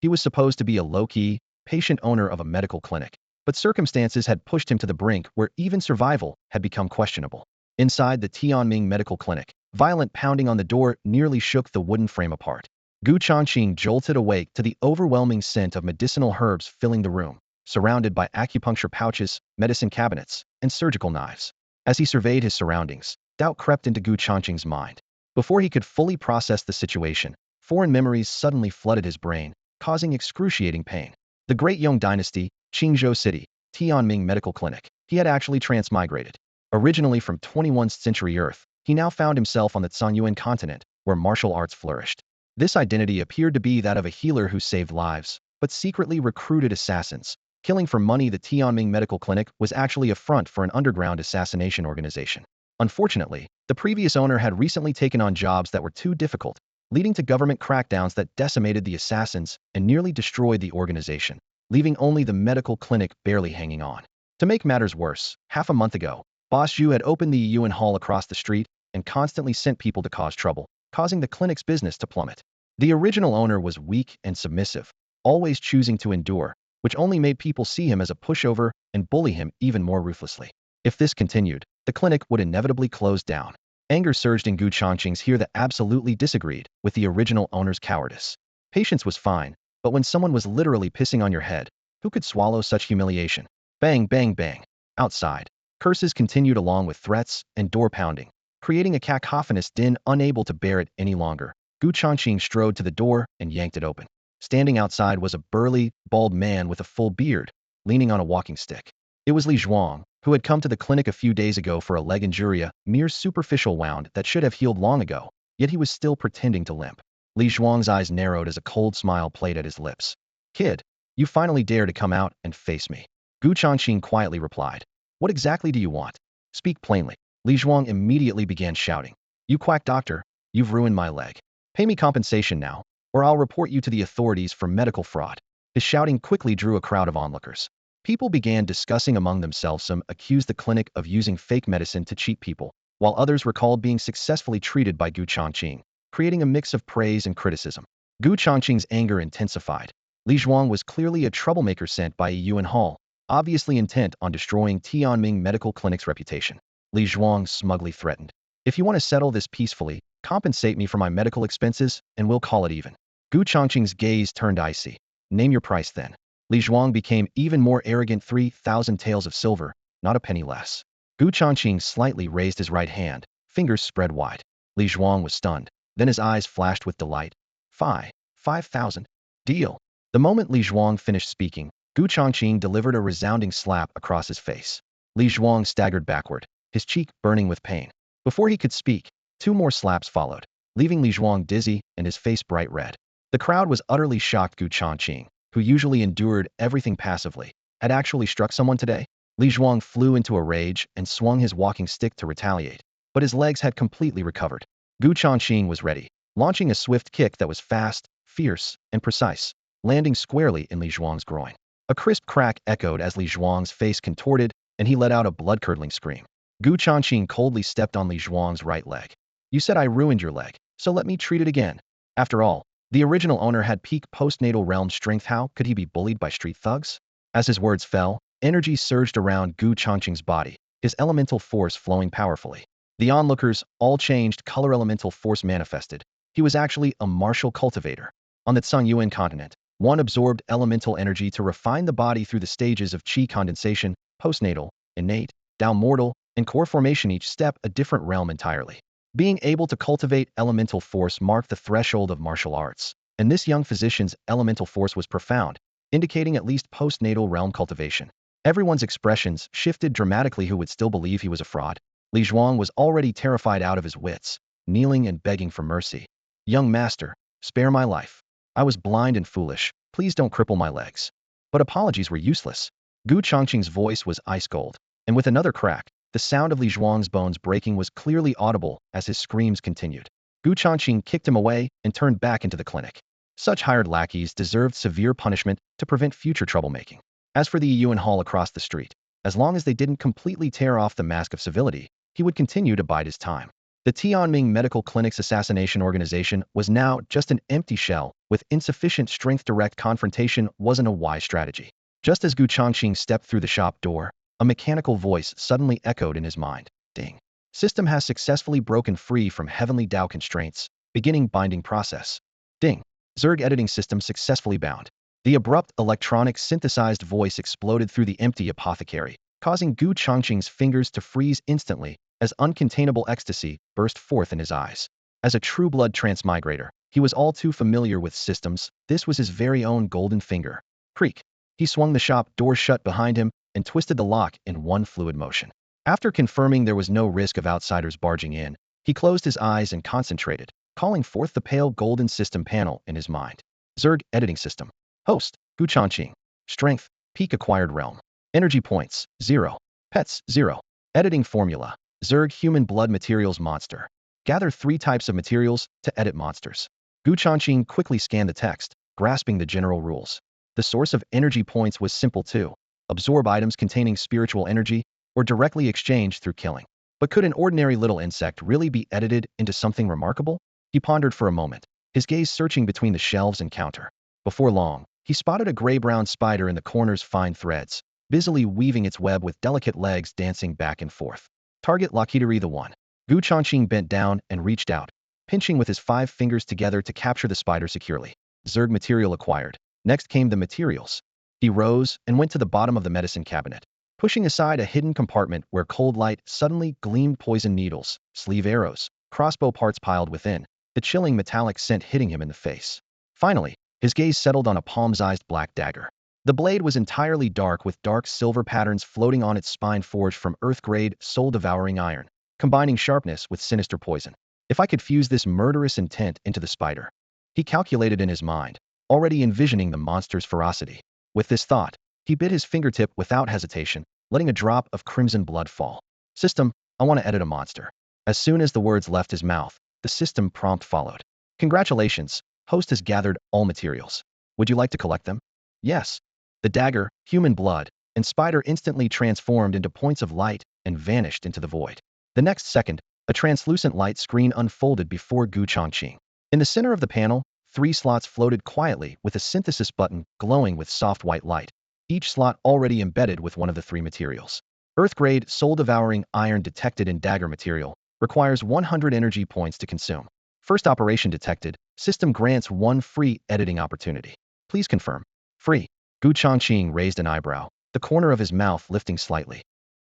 He was supposed to be a low-key, patient owner of a medical clinic, but circumstances had pushed him to the brink where even survival had become questionable. Inside the Tianming Medical Clinic, violent pounding on the door nearly shook the wooden frame apart. Gu Changqing jolted awake to the overwhelming scent of medicinal herbs filling the room, surrounded by acupuncture pouches, medicine cabinets, and surgical knives. As he surveyed his surroundings, doubt crept into Gu Changqing's mind. Before he could fully process the situation, foreign memories suddenly flooded his brain, causing excruciating pain. The Great Yong Dynasty, Qingzhou City, Tianming Medical Clinic. He had actually transmigrated. Originally from 21st century Earth, he now found himself on the Zhongyuan continent, where martial arts flourished. This identity appeared to be that of a healer who saved lives, but secretly recruited assassins. Killing for money. The Tianming Medical Clinic was actually a front for an underground assassination organization. Unfortunately, the previous owner had recently taken on jobs that were too difficult, leading to government crackdowns that decimated the assassins and nearly destroyed the organization, leaving only the medical clinic barely hanging on. To make matters worse, half a month ago, Boss Zhu had opened the Yuan Hall across the street and constantly sent people to cause trouble, causing the clinic's business to plummet. The original owner was weak and submissive, always choosing to endure, which only made people see him as a pushover and bully him even more ruthlessly. If this continued, the clinic would inevitably close down. Anger surged in Gu Changqing's ear that absolutely disagreed with the original owner's cowardice. Patience was fine, but when someone was literally pissing on your head, who could swallow such humiliation? Bang, bang, bang. Outside, curses continued along with threats and door pounding, creating a cacophonous din. Unable to bear it any longer, Gu Changqing strode to the door and yanked it open. Standing outside was a burly, bald man with a full beard, leaning on a walking stick. It was Li Zhuang, who had come to the clinic a few days ago for a leg injury, a mere superficial wound that should have healed long ago, yet he was still pretending to limp. Li Zhuang's eyes narrowed as a cold smile played at his lips. "Kid, you finally dare to come out and face me." Gu Changqing quietly replied. "What exactly do you want? Speak plainly." Li Zhuang immediately began shouting. "You quack doctor, you've ruined my leg. Pay me compensation now, or I'll report you to the authorities for medical fraud." His shouting quickly drew a crowd of onlookers. People began discussing among themselves. Some accused the clinic of using fake medicine to cheat people, while others recalled being successfully treated by Gu Changqing, creating a mix of praise and criticism. Gu Changqing's anger intensified. Li Zhuang was clearly a troublemaker sent by a Yuan Hall, obviously intent on destroying Tianming Medical Clinic's reputation. Li Zhuang smugly threatened, "If you want to settle this peacefully, compensate me for my medical expenses, and we'll call it even." Gu Changqing's gaze turned icy. "Name your price then." Li Zhuang became even more arrogant. 3,000 taels of silver, not a penny less. Gu Changqing slightly raised his right hand, fingers spread wide. Li Zhuang was stunned, then his eyes flashed with delight. 5,000. Deal." The moment Li Zhuang finished speaking, Gu Changqing delivered a resounding slap across his face. Li Zhuang staggered backward, his cheek burning with pain. Before he could speak, 2 more slaps followed, leaving Li Zhuang dizzy and his face bright red. The crowd was utterly shocked. Gu Changqing, who usually endured everything passively, had actually struck someone today. Li Zhuang flew into a rage and swung his walking stick to retaliate, but his legs had completely recovered. Gu Changqing was ready, launching a swift kick that was fast, fierce, and precise, landing squarely in Li Zhuang's groin. A crisp crack echoed as Li Zhuang's face contorted, and he let out a blood-curdling scream. Gu Changqing coldly stepped on Li Zhuang's right leg. "You said I ruined your leg, so let me treat it again." After all, the original owner had peak postnatal realm strength. How could he be bullied by street thugs? As his words fell, energy surged around Gu Changqing's body, his elemental force flowing powerfully. The onlookers all changed color. Elemental force manifested. He was actually a martial cultivator. On the Zhongyuan continent, one absorbed elemental energy to refine the body through the stages of qi condensation, postnatal, innate, Dao mortal, and core formation, each step a different realm entirely. Being able to cultivate elemental force marked the threshold of martial arts, and this young physician's elemental force was profound, indicating at least postnatal realm cultivation. Everyone's expressions shifted dramatically. Who would still believe he was a fraud? Li Zhuang was already terrified out of his wits, kneeling and begging for mercy. "Young master, spare my life. I was blind and foolish. Please don't cripple my legs." But apologies were useless. Gu Changqing's voice was ice cold, and with another crack, the sound of Li Zhuang's bones breaking was clearly audible as his screams continued. Gu Changqing kicked him away and turned back into the clinic. Such hired lackeys deserved severe punishment to prevent future troublemaking. As for the Yuan Hall across the street, as long as they didn't completely tear off the mask of civility, he would continue to bide his time. The Tianming Medical Clinic's assassination organization was now just an empty shell with insufficient strength. Direct confrontation wasn't a wise strategy. Just as Changqing stepped through the shop door, a mechanical voice suddenly echoed in his mind. Ding. System has successfully broken free from heavenly Dao constraints, beginning binding process. Ding. Zerg editing system successfully bound. The abrupt electronic synthesized voice exploded through the empty apothecary, causing Changqing's fingers to freeze instantly as uncontainable ecstasy burst forth in his eyes. As a true blood transmigrator, he was all too familiar with systems. This was his very own golden finger. Creak. He swung the shop door shut behind him and twisted the lock in one fluid motion. After confirming there was no risk of outsiders barging in, he closed his eyes and concentrated, calling forth the pale golden system panel in his mind. Zerg editing system. Host, Changqing. Strength, peak acquired realm. Energy points, 0. Pets, 0. Editing formula. Zerg human blood materials monster. Gather 3 types of materials to edit monsters. Changqing quickly scanned the text, grasping the general rules. The source of energy points was simple too. Absorb items containing spiritual energy, or directly exchange through killing. But could an ordinary little insect really be edited into something remarkable? He pondered for a moment, his gaze searching between the shelves and counter. Before long, he spotted a gray-brown spider in the corner's fine threads, busily weaving its web with delicate legs dancing back and forth. Target Lakitari the one. Changqing bent down and reached out, pinching with his 5 fingers together to capture the spider securely. Zerg material acquired. Next came the materials. He rose and went to the bottom of the medicine cabinet, pushing aside a hidden compartment where cold light suddenly gleamed. Poison needles, sleeve arrows, crossbow parts piled within, the chilling metallic scent hitting him in the face. Finally, his gaze settled on a palm-sized black dagger. The blade was entirely dark with dark silver patterns floating on its spine, forged from earth-grade, soul-devouring iron, combining sharpness with sinister poison. If I could fuse this murderous intent into the spider. He calculated in his mind, already envisioning the monster's ferocity. With this thought, he bit his fingertip without hesitation, letting a drop of crimson blood fall. System, I want to edit a monster. As soon as the words left his mouth, the system prompt followed. Congratulations, host has gathered all materials. Would you like to collect them? Yes. The dagger, human blood, and spider instantly transformed into points of light and vanished into the void. The next second, a translucent light screen unfolded before Changqing. In the center of the panel, 3 slots floated quietly with a synthesis button glowing with soft white light, each slot already embedded with one of the 3 materials. Earth-grade, soul-devouring iron detected in dagger material, requires 100 energy points to consume. First operation detected, system grants 1 free editing opportunity. Please confirm. Free. Changqing raised an eyebrow, the corner of his mouth lifting slightly.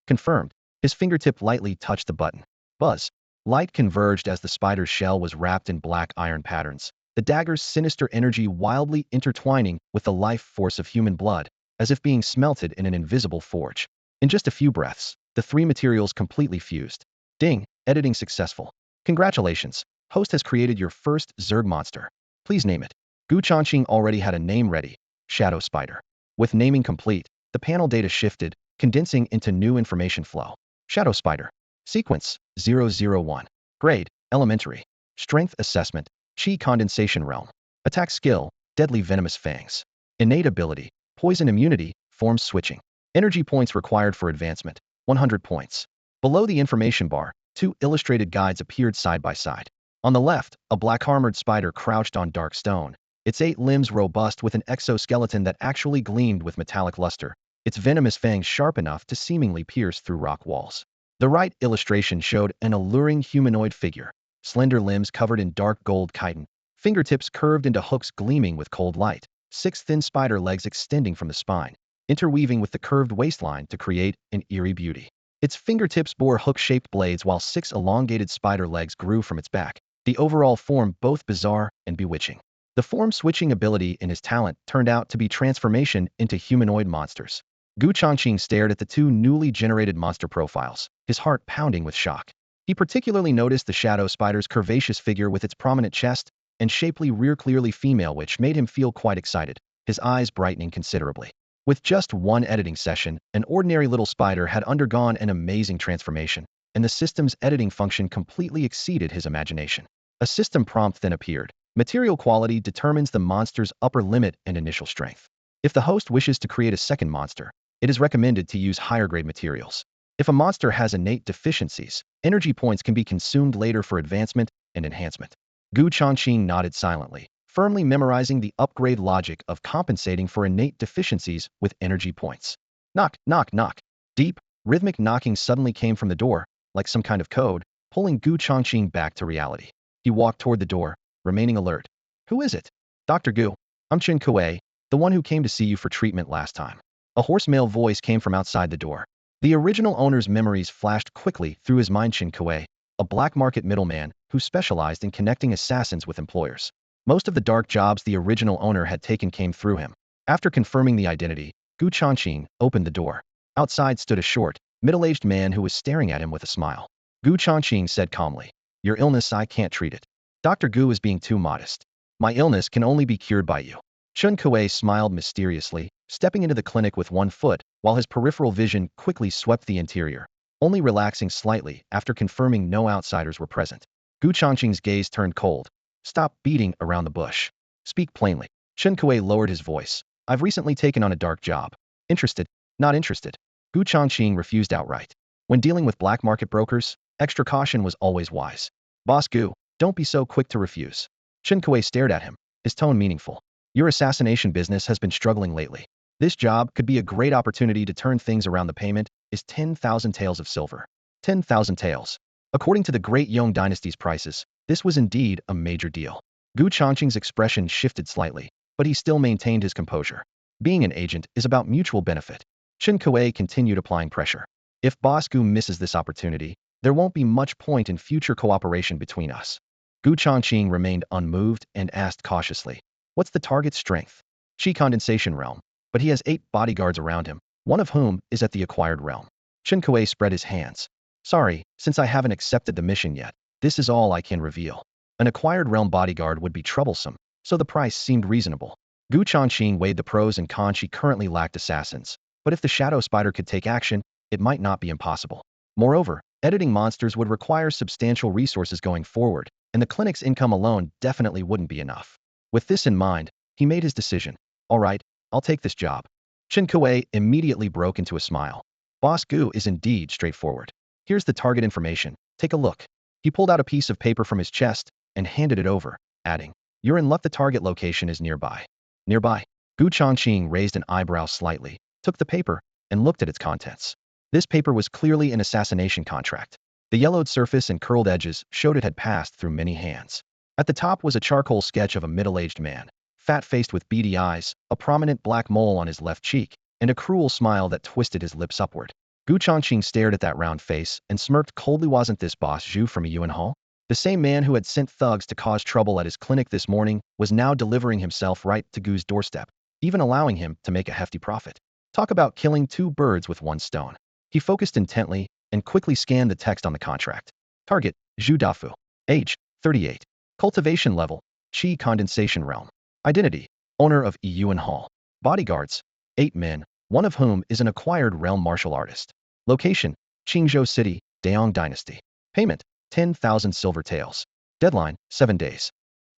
Confirmed. His fingertip lightly touched the button. Buzz. Light converged as the spider's shell was wrapped in black iron patterns, the dagger's sinister energy wildly intertwining with the life force of human blood, as if being smelted in an invisible forge. In just a few breaths, the 3 materials completely fused. Ding, editing successful. Congratulations, host has created your first Zerg monster. Please name it. Changqing already had a name ready, Shadow Spider. With naming complete, the panel data shifted, condensing into new information flow. Shadow Spider. Sequence, 001. Grade, Elementary. Strength Assessment, Chi Condensation Realm. Attack Skill, Deadly Venomous Fangs. Innate Ability, Poison Immunity, Form Switching. Energy points required for advancement, 100 points. Below the information bar, 2 illustrated guides appeared side by side. On the left, a black-armored spider crouched on dark stone, its 8 limbs robust with an exoskeleton that actually gleamed with metallic luster, its venomous fangs sharp enough to seemingly pierce through rock walls. The right illustration showed an alluring humanoid figure, slender limbs covered in dark gold chitin, fingertips curved into hooks gleaming with cold light, 6 thin spider legs extending from the spine, interweaving with the curved waistline to create an eerie beauty. Its fingertips bore hook-shaped blades while 6 elongated spider legs grew from its back, the overall form both bizarre and bewitching. The form-switching ability in his talent turned out to be transformation into humanoid monsters. Changqing stared at the 2 newly generated monster profiles, his heart pounding with shock. He particularly noticed the shadow spider's curvaceous figure with its prominent chest and shapely rear, clearly female, which made him feel quite excited, his eyes brightening considerably. With just 1 editing session, an ordinary little spider had undergone an amazing transformation, and the system's editing function completely exceeded his imagination. A system prompt then appeared. Material quality determines the monster's upper limit and initial strength. If the host wishes to create a second monster, it is recommended to use higher-grade materials. If a monster has innate deficiencies, energy points can be consumed later for advancement and enhancement. Gu Changqing nodded silently, firmly memorizing the upgrade logic of compensating for innate deficiencies with energy points. Knock, knock, knock. Deep, rhythmic knocking suddenly came from the door, like some kind of code, pulling Gu Changqing back to reality. He walked toward the door, remaining alert. Who is it? Dr. Gu. I'm Chen Kuei, the one who came to see you for treatment last time. A hoarse male voice came from outside the door. The original owner's memories flashed quickly through his mind. Chen Kuei, a black market middleman who specialized in connecting assassins with employers. Most of the dark jobs the original owner had taken came through him. After confirming the identity, Gu Changqing opened the door. Outside stood a short, middle-aged man who was staring at him with a smile. Gu Changqing said calmly, "Your illness, I can't treat it. Dr. Gu is being too modest. My illness can only be cured by you." Chen Kuei smiled mysteriously, stepping into the clinic with one foot, while his peripheral vision quickly swept the interior, only relaxing slightly after confirming no outsiders were present. Gu Changqing's gaze turned cold. "Stop beating around the bush. Speak plainly." Chen Kuei lowered his voice. "I've recently taken on a dark job. Interested? Not interested." Gu Changqing refused outright. When dealing with black market brokers, extra caution was always wise. "Boss Gu, don't be so quick to refuse." Chen Kuei stared at him, his tone meaningful. "Your assassination business has been struggling lately. This job could be a great opportunity to turn things around. The payment is 10,000 taels of silver." 10,000 taels. According to the Great Yong Dynasty's prices, this was indeed a major deal. Gu Changqing's expression shifted slightly, but he still maintained his composure. Being an agent is about mutual benefit. Chen Kuei continued applying pressure. "If Boss Gu misses this opportunity, there won't be much point in future cooperation between us." Gu Changqing remained unmoved and asked cautiously, "What's the target's strength?" "Qi condensation realm, but he has 8 bodyguards around him, one of whom is at the acquired realm." Chen Kuei spread his hands. "Sorry, since I haven't accepted the mission yet, this is all I can reveal. An acquired realm bodyguard would be troublesome, so the price seemed reasonable." Gu Changqing weighed the pros and cons. She currently lacked assassins, but if the Shadow Spider could take action, it might not be impossible. Moreover, editing monsters would require substantial resources going forward, and the clinic's income alone definitely wouldn't be enough. With this in mind, he made his decision. "All right, I'll take this job." Chen Kuei immediately broke into a smile. Boss Gu is indeed straightforward. "Here's the target information. Take a look." He pulled out a piece of paper from his chest and handed it over, adding, "You're in luck. The target location is nearby." "Nearby?" Gu Changqing raised an eyebrow slightly, took the paper, and looked at its contents. This paper was clearly an assassination contract. The yellowed surface and curled edges showed it had passed through many hands. At the top was a charcoal sketch of a middle-aged man, fat-faced with beady eyes, a prominent black mole on his left cheek, and a cruel smile that twisted his lips upward. Gu Changqing stared at that round face and smirked coldly. "Wasn't this Boss Zhu from Yuan Hall?" The same man who had sent thugs to cause trouble at his clinic this morning was now delivering himself right to Gu's doorstep, even allowing him to make a hefty profit. Talk about killing 2 birds with 1 stone. He focused intently and quickly scanned the text on the contract. Target, Zhu Dafu. Age, 38. Cultivation level, Qi condensation realm. Identity, owner of Yuan Hall. Bodyguards, 8 men, one of whom is an acquired realm martial artist. Location, Qingzhou City, Daong Dynasty. Payment, 10,000 silver taels. Deadline, 7 days.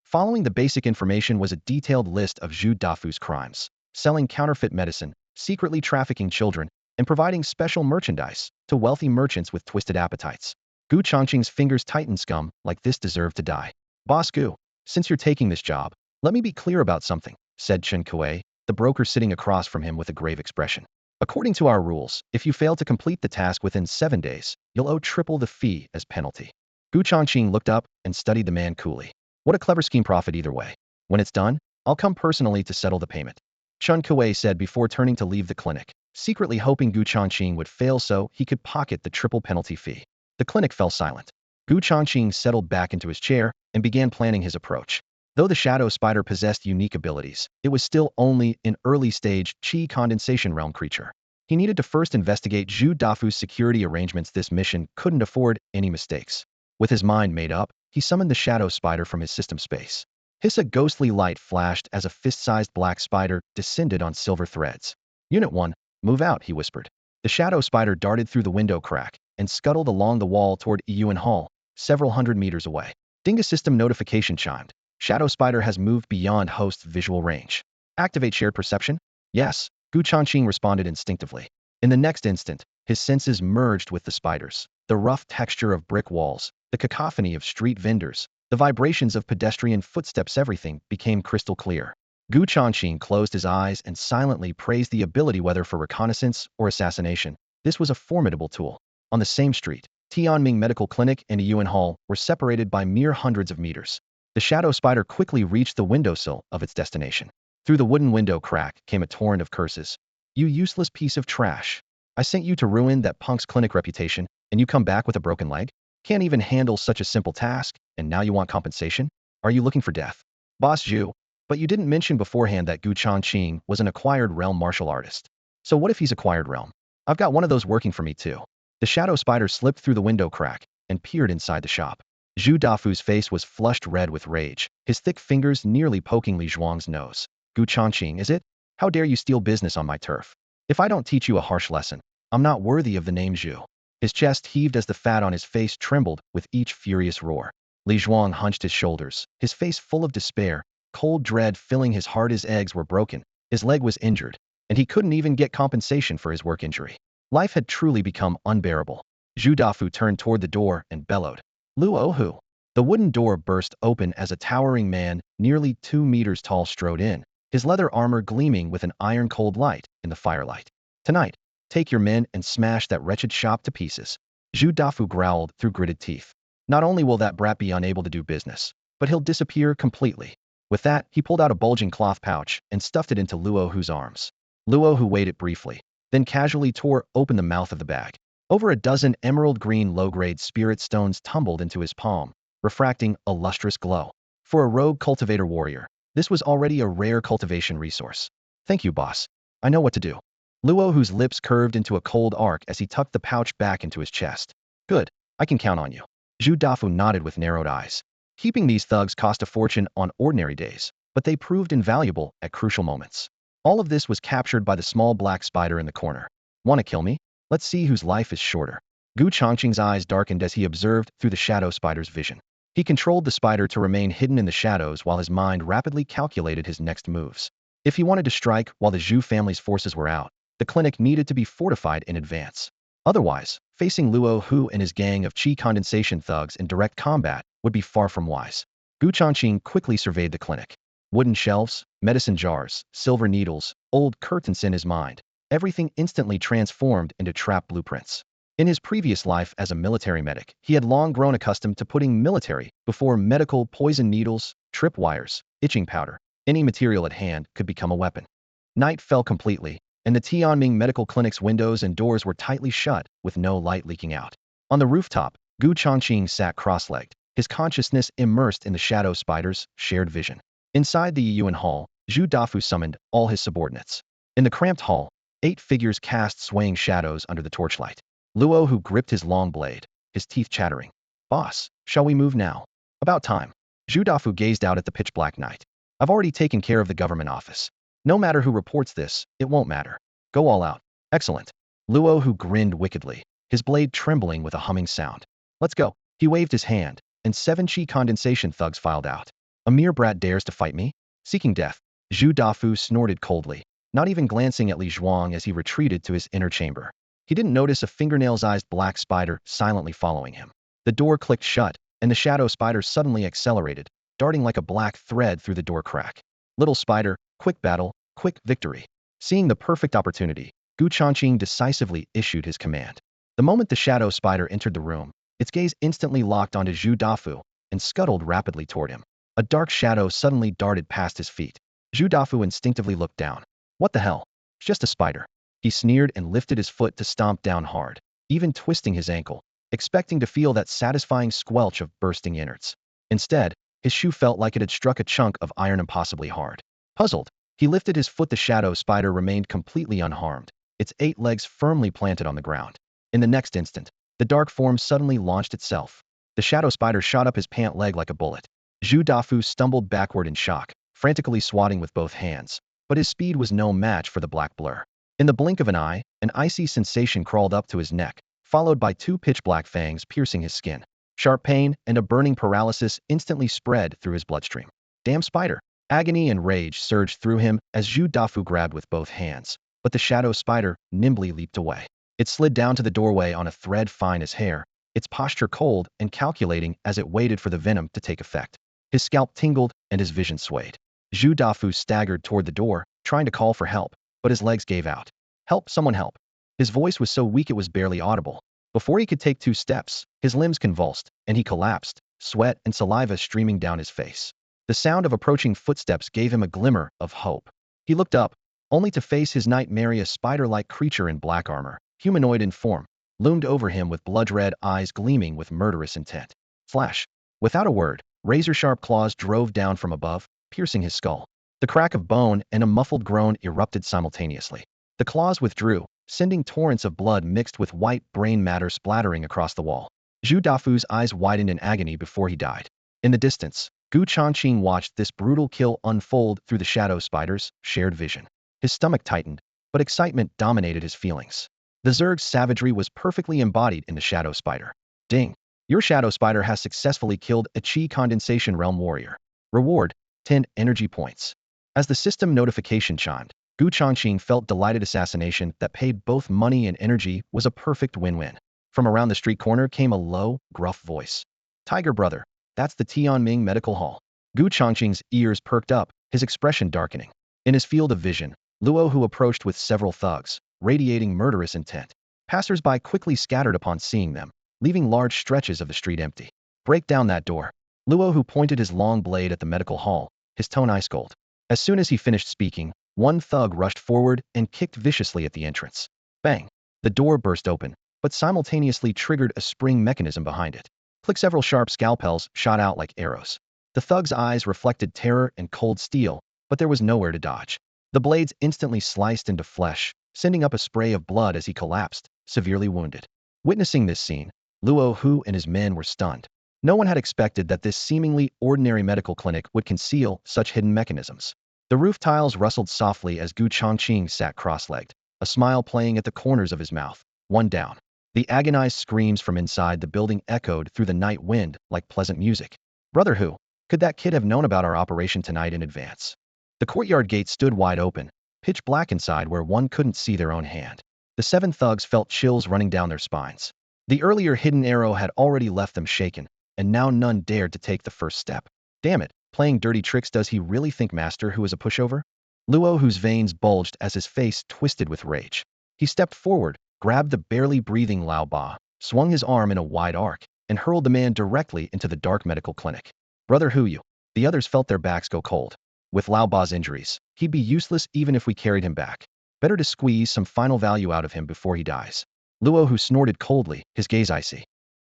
Following the basic information was a detailed list of Zhu Dafu's crimes: selling counterfeit medicine, secretly trafficking children, and providing special merchandise to wealthy merchants with twisted appetites. Gu Changqing's fingers tightened. "Scum like this deserve to die." "Boss Gu, since you're taking this job, let me be clear about something," said Chen Kuei, the broker sitting across from him with a grave expression. "According to our rules, if you fail to complete the task within 7 days, you'll owe triple the fee as penalty." Gu Changqing looked up and studied the man coolly. "What a clever scheme. Profit either way. When it's done, I'll come personally to settle the payment," Chen Kuei said before turning to leave the clinic, secretly hoping Gu Changqing would fail so he could pocket the triple penalty fee. The clinic fell silent. Gu Changqing settled back into his chair and began planning his approach. Though the Shadow Spider possessed unique abilities, it was still only an early-stage Qi condensation realm creature. He needed to first investigate Zhu Dafu's security arrangements. This mission couldn't afford any mistakes. With his mind made up, he summoned the Shadow Spider from his system space. Hiss! A ghostly light flashed as a fist-sized black spider descended on silver threads. "Unit 1, move out," he whispered. The Shadow Spider darted through the window crack and scuttled along the wall toward Yuan Hall, several hundred meters away. Dinga system notification chimed. Shadow Spider has moved beyond host's visual range. Activate shared perception? Yes, Gu Changqing responded instinctively. In the next instant, His senses merged with the spiders. The rough texture of brick walls, the cacophony of street vendors, the vibrations of pedestrian footsteps, everything became crystal clear. Gu Changqing closed his eyes and silently praised the ability, whether for reconnaissance or assassination. This was a formidable tool. On the same street, Tianming Medical Clinic and a Yuan Hall were separated by mere hundreds of meters. The shadow spider quickly reached the windowsill of its destination. Through the wooden window crack came a torrent of curses. "You useless piece of trash. I sent you to ruin that punk's clinic reputation, and you come back with a broken leg? Can't even handle such a simple task, and now you want compensation? Are you looking for death? Boss Zhu, but you didn't mention beforehand that Gu Changqing was an acquired realm martial artist. So what if he's acquired realm? I've got one of those working for me too." The shadow spider slipped through the window crack and peered inside the shop. Zhu Dafu's face was flushed red with rage, his thick fingers nearly poking Li Zhuang's nose. "Gu Changqing, is it? How dare you steal business on my turf? If I don't teach you a harsh lesson, I'm not worthy of the name Zhu." His chest heaved as the fat on his face trembled with each furious roar. Li Zhuang hunched his shoulders, his face full of despair, cold dread filling his heart. His eggs were broken, his leg was injured, and he couldn't even get compensation for his work injury. Life had truly become unbearable. Zhu Dafu turned toward the door and bellowed, "Luo Hu." The wooden door burst open as a towering man, nearly 2 meters tall, strode in, his leather armor gleaming with an iron-cold light in the firelight. "Tonight, take your men and smash that wretched shop to pieces." Zhu Dafu growled through gritted teeth. "Not only will that brat be unable to do business, but he'll disappear completely." With that, he pulled out a bulging cloth pouch and stuffed it into Luo Hu's arms. Luo Hu weighed it briefly, then casually tore open the mouth of the bag. Over a dozen emerald-green low-grade spirit stones tumbled into his palm, refracting a lustrous glow. For a rogue cultivator warrior, this was already a rare cultivation resource. "Thank you, boss. I know what to do." Luo Hu's lips curved into a cold arc as he tucked the pouch back into his chest. "Good. I can count on you." Zhu Dafu nodded with narrowed eyes. Keeping these thugs cost a fortune on ordinary days, but they proved invaluable at crucial moments. All of this was captured by the small black spider in the corner. "Want to kill me? Let's see whose life is shorter." Gu Changqing's eyes darkened as he observed through the shadow spider's vision. He controlled the spider to remain hidden in the shadows while his mind rapidly calculated his next moves. If he wanted to strike while the Zhu family's forces were out, the clinic needed to be fortified in advance. Otherwise, facing Luo Hu and his gang of Qi condensation thugs in direct combat would be far from wise. Gu Changqing quickly surveyed the clinic. Wooden shelves, medicine jars, silver needles, old curtains in his mind. Everything instantly transformed into trap blueprints. In his previous life as a military medic, he had long grown accustomed to putting military before medical. Poison needles, tripwires, itching powder. Any material at hand could become a weapon. Night fell completely, and the Tianming Medical Clinic's windows and doors were tightly shut, with no light leaking out. On the rooftop, Gu Changqing sat cross-legged, his consciousness immersed in the shadow spider's shared vision. Inside the Yuan Hall, Zhu Dafu summoned all his subordinates. In the cramped hall, 8 figures cast swaying shadows under the torchlight. Luo Hu gripped his long blade, his teeth chattering. "Boss, shall we move now?" "About time." Zhu Dafu gazed out at the pitch-black night. "I've already taken care of the government office. No matter who reports this, it won't matter. Go all out." "Excellent." Luo Hu grinned wickedly, his blade trembling with a humming sound. "Let's go." He waved his hand, and 7 Qi condensation thugs filed out. "A mere brat dares to fight me? Seeking death." Zhu Dafu snorted coldly, not even glancing at Li Zhuang as he retreated to his inner chamber. He didn't notice a fingernail-sized black spider silently following him. The door clicked shut, and the shadow spider suddenly accelerated, darting like a black thread through the door crack. "Little spider, quick battle, quick victory." Seeing the perfect opportunity, Gu Changqing decisively issued his command. The moment the shadow spider entered the room, its gaze instantly locked onto Zhu Dafu and scuttled rapidly toward him. A dark shadow suddenly darted past his feet. Zhu Dafu instinctively looked down. "What the hell? It's just a spider." He sneered and lifted his foot to stomp down hard, even twisting his ankle, expecting to feel that satisfying squelch of bursting innards. Instead, his shoe felt like it had struck a chunk of iron impossibly hard. Puzzled, he lifted his foot. The shadow spider remained completely unharmed, its 8 legs firmly planted on the ground. In the next instant, the dark form suddenly launched itself. The shadow spider shot up his pant leg like a bullet. Zhu Dafu stumbled backward in shock, frantically swatting with both hands, but his speed was no match for the black blur. In the blink of an eye, an icy sensation crawled up to his neck, followed by 2 pitch-black fangs piercing his skin. Sharp pain and a burning paralysis instantly spread through his bloodstream. "Damn spider!" Agony and rage surged through him as Zhu Dafu grabbed with both hands, but the shadow spider nimbly leaped away. It slid down to the doorway on a thread fine as hair, its posture cold and calculating as it waited for the venom to take effect. His scalp tingled and his vision swayed. Zhu Dafu staggered toward the door, trying to call for help, but his legs gave out. Help, someone help. His voice was so weak it was barely audible. Before he could take 2 steps, his limbs convulsed, and he collapsed, sweat and saliva streaming down his face. The sound of approaching footsteps gave him a glimmer of hope. He looked up, only to face his nightmare. A spider-like creature in black armor, humanoid in form, loomed over him with blood-red eyes gleaming with murderous intent. Flash! Without a word, razor-sharp claws drove down from above, piercing his skull. The crack of bone and a muffled groan erupted simultaneously. The claws withdrew, sending torrents of blood mixed with white brain matter splattering across the wall. Zhu Dafu's eyes widened in agony before he died. In the distance, Changqing watched this brutal kill unfold through the shadow spider's shared vision. His stomach tightened, but excitement dominated his feelings. The Zerg's savagery was perfectly embodied in the shadow spider. Ding! Your shadow spider has successfully killed a Qi condensation realm warrior. Reward, 10 energy points. As the system notification chimed, Changqing felt delighted. Assassination that paid both money and energy was a perfect win-win. From around the street corner came a low, gruff voice. Tiger brother, that's the Tianming Medical Hall. Changqing's ears perked up, his expression darkening. In his field of vision, Luo, who approached with several thugs, radiating murderous intent. Passers-by quickly scattered upon seeing them, leaving large stretches of the street empty. Break down that door. Luo, who pointed his long blade at the medical hall, his tone ice-cold. As soon as he finished speaking, one thug rushed forward and kicked viciously at the entrance. Bang! The door burst open, but simultaneously triggered a spring mechanism behind it. Click! Several sharp scalpels shot out like arrows. The thug's eyes reflected terror and cold steel, but there was nowhere to dodge. The blades instantly sliced into flesh, sending up a spray of blood as he collapsed, severely wounded. Witnessing this scene, Luo Hu and his men were stunned. No one had expected that this seemingly ordinary medical clinic would conceal such hidden mechanisms. The roof tiles rustled softly as Changqing sat cross-legged, a smile playing at the corners of his mouth. One down. The agonized screams from inside the building echoed through the night wind like pleasant music. Brother Hu, could that kid have known about our operation tonight in advance? The courtyard gate stood wide open, pitch black inside where one couldn't see their own hand. The 7 thugs felt chills running down their spines. The earlier hidden arrow had already left them shaken, and now none dared to take the first step. Damn it, playing dirty tricks. Does he really think Master Hu is a pushover? Luo, whose veins bulged as his face twisted with rage. He stepped forward, grabbed the barely breathing Lao Ba, swung his arm in a wide arc, and hurled the man directly into the dark medical clinic. Brother Hu, you. The others felt their backs go cold. With Lao Ba's injuries, he'd be useless even if we carried him back. Better to squeeze some final value out of him before he dies. Luo, who snorted coldly, his gaze icy.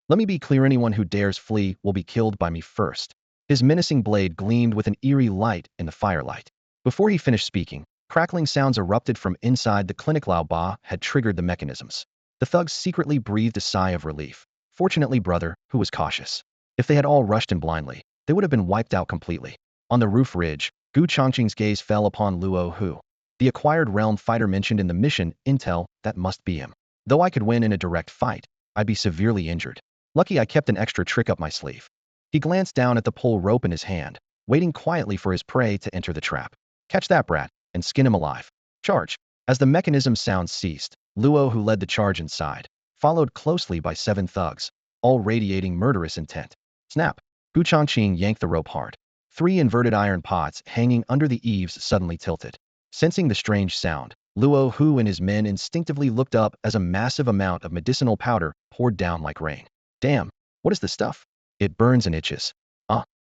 Let me be clear, anyone who dares flee will be killed by me first. His menacing blade gleamed with an eerie light in the firelight. Before he finished speaking, crackling sounds erupted from inside the clinic. Lao Ba had triggered the mechanisms. The thugs secretly breathed a sigh of relief. Fortunately, Brother Hu was cautious. If they had all rushed in blindly, they would have been wiped out completely. On the roof ridge, Changqing's gaze fell upon Luo Hu. The acquired realm fighter mentioned in the mission intel, that must be him. Though I could win in a direct fight, I'd be severely injured. Lucky I kept an extra trick up my sleeve. He glanced down at the pole rope in his hand, waiting quietly for his prey to enter the trap. Catch that brat, and skin him alive. Charge. As the mechanism sounds ceased, Luo, who led the charge inside, followed closely by 7 thugs, all radiating murderous intent. Snap. Changqing yanked the rope hard. 3 inverted iron pots hanging under the eaves suddenly tilted. Sensing the strange sound, Luo Hu and his men instinctively looked up as a massive amount of medicinal powder poured down like rain. Damn, what is the stuff? It burns and itches.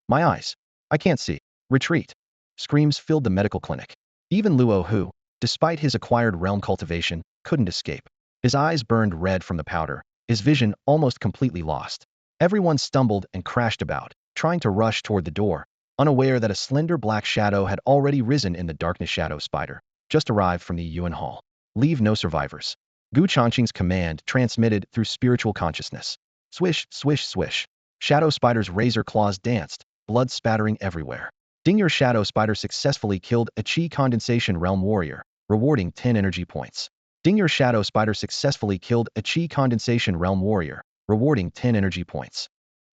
My eyes. I can't see. Retreat. Screams filled the medical clinic. Even Luo Hu, despite his acquired realm cultivation, couldn't escape. His eyes burned red from the powder, his vision almost completely lost. Everyone stumbled and crashed about, trying to rush toward the door, unaware that a slender black shadow had already risen in the darkness. Shadow spider, just arrived from the Yuan Hall. Leave no survivors. Changqing's command transmitted through spiritual consciousness. Swish, swish, swish. Shadow spider's razor claws danced, blood spattering everywhere. Ding! Your shadow spider successfully killed a Qi condensation realm warrior, rewarding 10 energy points. Ding! Your shadow spider successfully killed a Qi condensation realm warrior, rewarding 10 energy points.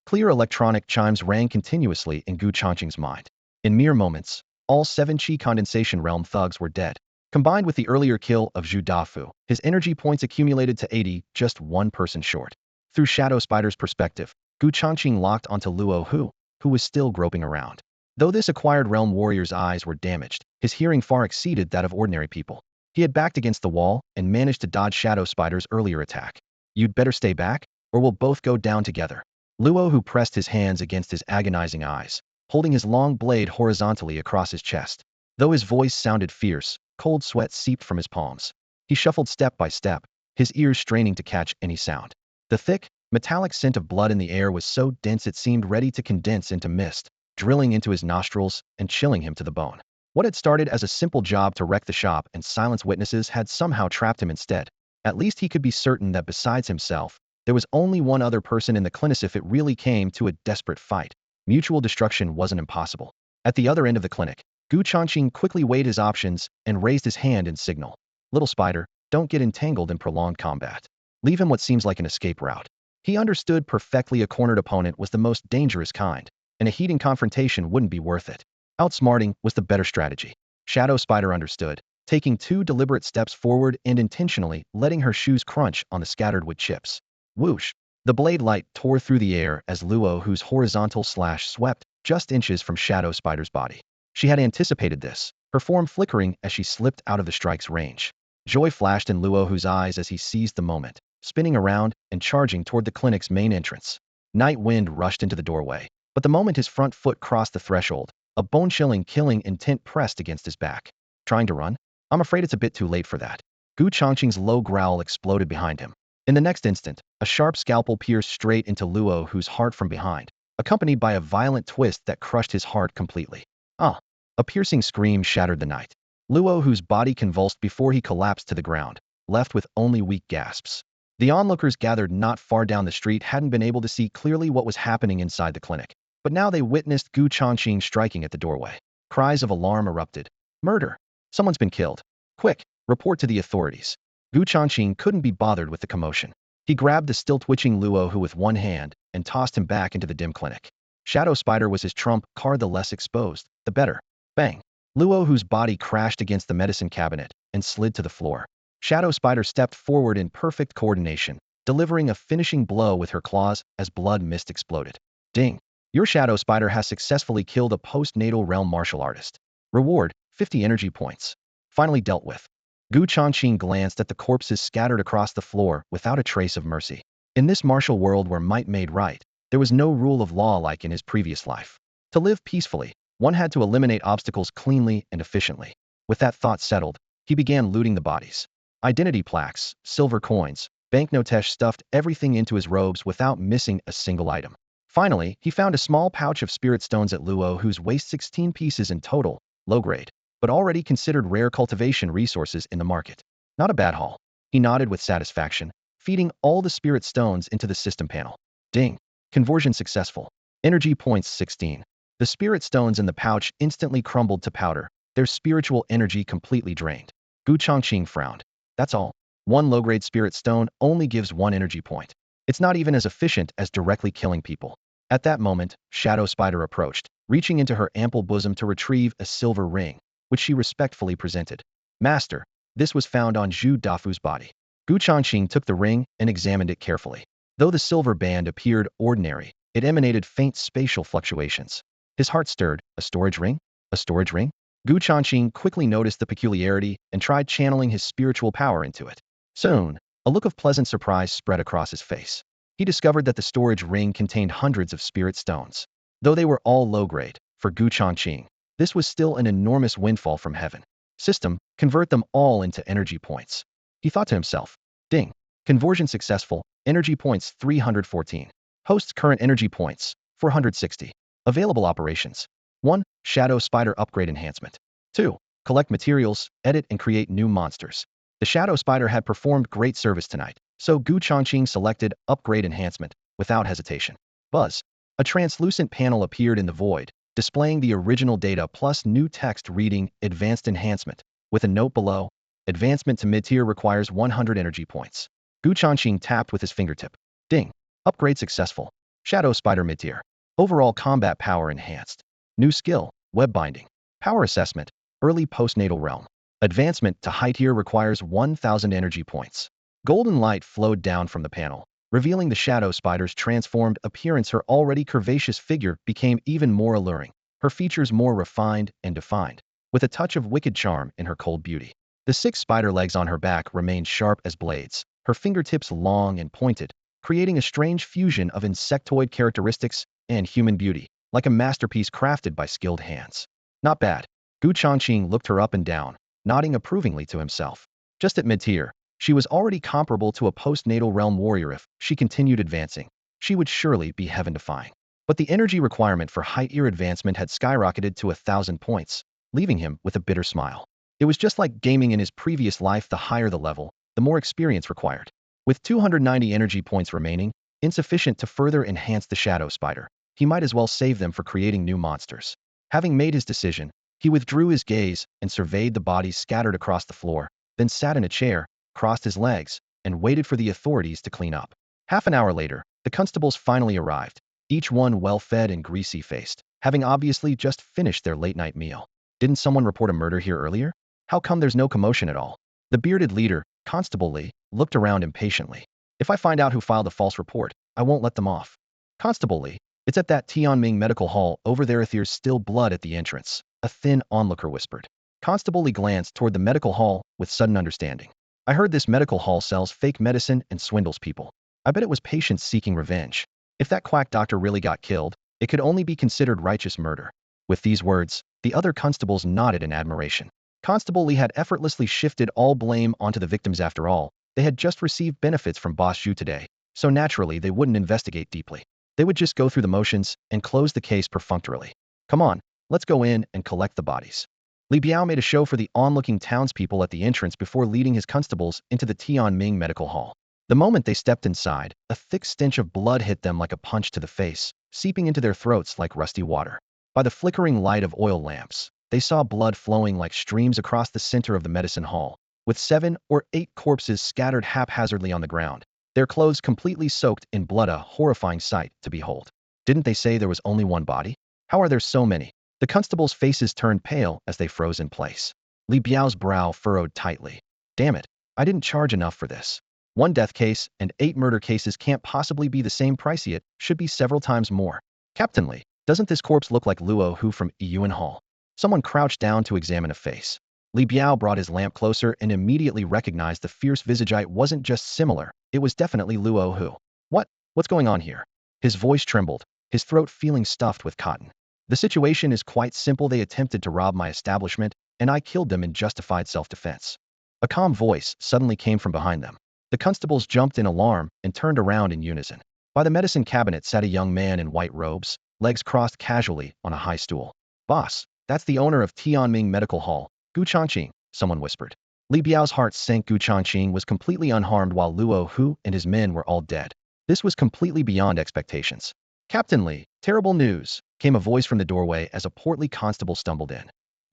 Clear electronic chimes rang continuously in Changqing's mind. In mere moments, all 7 Qi condensation realm thugs were dead. Combined with the earlier kill of Zhu Dafu, his energy points accumulated to 80, just one person short. Through Shadow Spider's perspective, Gu Changqing locked onto Luo Hu, who was still groping around. Though this acquired realm warrior's eyes were damaged, his hearing far exceeded that of ordinary people. He had backed against the wall and managed to dodge Shadow Spider's earlier attack. You'd better stay back, or we'll both go down together. Luo Hu pressed his hands against his agonizing eyes, holding his long blade horizontally across his chest. Though his voice sounded fierce, cold sweat seeped from his palms. He shuffled step by step, his ears straining to catch any sound. The thick, metallic scent of blood in the air was so dense it seemed ready to condense into mist, drilling into his nostrils and chilling him to the bone. What had started as a simple job to wreck the shop and silence witnesses had somehow trapped him instead. At least he could be certain that besides himself, there was only one other person in the clinic if it really came to a desperate fight. Mutual destruction wasn't impossible. At the other end of the clinic, Gu Changqing quickly weighed his options and raised his hand in signal. Little spider, don't get entangled in prolonged combat. Leave him what seems like an escape route. He understood perfectly a cornered opponent was the most dangerous kind, and a heating confrontation wouldn't be worth it. Outsmarting was the better strategy. Shadow Spider understood, taking 2 deliberate steps forward and intentionally letting her shoes crunch on the scattered wood chips. Whoosh! The blade light tore through the air as Luo Hu's horizontal slash swept just inches from Shadow Spider's body. She had anticipated this, her form flickering as she slipped out of the strike's range. Joy flashed in Luo Hu's eyes as he seized the moment, spinning around and charging toward the clinic's main entrance. Night wind rushed into the doorway, but the moment his front foot crossed the threshold, a bone-chilling killing intent pressed against his back. Trying to run? I'm afraid it's a bit too late for that. Gu Changqing's low growl exploded behind him. In the next instant, a sharp scalpel pierced straight into Luo Hu's heart from behind, accompanied by a violent twist that crushed his heart completely. Ah! A piercing scream shattered the night. Luo Hu's body convulsed before he collapsed to the ground, left with only weak gasps. The onlookers gathered not far down the street hadn't been able to see clearly what was happening inside the clinic, but now they witnessed Gu Changqing striking at the doorway. Cries of alarm erupted. Murder! Someone's been killed. Quick, report to the authorities. Gu Changqing couldn't be bothered with the commotion. He grabbed the still-twitching Luo Hu with one hand and tossed him back into the dim clinic. Shadow Spider was his trump card, the less exposed, the better. Bang! Luo Hu's body crashed against the medicine cabinet and slid to the floor. Shadow Spider stepped forward in perfect coordination, delivering a finishing blow with her claws as blood mist exploded. Ding! Your Shadow Spider has successfully killed a postnatal realm martial artist. Reward, 50 energy points. Finally dealt with. Gu Changqing glanced at the corpses scattered across the floor without a trace of mercy. In this martial world where might made right, there was no rule of law like in his previous life. To live peacefully, one had to eliminate obstacles cleanly and efficiently. With that thought settled, he began looting the bodies. Identity plaques, silver coins, banknotes stuffed everything into his robes without missing a single item. Finally, he found a small pouch of spirit stones at Luo Hu's waist, 16 pieces in total, low grade, but already considered rare cultivation resources in the market. Not a bad haul. He nodded with satisfaction, feeding all the spirit stones into the system panel. Ding! Conversion successful. Energy points 16. The spirit stones in the pouch instantly crumbled to powder, their spiritual energy completely drained. Gu Changqing frowned. That's all. One low-grade spirit stone only gives 1 energy point. It's not even as efficient as directly killing people. At that moment, Shadow Spider approached, reaching into her ample bosom to retrieve a silver ring, which she respectfully presented. Master, this was found on Zhu Dafu's body. Gu Changqing took the ring and examined it carefully. Though the silver band appeared ordinary, it emanated faint spatial fluctuations. His heart stirred. A storage ring? A storage ring? Gu Changqing quickly noticed the peculiarity and tried channeling his spiritual power into it. Soon, a look of pleasant surprise spread across his face. He discovered that the storage ring contained hundreds of spirit stones. Though they were all low-grade, for Gu Changqing, this was still an enormous windfall from heaven. System, convert them all into energy points. He thought to himself. Ding! Conversion successful, energy points 314. Host's current energy points, 460. Available operations. 1. Shadow Spider Upgrade Enhancement. 2. Collect materials, edit and create new monsters. The Shadow Spider had performed great service tonight, so Gu Changqing selected Upgrade Enhancement without hesitation. Buzz. A translucent panel appeared in the void, displaying the original data plus new text reading Advanced Enhancement, with a note below, Advancement to mid-tier requires 100 energy points. Gu Changqing tapped with his fingertip. Ding! Upgrade successful. Shadow Spider mid-tier. Overall combat power enhanced. New skill, web binding. Power assessment, early postnatal realm. Advancement to high tier requires 1,000 energy points. Golden light flowed down from the panel, revealing the shadow spider's transformed appearance. Her already curvaceous figure became even more alluring, her features more refined and defined, with a touch of wicked charm in her cold beauty. The 6 spider legs on her back remained sharp as blades, her fingertips long and pointed, creating a strange fusion of insectoid characteristics and human beauty, like a masterpiece crafted by skilled hands. Not bad. Changqing looked her up and down, nodding approvingly to himself. Just at mid-tier, she was already comparable to a postnatal realm warrior. If she continued advancing, she would surely be heaven-defying. But the energy requirement for high-tier advancement had skyrocketed to 1,000 points, leaving him with a bitter smile. It was just like gaming in his previous life. The higher the level, the more experience required. With 290 energy points remaining, insufficient to further enhance the shadow spider, he might as well save them for creating new monsters. Having made his decision, he withdrew his gaze and surveyed the bodies scattered across the floor, then sat in a chair, crossed his legs, and waited for the authorities to clean up. Half an hour later, the constables finally arrived, each one well-fed and greasy-faced, having obviously just finished their late-night meal. Didn't someone report a murder here earlier? How come there's no commotion at all? The bearded leader, Constable Lee, looked around impatiently. If I find out who filed the false report, I won't let them off. Constable Lee, it's at that Tianming Medical Hall over there. There's still blood at the entrance, a thin onlooker whispered. Constable Lee glanced toward the medical hall with sudden understanding. I heard this medical hall sells fake medicine and swindles people. I bet it was patients seeking revenge. If that quack doctor really got killed, it could only be considered righteous murder. With these words, the other constables nodded in admiration. Constable Lee had effortlessly shifted all blame onto the victims. After all, they had just received benefits from Boss Zhu today, so naturally they wouldn't investigate deeply. They would just go through the motions and close the case perfunctorily. Come on, let's go in and collect the bodies. Li Biao made a show for the onlooking townspeople at the entrance before leading his constables into the Tianming Medical Hall. The moment they stepped inside, a thick stench of blood hit them like a punch to the face, seeping into their throats like rusty water. By the flickering light of oil lamps, they saw blood flowing like streams across the center of the medicine hall, with 7 or 8 corpses scattered haphazardly on the ground, their clothes completely soaked in blood, a horrifying sight to behold. Didn't they say there was only one body? How are there so many? The constables' faces turned pale as they froze in place. Li Biao's brow furrowed tightly. Damn it, I didn't charge enough for this. 1 death case and 8 murder cases can't possibly be the same price. It should be several times more. Captain Li, doesn't this corpse look like Luo Hu from Yuan Hall? Someone crouched down to examine a face. Li Biao brought his lamp closer and immediately recognized the fierce visage. It wasn't just similar, it was definitely Luo Hu. What's going on here? His voice trembled, his throat feeling stuffed with cotton. The situation is quite simple. They attempted to rob my establishment, and I killed them in justified self-defense. A calm voice suddenly came from behind them. The constables jumped in alarm and turned around in unison. By the medicine cabinet sat a young man in white robes, legs crossed casually on a high stool. Boss, that's the owner of Tianming Medical Hall, Changqing, someone whispered. Li Biao's heart sank. Changqing was completely unharmed while Luo Hu and his men were all dead. This was completely beyond expectations. Captain Li, terrible news, came a voice from the doorway as a portly constable stumbled in.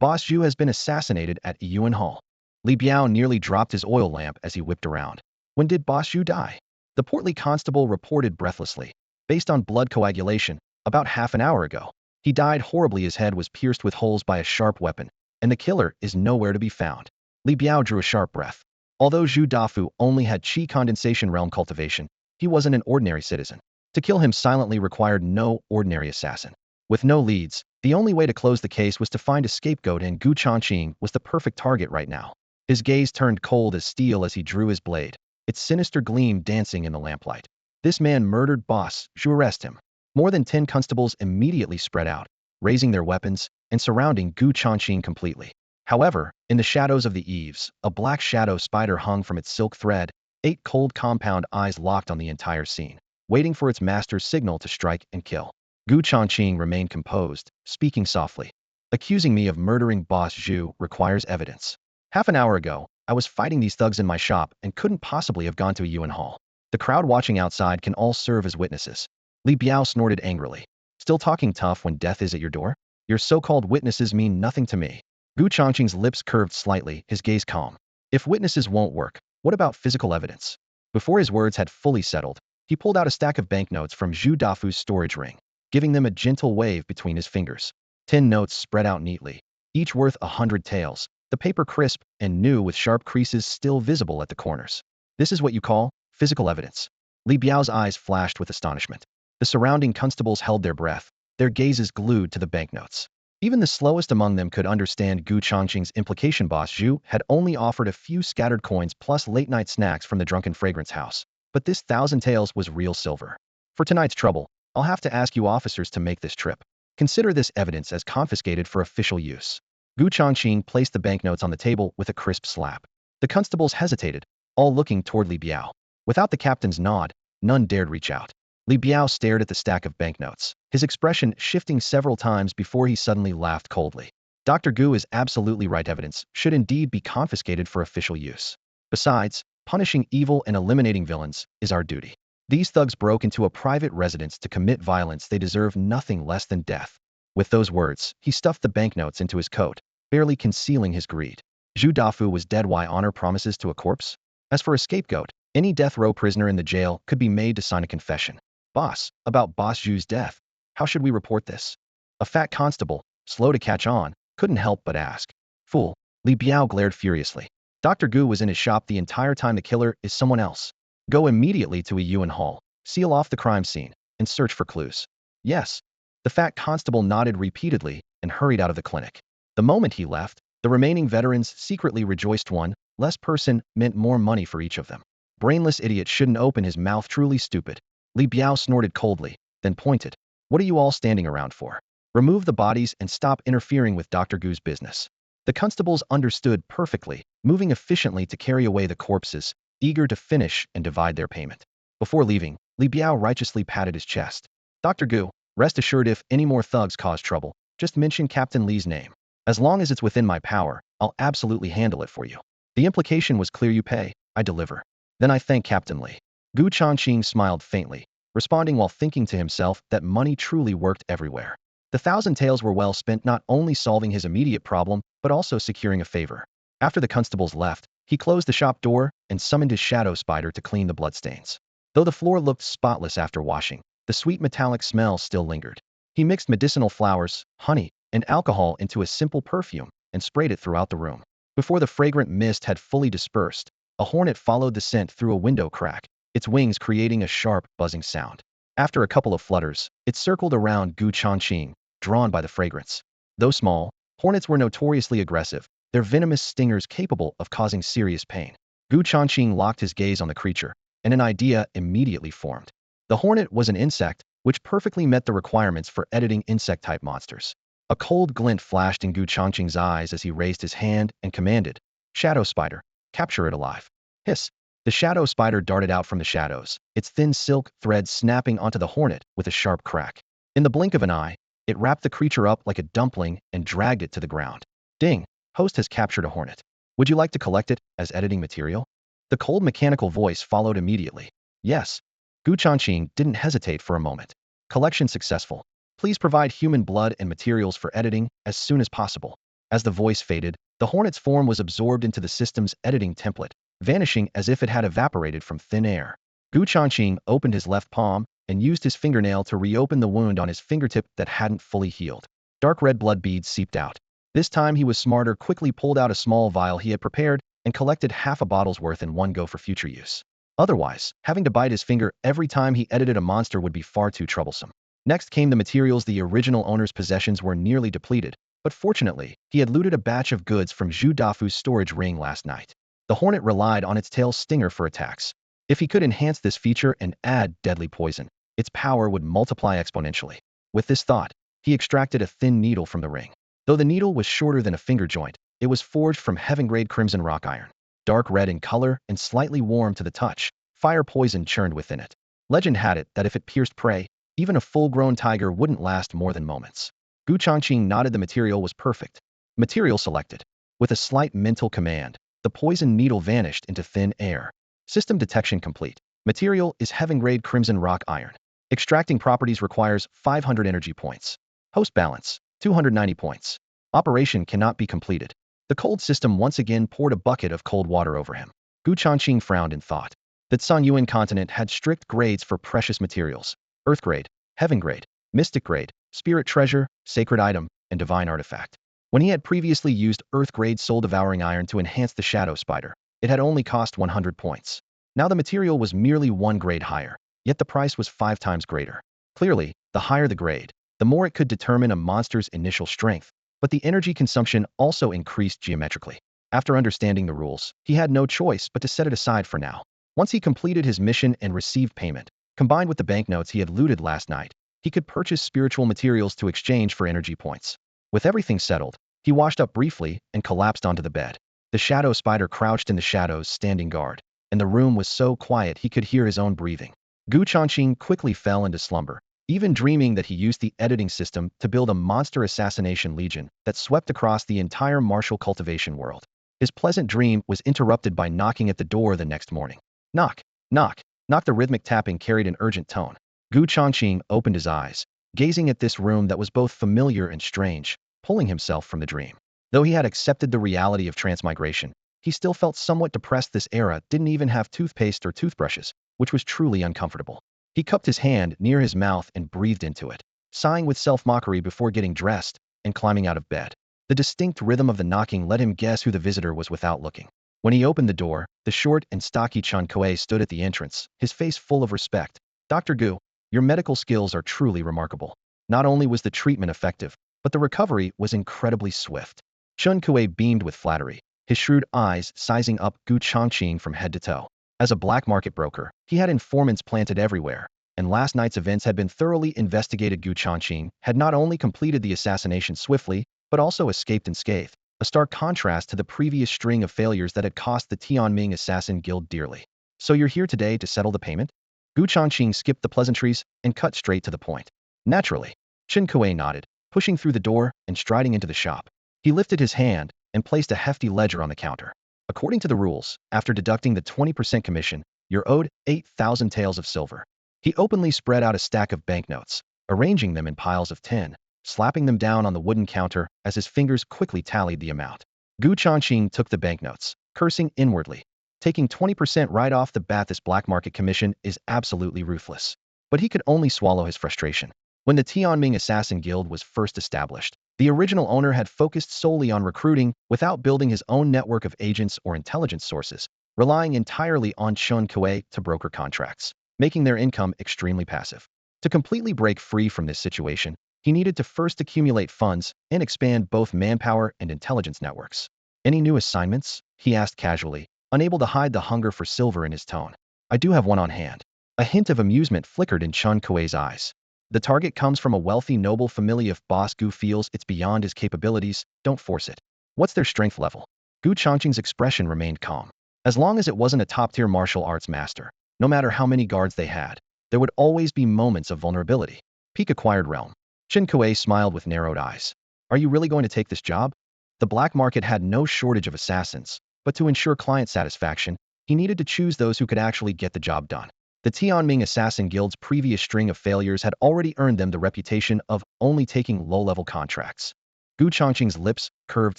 Boss Zhu has been assassinated at Yuan Hall. Li Biao nearly dropped his oil lamp as he whipped around. When did Boss Zhu die? The portly constable reported breathlessly. Based on blood coagulation, about half an hour ago. He died horribly. His head was pierced with holes by a sharp weapon, and the killer is nowhere to be found. Li Biao drew a sharp breath. Although Zhu Dafu only had qi condensation realm cultivation, he wasn't an ordinary citizen. To kill him silently required no ordinary assassin. With no leads, the only way to close the case was to find a scapegoat, and Changqing was the perfect target right now. His gaze turned cold as steel as he drew his blade, its sinister gleam dancing in the lamplight. This man murdered Boss Zhu. Arrest him. More than 10 constables immediately spread out, raising their weapons and surrounding Changqing completely. However, in the shadows of the eaves, a black shadow spider hung from its silk thread, 8 cold compound eyes locked on the entire scene, waiting for its master's signal to strike and kill. Changqing remained composed, speaking softly. Accusing me of murdering Boss Zhu requires evidence. Half an hour ago, I was fighting these thugs in my shop and couldn't possibly have gone to a Yuan Hall. The crowd watching outside can all serve as witnesses. Li Biao snorted angrily. Still talking tough when death is at your door? Your so-called witnesses mean nothing to me. Changqing's lips curved slightly, his gaze calm. If witnesses won't work, what about physical evidence? Before his words had fully settled, he pulled out a stack of banknotes from Zhu Dafu's storage ring, giving them a gentle wave between his fingers. 10 notes spread out neatly, each worth 100 taels, the paper crisp and new with sharp creases still visible at the corners. This is what you call physical evidence. Li Biao's eyes flashed with astonishment. The surrounding constables held their breath, their gazes glued to the banknotes. Even the slowest among them could understand Gu Changqing's implication. Boss Zhu had only offered a few scattered coins plus late-night snacks from the drunken fragrance house. But this 1,000 taels was real silver. For tonight's trouble, I'll have to ask you officers to make this trip. Consider this evidence as confiscated for official use. Gu Changqing placed the banknotes on the table with a crisp slap. The constables hesitated, all looking toward Li Biao. Without the captain's nod, none dared reach out. Li Biao stared at the stack of banknotes, his expression shifting several times before he suddenly laughed coldly. Dr. Gu is absolutely right. Evidence should indeed be confiscated for official use. Besides, punishing evil and eliminating villains is our duty. These thugs broke into a private residence to commit violence. They deserve nothing less than death. With those words, he stuffed the banknotes into his coat, barely concealing his greed. Zhu Dafu was dead. Why honor promises to a corpse? As for a scapegoat, any death row prisoner in the jail could be made to sign a confession. Boss, about Boss Zhu's death. How should we report this? A fat constable, slow to catch on, couldn't help but ask. Fool, Li Biao glared furiously. Dr. Gu was in his shop the entire time. The killer is someone else. Go immediately to a Yuan Hall, seal off the crime scene, and search for clues. Yes. The fat constable nodded repeatedly and hurried out of the clinic. The moment he left, the remaining veterans secretly rejoiced. One less person meant more money for each of them. Brainless idiot shouldn't open his mouth. Truly stupid. Li Biao snorted coldly, then pointed. What are you all standing around for? Remove the bodies and stop interfering with Dr. Gu's business. The constables understood perfectly, moving efficiently to carry away the corpses, eager to finish and divide their payment. Before leaving, Li Biao righteously patted his chest. Dr. Gu, rest assured if any more thugs cause trouble, just mention Captain Li's name. As long as it's within my power, I'll absolutely handle it for you. The implication was clear. You pay, I deliver. Then I thank Captain Li. Gu Changqing smiled faintly, responding while thinking to himself that money truly worked everywhere. The 1,000 taels were well spent, not only solving his immediate problem, but also securing a favor. After the constables left, he closed the shop door and summoned his shadow spider to clean the bloodstains. Though the floor looked spotless after washing, the sweet metallic smell still lingered. He mixed medicinal flowers, honey, and alcohol into a simple perfume and sprayed it throughout the room. Before the fragrant mist had fully dispersed, a hornet followed the scent through a window crack, its wings creating a sharp, buzzing sound. After a couple of flutters, it circled around Gu Changqing, drawn by the fragrance. Though small, hornets were notoriously aggressive, their venomous stingers capable of causing serious pain. Gu Changqing locked his gaze on the creature, and an idea immediately formed. The hornet was an insect, which perfectly met the requirements for editing insect-type monsters. A cold glint flashed in Gu Changqing's eyes as he raised his hand and commanded, Shadow Spider, capture it alive. Hiss. The shadow spider darted out from the shadows, its thin silk thread snapping onto the hornet with a sharp crack. In the blink of an eye, it wrapped the creature up like a dumpling and dragged it to the ground. Ding! Host has captured a hornet. Would you like to collect it as editing material? The cold mechanical voice followed immediately. Yes. Gu Changqing didn't hesitate for a moment. Collection successful. Please provide human blood and materials for editing as soon as possible. As the voice faded, the hornet's form was absorbed into the system's editing template, vanishing as if it had evaporated from thin air. Gu Changqing opened his left palm and used his fingernail to reopen the wound on his fingertip that hadn't fully healed. Dark red blood beads seeped out. This time he was smarter, quickly pulled out a small vial he had prepared and collected half a bottle's worth in one go for future use. Otherwise, having to bite his finger every time he edited a monster would be far too troublesome. Next came the materials. The original owner's possessions were nearly depleted, but fortunately, he had looted a batch of goods from Zhu Dafu's storage ring last night. The hornet relied on its tail stinger for attacks. If he could enhance this feature and add deadly poison, its power would multiply exponentially. With this thought, he extracted a thin needle from the ring. Though the needle was shorter than a finger joint, it was forged from heaven-grade crimson rock iron. Dark red in color and slightly warm to the touch, fire poison churned within it. Legend had it that if it pierced prey, even a full-grown tiger wouldn't last more than moments. Gu Changqing nodded. The material was perfect. Material selected. With a slight mental command, the poison needle vanished into thin air. System detection complete. Material is heaven-grade crimson rock iron. Extracting properties requires 500 energy points. Host balance, 290 points. Operation cannot be completed. The cold system once again poured a bucket of cold water over him. Gu Changqing frowned in thought. That San Yuan continent had strict grades for precious materials. Earth grade, heaven grade, mystic grade, spirit treasure, sacred item, and divine artifact. When he had previously used Earth-grade soul-devouring iron to enhance the Shadow Spider, it had only cost 100 points. Now the material was merely 1 grade higher, yet the price was 5 times greater. Clearly, the higher the grade, the more it could determine a monster's initial strength, but the energy consumption also increased geometrically. After understanding the rules, he had no choice but to set it aside for now. Once he completed his mission and received payment, combined with the banknotes he had looted last night, he could purchase spiritual materials to exchange for energy points. With everything settled, he washed up briefly and collapsed onto the bed. The Shadow Spider crouched in the shadows, standing guard, and the room was so quiet he could hear his own breathing. Changqing quickly fell into slumber, even dreaming that he used the editing system to build a monster assassination legion that swept across the entire martial cultivation world. His pleasant dream was interrupted by knocking at the door the next morning. Knock, knock, knock. The rhythmic tapping carried an urgent tone. Changqing opened his eyes, gazing at this room that was both familiar and strange, pulling himself from the dream. Though he had accepted the reality of transmigration, he still felt somewhat depressed. This era didn't even have toothpaste or toothbrushes, which was truly uncomfortable. He cupped his hand near his mouth and breathed into it, sighing with self-mockery before getting dressed and climbing out of bed. The distinct rhythm of the knocking let him guess who the visitor was without looking. When he opened the door, the short and stocky Changqing stood at the entrance, his face full of respect. Dr. Gu, your medical skills are truly remarkable. Not only was the treatment effective, but the recovery was incredibly swift. Changqing beamed with flattery, his shrewd eyes sizing up Changqing from head to toe. As a black market broker, he had informants planted everywhere, and last night's events had been thoroughly investigated. Changqing had not only completed the assassination swiftly, but also escaped unscathed, a stark contrast to the previous string of failures that had cost the Tianming Assassin Guild dearly. So you're here today to settle the payment? Changqing skipped the pleasantries and cut straight to the point. Naturally. Changqing nodded, pushing through the door and striding into the shop. He lifted his hand and placed a hefty ledger on the counter. According to the rules, after deducting the 20% commission, you're owed 8,000 taels of silver. He openly spread out a stack of banknotes, arranging them in piles of 10, slapping them down on the wooden counter as his fingers quickly tallied the amount. Changqing took the banknotes, cursing inwardly. Taking 20% right off the bat, this black market commission is absolutely ruthless. But he could only swallow his frustration. When the Tianming Assassin Guild was first established, the original owner had focused solely on recruiting without building his own network of agents or intelligence sources, relying entirely on Changqing to broker contracts, making their income extremely passive. To completely break free from this situation, he needed to first accumulate funds and expand both manpower and intelligence networks. Any new assignments? He asked casually, unable to hide the hunger for silver in his tone. I do have one on hand. A hint of amusement flickered in Changqing's eyes. The target comes from a wealthy noble family. If Boss Gu feels it's beyond his capabilities, don't force it. What's their strength level? Changqing's expression remained calm. As long as it wasn't a top-tier martial arts master, no matter how many guards they had, there would always be moments of vulnerability. Peak acquired realm. Changqing smiled with narrowed eyes. Are you really going to take this job? The black market had no shortage of assassins, but to ensure client satisfaction, he needed to choose those who could actually get the job done. The Tianming Assassin Guild's previous string of failures had already earned them the reputation of only taking low-level contracts. Changqing's lips curved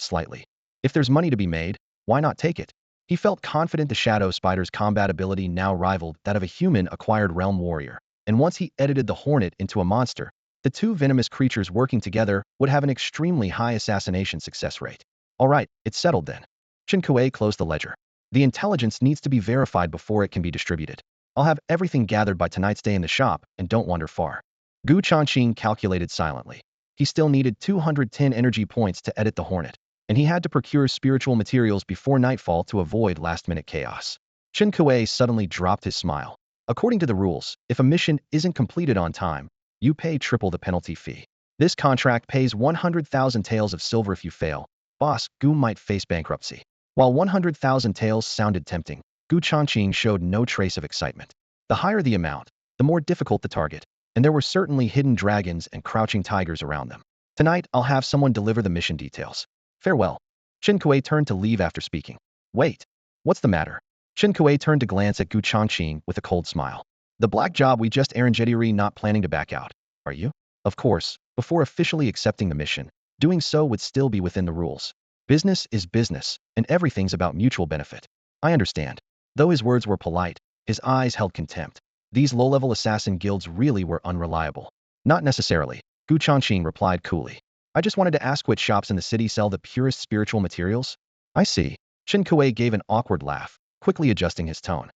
slightly. If there's money to be made, why not take it? He felt confident the Shadow Spider's combat ability now rivaled that of a human-acquired realm warrior, and once he edited the Hornet into a monster, the two venomous creatures working together would have an extremely high assassination success rate. All right, it's settled then. Changqing closed the ledger. The intelligence needs to be verified before it can be distributed. I'll have everything gathered by tonight. Stay in the shop and don't wander far. Changqing calculated silently. He still needed 210 energy points to edit the Hornet, and he had to procure spiritual materials before nightfall to avoid last-minute chaos. Changqing suddenly dropped his smile. According to the rules, if a mission isn't completed on time, you pay triple the penalty fee. This contract pays 100,000 taels of silver. If you fail, Boss Gu might face bankruptcy. While 100,000 taels sounded tempting, Changqing showed no trace of excitement. The higher the amount, the more difficult the target, and there were certainly hidden dragons and crouching tigers around them. Tonight, I'll have someone deliver the mission details. Farewell. Changqing turned to leave after speaking. Wait. What's the matter? Changqing turned to glance at Changqing with a cold smile. The black job we just arranged. Not planning to back out, are you? Of course, before officially accepting the mission, doing so would still be within the rules. Business is business, and everything's about mutual benefit. I understand. Though his words were polite, his eyes held contempt. These low-level assassin guilds really were unreliable. Not necessarily, Changqing replied coolly. I just wanted to ask which shops in the city sell the purest spiritual materials. I see. Changqing gave an awkward laugh, quickly adjusting his tone.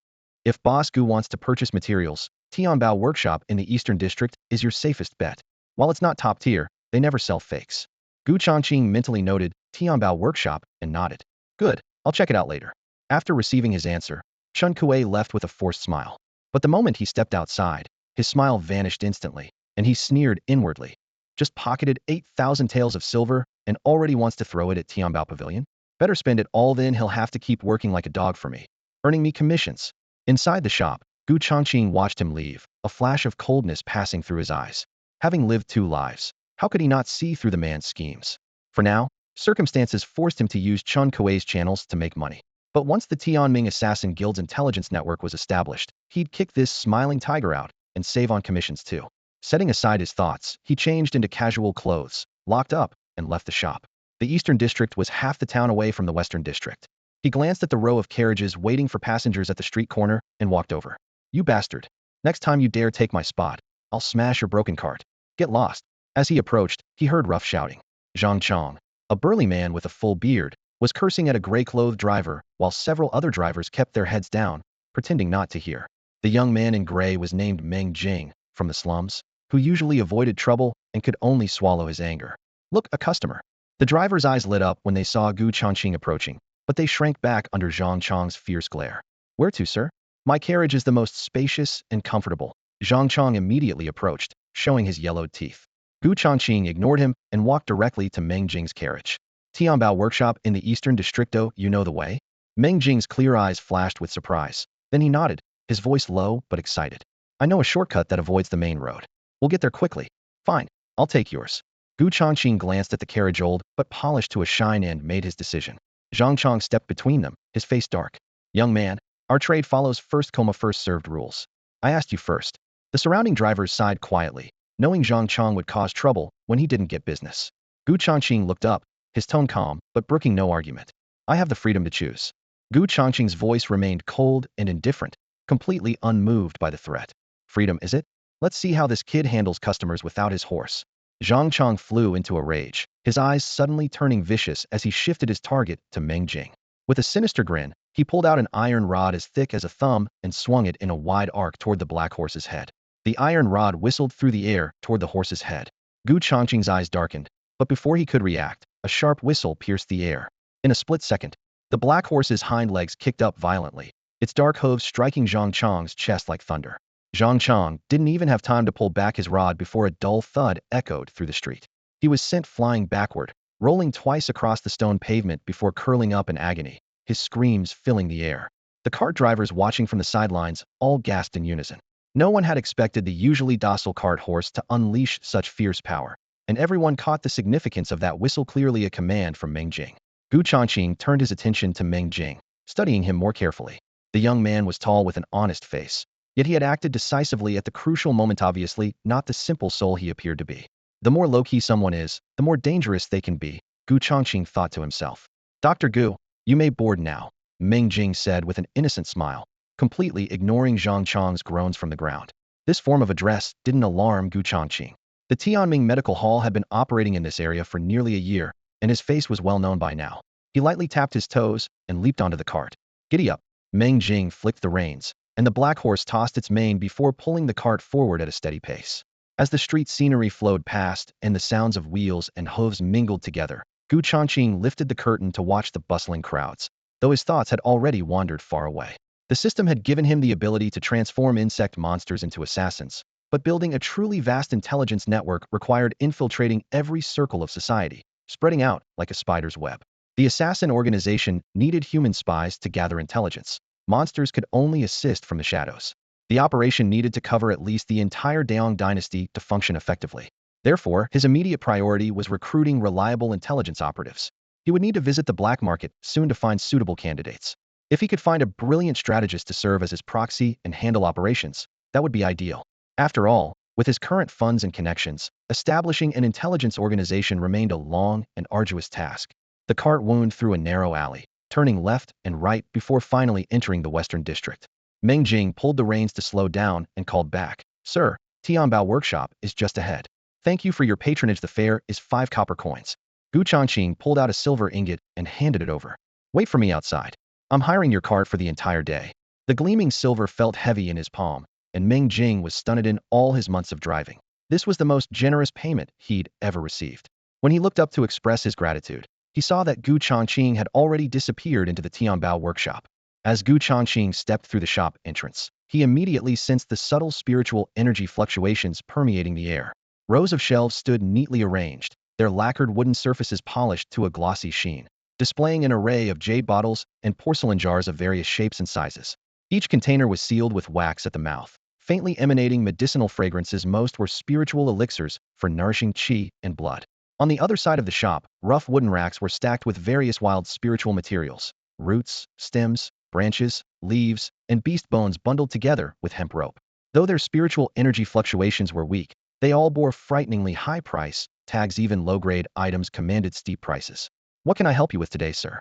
If Boss Gu wants to purchase materials, Tianbao Workshop in the Eastern District is your safest bet. While it's not top tier, they never sell fakes. Gu Changqing mentally noted Tianbao Workshop and nodded. Good, I'll check it out later. After receiving his answer, Chun Kuei left with a forced smile. But the moment he stepped outside, his smile vanished instantly, and he sneered inwardly. Just pocketed 8,000 taels of silver and already wants to throw it at Tianbao Pavilion? Better spend it all, then he'll have to keep working like a dog for me, earning me commissions. Inside the shop, Gu Changqing watched him leave, a flash of coldness passing through his eyes. Having lived 2 lives, how could he not see through the man's schemes? For now, circumstances forced him to use Chun Kuei's channels to make money. But once the Tianming Assassin Guild's intelligence network was established, he'd kick this smiling tiger out and save on commissions too. Setting aside his thoughts, he changed into casual clothes, locked up, and left the shop. The Eastern District was half the town away from the Western District. He glanced at the row of carriages waiting for passengers at the street corner and walked over. You bastard. Next time you dare take my spot, I'll smash your broken cart. Get lost. As he approached, he heard rough shouting. Zhang Chong, a burly man with a full beard, was cursing at a gray-clothed driver, while several other drivers kept their heads down, pretending not to hear. The young man in gray was named Meng Jing, from the slums, who usually avoided trouble and could only swallow his anger. Look, a customer. The driver's eyes lit up when they saw Gu Changqing approaching, but they shrank back under Zhang Chong's fierce glare. Where to, sir? My carriage is the most spacious and comfortable. Zhang Chong immediately approached, showing his yellowed teeth. Gu Changqing ignored him and walked directly to Meng Jing's carriage. Tianbao Workshop in the Eastern Districto, you know the way? Meng Jing's clear eyes flashed with surprise. Then he nodded, his voice low but excited. I know a shortcut that avoids the main road. We'll get there quickly. Fine, I'll take yours. Gu Changqing glanced at the carriage old but polished to a shine and made his decision. Zhang Chong stepped between them, his face dark. Young man, our trade follows first come first served rules. I asked you first. The surrounding drivers sighed quietly, knowing Zhang Chong would cause trouble when he didn't get business. Gu Changqing looked up, his tone calm, but brooking no argument. I have the freedom to choose. Gu Changqing's voice remained cold and indifferent, completely unmoved by the threat. Freedom, is it? Let's see how this kid handles customers without his horse. Zhang Chong flew into a rage, his eyes suddenly turning vicious as he shifted his target to Meng Jing. With a sinister grin, he pulled out an iron rod as thick as a thumb and swung it in a wide arc toward the black horse's head. The iron rod whistled through the air toward the horse's head. Gu Changqing's eyes darkened, but before he could react, a sharp whistle pierced the air. In a split second, the black horse's hind legs kicked up violently, its dark hooves striking Zhang Chong's chest like thunder. Zhang Chong didn't even have time to pull back his rod before a dull thud echoed through the street. He was sent flying backward, rolling twice across the stone pavement before curling up in agony, his screams filling the air. The cart drivers watching from the sidelines all gasped in unison. No one had expected the usually docile cart horse to unleash such fierce power, and everyone caught the significance of that whistle, clearly a command from Meng Jing. Gu Changqing turned his attention to Meng Jing, studying him more carefully. The young man was tall with an honest face, yet he had acted decisively at the crucial moment, obviously not the simple soul he appeared to be. The more low-key someone is, the more dangerous they can be, Gu Changqing thought to himself. Dr. Gu, you may board now, Meng Jing said with an innocent smile, completely ignoring Zhang Chong's groans from the ground. This form of address didn't alarm Gu Changqing. The Tianming Medical Hall had been operating in this area for nearly a year, and his face was well known by now. He lightly tapped his toes and leaped onto the cart. Giddy up, Meng Jing flicked the reins, and the black horse tossed its mane before pulling the cart forward at a steady pace. As the street scenery flowed past and the sounds of wheels and hooves mingled together, Gu Changqing lifted the curtain to watch the bustling crowds, though his thoughts had already wandered far away. The system had given him the ability to transform insect monsters into assassins, but building a truly vast intelligence network required infiltrating every circle of society, spreading out like a spider's web. The assassin organization needed human spies to gather intelligence. Monsters could only assist from the shadows. The operation needed to cover at least the entire Daong dynasty to function effectively. Therefore, his immediate priority was recruiting reliable intelligence operatives. He would need to visit the black market soon to find suitable candidates. If he could find a brilliant strategist to serve as his proxy and handle operations, that would be ideal. After all, with his current funds and connections, establishing an intelligence organization remained a long and arduous task. The cart wound through a narrow alley, turning left and right before finally entering the Western District. Meng Jing pulled the reins to slow down and called back. Sir, Tianbao Workshop is just ahead. Thank you for your patronage. The fare is 5 copper coins. Gu Changqing pulled out a silver ingot and handed it over. Wait for me outside. I'm hiring your cart for the entire day. The gleaming silver felt heavy in his palm, and Ming Jing was stunned in all his months of driving. This was the most generous payment he'd ever received. When he looked up to express his gratitude, he saw that Gu Changqing had already disappeared into the Tianbao workshop. As Gu Changqing stepped through the shop entrance, he immediately sensed the subtle spiritual energy fluctuations permeating the air. Rows of shelves stood neatly arranged, their lacquered wooden surfaces polished to a glossy sheen, displaying an array of jade bottles and porcelain jars of various shapes and sizes. Each container was sealed with wax at the mouth, faintly emanating medicinal fragrances. Most were spiritual elixirs for nourishing qi and blood. On the other side of the shop, rough wooden racks were stacked with various wild spiritual materials: roots, stems, branches, leaves, and beast bones bundled together with hemp rope. Though their spiritual energy fluctuations were weak, they all bore frighteningly high price tags. Even low-grade items commanded steep prices. What can I help you with today, sir?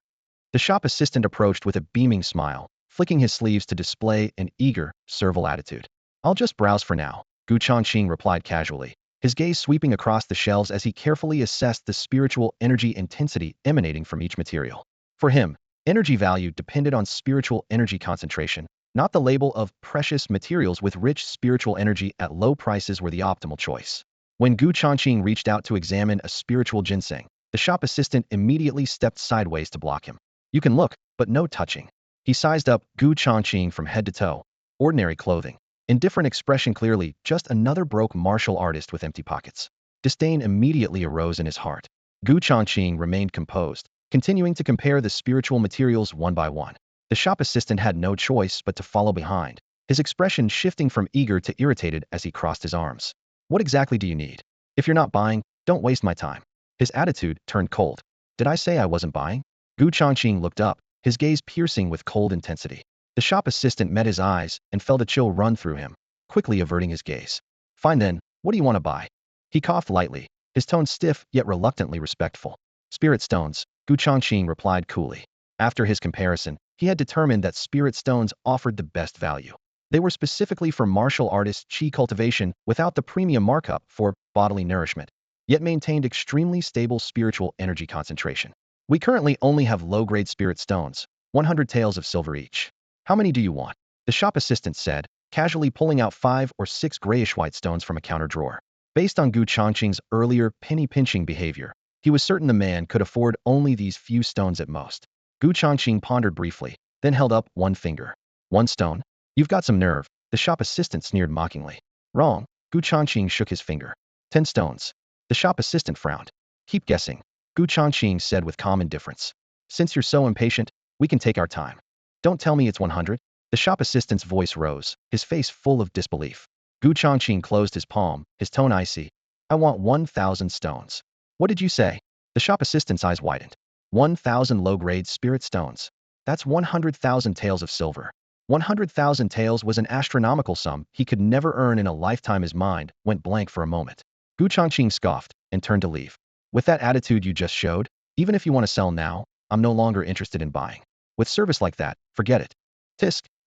The shop assistant approached with a beaming smile, flicking his sleeves to display an eager, servile attitude. I'll just browse for now, Gu Changqing replied casually, his gaze sweeping across the shelves as he carefully assessed the spiritual energy intensity emanating from each material. For him, energy value depended on spiritual energy concentration, not the label of precious materials. With rich spiritual energy at low prices were the optimal choice. When Gu Changqing reached out to examine a spiritual ginseng, the shop assistant immediately stepped sideways to block him. You can look, but no touching. He sized up Gu Changqing from head to toe. Ordinary clothing. Indifferent expression, clearly just another broke martial artist with empty pockets. Disdain immediately arose in his heart. Gu Changqing remained composed, continuing to compare the spiritual materials one by one. The shop assistant had no choice but to follow behind, his expression shifting from eager to irritated as he crossed his arms. What exactly do you need? If you're not buying, don't waste my time. His attitude turned cold. Did I say I wasn't buying? Gu Changqing looked up, his gaze piercing with cold intensity. The shop assistant met his eyes and felt a chill run through him, quickly averting his gaze. Fine then, what do you want to buy? He coughed lightly, his tone stiff yet reluctantly respectful. Spirit stones, Gu Changqing replied coolly. After his comparison, he had determined that spirit stones offered the best value. They were specifically for martial artists' qi cultivation without the premium markup for bodily nourishment, yet maintained extremely stable spiritual energy concentration. We currently only have low-grade spirit stones, 100 taels of silver each. How many do you want? The shop assistant said, casually pulling out 5 or 6 grayish-white stones from a counter drawer. Based on Gu Changqing's earlier penny-pinching behavior, he was certain the man could afford only these few stones at most. Gu Changqing pondered briefly, then held up one finger. 1 stone? You've got some nerve, the shop assistant sneered mockingly. Wrong, Gu Changqing shook his finger. 10 stones. The shop assistant frowned. Keep guessing, Gu Changqing said with calm indifference. Since you're so impatient, we can take our time. Don't tell me it's 100. The shop assistant's voice rose, his face full of disbelief. Gu Changqing closed his palm, his tone icy. I want 1,000 stones. What did you say? The shop assistant's eyes widened. 1,000 low-grade spirit stones. That's 100,000 taels of silver. 100,000 taels was an astronomical sum he could never earn in a lifetime. His mind went blank for a moment. Gu Changqing scoffed and turned to leave. With that attitude you just showed, even if you want to sell now, I'm no longer interested in buying. With service like that, forget it.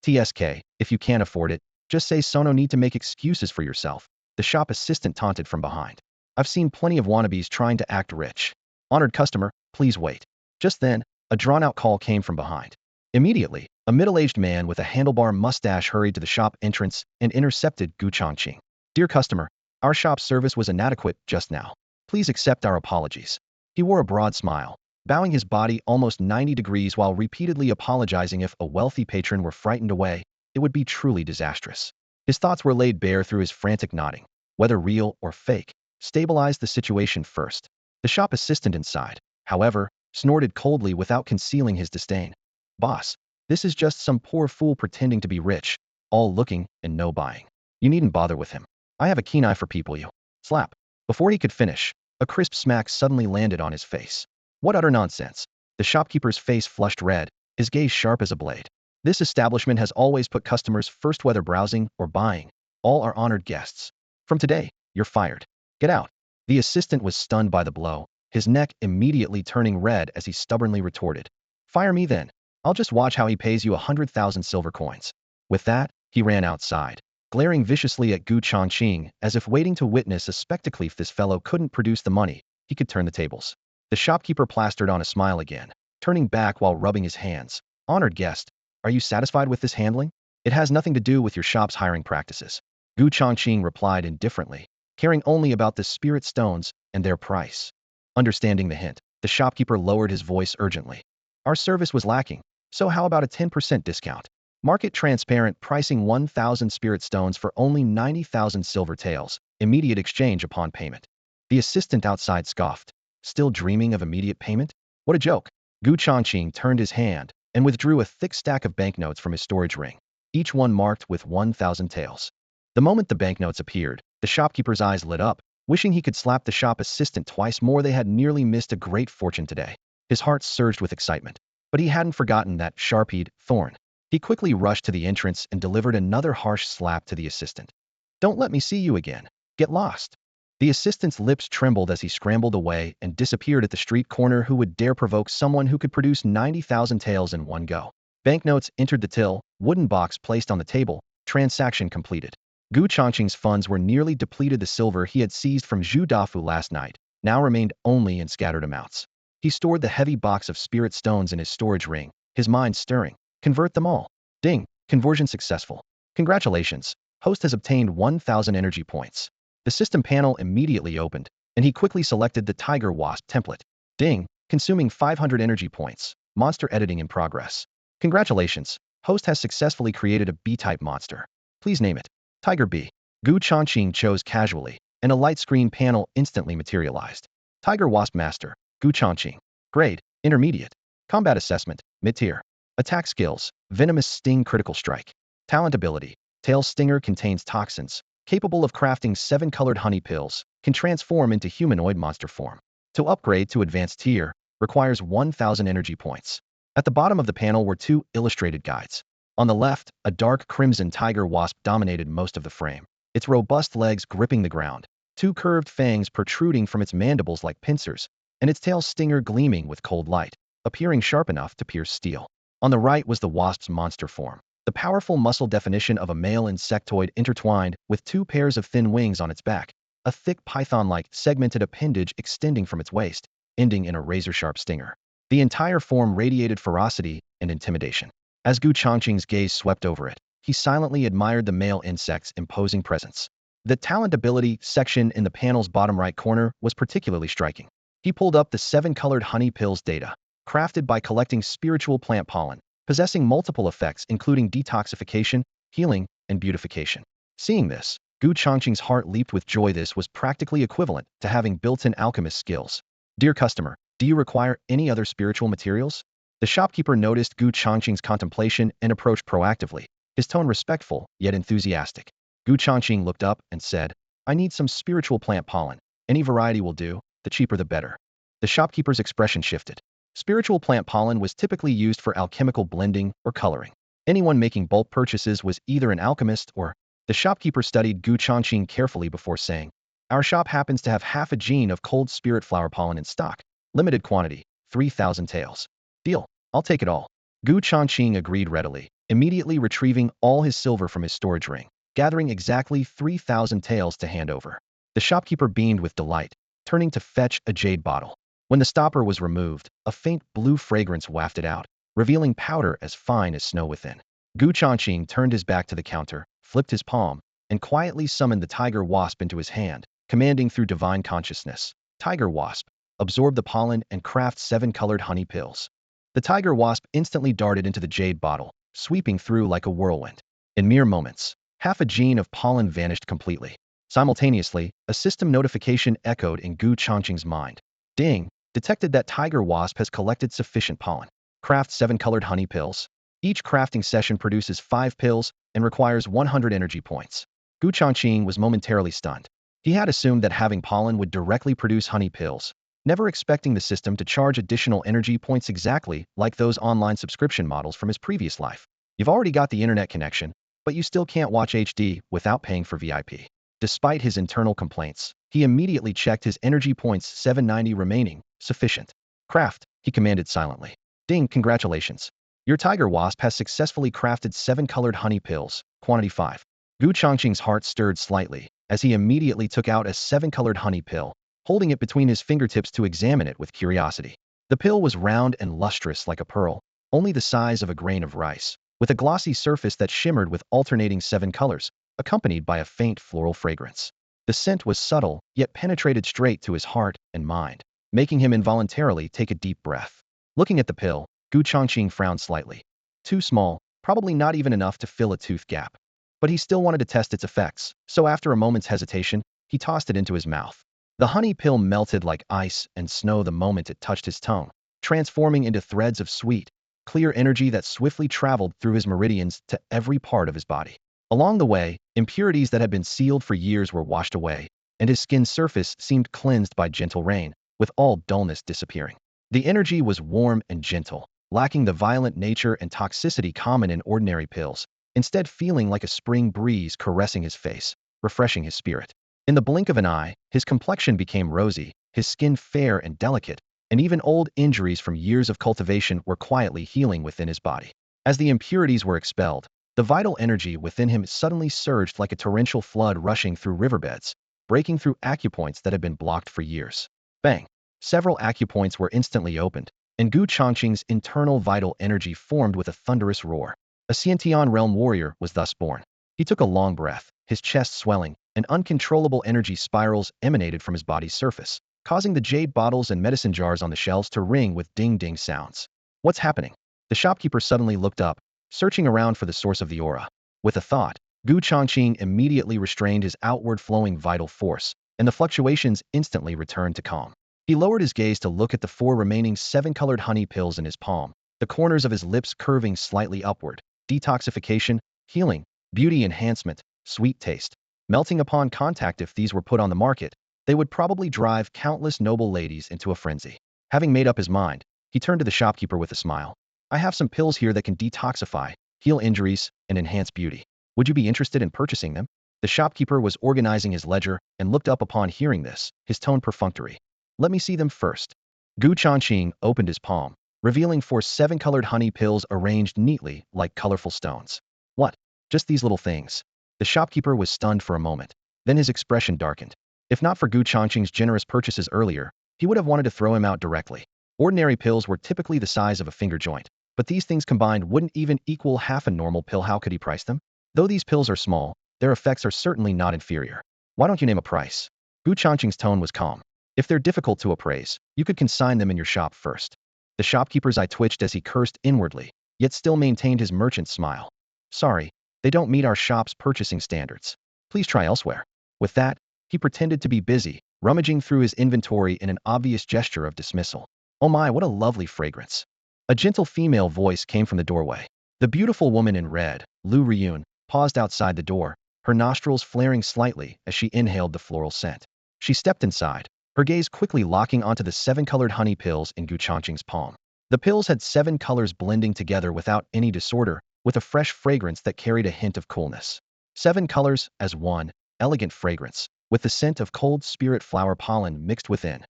TSK, if you can't afford it, just say so. No need to make excuses for yourself, the shop assistant taunted from behind. I've seen plenty of wannabes trying to act rich. Honored customer, please wait. Just then, a drawn-out call came from behind. Immediately, a middle-aged man with a handlebar mustache hurried to the shop entrance and intercepted Gu Changqing. Dear customer, our shop service was inadequate just now. Please accept our apologies. He wore a broad smile, bowing his body almost 90 degrees while repeatedly apologizing. If a wealthy patron were frightened away, it would be truly disastrous. His thoughts were laid bare through his frantic nodding. Whether real or fake, stabilize the situation first. The shop assistant inside, however, snorted coldly without concealing his disdain. Boss, this is just some poor fool pretending to be rich, all looking and no buying. You needn't bother with him. I have a keen eye for people. You slap. Before he could finish, a crisp smack suddenly landed on his face. What utter nonsense. The shopkeeper's face flushed red, his gaze sharp as a blade. This establishment has always put customers first, whether browsing or buying. All are honored guests. From today, you're fired. Get out. The assistant was stunned by the blow, his neck immediately turning red as he stubbornly retorted. Fire me then. I'll just watch how he pays you 100,000 silver coins. With that, he ran outside, glaring viciously at Gu Changqing as if waiting to witness a spectacle. If this fellow couldn't produce the money, he could turn the tables. The shopkeeper plastered on a smile again, turning back while rubbing his hands. Honored guest, are you satisfied with this handling? It has nothing to do with your shop's hiring practices. Gu Changqing replied indifferently, caring only about the spirit stones and their price. Understanding the hint, the shopkeeper lowered his voice urgently. Our service was lacking, so how about a 10% discount? Market transparent pricing, 1,000 spirit stones for only 90,000 silver taels, immediate exchange upon payment. The assistant outside scoffed. Still dreaming of immediate payment? What a joke. Gu Changqing turned his hand and withdrew a thick stack of banknotes from his storage ring, each one marked with 1,000 taels. The moment the banknotes appeared, the shopkeeper's eyes lit up, wishing he could slap the shop assistant twice more. They had nearly missed a great fortune today. His heart surged with excitement, but he hadn't forgotten that sharp-eyed thorn. He quickly rushed to the entrance and delivered another harsh slap to the assistant. Don't let me see you again. Get lost. The assistant's lips trembled as he scrambled away and disappeared at the street corner. Who would dare provoke someone who could produce 90,000 taels in one go? Banknotes entered the till, wooden box placed on the table, transaction completed. Gu Changqing's funds were nearly depleted. The silver he had seized from Zhu Dafu last night now remained only in scattered amounts. He stored the heavy box of spirit stones in his storage ring, his mind stirring. Convert them all. Ding, conversion successful. Congratulations, host has obtained 1,000 energy points. The system panel immediately opened, and he quickly selected the Tiger Wasp template. Ding, consuming 500 energy points. Monster editing in progress. Congratulations, host has successfully created a B-type monster. Please name it. Tiger B. Gu Changqing chose casually, and a light screen panel instantly materialized. Tiger Wasp Master, Gu Changqing. Grade, Intermediate. Combat Assessment, Mid-tier. Attack skills, Venomous Sting Critical Strike. Talent ability, Tail Stinger contains toxins, capable of crafting 7 colored honey pills, can transform into humanoid monster form. To upgrade to advanced tier, requires 1,000 energy points. At the bottom of the panel were 2 illustrated guides. On the left, a dark crimson tiger wasp dominated most of the frame, its robust legs gripping the ground, 2 curved fangs protruding from its mandibles like pincers, and its tail stinger gleaming with cold light, appearing sharp enough to pierce steel. On the right was the wasp's monster form, the powerful muscle definition of a male insectoid intertwined with 2 pairs of thin wings on its back, a thick python-like segmented appendage extending from its waist, ending in a razor-sharp stinger. The entire form radiated ferocity and intimidation. As Gu Changqing's gaze swept over it, he silently admired the male insect's imposing presence. The talent ability section in the panel's bottom right corner was particularly striking. He pulled up the 7-colored honey pills data, crafted by collecting spiritual plant pollen, possessing multiple effects including detoxification, healing, and beautification. Seeing this, Gu Changqing's heart leaped with joy. This was practically equivalent to having built-in alchemist skills. Dear customer, do you require any other spiritual materials? The shopkeeper noticed Gu Changqing's contemplation and approached proactively, his tone respectful yet enthusiastic. Gu Changqing looked up and said, I need some spiritual plant pollen. Any variety will do, the cheaper the better. The shopkeeper's expression shifted. Spiritual plant pollen was typically used for alchemical blending or coloring. Anyone making bulk purchases was either an alchemist or... The shopkeeper studied Gu Changqing carefully before saying, Our shop happens to have half a gene of cold spirit flower pollen in stock. Limited quantity, 3,000 taels. Deal, I'll take it all. Gu Changqing agreed readily, immediately retrieving all his silver from his storage ring, gathering exactly 3,000 taels to hand over. The shopkeeper beamed with delight, turning to fetch a jade bottle. When the stopper was removed, a faint blue fragrance wafted out, revealing powder as fine as snow within. Gu Changqing turned his back to the counter, flipped his palm, and quietly summoned the tiger wasp into his hand, commanding through divine consciousness. Tiger wasp, absorb the pollen and craft 7-colored honey pills. The tiger wasp instantly darted into the jade bottle, sweeping through like a whirlwind. In mere moments, half a gene of pollen vanished completely. Simultaneously, a system notification echoed in Gu Changqing's mind. Ding! Detected that tiger wasp has collected sufficient pollen. Craft 7-colored honey pills. Each crafting session produces 5 pills and requires 100 energy points. Gu Changqing was momentarily stunned. He had assumed that having pollen would directly produce honey pills, never expecting the system to charge additional energy points exactly like those online subscription models from his previous life. You've already got the internet connection, but you still can't watch HD without paying for VIP. Despite his internal complaints, he immediately checked his energy points, 790 remaining, sufficient. Craft, he commanded silently. Ding, congratulations. Your tiger wasp has successfully crafted 7-colored honey pills, quantity 5. Gu Changqing's heart stirred slightly, as he immediately took out a 7-colored honey pill, holding it between his fingertips to examine it with curiosity. The pill was round and lustrous like a pearl, only the size of a grain of rice, with a glossy surface that shimmered with alternating 7 colors, accompanied by a faint floral fragrance. The scent was subtle, yet penetrated straight to his heart and mind, making him involuntarily take a deep breath. Looking at the pill, Gu Changqing frowned slightly. Too small, probably not even enough to fill a tooth gap. But he still wanted to test its effects, so after a moment's hesitation, he tossed it into his mouth. The honey pill melted like ice and snow the moment it touched his tongue, transforming into threads of sweet, clear energy that swiftly traveled through his meridians to every part of his body. Along the way, impurities that had been sealed for years were washed away, and his skin's surface seemed cleansed by gentle rain, with all dullness disappearing. The energy was warm and gentle, lacking the violent nature and toxicity common in ordinary pills, instead feeling like a spring breeze caressing his face, refreshing his spirit. In the blink of an eye, his complexion became rosy, his skin fair and delicate, and even old injuries from years of cultivation were quietly healing within his body. As the impurities were expelled, the vital energy within him suddenly surged like a torrential flood rushing through riverbeds, breaking through acupoints that had been blocked for years. Bang! Several acupoints were instantly opened, and Gu Changqing's internal vital energy formed with a thunderous roar. A Xiantian realm warrior was thus born. He took a long breath, his chest swelling, and uncontrollable energy spirals emanated from his body's surface, causing the jade bottles and medicine jars on the shelves to ring with ding-ding sounds. What's happening? The shopkeeper suddenly looked up, searching around for the source of the aura. With a thought, Gu Changqing immediately restrained his outward-flowing vital force, and the fluctuations instantly returned to calm. He lowered his gaze to look at the 4 remaining 7-colored honey pills in his palm, the corners of his lips curving slightly upward. Detoxification, healing, beauty enhancement, sweet taste. Melting upon contact. If these were put on the market, they would probably drive countless noble ladies into a frenzy. Having made up his mind, he turned to the shopkeeper with a smile. I have some pills here that can detoxify, heal injuries, and enhance beauty. Would you be interested in purchasing them? The shopkeeper was organizing his ledger and looked up upon hearing this, his tone perfunctory. Let me see them first. Gu Changqing opened his palm, revealing 4 7-colored honey pills arranged neatly like colorful stones. What? Just these little things? The shopkeeper was stunned for a moment. Then his expression darkened. If not for Gu Changqing's generous purchases earlier, he would have wanted to throw him out directly. Ordinary pills were typically the size of a finger joint, but these things combined wouldn't even equal half a normal pill. How could he price them? Though these pills are small, their effects are certainly not inferior. Why don't you name a price? Gu Changqing's tone was calm. If they're difficult to appraise, you could consign them in your shop first. The shopkeeper's eye twitched as he cursed inwardly, yet still maintained his merchant smile. Sorry, they don't meet our shop's purchasing standards. Please try elsewhere. With that, he pretended to be busy, rummaging through his inventory in an obvious gesture of dismissal. Oh my, what a lovely fragrance. A gentle female voice came from the doorway. The beautiful woman in red, Lu Riyun, paused outside the door, her nostrils flaring slightly as she inhaled the floral scent. She stepped inside, her gaze quickly locking onto the 7-colored honey pills in Gu Changqing's palm. The pills had 7 colors blending together without any disorder, with a fresh fragrance that carried a hint of coolness. 7 colors as one, elegant fragrance, with the scent of cold spirit flower pollen mixed within.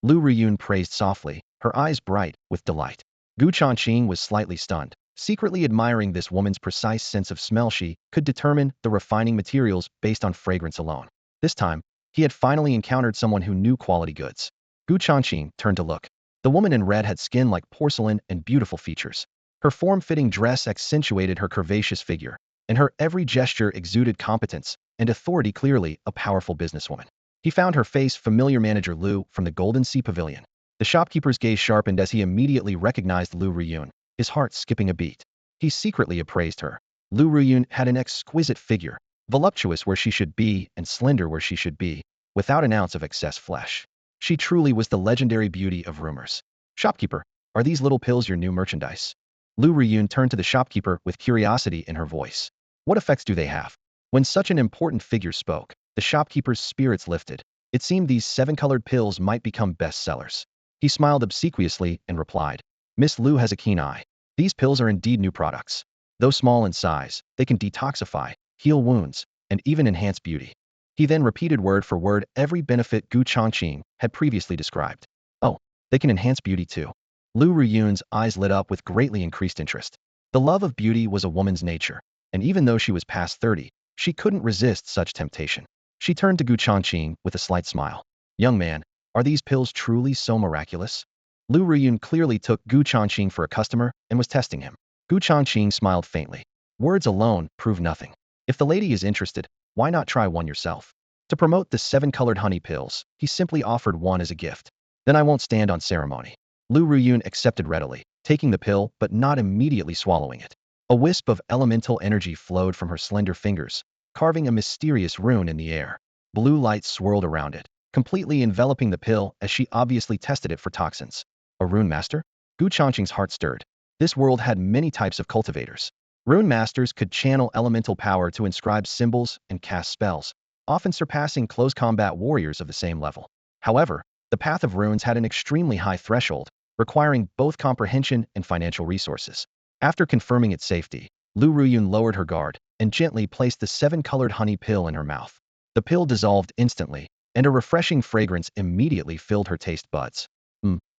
Lu Riyun praised softly, her eyes bright with delight. Gu Changqing was slightly stunned, secretly admiring this woman's precise sense of smell. She could determine the refining materials based on fragrance alone. This time, he had finally encountered someone who knew quality goods. Gu Changqing turned to look. The woman in red had skin like porcelain and beautiful features. Her form-fitting dress accentuated her curvaceous figure, and her every gesture exuded competence and authority, clearly a powerful businesswoman. He found her face familiar. Manager Lu from the Golden Sea Pavilion. The shopkeeper's gaze sharpened as he immediately recognized Lu Riyun, his heart skipping a beat. He secretly appraised her. Lu Riyun had an exquisite figure, voluptuous where she should be and slender where she should be, without an ounce of excess flesh. She truly was the legendary beauty of rumors. Shopkeeper, are these little pills your new merchandise? Lu Riyun turned to the shopkeeper with curiosity in her voice. What effects do they have? When such an important figure spoke, the shopkeeper's spirits lifted. It seemed these 7-colored pills might become bestsellers. He smiled obsequiously and replied, Miss Lu has a keen eye. These pills are indeed new products. Though small in size, they can detoxify, heal wounds, and even enhance beauty. He then repeated word for word every benefit Gu Changqing had previously described. Oh, they can enhance beauty too. Lu Riyun's eyes lit up with greatly increased interest. The love of beauty was a woman's nature, and even though she was past 30, She couldn't resist such temptation. She turned to Gu Changqing with a slight smile. Young man, are these pills truly so miraculous? Lu Ruyun clearly took Gu Changqing for a customer and was testing him. Gu Changqing smiled faintly. Words alone prove nothing. If the lady is interested, why not try one yourself? To promote the 7-colored honey pills, he simply offered one as a gift. Then I won't stand on ceremony. Lu Ruyun accepted readily, taking the pill but not immediately swallowing it. A wisp of elemental energy flowed from her slender fingers, carving a mysterious rune in the air. Blue light swirled around it, completely enveloping the pill as she obviously tested it for toxins. A rune master? Gu Changqing's heart stirred. This world had many types of cultivators. Rune masters could channel elemental power to inscribe symbols and cast spells, often surpassing close combat warriors of the same level. However, the path of runes had an extremely high threshold, requiring both comprehension and financial resources. After confirming its safety, Lu Ruyun lowered her guard and gently placed the 7-colored honey pill in her mouth. The pill dissolved instantly, and a refreshing fragrance immediately filled her taste buds.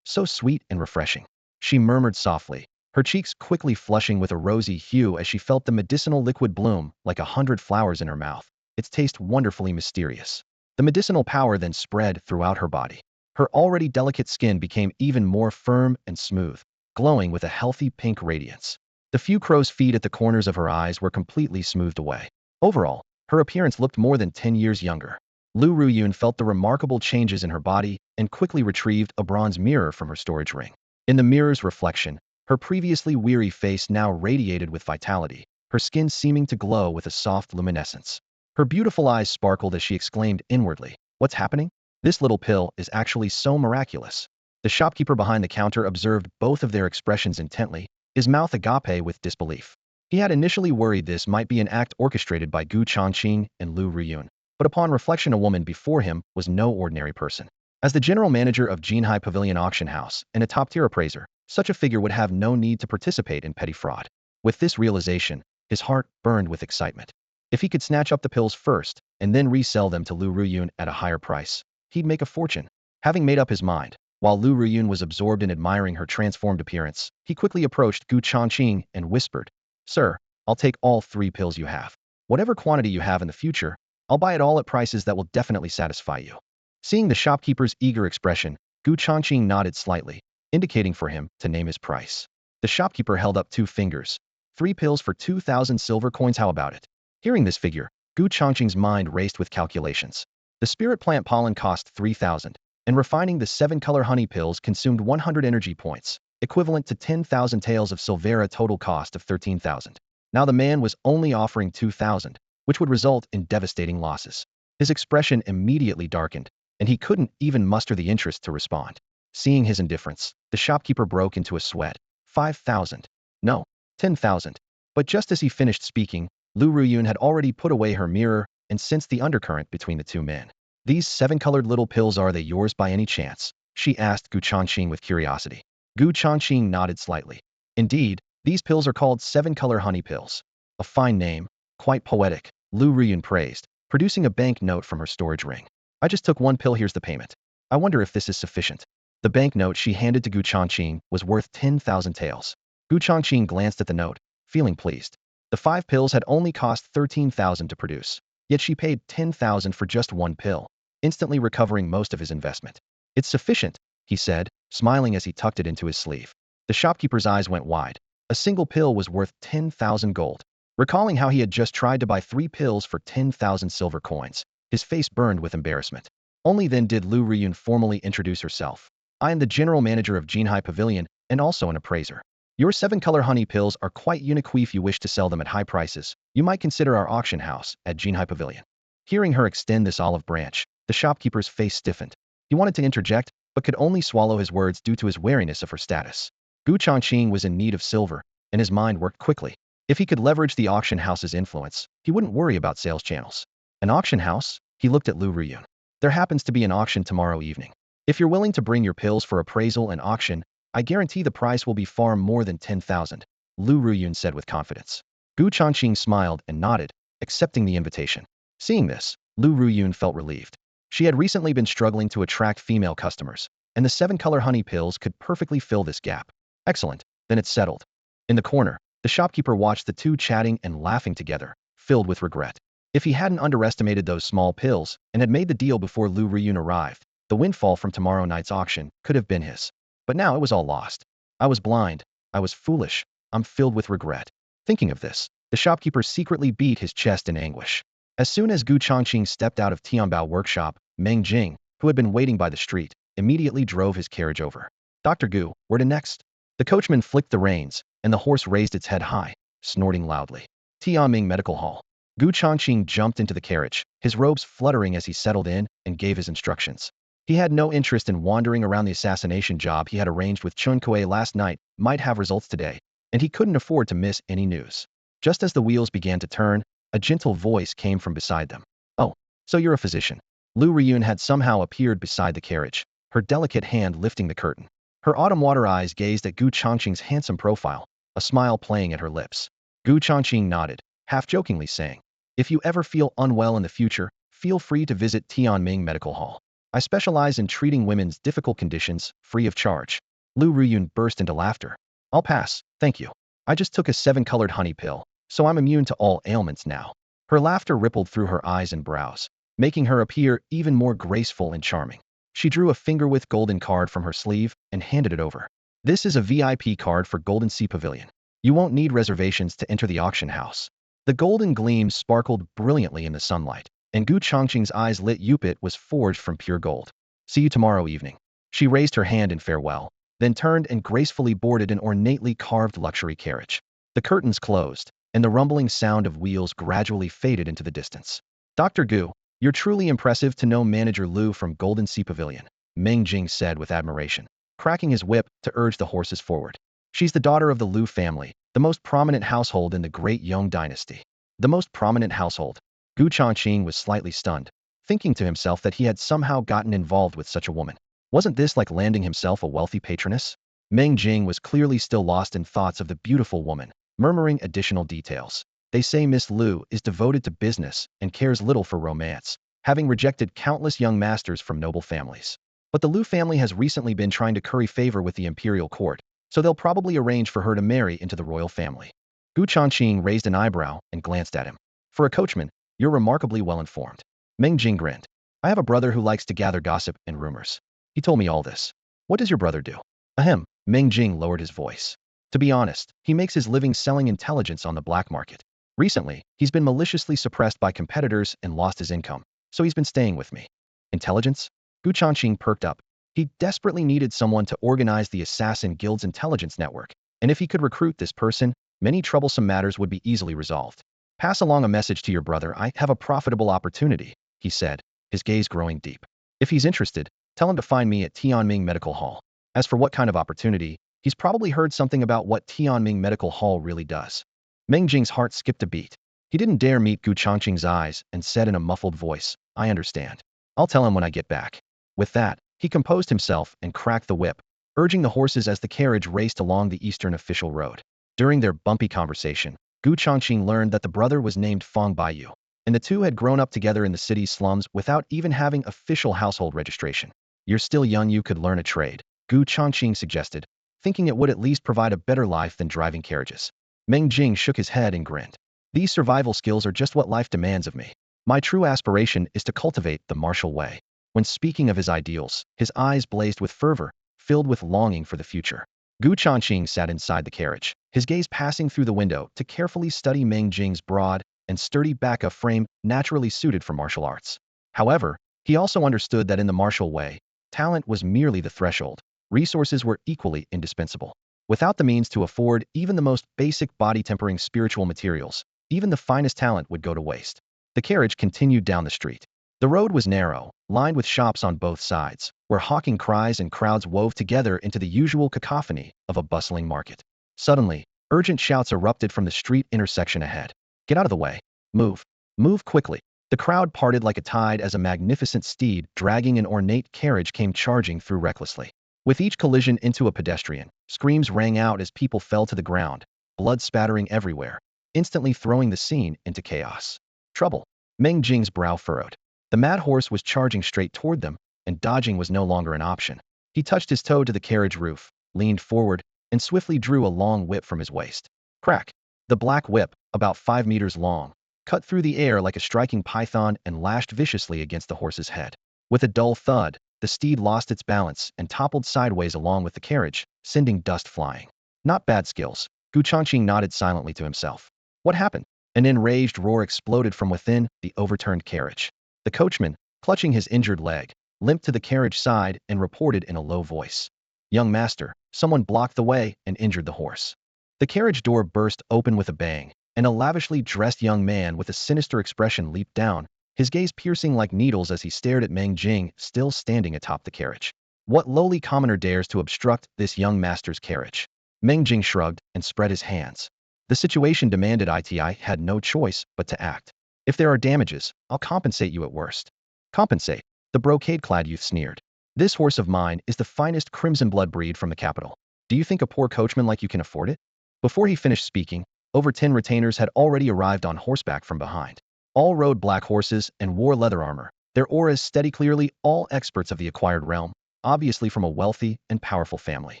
So sweet and refreshing. She murmured softly, her cheeks quickly flushing with a rosy hue as she felt the medicinal liquid bloom like 100 flowers in her mouth, its taste wonderfully mysterious. The medicinal power then spread throughout her body. Her already delicate skin became even more firm and smooth, glowing with a healthy pink radiance. The few crow's feet at the corners of her eyes were completely smoothed away. Overall, her appearance looked more than 10 years younger. Lu Ruyun felt the remarkable changes in her body and quickly retrieved a bronze mirror from her storage ring. In the mirror's reflection, her previously weary face now radiated with vitality, her skin seeming to glow with a soft luminescence. Her beautiful eyes sparkled as she exclaimed inwardly, "What's happening? This little pill is actually so miraculous." The shopkeeper behind the counter observed both of their expressions intently, his mouth agape with disbelief. He had initially worried this might be an act orchestrated by Gu Changqing and Lu Ruyun, but upon reflection a woman before him was no ordinary person. As the general manager of Jinhai Pavilion Auction House and a top-tier appraiser, such a figure would have no need to participate in petty fraud. With this realization, his heart burned with excitement. If he could snatch up the pills first and then resell them to Lu Ruyun at a higher price, he'd make a fortune. Having made up his mind, while Lu Ruyun was absorbed in admiring her transformed appearance, he quickly approached Gu Changqing and whispered, "Sir, I'll take all 3 pills you have. Whatever quantity you have in the future, I'll buy it all at prices that will definitely satisfy you." Seeing the shopkeeper's eager expression, Gu Changqing nodded slightly, indicating for him to name his price. The shopkeeper held up 2 fingers. 3 pills for 2,000 silver coins, how about it? Hearing this figure, Gu Changqing's mind raced with calculations. The spirit plant pollen cost 3,000, and refining the 7-color honey pills consumed 100 energy points, equivalent to 10,000 taels of silver, a total cost of 13,000. Now the man was only offering 2,000, which would result in devastating losses. His expression immediately darkened, and he couldn't even muster the interest to respond. Seeing his indifference, the shopkeeper broke into a sweat. 5,000. No, 10,000. But just as he finished speaking, Lu Ruyun had already put away her mirror and sensed the undercurrent between the two men. "These 7-colored little pills, are they yours by any chance?" she asked Gu Changqing with curiosity. Gu Changqing nodded slightly. "Indeed, these pills are called 7-color honey pills." "A fine name, quite poetic," Lu Ruyun praised, producing a bank note from her storage ring. "I just took 1 pill, here's the payment. I wonder if this is sufficient." The banknote she handed to Gu Changqing was worth 10,000 taels. Gu Changqing glanced at the note, feeling pleased. The 5 pills had only cost 13,000 to produce, yet she paid 10,000 for just 1 pill, instantly recovering most of his investment. "It's sufficient," he said, smiling as he tucked it into his sleeve. The shopkeeper's eyes went wide. A single pill was worth 10,000 gold. Recalling how he had just tried to buy 3 pills for 10,000 silver coins, his face burned with embarrassment. Only then did Lu Ruyun formally introduce herself. "I am the general manager of Jinhai Pavilion and also an appraiser. Your 7-color honey pills are quite unique. If you wish to sell them at high prices, you might consider our auction house at Jinhai Pavilion." Hearing her extend this olive branch, the shopkeeper's face stiffened. He wanted to interject, but could only swallow his words due to his wariness of her status. Gu Changqing was in need of silver, and his mind worked quickly. If he could leverage the auction house's influence, he wouldn't worry about sales channels. "An auction house?" He looked at Lu Ruyun. "There happens to be an auction tomorrow evening. If you're willing to bring your pills for appraisal and auction, I guarantee the price will be far more than 10,000, Lu Ruyun said with confidence. Gu Changqing smiled and nodded, accepting the invitation. Seeing this, Lu Ruyun felt relieved. She had recently been struggling to attract female customers, and the 7-color honey pills could perfectly fill this gap. Excellent, then it's settled. In the corner, the shopkeeper watched the two chatting and laughing together, filled with regret. If he hadn't underestimated those small pills and had made the deal before Lu Riyun arrived, the windfall from tomorrow night's auction could have been his. But now it was all lost. I was blind. I was foolish. I'm filled with regret. Thinking of this, the shopkeeper secretly beat his chest in anguish. As soon as Gu Changqing stepped out of Tianbao workshop, Meng Jing, who had been waiting by the street, immediately drove his carriage over. Dr. Gu, where to next? The coachman flicked the reins, and the horse raised its head high, snorting loudly. Tianming Medical Hall. Gu Changqing jumped into the carriage, his robes fluttering as he settled in and gave his instructions. He had no interest in wandering around. The assassination job he had arranged with Chun last night might have results today, and he couldn't afford to miss any news. Just as the wheels began to turn, a gentle voice came from beside them. Oh, so you're a physician. Lu Riyun had somehow appeared beside the carriage, her delicate hand lifting the curtain. Her autumn water eyes gazed at Gu Changqing's handsome profile, a smile playing at her lips. Gu Changqing nodded, half-jokingly saying, if you ever feel unwell in the future, feel free to visit Tianming Medical Hall. I specialize in treating women's difficult conditions, free of charge. Lu Riyun burst into laughter. I'll pass, thank you. I just took a 7-colored honey pill, so I'm immune to all ailments now. Her laughter rippled through her eyes and brows, making her appear even more graceful and charming. She drew a finger-width golden card from her sleeve and handed it over. This is a VIP card for Golden Sea Pavilion. You won't need reservations to enter the auction house. The golden gleam sparkled brilliantly in the sunlight, and Gu Changqing's eyes lit. It was forged from pure gold. See you tomorrow evening. She raised her hand in farewell, then turned and gracefully boarded an ornately carved luxury carriage. The curtains closed, and the rumbling sound of wheels gradually faded into the distance. Dr. Gu, you're truly impressive to know Manager Lu from Golden Sea Pavilion, Meng Jing said with admiration, cracking his whip to urge the horses forward. She's the daughter of the Lu family, the most prominent household in the Great Yong dynasty. The most prominent household. Gu Changqing was slightly stunned, thinking to himself that he had somehow gotten involved with such a woman. Wasn't this like landing himself a wealthy patroness? Meng Jing was clearly still lost in thoughts of the beautiful woman, murmuring additional details. They say Miss Lu is devoted to business and cares little for romance, having rejected countless young masters from noble families. But the Lu family has recently been trying to curry favor with the imperial court, so they'll probably arrange for her to marry into the royal family. Gu Changqing raised an eyebrow and glanced at him. For a coachman, you're remarkably well informed. Meng Jing grinned. I have a brother who likes to gather gossip and rumors. He told me all this. What does your brother do? Ahem. Meng Jing lowered his voice. To be honest, he makes his living selling intelligence on the black market. Recently, he's been maliciously suppressed by competitors and lost his income, so he's been staying with me. Intelligence? Gu Changqing perked up. He desperately needed someone to organize the Assassin Guild's intelligence network, and if he could recruit this person, many troublesome matters would be easily resolved. Pass along a message to your brother. I have a profitable opportunity, he said, his gaze growing deep. If he's interested, tell him to find me at Tianming Medical Hall. As for what kind of opportunity, he's probably heard something about what Tianming Medical Hall really does. Meng Jing's heart skipped a beat. He didn't dare meet Gu Changqing's eyes and said in a muffled voice, I understand. I'll tell him when I get back. With that, he composed himself and cracked the whip, urging the horses as the carriage raced along the eastern official road. During their bumpy conversation, Gu Changqing learned that the brother was named Feng Baiyu, and the two had grown up together in the city's slums without even having official household registration. You're still young, you could learn a trade, Gu Changqing suggested, thinking it would at least provide a better life than driving carriages. Meng Jing shook his head and grinned. These survival skills are just what life demands of me. My true aspiration is to cultivate the martial way. When speaking of his ideals, his eyes blazed with fervor, filled with longing for the future. Gu Changqing sat inside the carriage, his gaze passing through the window to carefully study Meng Jing's broad and sturdy back, a frame naturally suited for martial arts. However, he also understood that in the martial way, talent was merely the threshold. Resources were equally indispensable. Without the means to afford even the most basic body-tempering spiritual materials, even the finest talent would go to waste. The carriage continued down the street. The road was narrow, lined with shops on both sides, where hawking cries and crowds wove together into the usual cacophony of a bustling market. Suddenly, urgent shouts erupted from the street intersection ahead. Get out of the way. Move. Move quickly. The crowd parted like a tide as a magnificent steed dragging an ornate carriage came charging through recklessly. With each collision into a pedestrian, screams rang out as people fell to the ground, blood spattering everywhere, instantly throwing the scene into chaos. Trouble. Meng Jing's brow furrowed. The mad horse was charging straight toward them, and dodging was no longer an option. He touched his toe to the carriage roof, leaned forward, and swiftly drew a long whip from his waist. Crack! The black whip, about 5 meters long, cut through the air like a striking python and lashed viciously against the horse's head. With a dull thud, the steed lost its balance and toppled sideways along with the carriage, sending dust flying. Not bad skills. Changqing nodded silently to himself. What happened? An enraged roar exploded from within the overturned carriage. The coachman, clutching his injured leg, limped to the carriage side and reported in a low voice. Young master, someone blocked the way and injured the horse. The carriage door burst open with a bang, and a lavishly dressed young man with a sinister expression leaped down, his gaze piercing like needles as he stared at Meng Jing still standing atop the carriage. What lowly commoner dares to obstruct this young master's carriage? Meng Jing shrugged and spread his hands. The situation demanded I had no choice but to act. If there are damages, I'll compensate you at worst. Compensate? The brocade-clad youth sneered. This horse of mine is the finest crimson blood breed from the capital. Do you think a poor coachman like you can afford it? Before he finished speaking, over 10 retainers had already arrived on horseback from behind. All rode black horses and wore leather armor, their auras steady, clearly all experts of the acquired realm, obviously from a wealthy and powerful family.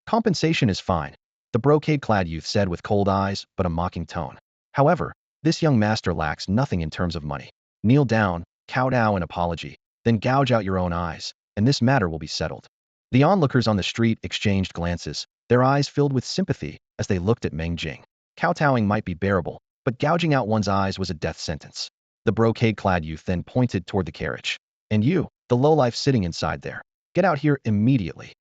Compensation is fine, the brocade-clad youth said with cold eyes but a mocking tone. However, this young master lacks nothing in terms of money. Kneel down, kowtow an apology, then gouge out your own eyes, and this matter will be settled. The onlookers on the street exchanged glances, their eyes filled with sympathy as they looked at Meng Jing. Kowtowing might be bearable, but gouging out one's eyes was a death sentence. The brocade-clad youth then pointed toward the carriage. And you, the lowlife sitting inside there, get out here immediately.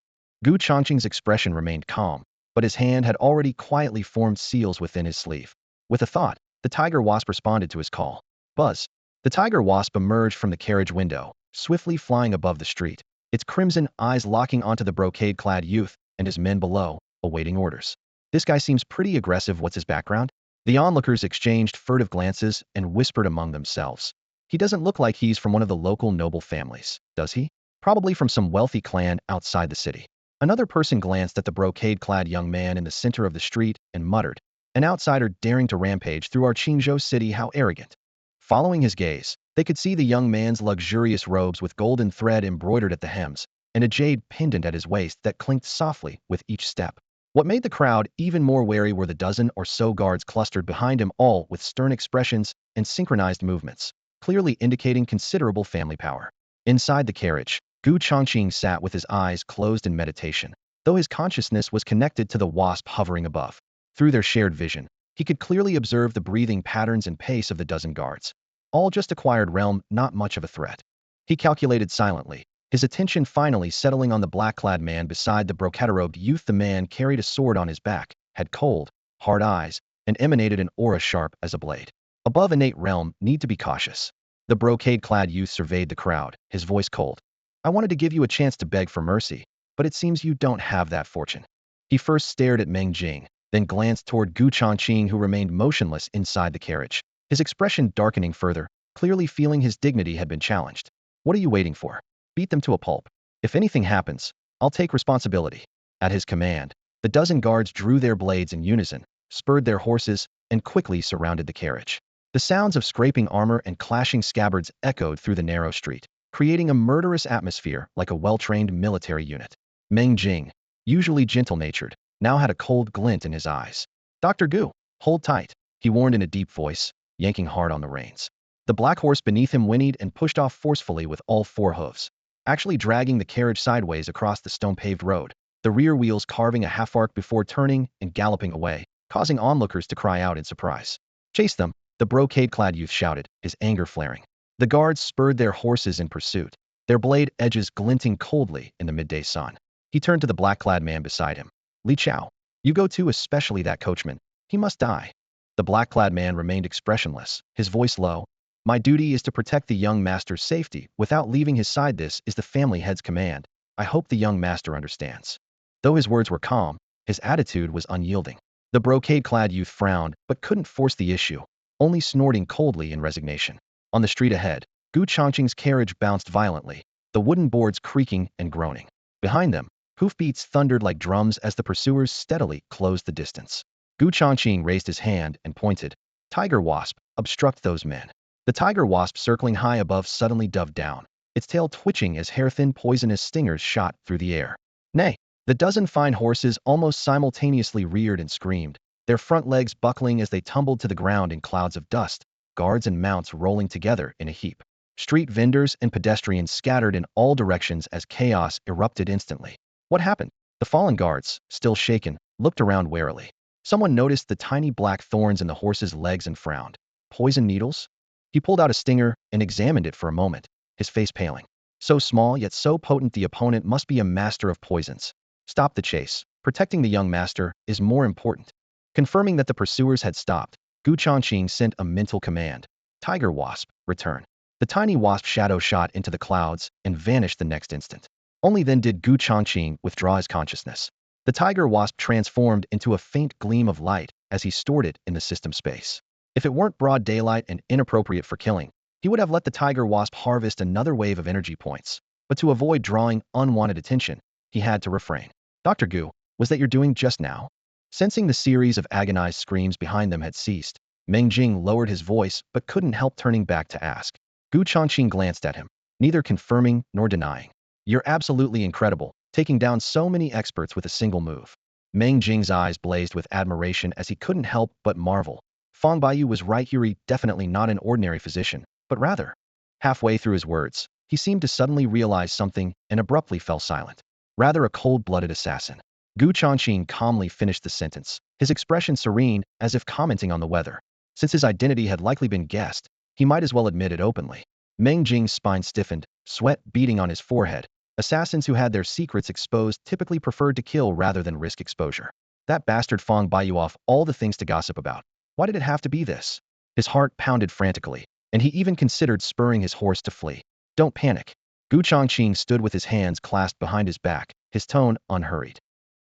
Changqing's expression remained calm, but his hand had already quietly formed seals within his sleeve. With a thought, the tiger wasp responded to his call. Buzz. The tiger wasp emerged from the carriage window, swiftly flying above the street, its crimson eyes locking onto the brocade-clad youth and his men below, awaiting orders. This guy seems pretty aggressive. What's his background? The onlookers exchanged furtive glances and whispered among themselves. He doesn't look like he's from one of the local noble families, does he? Probably from some wealthy clan outside the city. Another person glanced at the brocade-clad young man in the center of the street and muttered, an outsider daring to rampage through our Qingzhou city, how arrogant. Following his gaze, they could see the young man's luxurious robes with golden thread embroidered at the hems, and a jade pendant at his waist that clinked softly with each step. What made the crowd even more wary were the dozen or so guards clustered behind him, all with stern expressions and synchronized movements, clearly indicating considerable family power. Inside the carriage, Changqing sat with his eyes closed in meditation, though his consciousness was connected to the wasp hovering above. Through their shared vision, he could clearly observe the breathing patterns and pace of the dozen guards. All just acquired realm, not much of a threat. He calculated silently, his attention finally settling on the black-clad man beside the brocade-robed youth. The man carried a sword on his back, had cold, hard eyes, and emanated an aura sharp as a blade. Above innate realm, need to be cautious. The brocade-clad youth surveyed the crowd, his voice cold. I wanted to give you a chance to beg for mercy, but it seems you don't have that fortune. He first stared at Meng Jing, then glanced toward Changqing, who remained motionless inside the carriage, his expression darkening further, clearly feeling his dignity had been challenged. What are you waiting for? Beat them to a pulp. If anything happens, I'll take responsibility. At his command, the dozen guards drew their blades in unison, spurred their horses, and quickly surrounded the carriage. The sounds of scraping armor and clashing scabbards echoed through the narrow street, creating a murderous atmosphere like a well-trained military unit. Meng Jing, usually gentle-natured, now had a cold glint in his eyes. Dr. Gu, hold tight, he warned in a deep voice, yanking hard on the reins. The black horse beneath him whinnied and pushed off forcefully with all four hooves, actually dragging the carriage sideways across the stone-paved road, the rear wheels carving a half-arc before turning and galloping away, causing onlookers to cry out in surprise. Chase them, the brocade-clad youth shouted, his anger flaring. The guards spurred their horses in pursuit, their blade edges glinting coldly in the midday sun. He turned to the black-clad man beside him. Li Chao, you go too, especially that coachman. He must die. The black-clad man remained expressionless, his voice low. My duty is to protect the young master's safety without leaving his side. This is the family head's command. I hope the young master understands. Though his words were calm, his attitude was unyielding. The brocade-clad youth frowned but couldn't force the issue, only snorting coldly in resignation. On the street ahead, Changqing's carriage bounced violently, the wooden boards creaking and groaning. Behind them, hoofbeats thundered like drums as the pursuers steadily closed the distance. Changqing raised his hand and pointed. Tiger wasp, obstruct those men. The tiger wasp circling high above suddenly dove down, its tail twitching as hair-thin poisonous stingers shot through the air. Nay, the dozen fine horses almost simultaneously reared and screamed, their front legs buckling as they tumbled to the ground in clouds of dust, guards and mounts rolling together in a heap. Street vendors and pedestrians scattered in all directions as chaos erupted instantly. What happened? The fallen guards, still shaken, looked around warily. Someone noticed the tiny black thorns in the horse's legs and frowned. Poison needles? He pulled out a stinger and examined it for a moment, his face paling. So small yet so potent, the opponent must be a master of poisons. Stop the chase. Protecting the young master is more important. Confirming that the pursuers had stopped, Changqing sent a mental command. Tiger Wasp, return. The tiny wasp shadow shot into the clouds and vanished the next instant. Only then did Changqing withdraw his consciousness. The tiger wasp transformed into a faint gleam of light as he stored it in the system space. If it weren't broad daylight and inappropriate for killing, he would have let the tiger wasp harvest another wave of energy points. But to avoid drawing unwanted attention, he had to refrain. Dr. Gu, was that your doing just now? Sensing the series of agonized screams behind them had ceased, Meng Jing lowered his voice but couldn't help turning back to ask. Changqing glanced at him, neither confirming nor denying. You're absolutely incredible, taking down so many experts with a single move. Meng Jing's eyes blazed with admiration as he couldn't help but marvel. Fang Baiyu was right here, he definitely not an ordinary physician, but rather. Halfway through his words, he seemed to suddenly realize something and abruptly fell silent. Rather a cold-blooded assassin. Changqing calmly finished the sentence, his expression serene as if commenting on the weather. Since his identity had likely been guessed, he might as well admit it openly. Meng Jing's spine stiffened, sweat beading on his forehead. Assassins who had their secrets exposed typically preferred to kill rather than risk exposure. That bastard Fang Baiyu off all the things to gossip about. Why did it have to be this? His heart pounded frantically, and he even considered spurring his horse to flee. Don't panic. Changqing stood with his hands clasped behind his back, his tone unhurried.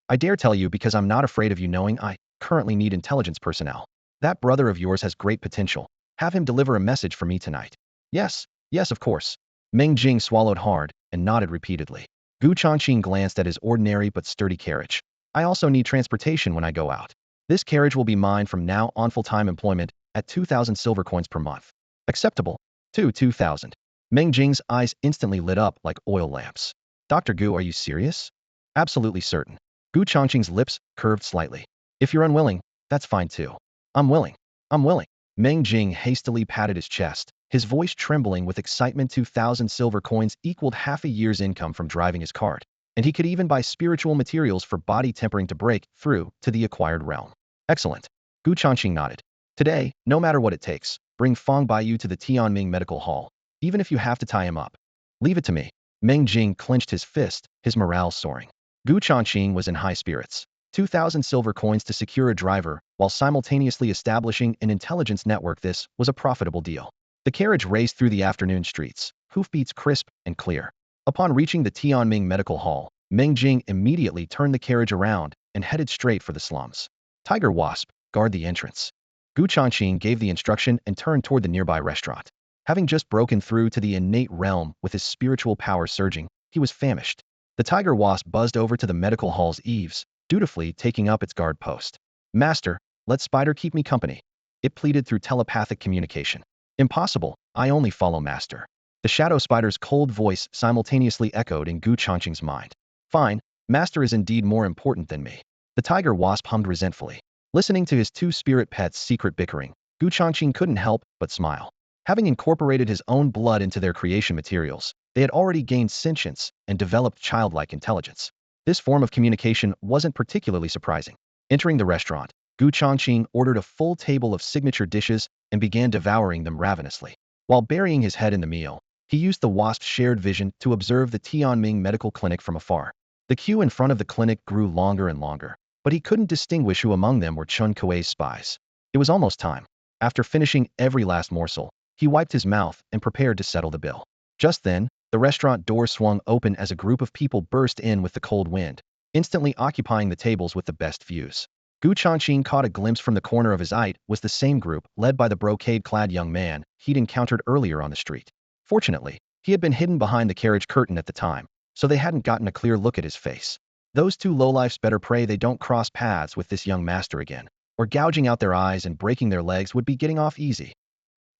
I dare tell you because I'm not afraid of you knowing I currently need intelligence personnel. That brother of yours has great potential. Have him deliver a message for me tonight. Yes, of course. Meng Jing swallowed hard and nodded repeatedly. Changqing glanced at his ordinary but sturdy carriage. I also need transportation when I go out. This carriage will be mine from now on, full-time employment at 2,000 silver coins per month. Acceptable. 2,000. Meng Jing's eyes instantly lit up like oil lamps. Dr. Gu, are you serious? Absolutely certain. Changqing's lips curved slightly. If you're unwilling, that's fine too. I'm willing. Meng Jing hastily patted his chest, his voice trembling with excitement. 2,000 silver coins equaled half a year's income from driving his cart, and he could even buy spiritual materials for body tempering to break through to the acquired realm. Excellent. Changqing nodded. Today, no matter what it takes, bring Fang Baiyu to the Tianming Medical Hall, even if you have to tie him up. Leave it to me. Meng Jing clenched his fist, his morale soaring. Changqing was in high spirits. 2,000 silver coins to secure a driver, while simultaneously establishing an intelligence network. This was a profitable deal. The carriage raced through the afternoon streets, hoofbeats crisp and clear. Upon reaching the Tianming Medical Hall, Meng Jing immediately turned the carriage around and headed straight for the slums. Tiger Wasp, guard the entrance. Changqing gave the instruction and turned toward the nearby restaurant. Having just broken through to the innate realm with his spiritual power surging, he was famished. The Tiger Wasp buzzed over to the medical hall's eaves, dutifully taking up its guard post. Master, let Spider keep me company. It pleaded through telepathic communication. Impossible, I only follow Master. The Shadow Spider's cold voice simultaneously echoed in Changqing's mind. Fine, Master is indeed more important than me. The Tiger Wasp hummed resentfully. Listening to his two spirit pets' secret bickering, Changqing couldn't help but smile. Having incorporated his own blood into their creation materials, they had already gained sentience and developed childlike intelligence. This form of communication wasn't particularly surprising. Entering the restaurant, Changqing ordered a full table of signature dishes and began devouring them ravenously. While burying his head in the meal, he used the wasp's shared vision to observe the Tianming Medical Clinic from afar. The queue in front of the clinic grew longer and longer, but he couldn't distinguish who among them were Chun Kuei's spies. It was almost time. After finishing every last morsel, he wiped his mouth and prepared to settle the bill. Just then, the restaurant door swung open as a group of people burst in with the cold wind, instantly occupying the tables with the best views. Changqing caught a glimpse from the corner of his eye was the same group, led by the brocade-clad young man he'd encountered earlier on the street. Fortunately, he had been hidden behind the carriage curtain at the time, so they hadn't gotten a clear look at his face. Those two lowlifes better pray they don't cross paths with this young master again, or gouging out their eyes and breaking their legs would be getting off easy.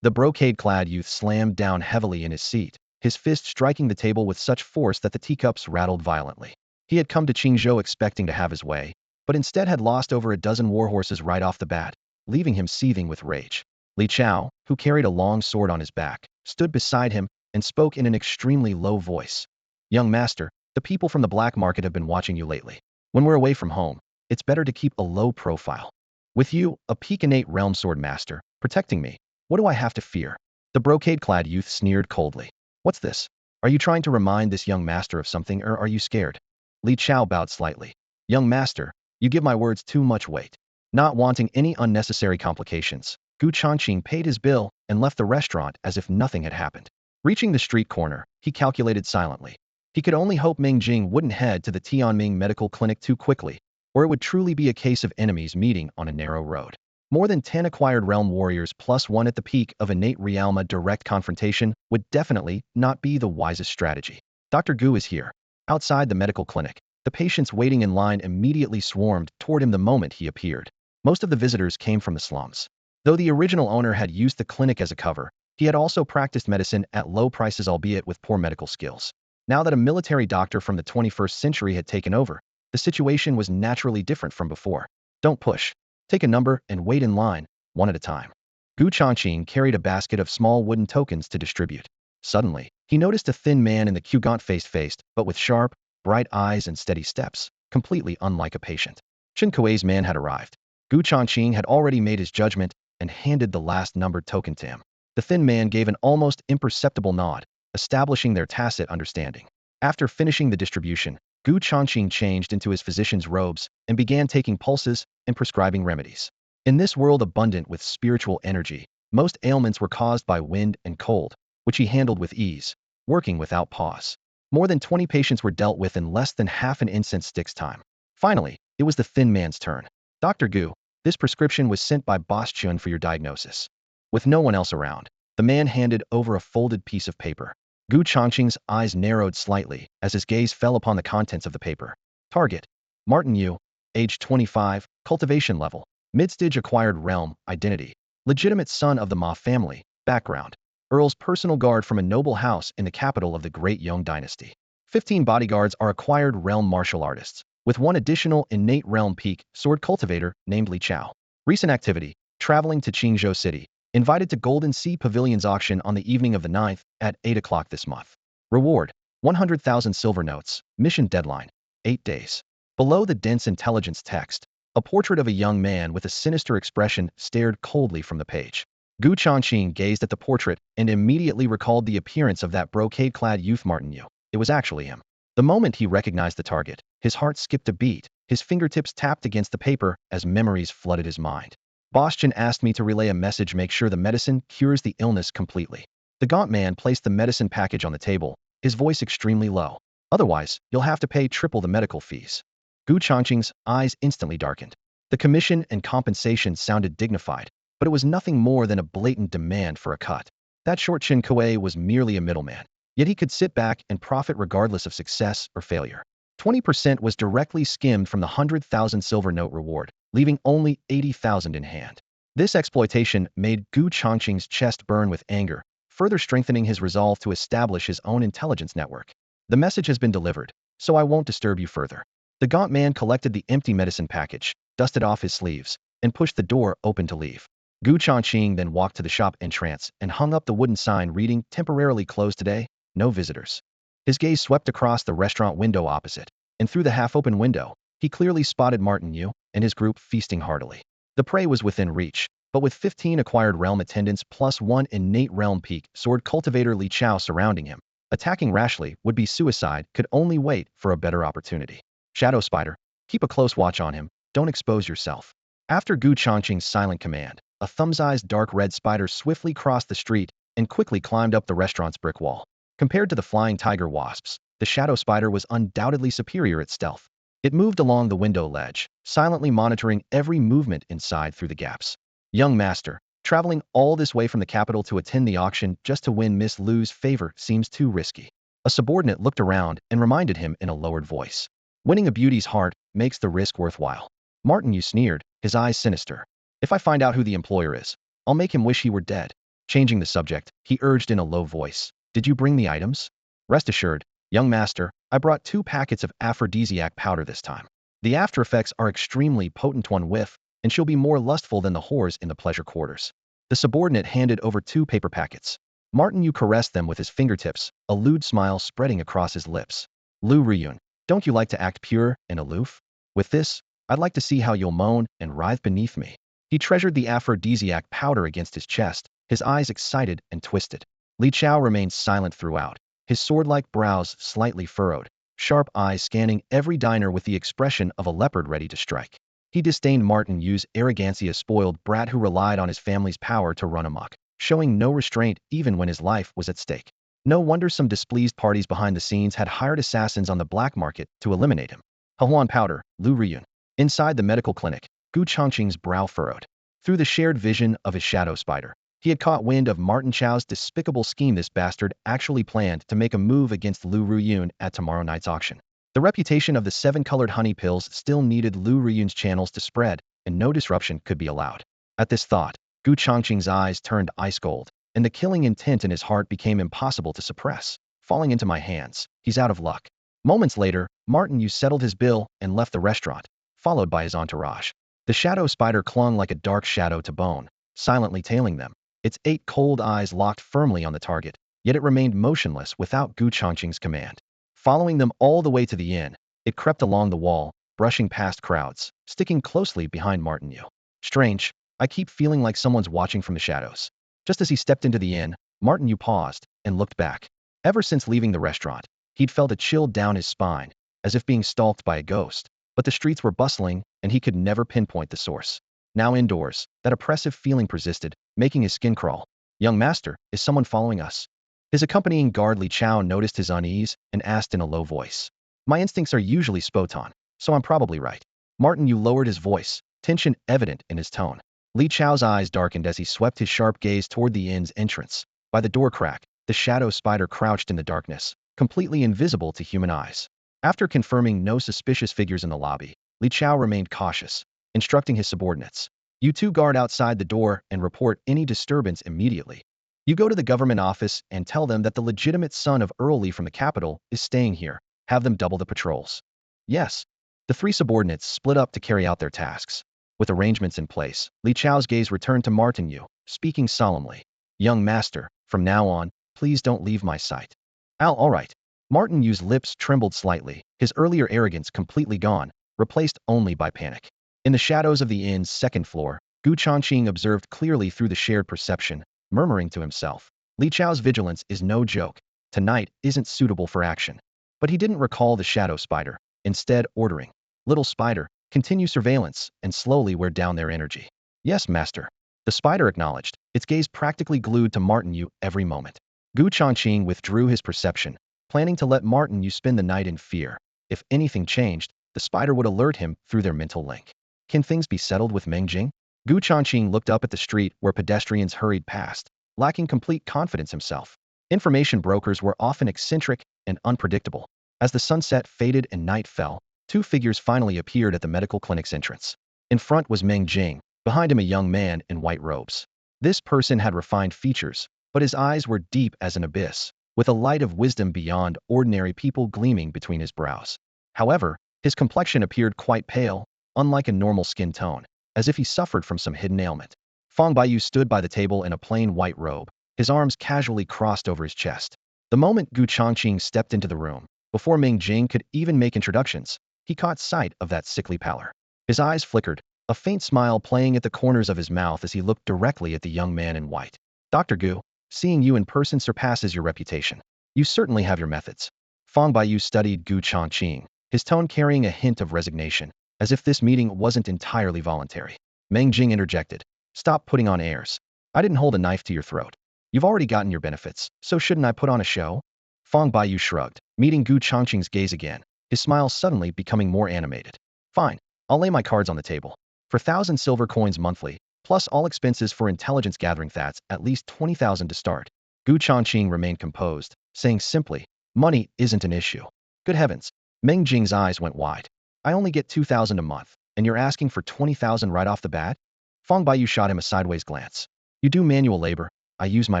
The brocade-clad youth slammed down heavily in his seat, his fist striking the table with such force that the teacups rattled violently. He had come to Qingzhou expecting to have his way, but instead had lost over a dozen warhorses right off the bat, leaving him seething with rage. Li Chao, who carried a long sword on his back, stood beside him and spoke in an extremely low voice. Young master, the people from the black market have been watching you lately. When we're away from home, it's better to keep a low profile. With you, a peak-innate realm sword master, protecting me, what do I have to fear? The brocade-clad youth sneered coldly. What's this? Are you trying to remind this young master of something, or are you scared? Li Chao bowed slightly. Young master, you give my words too much weight. Not wanting any unnecessary complications, Changqing paid his bill and left the restaurant as if nothing had happened. Reaching the street corner, he calculated silently. He could only hope Ming Jing wouldn't head to the Tianming medical clinic too quickly, or it would truly be a case of enemies meeting on a narrow road. More than 10 acquired realm warriors plus 1 at the peak of innate realm, a direct confrontation would definitely not be the wisest strategy. Dr. Gu is here. Outside the medical clinic, the patients waiting in line immediately swarmed toward him the moment he appeared. Most of the visitors came from the slums. Though the original owner had used the clinic as a cover, he had also practiced medicine at low prices, albeit with poor medical skills. Now that a military doctor from the 21st century had taken over, the situation was naturally different from before. Don't push. Take a number and wait in line, one at a time. Gu Changqing carried a basket of small wooden tokens to distribute. Suddenly, he noticed a thin man in the queue, gaunt-faced, but with sharp, bright eyes and steady steps, completely unlike a patient. Changqing's man had arrived. Gu Changqing had already made his judgment and handed the last numbered token to him. The thin man gave an almost imperceptible nod, establishing their tacit understanding. After finishing the distribution, Gu Changqing changed into his physician's robes and began taking pulses and prescribing remedies. In this world abundant with spiritual energy, most ailments were caused by wind and cold, which he handled with ease, working without pause. More than 20 patients were dealt with in less than half an incense stick's time. Finally, it was the thin man's turn. Dr. Gu, this prescription was sent by Boss Chun for your diagnosis. With no one else around, the man handed over a folded piece of paper. Gu Changqing's eyes narrowed slightly as his gaze fell upon the contents of the paper. Target: Martin Yu, age 25, cultivation level, mid-stage, acquired realm, identity, legitimate son of the Ma family, background, Earl's personal guard from a noble house in the capital of the Great Yong dynasty. 15 bodyguards are acquired realm martial artists, with 1 additional innate realm peak sword cultivator named Li Chao. Recent activity: traveling to Qingzhou City. Invited to Golden Sea Pavilion's auction on the evening of the 9th at 8 o'clock this month. Reward: 100,000 silver notes. Mission deadline: 8 days. Below the dense intelligence text, a portrait of a young man with a sinister expression stared coldly from the page. Gu Changqing gazed at the portrait and immediately recalled the appearance of that brocade-clad youth Martin Yu. It was actually him. The moment he recognized the target, his heart skipped a beat, his fingertips tapped against the paper as memories flooded his mind. Boston asked me to relay a message: make sure the medicine cures the illness completely. The gaunt man placed the medicine package on the table, his voice extremely low. Otherwise, you'll have to pay triple the medical fees. Gu Changqing's eyes instantly darkened. The commission and compensation sounded dignified, but it was nothing more than a blatant demand for a cut. That short Chen Kuei was merely a middleman, yet he could sit back and profit regardless of success or failure. 20% was directly skimmed from the 100,000 silver note reward, leaving only 80,000 in hand. This exploitation made Gu Changqing's chest burn with anger, further strengthening his resolve to establish his own intelligence network. The message has been delivered, so I won't disturb you further. The gaunt man collected the empty medicine package, dusted off his sleeves, and pushed the door open to leave. Gu Changqing then walked to the shop entrance and hung up the wooden sign reading, "Temporarily closed today, no visitors." His gaze swept across the restaurant window opposite, and through the half-open window, he clearly spotted Martin Yu and his group feasting heartily. The prey was within reach, but with 15 acquired realm attendants plus 1 innate realm peak sword cultivator Li Chao surrounding him, attacking rashly would be suicide. Could only wait for a better opportunity. Shadow Spider, keep a close watch on him, don't expose yourself. After Gu Changqing's silent command, a thumb-sized dark red spider swiftly crossed the street and quickly climbed up the restaurant's brick wall. Compared to the flying tiger wasps, the shadow spider was undoubtedly superior at stealth. It moved along the window ledge, silently monitoring every movement inside through the gaps. Young master, traveling all this way from the capital to attend the auction just to win Miss Lu's favor seems too risky. A subordinate looked around and reminded him in a lowered voice. Winning a beauty's heart makes the risk worthwhile. Martin Yu sneered, his eyes sinister. If I find out who the employer is, I'll make him wish he were dead. Changing the subject, he urged in a low voice. Did you bring the items? Rest assured, young master, I brought 2 packets of aphrodisiac powder this time. The after effects are extremely potent. One whiff, and she'll be more lustful than the whores in the pleasure quarters. The subordinate handed over 2 paper packets. Martin Yu caressed them with his fingertips, a lewd smile spreading across his lips. Lu Riyun, don't you like to act pure and aloof? With this, I'd like to see how you'll moan and writhe beneath me. He treasured the aphrodisiac powder against his chest, his eyes excited and twisted. Li Chao remained silent throughout, his sword-like brows slightly furrowed, sharp eyes scanning every diner with the expression of a leopard ready to strike. He disdained Martin Yu's arrogancy, a spoiled brat who relied on his family's power to run amok, showing no restraint even when his life was at stake. No wonder some displeased parties behind the scenes had hired assassins on the black market to eliminate him. Hahuan powder, Lu Riyun. Inside the medical clinic, Gu Changqing's brow furrowed. Through the shared vision of his shadow spider, he had caught wind of Martin Chao's despicable scheme. This bastard actually planned to make a move against Lu Riyun at tomorrow night's auction. The reputation of the 7-colored honey pills still needed Lu Riyun's channels to spread, and no disruption could be allowed. At this thought, Gu Changqing's eyes turned ice cold, and the killing intent in his heart became impossible to suppress. Falling into my hands, he's out of luck. Moments later, Martin Yu settled his bill and left the restaurant, followed by his entourage. The shadow spider clung like a dark shadow to bone, silently tailing them, its 8 cold eyes locked firmly on the target, yet it remained motionless without Gu Changqing's command. Following them all the way to the inn, it crept along the wall, brushing past crowds, sticking closely behind Martin Yu. Strange, I keep feeling like someone's watching from the shadows. Just as he stepped into the inn, Martin Yu paused and looked back. Ever since leaving the restaurant, he'd felt a chill down his spine, as if being stalked by a ghost. But the streets were bustling, and he could never pinpoint the source. Now indoors, that oppressive feeling persisted, making his skin crawl. Young master, is someone following us? His accompanying guard Li Chao noticed his unease and asked in a low voice. My instincts are usually spoton, so I'm probably right. Martin Yu lowered his voice, tension evident in his tone. Li Chao's eyes darkened as he swept his sharp gaze toward the inn's entrance. By the door crack, the shadow spider crouched in the darkness, completely invisible to human eyes. After confirming no suspicious figures in the lobby, Li Chao remained cautious, instructing his subordinates. You 2 guard outside the door and report any disturbance immediately. You go to the government office and tell them that the legitimate son of Earl Li from the capital is staying here. Have them double the patrols. Yes. The 3 subordinates split up to carry out their tasks. With arrangements in place, Li Chao's gaze returned to Martin Yu, speaking solemnly. Young master, from now on, please don't leave my sight. All right. Martin Yu's lips trembled slightly, his earlier arrogance completely gone, replaced only by panic. In the shadows of the inn's 2nd floor, Gu Changqing observed clearly through the shared perception, murmuring to himself. Li Chao's vigilance is no joke. Tonight isn't suitable for action. But he didn't recall the shadow spider, instead ordering. Little spider, continue surveillance and slowly wear down their energy. Yes, master. The spider acknowledged, its gaze practically glued to Martin Yu every moment. Gu Changqing withdrew his perception, planning to let Martin Yu spend the night in fear. If anything changed, the spider would alert him through their mental link. Can things be settled with Meng Jing? Gu Changqing looked up at the street where pedestrians hurried past, lacking complete confidence himself. Information brokers were often eccentric and unpredictable. As the sunset faded and night fell, 2 figures finally appeared at the medical clinic's entrance. In front was Meng Jing, behind him a young man in white robes. This person had refined features, but his eyes were deep as an abyss, with a light of wisdom beyond ordinary people gleaming between his brows. However, his complexion appeared quite pale, unlike a normal skin tone, as if he suffered from some hidden ailment. Fang Baiyu stood by the table in a plain white robe, his arms casually crossed over his chest. The moment Gu Changqing stepped into the room, before Meng Jing could even make introductions, he caught sight of that sickly pallor. His eyes flickered, a faint smile playing at the corners of his mouth as he looked directly at the young man in white. Dr. Gu, seeing you in person surpasses your reputation. You certainly have your methods. Fang Baiyu studied Gu Changqing, his tone carrying a hint of resignation, as if this meeting wasn't entirely voluntary. Meng Jing interjected. Stop putting on airs. I didn't hold a knife to your throat. You've already gotten your benefits, so shouldn't I put on a show? Fang Baiyu shrugged, meeting Gu Changqing's gaze again, his smile suddenly becoming more animated. Fine, I'll lay my cards on the table. For 1,000 silver coins monthly, plus all expenses for intelligence gathering, that's at least 20,000 to start. Gu Changqing remained composed, saying simply, money isn't an issue. Good heavens. Meng Jing's eyes went wide. I only get 2,000 a month, and you're asking for 20,000 right off the bat? Fang Baiyu shot him a sideways glance. You do manual labor, I use my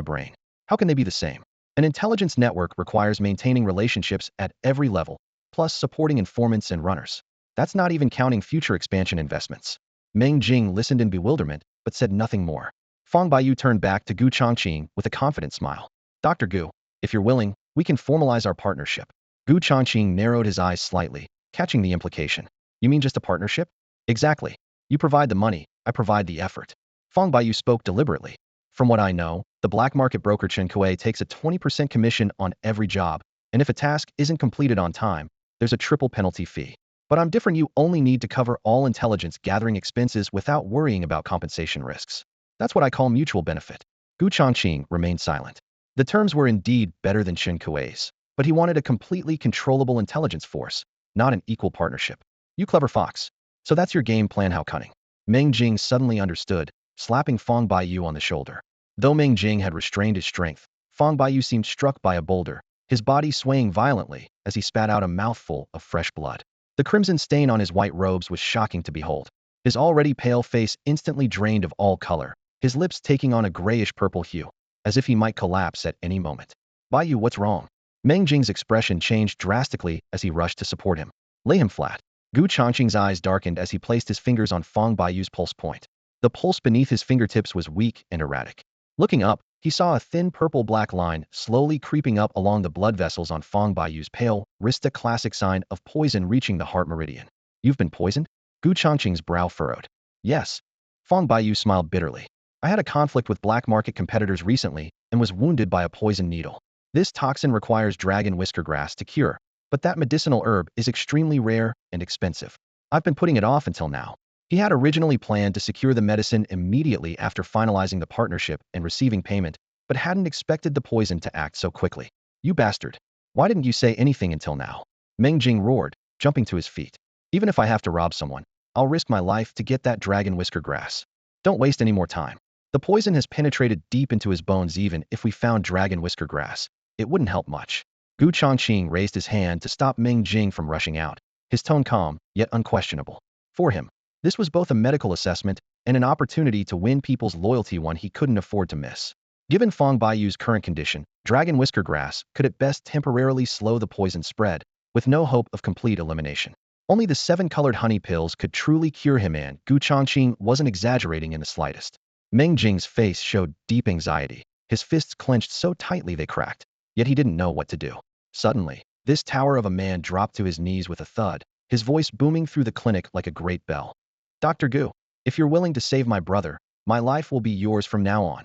brain. How can they be the same? An intelligence network requires maintaining relationships at every level, plus supporting informants and runners. That's not even counting future expansion investments. Meng Jing listened in bewilderment, but said nothing more. Fang Baiyu turned back to Gu Changqing with a confident smile. Dr. Gu, if you're willing, we can formalize our partnership. Gu Changqing narrowed his eyes slightly, catching the implication. You mean just a partnership? Exactly. You provide the money, I provide the effort. Fang Baiyu spoke deliberately. From what I know, the black market broker Changqing takes a 20% commission on every job, and if a task isn't completed on time, there's a triple penalty fee. But I'm different. You only need to cover all intelligence gathering expenses without worrying about compensation risks. That's what I call mutual benefit. Gu Changqing remained silent. The terms were indeed better than Changqing's, but he wanted a completely controllable intelligence force, not an equal partnership. You clever fox. So that's your game plan. How cunning. Meng Jing suddenly understood, slapping Fang Baiyu on the shoulder. Though Meng Jing had restrained his strength, Fang Baiyu seemed struck by a boulder, his body swaying violently as he spat out a mouthful of fresh blood. The crimson stain on his white robes was shocking to behold. His already pale face instantly drained of all color, his lips taking on a grayish-purple hue, as if he might collapse at any moment. Baiyu, what's wrong? Meng Jing's expression changed drastically as he rushed to support him. Lay him flat. Gu Changqing's eyes darkened as he placed his fingers on Fang Baiyu's pulse point. The pulse beneath his fingertips was weak and erratic. Looking up, he saw a thin purple-black line slowly creeping up along the blood vessels on Fang Baiyu's pale wrist, a classic sign of poison reaching the heart meridian. You've been poisoned? Gu Changqing's brow furrowed. Yes. Fang Baiyu smiled bitterly. I had a conflict with black market competitors recently and was wounded by a poison needle. This toxin requires dragon whisker grass to cure, but that medicinal herb is extremely rare and expensive. I've been putting it off until now. He had originally planned to secure the medicine immediately after finalizing the partnership and receiving payment, but hadn't expected the poison to act so quickly. You bastard. Why didn't you say anything until now? Meng Jing roared, jumping to his feet. Even if I have to rob someone, I'll risk my life to get that dragon whisker grass. Don't waste any more time. The poison has penetrated deep into his bones. Even if we found dragon whisker grass, it wouldn't help much. Gu Changqing raised his hand to stop Meng Jing from rushing out, his tone calm, yet unquestionable. For him, this was both a medical assessment and an opportunity to win people's loyalty, one he couldn't afford to miss. Given Fang Baiyu's current condition, dragon whisker grass could at best temporarily slow the poison spread, with no hope of complete elimination. Only the 7-colored honey pills could truly cure him, and Gu Changqing wasn't exaggerating in the slightest. Meng Jing's face showed deep anxiety, his fists clenched so tightly they cracked, yet he didn't know what to do. Suddenly, this tower of a man dropped to his knees with a thud, his voice booming through the clinic like a great bell. Dr. Gu, if you're willing to save my brother, my life will be yours from now on.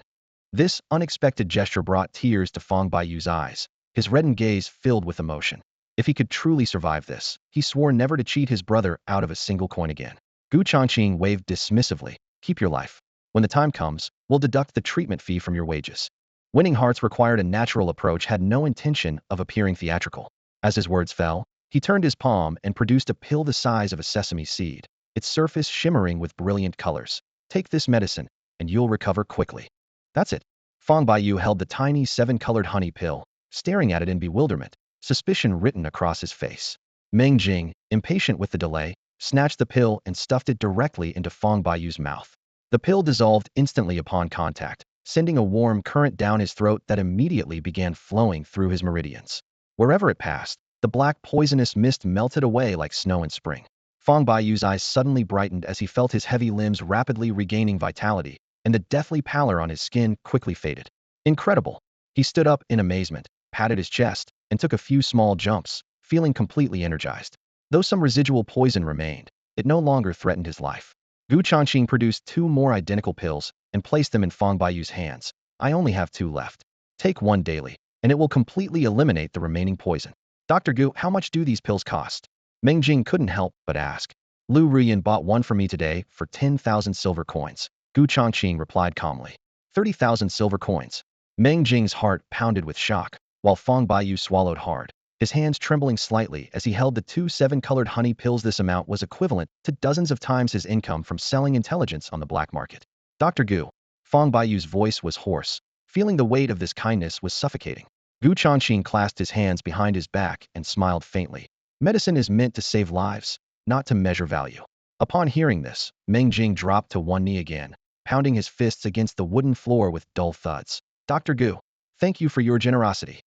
This unexpected gesture brought tears to Fang Baiyu's eyes, his reddened gaze filled with emotion. If he could truly survive this, he swore never to cheat his brother out of a single coin again. Gu Changqing waved dismissively. Keep your life. When the time comes, we'll deduct the treatment fee from your wages. Winning hearts required a natural approach, had no intention of appearing theatrical. As his words fell, he turned his palm and produced a pill the size of a sesame seed, its surface shimmering with brilliant colors. Take this medicine, and you'll recover quickly. That's it. Fang Baiyu held the tiny 7-colored honey pill, staring at it in bewilderment, suspicion written across his face. Meng Jing, impatient with the delay, snatched the pill and stuffed it directly into Fang Baiyu's mouth. The pill dissolved instantly upon contact, sending a warm current down his throat that immediately began flowing through his meridians. Wherever it passed, the black poisonous mist melted away like snow in spring. Fang Baiyu's eyes suddenly brightened as he felt his heavy limbs rapidly regaining vitality, and the deathly pallor on his skin quickly faded. Incredible! He stood up in amazement, patted his chest, and took a few small jumps, feeling completely energized. Though some residual poison remained, it no longer threatened his life. Gu Changqing produced 2 more identical pills and placed them in Fang Baiyu's hands. I only have 2 left. Take 1 daily, and it will completely eliminate the remaining poison. Dr. Gu, how much do these pills cost? Meng Jing couldn't help but ask. Lu Rian bought one for me today for 10,000 silver coins. Gu Changqing replied calmly. 30,000 silver coins. Meng Jing's heart pounded with shock, while Fang Baiyu swallowed hard, his hands trembling slightly as he held the 2 7-colored honey pills. This amount was equivalent to dozens of times his income from selling intelligence on the black market. Dr. Gu. Fang Baiyu's voice was hoarse, feeling the weight of this kindness was suffocating. Gu Changqing clasped his hands behind his back and smiled faintly. Medicine is meant to save lives, not to measure value. Upon hearing this, Meng Jing dropped to one knee again, pounding his fists against the wooden floor with dull thuds. Dr. Gu, thank you for your generosity.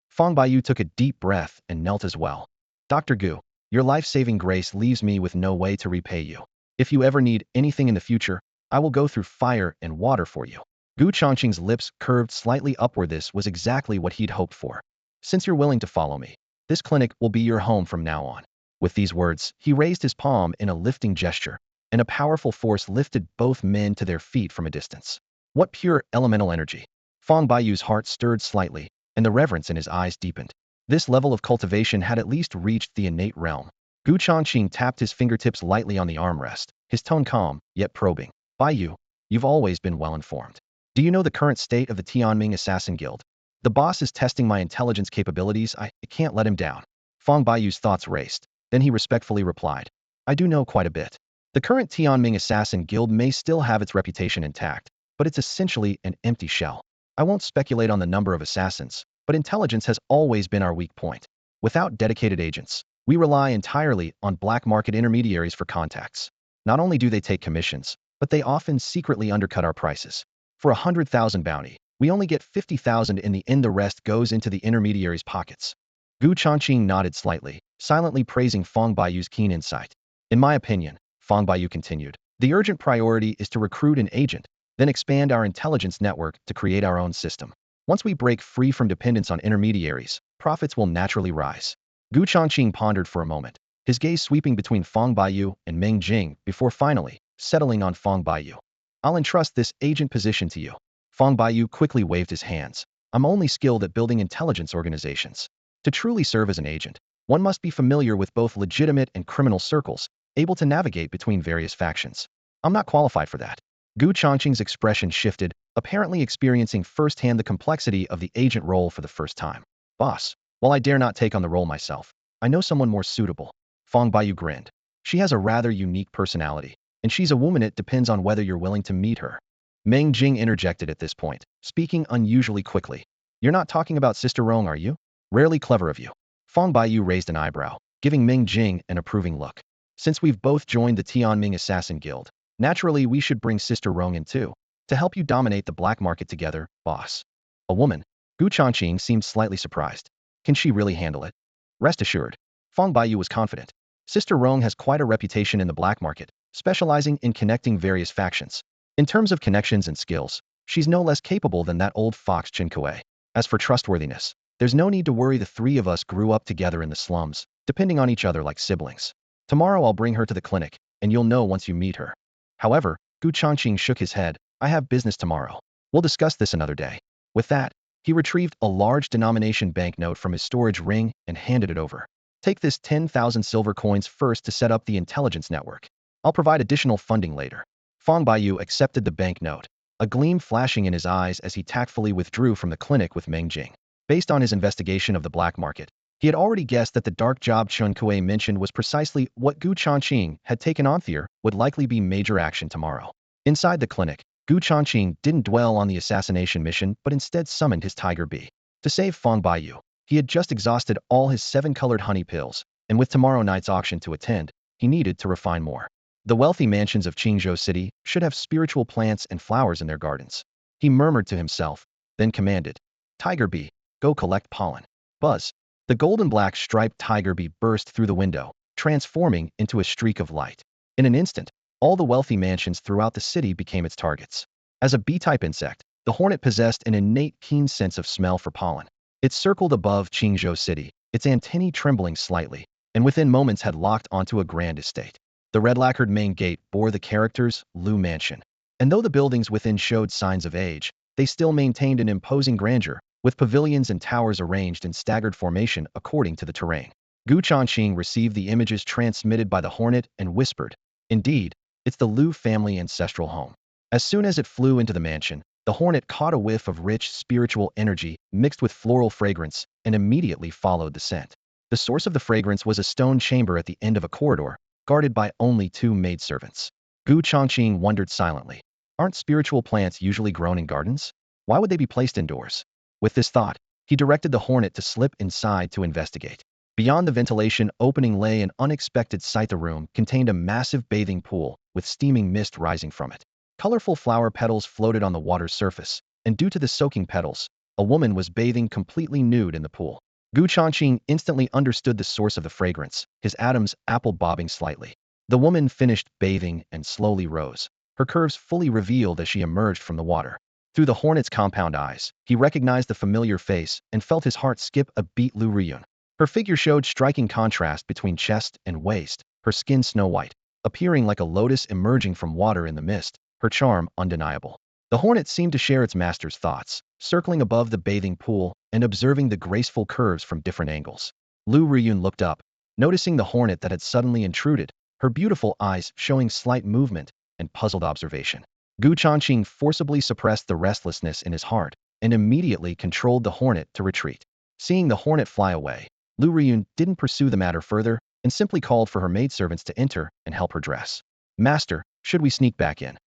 Fang Baiyu took a deep breath and knelt as well. Dr. Gu, your life-saving grace leaves me with no way to repay you. If you ever need anything in the future, I will go through fire and water for you. Gu Changqing's lips curved slightly upward. This was exactly what he'd hoped for. Since you're willing to follow me, this clinic will be your home from now on. With these words, he raised his palm in a lifting gesture, and a powerful force lifted both men to their feet from a distance. What pure elemental energy! Fang Baiyu's heart stirred slightly, and the reverence in his eyes deepened. This level of cultivation had at least reached the innate realm. Gu Changqing tapped his fingertips lightly on the armrest, his tone calm, yet probing. Baiyu, you've always been well informed. Do you know the current state of the Tianming Assassin Guild? The boss is testing my intelligence capabilities. I can't let him down. Fang Baiyu's thoughts raced. Then he respectfully replied. I do know quite a bit. The current Tianming Assassin Guild may still have its reputation intact, but it's essentially an empty shell. I won't speculate on the number of assassins, but intelligence has always been our weak point. Without dedicated agents, we rely entirely on black market intermediaries for contacts. Not only do they take commissions, but they often secretly undercut our prices. For 100,000 bounty, we only get 50,000 in the end. The rest goes into the intermediaries' pockets. Gu Changqing nodded slightly, silently praising Fang Baiyu's keen insight. In my opinion, Fang Baiyu continued, the urgent priority is to recruit an agent, then expand our intelligence network to create our own system. Once we break free from dependence on intermediaries, profits will naturally rise. Gu Changqing pondered for a moment, his gaze sweeping between Fang Baiyu and Meng Jing before finally settling on Fang Baiyu. I'll entrust this agent position to you. Fang Baiyu quickly waved his hands. I'm only skilled at building intelligence organizations. To truly serve as an agent, one must be familiar with both legitimate and criminal circles, able to navigate between various factions. I'm not qualified for that. Gu Changqing's expression shifted, apparently experiencing firsthand the complexity of the agent role for the first time. Boss, while I dare not take on the role myself, I know someone more suitable. Fang Baiyu grinned. She has a rather unique personality, and she's a woman. It depends on whether you're willing to meet her. Meng Jing interjected at this point, speaking unusually quickly. You're not talking about Sister Rong, are you? Rarely clever of you. Fang Baiyu raised an eyebrow, giving Meng Jing an approving look. Since we've both joined the Tianming Assassin Guild, naturally we should bring Sister Rong in too, to help you dominate the black market together, boss. A woman? Gu Changqing seemed slightly surprised. Can she really handle it? Rest assured, Fang Baiyu was confident. Sister Rong has quite a reputation in the black market, specializing in connecting various factions. In terms of connections and skills, she's no less capable than that old fox Changqing. As for trustworthiness, there's no need to worry. The three of us grew up together in the slums, depending on each other like siblings. Tomorrow I'll bring her to the clinic, and you'll know once you meet her. However, Gu Changqing shook his head. I have business tomorrow. We'll discuss this another day. With that, he retrieved a large denomination banknote from his storage ring and handed it over. Take this 10,000 silver coins first to set up the intelligence network. I'll provide additional funding later. Fang Baiyu accepted the banknote, a gleam flashing in his eyes as he tactfully withdrew from the clinic with Meng Jing. Based on his investigation of the black market, he had already guessed that the dark job Changqing mentioned was precisely what Gu Changqing had taken on. There would likely be major action tomorrow. Inside the clinic, Gu Changqing didn't dwell on the assassination mission but instead summoned his tiger bee. To save Fang Baiyu, he had just exhausted all his 7-colored honey pills, and with tomorrow night's auction to attend, he needed to refine more. The wealthy mansions of Qingzhou City should have spiritual plants and flowers in their gardens. He murmured to himself, then commanded, Tiger bee, go collect pollen. Buzz. The golden-black striped tiger bee burst through the window, transforming into a streak of light. In an instant, all the wealthy mansions throughout the city became its targets. As a bee-type insect, the hornet possessed an innate keen sense of smell for pollen. It circled above Qingzhou City, its antennae trembling slightly, and within moments had locked onto a grand estate. The red-lacquered main gate bore the characters Lu Mansion, and though the buildings within showed signs of age, they still maintained an imposing grandeur, with pavilions and towers arranged in staggered formation according to the terrain. Gu Changqing received the images transmitted by the hornet and whispered, Indeed, it's the Lu family ancestral home. As soon as it flew into the mansion, the hornet caught a whiff of rich spiritual energy mixed with floral fragrance and immediately followed the scent. The source of the fragrance was a stone chamber at the end of a corridor, guarded by only 2 maidservants. Gu Changqing wondered silently. Aren't spiritual plants usually grown in gardens? Why would they be placed indoors? With this thought, he directed the hornet to slip inside to investigate. Beyond the ventilation opening lay an unexpected sight. The room contained a massive bathing pool, with steaming mist rising from it. Colorful flower petals floated on the water's surface, and due to the soaking petals, a woman was bathing completely nude in the pool. Gu Changqing instantly understood the source of the fragrance, his Adam's apple bobbing slightly. The woman finished bathing and slowly rose, her curves fully revealed as she emerged from the water. Through the hornet's compound eyes, he recognized the familiar face and felt his heart skip a beat. Lu Riyun. Her figure showed striking contrast between chest and waist, her skin snow-white, appearing like a lotus emerging from water in the mist, her charm undeniable. The hornet seemed to share its master's thoughts, circling above the bathing pool and observing the graceful curves from different angles. Lu Riyun looked up, noticing the hornet that had suddenly intruded, her beautiful eyes showing slight movement and puzzled observation. Changqing forcibly suppressed the restlessness in his heart and immediately controlled the hornet to retreat. Seeing the hornet fly away, Lu Riyun didn't pursue the matter further and simply called for her maidservants to enter and help her dress. Master, should we sneak back in?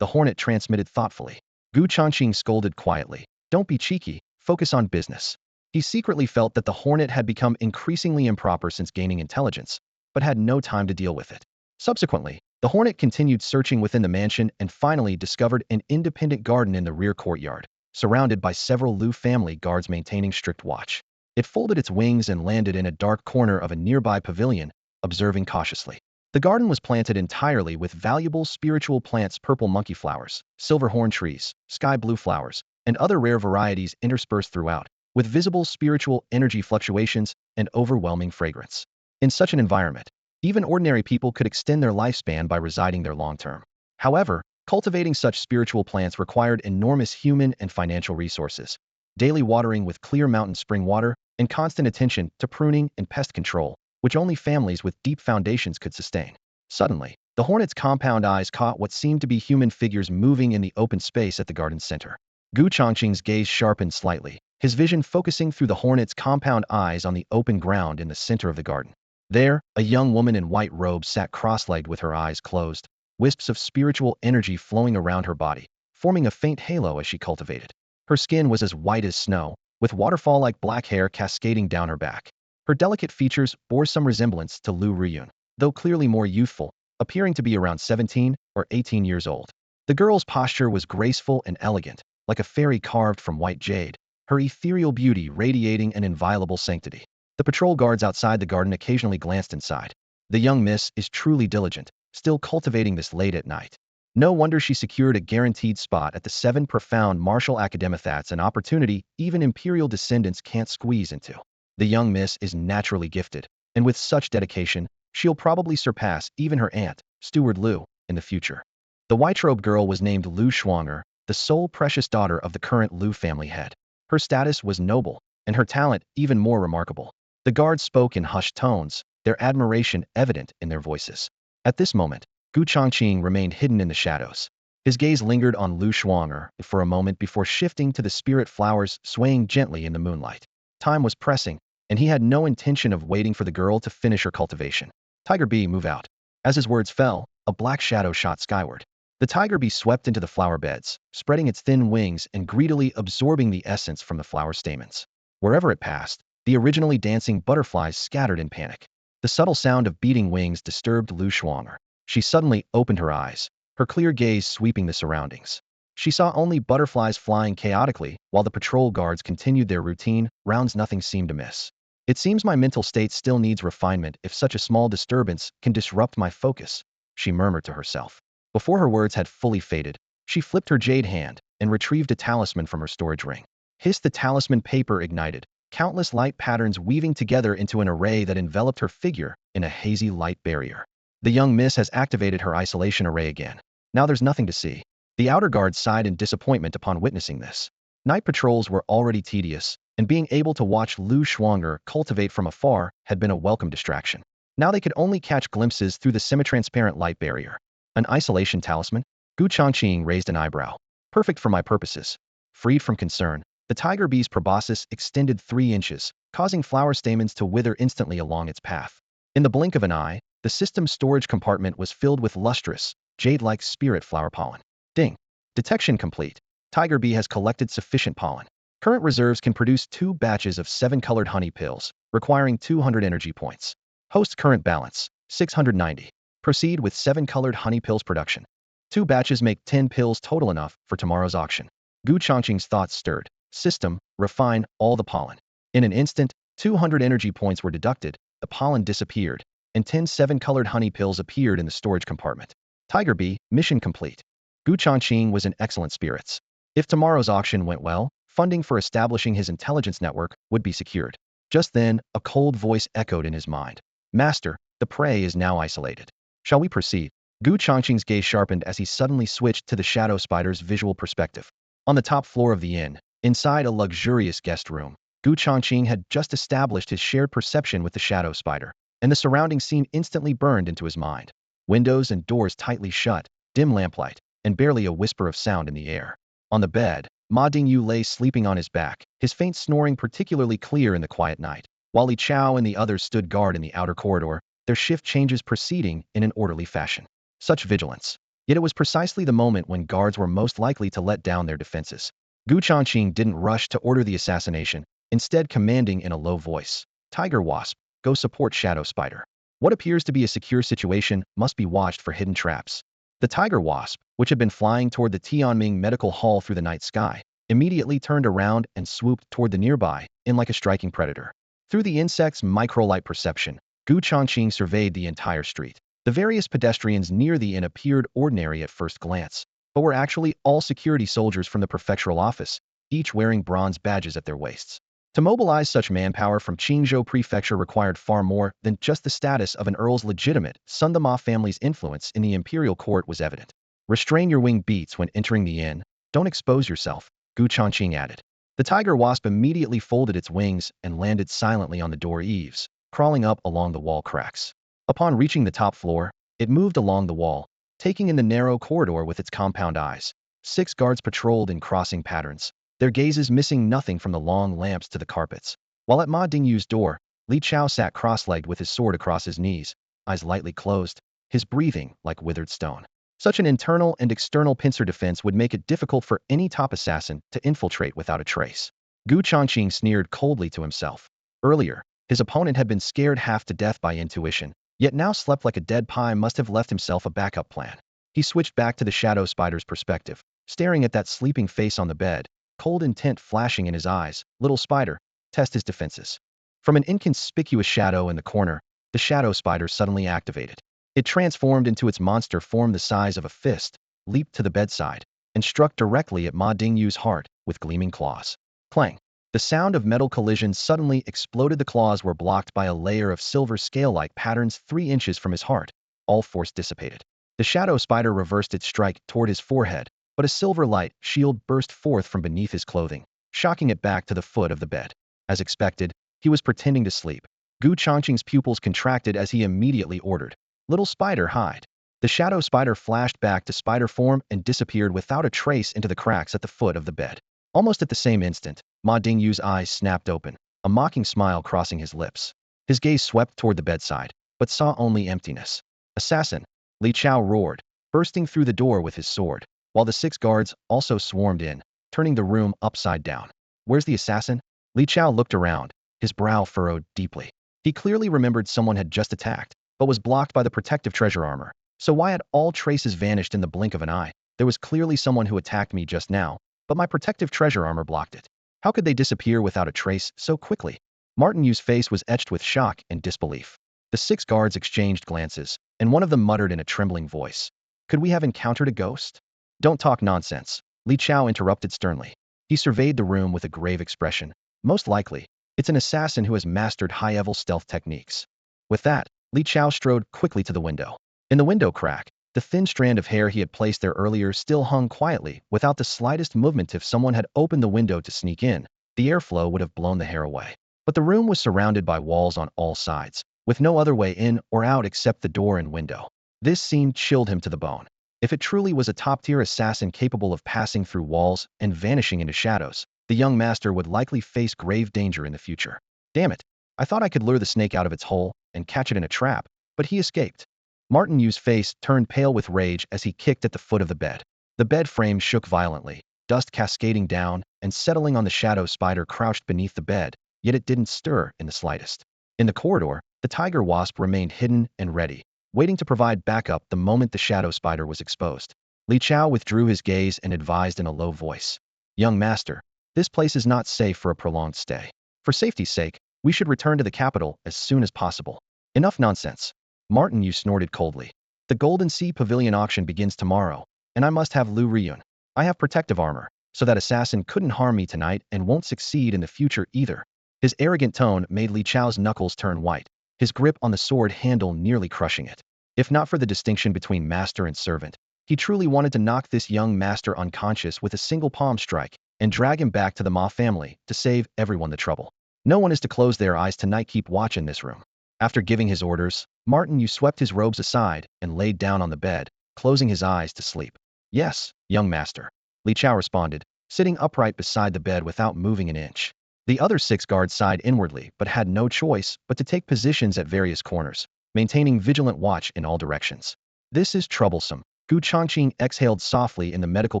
The hornet transmitted thoughtfully. Changqing scolded quietly. Don't be cheeky, focus on business. He secretly felt that the hornet had become increasingly improper since gaining intelligence, but had no time to deal with it. Subsequently, the hornet continued searching within the mansion and finally discovered an independent garden in the rear courtyard, surrounded by several Lu family guards maintaining strict watch. It folded its wings and landed in a dark corner of a nearby pavilion, observing cautiously. The garden was planted entirely with valuable spiritual plants, purple monkey flowers, silver horn trees, sky blue flowers, and other rare varieties interspersed throughout, with visible spiritual energy fluctuations and overwhelming fragrance. In such an environment, even ordinary people could extend their lifespan by residing there long-term. However, cultivating such spiritual plants required enormous human and financial resources, daily watering with clear mountain spring water, and constant attention to pruning and pest control, which only families with deep foundations could sustain. Suddenly, the hornet's compound eyes caught what seemed to be human figures moving in the open space at the garden's center. Changqing's gaze sharpened slightly, his vision focusing through the hornet's compound eyes on the open ground in the center of the garden. There, a young woman in white robes sat cross-legged with her eyes closed, wisps of spiritual energy flowing around her body, forming a faint halo as she cultivated. Her skin was as white as snow, with waterfall-like black hair cascading down her back. Her delicate features bore some resemblance to Lu Riyun, though clearly more youthful, appearing to be around 17 or 18 years old. The girl's posture was graceful and elegant, like a fairy carved from white jade, her ethereal beauty radiating an inviolable sanctity. The patrol guards outside the garden occasionally glanced inside. The young miss is truly diligent, still cultivating this late at night. No wonder she secured a guaranteed spot at the 7 profound martial academy. That's an opportunity even imperial descendants can't squeeze into. The young miss is naturally gifted, and with such dedication, she'll probably surpass even her aunt, Steward Lu, in the future. The white-robed girl was named Lu Shuang'er, the sole precious daughter of the current Lu family head. Her status was noble, and her talent even more remarkable. The guards spoke in hushed tones, their admiration evident in their voices. At this moment, Changqing remained hidden in the shadows. His gaze lingered on Lu Shuang'er for a moment before shifting to the spirit flowers swaying gently in the moonlight. Time was pressing, and he had no intention of waiting for the girl to finish her cultivation. Tiger Bee, move out. As his words fell, a black shadow shot skyward. The tiger bee swept into the flower beds, spreading its thin wings and greedily absorbing the essence from the flower stamens. Wherever it passed, the originally dancing butterflies scattered in panic. The subtle sound of beating wings disturbed Lu Shuang'er. She suddenly opened her eyes, her clear gaze sweeping the surroundings. She saw only butterflies flying chaotically while the patrol guards continued their routine rounds. Nothing seemed amiss. It seems my mental state still needs refinement if such a small disturbance can disrupt my focus, she murmured to herself. Before her words had fully faded, she flipped her jade hand and retrieved a talisman from her storage ring. Hiss, the talisman paper ignited, countless light patterns weaving together into an array that enveloped her figure in a hazy light barrier. The young miss has activated her isolation array again. Now there's nothing to see. The outer guards sighed in disappointment upon witnessing this. Night patrols were already tedious, and being able to watch Lu Shuang'er cultivate from afar had been a welcome distraction. Now they could only catch glimpses through the semi-transparent light barrier. An isolation talisman? Changqing raised an eyebrow. Perfect for my purposes. Freed from concern, the tiger bee's proboscis extended 3 inches, causing flower stamens to wither instantly along its path. In the blink of an eye, the system's storage compartment was filled with lustrous, jade-like spirit flower pollen. Ding. Detection complete. Tiger bee has collected sufficient pollen. Current reserves can produce 2 batches of 7-colored honey pills, requiring 200 energy points. Host current balance, 690. Proceed with 7-colored honey pills production. 2 batches make 10 pills total, enough for tomorrow's auction. Changqing's thoughts stirred. System, refine all the pollen. In an instant, 200 energy points were deducted, the pollen disappeared, and 10 7-colored honey pills appeared in the storage compartment. Tiger bee, mission complete. Changqing was in excellent spirits. If tomorrow's auction went well, funding for establishing his intelligence network would be secured. Just then, a cold voice echoed in his mind. Master, the prey is now isolated. Shall we proceed? Changqing's gaze sharpened as he suddenly switched to the shadow spider's visual perspective. On the top floor of the inn, inside a luxurious guest room, Changqing had just established his shared perception with the shadow spider, and the surrounding scene instantly burned into his mind. Windows and doors tightly shut, dim lamplight, and barely a whisper of sound in the air. On the bed, Ma Dingyu lay sleeping on his back, his faint snoring particularly clear in the quiet night. While Li Chao and the others stood guard in the outer corridor, their shift changes proceeding in an orderly fashion. Such vigilance. Yet it was precisely the moment when guards were most likely to let down their defenses. Changqing didn't rush to order the assassination, instead commanding in a low voice, Tiger Wasp, go support Shadow Spider. What appears to be a secure situation must be watched for hidden traps. The Tiger Wasp, which had been flying toward the Tianming Medical Hall through the night sky, immediately turned around and swooped toward the nearby inn like a striking predator. Through the insect's microlight perception, Changqing surveyed the entire street. The various pedestrians near the inn appeared ordinary at first glance, but were actually all security soldiers from the prefectural office, each wearing bronze badges at their waists. To mobilize such manpower from Qingzhou Prefecture required far more than just the status of an earl's legitimate. Sun the Ma family's influence in the imperial court was evident. Restrain your wing beats when entering the inn. Don't expose yourself, Changqing added. The tiger wasp immediately folded its wings and landed silently on the door eaves, crawling up along the wall cracks. Upon reaching the top floor, it moved along the wall, taking in the narrow corridor with its compound eyes. 6 guards patrolled in crossing patterns, their gazes missing nothing from the long lamps to the carpets. While at Ma Dingyu's door, Li Chao sat cross-legged with his sword across his knees, eyes lightly closed, his breathing like withered stone. Such an internal and external pincer defense would make it difficult for any top assassin to infiltrate without a trace. Changqing sneered coldly to himself. Earlier, his opponent had been scared half to death by intuition, yet now slept like a dead pie. Must have left himself a backup plan. He switched back to the shadow spider's perspective, staring at that sleeping face on the bed, cold intent flashing in his eyes. Little spider, test his defenses. From an inconspicuous shadow in the corner, the shadow spider suddenly activated. It transformed into its monster form the size of a fist, leaped to the bedside, and struck directly at Ma Dingyu's heart with gleaming claws. Clang! The sound of metal collisions suddenly exploded. The claws were blocked by a layer of silver scale-like patterns 3 inches from his heart. All force dissipated. The shadow spider reversed its strike toward his forehead, but a silver light shield burst forth from beneath his clothing, shocking it back to the foot of the bed. As expected, he was pretending to sleep. Changqing's pupils contracted as he immediately ordered, "Little spider, hide." The shadow spider flashed back to spider form and disappeared without a trace into the cracks at the foot of the bed. Almost at the same instant, Ma Dingyu's eyes snapped open, a mocking smile crossing his lips. His gaze swept toward the bedside, but saw only emptiness. "Assassin!" Li Chao roared, bursting through the door with his sword, while the 6 guards also swarmed in, turning the room upside down. "Where's the assassin?" Li Chao looked around, his brow furrowed deeply. He clearly remembered someone had just attacked, but was blocked by the protective treasure armor. So why had all traces vanished in the blink of an eye? There was clearly someone who attacked me just now, but my protective treasure armor blocked it. How could they disappear without a trace so quickly? Martin Yu's face was etched with shock and disbelief. The 6 guards exchanged glances, and one of them muttered in a trembling voice, "Could we have encountered a ghost?" "Don't talk nonsense," Li Chao interrupted sternly. He surveyed the room with a grave expression. "Most likely, it's an assassin who has mastered high-level stealth techniques." With that, Li Chao strode quickly to the window. In the window crack, the thin strand of hair he had placed there earlier still hung quietly, without the slightest movement. If someone had opened the window to sneak in, the airflow would have blown the hair away. But the room was surrounded by walls on all sides, with no other way in or out except the door and window. This scene chilled him to the bone. If it truly was a top-tier assassin capable of passing through walls and vanishing into shadows, the young master would likely face grave danger in the future. Damn it! I thought I could lure the snake out of its hole and catch it in a trap, but he escaped. Martin Yu's face turned pale with rage as he kicked at the foot of the bed. The bed frame shook violently, dust cascading down and settling on the shadow spider crouched beneath the bed, yet it didn't stir in the slightest. In the corridor, the tiger wasp remained hidden and ready, waiting to provide backup the moment the shadow spider was exposed. Li Chao withdrew his gaze and advised in a low voice, "Young master, this place is not safe for a prolonged stay. For safety's sake, we should return to the capital as soon as possible." "Enough nonsense." Martin Yu snorted coldly. "The Golden Sea Pavilion auction begins tomorrow, and I must have Lu Riyun. I have protective armor. so that assassin couldn't harm me tonight and won't succeed in the future either. His arrogant tone made Li Chao's knuckles turn white, his grip on the sword handle nearly crushing it. If not for the distinction between master and servant, he truly wanted to knock this young master unconscious with a single palm strike and drag him back to the Ma family to save everyone the trouble. No one is to close their eyes tonight. Keep watch in this room. After giving his orders, Martin Yu swept his robes aside and laid down on the bed, closing his eyes to sleep. Yes, young master. Li Chao responded, sitting upright beside the bed without moving an inch. The other 6 guards sighed inwardly but had no choice but to take positions at various corners, maintaining vigilant watch in all directions. This is troublesome. Changqing exhaled softly in the medical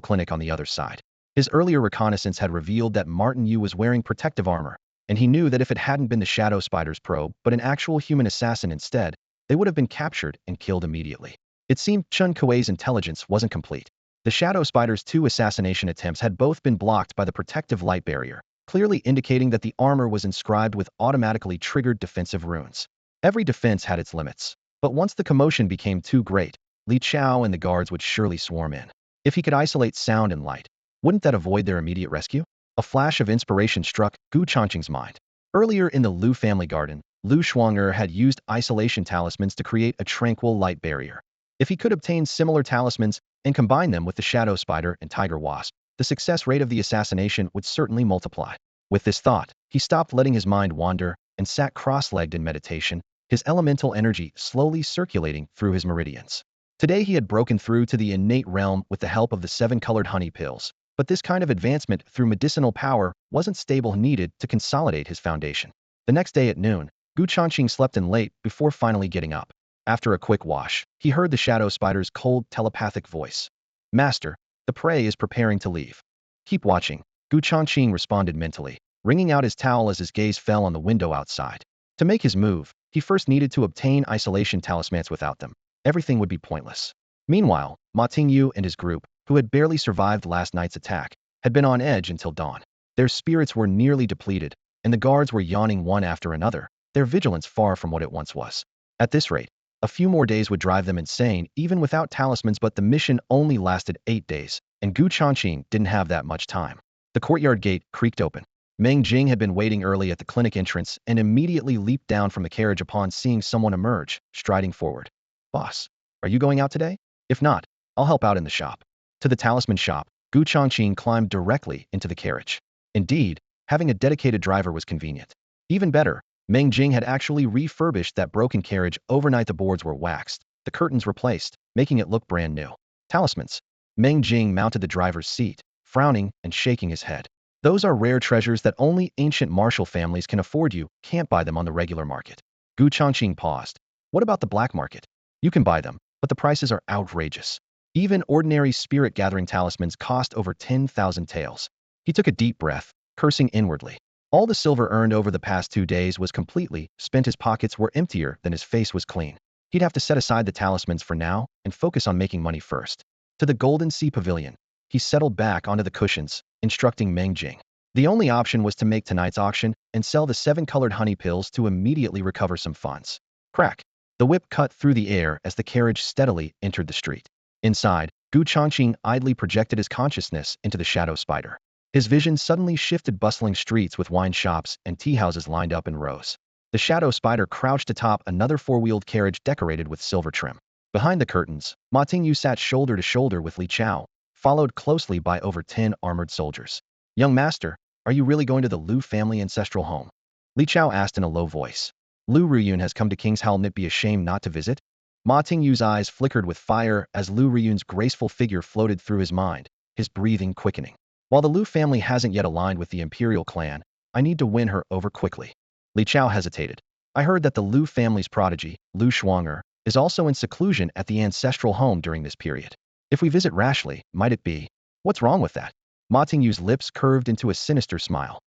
clinic on the other side. His earlier reconnaissance had revealed that Martin Yu was wearing protective armor, and he knew that if it hadn't been the Shadow Spider's probe but an actual human assassin instead, they would have been captured and killed immediately. It seemed Chun Kuei's intelligence wasn't complete. The Shadow Spider's 2 assassination attempts had both been blocked by the protective light barrier, clearly indicating that the armor was inscribed with automatically triggered defensive runes. Every defense had its limits, but once the commotion became too great, Li Chao and the guards would surely swarm in. If he could isolate sound and light, wouldn't that avoid their immediate rescue? A flash of inspiration struck Gu Changqing's mind. Earlier in the Lu family garden, Lu Shuang'er had used isolation talismans to create a tranquil light barrier. If he could obtain similar talismans and combine them with the Shadow Spider and Tiger Wasp, the success rate of the assassination would certainly multiply. With this thought, he stopped letting his mind wander and sat cross-legged in meditation, his elemental energy slowly circulating through his meridians. Today he had broken through to the innate realm with the help of the 7-colored honey pills, but this kind of advancement through medicinal power wasn't stable needed to consolidate his foundation. The next day at noon, Gu Changqing slept in late before finally getting up. After a quick wash, he heard the Shadow Spider's cold, telepathic voice. Master, the prey is preparing to leave. Keep watching, Gu Changqing responded mentally, wringing out his towel as his gaze fell on the window outside. To make his move, he first needed to obtain isolation talismans. Without them, everything would be pointless. Meanwhile, Ma Tingyu and his group, who had barely survived last night's attack, had been on edge until dawn. Their spirits were nearly depleted, and the guards were yawning one after another, their vigilance far from what it once was. At this rate, a few more days would drive them insane even without talismans, but the mission only lasted 8 days, and Gu Changqing didn't have that much time. The courtyard gate creaked open. Meng Jing had been waiting early at the clinic entrance and immediately leaped down from the carriage upon seeing someone emerge, striding forward. Boss, are you going out today? If not, I'll help out in the shop. To the talisman shop, Gu Changqing climbed directly into the carriage. Indeed, having a dedicated driver was convenient. Even better, Meng Jing had actually refurbished that broken carriage overnight. The boards were waxed, the curtains replaced, making it look brand new. Talismans. Meng Jing mounted the driver's seat, frowning and shaking his head. Those are rare treasures that only ancient martial families can afford. You can't buy them on the regular market. Gu Changqing paused. What about the black market? You can buy them, but the prices are outrageous. Even ordinary spirit-gathering talismans cost over 10,000 taels. He took a deep breath, cursing inwardly. All the silver earned over the past 2 days was completely spent. His pockets were emptier than his face was clean. He'd have to set aside the talismans for now and focus on making money first. To the Golden Sea Pavilion, he settled back onto the cushions, instructing Meng Jing. The only option was to make tonight's auction and sell the 7-colored honey pills to immediately recover some funds. Crack! The whip cut through the air as the carriage steadily entered the street. Inside, Gu Changqing idly projected his consciousness into the Shadow Spider. His vision suddenly shifted bustling streets with wine shops and tea houses lined up in rows. The Shadow Spider crouched atop another 4-wheeled carriage decorated with silver trim. Behind the curtains, Ma Tingyu sat shoulder to shoulder with Li Chao, followed closely by over 10 armored soldiers. Young master, are you really going to the Lu family ancestral home? Li Chao asked in a low voice. Lu Ruyun has come to King's Hall. Nit be ashamed not to visit? Ma Tingyu's eyes flickered with fire as Lu Ruyun's graceful figure floated through his mind, his breathing quickening. While the Lu family hasn't yet aligned with the imperial clan, I need to win her over quickly. Li Chao hesitated. I heard that the Lu family's prodigy, Lu Shuang'er, is also in seclusion at the ancestral home during this period. If we visit rashly, might it be? What's wrong with that? Ma Tingyu's lips curved into a sinister smile.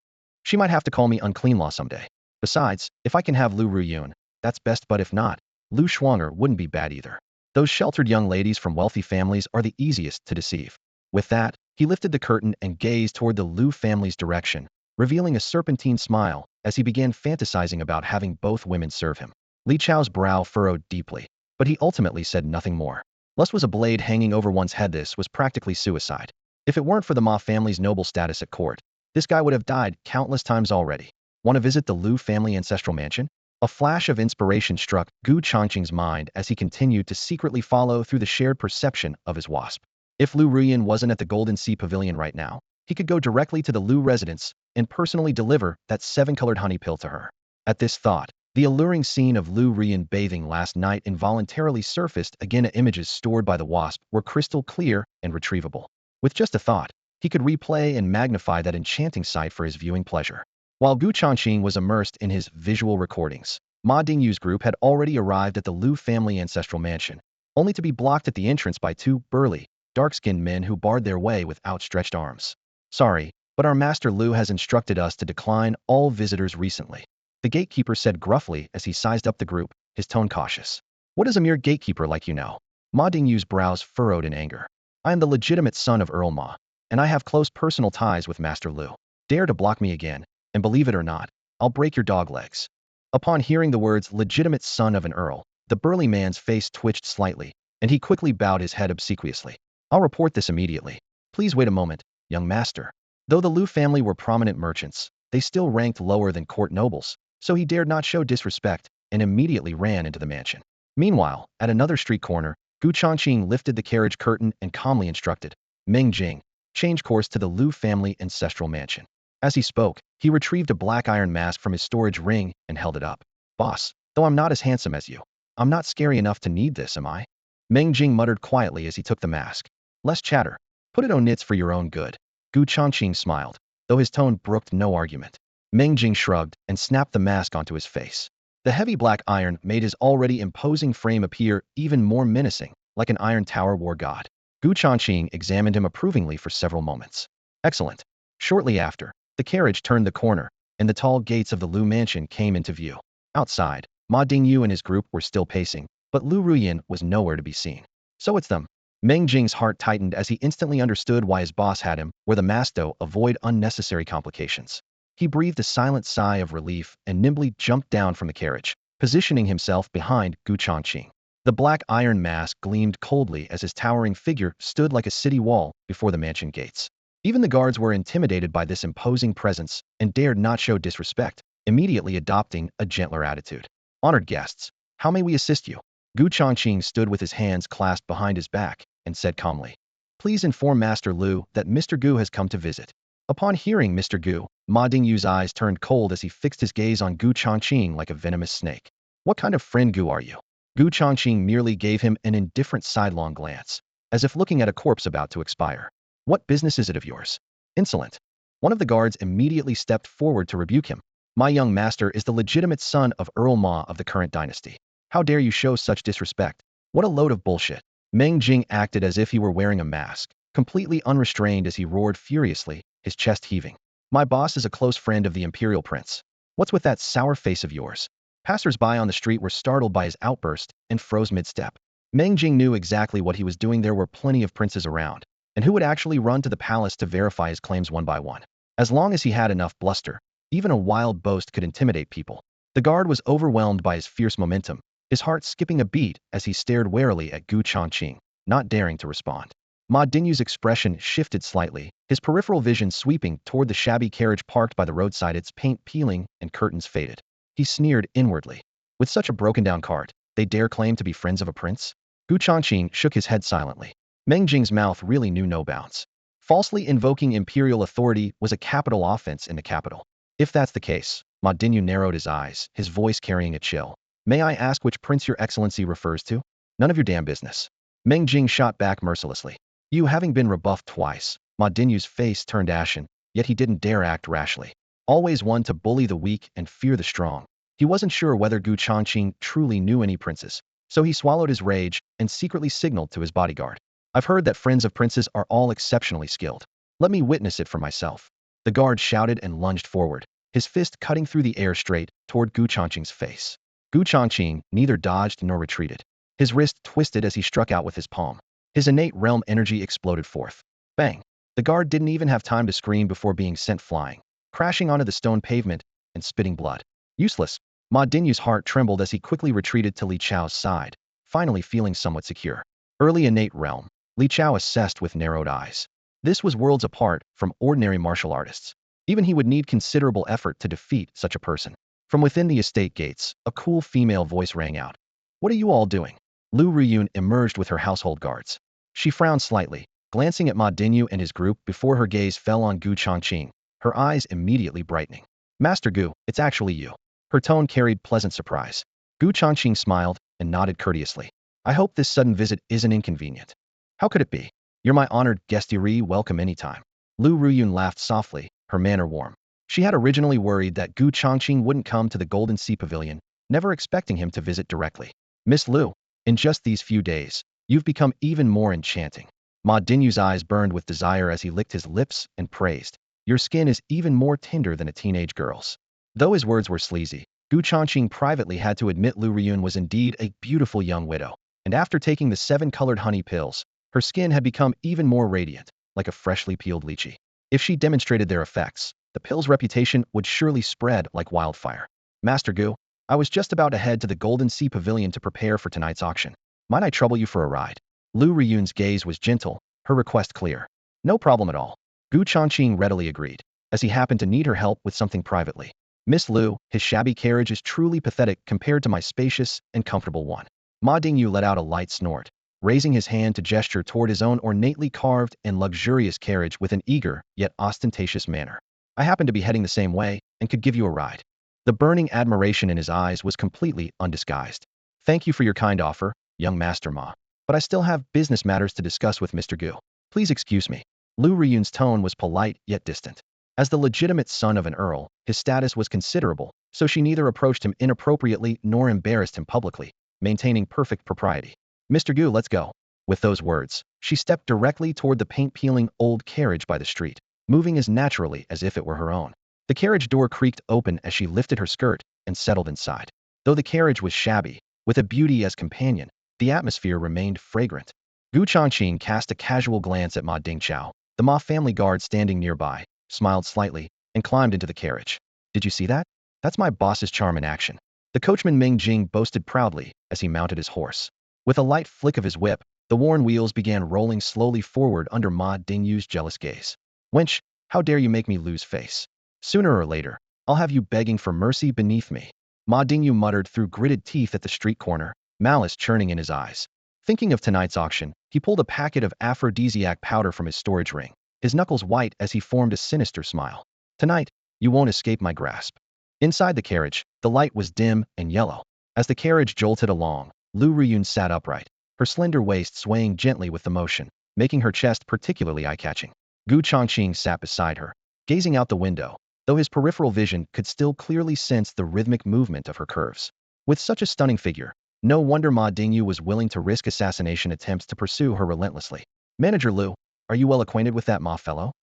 She might have to call me unclean law someday. Besides, if I can have Lu Ruyun, that's best, but if not, Lu Shuang'er wouldn't be bad either. Those sheltered young ladies from wealthy families are the easiest to deceive. With that, he lifted the curtain and gazed toward the Lu family's direction, revealing a serpentine smile as he began fantasizing about having both women serve him. Li Chao's brow furrowed deeply, but he ultimately said nothing more. Lust was a blade hanging over one's head. This was practically suicide. If it weren't for the Ma family's noble status at court, this guy would have died countless times already. Want to visit the Liu family ancestral mansion? A flash of inspiration struck Gu Changqing's mind as he continued to secretly follow through the shared perception of his wasp. If Liu Ruyan wasn't at the Golden Sea Pavilion right now, he could go directly to the Liu residence and personally deliver that seven-colored honey pill to her. At this thought, the alluring scene of Liu Ruyan bathing last night involuntarily surfaced again. Images stored by the wasp were crystal clear and retrievable. With just a thought, he could replay and magnify that enchanting sight for his viewing pleasure. While Gu Changqing was immersed in his visual recordings, Ma Dingyu's group had already arrived at the Liu family ancestral mansion, only to be blocked at the entrance by two burly, dark-skinned men who barred their way with outstretched arms. Sorry, but our master Liu has instructed us to decline all visitors recently, the gatekeeper said gruffly as he sized up the group, his tone cautious. What does a mere gatekeeper like you know? Ma Dingyu's brows furrowed in anger. I am the legitimate son of Earl Ma, and I have close personal ties with Master Liu. Dare to block me again, and believe it or not, I'll break your dog legs. Upon hearing the words legitimate son of an earl, the burly man's face twitched slightly, and he quickly bowed his head obsequiously. I'll report this immediately. Please wait a moment, young master. Though the Liu family were prominent merchants, they still ranked lower than court nobles, so he dared not show disrespect and immediately ran into the mansion. Meanwhile, at another street corner, Gu Changqing lifted the carriage curtain and calmly instructed Meng Jing, change course to the Liu family ancestral mansion. As he spoke, he retrieved a black iron mask from his storage ring and held it up. Boss, though I'm not as handsome as you, I'm not scary enough to need this, am I? Meng Jing muttered quietly as he took the mask. Less chatter. Put it on nits for your own good. Gu Changqing smiled, though his tone brooked no argument. Meng Jing shrugged and snapped the mask onto his face. The heavy black iron made his already imposing frame appear even more menacing, like an iron tower war god. Gu Changqing examined him approvingly for several moments. Excellent. Shortly after, the carriage turned the corner, and the tall gates of the Liu mansion came into view. Outside, Ma Dingyu and his group were still pacing, but Liu Ruyan was nowhere to be seen. So it's them. Meng Jing's heart tightened as he instantly understood why his boss had him where the masto avoid unnecessary complications. He breathed a silent sigh of relief and nimbly jumped down from the carriage, positioning himself behind Gu Changqing. The black iron mask gleamed coldly as his towering figure stood like a city wall before the mansion gates. Even the guards were intimidated by this imposing presence and dared not show disrespect, immediately adopting a gentler attitude. Honored guests, how may we assist you? Gu Changqing stood with his hands clasped behind his back and said calmly, Please inform Master Liu that Mr. Gu has come to visit. Upon hearing Mr. Gu, Ma Dingyu's eyes turned cold as he fixed his gaze on Gu Changqing like a venomous snake. What kind of friend Gu are you? Gu Changqing merely gave him an indifferent sidelong glance, as if looking at a corpse about to expire. What business is it of yours? Insolent. One of the guards immediately stepped forward to rebuke him. My young master is the legitimate son of Earl Ma of the current dynasty. How dare you show such disrespect? What a load of bullshit. Meng Jing acted as if he were wearing a mask, completely unrestrained as he roared furiously, his chest heaving. My boss is a close friend of the imperial prince. What's with that sour face of yours? Passers-by on the street were startled by his outburst and froze mid-step. Meng Jing knew exactly what he was doing. There were plenty of princes around, and who would actually run to the palace to verify his claims one by one? As long as he had enough bluster, even a wild boast could intimidate people. The guard was overwhelmed by his fierce momentum, his heart skipping a beat as he stared warily at Gu Changqing, not daring to respond. Ma Dingyu's expression shifted slightly, his peripheral vision sweeping toward the shabby carriage parked by the roadside, its paint peeling and curtains faded. He sneered inwardly. With such a broken-down cart, they dare claim to be friends of a prince? Gu Changqing shook his head silently. Meng Jing's mouth really knew no bounds. Falsely invoking imperial authority was a capital offense in the capital. If that's the case, Ma Dingyu narrowed his eyes, his voice carrying a chill. May I ask which prince your excellency refers to? None of your damn business. Meng Jing shot back mercilessly. You having been rebuffed twice. Ma Dingyu's face turned ashen, yet he didn't dare act rashly. Always one to bully the weak and fear the strong. He wasn't sure whether Gu Changqing truly knew any princes, so he swallowed his rage and secretly signaled to his bodyguard. I've heard that friends of princes are all exceptionally skilled. Let me witness it for myself. The guard shouted and lunged forward, his fist cutting through the air straight toward Gu Changqing's face. Gu Changqing neither dodged nor retreated. His wrist twisted as he struck out with his palm. His innate realm energy exploded forth. Bang! The guard didn't even have time to scream before being sent flying, crashing onto the stone pavement and spitting blood. Useless. Ma Dingyu's heart trembled as he quickly retreated to Li Chao's side, finally feeling somewhat secure. Early innate realm. Li Chao assessed with narrowed eyes. This was worlds apart from ordinary martial artists. Even he would need considerable effort to defeat such a person. From within the estate gates, a cool female voice rang out. What are you all doing? Lu Ruyun emerged with her household guards. She frowned slightly, glancing at Ma Dingyu and his group before her gaze fell on Gu Changqing, her eyes immediately brightening. Master Gu, it's actually you. Her tone carried pleasant surprise. Gu Changqing smiled and nodded courteously. I hope this sudden visit isn't inconvenient. How could it be? You're my honored guest-iri, welcome anytime. Lu Ruyun laughed softly, her manner warm. She had originally worried that Gu Changqing wouldn't come to the Golden Sea Pavilion, never expecting him to visit directly. Miss Lu, in just these few days, you've become even more enchanting. Ma Dingyu's eyes burned with desire as he licked his lips and praised. Your skin is even more tender than a teenage girl's. Though his words were sleazy, Gu Changqing privately had to admit Lu Ruyun was indeed a beautiful young widow. And after taking the 7-colored honey pills, her skin had become even more radiant, like a freshly peeled lychee. If she demonstrated their effects, the pill's reputation would surely spread like wildfire. Master Gu, I was just about to head to the Golden Sea Pavilion to prepare for tonight's auction. Might I trouble you for a ride? Lu Ruyun's gaze was gentle, her request clear. No problem at all. Gu Changqing readily agreed, as he happened to need her help with something privately. Miss Lu, his shabby carriage is truly pathetic compared to my spacious and comfortable one. Ma Dingyu let out a light snort, raising his hand to gesture toward his own ornately carved and luxurious carriage with an eager yet ostentatious manner. I happen to be heading the same way and could give you a ride. The burning admiration in his eyes was completely undisguised. Thank you for your kind offer, young Master Ma, but I still have business matters to discuss with Mr. Gu. Please excuse me. Lu Ruyun's tone was polite yet distant. As the legitimate son of an earl, his status was considerable, so she neither approached him inappropriately nor embarrassed him publicly, maintaining perfect propriety. Mr. Gu, let's go. With those words, she stepped directly toward the paint-peeling old carriage by the street, moving as naturally as if it were her own. The carriage door creaked open as she lifted her skirt and settled inside. Though the carriage was shabby, with a beauty as companion, the atmosphere remained fragrant. Gu Changqing cast a casual glance at Ma Dingqiao, the Ma family guard standing nearby, smiled slightly, and climbed into the carriage. Did you see that? That's my boss's charm in action. The coachman Ming Jing boasted proudly as he mounted his horse. With a light flick of his whip, the worn wheels began rolling slowly forward under Ma Dingyu's jealous gaze. Wench, how dare you make me lose face? Sooner or later, I'll have you begging for mercy beneath me. Ma Dingyu muttered through gritted teeth at the street corner, malice churning in his eyes. Thinking of tonight's auction, he pulled a packet of aphrodisiac powder from his storage ring, his knuckles white as he formed a sinister smile. Tonight, you won't escape my grasp. Inside the carriage, the light was dim and yellow. As the carriage jolted along, Lu Ruyun sat upright, her slender waist swaying gently with the motion, making her chest particularly eye-catching. Gu Changqing sat beside her, gazing out the window, though his peripheral vision could still clearly sense the rhythmic movement of her curves. With such a stunning figure, no wonder Ma Dingyu was willing to risk assassination attempts to pursue her relentlessly. Manager Lu, are you well acquainted with that Ma fellow?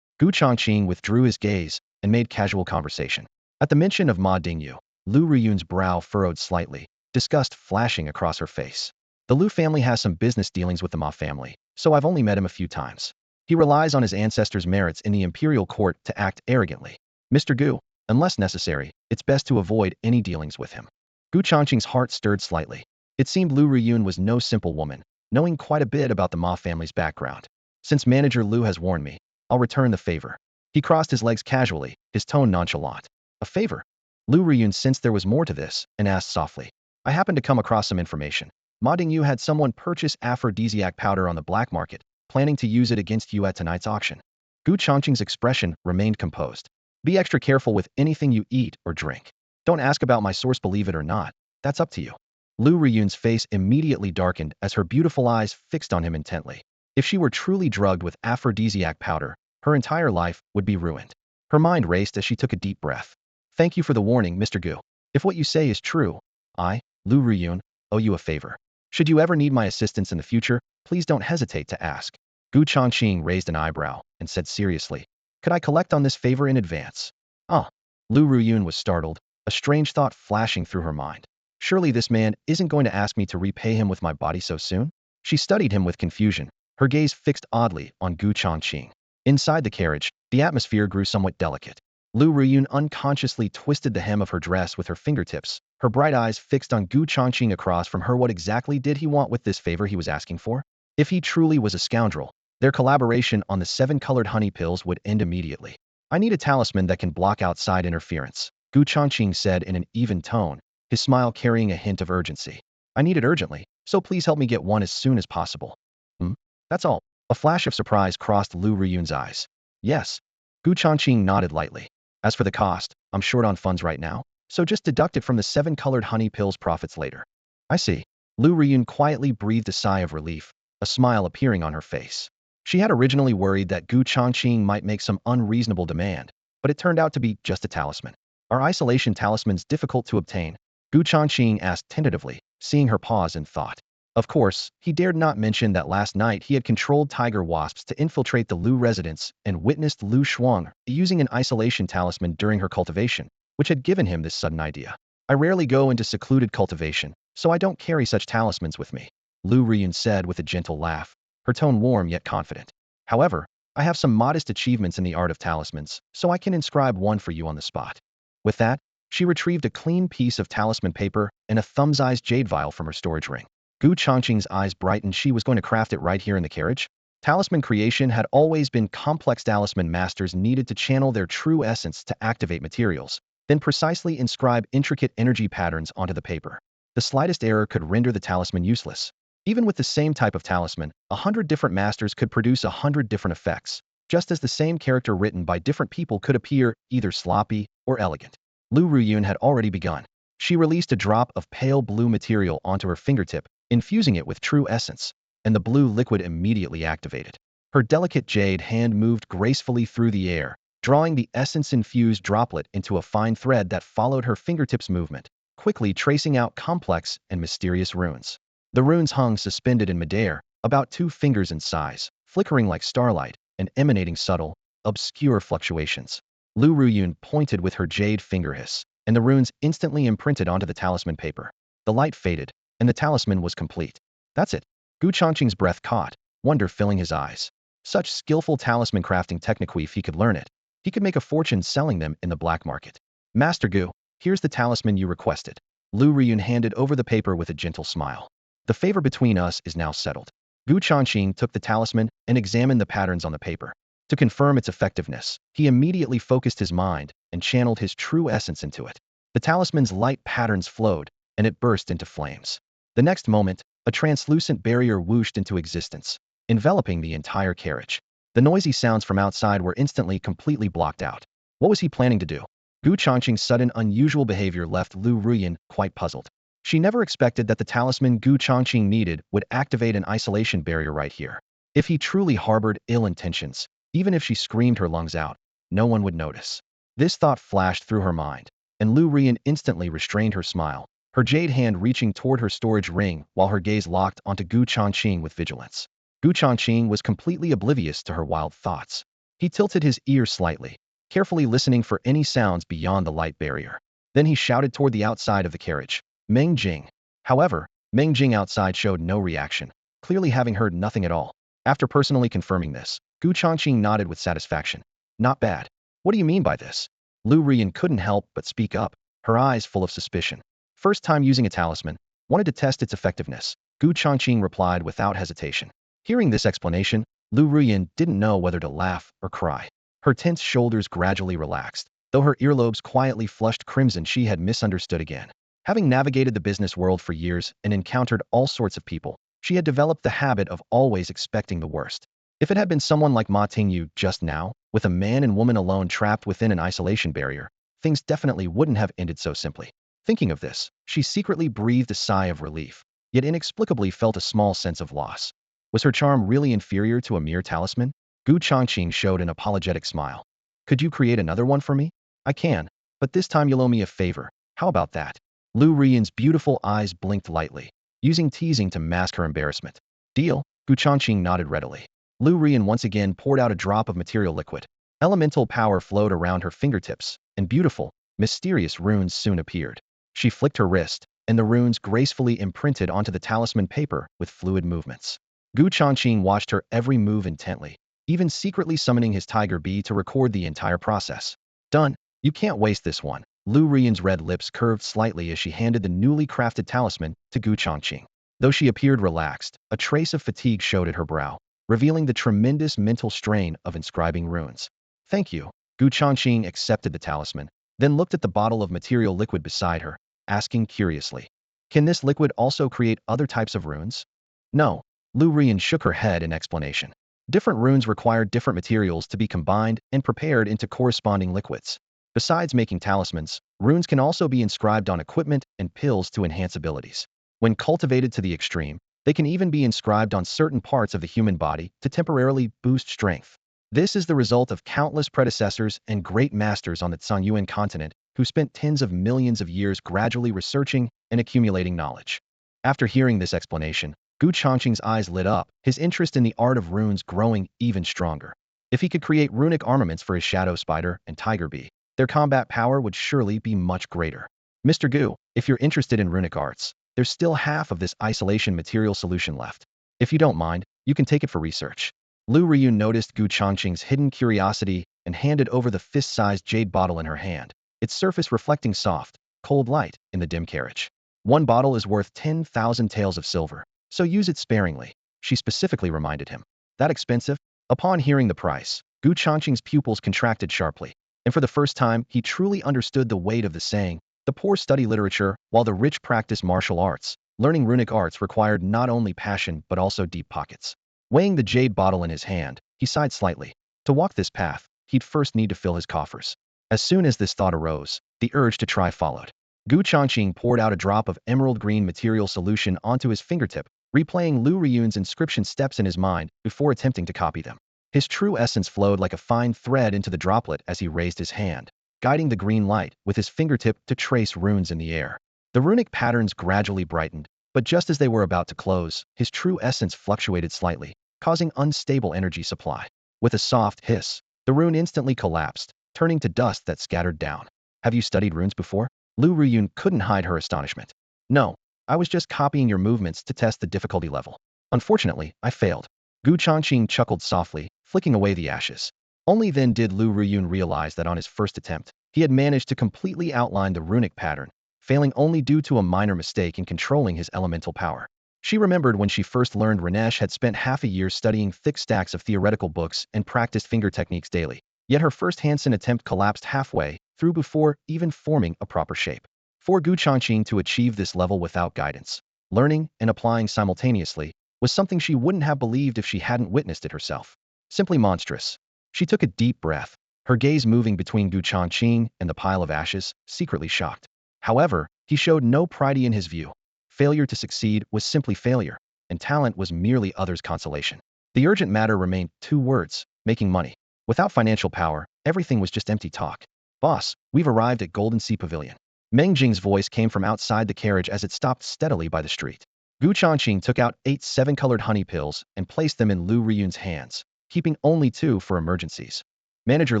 Gu Changqing withdrew his gaze and made casual conversation. At the mention of Ma Dingyu, Lu Ruyun's brow furrowed slightly, disgust flashing across her face. The Lu family has some business dealings with the Ma family, so I've only met him a few times. He relies on his ancestors' merits in the imperial court to act arrogantly. Mr. Gu, unless necessary, it's best to avoid any dealings with him. Gu Changqing's heart stirred slightly. It seemed Lu Ruyun was no simple woman, knowing quite a bit about the Ma family's background. Since Manager Lu has warned me, I'll return the favor. He crossed his legs casually, his tone nonchalant. A favor? Lu Ruyun sensed there was more to this, and asked softly. I happened to come across some information. Ma Dingyu had someone purchase aphrodisiac powder on the black market, planning to use it against you at tonight's auction. Gu Changqing's expression remained composed. Be extra careful with anything you eat or drink. Don't ask about my source, believe it or not. That's up to you. Lu Ruyun's face immediately darkened as her beautiful eyes fixed on him intently. If she were truly drugged with aphrodisiac powder, her entire life would be ruined. Her mind raced as she took a deep breath. Thank you for the warning, Mr. Gu. If what you say is true, I, Lu Ruyun, owe you a favor. Should you ever need my assistance in the future, please don't hesitate to ask. Gu Changqing raised an eyebrow and said seriously, could I collect on this favor in advance? Ah. Lu Ruyun was startled, a strange thought flashing through her mind. Surely this man isn't going to ask me to repay him with my body so soon? She studied him with confusion, her gaze fixed oddly on Gu Changqing. Inside the carriage, the atmosphere grew somewhat delicate. Lu Ruyun unconsciously twisted the hem of her dress with her fingertips, her bright eyes fixed on Gu Changqing across from her. What exactly did he want with this favor he was asking for? If he truly was a scoundrel, Their collaboration on the 7-colored honey pills would end immediately. I need a talisman that can block outside interference, Gu Changqing said in an even tone, his smile carrying a hint of urgency. I need it urgently, so please help me get one as soon as possible. Hmm? That's all. A flash of surprise crossed Lu Riyun's eyes. Yes. Gu Changqing nodded lightly. As for the cost, I'm short on funds right now, so just deduct it from the 7-colored honey pills profits later. I see. Lu Riyun quietly breathed a sigh of relief, a smile appearing on her face. She had originally worried that Gu Changqing might make some unreasonable demand, but it turned out to be just a talisman. Are isolation talismans difficult to obtain? Gu Changqing asked tentatively, seeing her pause in thought. Of course, he dared not mention that last night he had controlled tiger wasps to infiltrate the Lu residence and witnessed Lu Shuang using an isolation talisman during her cultivation, which had given him this sudden idea. I rarely go into secluded cultivation, so I don't carry such talismans with me, Lu Riyun said with a gentle laugh, her tone warm yet confident. However, I have some modest achievements in the art of talismans, so I can inscribe one for you on the spot. With that, she retrieved a clean piece of talisman paper and a thumb-sized jade vial from her storage ring. Gu Changqing's eyes brightened. She was going to craft it right here in the carriage? Talisman creation had always been complex. Talisman masters needed to channel their true essence to activate materials, then precisely inscribe intricate energy patterns onto the paper. The slightest error could render the talisman useless. Even with the same type of talisman, 100 different masters could produce 100 different effects, just as the same character written by different people could appear either sloppy or elegant. Lu Riyun had already begun. She released a drop of pale blue material onto her fingertip, infusing it with true essence, and the blue liquid immediately activated. Her delicate jade hand moved gracefully through the air, drawing the essence-infused droplet into a fine thread that followed her fingertips' movement, quickly tracing out complex and mysterious runes. The runes hung suspended in midair, about 2 fingers in size, flickering like starlight and emanating subtle, obscure fluctuations. Lu Riyun pointed with her jade finger hiss, and the runes instantly imprinted onto the talisman paper. The light faded, and the talisman was complete. That's it. Gu Changqing's breath caught, wonder filling his eyes. Such skillful talisman crafting technique, if he could learn it, he could make a fortune selling them in the black market. Master Gu, here's the talisman you requested. Lu Riyun handed over the paper with a gentle smile. The favor between us is now settled. Gu Changqing took the talisman and examined the patterns on the paper. To confirm its effectiveness, he immediately focused his mind and channeled his true essence into it. The talisman's light patterns flowed, and it burst into flames. The next moment, a translucent barrier whooshed into existence, enveloping the entire carriage. The noisy sounds from outside were instantly completely blocked out. What was he planning to do? Gu Changqing's sudden unusual behavior left Lu Riyun quite puzzled. She never expected that the talisman Gu Changqing needed would activate an isolation barrier right here. If he truly harbored ill intentions, even if she screamed her lungs out, no one would notice. This thought flashed through her mind, and Lu Riyun instantly restrained her smile, her jade hand reaching toward her storage ring while her gaze locked onto Gu Changqing with vigilance. Gu Changqing was completely oblivious to her wild thoughts. He tilted his ear slightly, carefully listening for any sounds beyond the light barrier. Then he shouted toward the outside of the carriage, Meng Jing. However, Meng Jing outside showed no reaction, clearly having heard nothing at all. After personally confirming this, Gu Changqing nodded with satisfaction. Not bad. What do you mean by this? Lu Riyun couldn't help but speak up, her eyes full of suspicion. First time using a talisman, wanted to test its effectiveness, Gu Changqing replied without hesitation. Hearing this explanation, Lu Riyun didn't know whether to laugh or cry. Her tense shoulders gradually relaxed, though her earlobes quietly flushed crimson. She had misunderstood again. Having navigated the business world for years and encountered all sorts of people, she had developed the habit of always expecting the worst. If it had been someone like Ma Tingyu just now, with a man and woman alone trapped within an isolation barrier, things definitely wouldn't have ended so simply. Thinking of this, she secretly breathed a sigh of relief, yet inexplicably felt a small sense of loss. Was her charm really inferior to a mere talisman? Gu Changqing showed an apologetic smile. Could you create another one for me? I can, but this time you'll owe me a favor. How about that? Lu Riyun's beautiful eyes blinked lightly, using teasing to mask her embarrassment. Deal? Gu Changqing nodded readily. Lu Riyun once again poured out a drop of material liquid. Elemental power flowed around her fingertips, and beautiful, mysterious runes soon appeared. She flicked her wrist, and the runes gracefully imprinted onto the talisman paper with fluid movements. Gu Changqing watched her every move intently, even secretly summoning his tiger bee to record the entire process. Done. You can't waste this one. Lu Riyun's red lips curved slightly as she handed the newly crafted talisman to Gu Changqing. Though she appeared relaxed, a trace of fatigue showed at her brow. revealing the tremendous mental strain of inscribing runes. Thank you. Gu Changqing accepted the talisman, then looked at the bottle of material liquid beside her, asking curiously, "Can this liquid also create other types of runes?" No. Lu Rian shook her head in explanation. Different runes require different materials to be combined and prepared into corresponding liquids. Besides making talismans, runes can also be inscribed on equipment and pills to enhance abilities. When cultivated to the extreme, they can even be inscribed on certain parts of the human body to temporarily boost strength. This is the result of countless predecessors and great masters on the Zhongyuan continent who spent tens of millions of years gradually researching and accumulating knowledge. After hearing this explanation, Gu Changqing's eyes lit up, his interest in the art of runes growing even stronger. If he could create runic armaments for his shadow spider and tiger bee, their combat power would surely be much greater. Mr. Gu, if you're interested in runic arts, there's still half of this isolation material solution left. If you don't mind, you can take it for research. Lu Riyun noticed Gu Changqing's hidden curiosity and handed over the fist-sized jade bottle in her hand, its surface reflecting soft, cold light in the dim carriage. One bottle is worth 10,000 taels of silver, so use it sparingly, she specifically reminded him. That expensive? Upon hearing the price, Gu Changqing's pupils contracted sharply, and for the first time he truly understood the weight of the saying, the poor study literature while the rich practice martial arts. Learning runic arts required not only passion but also deep pockets. Weighing the jade bottle in his hand, he sighed slightly. To walk this path, he'd first need to fill his coffers. As soon as this thought arose, the urge to try followed. Gu Changqing poured out a drop of emerald green material solution onto his fingertip, replaying Lu Riyun's inscription steps in his mind before attempting to copy them. His true essence flowed like a fine thread into the droplet as he raised his hand, guiding the green light with his fingertip to trace runes in the air. The runic patterns gradually brightened, but just as they were about to close, his true essence fluctuated slightly, causing unstable energy supply. With a soft hiss, the rune instantly collapsed, turning to dust that scattered down. Have you studied runes before? Lu Riyun couldn't hide her astonishment. No, I was just copying your movements to test the difficulty level. Unfortunately, I failed. Gu Changqing chuckled softly, flicking away the ashes. Only then did Lu Riyun realize that on his first attempt, he had managed to completely outline the runic pattern, failing only due to a minor mistake in controlling his elemental power. She remembered when she first learned Ranesh had spent half a year studying thick stacks of theoretical books and practiced finger techniques daily. Yet her first Hansen attempt collapsed halfway through before even forming a proper shape. For Gu Changqing to achieve this level without guidance, learning and applying simultaneously, was something she wouldn't have believed if she hadn't witnessed it herself. Simply monstrous. She took a deep breath, her gaze moving between Gu Changqing and the pile of ashes, secretly shocked. However, he showed no pride in his view. Failure to succeed was simply failure, and talent was merely others' consolation. The urgent matter remained 2 words, making money. Without financial power, everything was just empty talk. Boss, we've arrived at Golden Sea Pavilion. Meng Jing's voice came from outside the carriage as it stopped steadily by the street. Gu Changqing took out 8 7-colored honey pills and placed them in Lu Riyun's hands, keeping only 2 for emergencies. Manager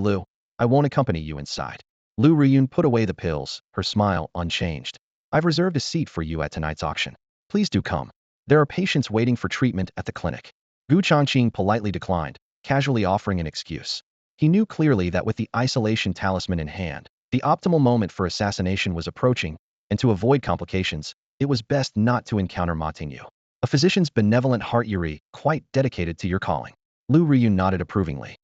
Lu, I won't accompany you inside. Lu Riyun put away the pills, her smile unchanged. I've reserved a seat for you at tonight's auction. Please do come. There are patients waiting for treatment at the clinic. Gu Changqing politely declined, casually offering an excuse. He knew clearly that with the isolation talisman in hand, the optimal moment for assassination was approaching, and to avoid complications, it was best not to encounter Ma Tingyu, a physician's benevolent heart Yuri, quite dedicated to your calling. Lu Riyun nodded approvingly.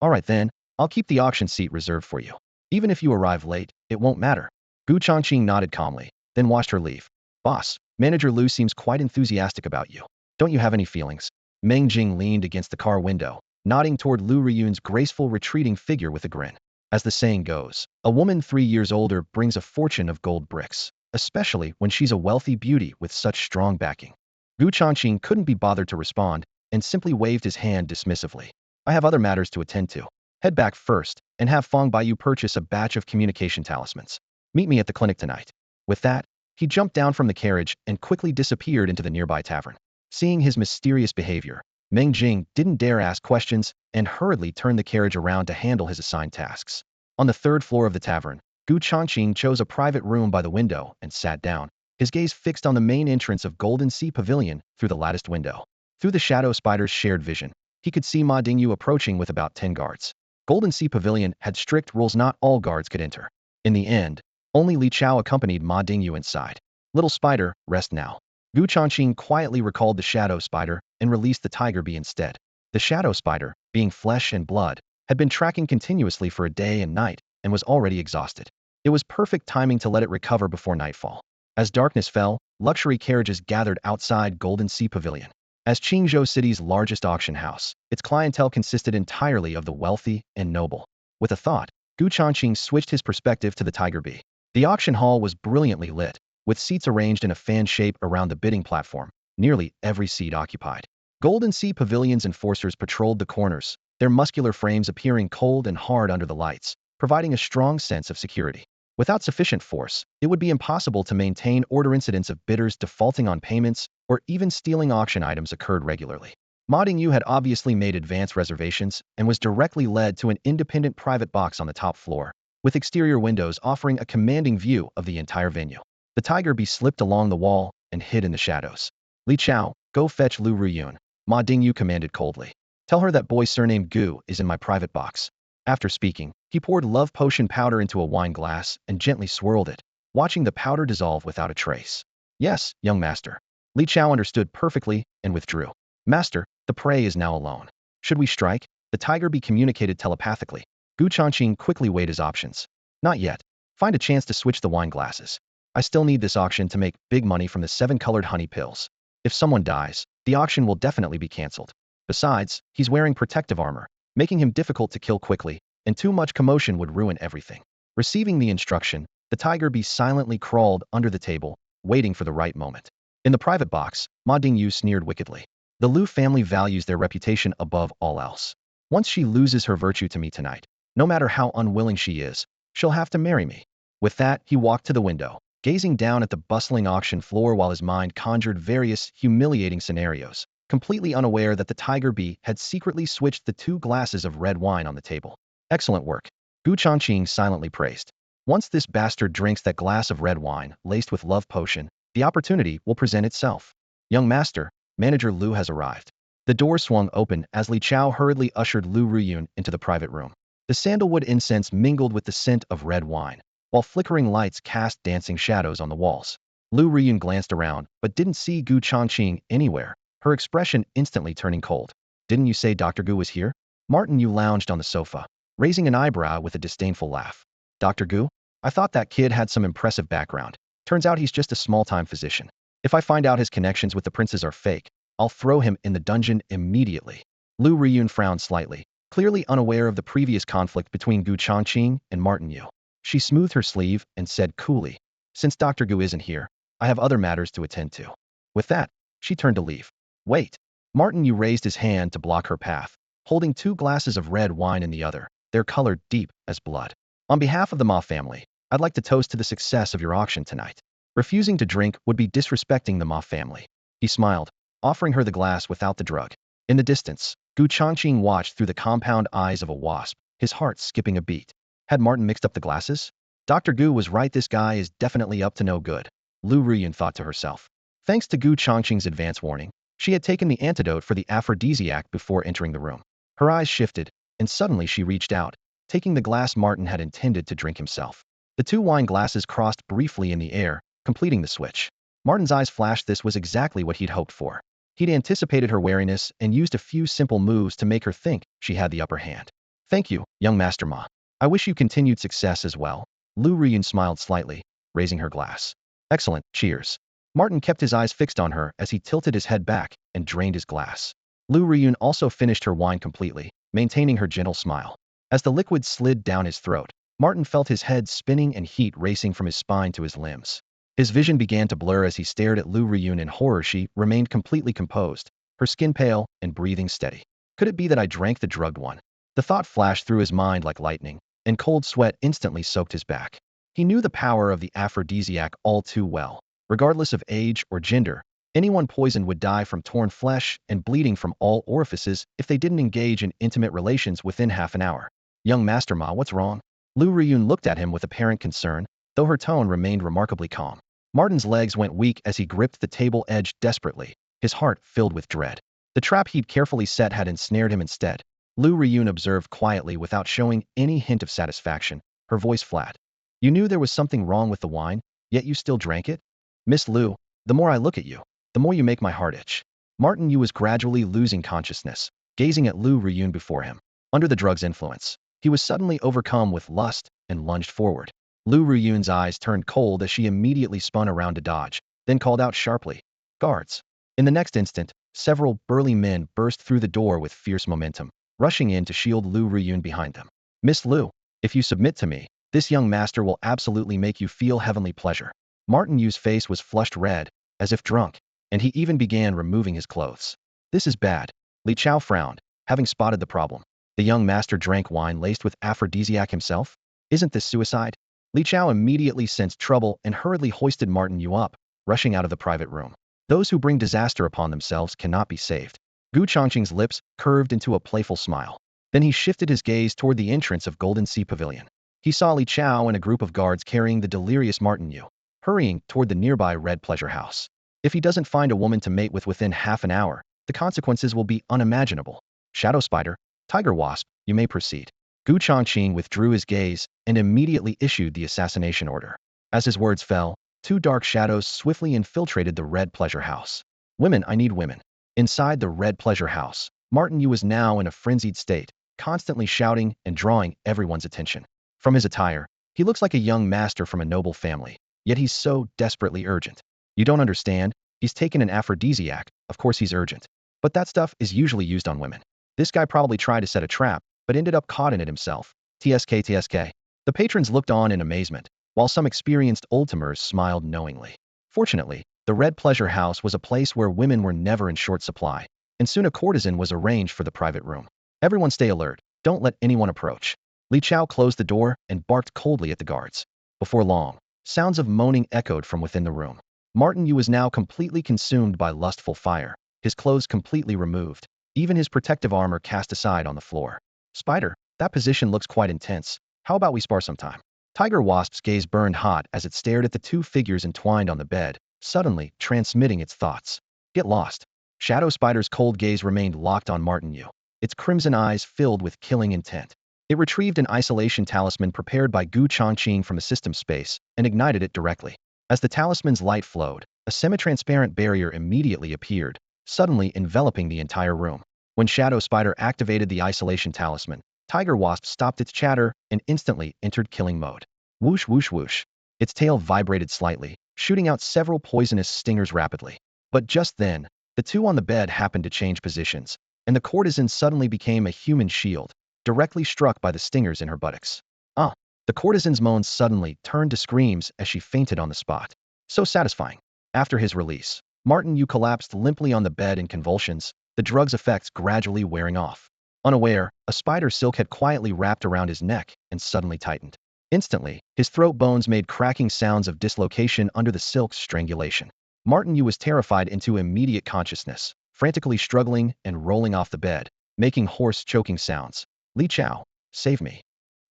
All right then, I'll keep the auction seat reserved for you. Even if you arrive late, it won't matter. Gu Changqing nodded calmly, then watched her leave. Boss, Manager Lu seems quite enthusiastic about you. Don't you have any feelings? Meng Jing leaned against the car window, nodding toward Lu Riyun's graceful retreating figure with a grin. As the saying goes, a woman 3 years older brings a fortune of gold bricks, especially when she's a wealthy beauty with such strong backing. Gu Changqing couldn't be bothered to respond, and simply waved his hand dismissively. I have other matters to attend to. Head back first, and have Fong Baiyu purchase a batch of communication talismans. Meet me at the clinic tonight. With that, he jumped down from the carriage and quickly disappeared into the nearby tavern. Seeing his mysterious behavior, Meng Jing didn't dare ask questions and hurriedly turned the carriage around to handle his assigned tasks. On the 3rd floor of the tavern, Gu Changqing chose a private room by the window and sat down, his gaze fixed on the main entrance of Golden Sea Pavilion through the latticed window. Through the shadow spider's shared vision, he could see Ma Dingyu approaching with about 10 guards. Golden Sea Pavilion had strict rules not all guards could enter. In the end, only Li Chao accompanied Ma Dingyu inside. Little spider, rest now. Gu Changqing quietly recalled the shadow spider and released the tiger bee instead. The shadow spider, being flesh and blood, had been tracking continuously for a day and night and was already exhausted. It was perfect timing to let it recover before nightfall. As darkness fell, luxury carriages gathered outside Golden Sea Pavilion. As Qingzhou City's largest auction house, its clientele consisted entirely of the wealthy and noble. With a thought, Changqing switched his perspective to the Tiger Bee. The auction hall was brilliantly lit, with seats arranged in a fan shape around the bidding platform, nearly every seat occupied. Golden Sea Pavilion's enforcers patrolled the corners, their muscular frames appearing cold and hard under the lights, providing a strong sense of security. Without sufficient force, it would be impossible to maintain order. Incidents of bidders defaulting on payments or even stealing auction items occurred regularly. Ma Dingyu had obviously made advance reservations and was directly led to an independent private box on the top floor, with exterior windows offering a commanding view of the entire venue. The Tiger Bee slipped along the wall and hid in the shadows. Li Chao, go fetch Lu Ruyun, Ma Dingyu commanded coldly. Tell her that boy surnamed Gu is in my private box. After speaking, he poured love potion powder into a wine glass and gently swirled it, watching the powder dissolve without a trace. Yes, young master. Li Chao understood perfectly and withdrew. Master, the prey is now alone. Should we strike? The Tiger Bee communicated telepathically. Gu Changqing quickly weighed his options. Not yet. Find a chance to switch the wine glasses. I still need this auction to make big money from the 7-colored honey pills. If someone dies, the auction will definitely be cancelled. Besides, he's wearing protective armor, making him difficult to kill quickly, and too much commotion would ruin everything. Receiving the instruction, the Tiger Bee silently crawled under the table, waiting for the right moment. In the private box, Ma Dingyu sneered wickedly. The Lu family values their reputation above all else. Once she loses her virtue to me tonight, no matter how unwilling she is, she'll have to marry me. With that, he walked to the window, gazing down at the bustling auction floor while his mind conjured various humiliating scenarios, completely unaware that the Tiger Bee had secretly switched the 2 glasses of red wine on the table. Excellent work. Gu Changqing silently praised. Once this bastard drinks that glass of red wine, laced with love potion, the opportunity will present itself. Young master, Manager Lu has arrived. The door swung open as Li Chao hurriedly ushered Lu Ruyun into the private room. The sandalwood incense mingled with the scent of red wine, while flickering lights cast dancing shadows on the walls. Lu Ruyun glanced around, but didn't see Gu Changqing anywhere, her expression instantly turning cold. Didn't you say Dr. Gu was here? Martin Yu lounged on the sofa, raising an eyebrow with a disdainful laugh. Dr. Gu? I thought that kid had some impressive background. Turns out he's just a small-time physician. If I find out his connections with the princes are fake, I'll throw him in the dungeon immediately. Lu Ruyun frowned slightly, clearly unaware of the previous conflict between Gu Changqing and Martin Yu. She smoothed her sleeve and said coolly, since Dr. Gu isn't here, I have other matters to attend to. With that, she turned to leave. Wait. Martin Yu raised his hand to block her path, holding 2 glasses of red wine in the other, their color deep as blood. On behalf of the Ma family, I'd like to toast to the success of your auction tonight. Refusing to drink would be disrespecting the Ma family. He smiled, offering her the glass without the drug. In the distance, Gu Changqing watched through the compound eyes of a wasp, his heart skipping a beat. Had Martin mixed up the glasses? Dr. Gu was right, this guy is definitely up to no good, Lu Ruyun thought to herself. Thanks to Gu Changqing's advance warning, she had taken the antidote for the aphrodisiac before entering the room. Her eyes shifted, and suddenly she reached out, taking the glass Martin had intended to drink himself. The 2 wine glasses crossed briefly in the air, completing the switch. Martin's eyes flashed. This was exactly what he'd hoped for. He'd anticipated her wariness and used a few simple moves to make her think she had the upper hand. Thank you, young Master Ma. I wish you continued success as well. Lu Ruyun smiled slightly, raising her glass. Excellent, cheers. Martin kept his eyes fixed on her as he tilted his head back and drained his glass. Lu Ruyun also finished her wine completely, maintaining her gentle smile. As the liquid slid down his throat, Martin felt his head spinning and heat racing from his spine to his limbs. His vision began to blur as he stared at Lu Ruyun in horror. She remained completely composed, her skin pale and breathing steady. Could it be that I drank the drugged one? The thought flashed through his mind like lightning, and cold sweat instantly soaked his back. He knew the power of the aphrodisiac all too well. Regardless of age or gender, anyone poisoned would die from torn flesh and bleeding from all orifices if they didn't engage in intimate relations within half an hour. Young Master Ma, what's wrong? Lu Ruyun looked at him with apparent concern, though her tone remained remarkably calm. Martin's legs went weak as he gripped the table edge desperately, his heart filled with dread. The trap he'd carefully set had ensnared him instead. Lu Ruyun observed quietly without showing any hint of satisfaction, her voice flat. You knew there was something wrong with the wine, yet you still drank it? Miss Lu, the more I look at you, the more you make my heart itch. Martin Yu was gradually losing consciousness, gazing at Lu Riyun before him. Under the drug's influence, he was suddenly overcome with lust and lunged forward. Lu Riyun's eyes turned cold as she immediately spun around to dodge, then called out sharply, "Guards!" In the next instant, several burly men burst through the door with fierce momentum, rushing in to shield Lu Riyun behind them. "Miss Lu, if you submit to me, this young master will absolutely make you feel heavenly pleasure." Martin Yu's face was flushed red, as if drunk, and he even began removing his clothes. "This is bad." Li Chao frowned, having spotted the problem. The young master drank wine laced with aphrodisiac himself? Isn't this suicide? Li Chao immediately sensed trouble and hurriedly hoisted Martin Yu up, rushing out of the private room. Those who bring disaster upon themselves cannot be saved. Gu Changqing's lips curved into a playful smile. Then he shifted his gaze toward the entrance of Golden Sea Pavilion. He saw Li Chao and a group of guards carrying the delirious Martin Yu, hurrying toward the nearby Red Pleasure House. If he doesn't find a woman to mate with within half an hour, the consequences will be unimaginable. Shadow Spider, Tiger Wasp, you may proceed. Gu Changqing withdrew his gaze and immediately issued the assassination order. As his words fell, two dark shadows swiftly infiltrated the Red Pleasure House. Women, I need women. Inside the Red Pleasure House, Martin Yu was now in a frenzied state, constantly shouting and drawing everyone's attention. From his attire, he looks like a young master from a noble family, yet he's so desperately urgent. You don't understand, he's taken an aphrodisiac, of course he's urgent. But that stuff is usually used on women. This guy probably tried to set a trap, but ended up caught in it himself. TSK TSK. The patrons looked on in amazement, while some experienced old-timers smiled knowingly. Fortunately, the Red Pleasure House was a place where women were never in short supply, and soon a courtesan was arranged for the private room. Everyone stay alert, don't let anyone approach. Li Chao closed the door and barked coldly at the guards. Before long, sounds of moaning echoed from within the room. Martin Yu was now completely consumed by lustful fire, his clothes completely removed, even his protective armor cast aside on the floor. Spider, that position looks quite intense. How about we spar sometime? Tiger Wasp's gaze burned hot as it stared at the two figures entwined on the bed, suddenly transmitting its thoughts. Get lost. Shadow Spider's cold gaze remained locked on Martin Yu, its crimson eyes filled with killing intent. It retrieved an isolation talisman prepared by Gu Changqing from the system space and ignited it directly. As the talisman's light flowed, a semi-transparent barrier immediately appeared, suddenly enveloping the entire room. When Shadow Spider activated the isolation talisman, Tiger Wasp stopped its chatter and instantly entered killing mode. Whoosh whoosh whoosh. Its tail vibrated slightly, shooting out several poisonous stingers rapidly. But just then, the two on the bed happened to change positions, and the courtesan suddenly became a human shield, directly struck by the stingers in her buttocks. Ah! The courtesan's moans suddenly turned to screams as she fainted on the spot. So satisfying. After his release, Martin Yu collapsed limply on the bed in convulsions, the drug's effects gradually wearing off. Unaware, a spider silk had quietly wrapped around his neck and suddenly tightened. Instantly, his throat bones made cracking sounds of dislocation under the silk's strangulation. Martin Yu was terrified into immediate consciousness, frantically struggling and rolling off the bed, making hoarse choking sounds. Li Chao, save me.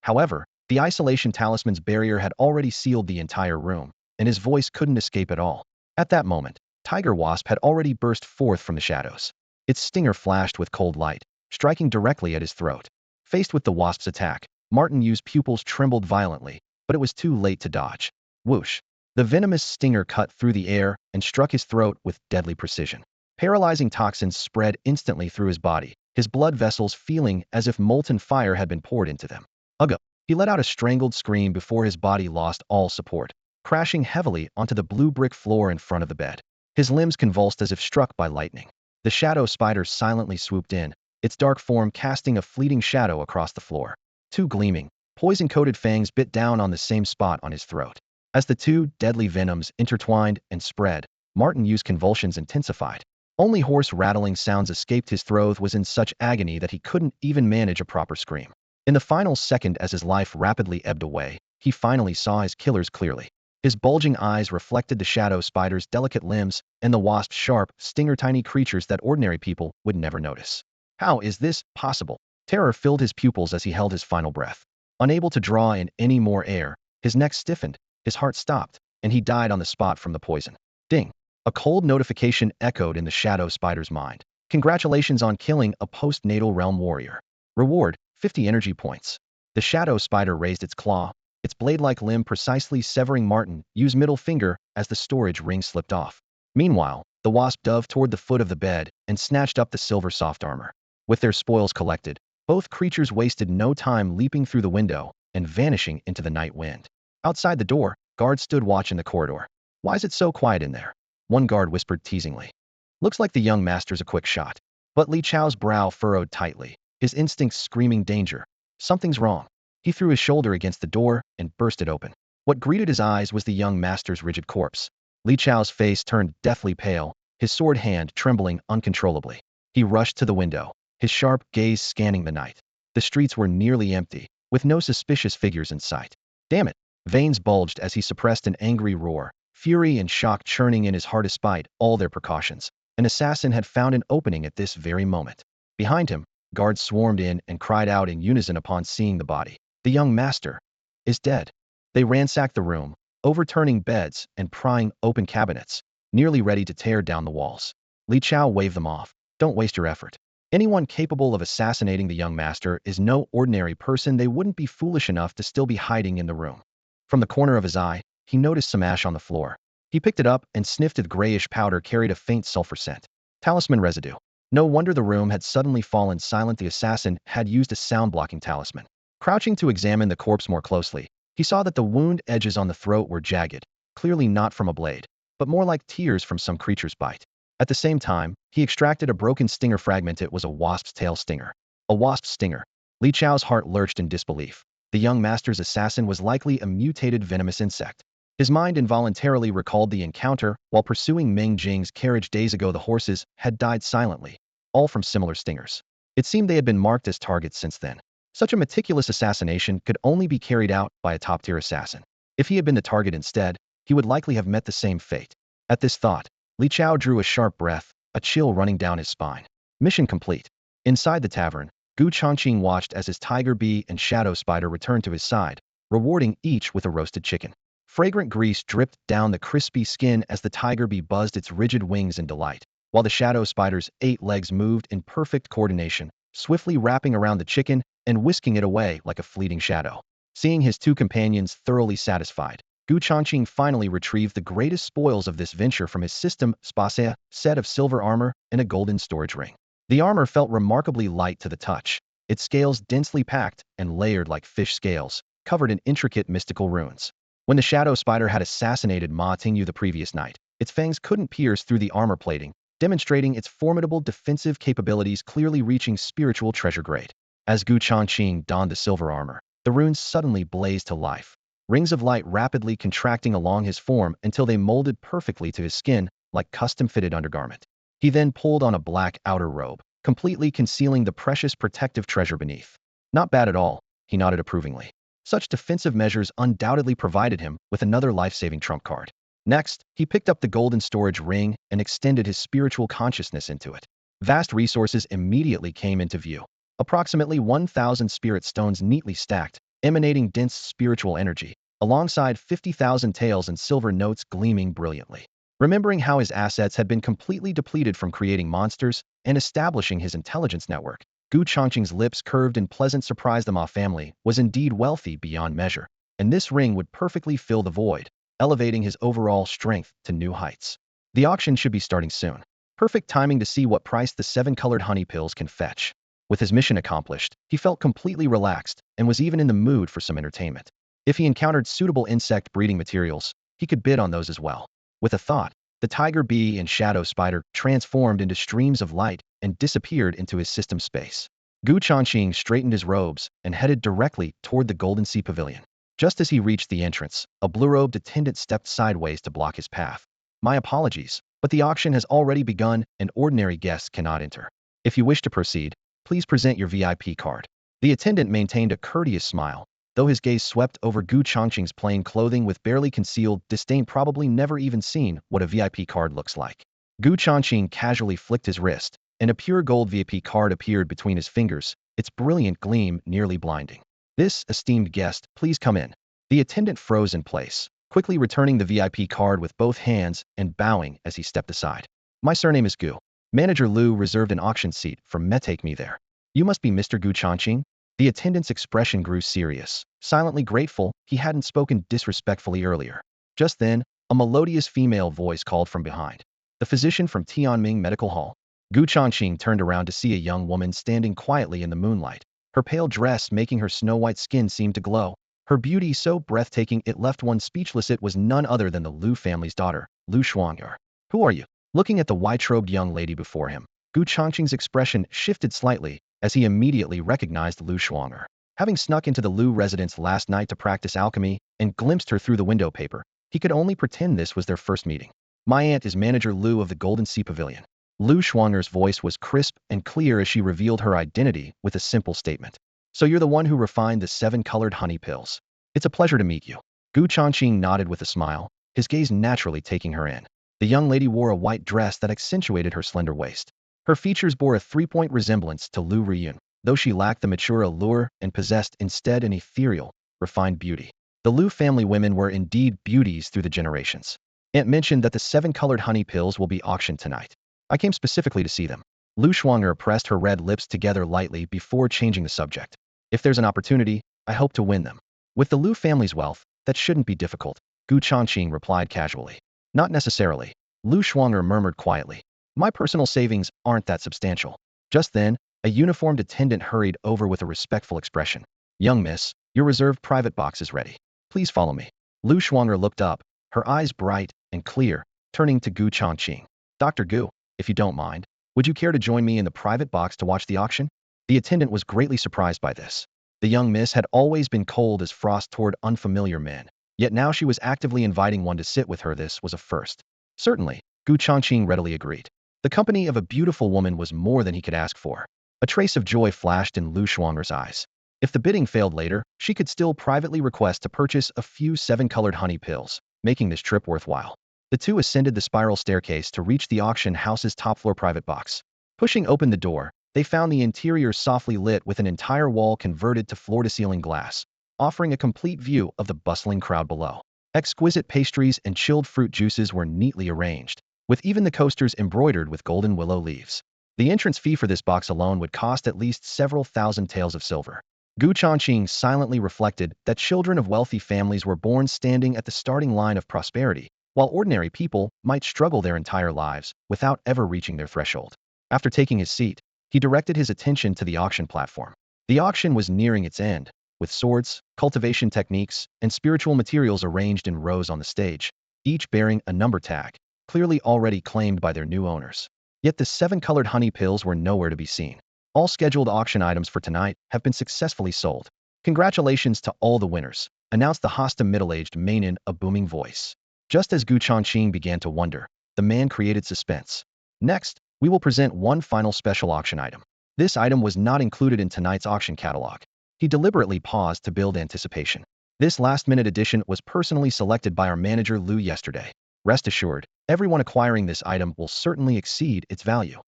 However, the isolation talisman's barrier had already sealed the entire room, and his voice couldn't escape at all. At that moment, Tiger Wasp had already burst forth from the shadows. Its stinger flashed with cold light, striking directly at his throat. Faced with the wasp's attack, Martin Yu's pupils trembled violently, but it was too late to dodge. Whoosh! The venomous stinger cut through the air and struck his throat with deadly precision. Paralyzing toxins spread instantly through his body, his blood vessels feeling as if molten fire had been poured into them. Ugh! He let out a strangled scream before his body lost all support, crashing heavily onto the blue brick floor in front of the bed. His limbs convulsed as if struck by lightning. The Shadow Spider silently swooped in, its dark form casting a fleeting shadow across the floor. Two gleaming, poison-coated fangs bit down on the same spot on his throat. As the two deadly venoms intertwined and spread, Martin Yu's convulsions intensified. Only hoarse rattling sounds escaped his throat was in such agony that he couldn't even manage a proper scream. In the final second as his life rapidly ebbed away, he finally saw his killers clearly. His bulging eyes reflected the Shadow Spider's delicate limbs and the wasp's sharp, stinger-tiny creatures that ordinary people would never notice. How is this possible? Terror filled his pupils as he held his final breath. Unable to draw in any more air, his neck stiffened, his heart stopped, and he died on the spot from the poison. Ding! A cold notification echoed in the Shadow Spider's mind. Congratulations on killing a post-natal realm warrior. Reward, 50 energy points. The Shadow Spider raised its claw, its blade-like limb precisely severing Martin Yu's middle finger as the storage ring slipped off. Meanwhile, the wasp dove toward the foot of the bed and snatched up the silver soft armor. With their spoils collected, both creatures wasted no time leaping through the window and vanishing into the night wind. Outside the door, guards stood watch in the corridor. "Why is it so quiet in there?" one guard whispered teasingly. "Looks like the young master's a quick shot." But Li Chao's brow furrowed tightly, his instincts screaming danger. Something's wrong. He threw his shoulder against the door and burst it open. What greeted his eyes was the young master's rigid corpse. Li Chao's face turned deathly pale, his sword hand trembling uncontrollably. He rushed to the window, his sharp gaze scanning the night. The streets were nearly empty, with no suspicious figures in sight. Damn it! Veins bulged as he suppressed an angry roar, fury and shock churning in his heart despite all their precautions. An assassin had found an opening at this very moment. Behind him, guards swarmed in and cried out in unison upon seeing the body. "The young master is dead." They ransacked the room, overturning beds and prying open cabinets, nearly ready to tear down the walls. Li Chao waved them off. "Don't waste your effort. Anyone capable of assassinating the young master is no ordinary person. They wouldn't be foolish enough to still be hiding in the room." From the corner of his eye, he noticed some ash on the floor. He picked it up and sniffed the grayish powder carried a faint sulfur scent. Talisman residue. No wonder the room had suddenly fallen silent. The assassin had used a sound-blocking talisman. Crouching to examine the corpse more closely, he saw that the wound edges on the throat were jagged, clearly not from a blade, but more like tears from some creature's bite. At the same time, he extracted a broken stinger fragment. It was a wasp's tail stinger. A wasp's stinger. Li Chao's heart lurched in disbelief. The young master's assassin was likely a mutated venomous insect. His mind involuntarily recalled the encounter while pursuing Meng Jing's carriage days ago. The horses had died silently, all from similar stingers. It seemed they had been marked as targets since then. Such a meticulous assassination could only be carried out by a top-tier assassin. If he had been the target instead, he would likely have met the same fate. At this thought, Li Chao drew a sharp breath, a chill running down his spine. Mission complete. Inside the tavern, Changqing watched as his tiger bee and shadow spider returned to his side, rewarding each with a roasted chicken. Fragrant grease dripped down the crispy skin as the tiger bee buzzed its rigid wings in delight, while the shadow spider's 8 legs moved in perfect coordination, swiftly wrapping around the chicken and whisking it away like a fleeting shadow. Seeing his two companions thoroughly satisfied, Changqing finally retrieved the greatest spoils of this venture from his system, Spasea, set of silver armor and a golden storage ring. The armor felt remarkably light to the touch, its scales densely packed and layered like fish scales, covered in intricate mystical runes. When the shadow spider had assassinated Ma Tingyu the previous night, its fangs couldn't pierce through the armor plating, demonstrating its formidable defensive capabilities, clearly reaching spiritual treasure grade. As Changqing donned the silver armor, the runes suddenly blazed to life, rings of light rapidly contracting along his form until they molded perfectly to his skin like custom-fitted undergarment. He then pulled on a black outer robe, completely concealing the precious protective treasure beneath. "Not bad at all," he nodded approvingly. Such defensive measures undoubtedly provided him with another life-saving trump card. Next, he picked up the golden storage ring and extended his spiritual consciousness into it. Vast resources immediately came into view. Approximately 1,000 spirit stones neatly stacked, emanating dense spiritual energy, alongside 50,000 taels and silver notes gleaming brilliantly. Remembering how his assets had been completely depleted from creating monsters and establishing his intelligence network, Changqing's lips curved in pleasant surprise. The Ma family was indeed wealthy beyond measure, and this ring would perfectly fill the void, elevating his overall strength to new heights. The auction should be starting soon. Perfect timing to see what price the 7-colored honey pills can fetch. With his mission accomplished, he felt completely relaxed and was even in the mood for some entertainment. If he encountered suitable insect breeding materials, he could bid on those as well. With a thought, the tiger bee and shadow spider transformed into streams of light and disappeared into his system space. Changqing straightened his robes and headed directly toward the Golden Sea Pavilion. Just as he reached the entrance, a blue-robed attendant stepped sideways to block his path. "My apologies, but the auction has already begun and ordinary guests cannot enter. If you wish to proceed, please present your VIP card." The attendant maintained a courteous smile, though his gaze swept over Changqing's plain clothing with barely concealed disdain. Probably never even seen what a VIP card looks like. Changqing casually flicked his wrist, and a pure gold VIP card appeared between his fingers, its brilliant gleam nearly blinding. "This esteemed guest, please come in." The attendant froze in place, quickly returning the VIP card with both hands and bowing as he stepped aside. "My surname is Gu. Manager Liu reserved an auction seat for me. Take me there." "You must be Mr. Changqing?" The attendant's expression grew serious, silently grateful he hadn't spoken disrespectfully earlier. Just then, a melodious female voice called from behind. "The physician from Tianming Medical Hall." Gu Changqing turned around to see a young woman standing quietly in the moonlight, her pale dress making her snow-white skin seem to glow. Her beauty so breathtaking it left one speechless. It was none other than the Lu family's daughter, Lu Shuang'er. "Who are you?" Looking at the white-robed young lady before him, Gu Changqing's expression shifted slightly as he immediately recognized Lu Shuang'er. Having snuck into the Lu residence last night to practice alchemy and glimpsed her through the window paper, he could only pretend this was their first meeting. "My aunt is Manager Lu of the Golden Sea Pavilion." Lu Shuang'er's voice was crisp and clear as she revealed her identity with a simple statement. "So you're the one who refined the 7-colored honey pills. It's a pleasure to meet you." Gu Changqing nodded with a smile, his gaze naturally taking her in. The young lady wore a white dress that accentuated her slender waist. Her features bore a 3-point resemblance to Lu Riyun, though she lacked the mature allure and possessed instead an ethereal, refined beauty. The Lu family women were indeed beauties through the generations. "Aunt mentioned that the 7-colored honey pills will be auctioned tonight. I came specifically to see them." Lu Shuang'er pressed her red lips together lightly before changing the subject. "If there's an opportunity, I hope to win them." "With the Lu family's wealth, that shouldn't be difficult," Gu Changqing replied casually. "Not necessarily," Lu Shuang'er murmured quietly. "My personal savings aren't that substantial." Just then, a uniformed attendant hurried over with a respectful expression. "Young miss, your reserved private box is ready. Please follow me." Lu Shuang'er looked up, her eyes bright and clear, turning to Gu Changqing. "Dr. Gu, if you don't mind, would you care to join me in the private box to watch the auction?" The attendant was greatly surprised by this. The young miss had always been cold as frost toward unfamiliar men, yet now she was actively inviting one to sit with her. This was a first. "Certainly," Gu Changqing readily agreed. The company of a beautiful woman was more than he could ask for. A trace of joy flashed in Lu Shuang'er's eyes. If the bidding failed later, she could still privately request to purchase a few 7-colored honey pills, making this trip worthwhile. The two ascended the spiral staircase to reach the auction house's top-floor private box. Pushing open the door, they found the interior softly lit with an entire wall converted to floor-to-ceiling glass, offering a complete view of the bustling crowd below. Exquisite pastries and chilled fruit juices were neatly arranged, with even the coasters embroidered with golden willow leaves. The entrance fee for this box alone would cost at least several thousand taels of silver. Gu Changqing silently reflected that children of wealthy families were born standing at the starting line of prosperity, while ordinary people might struggle their entire lives without ever reaching their threshold. After taking his seat, he directed his attention to the auction platform. The auction was nearing its end, with swords, cultivation techniques, and spiritual materials arranged in rows on the stage, each bearing a number tag, clearly already claimed by their new owners. Yet the 7-colored honey pills were nowhere to be seen. "All scheduled auction items for tonight have been successfully sold. Congratulations to all the winners," announced the Hosta middle-aged man in a booming voice. Just as Gu Changqing began to wonder, the man created suspense. "Next, we will present one final special auction item. This item was not included in tonight's auction catalog." He deliberately paused to build anticipation. "This last-minute edition was personally selected by our manager Lu yesterday. Rest assured, everyone acquiring this item will certainly exceed its value."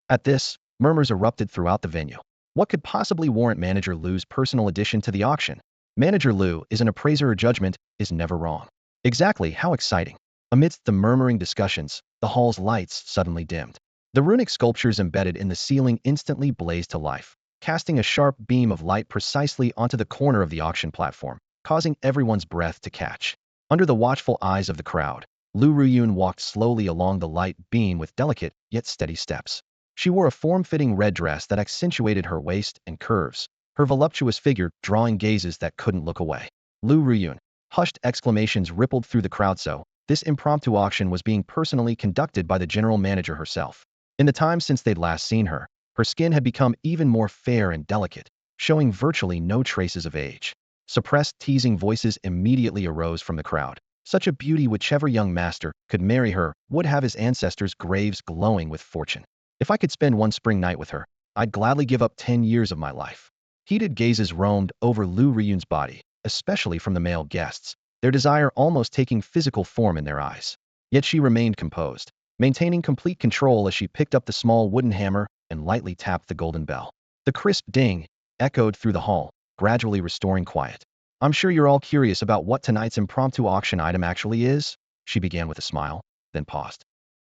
At this, murmurs erupted throughout the venue. What could possibly warrant Manager Lu's personal addition to the auction? Manager Lu is an appraiser. Her judgment is never wrong. Exactly how exciting. Amidst the murmuring discussions, the hall's lights suddenly dimmed. The runic sculptures embedded in the ceiling instantly blazed to life, casting a sharp beam of light precisely onto the corner of the auction platform, causing everyone's breath to catch. Under the watchful eyes of the crowd, Lu Ruyun walked slowly along the light beam with delicate yet steady steps. She wore a form-fitting red dress that accentuated her waist and curves, her voluptuous figure drawing gazes that couldn't look away. "Lu Ruyun." Hushed exclamations rippled through the crowd. So, this impromptu auction was being personally conducted by the general manager herself. In the time since they'd last seen her, her skin had become even more fair and delicate, showing virtually no traces of age. Suppressed teasing voices immediately arose from the crowd. Such a beauty, whichever young master could marry her would have his ancestors' graves glowing with fortune. If I could spend one spring night with her, I'd gladly give up 10 years of my life. Heated gazes roamed over Lu Riyun's body, especially from the male guests, their desire almost taking physical form in their eyes. Yet she remained composed, maintaining complete control as she picked up the small wooden hammer and lightly tapped the golden bell. The crisp ding echoed through the hall, gradually restoring quiet. "I'm sure you're all curious about what tonight's impromptu auction item actually is," she began with a smile, then paused.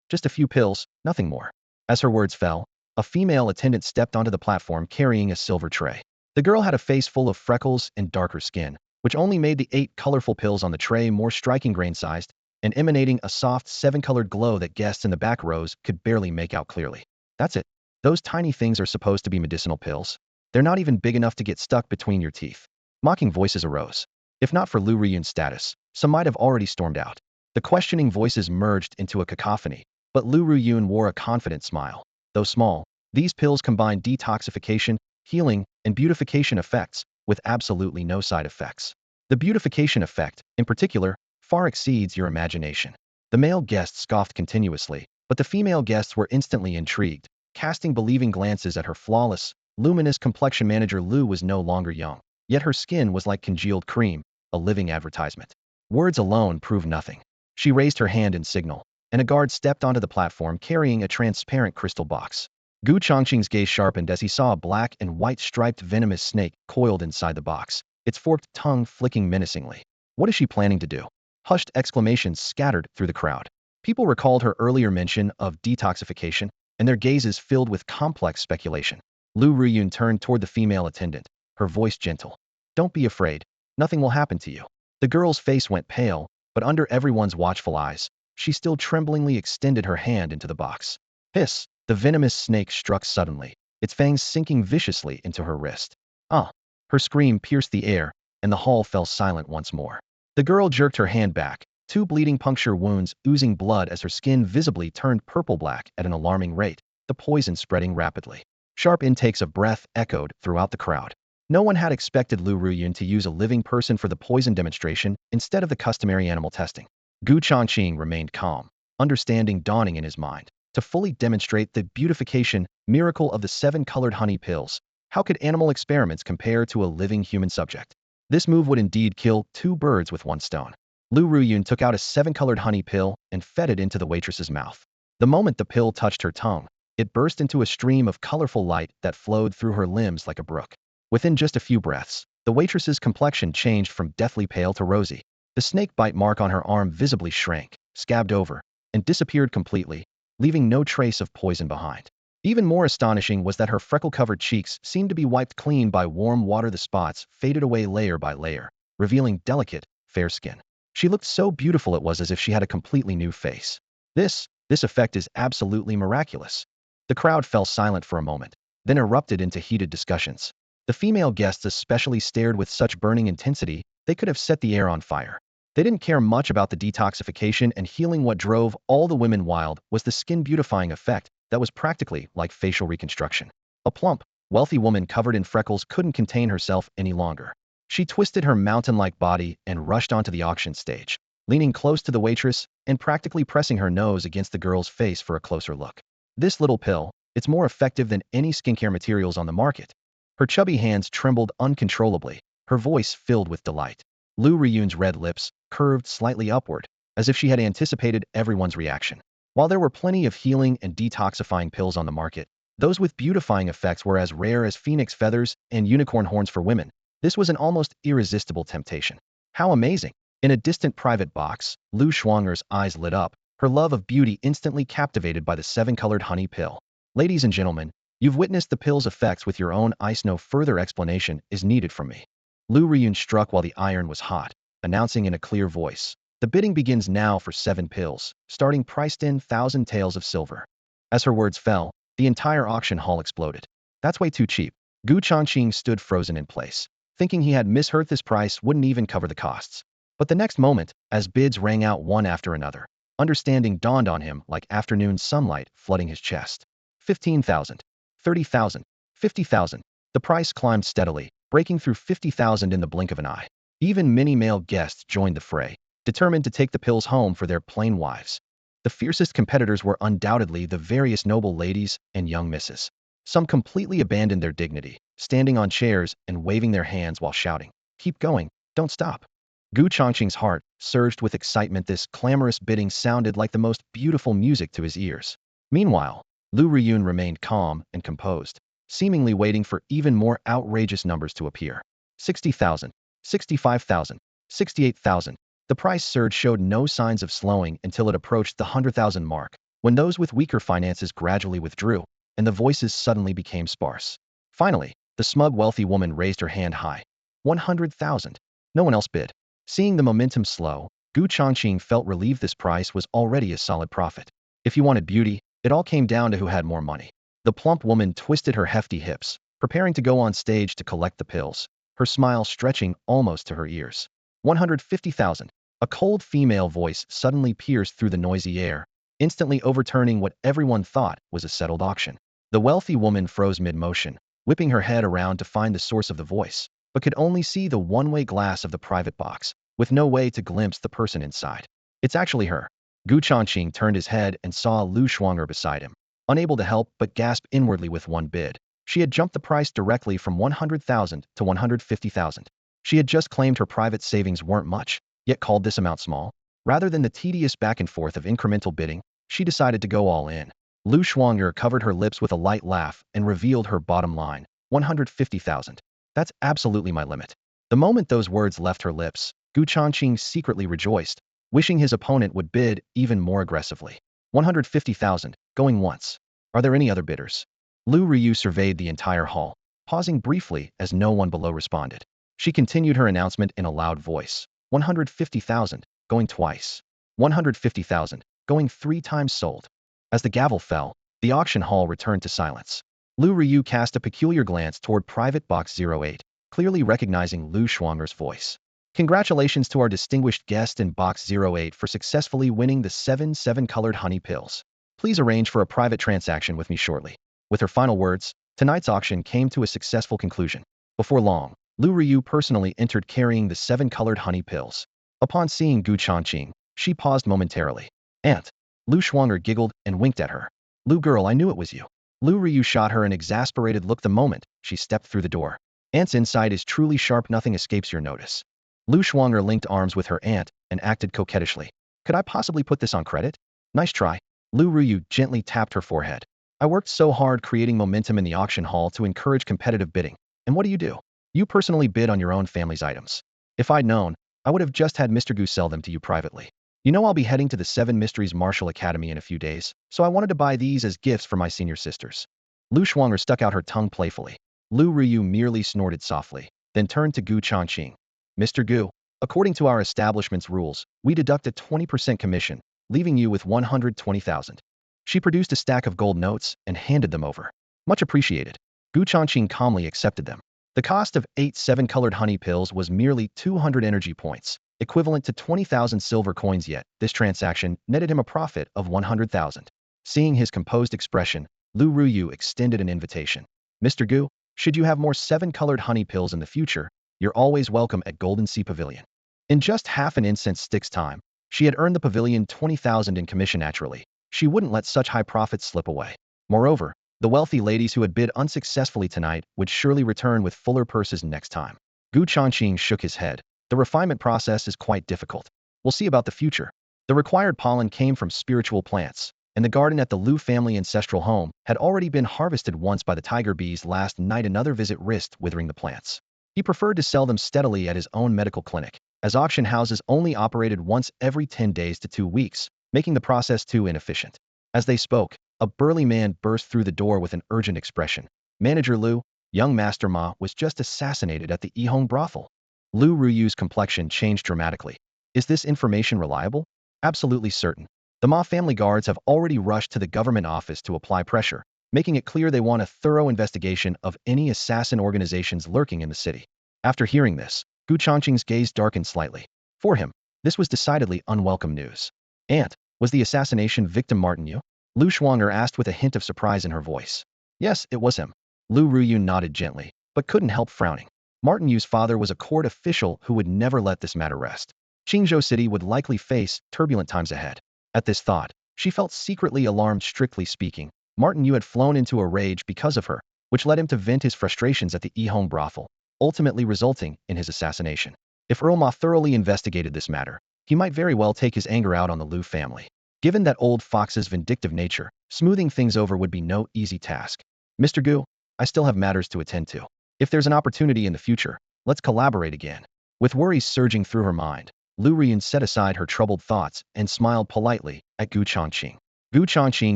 "Just a few pills, nothing more." As her words fell, a female attendant stepped onto the platform carrying a silver tray. The girl had a face full of freckles and darker skin, which only made the 8 colorful pills on the tray more striking, grain-sized, and emanating a soft 7-colored glow that guests in the back rows could barely make out clearly. That's it. Those tiny things are supposed to be medicinal pills. They're not even big enough to get stuck between your teeth. Mocking voices arose. If not for Lu Riyun's status, some might have already stormed out. The questioning voices merged into a cacophony, but Lu Riyun wore a confident smile. Though small, these pills combine detoxification, healing, and beautification effects, with absolutely no side effects. The beautification effect, in particular, far exceeds your imagination. The male guests scoffed continuously, but the female guests were instantly intrigued, casting believing glances at her flawless, luminous complexion. Manager Lu was no longer young, yet her skin was like congealed cream, a living advertisement. Words alone proved nothing. She raised her hand in signal, and a guard stepped onto the platform carrying a transparent crystal box. Gu Changqing's gaze sharpened as he saw a black and white striped venomous snake coiled inside the box, its forked tongue flicking menacingly. What is she planning to do? Hushed exclamations scattered through the crowd. People recalled her earlier mention of detoxification, and their gazes filled with complex speculation. Lu Riyun turned toward the female attendant, her voice gentle. Don't be afraid. Nothing will happen to you. The girl's face went pale, but under everyone's watchful eyes, she still tremblingly extended her hand into the box. Hiss! The venomous snake struck suddenly, its fangs sinking viciously into her wrist. Ah! Her scream pierced the air, and the hall fell silent once more. The girl jerked her hand back, two bleeding puncture wounds oozing blood as her skin visibly turned purple-black at an alarming rate, the poison spreading rapidly. Sharp intakes of breath echoed throughout the crowd. No one had expected Lu Riyun to use a living person for the poison demonstration instead of the customary animal testing. Gu Changqing remained calm, understanding dawning in his mind. To fully demonstrate the beautification miracle of the 7-colored honey pills, how could animal experiments compare to a living human subject? This move would indeed kill 2 birds with 1 stone. Lu Riyun took out a 7-colored honey pill and fed it into the waitress's mouth. The moment the pill touched her tongue, it burst into a stream of colorful light that flowed through her limbs like a brook. Within just a few breaths, the waitress's complexion changed from deathly pale to rosy. The snake bite mark on her arm visibly shrank, scabbed over, and disappeared completely, leaving no trace of poison behind. Even more astonishing was that her freckle-covered cheeks seemed to be wiped clean by warm water. The spots faded away layer by layer, revealing delicate, fair skin. She looked so beautiful it was as if she had a completely new face. This effect is absolutely miraculous. The crowd fell silent for a moment, then erupted into heated discussions. The female guests especially stared with such burning intensity, they could have set the air on fire. They didn't care much about the detoxification and healing. What drove all the women wild was the skin-beautifying effect that was practically like facial reconstruction. A plump, wealthy woman covered in freckles couldn't contain herself any longer. She twisted her mountain-like body and rushed onto the auction stage, leaning close to the waitress and practically pressing her nose against the girl's face for a closer look. This little pill, it's more effective than any skincare materials on the market. Her chubby hands trembled uncontrollably, her voice filled with delight. Lu Riyun's red lips curved slightly upward, as if she had anticipated everyone's reaction. While there were plenty of healing and detoxifying pills on the market, those with beautifying effects were as rare as phoenix feathers and unicorn horns for women. This was an almost irresistible temptation. How amazing! In a distant private box, Lu Shuanger's eyes lit up, her love of beauty instantly captivated by the 7-colored honey pill. Ladies and gentlemen, you've witnessed the pill's effects with your own eyes. No further explanation is needed from me. Lu Riyun struck while the iron was hot, announcing in a clear voice. The bidding begins now for 7 pills, starting priced in 1,000 taels of silver. As her words fell, the entire auction hall exploded. That's way too cheap. Gu Changqing stood frozen in place, thinking he had misheard. This price wouldn't even cover the costs. But the next moment, as bids rang out one after another, understanding dawned on him like afternoon sunlight flooding his chest. 15,000, 30,000, 50,000. The price climbed steadily, breaking through 50,000 in the blink of an eye. Even many male guests joined the fray, determined to take the pills home for their plain wives. The fiercest competitors were undoubtedly the various noble ladies and young misses. Some completely abandoned their dignity, standing on chairs and waving their hands while shouting, "Keep going, don't stop." Gu Changqing's heart surged with excitement. This clamorous bidding sounded like the most beautiful music to his ears. Meanwhile, Lu Riyun remained calm and composed, seemingly waiting for even more outrageous numbers to appear. 60,000, 65,000, 68,000. The price surge showed no signs of slowing until it approached the 100,000 mark, when those with weaker finances gradually withdrew, and the voices suddenly became sparse. Finally, the smug wealthy woman raised her hand high. 100,000. No one else bid. Seeing the momentum slow, Gu Changqing felt relieved. This price was already a solid profit. If you wanted beauty, it all came down to who had more money. The plump woman twisted her hefty hips, preparing to go on stage to collect the pills, her smile stretching almost to her ears. 150,000. A cold female voice suddenly pierced through the noisy air, instantly overturning what everyone thought was a settled auction. The wealthy woman froze mid-motion, whipping her head around to find the source of the voice, but could only see the one-way glass of the private box, with no way to glimpse the person inside. It's actually her. Changqing turned his head and saw Lu Shuang'er beside him, unable to help but gasp inwardly with one bid. She had jumped the price directly from 100,000 to 150,000. She had just claimed her private savings weren't much, yet called this amount small. Rather than the tedious back and forth of incremental bidding, she decided to go all in. Lu Shuang'er covered her lips with a light laugh and revealed her bottom line, 150,000. That's absolutely my limit. The moment those words left her lips, Changqing secretly rejoiced, wishing his opponent would bid even more aggressively. 150,000, going once. Are there any other bidders? Lu Ryu surveyed the entire hall, pausing briefly as no one below responded. She continued her announcement in a loud voice. 150,000, going twice. 150,000, going 3 times sold. As the gavel fell, the auction hall returned to silence. Lu Ryu cast a peculiar glance toward Private Box 08, clearly recognizing Lu Shuang'er's voice. Congratulations to our distinguished guest in Box 08 for successfully winning the 7-colored honey pills. Please arrange for a private transaction with me shortly. With her final words, tonight's auction came to a successful conclusion. Before long, Lu Ryu personally entered carrying the 7-colored honey pills. Upon seeing Changqing, she paused momentarily. Aunt. Lu Shuang'er giggled and winked at her. Lu girl, I knew it was you. Lu Ryu shot her an exasperated look the moment she stepped through the door. Aunt's insight is truly sharp, nothing escapes your notice. Lu Shuang'er linked arms with her aunt and acted coquettishly. Could I possibly put this on credit? Nice try. Lu Ryu gently tapped her forehead. I worked so hard creating momentum in the auction hall to encourage competitive bidding. And what do? You personally bid on your own family's items. If I'd known, I would have just had Mr. Gu sell them to you privately. You know I'll be heading to the 7 Mysteries Martial Academy in a few days, so I wanted to buy these as gifts for my senior sisters. Lu Shuang'er stuck out her tongue playfully. Lu Ryu merely snorted softly, then turned to Changqing. Mr. Gu, according to our establishment's rules, we deduct a 20% commission, leaving you with 120,000. She produced a stack of gold notes and handed them over. Much appreciated. Changqing calmly accepted them. The cost of 8 7-colored honey pills was merely 200 energy points, equivalent to 20,000 silver coins, yet this transaction netted him a profit of 100,000. Seeing his composed expression, Lu Ryu extended an invitation. Mr. Gu, should you have more 7-colored honey pills in the future, you're always welcome at Golden Sea Pavilion. In just half an incense stick's time, she had earned the pavilion 20,000 in commission naturally. She wouldn't let such high profits slip away. Moreover, the wealthy ladies who had bid unsuccessfully tonight would surely return with fuller purses next time. Changqing shook his head. The refinement process is quite difficult. We'll see about the future. The required pollen came from spiritual plants, and the garden at the Lu family ancestral home had already been harvested once by the tiger bees last night. Another visit risked withering the plants. He preferred to sell them steadily at his own medical clinic, as auction houses only operated once every 10 days to 2 weeks, making the process too inefficient. As they spoke, a burly man burst through the door with an urgent expression. Manager Lu, young Master Ma was just assassinated at the Yihong brothel. Lu Ruyu's complexion changed dramatically. Is this information reliable? Absolutely certain. The Ma family guards have already rushed to the government office to apply pressure, making it clear they want a thorough investigation of any assassin organizations lurking in the city. After hearing this, Changqing's gaze darkened slightly. For him, this was decidedly unwelcome news. Aunt, was the assassination victim Martin Yu? Lu Shuang'er asked with a hint of surprise in her voice. Yes, it was him. Lu Ryu nodded gently, but couldn't help frowning. Martin Yu's father was a court official who would never let this matter rest. Qingzhou City would likely face turbulent times ahead. At this thought, she felt secretly alarmed. Strictly speaking, Martin Yu had flown into a rage because of her, which led him to vent his frustrations at the Yihong brothel, ultimately resulting in his assassination. If Earl Ma thoroughly investigated this matter, he might very well take his anger out on the Lu family. Given that old fox's vindictive nature, smoothing things over would be no easy task. Mr. Gu, I still have matters to attend to. If there's an opportunity in the future, let's collaborate again. With worries surging through her mind, Lu Riyun set aside her troubled thoughts and smiled politely at Changqing. Changqing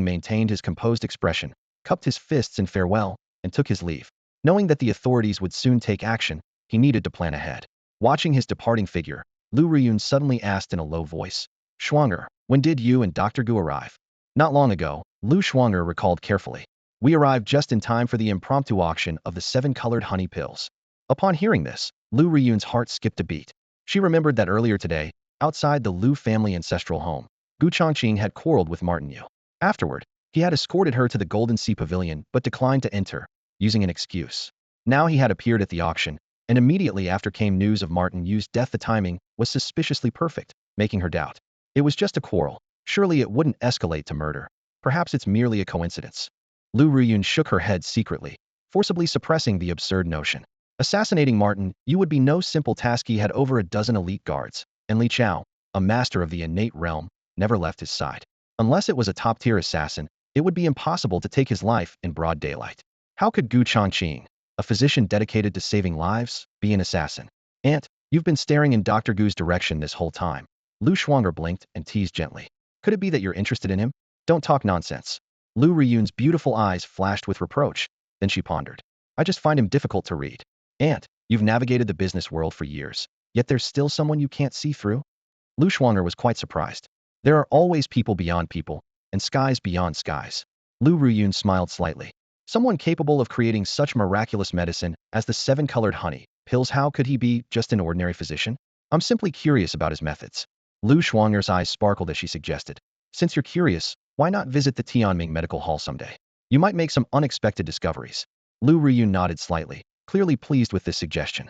maintained his composed expression, cupped his fists in farewell, and took his leave. Knowing that the authorities would soon take action, he needed to plan ahead. Watching his departing figure, Lu Riyun suddenly asked in a low voice, Shuang'er, when did you and Dr. Gu arrive? Not long ago, Lu Shuang'er recalled carefully. We arrived just in time for the impromptu auction of the 7-colored honey pills. Upon hearing this, Lu Riyun's heart skipped a beat. She remembered that earlier today, outside the Lu family ancestral home, Gu Changqing had quarreled with Martin Yu. Afterward, he had escorted her to the Golden Sea Pavilion but declined to enter, using an excuse. Now he had appeared at the auction, and immediately after came news of Martin Yu's death. The timing was suspiciously perfect, making her doubt. It was just a quarrel. Surely it wouldn't escalate to murder. Perhaps it's merely a coincidence. Lu Riyun shook her head secretly, forcibly suppressing the absurd notion. Assassinating Martin Yu would be no simple task. He had over a dozen elite guards, and Li Chao, a master of the innate realm, never left his side. Unless it was a top-tier assassin, it would be impossible to take his life in broad daylight. How could Gu Changqing, a physician dedicated to saving lives, be an assassin? Aunt, you've been staring in Dr. Gu's direction this whole time. Lu Shuang'er blinked and teased gently. Could it be that you're interested in him? Don't talk nonsense. Lu Riyun's beautiful eyes flashed with reproach. Then she pondered. I just find him difficult to read. Aunt, you've navigated the business world for years, yet there's still someone you can't see through? Lu Shuang'er was quite surprised. There are always people beyond people, and skies beyond skies. Lu Riyun smiled slightly. Someone capable of creating such miraculous medicine as the 7-colored honey pills. How could he be just an ordinary physician? I'm simply curious about his methods. Lu Shuang'er's eyes sparkled as she suggested. Since you're curious, why not visit the Tianming Medical Hall someday? You might make some unexpected discoveries. Lu Riyun nodded slightly, clearly pleased with this suggestion.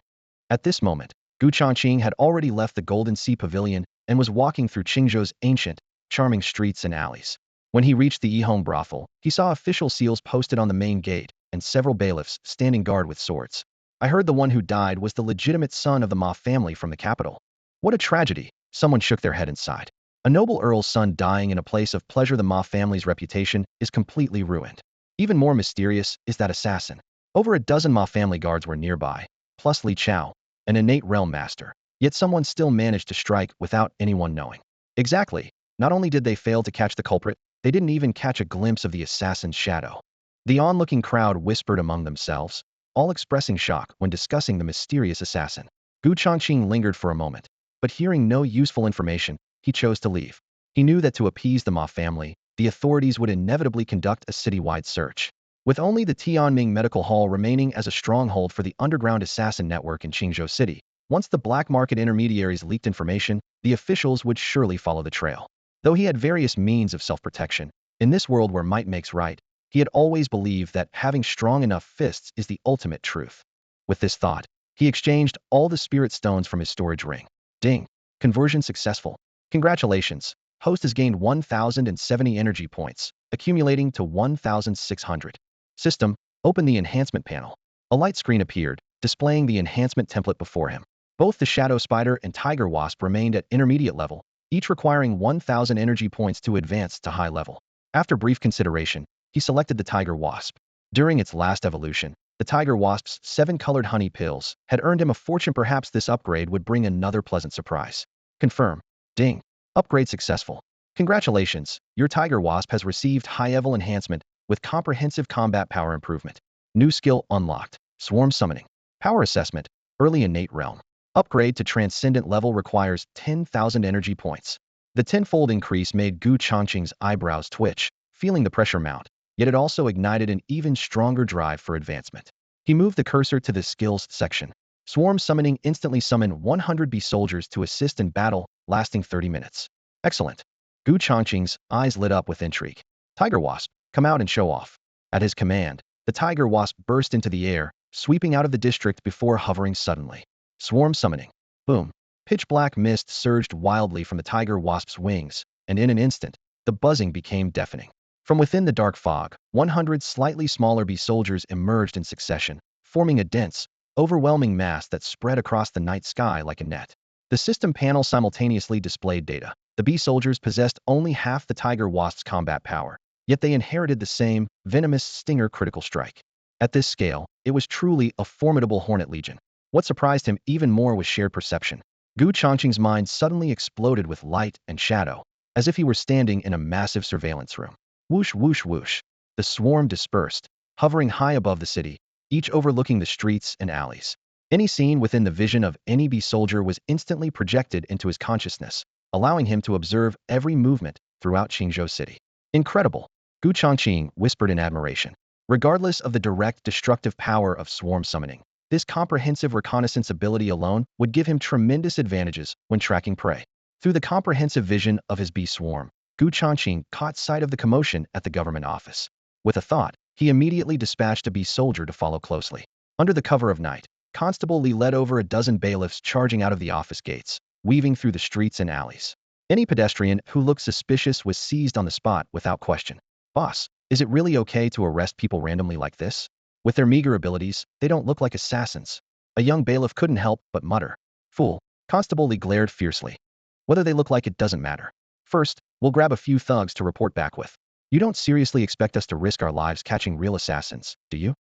At this moment, Gu Changqing had already left the Golden Sea Pavilion and was walking through Qingzhou's ancient, charming streets and alleys. When he reached the Yihong brothel, he saw official seals posted on the main gate and several bailiffs standing guard with swords. I heard the one who died was the legitimate son of the Ma family from the capital. What a tragedy! Someone shook their head inside. A noble earl's son dying in a place of pleasure. The Ma family's reputation is completely ruined. Even more mysterious is that assassin. Over a dozen Ma family guards were nearby, plus Li Chao, an innate realm master. Yet someone still managed to strike without anyone knowing. Exactly. Not only did they fail to catch the culprit, they didn't even catch a glimpse of the assassin's shadow. The onlooking crowd whispered among themselves, all expressing shock when discussing the mysterious assassin. Gu Changqing lingered for a moment, but hearing no useful information, he chose to leave. He knew that to appease the Ma family, the authorities would inevitably conduct a citywide search. With only the Tianming Medical Hall remaining as a stronghold for the underground assassin network in Qingzhou City, once the black market intermediaries leaked information, the officials would surely follow the trail. Though he had various means of self-protection, in this world where might makes right, he had always believed that having strong enough fists is the ultimate truth. With this thought, he exchanged all the spirit stones from his storage ring. Ding! Conversion successful. Congratulations! Host has gained 1,070 energy points, accumulating to 1,600. System, open the enhancement panel. A light screen appeared, displaying the enhancement template before him. Both the Shadow Spider and Tiger Wasp remained at intermediate level, each requiring 1,000 energy points to advance to high level. After brief consideration, he selected the Tiger Wasp. During its last evolution, the Tiger Wasp's 7-colored honey pills had earned him a fortune. Perhaps this upgrade would bring another pleasant surprise. Confirm. Ding. Upgrade successful. Congratulations, your Tiger Wasp has received high-level enhancement with comprehensive combat power improvement. New skill unlocked. Swarm summoning. Power assessment. Early innate realm. Upgrade to transcendent level requires 10,000 energy points. The tenfold increase made Gu Changqing's eyebrows twitch, feeling the pressure mount, yet it also ignited an even stronger drive for advancement. He moved the cursor to the skills section. Swarm summoning instantly summoned 100 bee soldiers to assist in battle, lasting 30 minutes. Excellent. Gu Changqing's eyes lit up with intrigue. Tiger Wasp, come out and show off. At his command, the Tiger Wasp burst into the air, sweeping out of the district before hovering suddenly. Swarm summoning. Boom. Pitch black mist surged wildly from the Tiger Wasp's wings, and in an instant, the buzzing became deafening. From within the dark fog, 100 slightly smaller bee soldiers emerged in succession, forming a dense, overwhelming mass that spread across the night sky like a net. The system panel simultaneously displayed data. The bee soldiers possessed only half the Tiger Wasp's combat power, yet they inherited the same venomous stinger critical strike. At this scale, it was truly a formidable Hornet Legion. What surprised him even more was shared perception. Gu Changqing's mind suddenly exploded with light and shadow, as if he were standing in a massive surveillance room. Whoosh, whoosh, whoosh. The swarm dispersed, hovering high above the city, each overlooking the streets and alleys. Any scene within the vision of any bee soldier was instantly projected into his consciousness, allowing him to observe every movement throughout Qingzhou City. Incredible! Gu Changqing whispered in admiration. Regardless of the direct destructive power of swarm summoning, this comprehensive reconnaissance ability alone would give him tremendous advantages when tracking prey. Through the comprehensive vision of his bee swarm, Changqing caught sight of the commotion at the government office. With a thought, he immediately dispatched a bee soldier to follow closely. Under the cover of night, Constable Li led over a dozen bailiffs charging out of the office gates, weaving through the streets and alleys. Any pedestrian who looked suspicious was seized on the spot without question. Boss, is it really okay to arrest people randomly like this? With their meager abilities, they don't look like assassins. A young bailiff couldn't help but mutter. Fool. Constable Li glared fiercely. Whether they look like it doesn't matter. First, we'll grab a few thugs to report back with. You don't seriously expect us to risk our lives catching real assassins, do you?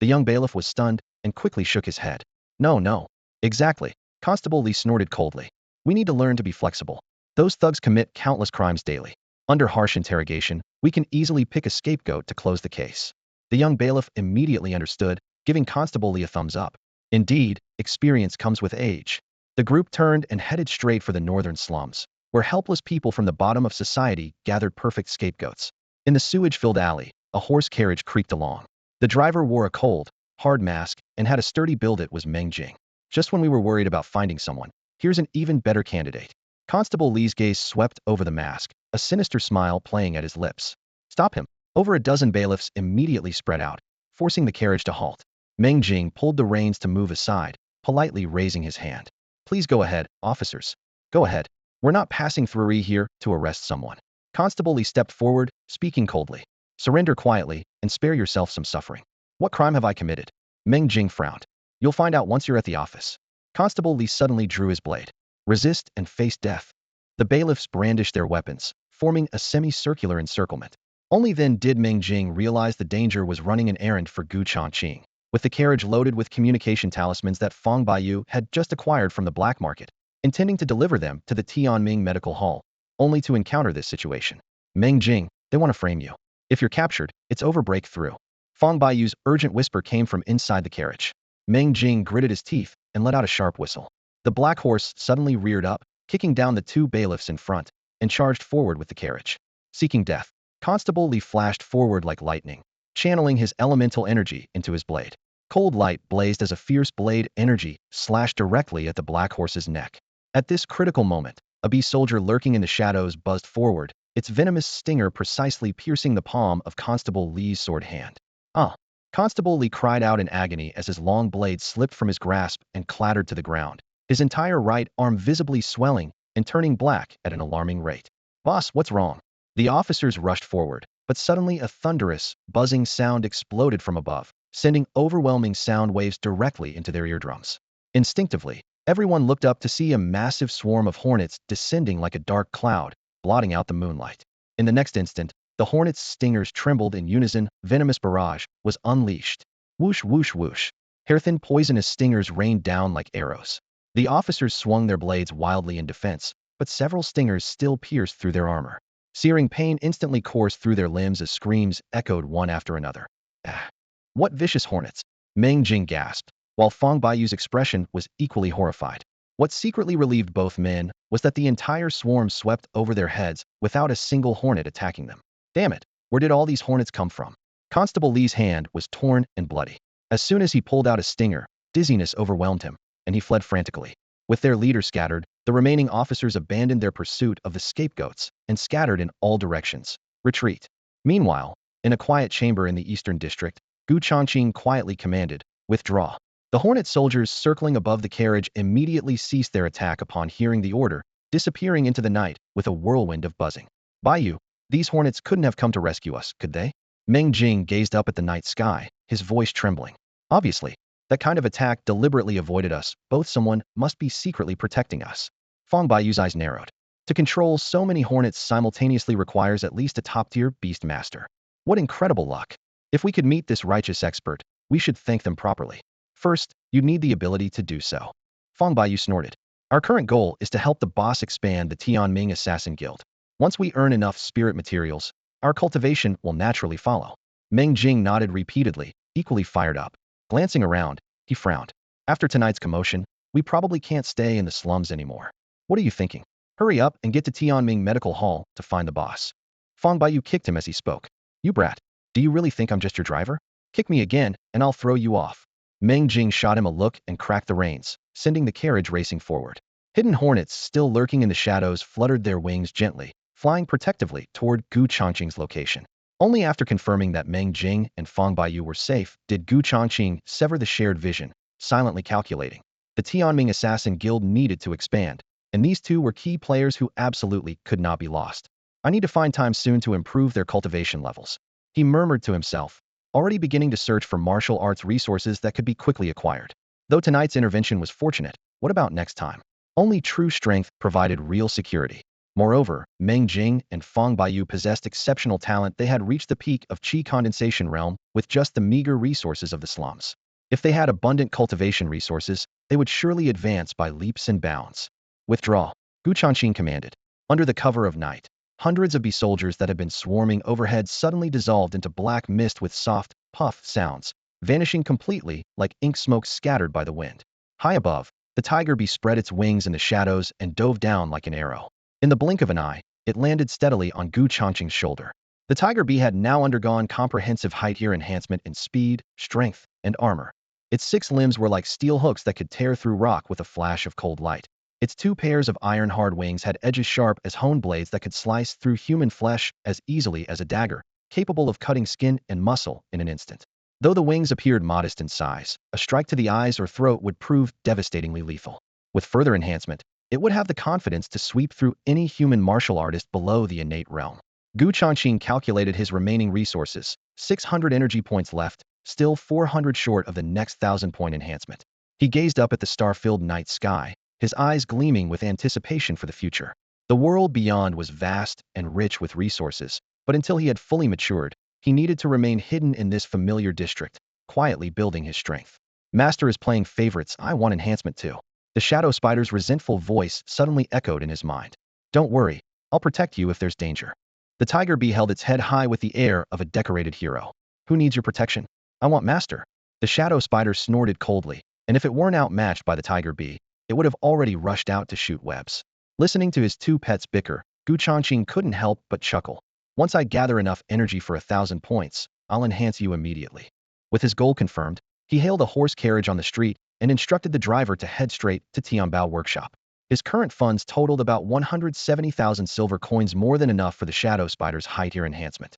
The young bailiff was stunned and quickly shook his head. No. Exactly. Constable Li snorted coldly. We need to learn to be flexible. Those thugs commit countless crimes daily. Under harsh interrogation, we can easily pick a scapegoat to close the case. The young bailiff immediately understood, giving Constable Li a thumbs up. Indeed, experience comes with age. The group turned and headed straight for the northern slums, where helpless people from the bottom of society gathered perfect scapegoats. In the sewage-filled alley, a horse carriage creaked along. The driver wore a cold, hard mask and had a sturdy build. It was Meng Jing. Just when we were worried about finding someone, here's an even better candidate. Constable Li's gaze swept over the mask, a sinister smile playing at his lips. Stop him. Over a dozen bailiffs immediately spread out, forcing the carriage to halt. Meng Jing pulled the reins to move aside, politely raising his hand. Please go ahead, officers. Go ahead. We're not passing through here to arrest someone. Constable Li stepped forward, speaking coldly. Surrender quietly and spare yourself some suffering. What crime have I committed? Meng Jing frowned. You'll find out once you're at the office. Constable Li suddenly drew his blade. Resist and face death. The bailiffs brandished their weapons, forming a semicircular encirclement. Only then did Meng Jing realize the danger was running an errand for Changqing. With the carriage loaded with communication talismans that Fang Baiyu had just acquired from the black market, intending to deliver them to the Tianming Medical Hall, only to encounter this situation. Meng Jing, they want to frame you. If you're captured, it's over. Break through. Fang Baiyu's urgent whisper came from inside the carriage. Meng Jing gritted his teeth and let out a sharp whistle. The black horse suddenly reared up, kicking down the two bailiffs in front, and charged forward with the carriage. Seeking death, Constable Li flashed forward like lightning, channeling his elemental energy into his blade. Cold light blazed as a fierce blade energy slashed directly at the black horse's neck. At this critical moment, a bee soldier lurking in the shadows buzzed forward, its venomous stinger precisely piercing the palm of Constable Li's sword hand. Ah! Constable Li cried out in agony as his long blade slipped from his grasp and clattered to the ground, his entire right arm visibly swelling and turning black at an alarming rate. Boss, what's wrong? The officers rushed forward, but suddenly a thunderous, buzzing sound exploded from above, sending overwhelming sound waves directly into their eardrums. Instinctively, everyone looked up to see a massive swarm of hornets descending like a dark cloud, blotting out the moonlight. In the next instant, the hornets' stingers trembled in unison. Venomous barrage was unleashed. Whoosh, whoosh, whoosh. Hair-thin poisonous stingers rained down like arrows. The officers swung their blades wildly in defense, but several stingers still pierced through their armor. Searing pain instantly coursed through their limbs as screams echoed one after another. Ah! What vicious hornets! Meng Jing gasped, while Fang Baiyu's expression was equally horrified. What secretly relieved both men was that the entire swarm swept over their heads without a single hornet attacking them. Damn it! Where did all these hornets come from? Constable Li's hand was torn and bloody. As soon as he pulled out a stinger, dizziness overwhelmed him, and he fled frantically. With their leader scattered, the remaining officers abandoned their pursuit of the scapegoats and scattered in all directions. Retreat. Meanwhile, in a quiet chamber in the eastern district, Changqing quietly commanded, withdraw. The hornet soldiers circling above the carriage immediately ceased their attack upon hearing the order, disappearing into the night with a whirlwind of buzzing. Baiyu, these hornets couldn't have come to rescue us, could they? Meng Jing gazed up at the night sky, his voice trembling. Obviously, that kind of attack deliberately avoided us. Both someone must be secretly protecting us. Fang Baiyu's eyes narrowed. To control so many hornets simultaneously requires at least a top-tier beast master. What incredible luck! If we could meet this righteous expert, we should thank them properly. First, you'd need the ability to do so. Fang Baiyu snorted. Our current goal is to help the boss expand the Tianming Assassin Guild. Once we earn enough spirit materials, our cultivation will naturally follow. Meng Jing nodded repeatedly, equally fired up. Glancing around, he frowned. After tonight's commotion, we probably can't stay in the slums anymore. What are you thinking? Hurry up and get to Tianming Medical Hall to find the boss. Fang Baiyu kicked him as he spoke. You brat, do you really think I'm just your driver? Kick me again, and I'll throw you off. Meng Jing shot him a look and cracked the reins, sending the carriage racing forward. Hidden hornets, still lurking in the shadows, fluttered their wings gently, flying protectively toward Gu Changqing's location. Only after confirming that Meng Jing and Fang Baiyu were safe did Gu Changqing sever the shared vision, silently calculating. The Tianming Assassin Guild needed to expand, and these two were key players who absolutely could not be lost. I need to find time soon to improve their cultivation levels. He murmured to himself, already beginning to search for martial arts resources that could be quickly acquired. Though tonight's intervention was fortunate, what about next time? Only true strength provided real security. Moreover, Meng Jing and Fang Baiyu possessed exceptional talent. They had reached the peak of qi condensation realm with just the meager resources of the slums. If they had abundant cultivation resources, they would surely advance by leaps and bounds. Withdraw, Gu Changqing commanded. Under the cover of night, hundreds of bee soldiers that had been swarming overhead suddenly dissolved into black mist with soft, puff sounds, vanishing completely like ink smoke scattered by the wind. High above, the tiger bee spread its wings in the shadows and dove down like an arrow. In the blink of an eye, it landed steadily on Gu Changqing's shoulder. The tiger bee had now undergone comprehensive height-year enhancement in speed, strength, and armor. Its 6 limbs were like steel hooks that could tear through rock with a flash of cold light. Its 2 pairs of iron-hard wings had edges sharp as honed blades that could slice through human flesh as easily as a dagger, capable of cutting skin and muscle in an instant. Though the wings appeared modest in size, a strike to the eyes or throat would prove devastatingly lethal. With further enhancement, it would have the confidence to sweep through any human martial artist below the innate realm. Gu Changqing calculated his remaining resources, 600 energy points left, still 400 short of the next 1,000-point enhancement. He gazed up at the star-filled night sky, his eyes gleaming with anticipation for the future. The world beyond was vast and rich with resources, but until he had fully matured, he needed to remain hidden in this familiar district, quietly building his strength. Master is playing favorites. I want enhancement too. The shadow spider's resentful voice suddenly echoed in his mind. Don't worry, I'll protect you if there's danger. The tiger bee held its head high with the air of a decorated hero. Who needs your protection? I want master. The shadow spider snorted coldly, and if it weren't outmatched by the tiger bee, it would have already rushed out to shoot webs. Listening to his 2 pets bicker, Gu Changqing couldn't help but chuckle. Once I gather enough energy for 1,000 points, I'll enhance you immediately. With his goal confirmed, he hailed a horse carriage on the street and instructed the driver to head straight to Tianbao workshop. His current funds totaled about 170,000 silver coins, more than enough for the shadow spider's height-year enhancement.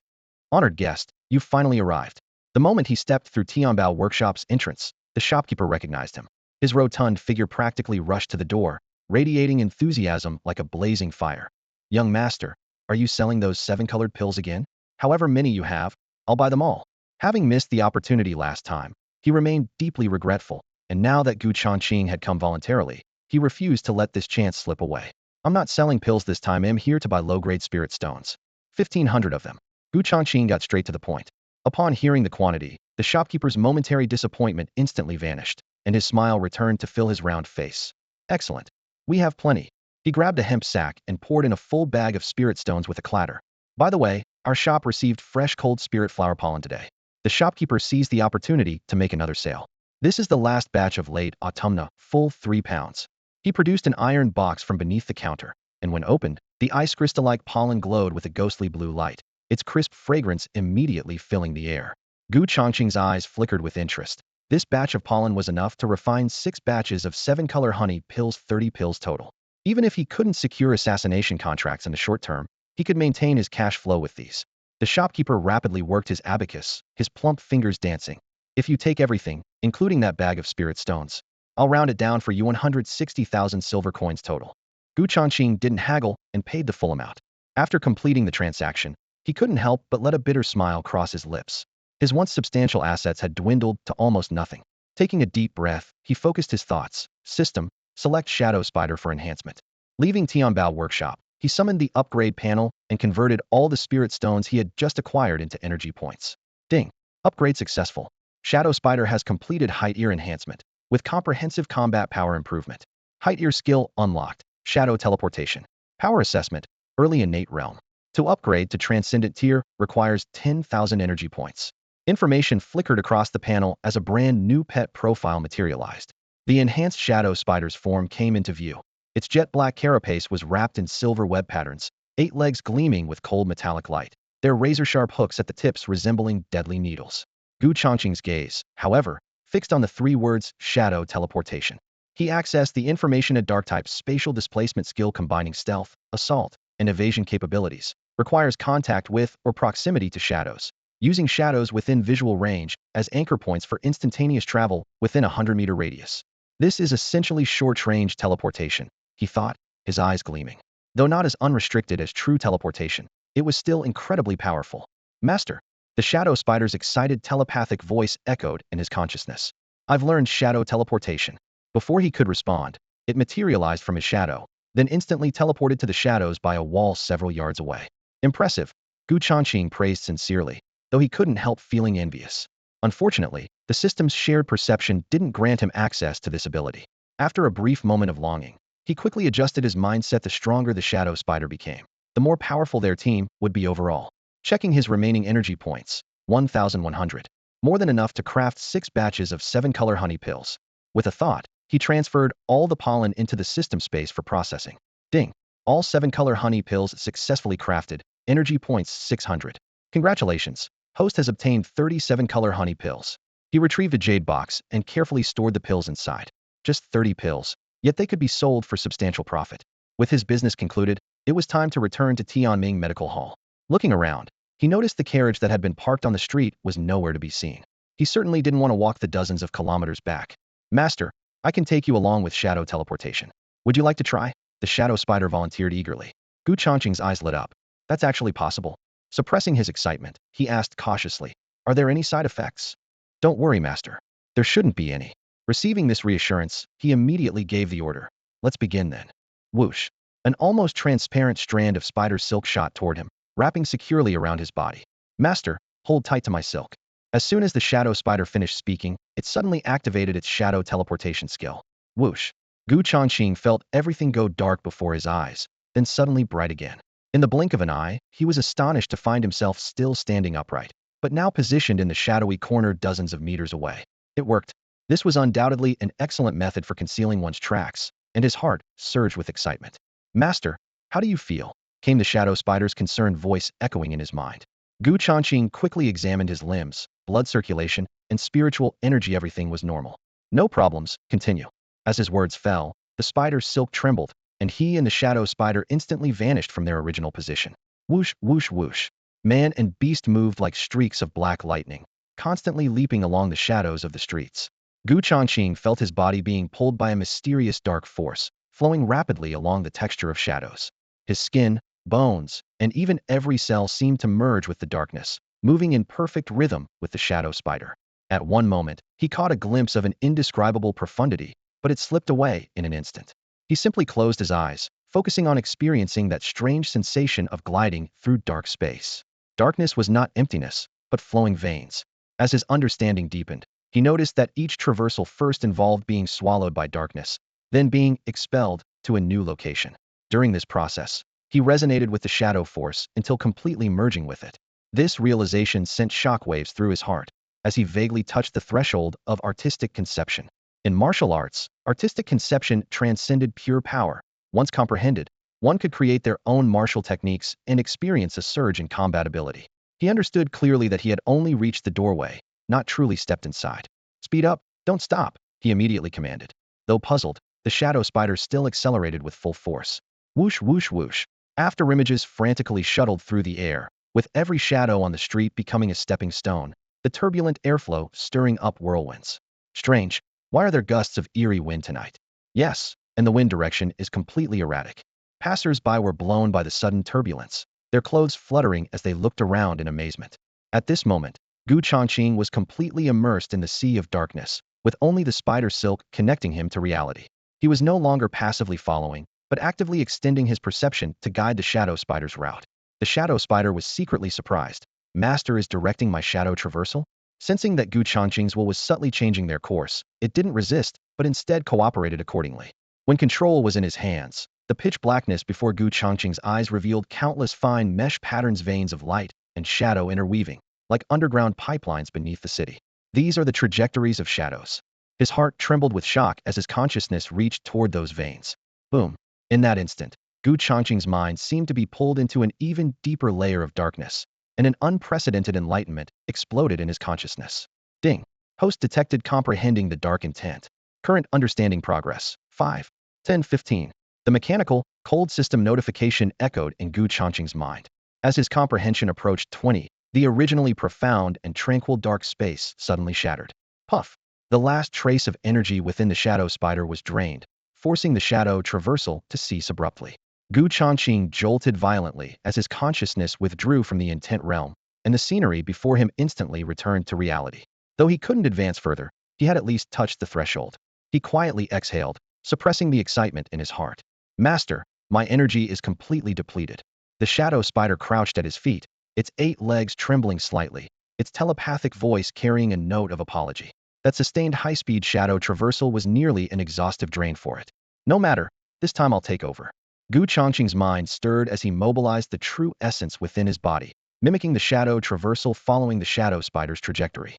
Honored guest, you've finally arrived. The moment he stepped through Tianbao workshop's entrance, the shopkeeper recognized him. His rotund figure practically rushed to the door, radiating enthusiasm like a blazing fire. Young master, are you selling those 7-colored pills again? However many you have, I'll buy them all. Having missed the opportunity last time, he remained deeply regretful, and now that Gu Changqing had come voluntarily, he refused to let this chance slip away. I'm not selling pills this time. I'm here to buy low-grade spirit stones. 1,500 of them. Gu Changqing got straight to the point. Upon hearing the quantity, the shopkeeper's momentary disappointment instantly vanished, and his smile returned to fill his round face. Excellent. We have plenty. He grabbed a hemp sack and poured in a full bag of spirit stones with a clatter. By the way, our shop received fresh cold spirit flower pollen today. The shopkeeper seized the opportunity to make another sale. This is the last batch of late autumna, full 3 pounds. He produced an iron box from beneath the counter, and when opened, the ice crystal-like pollen glowed with a ghostly blue light, its crisp fragrance immediately filling the air. Gu Changqing's eyes flickered with interest. This batch of pollen was enough to refine 6 batches of 7-color honey pills, 30 pills total. Even if he couldn't secure assassination contracts in the short term, he could maintain his cash flow with these. The shopkeeper rapidly worked his abacus, his plump fingers dancing. If you take everything, including that bag of spirit stones, I'll round it down for you 160,000 silver coins total. Gu Changqing didn't haggle and paid the full amount. After completing the transaction, he couldn't help but let a bitter smile cross his lips. His once substantial assets had dwindled to almost nothing. Taking a deep breath, he focused his thoughts. System, select Shadow Spider for enhancement. Leaving Tianbao workshop, he summoned the upgrade panel and converted all the spirit stones he had just acquired into energy points. Ding! Upgrade successful. Shadow Spider has completed height-year enhancement, with comprehensive combat power improvement. Height-year skill unlocked. Shadow teleportation. Power assessment, early innate realm. To upgrade to transcendent tier requires 10,000 energy points. Information flickered across the panel as a brand new pet profile materialized. The enhanced Shadow Spider's form came into view. Its jet black carapace was wrapped in silver web patterns, 8 legs gleaming with cold metallic light, their razor-sharp hooks at the tips resembling deadly needles. Gu Changqing's gaze, however, fixed on the three words shadow teleportation. He accessed the information a dark-type spatial displacement skill combining stealth, assault, and evasion capabilities, requires contact with or proximity to shadows, using shadows within visual range as anchor points for instantaneous travel within a 100-meter radius. This is essentially short-range teleportation, he thought, his eyes gleaming. Though not as unrestricted as true teleportation, it was still incredibly powerful. Master, the shadow spider's excited telepathic voice echoed in his consciousness. I've learned shadow teleportation. Before he could respond, it materialized from his shadow, then instantly teleported to the shadows by a wall several yards away. Impressive, Gu Changqing praised sincerely, though he couldn't help feeling envious. Unfortunately, the system's shared perception didn't grant him access to this ability. After a brief moment of longing, he quickly adjusted his mindset. The stronger the shadow spider became, the more powerful their team would be overall. Checking his remaining energy points, 1,100. More than enough to craft 6 batches of 7-color honey pills. With a thought, he transferred all the pollen into the system space for processing. Ding! All 7-color honey pills successfully crafted, energy points 600. Congratulations! Host has obtained 37-color honey pills. He retrieved a jade box and carefully stored the pills inside. Just 30 pills, yet they could be sold for substantial profit. With his business concluded, it was time to return to Tianming Medical Hall. Looking around, he noticed the carriage that had been parked on the street was nowhere to be seen. He certainly didn't want to walk the dozens of kilometers back. Master, I can take you along with shadow teleportation. Would you like to try? The shadow spider volunteered eagerly. Gu Changqing's eyes lit up. That's actually possible. Suppressing his excitement, he asked cautiously, are there any side effects? Don't worry, Master. There shouldn't be any. Receiving this reassurance, he immediately gave the order. Let's begin then. Whoosh. An almost transparent strand of spider silk shot toward him, wrapping securely around his body. Master, hold tight to my silk. As soon as the shadow spider finished speaking, it suddenly activated its shadow teleportation skill. Whoosh. Gu Changqing felt everything go dark before his eyes, then suddenly bright again. In the blink of an eye, he was astonished to find himself still standing upright, but now positioned in the shadowy corner dozens of meters away. It worked. This was undoubtedly an excellent method for concealing one's tracks, and his heart surged with excitement. Master, how do you feel? Came the shadow spider's concerned voice echoing in his mind. Gu Changqing quickly examined his limbs, blood circulation, and spiritual energy. Everything was normal. No problems, continue. As his words fell, the spider's silk trembled, and he and the shadow spider instantly vanished from their original position. Whoosh, whoosh, whoosh. Man and beast moved like streaks of black lightning, constantly leaping along the shadows of the streets. Gu Changqing felt his body being pulled by a mysterious dark force, flowing rapidly along the texture of shadows. His skin, bones, and even every cell seemed to merge with the darkness, moving in perfect rhythm with the shadow spider. At one moment, he caught a glimpse of an indescribable profundity, but it slipped away in an instant. He simply closed his eyes, focusing on experiencing that strange sensation of gliding through dark space. Darkness was not emptiness, but flowing veins. As his understanding deepened, he noticed that each traversal first involved being swallowed by darkness, then being expelled to a new location. During this process, he resonated with the shadow force until completely merging with it. This realization sent shockwaves through his heart, as he vaguely touched the threshold of artistic conception. In martial arts, artistic conception transcended pure power. Once comprehended, one could create their own martial techniques and experience a surge in combat ability. He understood clearly that he had only reached the doorway, not truly stepped inside. Speed up, don't stop, he immediately commanded. Though puzzled, the shadow spider still accelerated with full force. Whoosh, whoosh, whoosh. Afterimages frantically shuttled through the air, with every shadow on the street becoming a stepping stone, the turbulent airflow stirring up whirlwinds. Strange, why are there gusts of eerie wind tonight? Yes, and the wind direction is completely erratic. Passers-by were blown by the sudden turbulence, their clothes fluttering as they looked around in amazement. At this moment, Gu Changqing was completely immersed in the sea of darkness, with only the spider silk connecting him to reality. He was no longer passively following, but actively extending his perception to guide the shadow spider's route. The shadow spider was secretly surprised. Master is directing my shadow traversal? Sensing that Gu Changqing's will was subtly changing their course, it didn't resist, but instead cooperated accordingly. When control was in his hands, the pitch blackness before Gu Changqing's eyes revealed countless fine mesh patterns, veins of light and shadow interweaving, like underground pipelines beneath the city. These are the trajectories of shadows. His heart trembled with shock as his consciousness reached toward those veins. Boom. In that instant, Gu Changqing's mind seemed to be pulled into an even deeper layer of darkness, and an unprecedented enlightenment exploded in his consciousness. Ding. Host detected comprehending the dark intent. Current understanding progress. 5. 10:15. The mechanical, cold system notification echoed in Gu Changqing's mind. As his comprehension approached 20, the originally profound and tranquil dark space suddenly shattered. Puff. The last trace of energy within the shadow spider was drained, forcing the shadow traversal to cease abruptly. Gu Changqing jolted violently as his consciousness withdrew from the intent realm, and the scenery before him instantly returned to reality. Though he couldn't advance further, he had at least touched the threshold. He quietly exhaled, suppressing the excitement in his heart. Master, my energy is completely depleted. The shadow spider crouched at his feet, its 8 legs trembling slightly, its telepathic voice carrying a note of apology. That sustained high-speed shadow traversal was nearly an exhaustive drain for it. No matter, this time I'll take over. Gu Changqing's mind stirred as he mobilized the true essence within his body, mimicking the shadow traversal following the shadow spider's trajectory.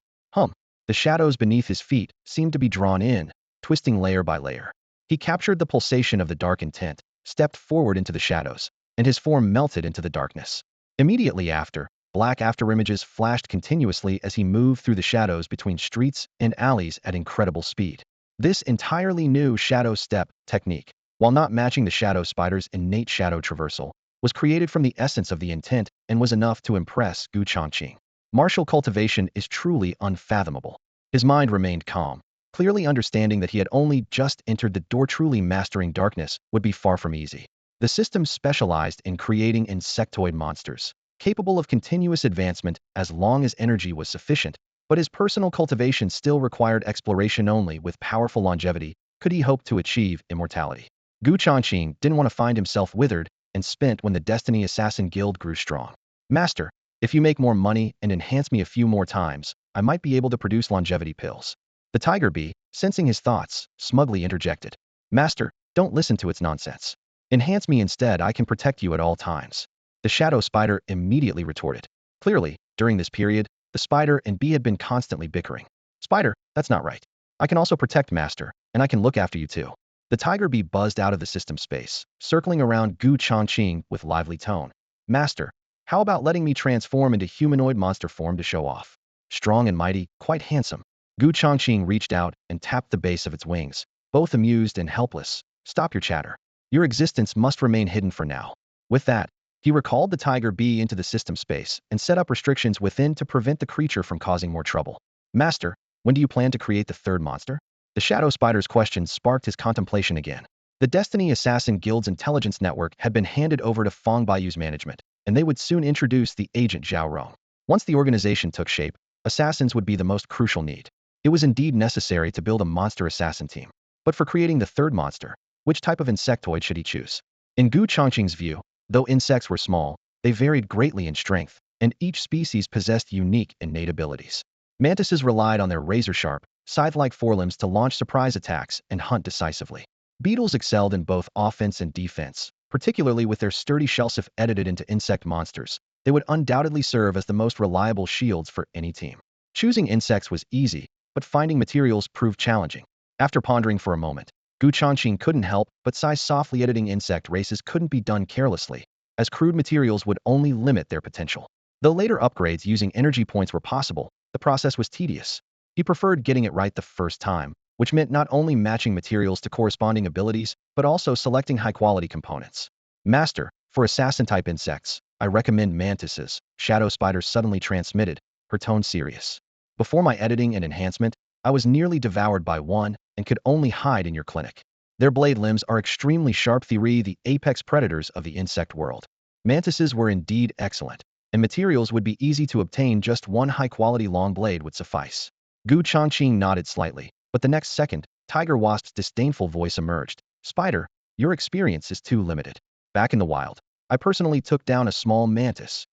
The shadows beneath his feet seemed to be drawn in, twisting layer by layer. He captured the pulsation of the dark intent, stepped forward into the shadows, and his form melted into the darkness. Immediately after, black afterimages flashed continuously as he moved through the shadows between streets and alleys at incredible speed. This entirely new shadow step technique, while not matching the shadow spider's innate shadow traversal, was created from the essence of the intent and was enough to impress Gu Changqing. Martial cultivation is truly unfathomable. His mind remained calm, clearly understanding that he had only just entered the door. Truly mastering darkness would be far from easy. The system specialized in creating insectoid monsters, capable of continuous advancement as long as energy was sufficient, but his personal cultivation still required exploration. Only with powerful longevity could he hope to achieve immortality. Gu Changqing didn't want to find himself withered and spent when the Destiny Assassin Guild grew strong. Master, if you make more money and enhance me a few more times, I might be able to produce longevity pills. The tiger bee, sensing his thoughts, smugly interjected. Master, don't listen to its nonsense. Enhance me instead. I can protect you at all times. The shadow spider immediately retorted. Clearly, during this period, the spider and bee had been constantly bickering. Spider, that's not right. I can also protect Master, and I can look after you too. The tiger bee buzzed out of the system space, circling around Gu Changqing with lively tone. Master, how about letting me transform into humanoid monster form to show off? Strong and mighty, quite handsome. Gu Changqing reached out and tapped the base of its wings, both amused and helpless. Stop your chatter. Your existence must remain hidden for now. With that, he recalled the tiger bee into the system space and set up restrictions within to prevent the creature from causing more trouble. Master, when do you plan to create the third monster? The shadow spider's question sparked his contemplation again. The Destiny Assassin Guild's intelligence network had been handed over to Fong Baiyu's management, and they would soon introduce the agent Zhao Rong. Once the organization took shape, assassins would be the most crucial need. It was indeed necessary to build a monster assassin team. But for creating the third monster, which type of insectoid should he choose? In Gu Changqing's view, though insects were small, they varied greatly in strength, and each species possessed unique innate abilities. Mantises relied on their razor-sharp, scythe-like forelimbs to launch surprise attacks and hunt decisively. Beetles excelled in both offense and defense, particularly with their sturdy shells. If edited into insect monsters, they would undoubtedly serve as the most reliable shields for any team. Choosing insects was easy, but finding materials proved challenging. After pondering for a moment, Gu Changqing couldn't help but sigh softly. Editing insect races couldn't be done carelessly, as crude materials would only limit their potential. Though later upgrades using energy points were possible, the process was tedious. He preferred getting it right the first time, which meant not only matching materials to corresponding abilities, but also selecting high-quality components. Master, for assassin-type insects, I recommend mantises, Shadow Spider suddenly transmitted, her tone serious. Before my editing and enhancement, I was nearly devoured by one and could only hide in your clinic. Their blade limbs are extremely sharp. The apex predators of the insect world. Mantises were indeed excellent, and materials would be easy to obtain. Just one high-quality long blade would suffice. Gu Changqing nodded slightly, but the next second, Tiger Wasp's disdainful voice emerged. Spider, your experience is too limited. Back in the wild, I personally took down a small mantis.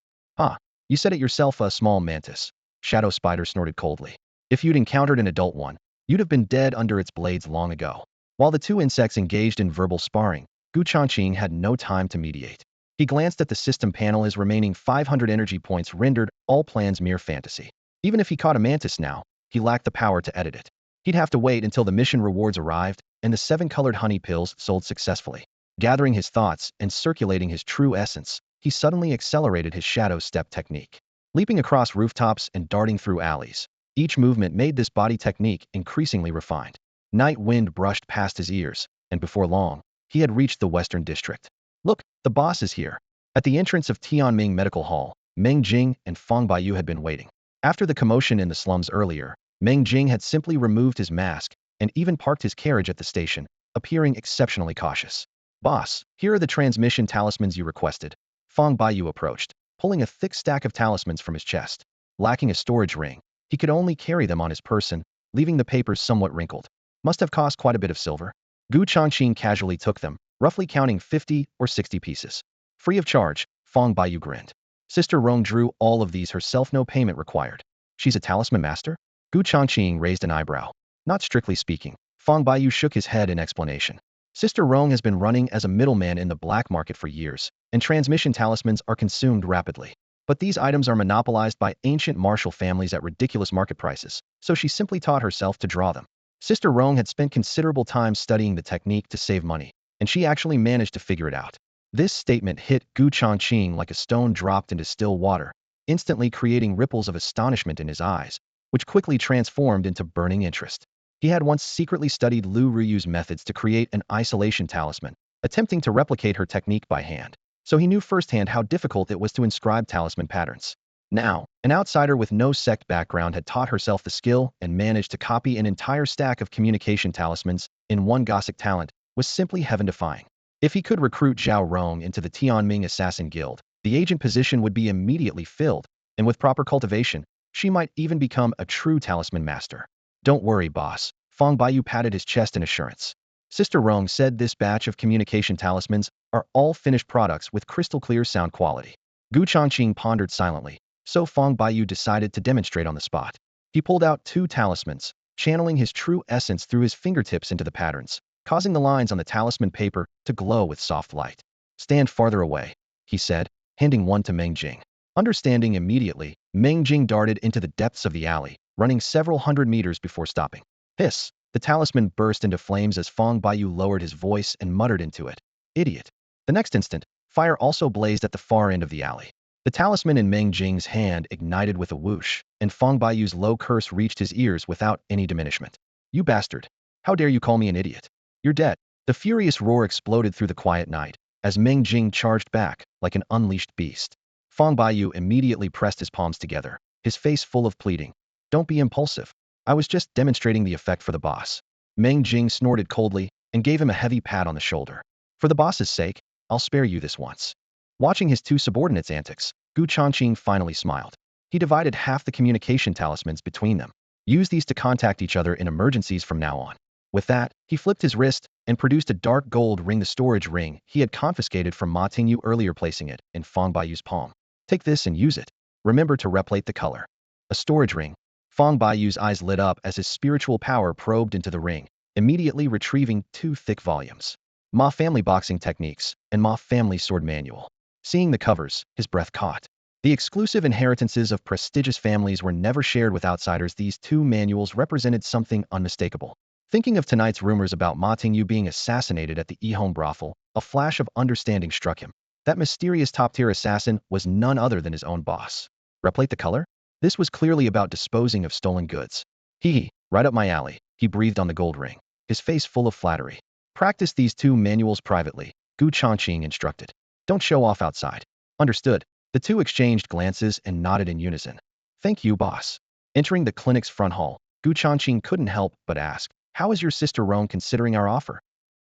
You said it yourself, a small mantis. Shadow Spider snorted coldly. If you'd encountered an adult one, you'd have been dead under its blades long ago. While the two insects engaged in verbal sparring, Gu Changqing had no time to mediate. He glanced at the system panel. His remaining 500 energy points rendered all plans mere fantasy. Even if he caught a mantis now, he lacked the power to edit it. He'd have to wait until the mission rewards arrived and the 7-colored honey pills sold successfully. Gathering his thoughts and circulating his true essence, he suddenly accelerated his shadow step technique. leaping across rooftops and darting through alleys. Each movement made this body technique increasingly refined. Night wind brushed past his ears, and before long, he had reached the Western District. Look, the boss is here. At the entrance of Tianming Medical Hall, Meng Jing and Fang Baiyu had been waiting. After the commotion in the slums earlier, Meng Jing had simply removed his mask and even parked his carriage at the station, appearing exceptionally cautious. Boss, here are the transmission talismans you requested. Fang Baiyu approached, pulling a thick stack of talismans from his chest. Lacking a storage ring, he could only carry them on his person, leaving the papers somewhat wrinkled. Must have cost quite a bit of silver. Changqing casually took them, roughly counting 50 or 60 pieces. Free of charge, Fang Baiyu grinned. Sister Rong drew all of these herself, no payment required. She's a talisman master? Changqing raised an eyebrow. Not strictly speaking. Fang Baiyu shook his head in explanation. Sister Rong has been running as a middleman in the black market for years, and transmission talismans are consumed rapidly. But these items are monopolized by ancient martial families at ridiculous market prices, so she simply taught herself to draw them. Sister Rong had spent considerable time studying the technique to save money, and she actually managed to figure it out. This statement hit Changqing like a stone dropped into still water, instantly creating ripples of astonishment in his eyes, which quickly transformed into burning interest. He had once secretly studied Lu Ruyu's methods to create an isolation talisman, attempting to replicate her technique by hand, so he knew firsthand how difficult it was to inscribe talisman patterns. Now, an outsider with no sect background had taught herself the skill and managed to copy an entire stack of communication talismans in one Gothic talent was simply heaven-defying. If he could recruit Zhao Rong into the Tianming Assassin Guild, the agent position would be immediately filled, and with proper cultivation, she might even become a true talisman master. Don't worry, boss. Fang Baiyu patted his chest in assurance. Sister Rong said this batch of communication talismans are all finished products with crystal-clear sound quality. Changqing pondered silently, so Fang Baiyu decided to demonstrate on the spot. He pulled out 2 talismans, channeling his true essence through his fingertips into the patterns, causing the lines on the talisman paper to glow with soft light. Stand farther away, he said, handing one to Meng Jing. Understanding immediately, Meng Jing darted into the depths of the alley, running several hundred meters before stopping. Hiss! The talisman burst into flames as Fang Baiyu lowered his voice and muttered into it. Idiot! The next instant, fire also blazed at the far end of the alley. The talisman in Meng Jing's hand ignited with a whoosh, and Fang Baiyu's low curse reached his ears without any diminishment. You bastard! How dare you call me an idiot? You're dead! The furious roar exploded through the quiet night, as Meng Jing charged back like an unleashed beast. Fang Baiyu immediately pressed his palms together, his face full of pleading. Don't be impulsive. I was just demonstrating the effect for the boss. Meng Jing snorted coldly and gave him a heavy pat on the shoulder. For the boss's sake, I'll spare you this once. Watching his 2 subordinates' antics, Changqing finally smiled. He divided half the communication talismans between them. Use these to contact each other in emergencies from now on. With that, he flipped his wrist and produced a dark gold ring, the storage ring he had confiscated from Ma Tingyu earlier, placing it in Fang Baiyu's palm. Take this and use it. Remember to replate the color. A storage ring. Fang Baiyu's eyes lit up as his spiritual power probed into the ring, immediately retrieving 2 thick volumes. Ma Family Boxing Techniques and Ma Family Sword Manual. Seeing the covers, his breath caught. The exclusive inheritances of prestigious families were never shared with outsiders. These 2 manuals represented something unmistakable. Thinking of tonight's rumors about Ma Tingyu being assassinated at the E-Home brothel, a flash of understanding struck him. That mysterious top-tier assassin was none other than his own boss. Replate the color? This was clearly about disposing of stolen goods. Hee, right up my alley, he breathed on the gold ring, his face full of flattery. Practice these 2 manuals privately, Changqing instructed. Don't show off outside. Understood. The 2 exchanged glances and nodded in unison. Thank you, boss. Entering the clinic's front hall, Changqing couldn't help but ask, how is your sister Rong considering our offer?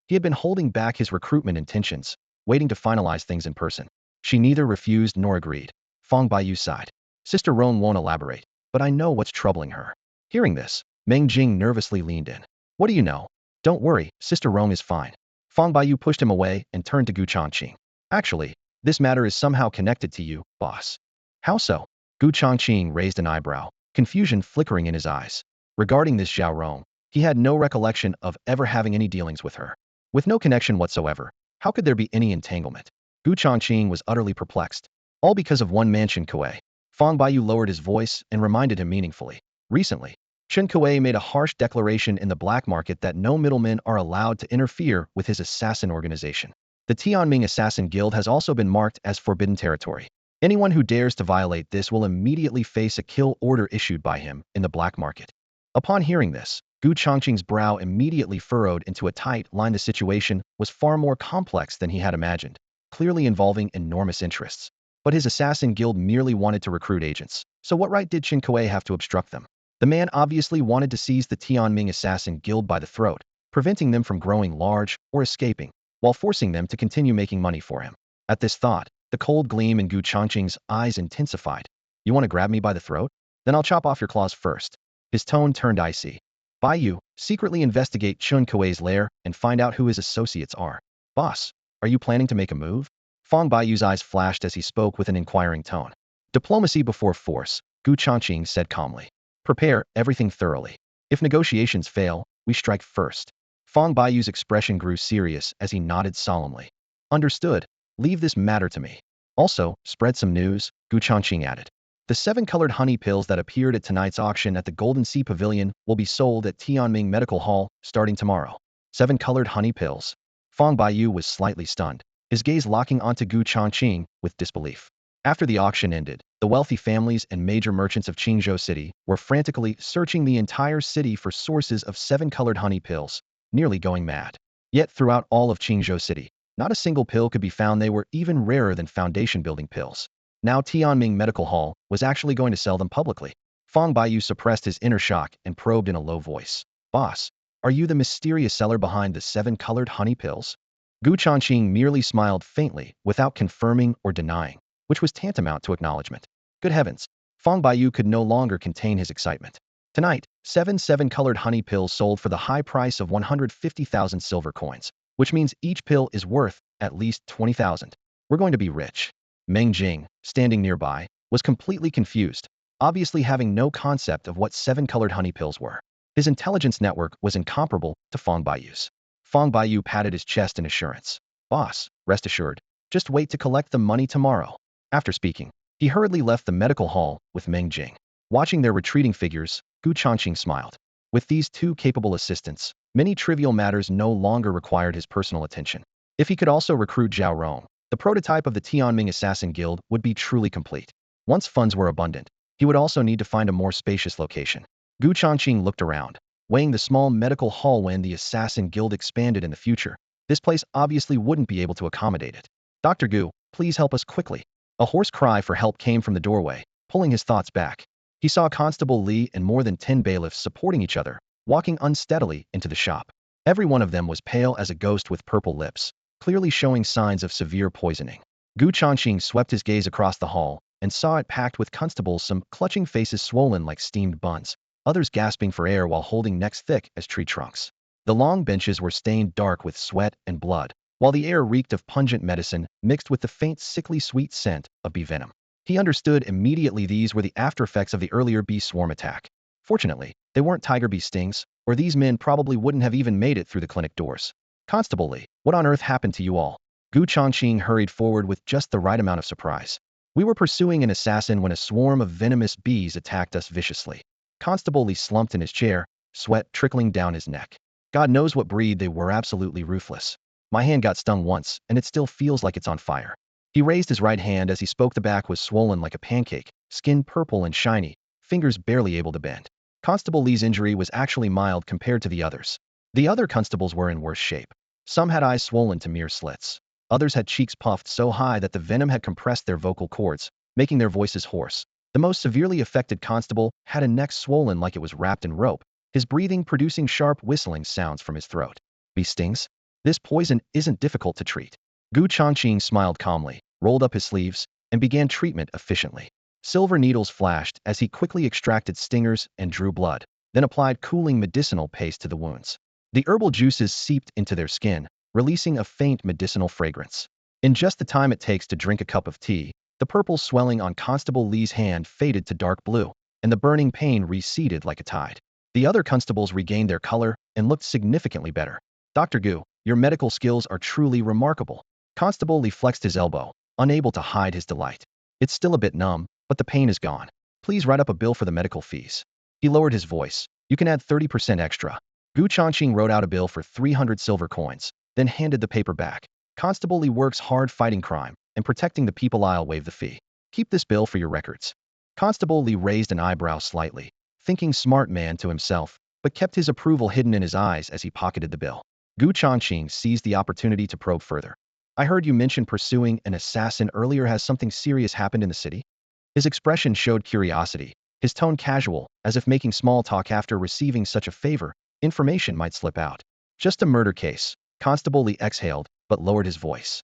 He had been holding back his recruitment intentions, waiting to finalize things in person. She neither refused nor agreed. Fang Baiyu sighed. Sister Rong won't elaborate, but I know what's troubling her. Hearing this, Meng Jing nervously leaned in. What do you know? Don't worry, Sister Rong is fine. Fang Baiyu pushed him away and turned to Changqing. Actually, this matter is somehow connected to you, boss. How so? Changqing raised an eyebrow, confusion flickering in his eyes. Regarding this Zhao Rong, he had no recollection of ever having any dealings with her. With no connection whatsoever, how could there be any entanglement? Changqing was utterly perplexed. All because of one Mansion Kuei. Fang Baiyu lowered his voice and reminded him meaningfully. Recently, Chen Kuei made a harsh declaration in the black market that no middlemen are allowed to interfere with his assassin organization. The Tianming Assassin Guild has also been marked as forbidden territory. Anyone who dares to violate this will immediately face a kill order issued by him in the black market. Upon hearing this, Gu Changqing's brow immediately furrowed into a tight line. The situation was far more complex than he had imagined, clearly involving enormous interests. But his assassin guild merely wanted to recruit agents, so what right did Qin have to obstruct them? The man obviously wanted to seize the Tianming assassin guild by the throat, preventing them from growing large or escaping, while forcing them to continue making money for him. At this thought, the cold gleam in Gu Changqing's eyes intensified. You want to grab me by the throat? Then I'll chop off your claws first. His tone turned icy. Bai Yu, secretly investigate Chun Kuei's lair and find out who his associates are. Boss, are you planning to make a move? Fang Baiyu's eyes flashed as he spoke with an inquiring tone. Diplomacy before force, Gu Changqing said calmly. Prepare everything thoroughly. If negotiations fail, we strike first. Fang Baiyu's expression grew serious as he nodded solemnly. Understood. Leave this matter to me. Also, spread some news, Gu Changqing added. The 7-colored honey pills that appeared at tonight's auction at the Golden Sea Pavilion will be sold at Tianming Medical Hall starting tomorrow. 7-colored honey pills. Fang Baiyu was slightly stunned, his gaze locking onto Gu Changqing with disbelief. After the auction ended, the wealthy families and major merchants of Qingzhou City were frantically searching the entire city for sources of 7-colored honey pills, nearly going mad. Yet throughout all of Qingzhou City, not a single pill could be found. They were even rarer than foundation-building pills. Now Tianming Medical Hall was actually going to sell them publicly. Fang Baiyu suppressed his inner shock and probed in a low voice. Boss, are you the mysterious seller behind the 7-colored honey pills? Gu Changqing merely smiled faintly without confirming or denying, which was tantamount to acknowledgement. Good heavens, Fang Baiyu could no longer contain his excitement. Tonight, 7-colored honey pills sold for the high price of 150,000 silver coins, which means each pill is worth at least 20,000. We're going to be rich. Meng Jing, standing nearby, was completely confused, obviously having no concept of what 7-colored honey pills were. His intelligence network was incomparable to Fang Baiyu's. Fang Baiyu patted his chest in assurance. Boss, rest assured, just wait to collect the money tomorrow. After speaking, he hurriedly left the medical hall with Meng Jing. Watching their retreating figures, Gu Changqing smiled. With these two capable assistants, many trivial matters no longer required his personal attention. If he could also recruit Zhao Rong, the prototype of the Tianming Assassin Guild would be truly complete. Once funds were abundant, he would also need to find a more spacious location. Gu Changqing looked around, weighing the small medical hall. When the Assassin Guild expanded in the future, this place obviously wouldn't be able to accommodate it. Dr. Gu, please help us quickly. A hoarse cry for help came from the doorway, pulling his thoughts back. He saw Constable Li and more than 10 bailiffs supporting each other, walking unsteadily into the shop. Every one of them was pale as a ghost with purple lips, clearly showing signs of severe poisoning. Gu Changqing swept his gaze across the hall and saw it packed with constables, some clutching faces swollen like steamed buns, others gasping for air while holding necks thick as tree trunks. The long benches were stained dark with sweat and blood, while the air reeked of pungent medicine mixed with the faint sickly sweet scent of bee venom. He understood immediately these were the aftereffects of the earlier bee swarm attack. Fortunately, they weren't tiger bee stings, or these men probably wouldn't have even made it through the clinic doors. Constable Li, what on earth happened to you all? Gu Changqing hurried forward with just the right amount of surprise. We were pursuing an assassin when a swarm of venomous bees attacked us viciously. Constable Li slumped in his chair, sweat trickling down his neck. God knows what breed they were, absolutely ruthless. My hand got stung once, and it still feels like it's on fire. He raised his right hand as he spoke. The back was swollen like a pancake, skin purple and shiny, fingers barely able to bend. Constable Li's injury was actually mild compared to the others. The other constables were in worse shape. Some had eyes swollen to mere slits. Others had cheeks puffed so high that the venom had compressed their vocal cords, making their voices hoarse. The most severely affected constable had a neck swollen like it was wrapped in rope, his breathing producing sharp whistling sounds from his throat. Bee stings? This poison isn't difficult to treat. Gu Changqing smiled calmly, rolled up his sleeves, and began treatment efficiently. Silver needles flashed as he quickly extracted stingers and drew blood, then applied cooling medicinal paste to the wounds. The herbal juices seeped into their skin, releasing a faint medicinal fragrance. In just the time it takes to drink a cup of tea, the purple swelling on Constable Li's hand faded to dark blue, and the burning pain receded like a tide. The other constables regained their color and looked significantly better. Dr. Gu, your medical skills are truly remarkable. Constable Li flexed his elbow, unable to hide his delight. It's still a bit numb, but the pain is gone. Please write up a bill for the medical fees. He lowered his voice. You can add 30% extra. Gu Changqing wrote out a bill for 300 silver coins, then handed the paper back. Constable Li works hard fighting crime and protecting the people. I'll waive the fee. Keep this bill for your records. Constable Li raised an eyebrow slightly, thinking smart man to himself, but kept his approval hidden in his eyes as he pocketed the bill. Gu Changqing seized the opportunity to probe further. I heard you mention pursuing an assassin earlier. Has something serious happened in the city? His expression showed curiosity, his tone casual, as if making small talk after receiving such a favor. Information might slip out. Just a murder case. Constable Li exhaled, but lowered his voice.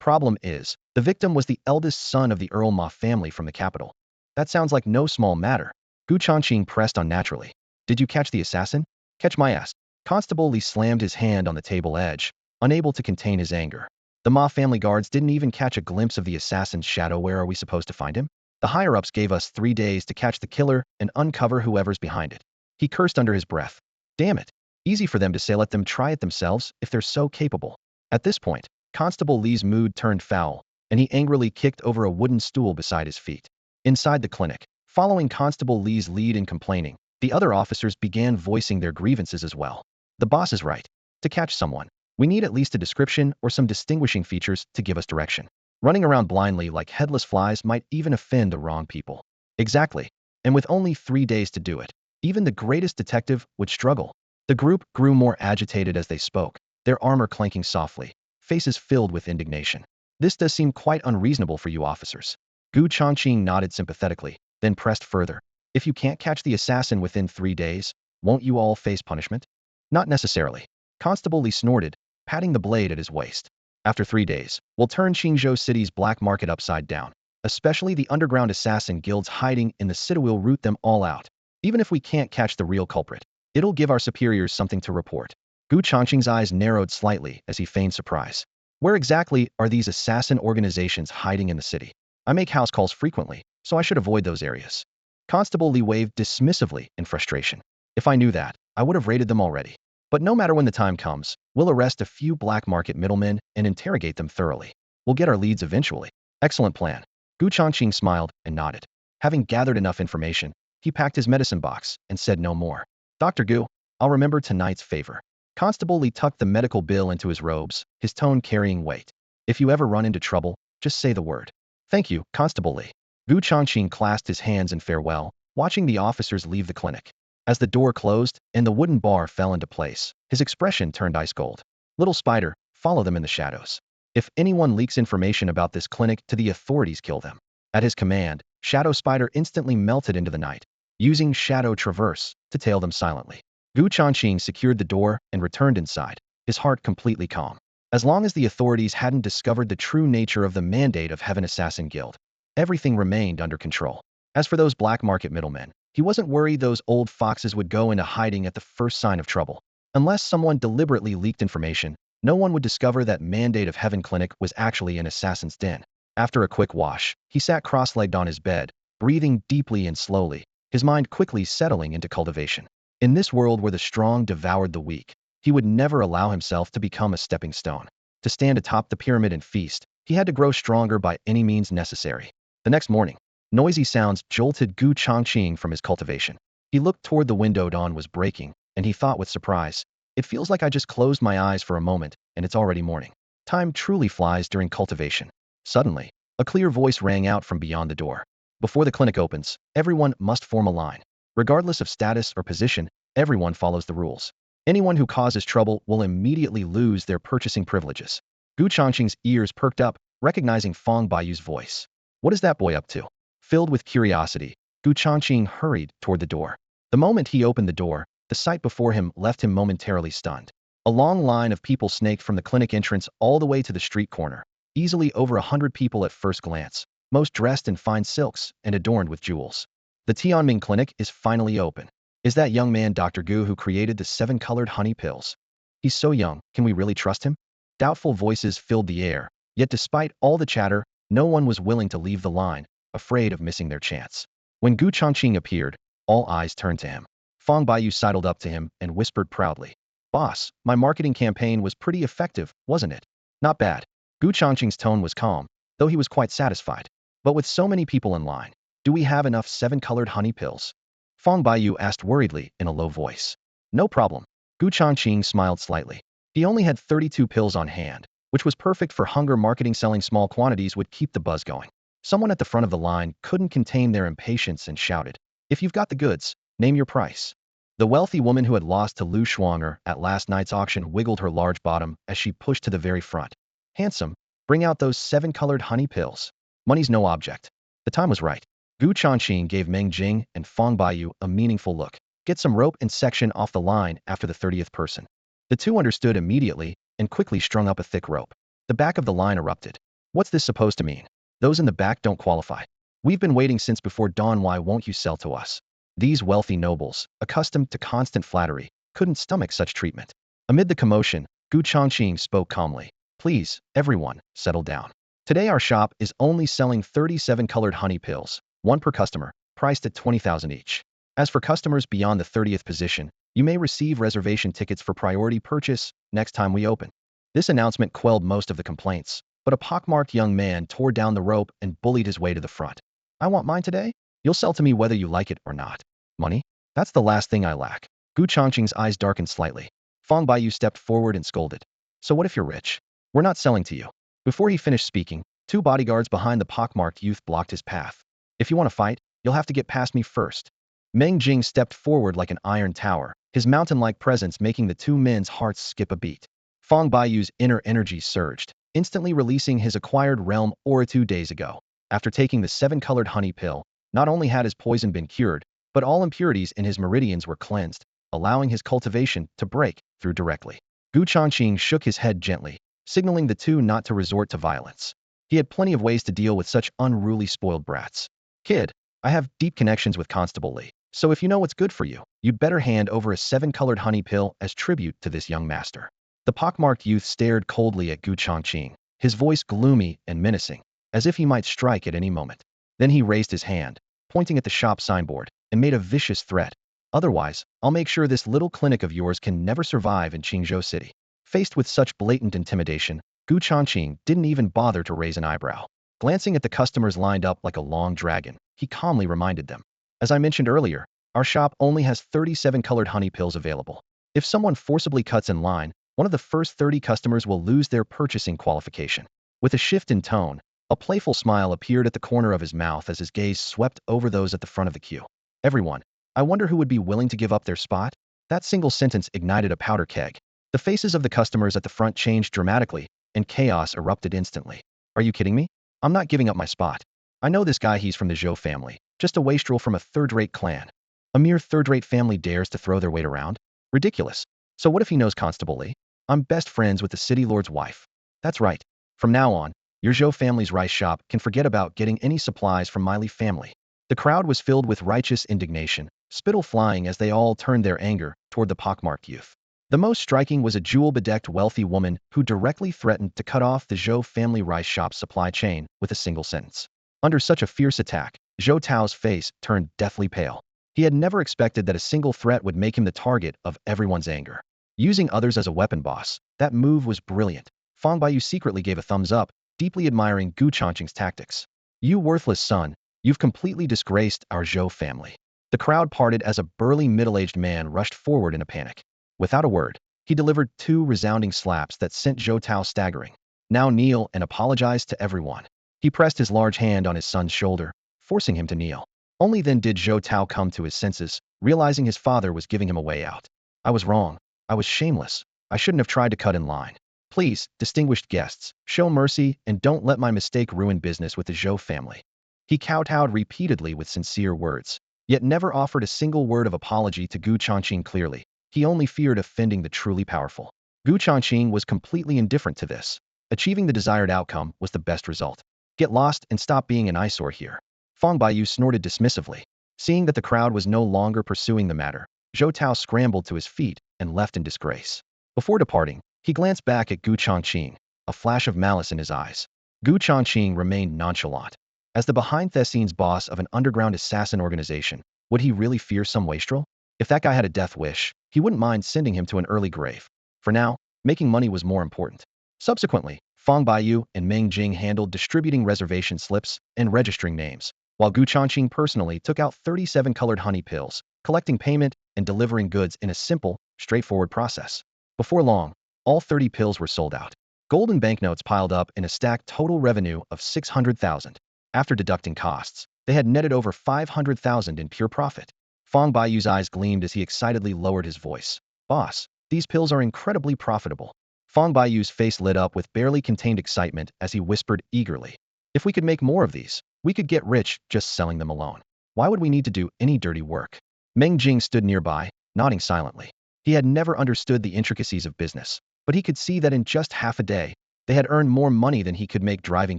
Problem is, the victim was the eldest son of the Earl Ma family from the capital. That sounds like no small matter. Gu Changqing pressed unnaturally. Did you catch the assassin? Catch my ass. Constable Li slammed his hand on the table edge, unable to contain his anger. The Ma family guards didn't even catch a glimpse of the assassin's shadow. Where are we supposed to find him? The higher-ups gave us 3 days to catch the killer and uncover whoever's behind it. He cursed under his breath. Damn it. Easy for them to say. Let them try it themselves if they're so capable. At this point, Constable Li's mood turned foul, and he angrily kicked over a wooden stool beside his feet. Inside the clinic, following Constable Li's lead in complaining, the other officers began voicing their grievances as well. The boss is right. To catch someone, we need at least a description or some distinguishing features to give us direction. Running around blindly like headless flies might even offend the wrong people. Exactly. And with only 3 days to do it, even the greatest detective would struggle. The group grew more agitated as they spoke, their armor clanking softly, faces filled with indignation. This does seem quite unreasonable for you officers. Gu Changqing nodded sympathetically, then pressed further. If you can't catch the assassin within 3 days, won't you all face punishment? Not necessarily. Constable Li snorted, patting the blade at his waist. After 3 days, we'll turn Qingzhou City's black market upside down. Especially the underground assassin guilds hiding in the city. We'll root them all out. Even if we can't catch the real culprit, it'll give our superiors something to report. Gu Changqing's eyes narrowed slightly as he feigned surprise. Where exactly are these assassin organizations hiding in the city? I make house calls frequently, so I should avoid those areas. Constable Li waved dismissively in frustration. If I knew that, I would have raided them already. But no matter when the time comes, we'll arrest a few black market middlemen and interrogate them thoroughly. We'll get our leads eventually. Excellent plan. Gu Changqing smiled and nodded. Having gathered enough information, he packed his medicine box and said no more. Dr. Gu, I'll remember tonight's favor. Constable Li tucked the medical bill into his robes, his tone carrying weight. If you ever run into trouble, just say the word. Thank you, Constable Li. Gu Changqing clasped his hands in farewell, watching the officers leave the clinic. As the door closed and the wooden bar fell into place, his expression turned ice cold. Little Spider, follow them in the shadows. If anyone leaks information about this clinic to the authorities, kill them. At his command, Shadow Spider instantly melted into the night, using Shadow Traverse to tail them silently. Gu Changqing secured the door and returned inside, his heart completely calm. As long as the authorities hadn't discovered the true nature of the mandate of Heaven Assassin Guild, everything remained under control. As for those black market middlemen, he wasn't worried those old foxes would go into hiding at the first sign of trouble. Unless someone deliberately leaked information, no one would discover that Mandate of Heaven clinic was actually an assassin's den. After a quick wash, he sat cross-legged on his bed, breathing deeply and slowly, his mind quickly settling into cultivation. In this world where the strong devoured the weak, he would never allow himself to become a stepping stone. To stand atop the pyramid and feast, he had to grow stronger by any means necessary. The next morning, noisy sounds jolted Gu Changqing from his cultivation. He looked toward the window. Dawn was breaking, and he thought with surprise, it feels like I just closed my eyes for a moment, and it's already morning. Time truly flies during cultivation. Suddenly, a clear voice rang out from beyond the door. Before the clinic opens, everyone must form a line. Regardless of status or position, everyone follows the rules. Anyone who causes trouble will immediately lose their purchasing privileges. Gu Changqing's ears perked up, recognizing Fong Baiyu's voice. What is that boy up to? Filled with curiosity, Gu Changqing hurried toward the door. The moment he opened the door, the sight before him left him momentarily stunned. A long line of people snaked from the clinic entrance all the way to the street corner, easily over 100 people at first glance, most dressed in fine silks and adorned with jewels. The Tianming clinic is finally open. Is that young man Dr. Gu who created the 7-colored honey pills? He's so young, can we really trust him? Doubtful voices filled the air, yet despite all the chatter, no one was willing to leave the line, afraid of missing their chance. When Gu Changqing appeared, all eyes turned to him. Fong Baiyu sidled up to him and whispered proudly, "Boss, my marketing campaign was pretty effective, wasn't it?" "Not bad." Gu Changqing's tone was calm, though he was quite satisfied. "But with so many people in line, do we have enough 7-colored honey pills?" Fong Baiyu asked worriedly in a low voice. "No problem." Gu Changqing smiled slightly. He only had 32 pills on hand, which was perfect for hunger marketing. Selling small quantities would keep the buzz going. Someone at the front of the line couldn't contain their impatience and shouted, "If you've got the goods, name your price." The wealthy woman who had lost to Lu Shuanger at last night's auction wiggled her large bottom as she pushed to the very front. "Handsome, bring out those 7-colored honey pills. Money's no object." The time was right. Gu Changqing gave Meng Jing and Fang Baiyu a meaningful look. "Get some rope and section off the line after the 30th person." The two understood immediately and quickly strung up a thick rope. The back of the line erupted. "What's this supposed to mean? Those in the back don't qualify. We've been waiting since before dawn. Why won't you sell to us?" These wealthy nobles, accustomed to constant flattery, couldn't stomach such treatment. Amid the commotion, Gu Changqing spoke calmly. "Please, everyone, settle down. Today our shop is only selling 37-colored honey pills, one per customer, priced at 20,000 each. As for customers beyond the 30th position, you may receive reservation tickets for priority purchase next time we open." This announcement quelled most of the complaints, but a pockmarked young man tore down the rope and bullied his way to the front. "I want mine today? You'll sell to me whether you like it or not. Money? That's the last thing I lack." Gu Changqing's eyes darkened slightly. Fang Baiyu stepped forward and scolded. "So what if you're rich? We're not selling to you." Before he finished speaking, two bodyguards behind the pockmarked youth blocked his path. "If you want to fight, you'll have to get past me first." Meng Jing stepped forward like an iron tower, his mountain-like presence making the two men's hearts skip a beat. Fang Baiyu's inner energy surged, instantly releasing his acquired realm aura 2 days ago. After taking the 7-colored honey pill, not only had his poison been cured, but all impurities in his meridians were cleansed, allowing his cultivation to break through directly. Gu Changqing shook his head gently, signaling the two not to resort to violence. He had plenty of ways to deal with such unruly spoiled brats. "Kid, I have deep connections with Constable Li, so if you know what's good for you, you'd better hand over a 7-colored honey pill as tribute to this young master." The pockmarked youth stared coldly at Gu Changqing, his voice gloomy and menacing, as if he might strike at any moment. Then he raised his hand, pointing at the shop signboard, and made a vicious threat. "Otherwise, I'll make sure this little clinic of yours can never survive in Qingzhou City." Faced with such blatant intimidation, Gu Changqing didn't even bother to raise an eyebrow. Glancing at the customers lined up like a long dragon, he calmly reminded them. "As I mentioned earlier, our shop only has 37-colored honey pills available. If someone forcibly cuts in line, one of the first 30 customers will lose their purchasing qualification." With a shift in tone, a playful smile appeared at the corner of his mouth as his gaze swept over those at the front of the queue. "Everyone, I wonder who would be willing to give up their spot?" That single sentence ignited a powder keg. The faces of the customers at the front changed dramatically, and chaos erupted instantly. "Are you kidding me? I'm not giving up my spot. I know this guy, he's from the Zhou family, just a wastrel from a third-rate clan. A mere third-rate family dares to throw their weight around? Ridiculous. So what if he knows Constable Li? I'm best friends with the city lord's wife. That's right. From now on, your Zhou family's rice shop can forget about getting any supplies from my Li family." The crowd was filled with righteous indignation, spittle flying as they all turned their anger toward the pockmarked youth. The most striking was a jewel-bedecked wealthy woman who directly threatened to cut off the Zhou family rice shop's supply chain with a single sentence. Under such a fierce attack, Zhou Tao's face turned deathly pale. He had never expected that a single threat would make him the target of everyone's anger. Using others as a weapon, boss, that move was brilliant. Fang Baiyu secretly gave a thumbs up, deeply admiring Gu Changqing's tactics. "You worthless son, you've completely disgraced our Zhou family." The crowd parted as a burly middle-aged man rushed forward in a panic. Without a word, he delivered 2 resounding slaps that sent Zhou Tao staggering. "Now kneel and apologize to everyone." He pressed his large hand on his son's shoulder, forcing him to kneel. Only then did Zhou Tao come to his senses, realizing his father was giving him a way out. "I was wrong. I was shameless. I shouldn't have tried to cut in line. Please, distinguished guests, show mercy and don't let my mistake ruin business with the Zhou family." He kowtowed repeatedly with sincere words, yet never offered a single word of apology to Gu Changqing clearly. He only feared offending the truly powerful. Gu Changqing was completely indifferent to this. Achieving the desired outcome was the best result. "Get lost and stop being an eyesore here." Fang Baiyu snorted dismissively. Seeing that the crowd was no longer pursuing the matter, Zhou Tao scrambled to his feet and left in disgrace. Before departing, he glanced back at Gu Changqing, a flash of malice in his eyes. Gu Changqing remained nonchalant. As the behind-the-scenes boss of an underground assassin organization, would he really fear some wastrel? If that guy had a death wish, he wouldn't mind sending him to an early grave. For now, making money was more important. Subsequently, Fang Baiyu and Meng Jing handled distributing reservation slips and registering names, while Gu Changqing personally took out 37-colored honey pills, collecting payment and delivering goods in a simple, straightforward process. Before long, all 30 pills were sold out. Golden banknotes piled up in a stack, total revenue of 600,000. After deducting costs, they had netted over 500,000 in pure profit. Fong Baiyu's eyes gleamed as he excitedly lowered his voice. Boss, these pills are incredibly profitable. Fong Baiyu's face lit up with barely contained excitement as he whispered eagerly. If we could make more of these, we could get rich just selling them alone. Why would we need to do any dirty work? Meng Jing stood nearby, nodding silently. He had never understood the intricacies of business, but he could see that in just half a day, they had earned more money than he could make driving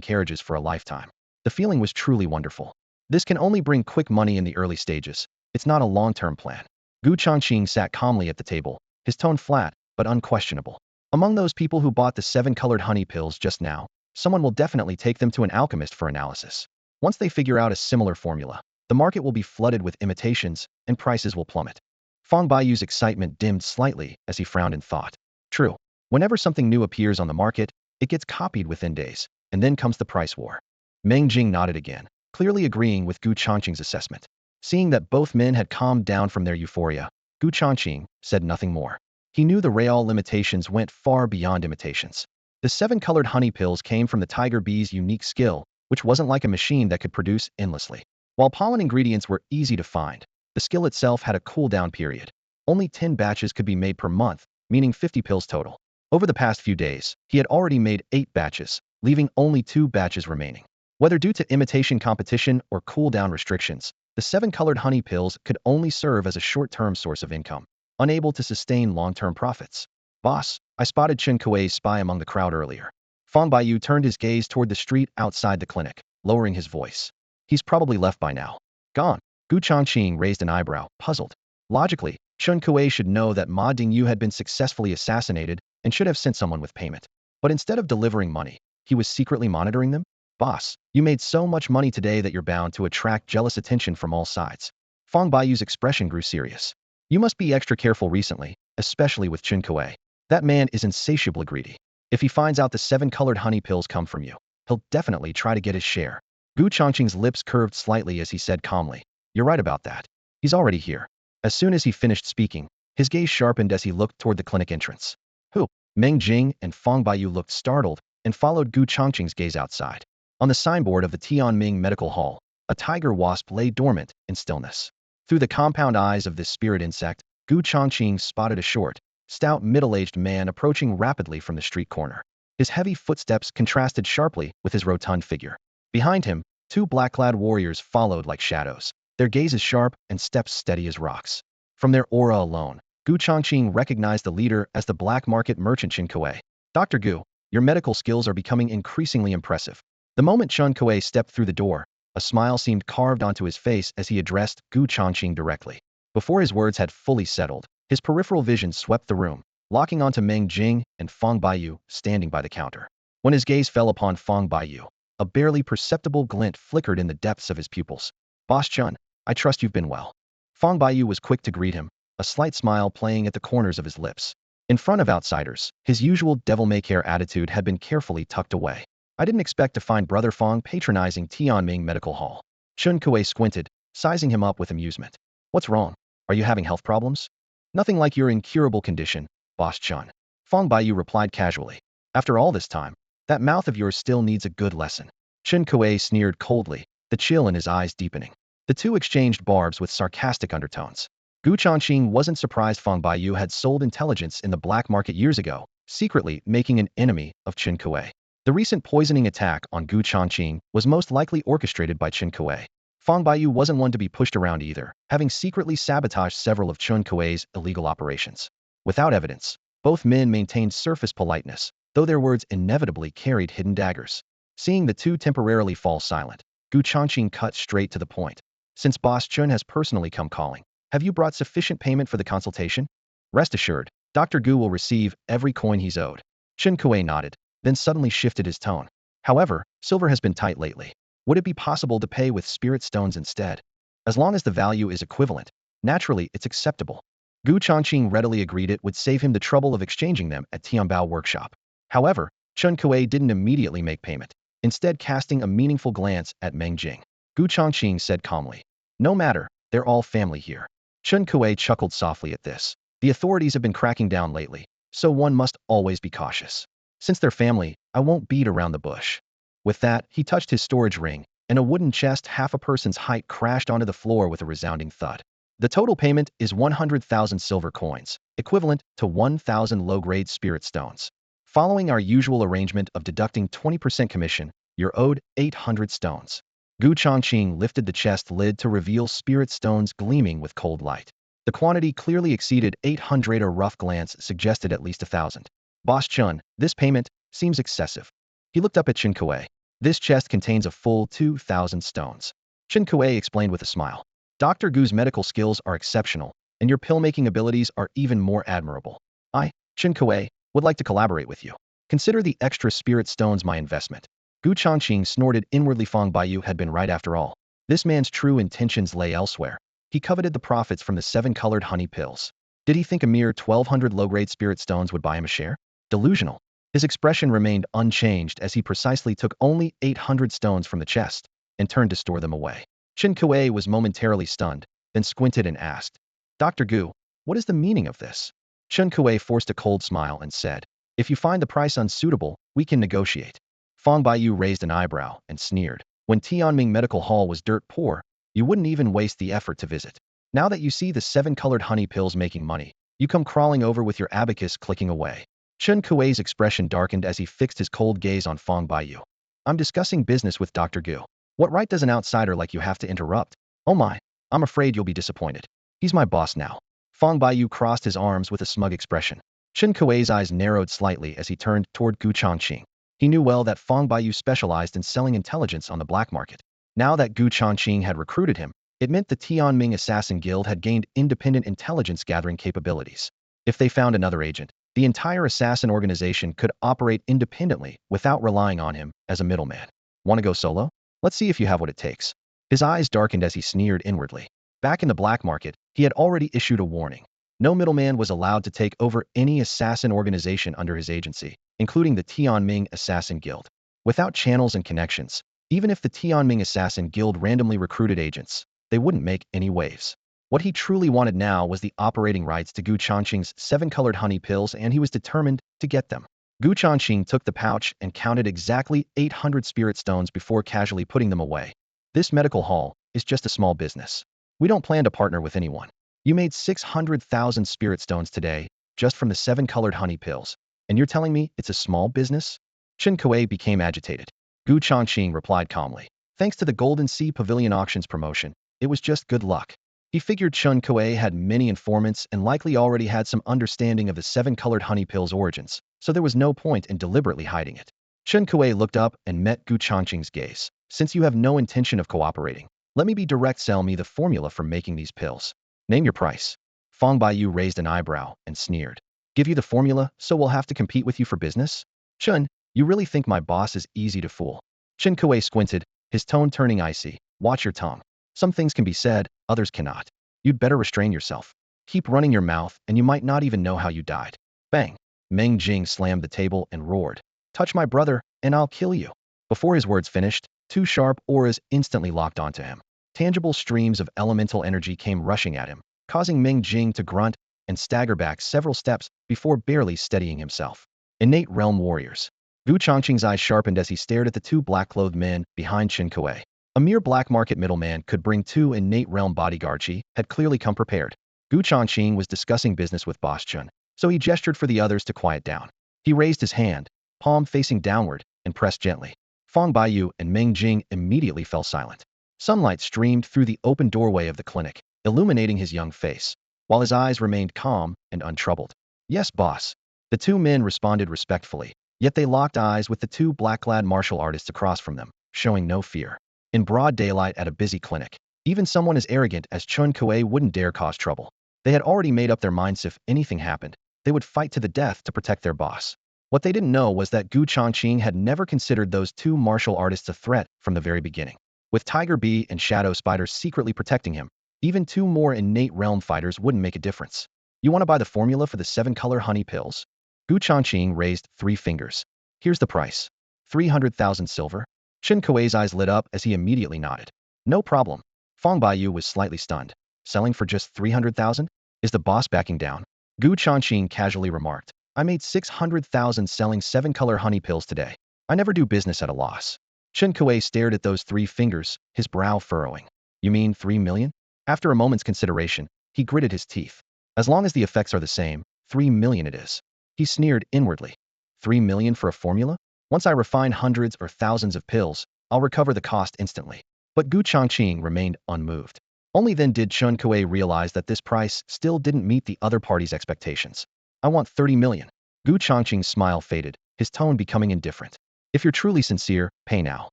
carriages for a lifetime. The feeling was truly wonderful. This can only bring quick money in the early stages. It's not a long-term plan. Gu Changqing sat calmly at the table, his tone flat, but unquestionable. Among those people who bought the 7-colored honey pills just now, someone will definitely take them to an alchemist for analysis. Once they figure out a similar formula, the market will be flooded with imitations, and prices will plummet. Fong Baiyu's excitement dimmed slightly as he frowned in thought. True. Whenever something new appears on the market, it gets copied within days, and then comes the price war. Meng Jing nodded again, clearly agreeing with Gu Changqing's assessment. Seeing that both men had calmed down from their euphoria, Gu Changqing said nothing more. He knew the real limitations went far beyond imitations. The 7-colored honey pills came from the tiger bee's unique skill, which wasn't like a machine that could produce endlessly. While pollen ingredients were easy to find, the skill itself had a cool-down period. Only 10 batches could be made per month, meaning 50 pills total. Over the past few days, he had already made 8 batches, leaving only 2 batches remaining. Whether due to imitation competition or cool-down restrictions, the 7-colored honey pills could only serve as a short-term source of income, unable to sustain long-term profits. Boss, I spotted Chen Kuei's spy among the crowd earlier. Fong Baiyu turned his gaze toward the street outside the clinic, lowering his voice. He's probably left by now. Gone. Gu Changqing raised an eyebrow, puzzled. Logically, Chen Kuei should know that Ma Dingyu had been successfully assassinated and should have sent someone with payment. But instead of delivering money, he was secretly monitoring them? Boss, you made so much money today that you're bound to attract jealous attention from all sides. Fong Baiyu's expression grew serious. You must be extra careful recently, especially with Chen Kuei. That man is insatiably greedy. If he finds out the 7-colored honey pills come from you, he'll definitely try to get his share. Gu Changqing's lips curved slightly as he said calmly, You're right about that. He's already here. As soon as he finished speaking, his gaze sharpened as he looked toward the clinic entrance. Who? Meng Jing and Fong Baiyu looked startled and followed Gu Changqing's gaze outside. On the signboard of the Tianming Medical Hall, a tiger wasp lay dormant in stillness. Through the compound eyes of this spirit insect, Gu Changqing spotted a short, stout middle-aged man approaching rapidly from the street corner. His heavy footsteps contrasted sharply with his rotund figure. Behind him, 2 black-clad warriors followed like shadows, their gazes sharp and steps steady as rocks. From their aura alone, Gu Changqing recognized the leader as the black market merchant Chen Kuei. Dr. Gu, your medical skills are becoming increasingly impressive. The moment Chen Kuei stepped through the door, a smile seemed carved onto his face as he addressed Gu Changqing directly. Before his words had fully settled, his peripheral vision swept the room, locking onto Meng Jing and Fong Baiyu standing by the counter. When his gaze fell upon Fong Baiyu, a barely perceptible glint flickered in the depths of his pupils. Boss Chun, I trust you've been well. Fong Baiyu was quick to greet him, a slight smile playing at the corners of his lips. In front of outsiders, his usual devil-may-care attitude had been carefully tucked away. I didn't expect to find Brother Fong patronizing Tianming Medical Hall. Chen Kuei squinted, sizing him up with amusement. What's wrong? Are you having health problems? Nothing like your incurable condition, Boss Chun. Fong Baiyu replied casually. After all this time, that mouth of yours still needs a good lesson. Chen Kuei sneered coldly, the chill in his eyes deepening. The two exchanged barbs with sarcastic undertones. Gu Changqing wasn't surprised Fong Baiyu had sold intelligence in the black market years ago, secretly making an enemy of Chen Kuei. The recent poisoning attack on Gu Changqing was most likely orchestrated by Chen Kuei. Fong Baiyu wasn't one to be pushed around either, having secretly sabotaged several of Chen Kuei's illegal operations. Without evidence, both men maintained surface politeness, though their words inevitably carried hidden daggers. Seeing the two temporarily fall silent, Gu Changqing cut straight to the point. Since Boss Chun has personally come calling, have you brought sufficient payment for the consultation? Rest assured, Dr. Gu will receive every coin he's owed. Chen Kuei nodded, then suddenly shifted his tone. However, silver has been tight lately. Would it be possible to pay with spirit stones instead? As long as the value is equivalent, naturally it's acceptable. Gu Changqing readily agreed it would save him the trouble of exchanging them at Tianbao workshop. However, Chen Kuei didn't immediately make payment, instead casting a meaningful glance at Meng Jing. Gu Changqing said calmly, No matter, they're all family here. Chen Kuei chuckled softly at this. The authorities have been cracking down lately, so one must always be cautious. Since they're family, I won't beat around the bush. With that, he touched his storage ring, and a wooden chest half a person's height crashed onto the floor with a resounding thud. The total payment is 100,000 silver coins, equivalent to 1,000 low-grade spirit stones. Following our usual arrangement of deducting 20% commission, you're owed 800 stones. Gu Changqing lifted the chest lid to reveal spirit stones gleaming with cold light. The quantity clearly exceeded 800. A rough glance suggested at least 1,000. Boss Chun, this payment seems excessive. He looked up at Chen Kuei. This chest contains a full 2,000 stones. Chen Kuei explained with a smile. Dr. Gu's medical skills are exceptional, and your pill-making abilities are even more admirable. I, Chen Kuei, would like to collaborate with you. Consider the extra spirit stones my investment. Gu Changqing snorted inwardly. Fang Baiyu had been right after all. This man's true intentions lay elsewhere. He coveted the profits from the 7-colored honey pills. Did he think a mere 1,200 low-grade spirit stones would buy him a share? Delusional. His expression remained unchanged as he precisely took only 800 stones from the chest and turned to store them away. Chen Kuei was momentarily stunned, then squinted and asked, Dr. Gu, what is the meaning of this? Chen Kuei forced a cold smile and said, if you find the price unsuitable, we can negotiate. Fang Baiyu raised an eyebrow and sneered. When Tianming Medical Hall was dirt poor, you wouldn't even waste the effort to visit. Now that you see the 7-colored honey pills making money, you come crawling over with your abacus clicking away. Chen Kuei's expression darkened as he fixed his cold gaze on Fang Baiyu. I'm discussing business with Dr. Gu. What right does an outsider like you have to interrupt? Oh my, I'm afraid you'll be disappointed. He's my boss now. Fang Baiyu crossed his arms with a smug expression. Chen Kuei's eyes narrowed slightly as he turned toward Gu Changqing. He knew well that Fang Baiyu specialized in selling intelligence on the black market. Now that Gu Changqing had recruited him, it meant the Tianming Assassin Guild had gained independent intelligence gathering capabilities. If they found another agent, the entire assassin organization could operate independently without relying on him as a middleman. Want to go solo? Let's see if you have what it takes. His eyes darkened as he sneered inwardly. Back in the black market, he had already issued a warning. No middleman was allowed to take over any assassin organization under his agency, including the Tianming Assassin Guild. Without channels and connections, even if the Tianming Assassin Guild randomly recruited agents, they wouldn't make any waves. What he truly wanted now was the operating rights to Gu Changqing's 7-colored honey pills, and he was determined to get them. Gu Changqing took the pouch and counted exactly 800 spirit stones before casually putting them away. This medical hall is just a small business. We don't plan to partner with anyone. You made 600,000 spirit stones today, just from the 7-colored honey pills, and you're telling me it's a small business? Chen Kuei became agitated. Gu Changqing replied calmly. Thanks to the Golden Sea Pavilion auctions promotion, it was just good luck. He figured Chen Kuei had many informants and likely already had some understanding of the 7-colored honey pills' origins, so there was no point in deliberately hiding it. Chen Kuei looked up and met Gu Changqing's gaze. Since you have no intention of cooperating, let me be direct. Sell me the formula for making these pills. Name your price. Fang Baiyu raised an eyebrow and sneered. Give you the formula, so we'll have to compete with you for business? Chen, you really think my boss is easy to fool? Chen Kuei squinted, his tone turning icy. Watch your tongue. Some things can be said, others cannot. You'd better restrain yourself. Keep running your mouth, and you might not even know how you died. Bang! Meng Jing slammed the table and roared. Touch my brother, and I'll kill you. Before his words finished, 2 sharp auras instantly locked onto him. Tangible streams of elemental energy came rushing at him, causing Meng Jing to grunt and stagger back several steps before barely steadying himself. Innate realm warriors. Gu Changqing's eyes sharpened as he stared at the 2 black-clothed men behind Chen Kuei. A mere black market middleman could bring 2 innate realm bodyguards. He had clearly come prepared. Gu Changqing was discussing business with Boss Chun, so he gestured for the others to quiet down. He raised his hand, palm facing downward, and pressed gently. Fang Baiyu and Meng Jing immediately fell silent. Sunlight streamed through the open doorway of the clinic, illuminating his young face, while his eyes remained calm and untroubled. Yes, boss. The 2 men responded respectfully, yet they locked eyes with the 2 black-clad martial artists across from them, showing no fear. In broad daylight at a busy clinic, even someone as arrogant as Chen Kuei wouldn't dare cause trouble. They had already made up their minds if anything happened, they would fight to the death to protect their boss. What they didn't know was that Gu Changqing had never considered those 2 martial artists a threat from the very beginning. With Tiger Bee and Shadow Spider secretly protecting him, even 2 more innate realm fighters wouldn't make a difference. You want to buy the formula for the 7-color honey pills? Gu Changqing raised 3 fingers. Here's the price. 300,000 silver? Chen Kuei's eyes lit up as he immediately nodded. No problem. Fang Baiyu was slightly stunned. Selling for just 300,000? Is the boss backing down? Gu Changqing casually remarked. I made 600,000 selling 7-color honey pills today. I never do business at a loss. Chen Kuei stared at those 3 fingers, his brow furrowing. You mean 3 million? After a moment's consideration, he gritted his teeth. As long as the effects are the same, 3 million it is. He sneered inwardly. 3 million for a formula? Once I refine hundreds or thousands of pills, I'll recover the cost instantly. But Gu Changqing remained unmoved. Only then did Chen Kuei realize that this price still didn't meet the other party's expectations. I want 30 million. Gu Changqing's smile faded, his tone becoming indifferent. If you're truly sincere, pay now.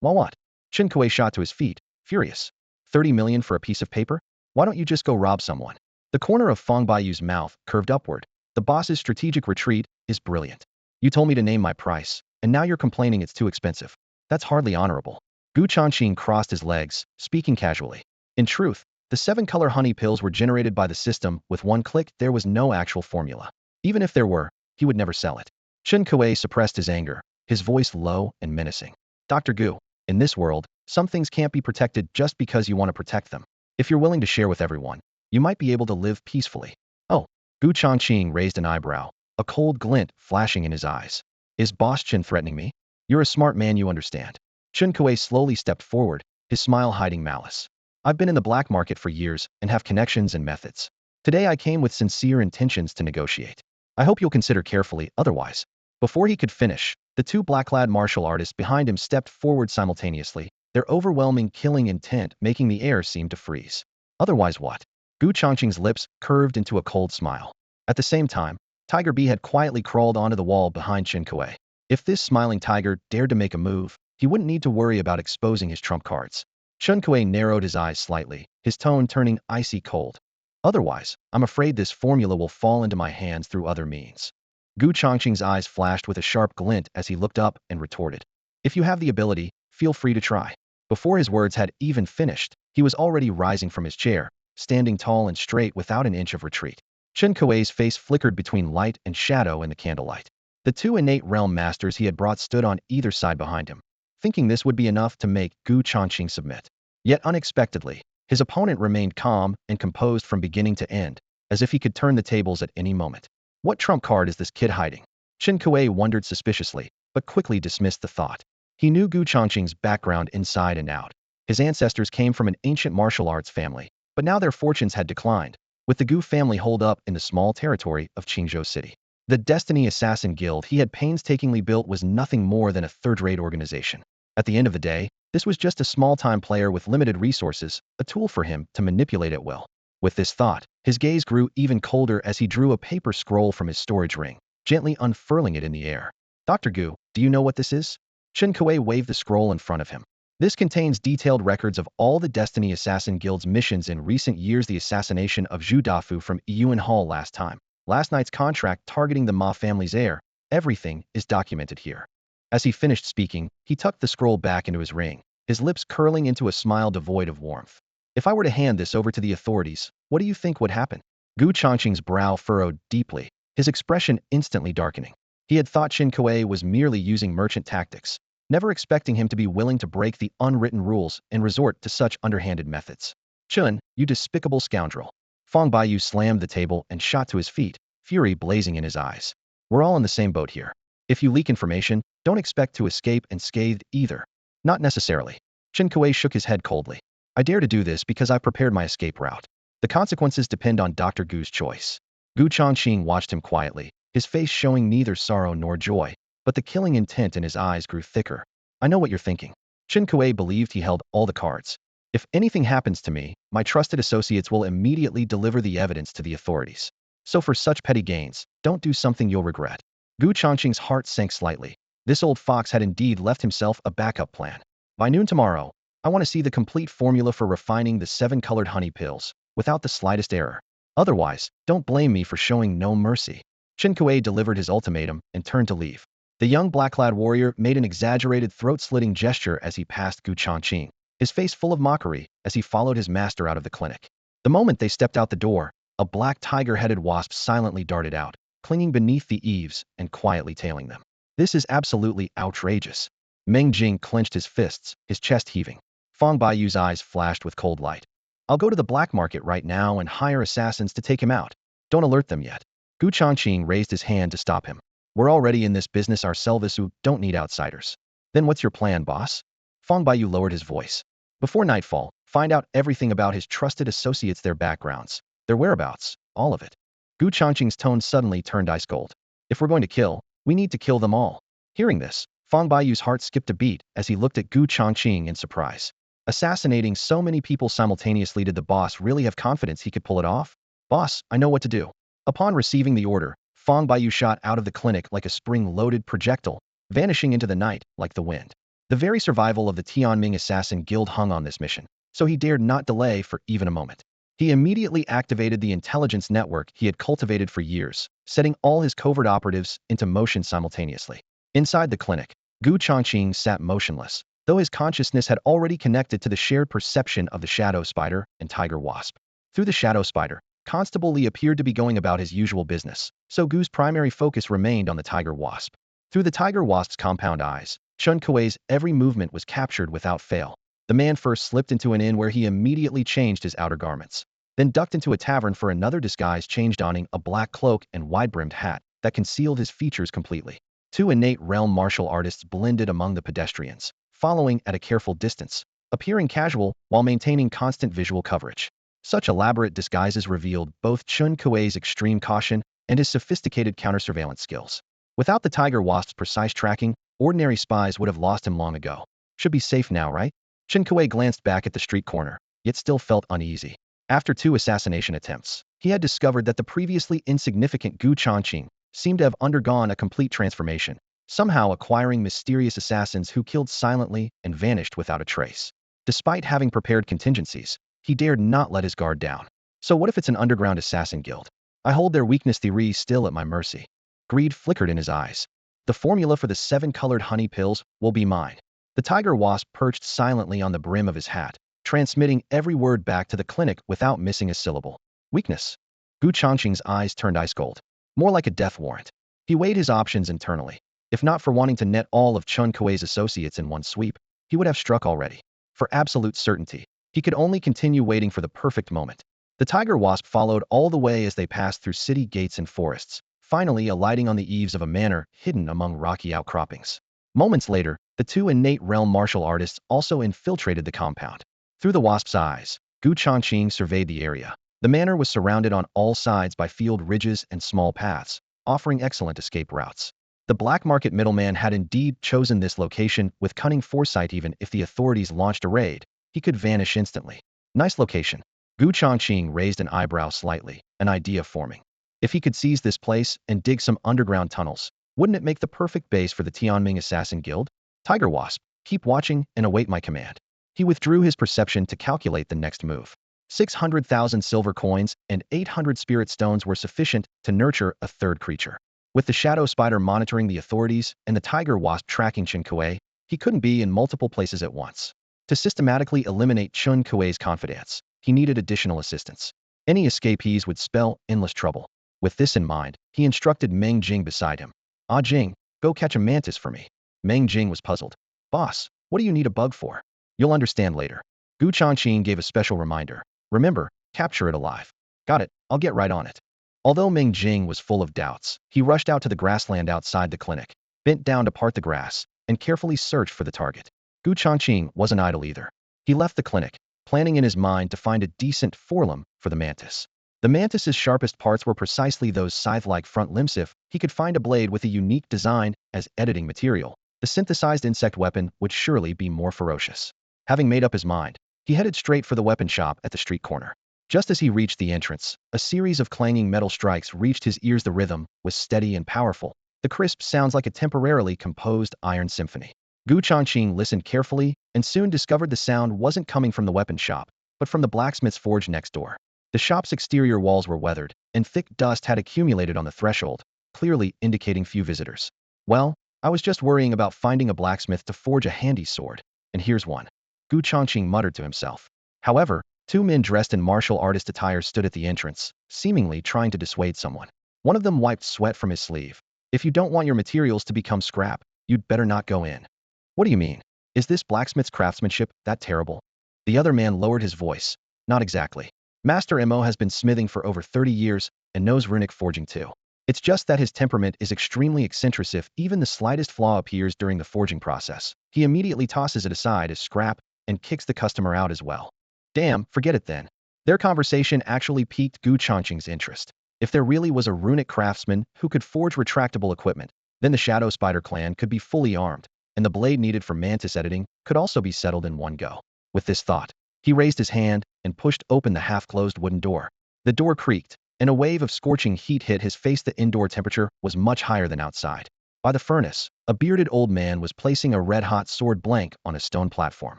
Well, what? Chen Kuei shot to his feet, furious. 30 million for a piece of paper? Why don't you just go rob someone? The corner of Fang Baiyu's mouth curved upward. The boss's strategic retreat is brilliant. You told me to name my price, and now you're complaining it's too expensive. That's hardly honorable. Gu Changqing crossed his legs, speaking casually. In truth, the 7-color honey pills were generated by the system with one click. There was no actual formula. Even if there were, he would never sell it. Chen Kuei suppressed his anger, his voice low and menacing. Dr. Gu, in this world, some things can't be protected just because you want to protect them. If you're willing to share with everyone, you might be able to live peacefully. Oh, Gu Changqing raised an eyebrow, a cold glint flashing in his eyes. Is Boss Chen threatening me? You're a smart man, you understand. Chen Kuei slowly stepped forward, his smile hiding malice. I've been in the black market for years and have connections and methods. Today I came with sincere intentions to negotiate. I hope you'll consider carefully, otherwise. Before he could finish, the 2 black-clad martial artists behind him stepped forward simultaneously, their overwhelming killing intent making the air seem to freeze. Otherwise what? Gu Changqing's lips curved into a cold smile. At the same time, Tiger B had quietly crawled onto the wall behind Chen Kuei. If this smiling tiger dared to make a move, he wouldn't need to worry about exposing his trump cards. Chen Kuei narrowed his eyes slightly, his tone turning icy cold. Otherwise, I'm afraid this formula will fall into my hands through other means. Gu Changqing's eyes flashed with a sharp glint as he looked up and retorted. If you have the ability, feel free to try. Before his words had even finished, he was already rising from his chair, standing tall and straight without an inch of retreat. Chen Kuei's face flickered between light and shadow in the candlelight. The 2 innate realm masters he had brought stood on either side behind him, thinking this would be enough to make Gu Changqing submit. Yet unexpectedly, his opponent remained calm and composed from beginning to end, as if he could turn the tables at any moment. What trump card is this kid hiding? Chen Kuei wondered suspiciously, but quickly dismissed the thought. He knew Gu Changqing's background inside and out. His ancestors came from an ancient martial arts family, but now their fortunes had declined, with the Gu family holed up in the small territory of Qingzhou City. The Destiny Assassin Guild he had painstakingly built was nothing more than a third-rate organization. At the end of the day, this was just a small-time player with limited resources, a tool for him to manipulate at will. With this thought, his gaze grew even colder as he drew a paper scroll from his storage ring, gently unfurling it in the air. Dr. Gu, do you know what this is? Chen Kuei waved the scroll in front of him. This contains detailed records of all the Destiny Assassin Guild's missions in recent years. The assassination of Zhu Dafu from Yuan Hall last time. Last night's contract targeting the Ma family's heir. Everything is documented here. As he finished speaking, he tucked the scroll back into his ring, his lips curling into a smile devoid of warmth. If I were to hand this over to the authorities, what do you think would happen? Gu Changqing's brow furrowed deeply, his expression instantly darkening. He had thought Chen Kuei was merely using merchant tactics, never expecting him to be willing to break the unwritten rules and resort to such underhanded methods. Chen, you despicable scoundrel. Fang Baiyu slammed the table and shot to his feet, fury blazing in his eyes. We're all in the same boat here. If you leak information, don't expect to escape unscathed either. Not necessarily. Chen Kuei shook his head coldly. I dare to do this because I've prepared my escape route. The consequences depend on Dr. Gu's choice. Gu Changqing watched him quietly, his face showing neither sorrow nor joy, but the killing intent in his eyes grew thicker. I know what you're thinking. Chen Kuei believed he held all the cards. If anything happens to me, my trusted associates will immediately deliver the evidence to the authorities. So for such petty gains, don't do something you'll regret. Gu Changqing's heart sank slightly. This old fox had indeed left himself a backup plan. By noon tomorrow, I want to see the complete formula for refining the 7-colored honey pills, without the slightest error. Otherwise, don't blame me for showing no mercy. Chen Kuei delivered his ultimatum and turned to leave. The young black-clad warrior made an exaggerated throat-slitting gesture as he passed Gu Changqing, his face full of mockery as he followed his master out of the clinic. The moment they stepped out the door, a black tiger-headed wasp silently darted out, clinging beneath the eaves and quietly tailing them. This is absolutely outrageous. Meng Jing clenched his fists, his chest heaving. Fang Baiyu's eyes flashed with cold light. I'll go to the black market right now and hire assassins to take him out. Don't alert them yet. Gu Changqing raised his hand to stop him. We're already in this business ourselves, who don't need outsiders. Then what's your plan, boss? Fang Baiyu lowered his voice. Before nightfall, find out everything about his trusted associates, their backgrounds, their whereabouts, all of it. Gu Changqing's tone suddenly turned ice cold. If we're going to kill, we need to kill them all. Hearing this, Fang Baiyu's heart skipped a beat as he looked at Gu Changqing in surprise. Assassinating so many people simultaneously, did the boss really have confidence he could pull it off? Boss, I know what to do. Upon receiving the order, Fang Baiyu shot out of the clinic like a spring-loaded projectile, vanishing into the night like the wind. The very survival of the Tianming Assassin Guild hung on this mission, so he dared not delay for even a moment. He immediately activated the intelligence network he had cultivated for years, setting all his covert operatives into motion simultaneously. Inside the clinic, Gu Changqing sat motionless, though his consciousness had already connected to the shared perception of the Shadow Spider and Tiger Wasp. Through the Shadow Spider, Constable Li appeared to be going about his usual business, so Gu's primary focus remained on the Tiger Wasp. Through the Tiger Wasp's compound eyes, Chun Kuei's every movement was captured without fail. The man first slipped into an inn where he immediately changed his outer garments, then ducked into a tavern for another disguise change, donning a black cloak and wide-brimmed hat that concealed his features completely. Two innate realm martial artists blended among the pedestrians, following at a careful distance, appearing casual while maintaining constant visual coverage. Such elaborate disguises revealed both Chun Kuei's extreme caution and his sophisticated counter-surveillance skills. Without the Tiger Wasp's precise tracking, ordinary spies would have lost him long ago. Should be safe now, right? Chun Kuei glanced back at the street corner, yet still felt uneasy. After 2 assassination attempts, he had discovered that the previously insignificant Gu Changqing seemed to have undergone a complete transformation, somehow acquiring mysterious assassins who killed silently and vanished without a trace. Despite having prepared contingencies, he dared not let his guard down. So what if it's an underground assassin guild? I hold their weakness theory still at my mercy. Greed flickered in his eyes. The formula for the 7-colored honey pills will be mine. The Tiger Wasp perched silently on the brim of his hat, transmitting every word back to the clinic without missing a syllable. Weakness. Gu Changqing's eyes turned ice cold. More like a death warrant. He weighed his options internally. If not for wanting to net all of Chun Kuei's associates in one sweep, he would have struck already. For absolute certainty, he could only continue waiting for the perfect moment. The Tiger Wasp followed all the way as they passed through city gates and forests, finally alighting on the eaves of a manor hidden among rocky outcroppings. Moments later, the 2 innate realm martial artists also infiltrated the compound. Through the Wasp's eyes, Gu Changqing surveyed the area. The manor was surrounded on all sides by field ridges and small paths, offering excellent escape routes. The black market middleman had indeed chosen this location with cunning foresight. Even if the authorities launched a raid, he could vanish instantly. Nice location. Gu Changqing raised an eyebrow slightly, an idea forming. If he could seize this place and dig some underground tunnels, wouldn't it make the perfect base for the Tianming Assassin Guild? Tiger Wasp, keep watching and await my command. He withdrew his perception to calculate the next move. 600,000 silver coins and 800 spirit stones were sufficient to nurture a third creature. With the Shadow Spider monitoring the authorities and the Tiger Wasp tracking Chun Kuei, he couldn't be in multiple places at once. To systematically eliminate Chun Kuei's confidants, he needed additional assistance. Any escapees would spell endless trouble. With this in mind, he instructed Meng Jing beside him. Ah Jing, go catch a mantis for me. Meng Jing was puzzled. Boss, what do you need a bug for? You'll understand later. Gu Changqing gave a special reminder. Remember, capture it alive. Got it, I'll get right on it. Although Meng Jing was full of doubts, he rushed out to the grassland outside the clinic, bent down to part the grass, and carefully searched for the target. Gu Changqing wasn't idle either. He left the clinic, planning in his mind to find a decent forelimb for the mantis. The mantis's sharpest parts were precisely those scythe-like front limbs. If he could find a blade with a unique design as editing material, the synthesized insect weapon would surely be more ferocious. Having made up his mind, he headed straight for the weapon shop at the street corner. Just as he reached the entrance, a series of clanging metal strikes reached his ears. The rhythm was steady and powerful, the crisp sounds like a temporarily composed iron symphony. Gu Changqing listened carefully and soon discovered the sound wasn't coming from the weapon shop, but from the blacksmith's forge next door. The shop's exterior walls were weathered, and thick dust had accumulated on the threshold, clearly indicating few visitors. Well, I was just worrying about finding a blacksmith to forge a handy sword, and here's one. Gu Changqing muttered to himself. However, 2 men dressed in martial artist attire stood at the entrance, seemingly trying to dissuade someone. One of them wiped sweat from his sleeve. If you don't want your materials to become scrap, you'd better not go in. What do you mean? Is this blacksmith's craftsmanship that terrible? The other man lowered his voice. Not exactly. Master Mo has been smithing for over 30 years and knows runic forging too. It's just that his temperament is extremely eccentric. If even the slightest flaw appears during the forging process, he immediately tosses it aside as scrap and kicks the customer out as well. Damn, forget it then. Their conversation actually piqued Gu Changqing's interest. If there really was a runic craftsman who could forge retractable equipment, then the Shadow Spider clan could be fully armed, and the blade needed for mantis editing could also be settled in one go. With this thought, he raised his hand and pushed open the half-closed wooden door. The door creaked, and a wave of scorching heat hit his face. The indoor temperature was much higher than outside. By the furnace, a bearded old man was placing a red-hot sword blank on a stone platform.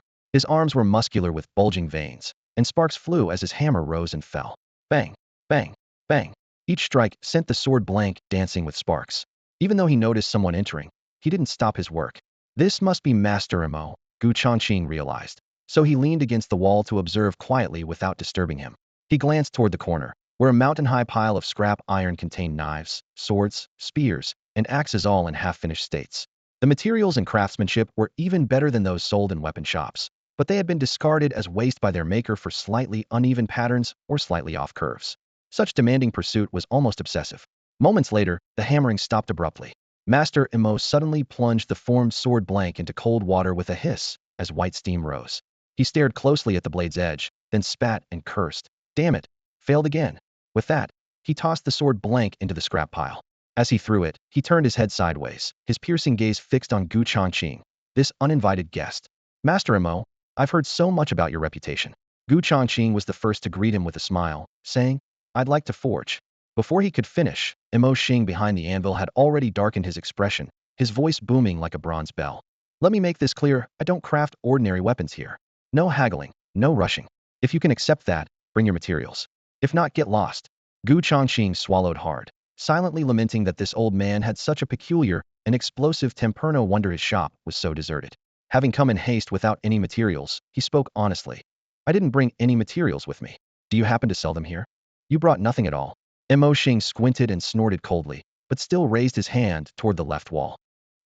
His arms were muscular with bulging veins, and sparks flew as his hammer rose and fell. Bang, bang, bang. Each strike sent the sword blank dancing with sparks. Even though he noticed someone entering, he didn't stop his work. This must be Master Mo, Gu Changqing realized. So he leaned against the wall to observe quietly without disturbing him. He glanced toward the corner, where a mountain-high pile of scrap iron contained knives, swords, spears, and axes, all in half-finished states. The materials and craftsmanship were even better than those sold in weapon shops, but they had been discarded as waste by their maker for slightly uneven patterns or slightly off curves. Such demanding pursuit was almost obsessive. Moments later, the hammering stopped abruptly. Master Mo suddenly plunged the formed sword blank into cold water with a hiss as white steam rose. He stared closely at the blade's edge, then spat and cursed. Damn it! Failed again. With that, he tossed the sword blank into the scrap pile. As he threw it, he turned his head sideways, his piercing gaze fixed on Gu Changqing, this uninvited guest. Master Mo, I've heard so much about your reputation. Gu Changqing was the first to greet him with a smile, saying, I'd like to forge. Before he could finish, Mo Xing behind the anvil had already darkened his expression, his voice booming like a bronze bell. Let me make this clear, I don't craft ordinary weapons here. No haggling, no rushing. If you can accept that, bring your materials. If not, get lost. Gu Changqing swallowed hard, silently lamenting that this old man had such a peculiar and explosive temper. No wonder his shop was so deserted. Having come in haste without any materials, he spoke honestly. I didn't bring any materials with me. Do you happen to sell them here? You brought nothing at all. Mo Xing squinted and snorted coldly, but still raised his hand toward the left wall.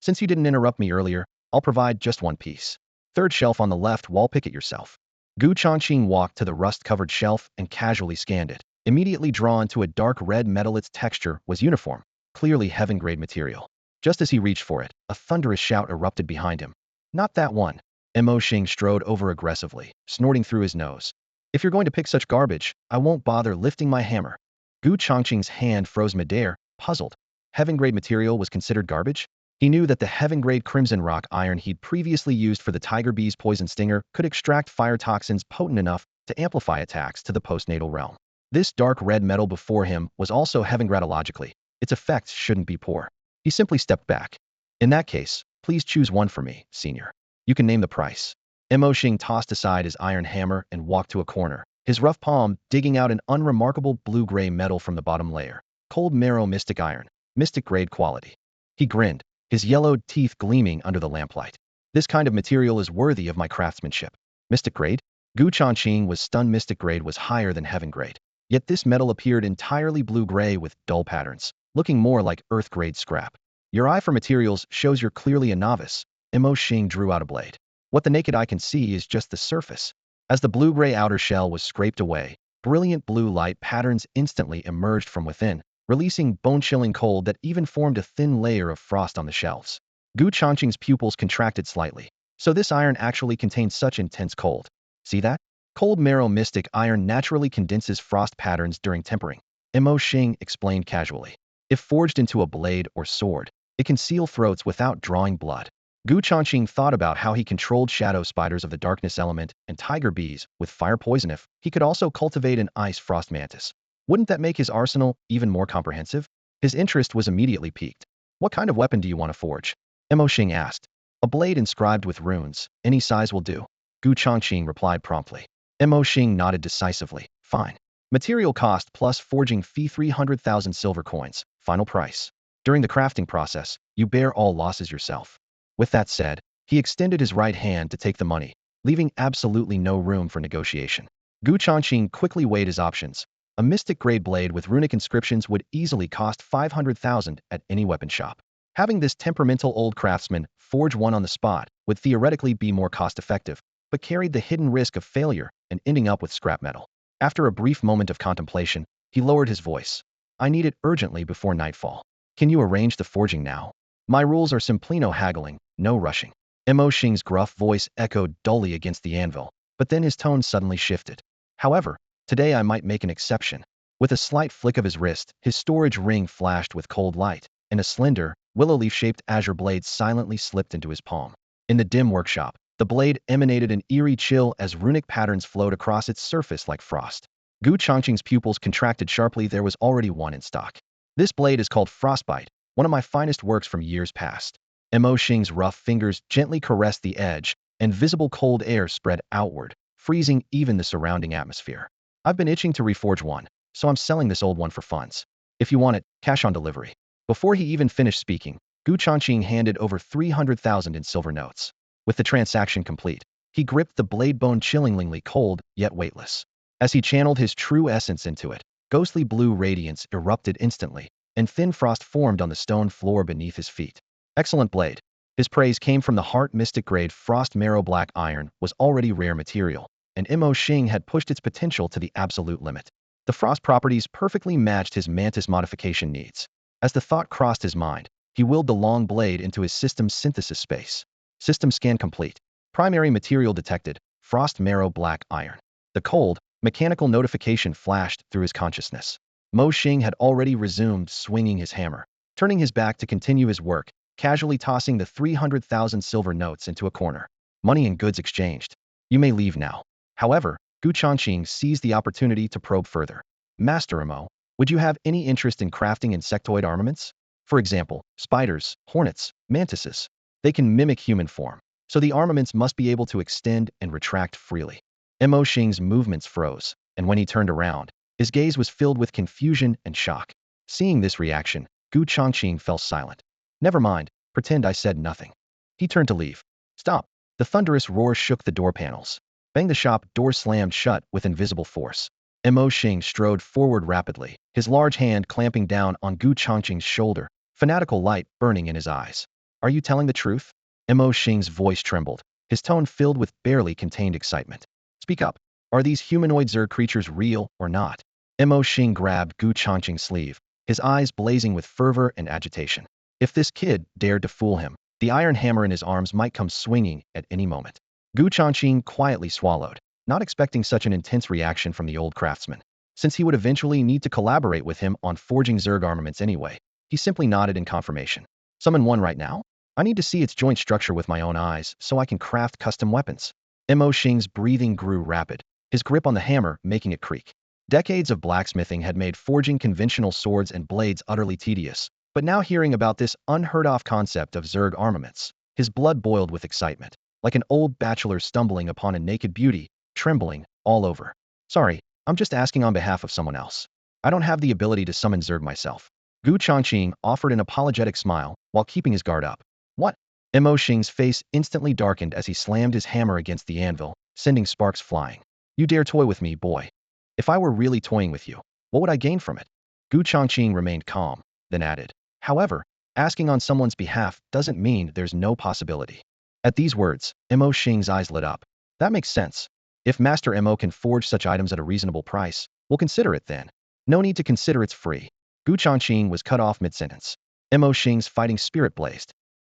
Since you didn't interrupt me earlier, I'll provide just one piece. Third shelf on the left wall, pick it yourself. Gu Changqing walked to the rust-covered shelf and casually scanned it, immediately drawn to a dark red metal. Its texture was uniform, clearly heaven-grade material. Just as he reached for it, a thunderous shout erupted behind him. Not that one. Mo Xing strode over aggressively, snorting through his nose. If you're going to pick such garbage, I won't bother lifting my hammer. Gu Changqing's hand froze midair, puzzled. Heaven-grade material was considered garbage? He knew that the heaven-grade crimson rock iron he'd previously used for the tiger bee's poison stinger could extract fire toxins potent enough to amplify attacks to the postnatal realm. This dark red metal before him was also heaven-gradologically. Its effects shouldn't be poor. He simply stepped back. In that case, please choose one for me, senior. You can name the price. Mo Xing tossed aside his iron hammer and walked to a corner, his rough palm digging out an unremarkable blue-gray metal from the bottom layer. Cold marrow mystic iron, mystic-grade quality. He grinned, his yellowed teeth gleaming under the lamplight. This kind of material is worthy of my craftsmanship. Mystic grade? Gu Changqing was stunned. Mystic grade was higher than heaven grade. Yet this metal appeared entirely blue-gray with dull patterns, looking more like earth-grade scrap. Your eye for materials shows you're clearly a novice. Mo Xing drew out a blade. What the naked eye can see is just the surface. As the blue-gray outer shell was scraped away, brilliant blue light patterns instantly emerged from within, releasing bone-chilling cold that even formed a thin layer of frost on the shelves. Gu Changqing's pupils contracted slightly. So this iron actually contains such intense cold. See that? Cold marrow mystic iron naturally condenses frost patterns during tempering. Mo Xing explained casually. If forged into a blade or sword, it can seal throats without drawing blood. Gu Changqing thought about how he controlled shadow spiders of the darkness element and tiger bees with fire poison. If he could also cultivate an ice frost mantis, wouldn't that make his arsenal even more comprehensive? His interest was immediately piqued. What kind of weapon do you want to forge? Mo Xing asked. A blade inscribed with runes, any size will do. Gu Changqing replied promptly. Mo Xing nodded decisively. Fine. Material cost plus forging fee 300,000 silver coins, final price. During the crafting process, you bear all losses yourself. With that said, he extended his right hand to take the money, leaving absolutely no room for negotiation. Gu Changqing quickly weighed his options. A mystic-grade blade with runic inscriptions would easily cost 500,000 at any weapon shop. Having this temperamental old craftsman forge one on the spot would theoretically be more cost-effective, but carried the hidden risk of failure and ending up with scrap metal. After a brief moment of contemplation, he lowered his voice. I need it urgently before nightfall. Can you arrange the forging now? My rules are simply no haggling, no rushing. Mo Xing's gruff voice echoed dully against the anvil, but then his tone suddenly shifted. However, today I might make an exception. With a slight flick of his wrist, his storage ring flashed with cold light, and a slender, willow leaf-shaped azure blade silently slipped into his palm. In the dim workshop, the blade emanated an eerie chill as runic patterns flowed across its surface like frost. Gu Changqing's pupils contracted sharply. There was already one in stock. This blade is called Frostbite, one of my finest works from years past. Mo Xing's rough fingers gently caressed the edge, and visible cold air spread outward, freezing even the surrounding atmosphere. I've been itching to reforge one, so I'm selling this old one for funds. If you want it, cash on delivery. Before he even finished speaking, Gu Changqing handed over 300,000 in silver notes. With the transaction complete, he gripped the blade bone chillingly cold, yet weightless. As he channeled his true essence into it, ghostly blue radiance erupted instantly, and thin frost formed on the stone floor beneath his feet. Excellent blade. His praise came from the heart. Mystic grade frost marrow black iron was already rare material, and Mo Xing had pushed its potential to the absolute limit. The frost properties perfectly matched his mantis modification needs. As the thought crossed his mind, he willed the long blade into his system's synthesis space. System scan complete. Primary material detected, frost marrow black iron. The cold, mechanical notification flashed through his consciousness. Mo Xing had already resumed swinging his hammer, turning his back to continue his work, casually tossing the 300,000 silver notes into a corner. Money and goods exchanged. You may leave now. However, Gu Changqing seized the opportunity to probe further. Master Mo, would you have any interest in crafting insectoid armaments? For example, spiders, hornets, mantises. They can mimic human form, so the armaments must be able to extend and retract freely. Mo Xing's movements froze, and when he turned around, his gaze was filled with confusion and shock. Seeing this reaction, Gu Changqing fell silent. Never mind, pretend I said nothing. He turned to leave. Stop. The thunderous roar shook the door panels. Bang! The shop door slammed shut with invisible force. Mo Xing strode forward rapidly, his large hand clamping down on Gu Changqing's shoulder, fanatical light burning in his eyes. Are you telling the truth? Mo Xing's voice trembled, his tone filled with barely contained excitement. Speak up. Are these humanoid Zerg creatures real or not? Mo Xing grabbed Gu Changqing's sleeve, his eyes blazing with fervor and agitation. If this kid dared to fool him, the iron hammer in his arms might come swinging at any moment. Gu Changqing quietly swallowed, not expecting such an intense reaction from the old craftsman. Since he would eventually need to collaborate with him on forging Zerg armaments anyway, he simply nodded in confirmation. Summon one right now? I need to see its joint structure with my own eyes so I can craft custom weapons. Mo Xing's breathing grew rapid, his grip on the hammer making it creak. Decades of blacksmithing had made forging conventional swords and blades utterly tedious, but now hearing about this unheard-of concept of Zerg armaments, his blood boiled with excitement, like an old bachelor stumbling upon a naked beauty, trembling all over. Sorry, I'm just asking on behalf of someone else. I don't have the ability to summon Zerg myself. Gu Changqing offered an apologetic smile while keeping his guard up. What? Mo Xing's face instantly darkened as he slammed his hammer against the anvil, sending sparks flying. You dare toy with me, boy. If I were really toying with you, what would I gain from it? Gu Changqing remained calm, then added. However, asking on someone's behalf doesn't mean there's no possibility. At these words, Mo Xing's eyes lit up. That makes sense. If Master Mo can forge such items at a reasonable price, we'll consider it then. No need to consider it's free. Gu Changqing was cut off mid-sentence. Mo Xing's fighting spirit blazed.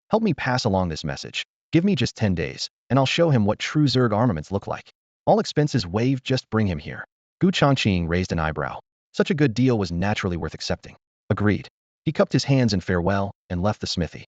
Help me pass along this message. Give me just 10 days, and I'll show him what true Zerg armaments look like. All expenses waived, just bring him here. Gu Changqing raised an eyebrow. Such a good deal was naturally worth accepting. Agreed. He cupped his hands in farewell and left the smithy.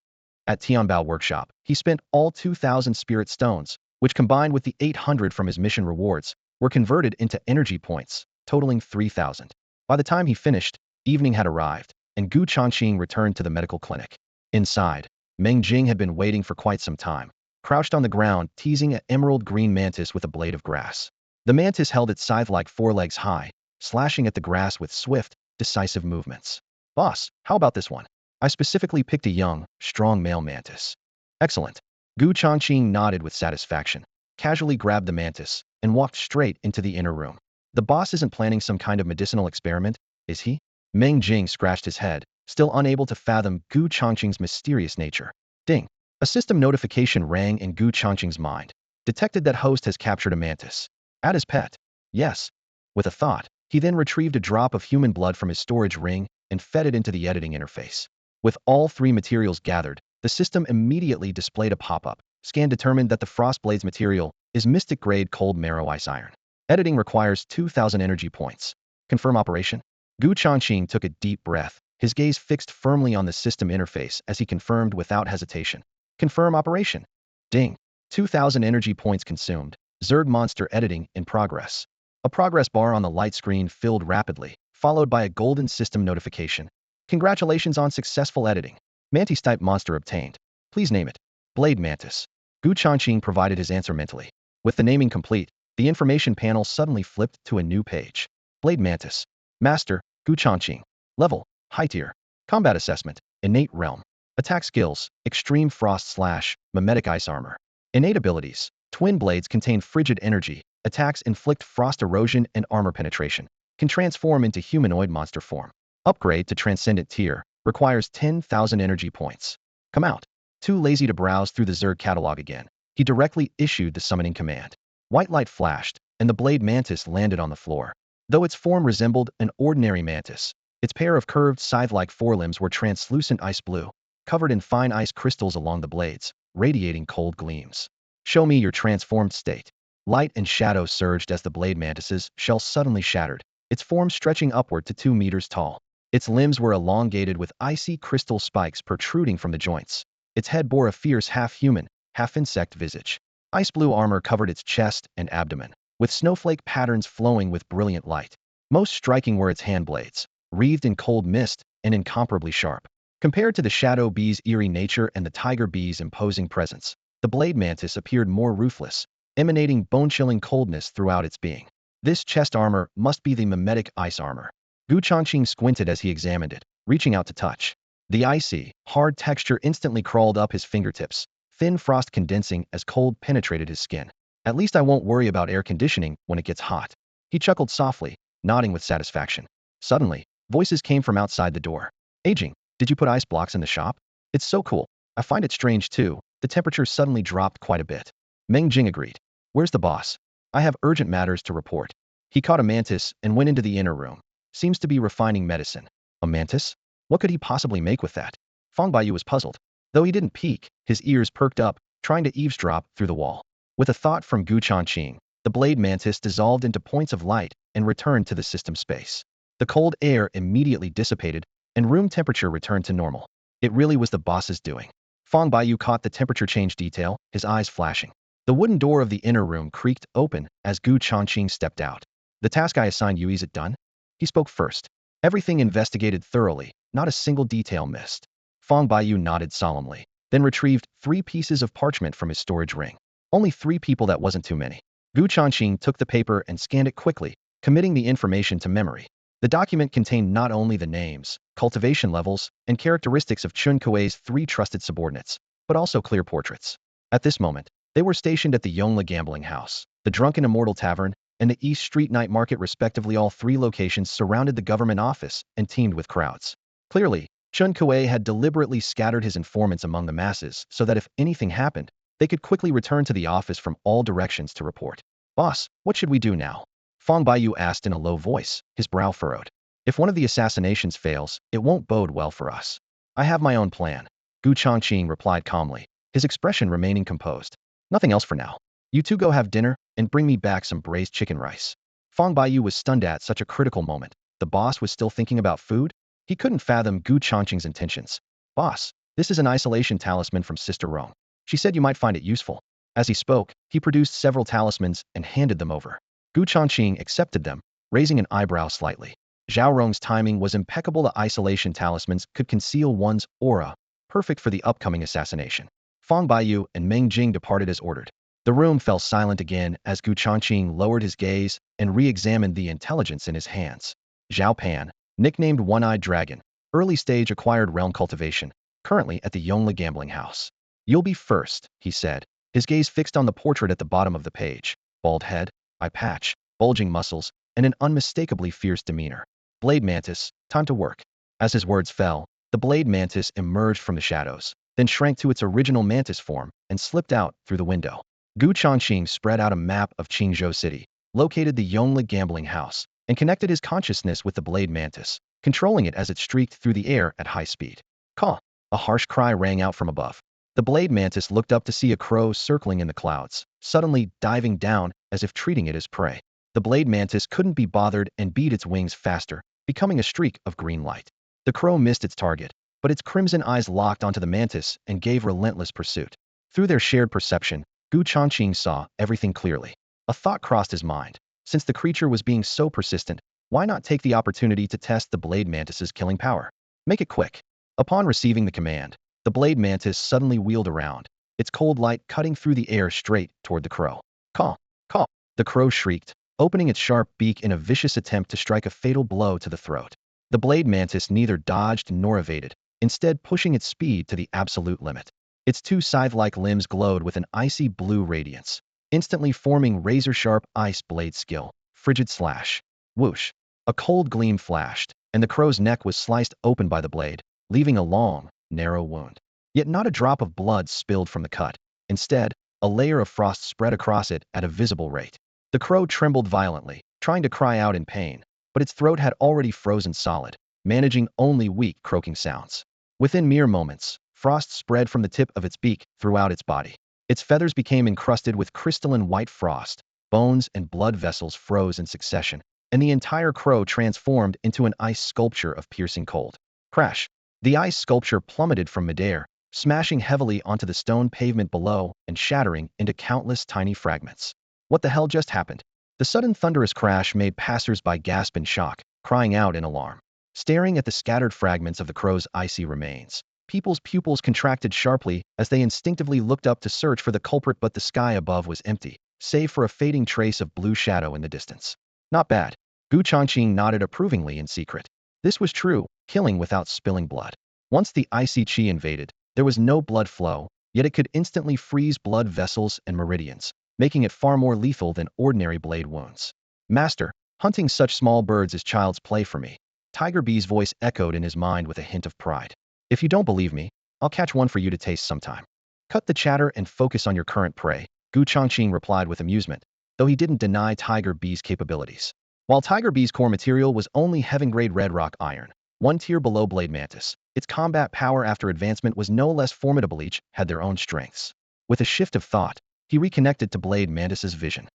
At Tianbao workshop, he spent all 2,000 spirit stones, which combined with the 800 from his mission rewards, were converted into energy points, totaling 3,000. By the time he finished, evening had arrived, and Gu Changqing returned to the medical clinic. Inside, Meng Jing had been waiting for quite some time, crouched on the ground, teasing an emerald green mantis with a blade of grass. The mantis held its scythe like 4 legs high, slashing at the grass with swift, decisive movements. Boss, how about this one? I specifically picked a young, strong male mantis. Excellent. Gu Changqing nodded with satisfaction, casually grabbed the mantis, and walked straight into the inner room. The boss isn't planning some kind of medicinal experiment, is he? Meng Jing scratched his head, still unable to fathom Gu Changqing's mysterious nature. Ding! A system notification rang in Gu Changqing's mind. Detected that host has captured a mantis. Add his pet. Yes. With a thought, he then retrieved a drop of human blood from his storage ring and fed it into the editing interface. With all three materials gathered, the system immediately displayed a pop-up. Scan determined that the Frostblade's material is Mystic-grade cold marrow ice iron. Editing requires 2,000 energy points. Confirm operation? Gu Changqing took a deep breath, his gaze fixed firmly on the system interface as he confirmed without hesitation. Confirm operation. Ding. 2,000 energy points consumed. Zerg monster editing in progress. A progress bar on the light screen filled rapidly, followed by a golden system notification. Congratulations on successful editing. Mantis-type monster obtained. Please name it. Blade Mantis. Gu Changqing provided his answer mentally. With the naming complete, the information panel suddenly flipped to a new page. Blade Mantis. Master, Gu Changqing. Level, High Tier. Combat Assessment, Innate Realm. Attack Skills, Extreme Frost / Mimetic Ice Armor. Innate Abilities, Twin Blades contain frigid energy. Attacks inflict frost erosion and armor penetration. Can transform into humanoid monster form. Upgrade to Transcendent Tier, requires 10,000 energy points. Come out. Too lazy to browse through the Zerg catalog again, he directly issued the summoning command. White light flashed, and the Blade Mantis landed on the floor. Though its form resembled an ordinary mantis, its pair of curved scythe-like forelimbs were translucent ice blue, covered in fine ice crystals along the blades, radiating cold gleams. Show me your transformed state. Light and shadow surged as the Blade Mantis's shell suddenly shattered, its form stretching upward to 2 meters tall. Its limbs were elongated with icy crystal spikes protruding from the joints. Its head bore a fierce half-human, half-insect visage. Ice blue armor covered its chest and abdomen, with snowflake patterns flowing with brilliant light. Most striking were its hand blades, wreathed in cold mist and incomparably sharp. Compared to the shadow bee's eerie nature and the tiger bee's imposing presence, the Blade Mantis appeared more ruthless, emanating bone-chilling coldness throughout its being. This chest armor must be the mimetic ice armor. Gu Changqing squinted as he examined it, reaching out to touch. The icy, hard texture instantly crawled up his fingertips, thin frost condensing as cold penetrated his skin. At least I won't worry about air conditioning when it gets hot. He chuckled softly, nodding with satisfaction. Suddenly, voices came from outside the door. Aging, did you put ice blocks in the shop? It's so cool. I find it strange too. The temperature suddenly dropped quite a bit. Meng Jing agreed. Where's the boss? I have urgent matters to report. He caught a mantis and went into the inner room. Seems to be refining medicine. A mantis? What could he possibly make with that? Fang Baiyu was puzzled. Though he didn't peek, his ears perked up, trying to eavesdrop through the wall. With a thought from Gu Changqing, the Blade Mantis dissolved into points of light and returned to the system space. The cold air immediately dissipated, and room temperature returned to normal. It really was the boss's doing. Fang Baiyu caught the temperature change detail, his eyes flashing. The wooden door of the inner room creaked open as Gu Changqing stepped out. The task I assigned you, is it done? He spoke first. Everything investigated thoroughly, not a single detail missed. Fang Baiyu nodded solemnly, then retrieved 3 pieces of parchment from his storage ring. Only 3 people, that wasn't too many. Gu Changqing took the paper and scanned it quickly, committing the information to memory. The document contained not only the names, cultivation levels, and characteristics of Chun Kuei's 3 trusted subordinates, but also clear portraits. At this moment, they were stationed at the Yongla Gambling House, the Drunken Immortal Tavern, and the East Street Night Market respectively. All 3 locations surrounded the government office and teemed with crowds. Clearly, Chun Kuei had deliberately scattered his informants among the masses so that if anything happened, they could quickly return to the office from all directions to report. Boss, what should we do now? Fang Baiyu asked in a low voice, his brow furrowed. If one of the assassinations fails, it won't bode well for us. I have my own plan. Gu Changqing replied calmly, his expression remaining composed. Nothing else for now. You 2 go have dinner and bring me back some braised chicken rice. Fang Baiyu was stunned at such a critical moment. The boss was still thinking about food? He couldn't fathom Gu Changqing's intentions. Boss, this is an isolation talisman from Sister Rong. She said you might find it useful. As he spoke, he produced several talismans and handed them over. Gu Changqing accepted them, raising an eyebrow slightly. Zhao Rong's timing was impeccable. The isolation talismans could conceal one's aura, perfect for the upcoming assassination. Fang Baiyu and Meng Jing departed as ordered. The room fell silent again as Gu Changqing lowered his gaze and re-examined the intelligence in his hands. Zhao Pan, nicknamed One-Eyed Dragon, early stage acquired realm cultivation, currently at the Yongla Gambling House. You'll be first, he said, his gaze fixed on the portrait at the bottom of the page. Bald head, eye patch, bulging muscles, and an unmistakably fierce demeanor. Blade Mantis, time to work. As his words fell, the Blade Mantis emerged from the shadows, then shrank to its original mantis form and slipped out through the window. Gu Changqing spread out a map of Qingzhou City, located the Yongla Gambling House, and connected his consciousness with the Blade Mantis. controlling it as it streaked through the air at high speed. Caw! A harsh cry rang out from above. The blade mantis looked up to see a crow circling in the clouds, suddenly diving down as if treating it as prey. The blade mantis couldn't be bothered and beat its wings faster, becoming a streak of green light. The crow missed its target, but its crimson eyes locked onto the mantis and gave relentless pursuit. Through their shared perception, Changqing saw everything clearly. A thought crossed his mind. Since the creature was being so persistent, why not take the opportunity to test the blade mantis's killing power? Make it quick. Upon receiving the command, the blade mantis suddenly wheeled around, its cold light cutting through the air straight toward the crow. Caw! Caw! The crow shrieked, opening its sharp beak in a vicious attempt to strike a fatal blow to the throat. The blade mantis neither dodged nor evaded, instead pushing its speed to the absolute limit. Its two scythe-like limbs glowed with an icy blue radiance, instantly forming razor-sharp ice blade skill. Frigid slash. Whoosh. A cold gleam flashed, and the crow's neck was sliced open by the blade, leaving a long, narrow wound. Yet not a drop of blood spilled from the cut. Instead, a layer of frost spread across it at a visible rate. The crow trembled violently, trying to cry out in pain, but its throat had already frozen solid, managing only weak croaking sounds. Within mere moments, frost spread from the tip of its beak throughout its body. Its feathers became encrusted with crystalline white frost, bones and blood vessels froze in succession, and the entire crow transformed into an ice sculpture of piercing cold. Crash! The ice sculpture plummeted from midair, smashing heavily onto the stone pavement below and shattering into countless tiny fragments. What the hell just happened? The sudden thunderous crash made passers-by gasp in shock, crying out in alarm. Staring at the scattered fragments of the crow's icy remains, people's pupils contracted sharply as they instinctively looked up to search for the culprit, but the sky above was empty, save for a fading trace of blue shadow in the distance. Not bad. Changqing nodded approvingly in secret. This was true, killing without spilling blood. Once the icy chi invaded, there was no blood flow, yet it could instantly freeze blood vessels and meridians, making it far more lethal than ordinary blade wounds. Master, hunting such small birds is child's play for me. Tiger Bee's voice echoed in his mind with a hint of pride. If you don't believe me, I'll catch one for you to taste sometime. Cut the chatter and focus on your current prey, Changqing replied with amusement, though he didn't deny Tiger Bee's capabilities. While Tiger Bee's core material was only heaven-grade red rock iron, one tier below Blade Mantis, its combat power after advancement was no less formidable. Each had their own strengths. With a shift of thought, he reconnected to Blade Mantis's vision.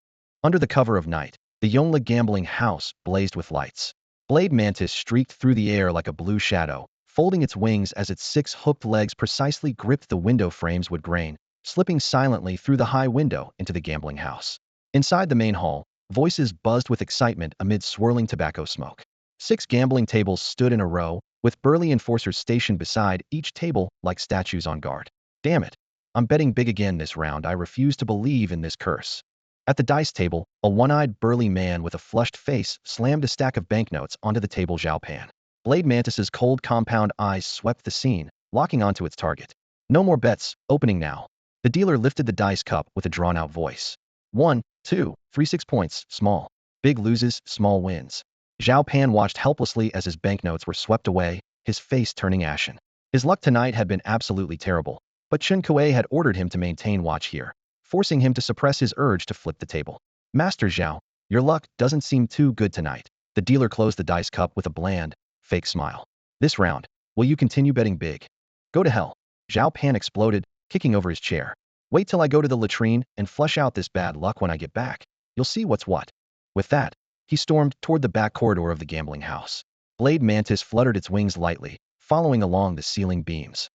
Under the cover of night, the Yongla gambling house blazed with lights. Blade Mantis streaked through the air like a blue shadow, folding its wings as its 6 hooked legs precisely gripped the window frame's wood grain, slipping silently through the high window into the gambling house. Inside the main hall, voices buzzed with excitement amid swirling tobacco smoke. 6 gambling tables stood in a row, with burly enforcers stationed beside each table like statues on guard. Damn it. I'm betting big again this round. I refuse to believe in this curse. At the dice table, a one-eyed burly man with a flushed face slammed a stack of banknotes onto the table. Zhao Pan. Blade Mantis's cold compound eyes swept the scene, locking onto its target. No more bets, opening now. The dealer lifted the dice cup with a drawn-out voice. 1, 2, 3, 6 points, small. Big loses, small wins. Zhao Pan watched helplessly as his banknotes were swept away, his face turning ashen. His luck tonight had been absolutely terrible, but Chen Kuei had ordered him to maintain watch here, forcing him to suppress his urge to flip the table. Master Zhao, your luck doesn't seem too good tonight. The dealer closed the dice cup with a bland, fake smile. This round, will you continue betting big? Go to hell. Zhao Pan exploded, kicking over his chair. Wait till I go to the latrine and flush out this bad luck. When I get back, you'll see what's what. With that, he stormed toward the back corridor of the gambling house. Blade Mantis fluttered its wings lightly, following along the ceiling beams.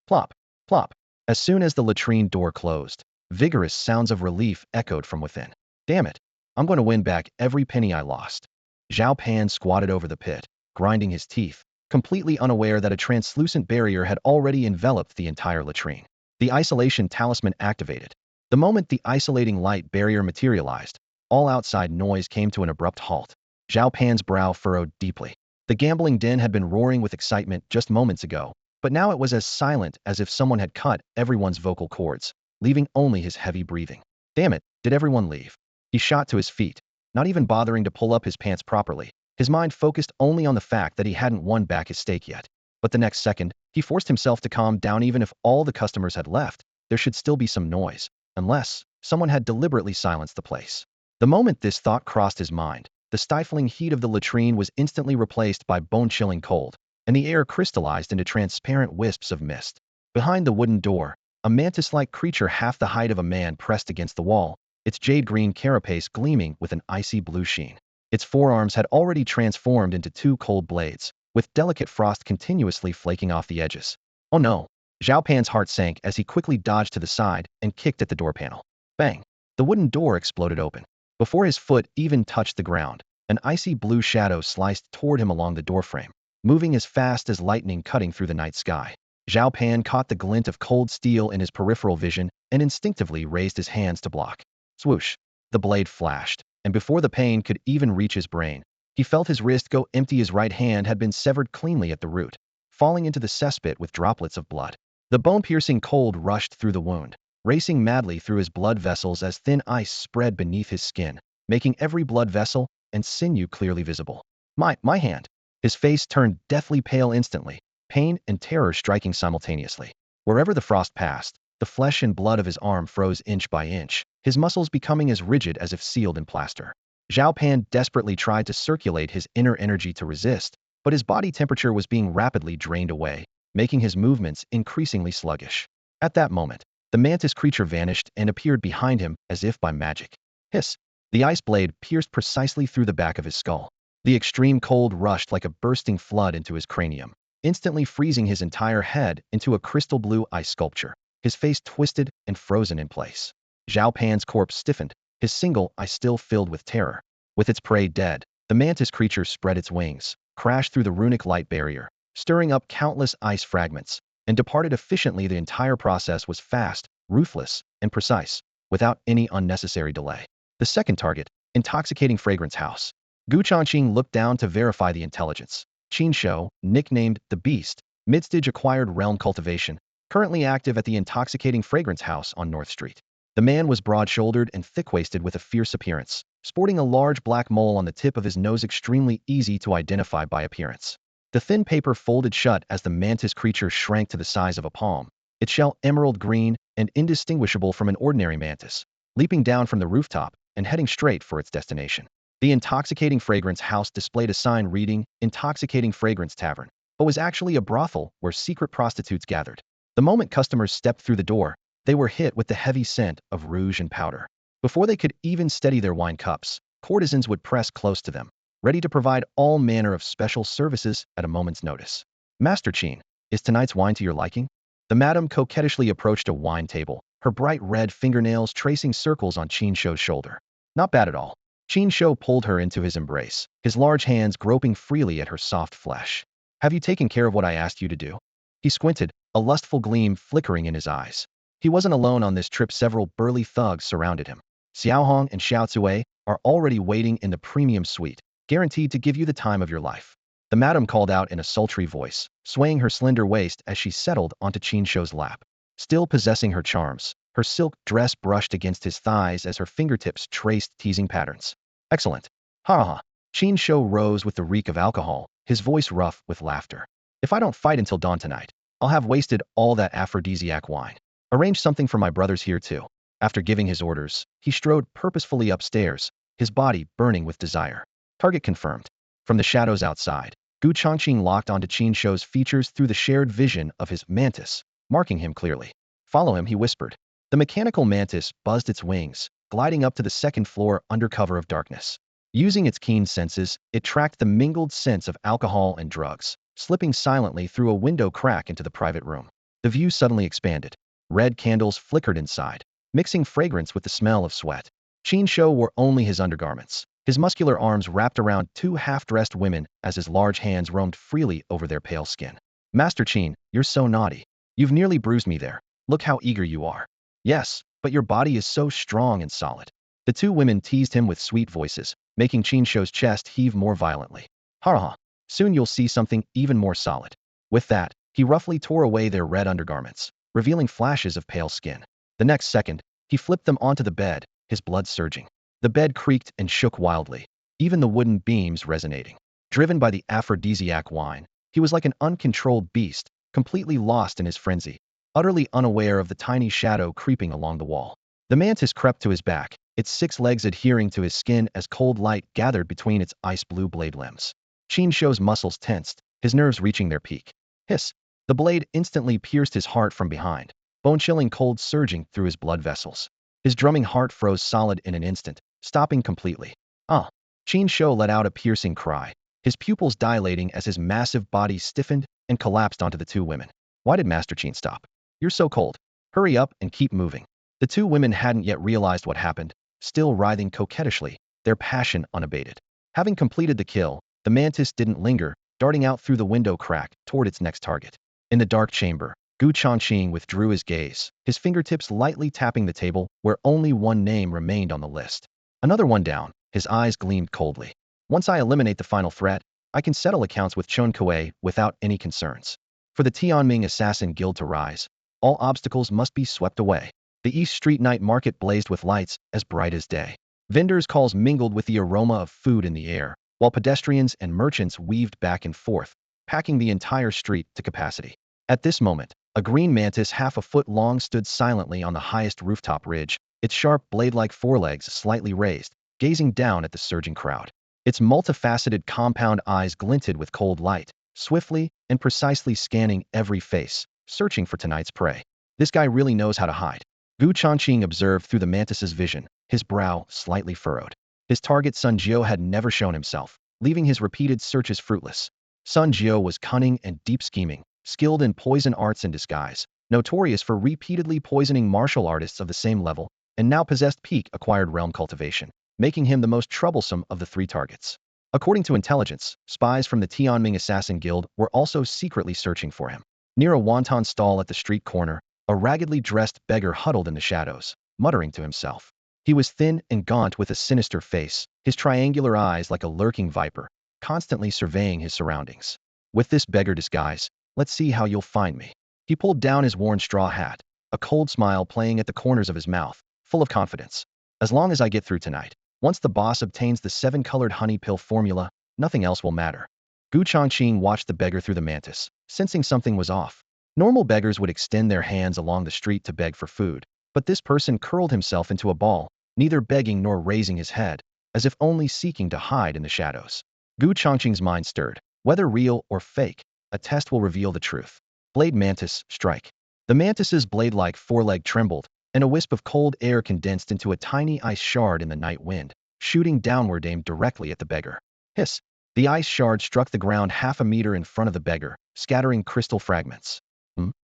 Plop, plop. As soon as the latrine door closed, vigorous sounds of relief echoed from within. Damn it, I'm going to win back every penny I lost. Zhao Pan squatted over the pit, grinding his teeth, completely unaware that a translucent barrier had already enveloped the entire latrine. The isolation talisman activated. The moment the isolating light barrier materialized, all outside noise came to an abrupt halt. Zhao Pan's brow furrowed deeply. The gambling den had been roaring with excitement just moments ago, but now it was as silent as if someone had cut everyone's vocal cords, leaving only his heavy breathing. Damn it, did everyone leave? He shot to his feet, not even bothering to pull up his pants properly, his mind focused only on the fact that he hadn't won back his stake yet. But the next second, he forced himself to calm down. Even if all the customers had left, there should still be some noise, unless someone had deliberately silenced the place. The moment this thought crossed his mind, the stifling heat of the latrine was instantly replaced by bone-chilling cold, and the air crystallized into transparent wisps of mist. Behind the wooden door, a mantis-like creature half the height of a man pressed against the wall, its jade-green carapace gleaming with an icy blue sheen. Its forearms had already transformed into two cold blades, with delicate frost continuously flaking off the edges. Oh no! Zhao Pan's heart sank as he quickly dodged to the side and kicked at the door panel. Bang! The wooden door exploded open. Before his foot even touched the ground, an icy blue shadow sliced toward him along the doorframe, moving as fast as lightning cutting through the night sky. Zhao Pan caught the glint of cold steel in his peripheral vision and instinctively raised his hands to block. Swoosh! The blade flashed, and before the pain could even reach his brain, he felt his wrist go empty. His right hand had been severed cleanly at the root, falling into the cesspit with droplets of blood. The bone-piercing cold rushed through the wound, racing madly through his blood vessels as thin ice spread beneath his skin, making every blood vessel and sinew clearly visible. My hand! His face turned deathly pale instantly, pain and terror striking simultaneously. Wherever the frost passed, the flesh and blood of his arm froze inch by inch, his muscles becoming as rigid as if sealed in plaster. Zhao Pan desperately tried to circulate his inner energy to resist, but his body temperature was being rapidly drained away, making his movements increasingly sluggish. At that moment, the mantis creature vanished and appeared behind him as if by magic. Hiss! The ice blade pierced precisely through the back of his skull. The extreme cold rushed like a bursting flood into his cranium, instantly freezing his entire head into a crystal blue ice sculpture, his face twisted and frozen in place. Zhao Pan's corpse stiffened, his single eye still filled with terror. With its prey dead, the mantis creature spread its wings, crashed through the runic light barrier, stirring up countless ice fragments, and departed efficiently. The entire process was fast, ruthless, and precise, without any unnecessary delay. The second target, intoxicating fragrance house. Gu Changqing looked down to verify the intelligence. Qin Shou, nicknamed the Beast, midstage acquired realm cultivation, currently active at the intoxicating fragrance house on North Street. The man was broad-shouldered and thick-waisted with a fierce appearance, sporting a large black mole on the tip of his nose, extremely easy to identify by appearance. The thin paper folded shut as the mantis creature shrank to the size of a palm, its shell emerald green and indistinguishable from an ordinary mantis, leaping down from the rooftop and heading straight for its destination. The intoxicating fragrance house displayed a sign reading Intoxicating Fragrance Tavern, but was actually a brothel where secret prostitutes gathered. The moment customers stepped through the door, they were hit with the heavy scent of rouge and powder. Before they could even steady their wine cups, courtesans would press close to them, ready to provide all manner of special services at a moment's notice. Master Qin, is tonight's wine to your liking? The madam coquettishly approached a wine table, her bright red fingernails tracing circles on Qin Shou's shoulder. Not bad at all. Qin Shou pulled her into his embrace, his large hands groping freely at her soft flesh. Have you taken care of what I asked you to do? He squinted, a lustful gleam flickering in his eyes. He wasn't alone on this trip. Several burly thugs surrounded him. Xiaohong and Xiao Cui are already waiting in the premium suite, guaranteed to give you the time of your life. The madam called out in a sultry voice, swaying her slender waist as she settled onto Qin Shou's lap. Still possessing her charms, her silk dress brushed against his thighs as her fingertips traced teasing patterns. Excellent. Ha ha. Qin Shou rose with the reek of alcohol, his voice rough with laughter. If I don't fight until dawn tonight, I'll have wasted all that aphrodisiac wine. Arrange something for my brothers here too. After giving his orders, he strode purposefully upstairs, his body burning with desire. Target confirmed. From the shadows outside, Gu Changqing locked onto Qin Shou's features through the shared vision of his mantis, marking him clearly. Follow him, he whispered. The mechanical mantis buzzed its wings, gliding up to the second floor under cover of darkness. Using its keen senses, it tracked the mingled scents of alcohol and drugs, slipping silently through a window crack into the private room. The view suddenly expanded. Red candles flickered inside, mixing fragrance with the smell of sweat. Qin Shou wore only his undergarments, his muscular arms wrapped around two half-dressed women as his large hands roamed freely over their pale skin. Master Qin, you're so naughty. You've nearly bruised me there. Look how eager you are. Yes, but your body is so strong and solid. The two women teased him with sweet voices, making Qin Shou's chest heave more violently. Ha ha, soon you'll see something even more solid. With that, he roughly tore away their red undergarments, revealing flashes of pale skin. The next second, he flipped them onto the bed, his blood surging. The bed creaked and shook wildly, even the wooden beams resonating. Driven by the aphrodisiac wine, he was like an uncontrolled beast, completely lost in his frenzy, utterly unaware of the tiny shadow creeping along the wall. The mantis crept to his back, its 6 legs adhering to his skin as cold light gathered between its ice-blue blade limbs. Qin Shou's muscles tensed, his nerves reaching their peak. Hiss! The blade instantly pierced his heart from behind, bone-chilling cold surging through his blood vessels. His drumming heart froze solid in an instant, stopping completely. Ah! Qin Shou let out a piercing cry, his pupils dilating as his massive body stiffened and collapsed onto the 2 women. Why did Master Qin stop? You're so cold. Hurry up and keep moving. The 2 women hadn't yet realized what happened, still writhing coquettishly, their passion unabated. Having completed the kill, the mantis didn't linger, darting out through the window crack toward its next target. In the dark chamber, Changqing withdrew his gaze, his fingertips lightly tapping the table where only one name remained on the list. Another one down, his eyes gleamed coldly. Once I eliminate the final threat, I can settle accounts with Changqing without any concerns. For the Tianming Assassin Guild to rise, all obstacles must be swept away. The East Street night market blazed with lights as bright as day. Vendors' calls mingled with the aroma of food in the air, while pedestrians and merchants weaved back and forth, packing the entire street to capacity. At this moment, a green mantis half a foot long stood silently on the highest rooftop ridge, its sharp blade-like forelegs slightly raised, gazing down at the surging crowd. Its multifaceted compound eyes glinted with cold light, swiftly and precisely scanning every face, searching for tonight's prey. This guy really knows how to hide. Changqing observed through the mantis's vision, his brow slightly furrowed. His target Sun Jiao had never shown himself, leaving his repeated searches fruitless. Sun Jiao was cunning and deep scheming, skilled in poison arts and disguise, notorious for repeatedly poisoning martial artists of the same level, and now possessed peak acquired realm cultivation, making him the most troublesome of the 3 targets. According to intelligence, spies from the Tianming Assassin Guild were also secretly searching for him. Near a wonton stall at the street corner, a raggedly dressed beggar huddled in the shadows, muttering to himself. He was thin and gaunt with a sinister face, his triangular eyes like a lurking viper, constantly surveying his surroundings. With this beggar disguise, let's see how you'll find me. He pulled down his worn straw hat, a cold smile playing at the corners of his mouth, full of confidence. As long as I get through tonight, once the boss obtains the 7-colored honey pill formula, nothing else will matter. Changqing watched the beggar through the mantis, sensing something was off. Normal beggars would extend their hands along the street to beg for food, but this person curled himself into a ball, neither begging nor raising his head, as if only seeking to hide in the shadows. Changqing's mind stirred. Whether real or fake, a test will reveal the truth. Blade mantis, strike. The mantis's blade-like foreleg trembled, and a wisp of cold air condensed into a tiny ice shard in the night wind, shooting downward aimed directly at the beggar. Hiss! The ice shard struck the ground half a meter in front of the beggar, scattering crystal fragments.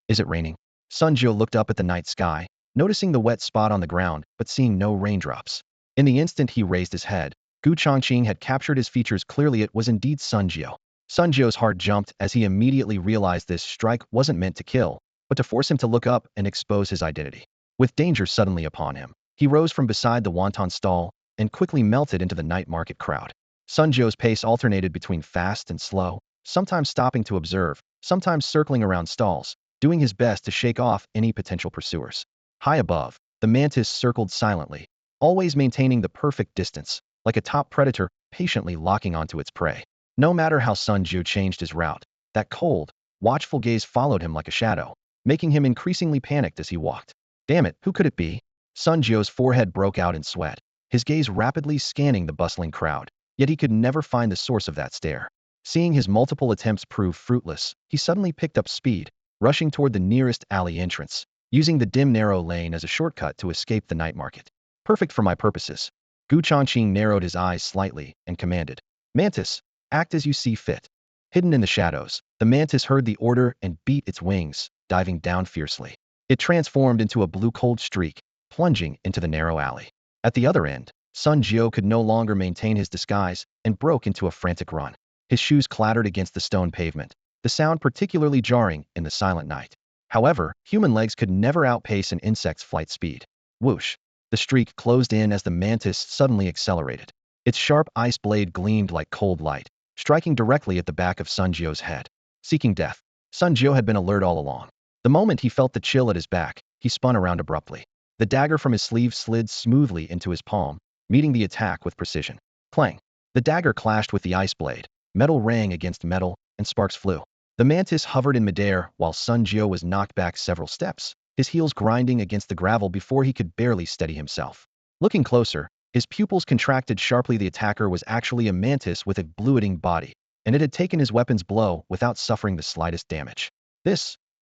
Is it raining? Sun Jiao looked up at the night sky, noticing the wet spot on the ground, but seeing no raindrops. In the instant he raised his head, Changqing had captured his features clearly. It was indeed Sun Jiao. Sun Jiao's heart jumped as he immediately realized this strike wasn't meant to kill, but to force him to look up and expose his identity. With danger suddenly upon him, he rose from beside the wonton stall and quickly melted into the night market crowd. Sun Jiao's pace alternated between fast and slow, sometimes stopping to observe, sometimes circling around stalls, doing his best to shake off any potential pursuers. High above, the mantis circled silently, always maintaining the perfect distance, like a top predator patiently locking onto its prey. No matter how Sun Jiao changed his route, that cold, watchful gaze followed him like a shadow, making him increasingly panicked as he walked. Damn it, who could it be? Sun Jiao's forehead broke out in sweat, his gaze rapidly scanning the bustling crowd, yet he could never find the source of that stare. Seeing his multiple attempts prove fruitless, he suddenly picked up speed, rushing toward the nearest alley entrance, using the dim narrow lane as a shortcut to escape the night market. Perfect for my purposes. Changqing narrowed his eyes slightly and commanded, Mantis, act as you see fit. Hidden in the shadows, the mantis heard the order and beat its wings, diving down fiercely. It transformed into a blue cold streak, plunging into the narrow alley. At the other end, Sun Jiao could no longer maintain his disguise and broke into a frantic run. His shoes clattered against the stone pavement, the sound particularly jarring in the silent night. However, human legs could never outpace an insect's flight speed. Whoosh! The streak closed in as the mantis suddenly accelerated. Its sharp ice blade gleamed like cold light, striking directly at the back of Sun Jiao's head. Seeking death, Sun Jiao had been alert all along. The moment he felt the chill at his back, he spun around abruptly. The dagger from his sleeve slid smoothly into his palm, meeting the attack with precision. Clang! The dagger clashed with the ice blade, metal rang against metal, and sparks flew. The mantis hovered in midair while Sun Jiao was knocked back several steps, his heels grinding against the gravel before he could barely steady himself. Looking closer, his pupils contracted sharply. The attacker was actually a mantis with a blue-eating body, and it had taken his weapon's blow without suffering the slightest damage.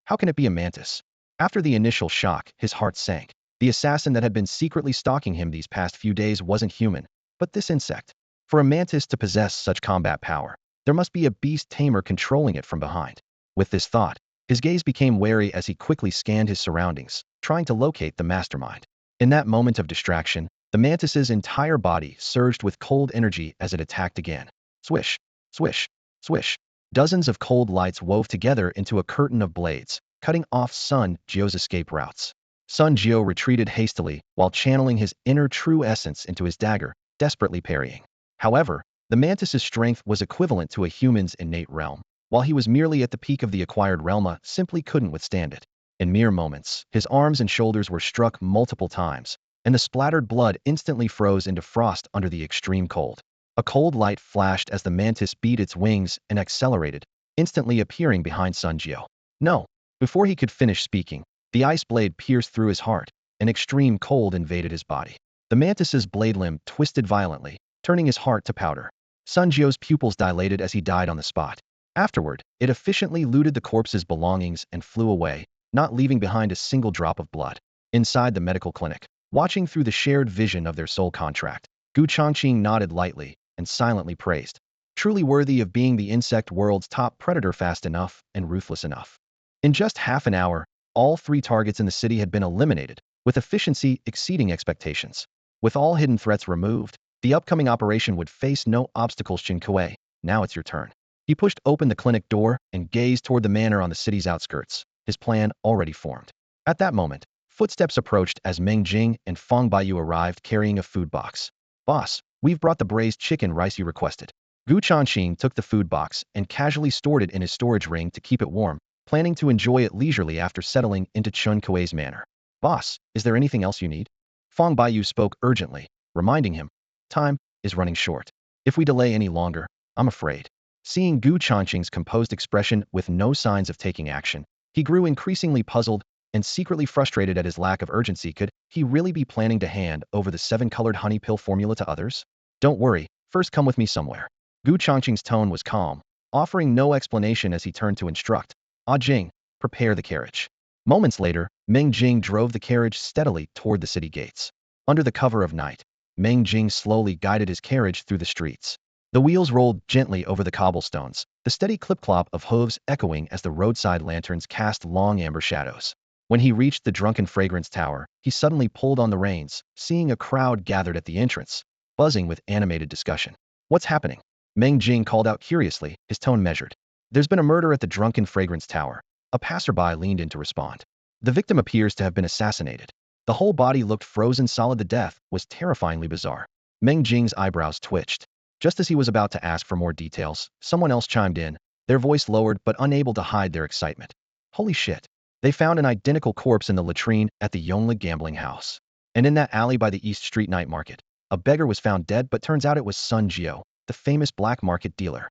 How can it be a mantis? After the initial shock, his heart sank. The assassin that had been secretly stalking him these past few days wasn't human, but this insect. For a mantis to possess such combat power, there must be a beast tamer controlling it from behind. With this thought, his gaze became wary as he quickly scanned his surroundings, trying to locate the mastermind. In that moment of distraction, the mantis's entire body surged with cold energy as it attacked again. Swish, swish, swish. Dozens of cold lights wove together into a curtain of blades, cutting off Sun Jio's escape routes. Sun Jio retreated hastily while channeling his inner true essence into his dagger, desperately parrying. However, the mantis's strength was equivalent to a human's innate realm. While he was merely at the peak of the acquired realm, simply couldn't withstand it. In mere moments, his arms and shoulders were struck multiple times, and the splattered blood instantly froze into frost under the extreme cold. A cold light flashed as the mantis beat its wings and accelerated, instantly appearing behind Sun Jio. No! Before he could finish speaking, the ice blade pierced through his heart, and extreme cold invaded his body. The mantis's blade limb twisted violently, turning his heart to powder. Sun Jio's pupils dilated as he died on the spot. Afterward, it efficiently looted the corpse's belongings and flew away, not leaving behind a single drop of blood. Inside the medical clinic, watching through the shared vision of their soul contract, Changqing nodded lightly and silently praised. Truly worthy of being the insect world's top predator, fast enough and ruthless enough. In just half an hour, all 3 targets in the city had been eliminated, with efficiency exceeding expectations. With all hidden threats removed, the upcoming operation would face no obstacles. Changqing, now it's your turn. He pushed open the clinic door and gazed toward the manor on the city's outskirts, his plan already formed. At that moment, footsteps approached as Meng Jing and Fang Baiyu arrived carrying a food box. Boss, we've brought the braised chicken rice you requested. Changqing took the food box and casually stored it in his storage ring to keep it warm, planning to enjoy it leisurely after settling into Changqing's manor. Boss, is there anything else you need? Fang Baiyu spoke urgently, reminding him. Time is running short. If we delay any longer, I'm afraid. Seeing Changqing's composed expression with no signs of taking action, he grew increasingly puzzled and secretly frustrated at his lack of urgency. Could he really be planning to hand over the 7-colored honey pill formula to others? Don't worry, first come with me somewhere. Changqing's tone was calm, offering no explanation as he turned to instruct. Ah Jing, prepare the carriage. Moments later, Meng Jing drove the carriage steadily toward the city gates. Under the cover of night, Meng Jing slowly guided his carriage through the streets. The wheels rolled gently over the cobblestones, the steady clip-clop of hooves echoing as the roadside lanterns cast long amber shadows. When he reached the Drunken Fragrance Tower, he suddenly pulled on the reins, seeing a crowd gathered at the entrance, buzzing with animated discussion. What's happening? Meng Jing called out curiously, his tone measured. There's been a murder at the Drunken Fragrance Tower. A passerby leaned in to respond. The victim appears to have been assassinated. The whole body looked frozen solid. The death was terrifyingly bizarre. Meng Jing's eyebrows twitched. Just as he was about to ask for more details, someone else chimed in, their voice lowered but unable to hide their excitement. Holy shit. They found an identical corpse in the latrine at the Yongli gambling house. And in that alley by the East Street night market, a beggar was found dead, but turns out it was Sun Jio, the famous black market dealer.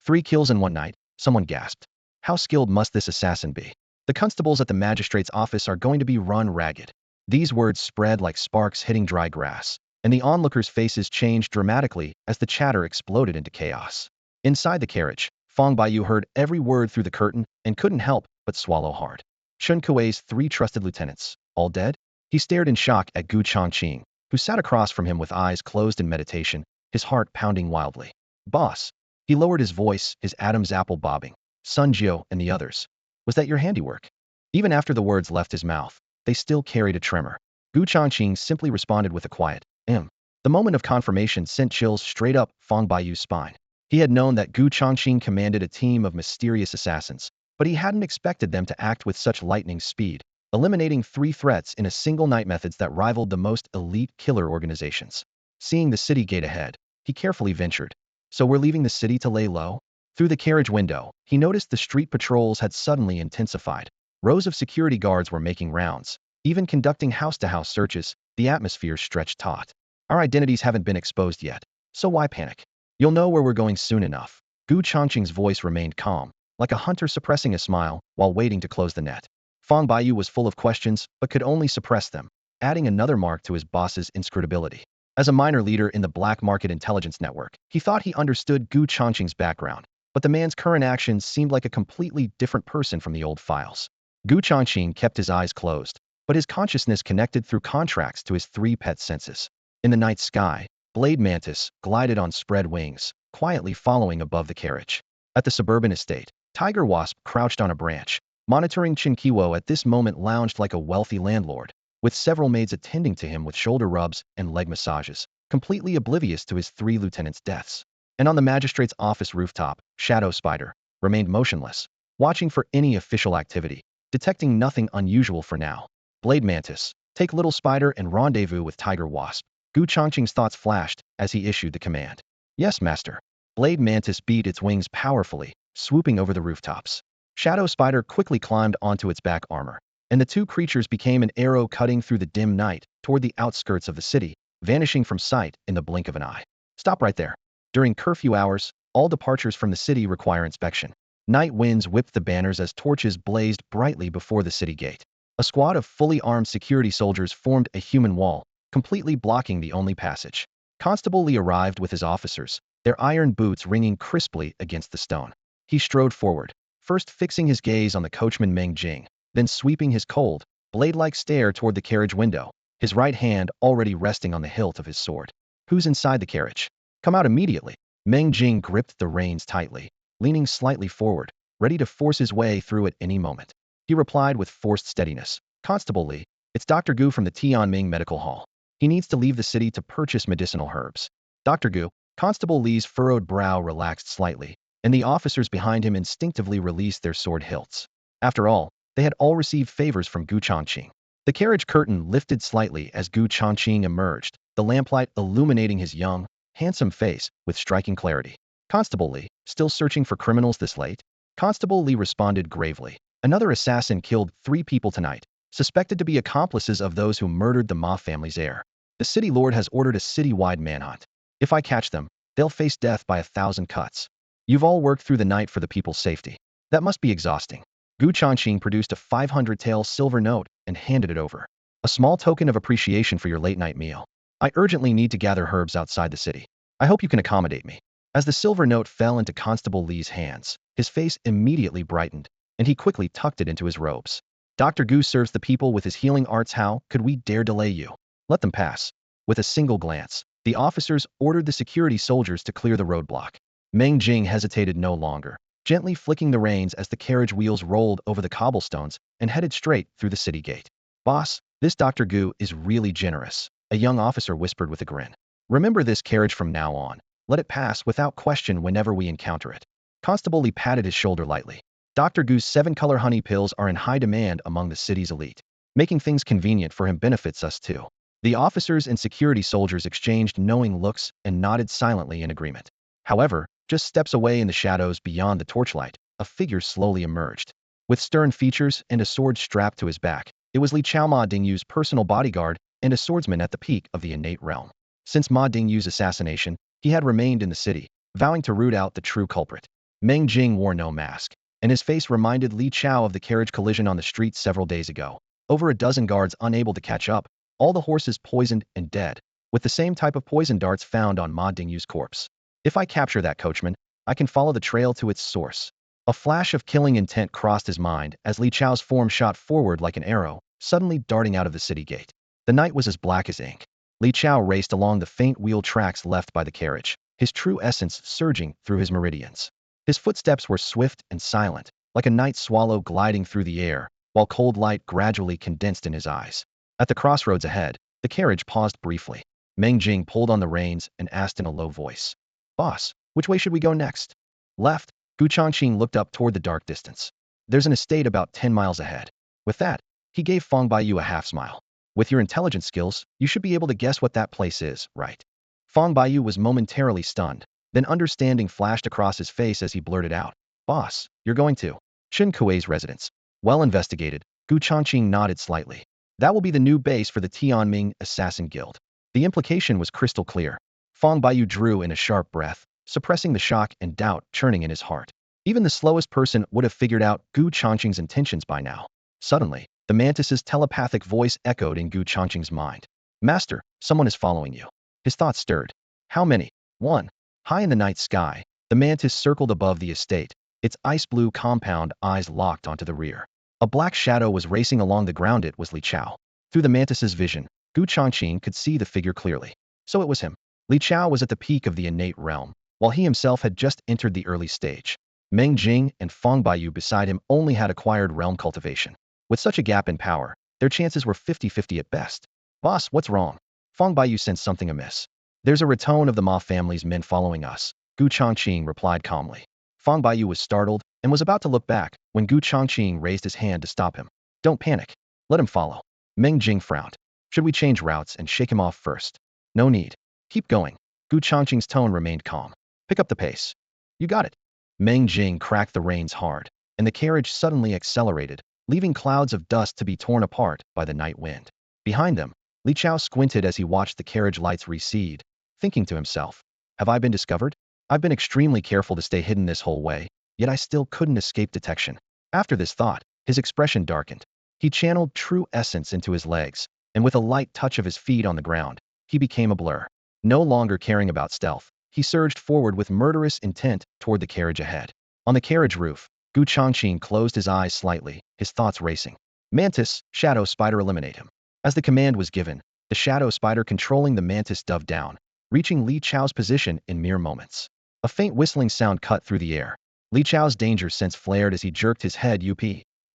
3 kills in one night, someone gasped. How skilled must this assassin be? The constables at the magistrate's office are going to be run ragged. These words spread like sparks hitting dry grass, and the onlookers' faces changed dramatically as the chatter exploded into chaos. Inside the carriage, Fang Baiyu heard every word through the curtain and couldn't help but swallow hard. Changqing's 3 trusted lieutenants, all dead? He stared in shock at Changqing, who sat across from him with eyes closed in meditation, his heart pounding wildly. Boss. He lowered his voice, his Adam's apple bobbing. Sun Jio and the others. Was that your handiwork? Even after the words left his mouth, they still carried a tremor. Changqing simply responded with a quiet, The moment of confirmation sent chills straight up Fang Baiyu's spine. He had known that Changqing commanded a team of mysterious assassins, but he hadn't expected them to act with such lightning speed, eliminating 3 threats in a single night, methods that rivaled the most elite killer organizations. Seeing the city gate ahead, he carefully ventured. So we're leaving the city to lay low? Through the carriage window, he noticed the street patrols had suddenly intensified. Rows of security guards were making rounds, even conducting house-to-house searches. The atmosphere stretched taut. Our identities haven't been exposed yet, so why panic? You'll know where we're going soon enough. Changqing's voice remained calm, like a hunter suppressing a smile while waiting to close the net. Fang Baiyu was full of questions, but could only suppress them. adding another mark to his boss's inscrutability. As a minor leader in the black market intelligence network, he thought he understood Gu Changqing's background, but the man's current actions seemed like a completely different person from the old files. Gu Changqing kept his eyes closed, but his consciousness connected through contracts to his three pet senses. In the night sky, Blade Mantis glided on spread wings, quietly following above the carriage. At the suburban estate, Tiger Wasp crouched on a branch, monitoring Changqing at this moment lounged like a wealthy landlord, with several maids attending to him with shoulder rubs and leg massages, completely oblivious to his three lieutenants' deaths. And on the magistrate's office rooftop, Shadow Spider remained motionless, watching for any official activity, detecting nothing unusual for now. Blade Mantis, take Little Spider and rendezvous with Tiger Wasp. Gu Changqing's thoughts flashed as he issued the command. Yes, master. Blade Mantis beat its wings powerfully, swooping over the rooftops. Shadow Spider quickly climbed onto its back armor, and the two creatures became an arrow cutting through the dim night toward the outskirts of the city, vanishing from sight in the blink of an eye. Stop right there. During curfew hours, all departures from the city require inspection. Night winds whipped the banners as torches blazed brightly before the city gate. A squad of fully armed security soldiers formed a human wall, completely blocking the only passage. Constable Lee arrived with his officers, their iron boots ringing crisply against the stone. He strode forward, first fixing his gaze on the coachman Meng Jing, then sweeping his cold, blade-like stare toward the carriage window, his right hand already resting on the hilt of his sword. Who's inside the carriage? Come out immediately. Meng Jing gripped the reins tightly, leaning slightly forward, ready to force his way through at any moment. He replied with forced steadiness. Constable Lee, it's Dr. Gu from the Tianming Medical Hall. He needs to leave the city to purchase medicinal herbs. Dr. Gu, Constable Lee's furrowed brow relaxed slightly, and the officers behind him instinctively released their sword hilts. After all, they had all received favors from Gu Changqing. The carriage curtain lifted slightly as Gu Changqing emerged, the lamplight illuminating his young, handsome face with striking clarity. Constable Lee, still searching for criminals this late? Constable Lee responded gravely. Another assassin killed 3 people tonight, suspected to be accomplices of those who murdered the Ma family's heir. The city lord has ordered a city-wide manhunt. If I catch them, they'll face death by 1,000 cuts. You've all worked through the night for the people's safety. That must be exhausting. Gu Changqing produced a 500-tael silver note and handed it over. A small token of appreciation for your late-night meal. I urgently need to gather herbs outside the city. I hope you can accommodate me. As the silver note fell into Constable Lee's hands, his face immediately brightened, and he quickly tucked it into his robes. Dr. Gu serves the people with his healing arts. How could we dare delay you? Let them pass. With a single glance, the officers ordered the security soldiers to clear the roadblock. Meng Jing hesitated no longer, gently flicking the reins as the carriage wheels rolled over the cobblestones and headed straight through the city gate. Boss, this Dr. Gu is really generous, a young officer whispered with a grin. Remember this carriage from now on. Let it pass without question whenever we encounter it. Constable Lee patted his shoulder lightly. Dr. Gu's 7-color honey pills are in high demand among the city's elite. Making things convenient for him benefits us too. The officers and security soldiers exchanged knowing looks and nodded silently in agreement. However, just steps away in the shadows beyond the torchlight, a figure slowly emerged. With stern features and a sword strapped to his back, it was Li Chao Ma Dingyu's personal bodyguard and a swordsman at the peak of the innate realm. Since Ma Dingyu's assassination, he had remained in the city, vowing to root out the true culprit. Meng Jing wore no mask, and his face reminded Li Chao of the carriage collision on the street several days ago. Over a dozen guards unable to catch up, all the horses poisoned and dead, with the same type of poison darts found on Ma Dingyu's corpse. If I capture that coachman, I can follow the trail to its source. A flash of killing intent crossed his mind as Li Chao's form shot forward like an arrow, suddenly darting out of the city gate. The night was as black as ink. Li Chao raced along the faint wheel tracks left by the carriage, his true essence surging through his meridians. His footsteps were swift and silent, like a night swallow gliding through the air, while cold light gradually condensed in his eyes. At the crossroads ahead, the carriage paused briefly. Meng Jing pulled on the reins and asked in a low voice. Boss, which way should we go next? Left. Gu Changqing looked up toward the dark distance. There's an estate about 10 miles ahead. With that, he gave Fong Baiyu a half smile. With your intelligence skills, you should be able to guess what that place is, right? Fong Baiyu was momentarily stunned, then understanding flashed across his face as he blurted out. Boss, you're going to Chen Kuei's residence. Well investigated. Gu Changqing nodded slightly. That will be the new base for the Tianming Assassin Guild. The implication was crystal clear. Fong Baiyu drew in a sharp breath, suppressing the shock and doubt churning in his heart. Even the slowest person would have figured out Gu Changqing's intentions by now. Suddenly, The mantis's telepathic voice echoed in Gu Changqing's mind. Master, someone is following you. His thoughts stirred. How many? One. High in the night sky, the mantis circled above the estate, its ice-blue compound eyes locked onto the rear. A black shadow was racing along the ground. It was Li Chao. Through the mantis's vision, Gu Changqing could see the figure clearly. So it was him. Li Chao was at the peak of the innate realm, while he himself had just entered the early stage. Meng Jing and Fang Baiyu beside him only had acquired realm cultivation. With such a gap in power, their chances were 50-50 at best. Boss, what's wrong? Fang Baiyu sensed something amiss. There's a return of the Ma family's men following us, Gu Changqing replied calmly. Fang Baiyu was startled and was about to look back when Gu Changqing raised his hand to stop him. Don't panic. Let him follow. Meng Jing frowned. Should we change routes and shake him off first? No need. Keep going. Gu Changqing's tone remained calm. Pick up the pace. You got it. Meng Jing cracked the reins hard, and the carriage suddenly accelerated, leaving clouds of dust to be torn apart by the night wind. Behind them, Li Chao squinted as he watched the carriage lights recede, thinking to himself, have I been discovered? I've been extremely careful to stay hidden this whole way, yet I still couldn't escape detection. After this thought, his expression darkened. He channeled true essence into his legs, and with a light touch of his feet on the ground, he became a blur. No longer caring about stealth, he surged forward with murderous intent toward the carriage ahead. On the carriage roof, Gu Changqing closed his eyes slightly, his thoughts racing. Mantis, shadow spider, eliminate him. As the command was given, the shadow spider controlling the mantis dove down, reaching Li Chao's position in mere moments. A faint whistling sound cut through the air. Li Chao's danger sense flared as he jerked his head up.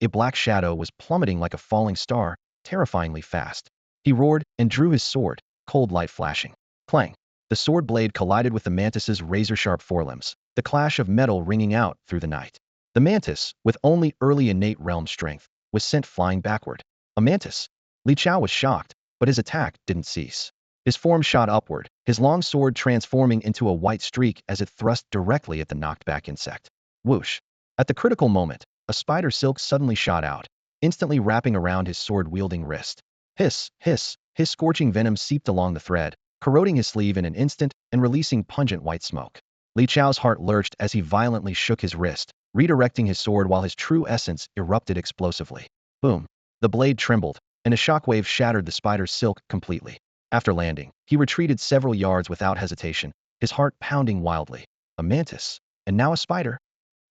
A black shadow was plummeting like a falling star, terrifyingly fast. He roared and drew his sword, cold light flashing. Clang! The sword blade collided with the mantis's razor-sharp forelimbs, the clash of metal ringing out through the night. The mantis, with only early innate realm strength, was sent flying backward. A mantis? Li Chao was shocked, but his attack didn't cease. His form shot upward, his long sword transforming into a white streak as it thrust directly at the knocked-back insect. Whoosh! At the critical moment, a spider silk suddenly shot out, instantly wrapping around his sword-wielding wrist. Hiss, hiss, his scorching venom seeped along the thread, corroding his sleeve in an instant and releasing pungent white smoke. Li Chao's heart lurched as he violently shook his wrist, redirecting his sword while his true essence erupted explosively. Boom! The blade trembled, and a shockwave shattered the spider's silk completely. After landing, he retreated several yards without hesitation, his heart pounding wildly. A mantis, and now a spider?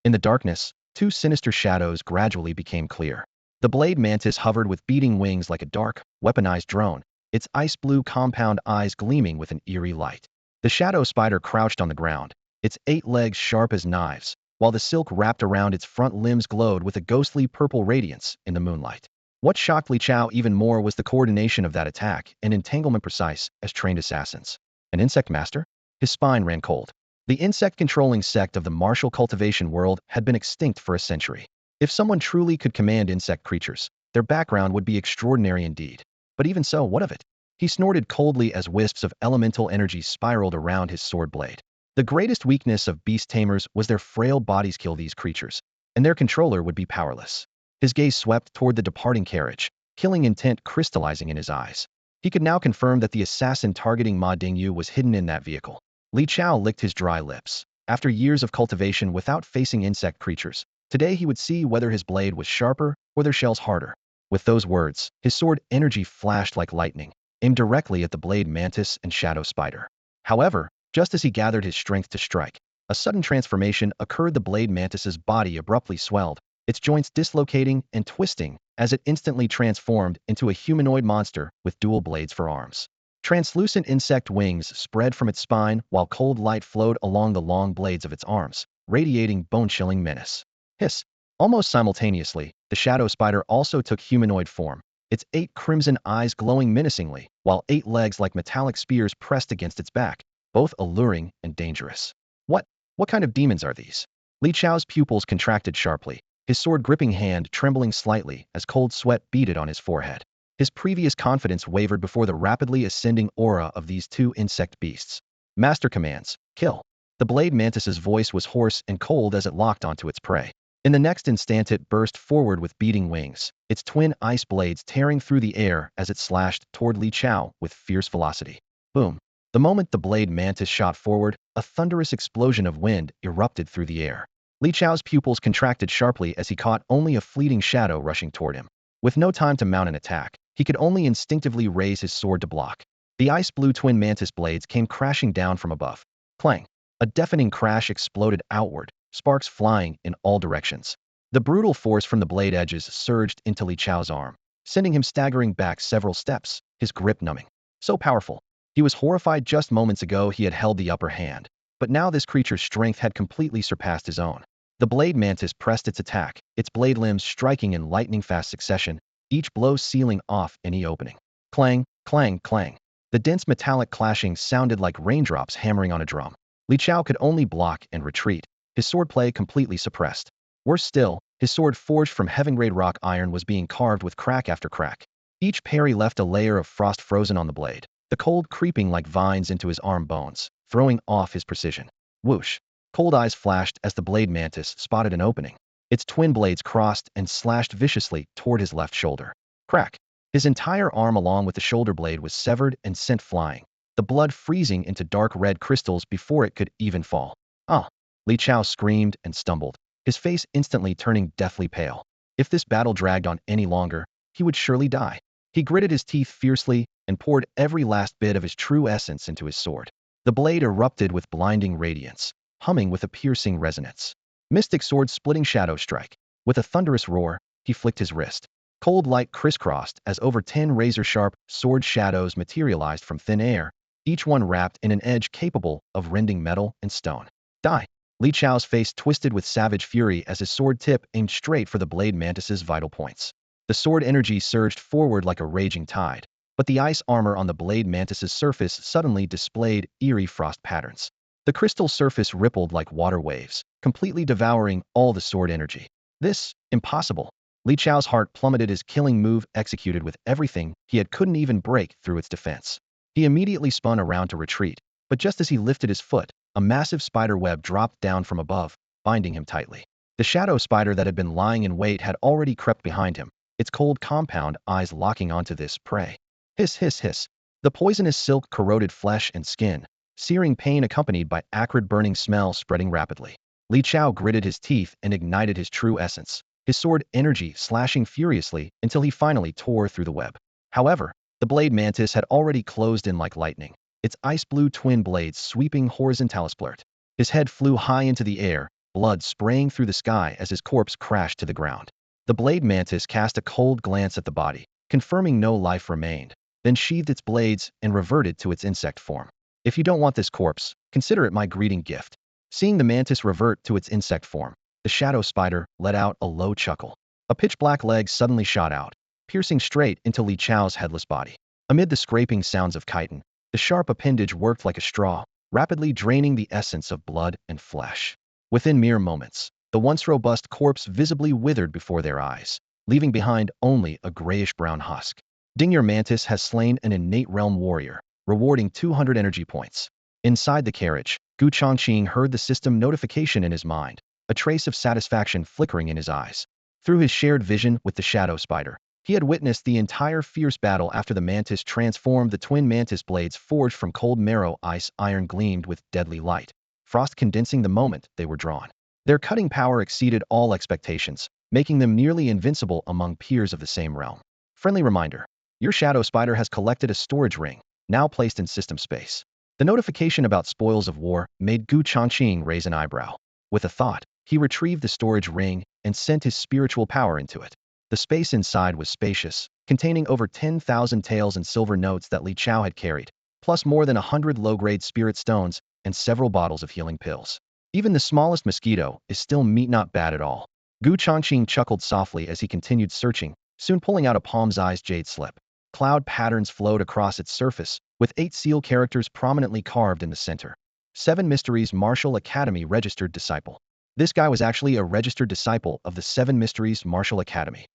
In the darkness, two sinister shadows gradually became clear. The blade mantis hovered with beating wings like a dark, weaponized drone, its ice-blue compound eyes gleaming with an eerie light. The shadow spider crouched on the ground, its 8 legs sharp as knives, while the silk wrapped around its front limbs glowed with a ghostly purple radiance in the moonlight. What shocked Li Chao even more was the coordination of that attack and entanglement precise as trained assassins. An insect master? His spine ran cold. The insect-controlling sect of the martial cultivation world had been extinct for a century. If someone truly could command insect creatures, their background would be extraordinary indeed. But even so, what of it? He snorted coldly as wisps of elemental energy spiraled around his sword blade. The greatest weakness of beast tamers was their frail bodies. Kill these creatures, and their controller would be powerless. His gaze swept toward the departing carriage, killing intent crystallizing in his eyes. He could now confirm that the assassin targeting Ma Dingyu was hidden in that vehicle. Li Chao licked his dry lips. After years of cultivation without facing insect creatures, today he would see whether his blade was sharper or their shells harder. With those words, his sword energy flashed like lightning, aimed directly at the blade mantis and shadow spider. However, just as he gathered his strength to strike, a sudden transformation occurred. The blade mantis's body abruptly swelled, its joints dislocating and twisting as it instantly transformed into a humanoid monster with dual blades for arms. Translucent insect wings spread from its spine while cold light flowed along the long blades of its arms, radiating bone-chilling menace. Hiss! Almost simultaneously, the shadow spider also took humanoid form, its 8 crimson eyes glowing menacingly, while 8 legs like metallic spears pressed against its back, both alluring and dangerous. What kind of demons are these? Li Chao's pupils contracted sharply, his sword-gripping hand trembling slightly as cold sweat beaded on his forehead. His previous confidence wavered before the rapidly ascending aura of these 2 insect beasts. Master commands, kill. The blade mantis's voice was hoarse and cold as it locked onto its prey. In the next instant it burst forward with beating wings, its twin ice blades tearing through the air as it slashed toward Li Chao with fierce velocity. Boom! The moment the blade mantis shot forward, a thunderous explosion of wind erupted through the air. Li Chao's pupils contracted sharply as he caught only a fleeting shadow rushing toward him. With no time to mount an attack, he could only instinctively raise his sword to block. The ice-blue twin mantis blades came crashing down from above. Clang! A deafening crash exploded outward, sparks flying in all directions. The brutal force from the blade edges surged into Li Chao's arm, sending him staggering back several steps, his grip numbing. So powerful. He was horrified. Just moments ago he had held the upper hand, but now this creature's strength had completely surpassed his own. The blade mantis pressed its attack, its blade limbs striking in lightning-fast succession, each blow sealing off any opening. Clang, clang, clang. The dense metallic clashing sounded like raindrops hammering on a drum. Li Chao could only block and retreat, his swordplay completely suppressed. Worse still, his sword forged from heaven-grade rock iron was being carved with crack after crack. Each parry left a layer of frost frozen on the blade, the cold creeping like vines into his arm bones, throwing off his precision. Whoosh! Cold eyes flashed as the blade mantis spotted an opening. Its twin blades crossed and slashed viciously toward his left shoulder. Crack! His entire arm along with the shoulder blade was severed and sent flying, the blood freezing into dark red crystals before it could even fall. Ah! Li Chao screamed and stumbled, his face instantly turning deathly pale. If this battle dragged on any longer, he would surely die. He gritted his teeth fiercely and poured every last bit of his true essence into his sword. The blade erupted with blinding radiance, humming with a piercing resonance. Mystic sword splitting shadow strike. With a thunderous roar, he flicked his wrist. Cold light crisscrossed as over 10 razor-sharp sword shadows materialized from thin air, each one wrapped in an edge capable of rending metal and stone. Die! Li Chao's face twisted with savage fury as his sword tip aimed straight for the blade mantis's vital points. The sword energy surged forward like a raging tide, but the ice armor on the blade mantis's surface suddenly displayed eerie frost patterns. The crystal surface rippled like water waves, completely devouring all the sword energy. This, impossible. Li Chao's heart plummeted. His killing move executed with everything he had couldn't even break through its defense. He immediately spun around to retreat, but just as he lifted his foot, a massive spider web dropped down from above, binding him tightly. The shadow spider that had been lying in wait had already crept behind him, its cold compound eyes locking onto this prey. Hiss, hiss, hiss. The poisonous silk corroded flesh and skin, searing pain accompanied by acrid burning smell spreading rapidly. Li Chao gritted his teeth and ignited his true essence, his sword energy slashing furiously until he finally tore through the web. However, the blade mantis had already closed in like lightning, its ice-blue twin blades sweeping horizontally splurt. His head flew high into the air, blood spraying through the sky as his corpse crashed to the ground. The blade mantis cast a cold glance at the body, confirming no life remained, then sheathed its blades and reverted to its insect form. If you don't want this corpse, consider it my greeting gift. Seeing the mantis revert to its insect form, the shadow spider let out a low chuckle. A pitch-black leg suddenly shot out, piercing straight into Li Chao's headless body. Amid the scraping sounds of chitin, the sharp appendage worked like a straw, rapidly draining the essence of blood and flesh. Within mere moments, the once robust corpse visibly withered before their eyes, leaving behind only a grayish-brown husk. Ding, your mantis has slain an innate realm warrior, rewarding 200 energy points. Inside the carriage, Changqing heard the system notification in his mind, a trace of satisfaction flickering in his eyes. Through his shared vision with the shadow spider, he had witnessed the entire fierce battle after the mantis transformed. The twin mantis blades forged from cold marrow ice iron gleamed with deadly light, frost condensing the moment they were drawn. Their cutting power exceeded all expectations, making them nearly invincible among peers of the same realm. Friendly reminder: your shadow spider has collected a storage ring, now placed in system space. The notification about spoils of war made Changqing raise an eyebrow. With a thought, he retrieved the storage ring and sent his spiritual power into it. The space inside was spacious, containing over 10,000 taels and silver notes that Li Chao had carried, plus more than 100 low-grade spirit stones and several bottles of healing pills. Even the smallest mosquito is still meat, not bad at all. Changqing chuckled softly as he continued searching, soon pulling out a palm-sized jade slip. Cloud patterns flowed across its surface, with 8 seal characters prominently carved in the center. 7 Mysteries Martial Academy registered disciple. This guy was actually a registered disciple of the 7 Mysteries Martial Academy.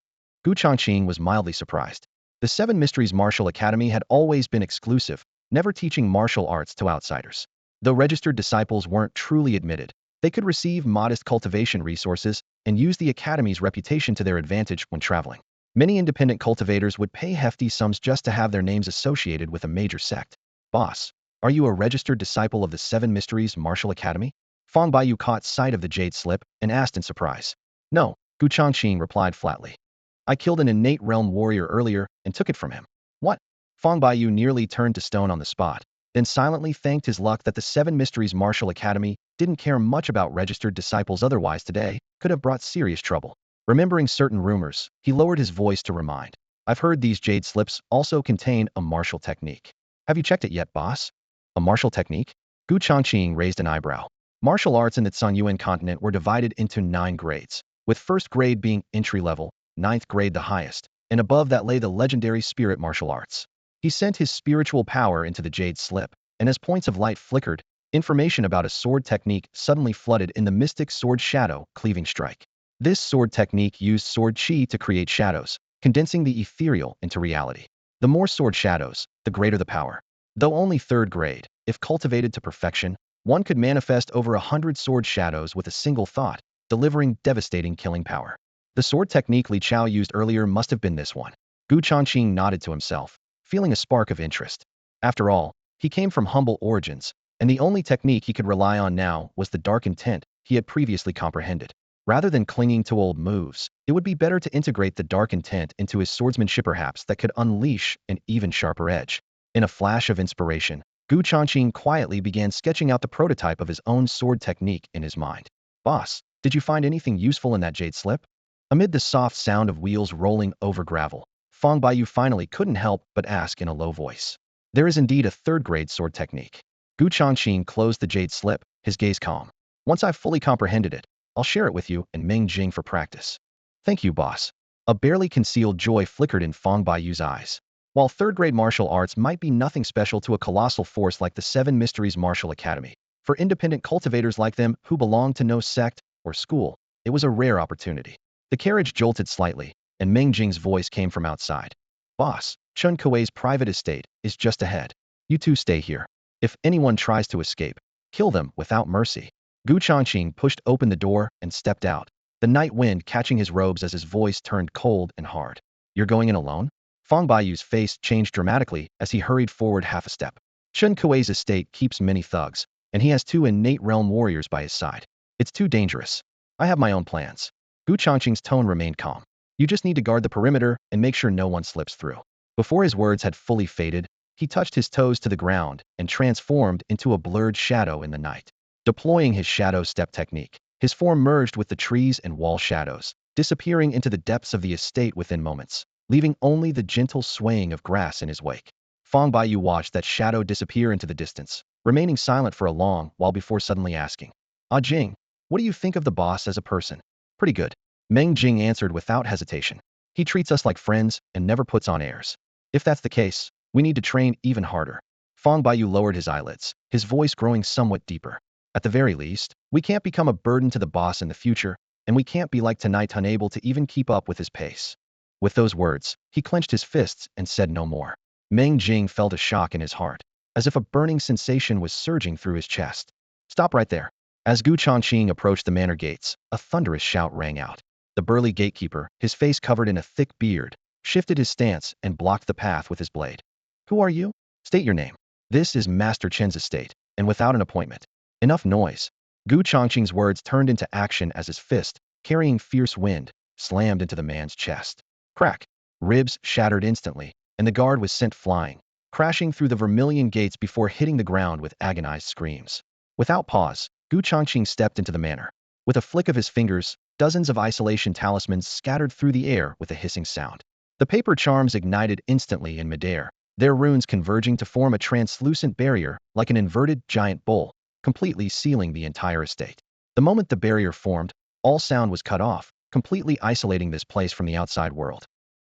Changqing was mildly surprised. The 7 Mysteries Martial Academy had always been exclusive, never teaching martial arts to outsiders. Though registered disciples weren't truly admitted, they could receive modest cultivation resources and use the academy's reputation to their advantage when traveling. Many independent cultivators would pay hefty sums just to have their names associated with a major sect. Boss, are you a registered disciple of the 7 Mysteries Martial Academy? Fong Baiyu caught sight of the jade slip and asked in surprise. No, Changqing replied flatly. I killed an innate realm warrior earlier and took it from him. What? Fong Baiyu nearly turned to stone on the spot, then silently thanked his luck that the Seven Mysteries Martial Academy didn't care much about registered disciples, otherwise today could have brought serious trouble. Remembering certain rumors, he lowered his voice to remind. I've heard these jade slips also contain a martial technique. Have you checked it yet, boss? A martial technique? Gu Changqing raised an eyebrow. Martial arts in the Tsangyuan continent were divided into 9 grades, with first grade being entry level, ninth grade the highest, and above that lay the legendary spirit martial arts. He sent his spiritual power into the jade slip, and as points of light flickered, information about a sword technique suddenly flooded in the mystic sword shadow cleaving strike. This sword technique used sword chi to create shadows, condensing the ethereal into reality. The more sword shadows, the greater the power. Though only third grade, if cultivated to perfection, one could manifest over 100 sword shadows with a single thought, delivering devastating killing power. The sword technique Li Chao used earlier must have been this one. Gu Changqing nodded to himself, feeling a spark of interest. After all, he came from humble origins, and the only technique he could rely on now was the dark intent he had previously comprehended. Rather than clinging to old moves, it would be better to integrate the dark intent into his swordsmanship, perhaps that could unleash an even sharper edge. In a flash of inspiration, Gu Changqing quietly began sketching out the prototype of his own sword technique in his mind. Boss, did you find anything useful in that jade slip? Amid the soft sound of wheels rolling over gravel, Fong Baiyu finally couldn't help but ask in a low voice. There is indeed a third-grade sword technique. Gu Changqing closed the jade slip, his gaze calm. Once I've fully comprehended it, I'll share it with you and Meng Jing for practice. Thank you, boss. A barely concealed joy flickered in Fong Baiyu's eyes. While third-grade martial arts might be nothing special to a colossal force like the Seven Mysteries Martial Academy, for independent cultivators like them who belong to no sect or school, it was a rare opportunity. The carriage jolted slightly, and Meng Jing's voice came from outside. Boss, Chun Kuei's private estate is just ahead. You two stay here. If anyone tries to escape, kill them without mercy. Gu Changqing pushed open the door and stepped out, the night wind catching his robes as his voice turned cold and hard. You're going in alone? Fong Baiyu's face changed dramatically as he hurried forward half a step. Chun Kuei's estate keeps many thugs, and he has 2 innate realm warriors by his side. It's too dangerous. I have my own plans. Gu Changqing's tone remained calm. You just need to guard the perimeter and make sure no one slips through. Before his words had fully faded, he touched his toes to the ground and transformed into a blurred shadow in the night. Deploying his shadow step technique, his form merged with the trees and wall shadows, disappearing into the depths of the estate within moments, leaving only the gentle swaying of grass in his wake. Fong Baiyu watched that shadow disappear into the distance, remaining silent for a long while before suddenly asking, Ah Jing, what do you think of the boss as a person? Pretty good. Meng Jing answered without hesitation. He treats us like friends and never puts on airs. If that's the case, we need to train even harder. Fong Baiyu lowered his eyelids, his voice growing somewhat deeper. At the very least, we can't become a burden to the boss in the future, and we can't be like tonight, unable to even keep up with his pace. With those words, he clenched his fists and said no more. Meng Jing felt a shock in his heart, as if a burning sensation was surging through his chest. Stop right there. As Gu Changqing approached the manor gates, a thunderous shout rang out. The burly gatekeeper, his face covered in a thick beard, shifted his stance and blocked the path with his blade. Who are you? State your name. This is Master Chen's estate, and without an appointment. Enough noise. Gu Changqing's words turned into action as his fist, carrying fierce wind, slammed into the man's chest. Crack. Ribs shattered instantly, and the guard was sent flying, crashing through the vermilion gates before hitting the ground with agonized screams. Without pause, Gu Changqing stepped into the manor. With a flick of his fingers, dozens of isolation talismans scattered through the air with a hissing sound. The paper charms ignited instantly in midair, their runes converging to form a translucent barrier like an inverted giant bowl, completely sealing the entire estate. The moment the barrier formed, all sound was cut off, completely isolating this place from the outside world.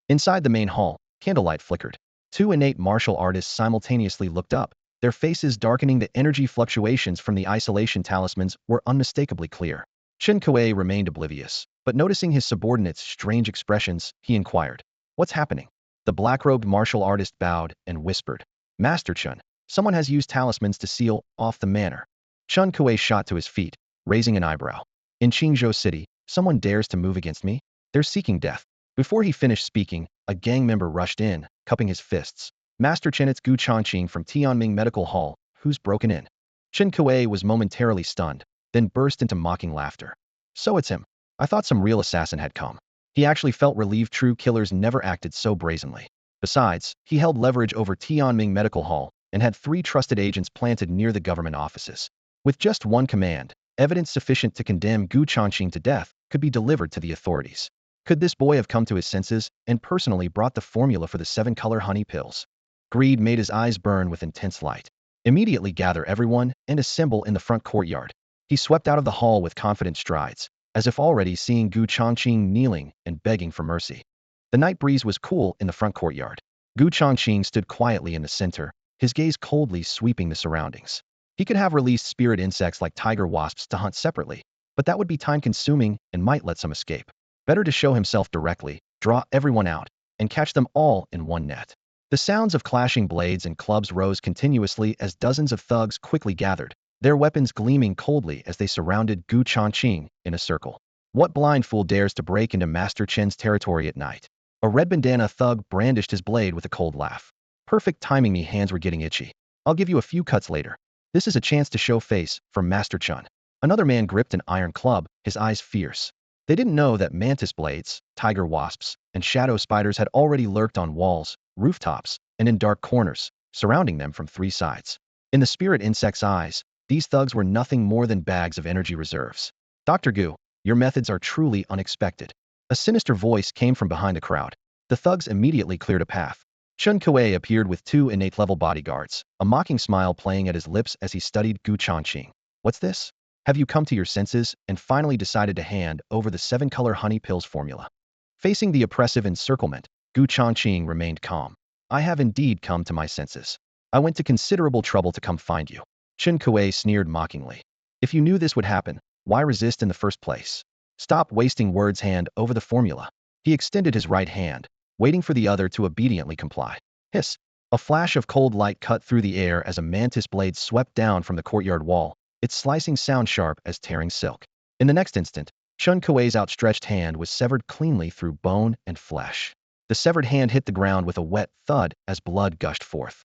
Inside the main hall, candlelight flickered. 2 innate martial artists simultaneously looked up, their faces darkening. The energy fluctuations from the isolation talismans were unmistakably clear. Chen Kuei remained oblivious, but noticing his subordinates' strange expressions, he inquired, "What's happening?" The black-robed martial artist bowed and whispered, "Master Chun, someone has used talismans to seal off the manor." Chun Kuei shot to his feet, raising an eyebrow. "In Qingzhou City, someone dares to move against me? They're seeking death." Before he finished speaking, a gang member rushed in, cupping his fists. "Master Chen, it's Gu Changqing from Tianming Medical Hall. Who's broken in?" Chen Kuei was momentarily stunned, then burst into mocking laughter. "So it's him. I thought some real assassin had come." He actually felt relieved true killers never acted so brazenly. Besides, he held leverage over Tianming Medical Hall and had 3 trusted agents planted near the government offices. With just one command, evidence sufficient to condemn Gu Changqing to death could be delivered to the authorities. Could this boy have come to his senses and personally brought the formula for the 7-color honey pills? Greed made his eyes burn with intense light. Immediately gather everyone and assemble in the front courtyard. He swept out of the hall with confident strides, as if already seeing Gu Changqing kneeling and begging for mercy. The night breeze was cool in the front courtyard. Gu Changqing stood quietly in the center, his gaze coldly sweeping the surroundings. He could have released spirit insects like tiger wasps to hunt separately, but that would be time-consuming and might let some escape. Better to show himself directly, draw everyone out, and catch them all in one net. The sounds of clashing blades and clubs rose continuously as dozens of thugs quickly gathered, their weapons gleaming coldly as they surrounded Gu Changqing in a circle. What blind fool dares to break into Master Chen's territory at night? A red bandana thug brandished his blade with a cold laugh. Perfect timing, me hands were getting itchy. I'll give you a few cuts later. This is a chance to show face from Master Chen. Another man gripped an iron club, his eyes fierce. They didn't know that mantis blades, tiger wasps, and shadow spiders had already lurked on walls, rooftops, and in dark corners, surrounding them from 3 sides. In the spirit insect's eyes, these thugs were nothing more than bags of energy reserves. Dr. Gu, your methods are truly unexpected. A sinister voice came from behind the crowd. The thugs immediately cleared a path. Chun Kuei appeared with 2 innate-level bodyguards, a mocking smile playing at his lips as he studied Gu Changqing. What's this? Have you come to your senses and finally decided to hand over the 7-color honey pills formula? Facing the oppressive encirclement, Gu Changqing remained calm. I have indeed come to my senses. I went to considerable trouble to come find you. Chun Kuei sneered mockingly. If you knew this would happen, why resist in the first place? Stop wasting words, hand over the formula. He extended his right hand, waiting for the other to obediently comply. Hiss! A flash of cold light cut through the air as a mantis blade swept down from the courtyard wall, its slicing sound sharp as tearing silk. In the next instant, Chun Kuei's outstretched hand was severed cleanly through bone and flesh. The severed hand hit the ground with a wet thud as blood gushed forth.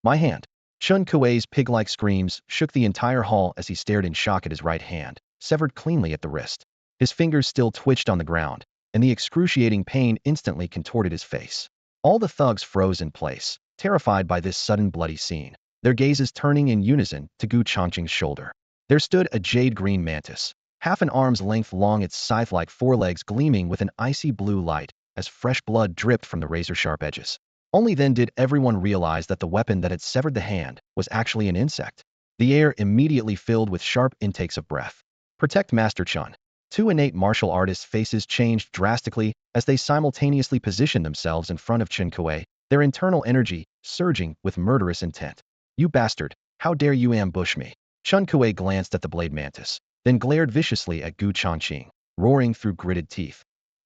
My hand! Chun Kuei's pig-like screams shook the entire hall as he stared in shock at his right hand, severed cleanly at the wrist. His fingers still twitched on the ground, and the excruciating pain instantly contorted his face. All the thugs froze in place, terrified by this sudden bloody scene, their gazes turning in unison to Gu Changqing's shoulder. There stood a jade-green mantis, half an arm's length long, its scythe-like forelegs gleaming with an icy blue light as fresh blood dripped from the razor-sharp edges. Only then did everyone realize that the weapon that had severed the hand was actually an insect. The air immediately filled with sharp intakes of breath. Protect Master Chen. 2 innate martial artists' faces changed drastically as they simultaneously positioned themselves in front of Chun Kuei, their internal energy surging with murderous intent. You bastard, how dare you ambush me? Chun Kuei glanced at the blade mantis, then glared viciously at Gu Changqing, roaring through gritted teeth.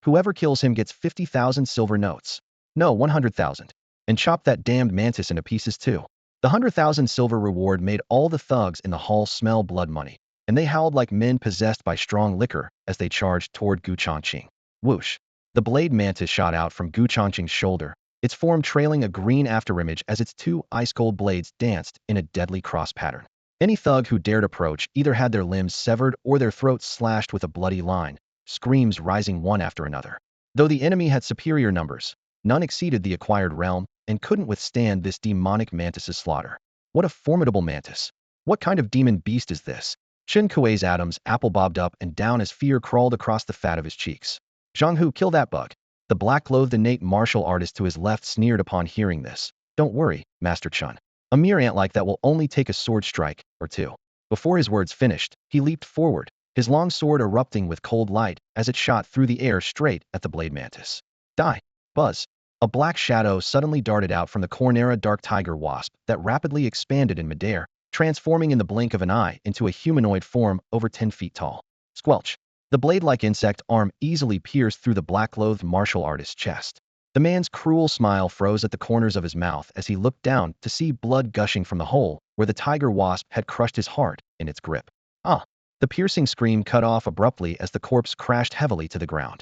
Whoever kills him gets 50,000 silver notes. No, 100,000. And chop that damned mantis into pieces too. The 100,000 silver reward made all the thugs in the hall smell blood money, and they howled like men possessed by strong liquor as they charged toward Gu Changqing. Whoosh! The blade mantis shot out from Gu Changqing's shoulder, its form trailing a green afterimage as its 2 ice-cold blades danced in a deadly cross pattern. Any thug who dared approach either had their limbs severed or their throats slashed with a bloody line, screams rising one after another. Though the enemy had superior numbers, none exceeded the acquired realm and couldn't withstand this demonic mantis's slaughter. What a formidable mantis! What kind of demon beast is this? Chun Kuei's atoms apple bobbed up and down as fear crawled across the fat of his cheeks. Zhang Hu, kill that bug. The black-clothed innate martial artist to his left sneered upon hearing this. Don't worry, Master Chen. A mere ant like that will only take a sword strike or 2. Before his words finished, he leaped forward, his long sword erupting with cold light as it shot through the air straight at the blade mantis. Die! Buzz! A black shadow suddenly darted out from the Cornera dark tiger wasp that rapidly expanded in midair, transforming in the blink of an eye into a humanoid form over 10 feet tall. Squelch! The blade-like insect arm easily pierced through the black-clothed martial artist's chest. The man's cruel smile froze at the corners of his mouth as he looked down to see blood gushing from the hole where the tiger wasp had crushed his heart in its grip. The piercing scream cut off abruptly as the corpse crashed heavily to the ground.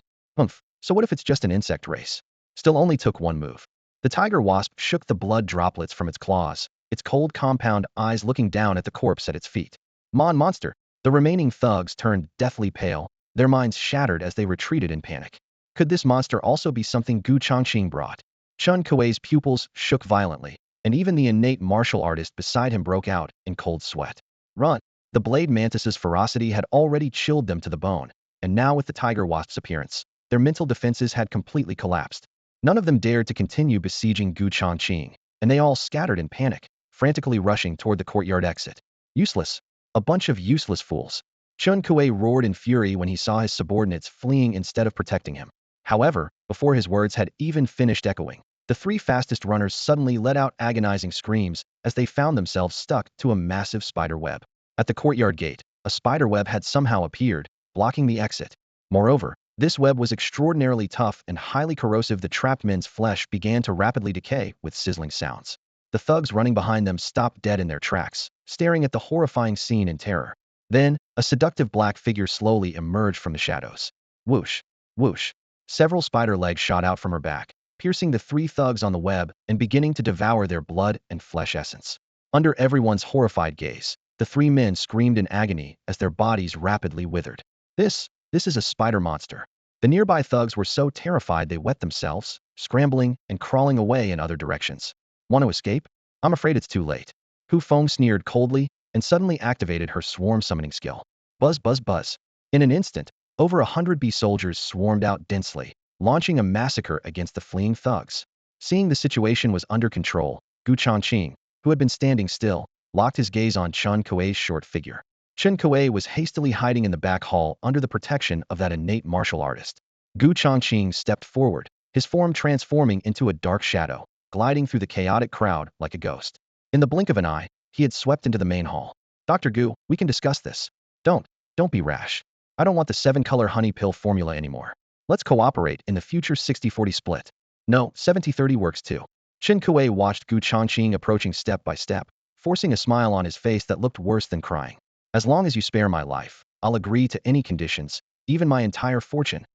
So what if it's just an insect race? Still only took one move. The tiger wasp shook the blood droplets from its claws, its cold compound eyes looking down at the corpse at its feet. Monster! The remaining thugs turned deathly pale, their minds shattered as they retreated in panic. Could this monster also be something Gu Changqing brought? Chun Kuei's pupils shook violently, and even the innate martial artist beside him broke out in cold sweat. Run! The blade mantis's ferocity had already chilled them to the bone, and now with the tiger wasp's appearance, their mental defenses had completely collapsed. None of them dared to continue besieging Gu Changqing, and they all scattered in panic, frantically rushing toward the courtyard exit. Useless. A bunch of useless fools. Chun Kuei roared in fury when he saw his subordinates fleeing instead of protecting him. However, before his words had even finished echoing, the three fastest runners suddenly let out agonizing screams as they found themselves stuck to a massive spider web. At the courtyard gate, a spider web had somehow appeared, blocking the exit. Moreover, this web was extraordinarily tough and highly corrosive. The trapped men's flesh began to rapidly decay with sizzling sounds. The thugs running behind them stopped dead in their tracks, staring at the horrifying scene in terror. Then, a seductive black figure slowly emerged from the shadows. Whoosh! Whoosh! Several spider legs shot out from her back, piercing the three thugs on the web and beginning to devour their blood and flesh essence. Under everyone's horrified gaze, the three men screamed in agony as their bodies rapidly withered. This is a spider monster. The nearby thugs were so terrified they wet themselves, scrambling and crawling away in other directions. Want to escape? I'm afraid it's too late. Hu Feng sneered coldly and suddenly activated her swarm summoning skill. Buzz, buzz, buzz. In an instant, over 100 bee soldiers swarmed out densely, launching a massacre against the fleeing thugs. Seeing the situation was under control, Gu Changqing, who had been standing still, locked his gaze on Chun Kuei's short figure. Chun Kuei was hastily hiding in the back hall under the protection of that innate martial artist. Gu Changqing stepped forward, his form transforming into a dark shadow, gliding through the chaotic crowd like a ghost. In the blink of an eye, he had swept into the main hall. Dr. Gu, we can discuss this. Don't be rash. I don't want the 7-color honey pill formula anymore. Let's cooperate in the future 60-40 split. No, 70-30 works too. Chun Kuei watched Gu Changqing approaching step by step, forcing a smile on his face that looked worse than crying. As long as you spare my life, I'll agree to any conditions, even my entire fortune.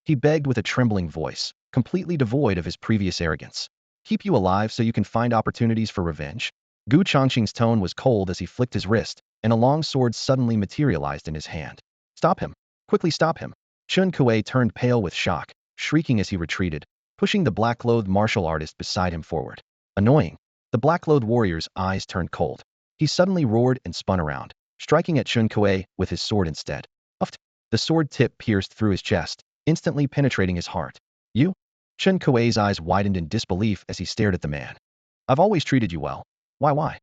He begged with a trembling voice, completely devoid of his previous arrogance. Keep you alive so you can find opportunities for revenge? Gu Changqing's tone was cold as he flicked his wrist, and a long sword suddenly materialized in his hand. Stop him! Quickly stop him! Chun Kuei turned pale with shock, shrieking as he retreated, pushing the black-clothed martial artist beside him forward. Annoying. The black-clothed warrior's eyes turned cold. He suddenly roared and spun around, striking at Chun Kuei with his sword instead. Uft! The sword tip pierced through his chest, instantly penetrating his heart. You? Chun Kuei's eyes widened in disbelief as he stared at the man. I've always treated you well. Why?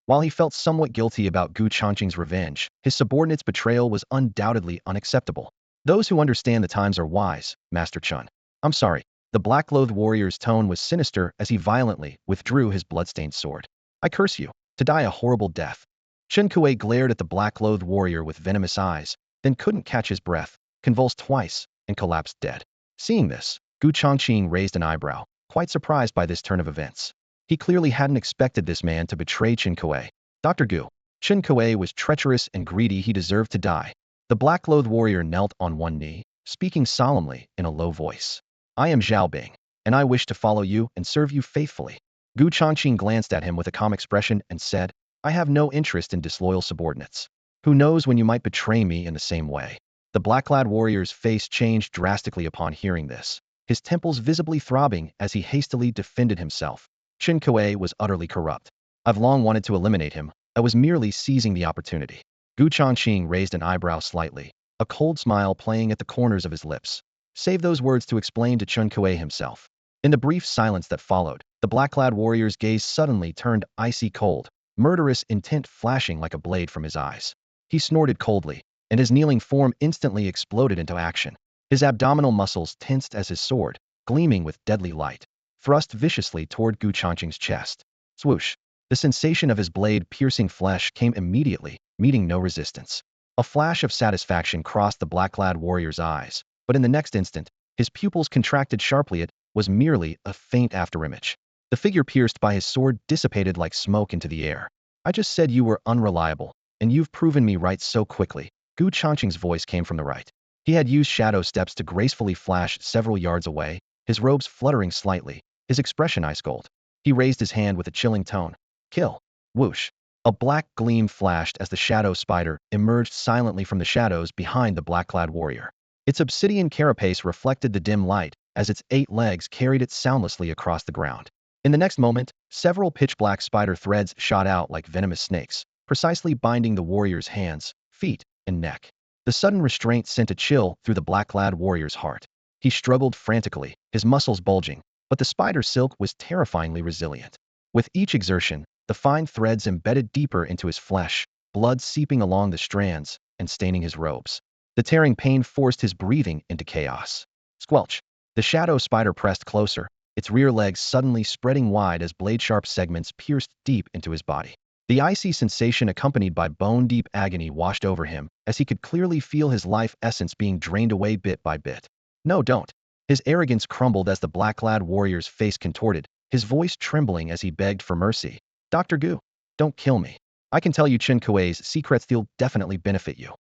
While he felt somewhat guilty about Gu Changqing's revenge, his subordinate's betrayal was undoubtedly unacceptable. Those who understand the times are wise, Master Chun. I'm sorry. The black-clothed warrior's tone was sinister as he violently withdrew his blood-stained sword. I curse you, to die a horrible death. Chun Kuei glared at the black-clothed warrior with venomous eyes, then couldn't catch his breath, convulsed twice, and collapsed dead. Seeing this, Gu Changqing raised an eyebrow, quite surprised by this turn of events. He clearly hadn't expected this man to betray Chun Kuei. Dr. Gu. Chun Kuei was treacherous and greedy. He deserved to die. The black-clothed warrior knelt on one knee, speaking solemnly in a low voice. I am Zhao Bing, and I wish to follow you and serve you faithfully. Gu Changqing glanced at him with a calm expression and said, I have no interest in disloyal subordinates. Who knows when you might betray me in the same way? The black-clad warrior's face changed drastically upon hearing this, his temples visibly throbbing as he hastily defended himself. Chun Kuei was utterly corrupt. I've long wanted to eliminate him. I was merely seizing the opportunity. Gu Changqing raised an eyebrow slightly, a cold smile playing at the corners of his lips. Save those words to explain to Chun Kuei himself. In the brief silence that followed, the black-clad warrior's gaze suddenly turned icy cold, murderous intent flashing like a blade from his eyes. He snorted coldly, and his kneeling form instantly exploded into action. His abdominal muscles tensed as his sword, gleaming with deadly light, thrust viciously toward Gu Changqing's chest. Swoosh! The sensation of his blade piercing flesh came immediately, meeting no resistance. A flash of satisfaction crossed the black-clad warrior's eyes, but in the next instant, his pupils contracted sharply. It was merely a faint afterimage. The figure pierced by his sword dissipated like smoke into the air. I just said you were unreliable, and you've proven me right so quickly. Gu Changqing's voice came from the right. He had used shadow steps to gracefully flash several yards away, his robes fluttering slightly, his expression ice-cold. He raised his hand with a chilling tone. Kill. Whoosh. A black gleam flashed as the shadow spider emerged silently from the shadows behind the black-clad warrior. Its obsidian carapace reflected the dim light as its 8 legs carried it soundlessly across the ground. In the next moment, several pitch-black spider threads shot out like venomous snakes, precisely binding the warrior's hands, feet, and neck. The sudden restraint sent a chill through the black-clad warrior's heart. He struggled frantically, his muscles bulging, but the spider silk was terrifyingly resilient. With each exertion, the fine threads embedded deeper into his flesh, blood seeping along the strands and staining his robes. The tearing pain forced his breathing into chaos. Squelch! The shadow spider pressed closer, its rear legs suddenly spreading wide as blade-sharp segments pierced deep into his body. The icy sensation accompanied by bone-deep agony washed over him as he could clearly feel his life essence being drained away bit by bit. No, don't. His arrogance crumbled as the black-clad warrior's face contorted, his voice trembling as he begged for mercy. Dr. Gu, don't kill me. I can tell you Changqing's secrets will definitely benefit you.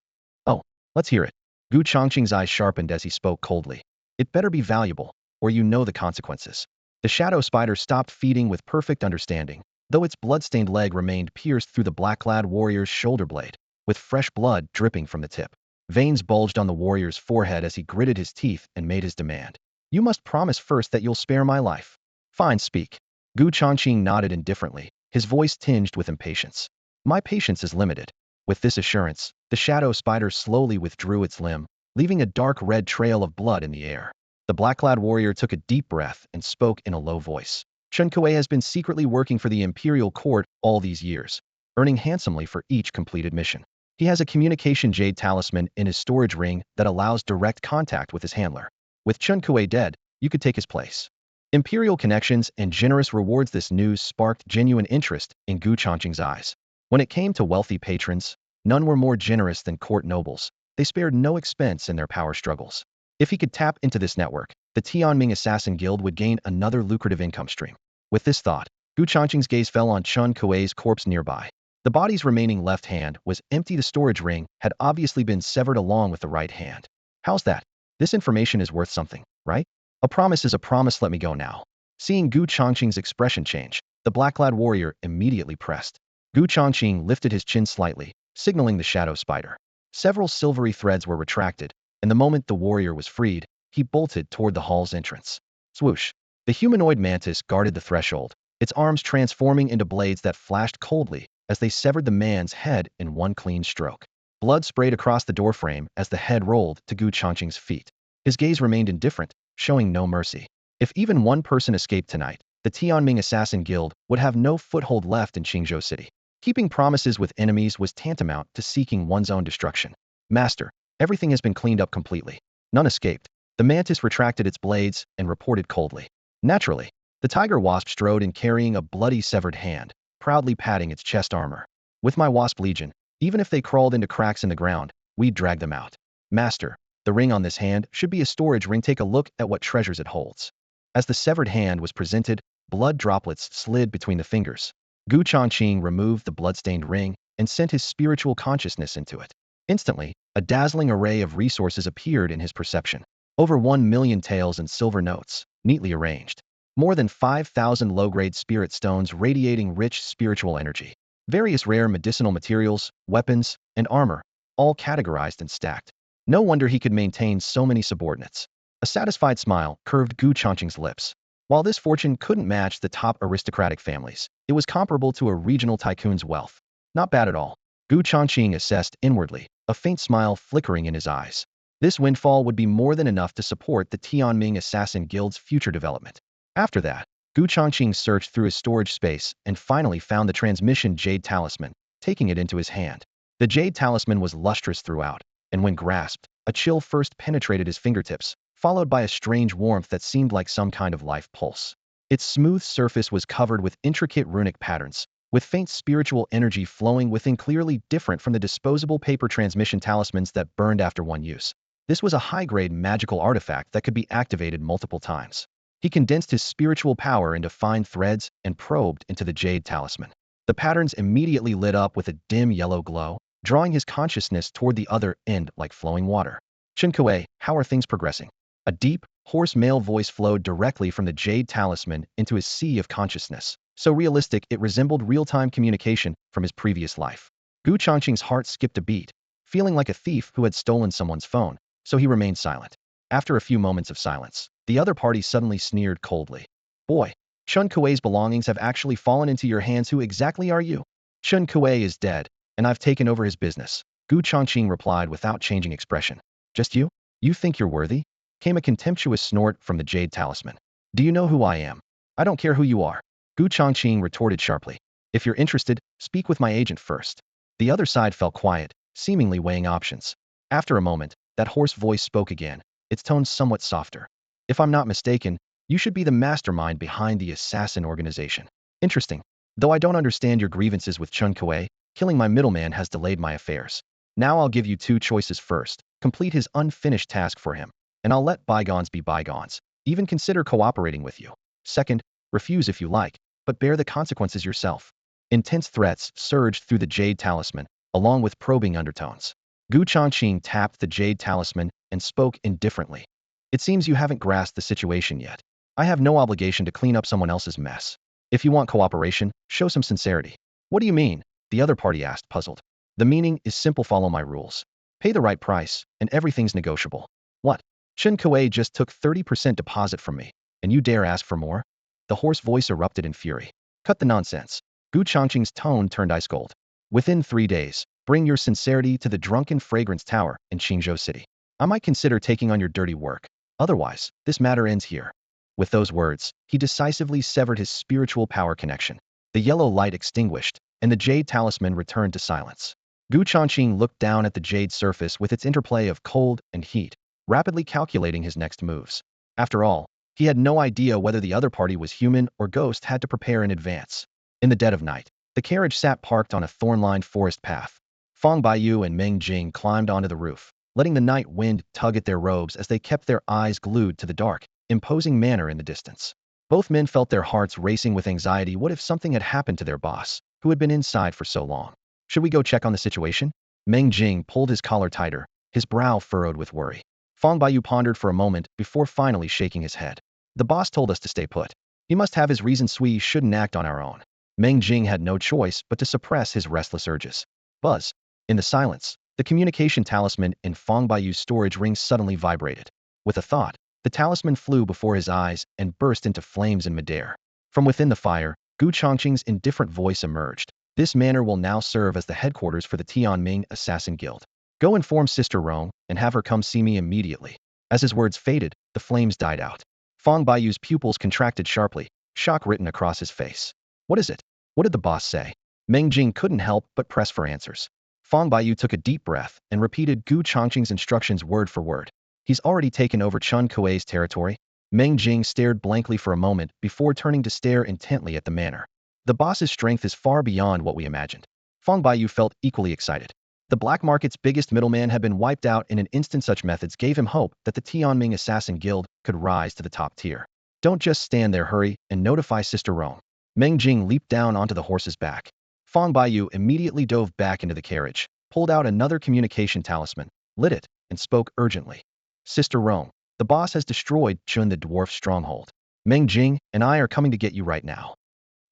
Oh, let's hear it. Gu Changqing's eyes sharpened as he spoke coldly. It better be valuable, or you know the consequences. The shadow spider stopped feeding with perfect understanding, though its blood-stained leg remained pierced through the black-clad warrior's shoulder blade, with fresh blood dripping from the tip. Veins bulged on the warrior's forehead as he gritted his teeth and made his demand. You must promise first that you'll spare my life. Fine, speak. Gu Changqing nodded indifferently, his voice tinged with impatience. My patience is limited. With this assurance, the shadow spider slowly withdrew its limb, leaving a dark red trail of blood in the air. The black-clad warrior took a deep breath and spoke in a low voice. Changqing has been secretly working for the imperial court all these years, earning handsomely for each completed mission. He has a communication jade talisman in his storage ring that allows direct contact with his handler. With Changqing dead, you could take his place. Imperial connections and generous rewards. This news sparked genuine interest in Gu Changqing's eyes. When it came to wealthy patrons, none were more generous than court nobles. They spared no expense in their power struggles. If he could tap into this network, the Tianming Assassin Guild would gain another lucrative income stream. With this thought, Gu Changqing's gaze fell on Changqing's corpse nearby. The body's remaining left hand was empty. The storage ring had obviously been severed along with the right hand. How's that? This information is worth something, right? A promise is a promise. Let me go now. Seeing Gu Changqing's expression change, the black-clad warrior immediately pressed. Gu Changqing lifted his chin slightly, signaling the shadow spider. Several silvery threads were retracted, and the moment the warrior was freed, he bolted toward the hall's entrance. Swoosh! The humanoid mantis guarded the threshold, its arms transforming into blades that flashed coldly as they severed the man's head in one clean stroke. Blood sprayed across the doorframe as the head rolled to Gu Changqing's feet. His gaze remained indifferent, showing no mercy. If even one person escaped tonight, the Tianming Assassin Guild would have no foothold left in Qingzhou City. Keeping promises with enemies was tantamount to seeking one's own destruction. Master, everything has been cleaned up completely. None escaped. The mantis retracted its blades and reported coldly. Naturally, the tiger wasp strode in carrying a bloody severed hand, proudly patting its chest armor. With my wasp legion, even if they crawled into cracks in the ground, we'd drag them out. Master, the ring on this hand should be a storage ring. Take a look at what treasures it holds. As the severed hand was presented, blood droplets slid between the fingers. Gu Changqing removed the bloodstained ring and sent his spiritual consciousness into it. Instantly, a dazzling array of resources appeared in his perception. Over 1 million taels and silver notes, neatly arranged. More than 5,000 low-grade spirit stones radiating rich spiritual energy. Various rare medicinal materials, weapons, and armor, all categorized and stacked. No wonder he could maintain so many subordinates. A satisfied smile curved Gu Changqing's lips. While this fortune couldn't match the top aristocratic families, it was comparable to a regional tycoon's wealth. Not bad at all. Gu Changqing assessed inwardly, a faint smile flickering in his eyes. This windfall would be more than enough to support the Tianming Assassin Guild's future development. After that, Gu Changqing searched through his storage space and finally found the transmission jade talisman, taking it into his hand. The jade talisman was lustrous throughout, and when grasped, a chill first penetrated his fingertips, followed by a strange warmth that seemed like some kind of life pulse. Its smooth surface was covered with intricate runic patterns, with faint spiritual energy flowing within, clearly different from the disposable paper transmission talismans that burned after one use. This was a high-grade magical artifact that could be activated multiple times. He condensed his spiritual power into fine threads and probed into the jade talisman. The patterns immediately lit up with a dim yellow glow, drawing his consciousness toward the other end like flowing water. Changqing, how are things progressing? A deep, hoarse male voice flowed directly from the jade talisman into his sea of consciousness, so realistic it resembled real-time communication from his previous life. Gu Changqing's heart skipped a beat, feeling like a thief who had stolen someone's phone. so he remained silent. After a few moments of silence, the other party suddenly sneered coldly. Boy, Chun Kuei's belongings have actually fallen into your hands. Who exactly are you? Chun Kuei is dead, and I've taken over his business. Gu Changqing replied without changing expression. Just you? You think you're worthy? Came a contemptuous snort from the Jade Talisman. Do you know who I am? I don't care who you are. Gu Changqing retorted sharply. If you're interested, speak with my agent first. The other side fell quiet, seemingly weighing options. After a moment, that hoarse voice spoke again, its tone somewhat softer. If I'm not mistaken, you should be the mastermind behind the assassin organization. Interesting. Though I don't understand your grievances with Chun Kuei, killing my middleman has delayed my affairs. Now I'll give you two choices. First, complete his unfinished task for him, and I'll let bygones be bygones. Even consider cooperating with you. Second, refuse if you like, but bear the consequences yourself. Intense threats surged through the Jade Talisman, along with probing undertones. Gu Changqing tapped the Jade Talisman and spoke indifferently. It seems you haven't grasped the situation yet. I have no obligation to clean up someone else's mess. If you want cooperation, show some sincerity. What do you mean? The other party asked, puzzled. The meaning is simple: follow my rules. Pay the right price, and everything's negotiable. What? Chun Kuei just took 30% deposit from me, and you dare ask for more? The hoarse voice erupted in fury. Cut the nonsense. Gu Changqing's tone turned ice cold. Within 3 days, bring your sincerity to the Drunken Fragrance Tower in Qingzhou City. I might consider taking on your dirty work. Otherwise, this matter ends here. With those words, he decisively severed his spiritual power connection. The yellow light extinguished, and the Jade Talisman returned to silence. Gu Changqing looked down at the jade surface with its interplay of cold and heat, rapidly calculating his next moves. After all, he had no idea whether the other party was human or ghost. Had to prepare in advance. In the dead of night, the carriage sat parked on a thorn-lined forest path. Fang Baiyu and Meng Jing climbed onto the roof, letting the night wind tug at their robes as they kept their eyes glued to the dark, imposing manor in the distance. Both men felt their hearts racing with anxiety. What if something had happened to their boss, who had been inside for so long? Should we go check on the situation? Meng Jing pulled his collar tighter, his brow furrowed with worry. Fang Baiyu pondered for a moment before finally shaking his head. The boss told us to stay put. He must have his reasons. We shouldn't act on our own. Meng Jing had no choice but to suppress his restless urges. Buzz. In the silence, the communication talisman in Fang Baiyu's storage ring suddenly vibrated. With a thought, the talisman flew before his eyes and burst into flames in midair. From within the fire, Gu Changqing's indifferent voice emerged. This manor will now serve as the headquarters for the Tianming Assassin Guild. Go inform Sister Rong and have her come see me immediately. As his words faded, the flames died out. Fang Baiyu's pupils contracted sharply, shock written across his face. What is it? What did the boss say? Meng Jing couldn't help but press for answers. Fang Baiyu took a deep breath and repeated Gu Changqing's instructions word for word. He's already taken over Chun Kuei's territory. Meng Jing stared blankly for a moment before turning to stare intently at the manor. The boss's strength is far beyond what we imagined. Fang Baiyu felt equally excited. The black market's biggest middleman had been wiped out in an instant. Such methods gave him hope that the Tianming Assassin Guild could rise to the top tier. Don't just stand there, hurry and notify Sister Rong. Meng Jing leaped down onto the horse's back. Fang Baiyu immediately dove back into the carriage, pulled out another communication talisman, lit it, and spoke urgently. Sister Rong, the boss has destroyed Chun the dwarf's stronghold. Meng Jing and I are coming to get you right now.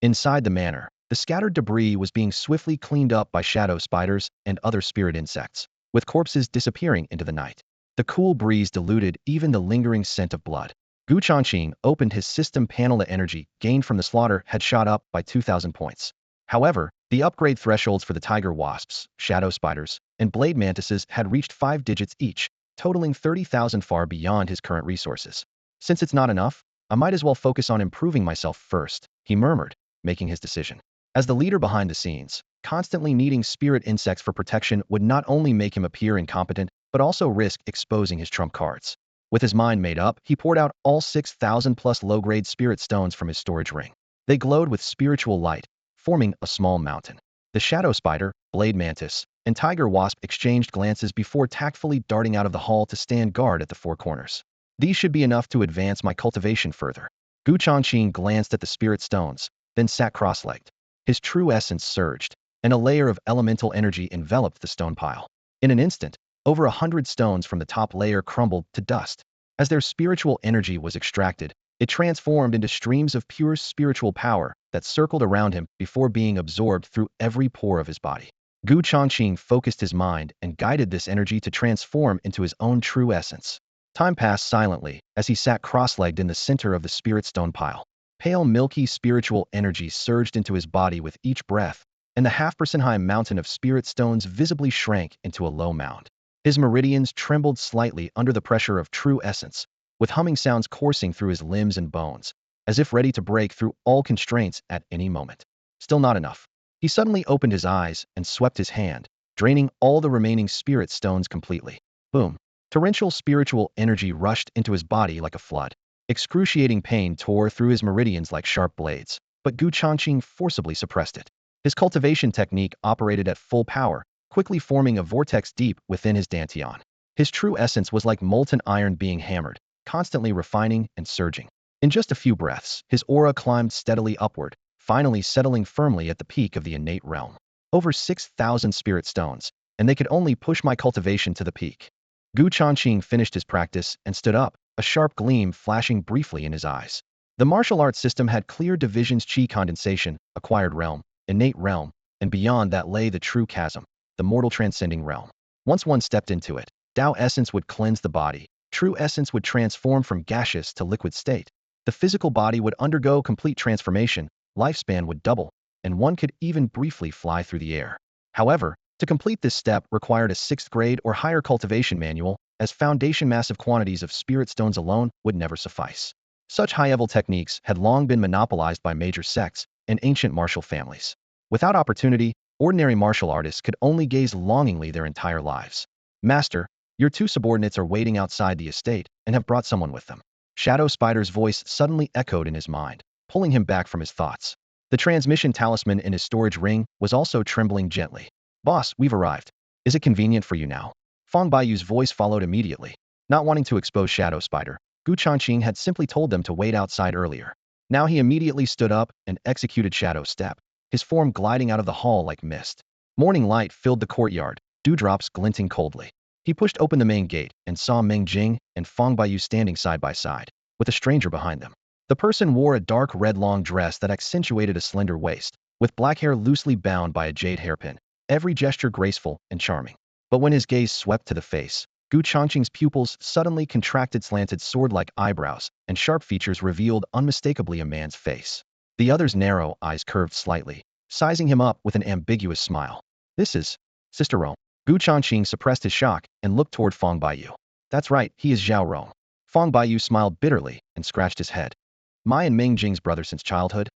Inside the manor, the scattered debris was being swiftly cleaned up by shadow spiders and other spirit insects, with corpses disappearing into the night. The cool breeze diluted even the lingering scent of blood. Gu Changqing opened his system panel. The energy gained from the slaughter had shot up by 2,000 points. However, the upgrade thresholds for the tiger wasps, shadow spiders, and blade mantises had reached 5 digits each, totaling 30,000, far beyond his current resources. Since it's not enough, I might as well focus on improving myself first, he murmured, making his decision. As the leader behind the scenes, constantly needing spirit insects for protection would not only make him appear incompetent, but also risk exposing his trump cards. With his mind made up, he poured out all 6,000 plus low-grade spirit stones from his storage ring. They glowed with spiritual light, forming a small mountain. The shadow spider, blade mantis, and tiger wasp exchanged glances before tactfully darting out of the hall to stand guard at the 4 corners. These should be enough to advance my cultivation further. Gu Changqing glanced at the spirit stones, then sat cross-legged. His true essence surged, and a layer of elemental energy enveloped the stone pile. In an instant, over 100 stones from the top layer crumbled to dust. As their spiritual energy was extracted, it transformed into streams of pure spiritual power that circled around him before being absorbed through every pore of his body. Gu Changqing focused his mind and guided this energy to transform into his own true essence. Time passed silently as he sat cross-legged in the center of the spirit stone pile. Pale, milky spiritual energy surged into his body with each breath, and the half-percent high mountain of spirit stones visibly shrank into a low mound. His meridians trembled slightly under the pressure of true essence, with humming sounds coursing through his limbs and bones, as if ready to break through all constraints at any moment. Still not enough. He suddenly opened his eyes and swept his hand, draining all the remaining spirit stones completely. Boom. Torrential spiritual energy rushed into his body like a flood. Excruciating pain tore through his meridians like sharp blades, but Gu Changqing forcibly suppressed it. His cultivation technique operated at full power, quickly forming a vortex deep within his dantian. His true essence was like molten iron being hammered, constantly refining and surging. In just a few breaths, his aura climbed steadily upward, finally settling firmly at the peak of the innate realm. Over 6,000 spirit stones, and they could only push my cultivation to the peak. Gu Changqing finished his practice and stood up, a sharp gleam flashing briefly in his eyes. The martial arts system had clear divisions: chi condensation, acquired realm, innate realm, and beyond that lay the true chasm, the mortal transcending realm. Once one stepped into it, Tao essence would cleanse the body, true essence would transform from gaseous to liquid state. The physical body would undergo complete transformation, lifespan would double, and one could even briefly fly through the air. However, to complete this step required a 6th grade or higher cultivation manual, as foundation massive quantities of spirit stones alone would never suffice. Such high-level techniques had long been monopolized by major sects and ancient martial families. Without opportunity, ordinary martial artists could only gaze longingly their entire lives. Master, your 2 subordinates are waiting outside the estate and have brought someone with them. Shadow Spider's voice suddenly echoed in his mind, pulling him back from his thoughts. The transmission talisman in his storage ring was also trembling gently. Boss, we've arrived. Is it convenient for you now? Fong Baiyu's voice followed immediately. Not wanting to expose Shadow Spider, Gu Changqing had simply told them to wait outside earlier. Now he immediately stood up and executed Shadow Step, his form gliding out of the hall like mist. Morning light filled the courtyard, dewdrops glinting coldly. He pushed open the main gate and saw Meng Jing and Fong Baiyu standing side by side, with a stranger behind them. The person wore a dark red long dress that accentuated a slender waist, with black hair loosely bound by a jade hairpin, every gesture graceful and charming. But when his gaze swept to the face, Gu Changqing's pupils suddenly contracted, slanted sword-like eyebrows, and sharp features revealed unmistakably a man's face. The other's narrow eyes curved slightly, sizing him up with an ambiguous smile. This is Sister Rome. Gu Changqing suppressed his shock and looked toward Fong Baiyu. That's right, he is Zhao Rong. Fong Baiyu smiled bitterly and scratched his head. My and Meng Jing's brother since childhood?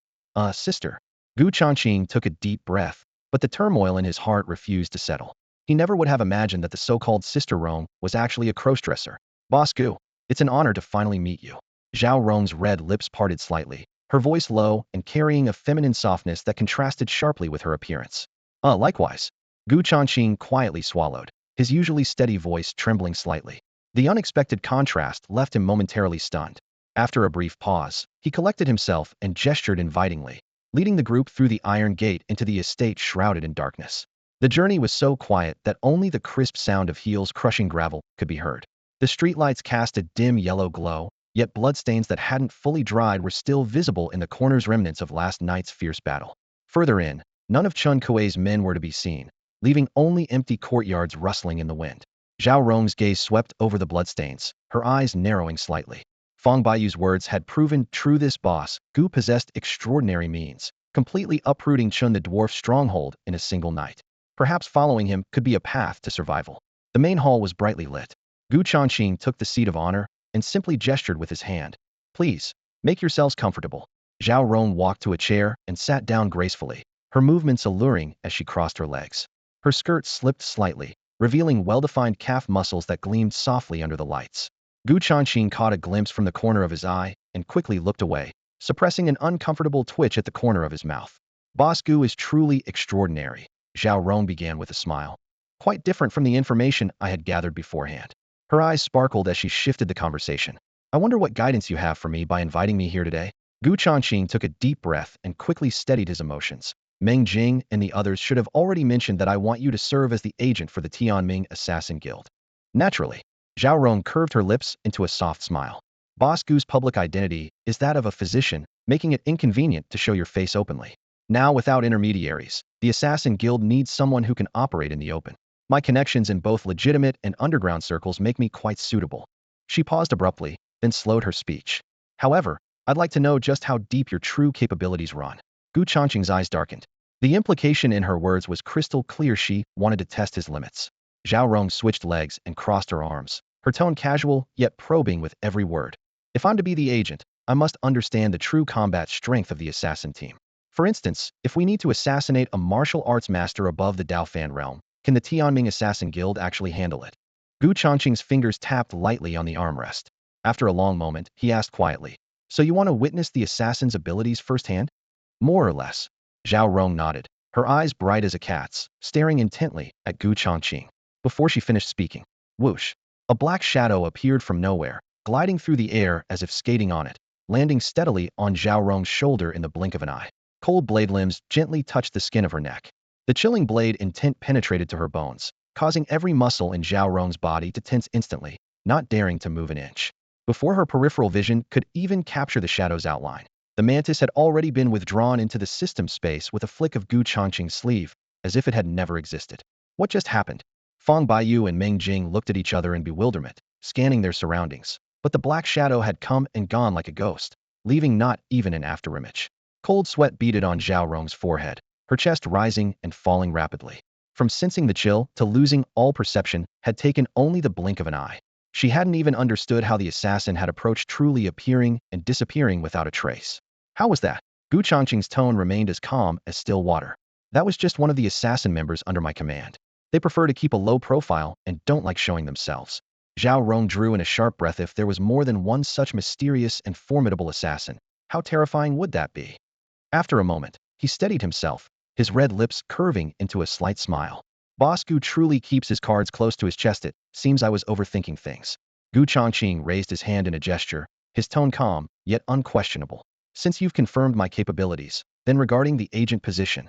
Sister. Gu Changqing took a deep breath, but the turmoil in his heart refused to settle. He never would have imagined that the so-called Sister Rong was actually a crossdresser. Boss Gu, it's an honor to finally meet you. Zhao Rong's red lips parted slightly, her voice low and carrying a feminine softness that contrasted sharply with her appearance. Likewise. Gu Changqing quietly swallowed, his usually steady voice trembling slightly. The unexpected contrast left him momentarily stunned. After a brief pause, he collected himself and gestured invitingly, leading the group through the iron gate into the estate shrouded in darkness. The journey was so quiet that only the crisp sound of heels crushing gravel could be heard. The streetlights cast a dim yellow glow, yet bloodstains that hadn't fully dried were still visible in the corners, remnants of last night's fierce battle. Further in, none of Chun Kuei's men were to be seen, leaving only empty courtyards rustling in the wind. Zhao Rong's gaze swept over the bloodstains, her eyes narrowing slightly. Fong Baiyu's words had proven true. This boss, Gu, possessed extraordinary means, completely uprooting Chun the dwarf's stronghold in a single night. Perhaps following him could be a path to survival. The main hall was brightly lit. Gu Changqing took the seat of honor and simply gestured with his hand. Please, make yourselves comfortable. Zhao Rong walked to a chair and sat down gracefully, her movements alluring as she crossed her legs. Her skirt slipped slightly, revealing well-defined calf muscles that gleamed softly under the lights. Gu Changqing caught a glimpse from the corner of his eye and quickly looked away, suppressing an uncomfortable twitch at the corner of his mouth. Boss Gu is truly extraordinary, Zhao Rong began with a smile. Quite different from the information I had gathered beforehand. Her eyes sparkled as she shifted the conversation. I wonder what guidance you have for me by inviting me here today? Gu Changqing took a deep breath and quickly steadied his emotions. Meng Jing and the others should have already mentioned that I want you to serve as the agent for the Tianming Assassin Guild. Naturally. Zhao Rong curved her lips into a soft smile. Boss Gu's public identity is that of a physician, making it inconvenient to show your face openly. Now, without intermediaries, the Assassin Guild needs someone who can operate in the open. My connections in both legitimate and underground circles make me quite suitable. She paused abruptly, then slowed her speech. However, I'd like to know just how deep your true capabilities run. Gu Changqing's eyes darkened. The implication in her words was crystal clear. She wanted to test his limits. Zhao Rong switched legs and crossed her arms, her tone casual yet probing with every word. If I'm to be the agent, I must understand the true combat strength of the assassin team. For instance, if we need to assassinate a martial arts master above the Daofan realm, can the Tianming Assassin Guild actually handle it? Gu Changqing's fingers tapped lightly on the armrest. After a long moment, he asked quietly, "So you want to witness the assassin's abilities firsthand?" "More or less." Zhao Rong nodded, her eyes bright as a cat's, staring intently at Gu Changqing. Before she finished speaking, whoosh, a black shadow appeared from nowhere, gliding through the air as if skating on it, landing steadily on Zhao Rong's shoulder in the blink of an eye. Cold blade limbs gently touched the skin of her neck. The chilling blade intent penetrated to her bones, causing every muscle in Zhao Rong's body to tense instantly, not daring to move an inch. Before her peripheral vision could even capture the shadow's outline, the mantis had already been withdrawn into the system space with a flick of Gu Changqing's sleeve, as if it had never existed. What just happened? Fang Baiyu and Meng Jing looked at each other in bewilderment, scanning their surroundings. But the black shadow had come and gone like a ghost, leaving not even an afterimage. Cold sweat beaded on Zhao Rong's forehead, her chest rising and falling rapidly. From sensing the chill to losing all perception had taken only the blink of an eye. She hadn't even understood how the assassin had approached truly appearing and disappearing without a trace. How was that? Gu Changqing's tone remained as calm as still water. That was just one of the assassin members under my command. They prefer to keep a low profile and don't like showing themselves. Zhao Rong drew in a sharp breath. If there was more than one such mysterious and formidable assassin, how terrifying would that be? After a moment, he steadied himself, his red lips curving into a slight smile. Boss Gu truly keeps his cards close to his chest. It seems I was overthinking things. Gu Changqing raised his hand in a gesture, his tone calm, yet unquestionable. Since you've confirmed my capabilities, then regarding the agent position.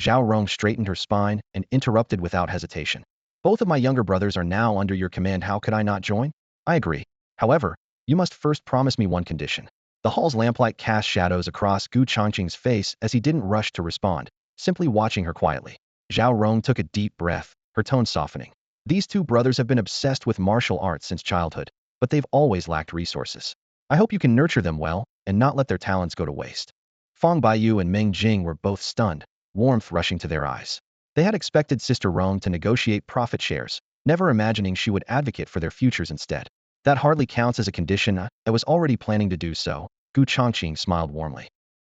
Zhao Rong straightened her spine and interrupted without hesitation. Both of my younger brothers are now under your command. How could I not join? I agree. However, you must first promise me one condition. The hall's lamplight cast shadows across Gu Changqing's face as he didn't rush to respond, simply watching her quietly. Zhao Rong took a deep breath, her tone softening. These two brothers have been obsessed with martial arts since childhood, but they've always lacked resources. I hope you can nurture them well and not let their talents go to waste. Fang Baiyu and Meng Jing were both stunned, warmth rushing to their eyes. They had expected Sister Rong to negotiate profit shares, never imagining she would advocate for their futures instead. That hardly counts as a condition. I was already planning to do so. Gu Changqing smiled warmly.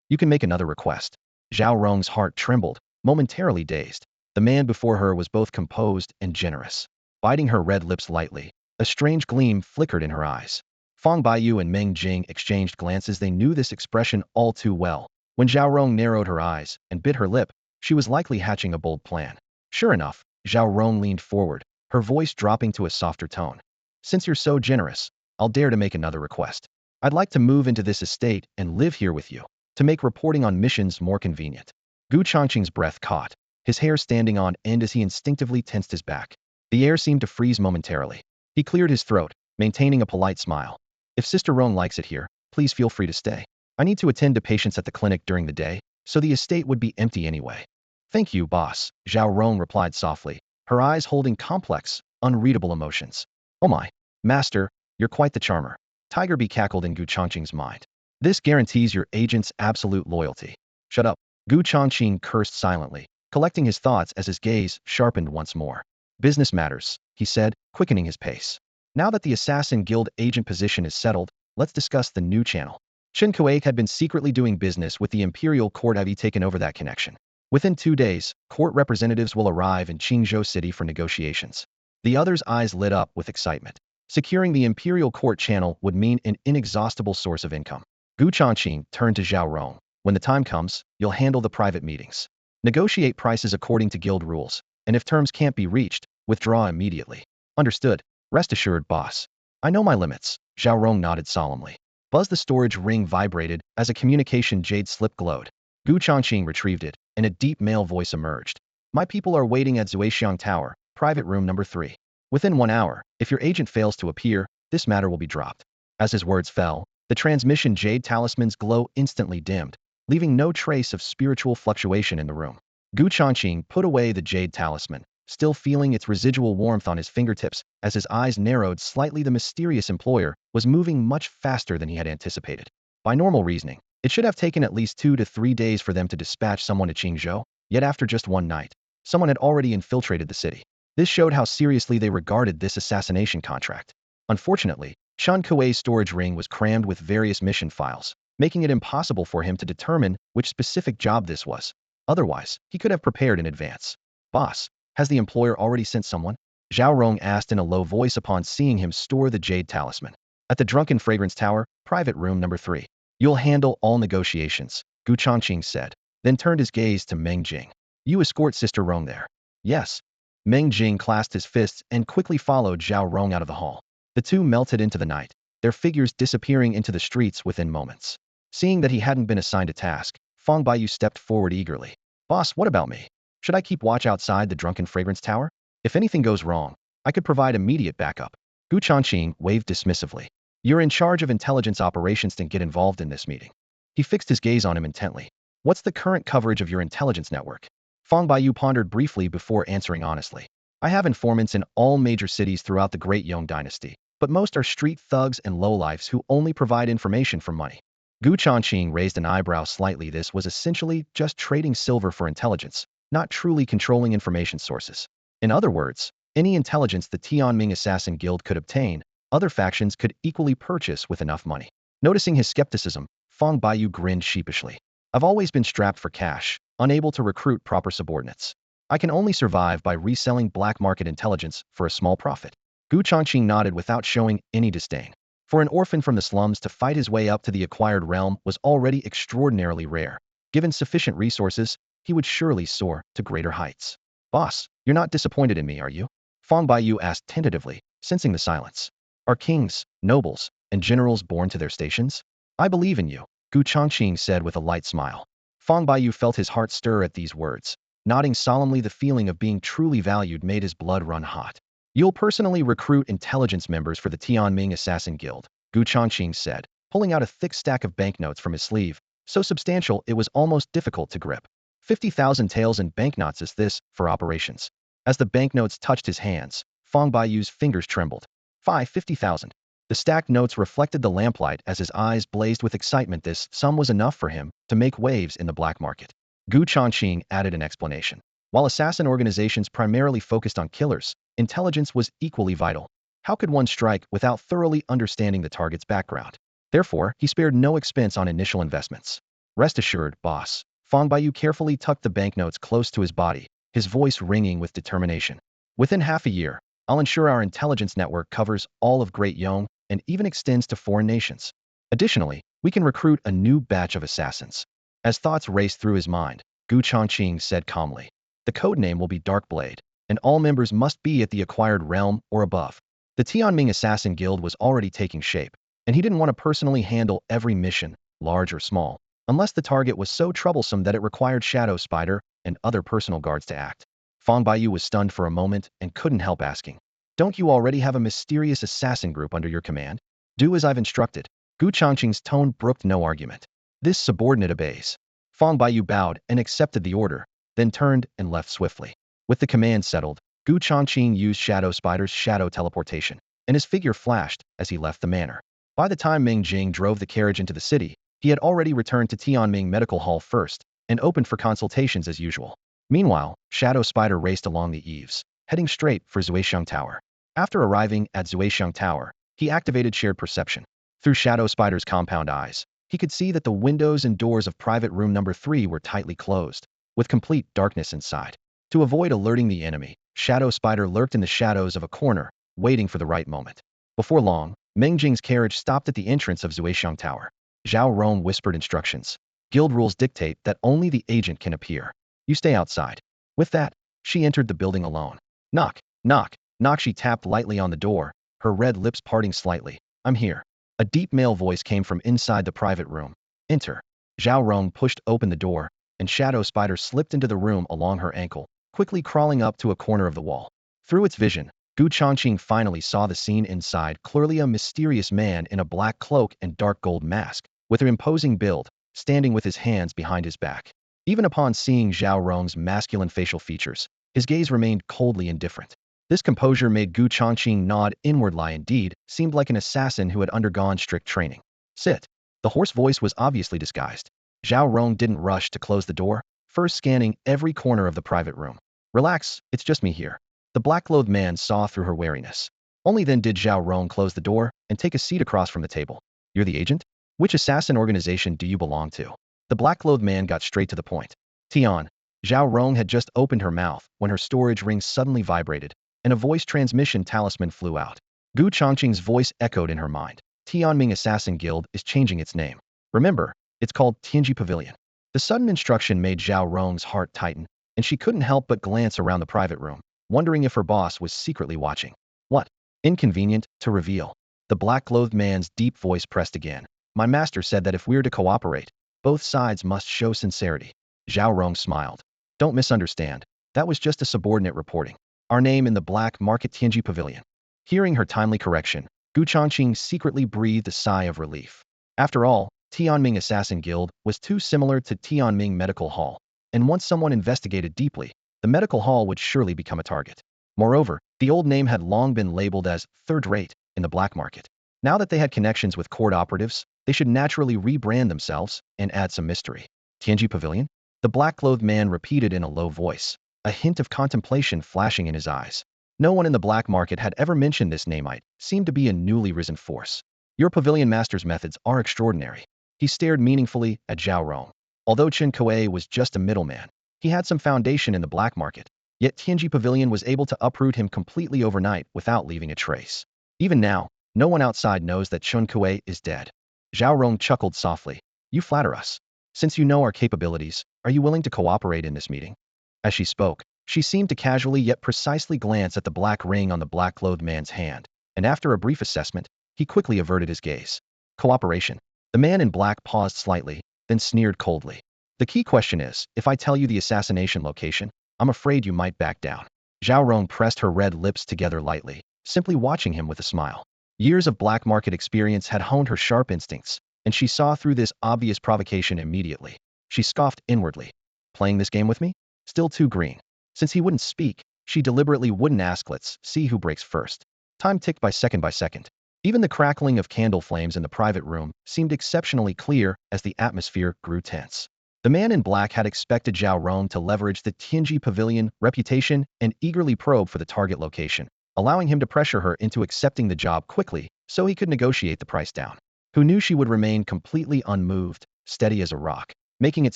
You can make another request. Zhao Rong's heart trembled, momentarily dazed. The man before her was both composed and generous. Biting her red lips lightly, a strange gleam flickered in her eyes. Fang Baiyu and Meng Jing exchanged glances. They knew this expression all too well. When Zhao Rong narrowed her eyes and bit her lip, she was likely hatching a bold plan. Sure enough, Zhao Rong leaned forward, her voice dropping to a softer tone. Since you're so generous, I'll dare to make another request. I'd like to move into this estate and live here with you, to make reporting on missions more convenient. Gu Changqing's breath caught, his hair standing on end as he instinctively tensed his back. The air seemed to freeze momentarily. He cleared his throat, maintaining a polite smile. If Sister Rong likes it here, please feel free to stay. I need to attend to patients at the clinic during the day, so the estate would be empty anyway. Thank you, boss, Zhao Rong replied softly, her eyes holding complex, unreadable emotions. Oh my, master, you're quite the charmer. Tiger Bee cackled in Gu Changqing's mind. This guarantees your agent's absolute loyalty. Shut up. Gu Changqing cursed silently, collecting his thoughts as his gaze sharpened once more. Business matters, he said, quickening his pace. Now that the Assassin Guild agent position is settled, let's discuss the new channel. Changqing had been secretly doing business with the Imperial Court. Have you taken over that connection? Within 2 days, court representatives will arrive in Qingzhou City for negotiations. The other's eyes lit up with excitement. Securing the Imperial Court channel would mean an inexhaustible source of income. Gu Changqing turned to Zhao Rong. When the time comes, you'll handle the private meetings. Negotiate prices according to guild rules, and if terms can't be reached, withdraw immediately. Understood. Rest assured, boss. I know my limits. Zhao Rong nodded solemnly. Buzz the storage ring vibrated as a communication jade slip glowed. Gu Changqing retrieved it, and a deep male voice emerged. My people are waiting at Zuixiang Tower, private room number 3. Within 1 hour, if your agent fails to appear, this matter will be dropped. As his words fell, the transmission jade talisman's glow instantly dimmed, leaving no trace of spiritual fluctuation in the room. Gu Changqing put away the jade talisman, still feeling its residual warmth on his fingertips as his eyes narrowed slightly. The mysterious employer was moving much faster than he had anticipated. By normal reasoning, it should have taken at least 2 to 3 days for them to dispatch someone to Qingzhou, yet after just one night, someone had already infiltrated the city. This showed how seriously they regarded this assassination contract. Unfortunately, Changqing's storage ring was crammed with various mission files, making it impossible for him to determine which specific job this was. Otherwise, he could have prepared in advance. Boss, has the employer already sent someone? Zhao Rong asked in a low voice upon seeing him store the jade talisman. At the Drunken Fragrance Tower, private room number 3. You'll handle all negotiations, Gu Changqing said, then turned his gaze to Meng Jing. You escort Sister Rong there. Yes. Meng Jing clasped his fists and quickly followed Zhao Rong out of the hall. The two melted into the night, their figures disappearing into the streets within moments. Seeing that he hadn't been assigned a task, Fang Baiyu stepped forward eagerly. Boss, what about me? Should I keep watch outside the Drunken Fragrance Tower? If anything goes wrong, I could provide immediate backup. Gu Changqing waved dismissively. You're in charge of intelligence operations, to get involved in this meeting. He fixed his gaze on him intently. What's the current coverage of your intelligence network? Fang Baiyu pondered briefly before answering honestly. I have informants in all major cities throughout the Great Yong dynasty, but most are street thugs and lowlifes who only provide information for money. Gu Changqing raised an eyebrow slightly. This was essentially just trading silver for intelligence, not truly controlling information sources. In other words, any intelligence the Tianming Assassin Guild could obtain, other factions could equally purchase with enough money. Noticing his skepticism, Fang Baiyu grinned sheepishly. I've always been strapped for cash, unable to recruit proper subordinates. I can only survive by reselling black market intelligence for a small profit. Gu Changqing nodded without showing any disdain. For an orphan from the slums to fight his way up to the acquired realm was already extraordinarily rare. Given sufficient resources, he would surely soar to greater heights. Boss, you're not disappointed in me, are you? Fang Baiyu asked tentatively, sensing the silence. Are kings, nobles, and generals born to their stations? I believe in you, Gu Changqing said with a light smile. Fang Baiyu felt his heart stir at these words. Nodding solemnly, the feeling of being truly valued made his blood run hot. You'll personally recruit intelligence members for the Tianming Assassin Guild, Gu Changqing said, pulling out a thick stack of banknotes from his sleeve, so substantial it was almost difficult to grip. 50,000 taels in banknotes is this, for operations. As the banknotes touched his hands, Fang Baiyu's fingers trembled. 50,000. The stacked notes reflected the lamplight as his eyes blazed with excitement. This sum was enough for him to make waves in the black market. Gu Changqing added an explanation. While assassin organizations primarily focused on killers, intelligence was equally vital. How could one strike without thoroughly understanding the target's background? Therefore, he spared no expense on initial investments. Rest assured, boss. Fang Baiyu carefully tucked the banknotes close to his body, his voice ringing with determination. Within half a year, I'll ensure our intelligence network covers all of Great Yong and even extends to foreign nations. Additionally, we can recruit a new batch of assassins. As thoughts raced through his mind, Gu Changqing said calmly, the codename will be Darkblade, and all members must be at the acquired realm or above. The Tianming Assassin Guild was already taking shape, and he didn't want to personally handle every mission, large or small, unless the target was so troublesome that it required Shadow Spider and other personal guards to act. Fang Baiyu was stunned for a moment and couldn't help asking, don't you already have a mysterious assassin group under your command? Do as I've instructed. Gu Changqing's tone brooked no argument. This subordinate obeys. Fang Baiyu bowed and accepted the order, then turned and left swiftly. With the command settled, Gu Changqing used Shadow Spider's shadow teleportation, and his figure flashed as he left the manor. By the time Meng Jing drove the carriage into the city, he had already returned to Tianming Medical Hall first and opened for consultations as usual. Meanwhile, Shadow Spider raced along the eaves, heading straight for Zuixiang Tower. After arriving at Zuixiang Tower, he activated shared perception. Through Shadow Spider's compound eyes, he could see that the windows and doors of private room number 3 were tightly closed, with complete darkness inside. To avoid alerting the enemy, Shadow Spider lurked in the shadows of a corner, waiting for the right moment. Before long, Meng Jing's carriage stopped at the entrance of Zuixiang Tower. Zhao Rong whispered instructions. Guild rules dictate that only the agent can appear. You stay outside. With that, she entered the building alone. Knock, knock, knock. She tapped lightly on the door, her red lips parting slightly. I'm here. A deep male voice came from inside the private room. Enter. Zhao Rong pushed open the door, and Shadow Spider slipped into the room along her ankle, quickly crawling up to a corner of the wall. Through its vision, Gu Changqing finally saw the scene inside. Clearly a mysterious man in a black cloak and dark gold mask. With her imposing build, standing with his hands behind his back. Even upon seeing Zhao Rong's masculine facial features, his gaze remained coldly indifferent. This composure made Gu Changqing nod inwardly. Indeed, seemed like an assassin who had undergone strict training. Sit. The hoarse voice was obviously disguised. Zhao Rong didn't rush to close the door, first scanning every corner of the private room. Relax, it's just me here. The black-clothed man saw through her wariness. Only then did Zhao Rong close the door and take a seat across from the table. You're the agent? Which assassin organization do you belong to? The black-clothed man got straight to the point. Tian. Zhao Rong had just opened her mouth when her storage ring suddenly vibrated, and a voice transmission talisman flew out. Gu Changqing's voice echoed in her mind. Tianming Assassin Guild is changing its name. Remember, it's called Tianji Pavilion. The sudden instruction made Zhao Rong's heart tighten, and she couldn't help but glance around the private room, wondering if her boss was secretly watching. What? Inconvenient to reveal. The black-clothed man's deep voice pressed again. My master said that if we're to cooperate, both sides must show sincerity. Zhao Rong smiled. Don't misunderstand. That was just a subordinate reporting. Our name in the black market Tianji Pavilion. Hearing her timely correction, Gu Changqing secretly breathed a sigh of relief. After all, Tianming Assassin Guild was too similar to Tianming Medical Hall, and once someone investigated deeply, the medical hall would surely become a target. Moreover, the old name had long been labeled as third-rate in the black market. Now that they had connections with court operatives, they should naturally rebrand themselves and add some mystery. Tianji Pavilion? The black-clothed man repeated in a low voice, a hint of contemplation flashing in his eyes. No one in the black market had ever mentioned this name. It seemed to be a newly risen force. Your pavilion master's methods are extraordinary. He stared meaningfully at Zhao Rong. Although Chen Kuei was just a middleman, he had some foundation in the black market, yet Tianji Pavilion was able to uproot him completely overnight without leaving a trace. Even now, no one outside knows that Chen Kuei is dead. Zhao Rong chuckled softly. You flatter us. Since you know our capabilities, are you willing to cooperate in this meeting? As she spoke, she seemed to casually yet precisely glance at the black ring on the black-clothed man's hand, and after a brief assessment, he quickly averted his gaze. Cooperation. The man in black paused slightly, then sneered coldly. The key question is, if I tell you the assassination location, I'm afraid you might back down. Zhao Rong pressed her red lips together lightly, simply watching him with a smile. Years of black market experience had honed her sharp instincts, and she saw through this obvious provocation immediately. She scoffed inwardly. Playing this game with me? Still too green. Since he wouldn't speak, she deliberately wouldn't ask. Let's see who breaks first. Time ticked by second by second. Even the crackling of candle flames in the private room seemed exceptionally clear as the atmosphere grew tense. The man in black had expected Zhao Rong to leverage the Tianji Pavilion reputation and eagerly probe for the target location, allowing him to pressure her into accepting the job quickly so he could negotiate the price down. Who knew she would remain completely unmoved, steady as a rock, making it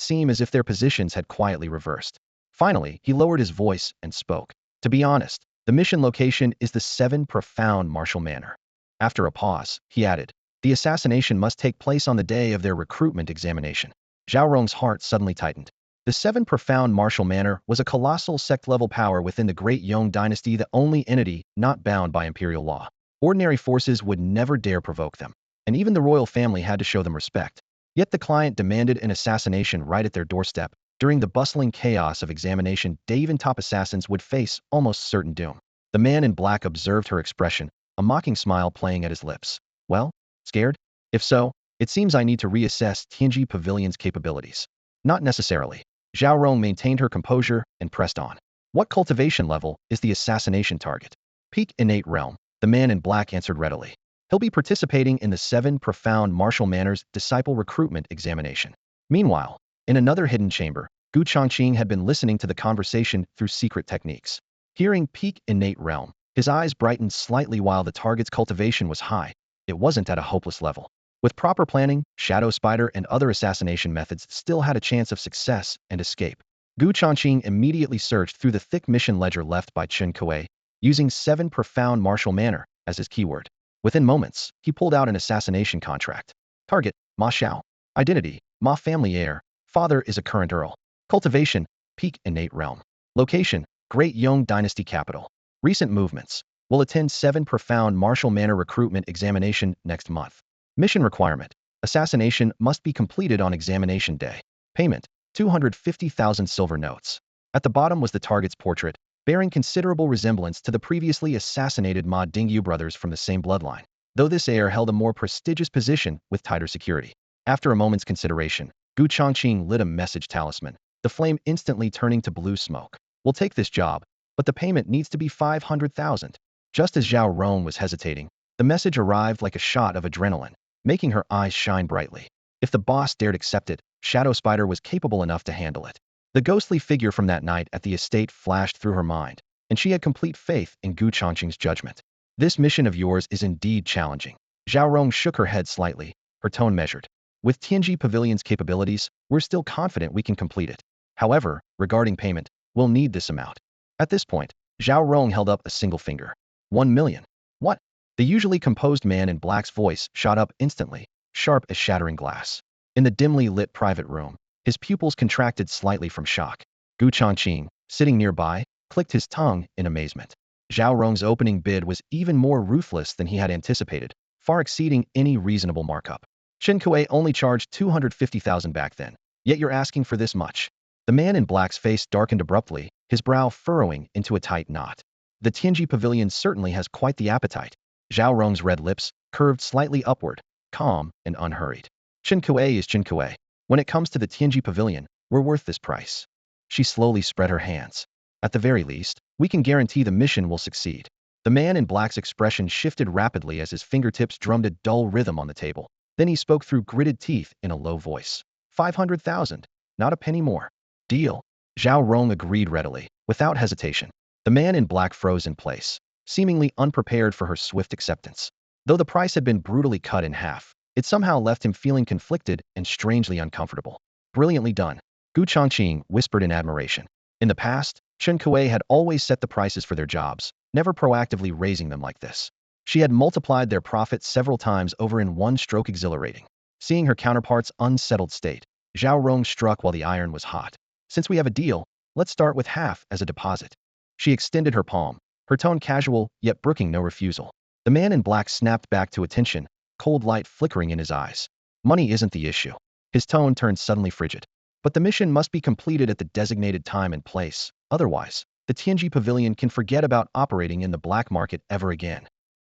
seem as if their positions had quietly reversed. Finally, he lowered his voice and spoke. To be honest, the mission location is the 7 Profound Martial Manor. After a pause, he added, the assassination must take place on the day of their recruitment examination. Zhao Rong's heart suddenly tightened. The 7 Profound Martial Manor was a colossal sect-level power within the Great Yong dynasty, the only entity not bound by imperial law. Ordinary forces would never dare provoke them, and even the royal family had to show them respect. Yet the client demanded an assassination right at their doorstep. During the bustling chaos of examination, even top assassins would face almost certain doom. The man in black observed her expression, a mocking smile playing at his lips. Well, scared? If so, it seems I need to reassess Tianji Pavilion's capabilities. Not necessarily. Zhao Rong maintained her composure and pressed on. What cultivation level is the assassination target? Peak innate realm, the man in black answered readily. He'll be participating in the 7 Profound Martial Manor's disciple recruitment examination. Meanwhile, in another hidden chamber, Gu Changqing had been listening to the conversation through secret techniques. Hearing peak innate realm, his eyes brightened slightly. While the target's cultivation was high, it wasn't at a hopeless level. With proper planning, Shadow Spider and other assassination methods still had a chance of success and escape. Gu Changqing immediately searched through the thick mission ledger left by Chen Kuei, using 7 Profound Martial Manor as his keyword. Within moments, he pulled out an assassination contract. Target, Ma Xiao. Identity, Ma family heir. Father is a current earl. Cultivation, peak innate realm. Location, Great Yong dynasty capital. Recent movements. Will attend 7 Profound Martial Manor recruitment examination next month. Mission requirement. Assassination must be completed on examination day. Payment, 250,000 silver notes. At the bottom was the target's portrait, bearing considerable resemblance to the previously assassinated Ma Dingyu brothers from the same bloodline, though this heir held a more prestigious position with tighter security. After a moment's consideration, Gu Changqing lit a message talisman, the flame instantly turning to blue smoke. We'll take this job, but the payment needs to be 500,000. Just as Zhao Rong was hesitating, the message arrived like a shot of adrenaline, making her eyes shine brightly. If the boss dared accept it, Shadow Spider was capable enough to handle it. The ghostly figure from that night at the estate flashed through her mind, and she had complete faith in Gu Changqing's judgment. This mission of yours is indeed challenging. Zhao Rong shook her head slightly, her tone measured. With Tianji Pavilion's capabilities, we're still confident we can complete it. However, regarding payment, we'll need this amount. At this point, Zhao Rong held up a single finger. 1 million. What? The usually composed man in black's voice shot up instantly, sharp as shattering glass. In the dimly lit private room, his pupils contracted slightly from shock. Gu Changqing, sitting nearby, clicked his tongue in amazement. Zhao Rong's opening bid was even more ruthless than he had anticipated, far exceeding any reasonable markup. Changqing only charged 250,000 back then, yet you're asking for this much. The man in black's face darkened abruptly, his brow furrowing into a tight knot. The Tianji Pavilion certainly has quite the appetite. Zhao Rong's red lips curved slightly upward, calm and unhurried. Changqing is Changqing. When it comes to the Tianji Pavilion, we're worth this price. She slowly spread her hands. At the very least, we can guarantee the mission will succeed. The man in black's expression shifted rapidly as his fingertips drummed a dull rhythm on the table. Then he spoke through gritted teeth in a low voice. 500,000. Not a penny more. Deal. Zhao Rong agreed readily, without hesitation. The man in black froze in place, seemingly unprepared for her swift acceptance. Though the price had been brutally cut in half, it somehow left him feeling conflicted and strangely uncomfortable. Brilliantly done. Gu Changqing whispered in admiration. In the past, Changqing had always set the prices for their jobs, never proactively raising them like this. She had multiplied their profits several times over in one stroke, exhilarating. Seeing her counterpart's unsettled state, Zhao Rong struck while the iron was hot. Since we have a deal, let's start with half as a deposit. She extended her palm, her tone casual, yet brooking no refusal. The man in black snapped back to attention, cold light flickering in his eyes. Money isn't the issue. His tone turned suddenly frigid. But the mission must be completed at the designated time and place. Otherwise, the Tianji Pavilion can forget about operating in the black market ever again.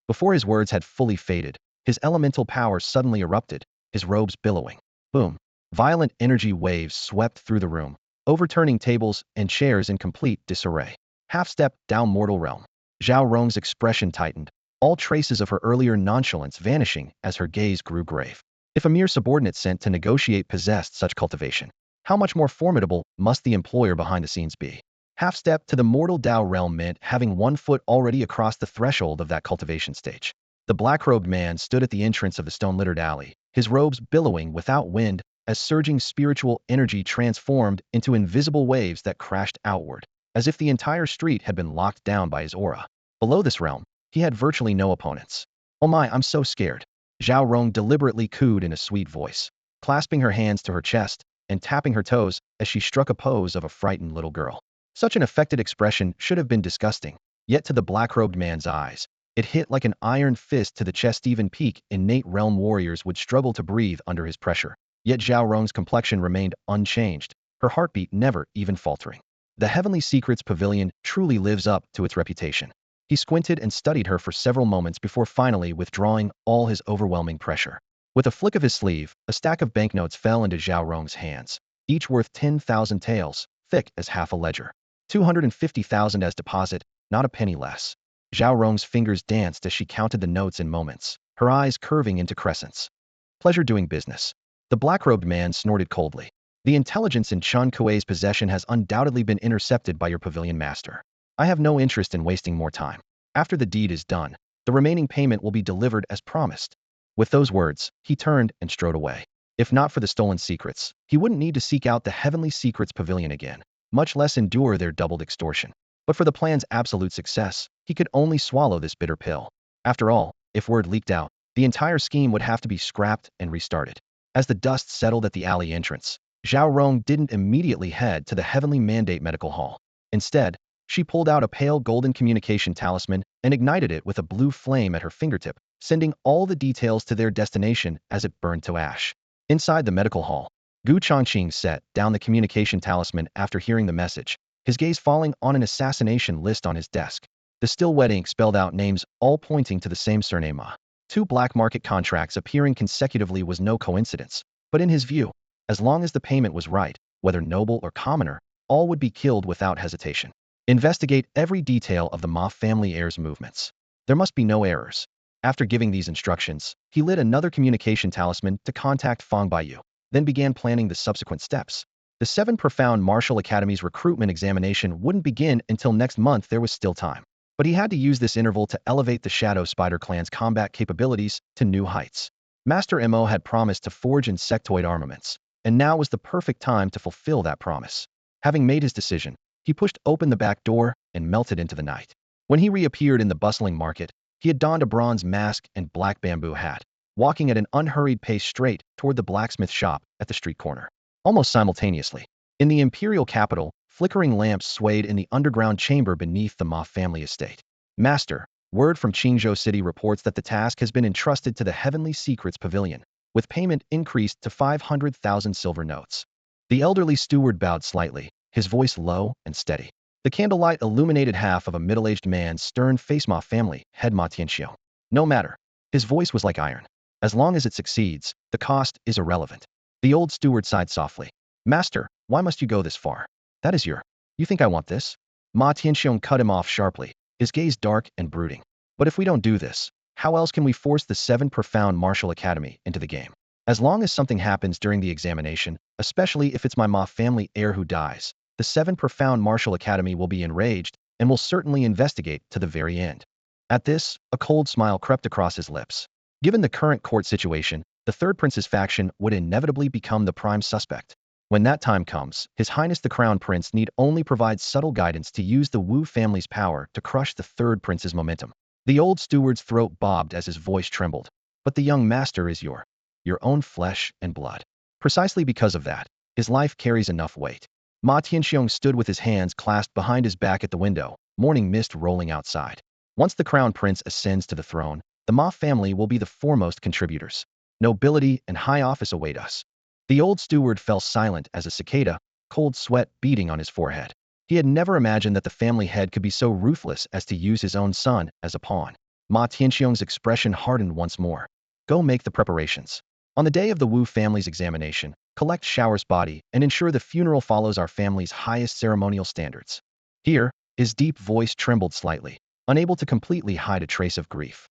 Before his words had fully faded, his elemental power suddenly erupted, his robes billowing. Boom. Violent energy waves swept through the room, overturning tables and chairs in complete disarray. Half-step down mortal realm. Zhao Rong's expression tightened, all traces of her earlier nonchalance vanishing as her gaze grew grave. If a mere subordinate sent to negotiate possessed such cultivation, how much more formidable must the employer behind the scenes be? Half-step to the mortal Dao realm meant having 1 foot already across the threshold of that cultivation stage. The black-robed man stood at the entrance of the stone-littered alley, his robes billowing without wind as surging spiritual energy transformed into invisible waves that crashed outward, as if the entire street had been locked down by his aura. Below this realm, he had virtually no opponents. Oh my, I'm so scared. Zhao Rong deliberately cooed in a sweet voice, clasping her hands to her chest and tapping her toes as she struck a pose of a frightened little girl. Such an affected expression should have been disgusting, yet to the black-robed man's eyes, it hit like an iron fist to the chest. Even peak innate realm warriors would struggle to breathe under his pressure. Yet Zhao Rong's complexion remained unchanged, her heartbeat never even faltering. The Heavenly Secrets Pavilion truly lives up to its reputation. He squinted and studied her for several moments before finally withdrawing all his overwhelming pressure. With a flick of his sleeve, a stack of banknotes fell into Zhao Rong's hands, each worth 10,000 taels, thick as half a ledger. 250,000 as deposit, not a penny less. Zhao Rong's fingers danced as she counted the notes in moments, her eyes curving into crescents. Pleasure doing business. The black-robed man snorted coldly. The intelligence in Changqing's possession has undoubtedly been intercepted by your pavilion master. I have no interest in wasting more time. After the deed is done, the remaining payment will be delivered as promised. With those words, he turned and strode away. If not for the stolen secrets, he wouldn't need to seek out the Heavenly Secrets Pavilion again, much less endure their doubled extortion. But for the plan's absolute success, he could only swallow this bitter pill. After all, if word leaked out, the entire scheme would have to be scrapped and restarted. As the dust settled at the alley entrance, Zhao Rong didn't immediately head to the Heavenly Mandate Medical Hall. Instead, she pulled out a pale golden communication talisman and ignited it with a blue flame at her fingertip, sending all the details to their destination as it burned to ash. Inside the medical hall, Gu Changqing set down the communication talisman after hearing the message, his gaze falling on an assassination list on his desk. The still wet ink spelled out names, all pointing to the same surname Ma. 2 black market contracts appearing consecutively was no coincidence, but in his view, As long as the payment was right, whether noble or commoner, all would be killed without hesitation. Investigate every detail of the Ma family heir's movements. There must be no errors. After giving these instructions, he lit another communication talisman to contact Fang Baiyu, then began planning the subsequent steps. The 7 Profound Martial Academy's recruitment examination wouldn't begin until next month. There was still time. But he had to use this interval to elevate the Shadow Spider clan's combat capabilities to new heights. Master Mo had promised to forge insectoid armaments, and now was the perfect time to fulfill that promise. Having made his decision, he pushed open the back door and melted into the night. When he reappeared in the bustling market, he had donned a bronze mask and black bamboo hat, walking at an unhurried pace straight toward the blacksmith shop at the street corner. Almost simultaneously, in the imperial capital, flickering lamps swayed in the underground chamber beneath the Ma family estate. Master, word from Qingzhou City reports that the task has been entrusted to the Heavenly Secrets Pavilion, with payment increased to 500,000 silver notes. The elderly steward bowed slightly, his voice low and steady. The candlelight illuminated half of a middle-aged man's stern face. Ma family head Ma Tianxiong. No matter. His voice was like iron. As long as it succeeds, the cost is irrelevant. The old steward sighed softly. Master, why must you go this far? That is You think I want this? Ma Tianxiong cut him off sharply, his gaze dark and brooding. But if we don't do this, how else can we force the 7 Profound Martial Academy into the game? As long as something happens during the examination, especially if it's my Ma family heir who dies, the 7 Profound Martial Academy will be enraged and will certainly investigate to the very end. At this, a cold smile crept across his lips. Given the current court situation, the Third Prince's faction would inevitably become the prime suspect. When that time comes, His Highness the Crown Prince need only provide subtle guidance to use the Wu family's power to crush the Third Prince's momentum. The old steward's throat bobbed as his voice trembled. But the young master is your own flesh and blood. Precisely because of that, his life carries enough weight. Ma Tianxiong stood with his hands clasped behind his back at the window, morning mist rolling outside. Once the Crown Prince ascends to the throne, the Ma family will be the foremost contributors. Nobility and high office await us. The old steward fell silent as a cicada, cold sweat beading on his forehead. He had never imagined that the family head could be so ruthless as to use his own son as a pawn. Ma Tianxiong's expression hardened once more. Go make the preparations. On the day of the Wu family's examination, collect Shower's body and ensure the funeral follows our family's highest ceremonial standards. Here, his deep voice trembled slightly, unable to completely hide a trace of grief.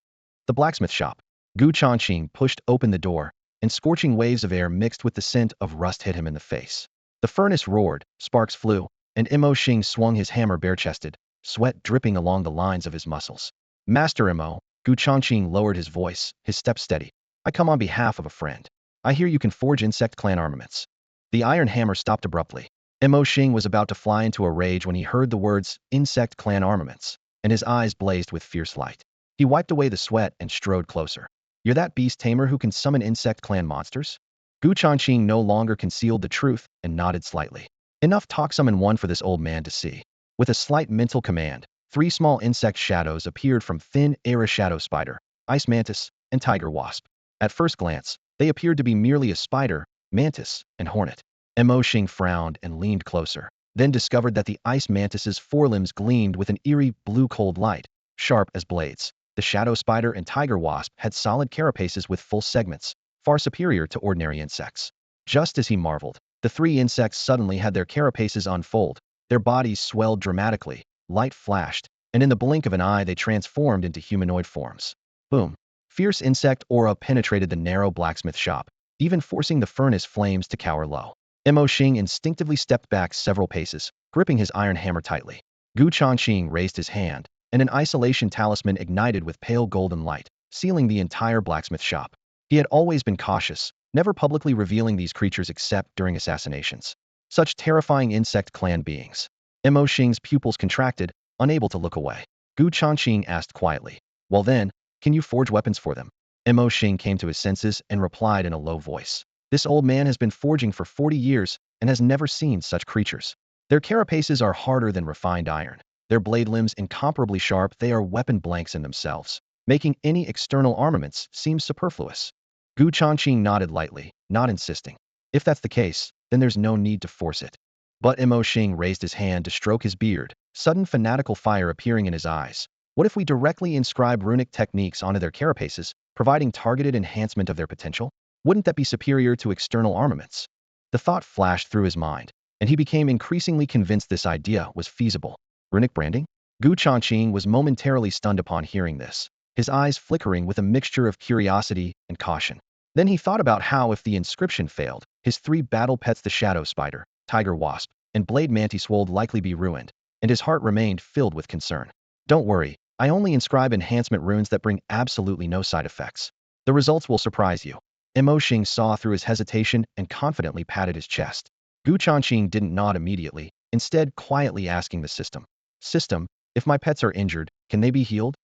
The blacksmith shop. Changqing pushed open the door, and scorching waves of air mixed with the scent of rust hit him in the face. The furnace roared, sparks flew, and Mo Xing swung his hammer bare-chested, sweat dripping along the lines of his muscles. Master Mo, Changqing lowered his voice, his step steady. I come on behalf of a friend. I hear you can forge insect clan armaments. The iron hammer stopped abruptly. Mo Xing was about to fly into a rage when he heard the words, insect clan armaments, and his eyes blazed with fierce light. He wiped away the sweat and strode closer. You're that beast tamer who can summon insect clan monsters? Changqing no longer concealed the truth and nodded slightly. Enough talk, summon one for this old man to see. With a slight mental command, 3 small insect shadows appeared from thin Era Shadow Spider, Ice Mantis, and Tiger Wasp. At first glance, they appeared to be merely a spider, mantis, and hornet. Mo Xing frowned and leaned closer, then discovered that the Ice Mantis's forelimbs gleamed with an eerie blue cold light, sharp as blades. The shadow spider and tiger wasp had solid carapaces with full segments, far superior to ordinary insects. Just as he marveled, the 3 insects suddenly had their carapaces unfold, their bodies swelled dramatically, light flashed, and in the blink of an eye they transformed into humanoid forms. Boom! Fierce insect aura penetrated the narrow blacksmith shop, even forcing the furnace flames to cower low. Mo Xing instinctively stepped back several paces, gripping his iron hammer tightly. Changqing raised his hand, and an isolation talisman ignited with pale golden light, sealing the entire blacksmith shop. He had always been cautious, never publicly revealing these creatures except during assassinations. Such terrifying insect clan beings. Mo Xing's pupils contracted, unable to look away. Changqing asked quietly, well then, can you forge weapons for them? Mo Xing came to his senses and replied in a low voice. This old man has been forging for 40 years and has never seen such creatures. Their carapaces are harder than refined iron. Their blade limbs incomparably sharp, they are weapon blanks in themselves, making any external armaments seem superfluous. Changqing nodded lightly, not insisting. If that's the case, then there's no need to force it. But Mo Xing raised his hand to stroke his beard, sudden fanatical fire appearing in his eyes. What if we directly inscribe runic techniques onto their carapaces, providing targeted enhancement of their potential? Wouldn't that be superior to external armaments? The thought flashed through his mind, and he became increasingly convinced this idea was feasible. Runic branding? Changqing was momentarily stunned upon hearing this, his eyes flickering with a mixture of curiosity and caution. Then he thought about how if the inscription failed, his 3 battle pets, the shadow spider, tiger wasp, and blade mantis, would likely be ruined, and his heart remained filled with concern. Don't worry, I only inscribe enhancement runes that bring absolutely no side effects. The results will surprise you. Xing saw through his hesitation and confidently patted his chest. Changqing didn't nod immediately, instead quietly asking the system. System, if my pets are injured, can they be healed?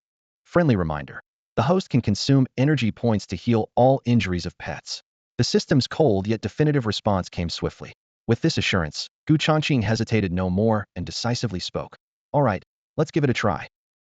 Friendly reminder. The host can consume energy points to heal all injuries of pets. The system's cold yet definitive response came swiftly. With this assurance, Changqing hesitated no more and decisively spoke. All right, let's give it a try.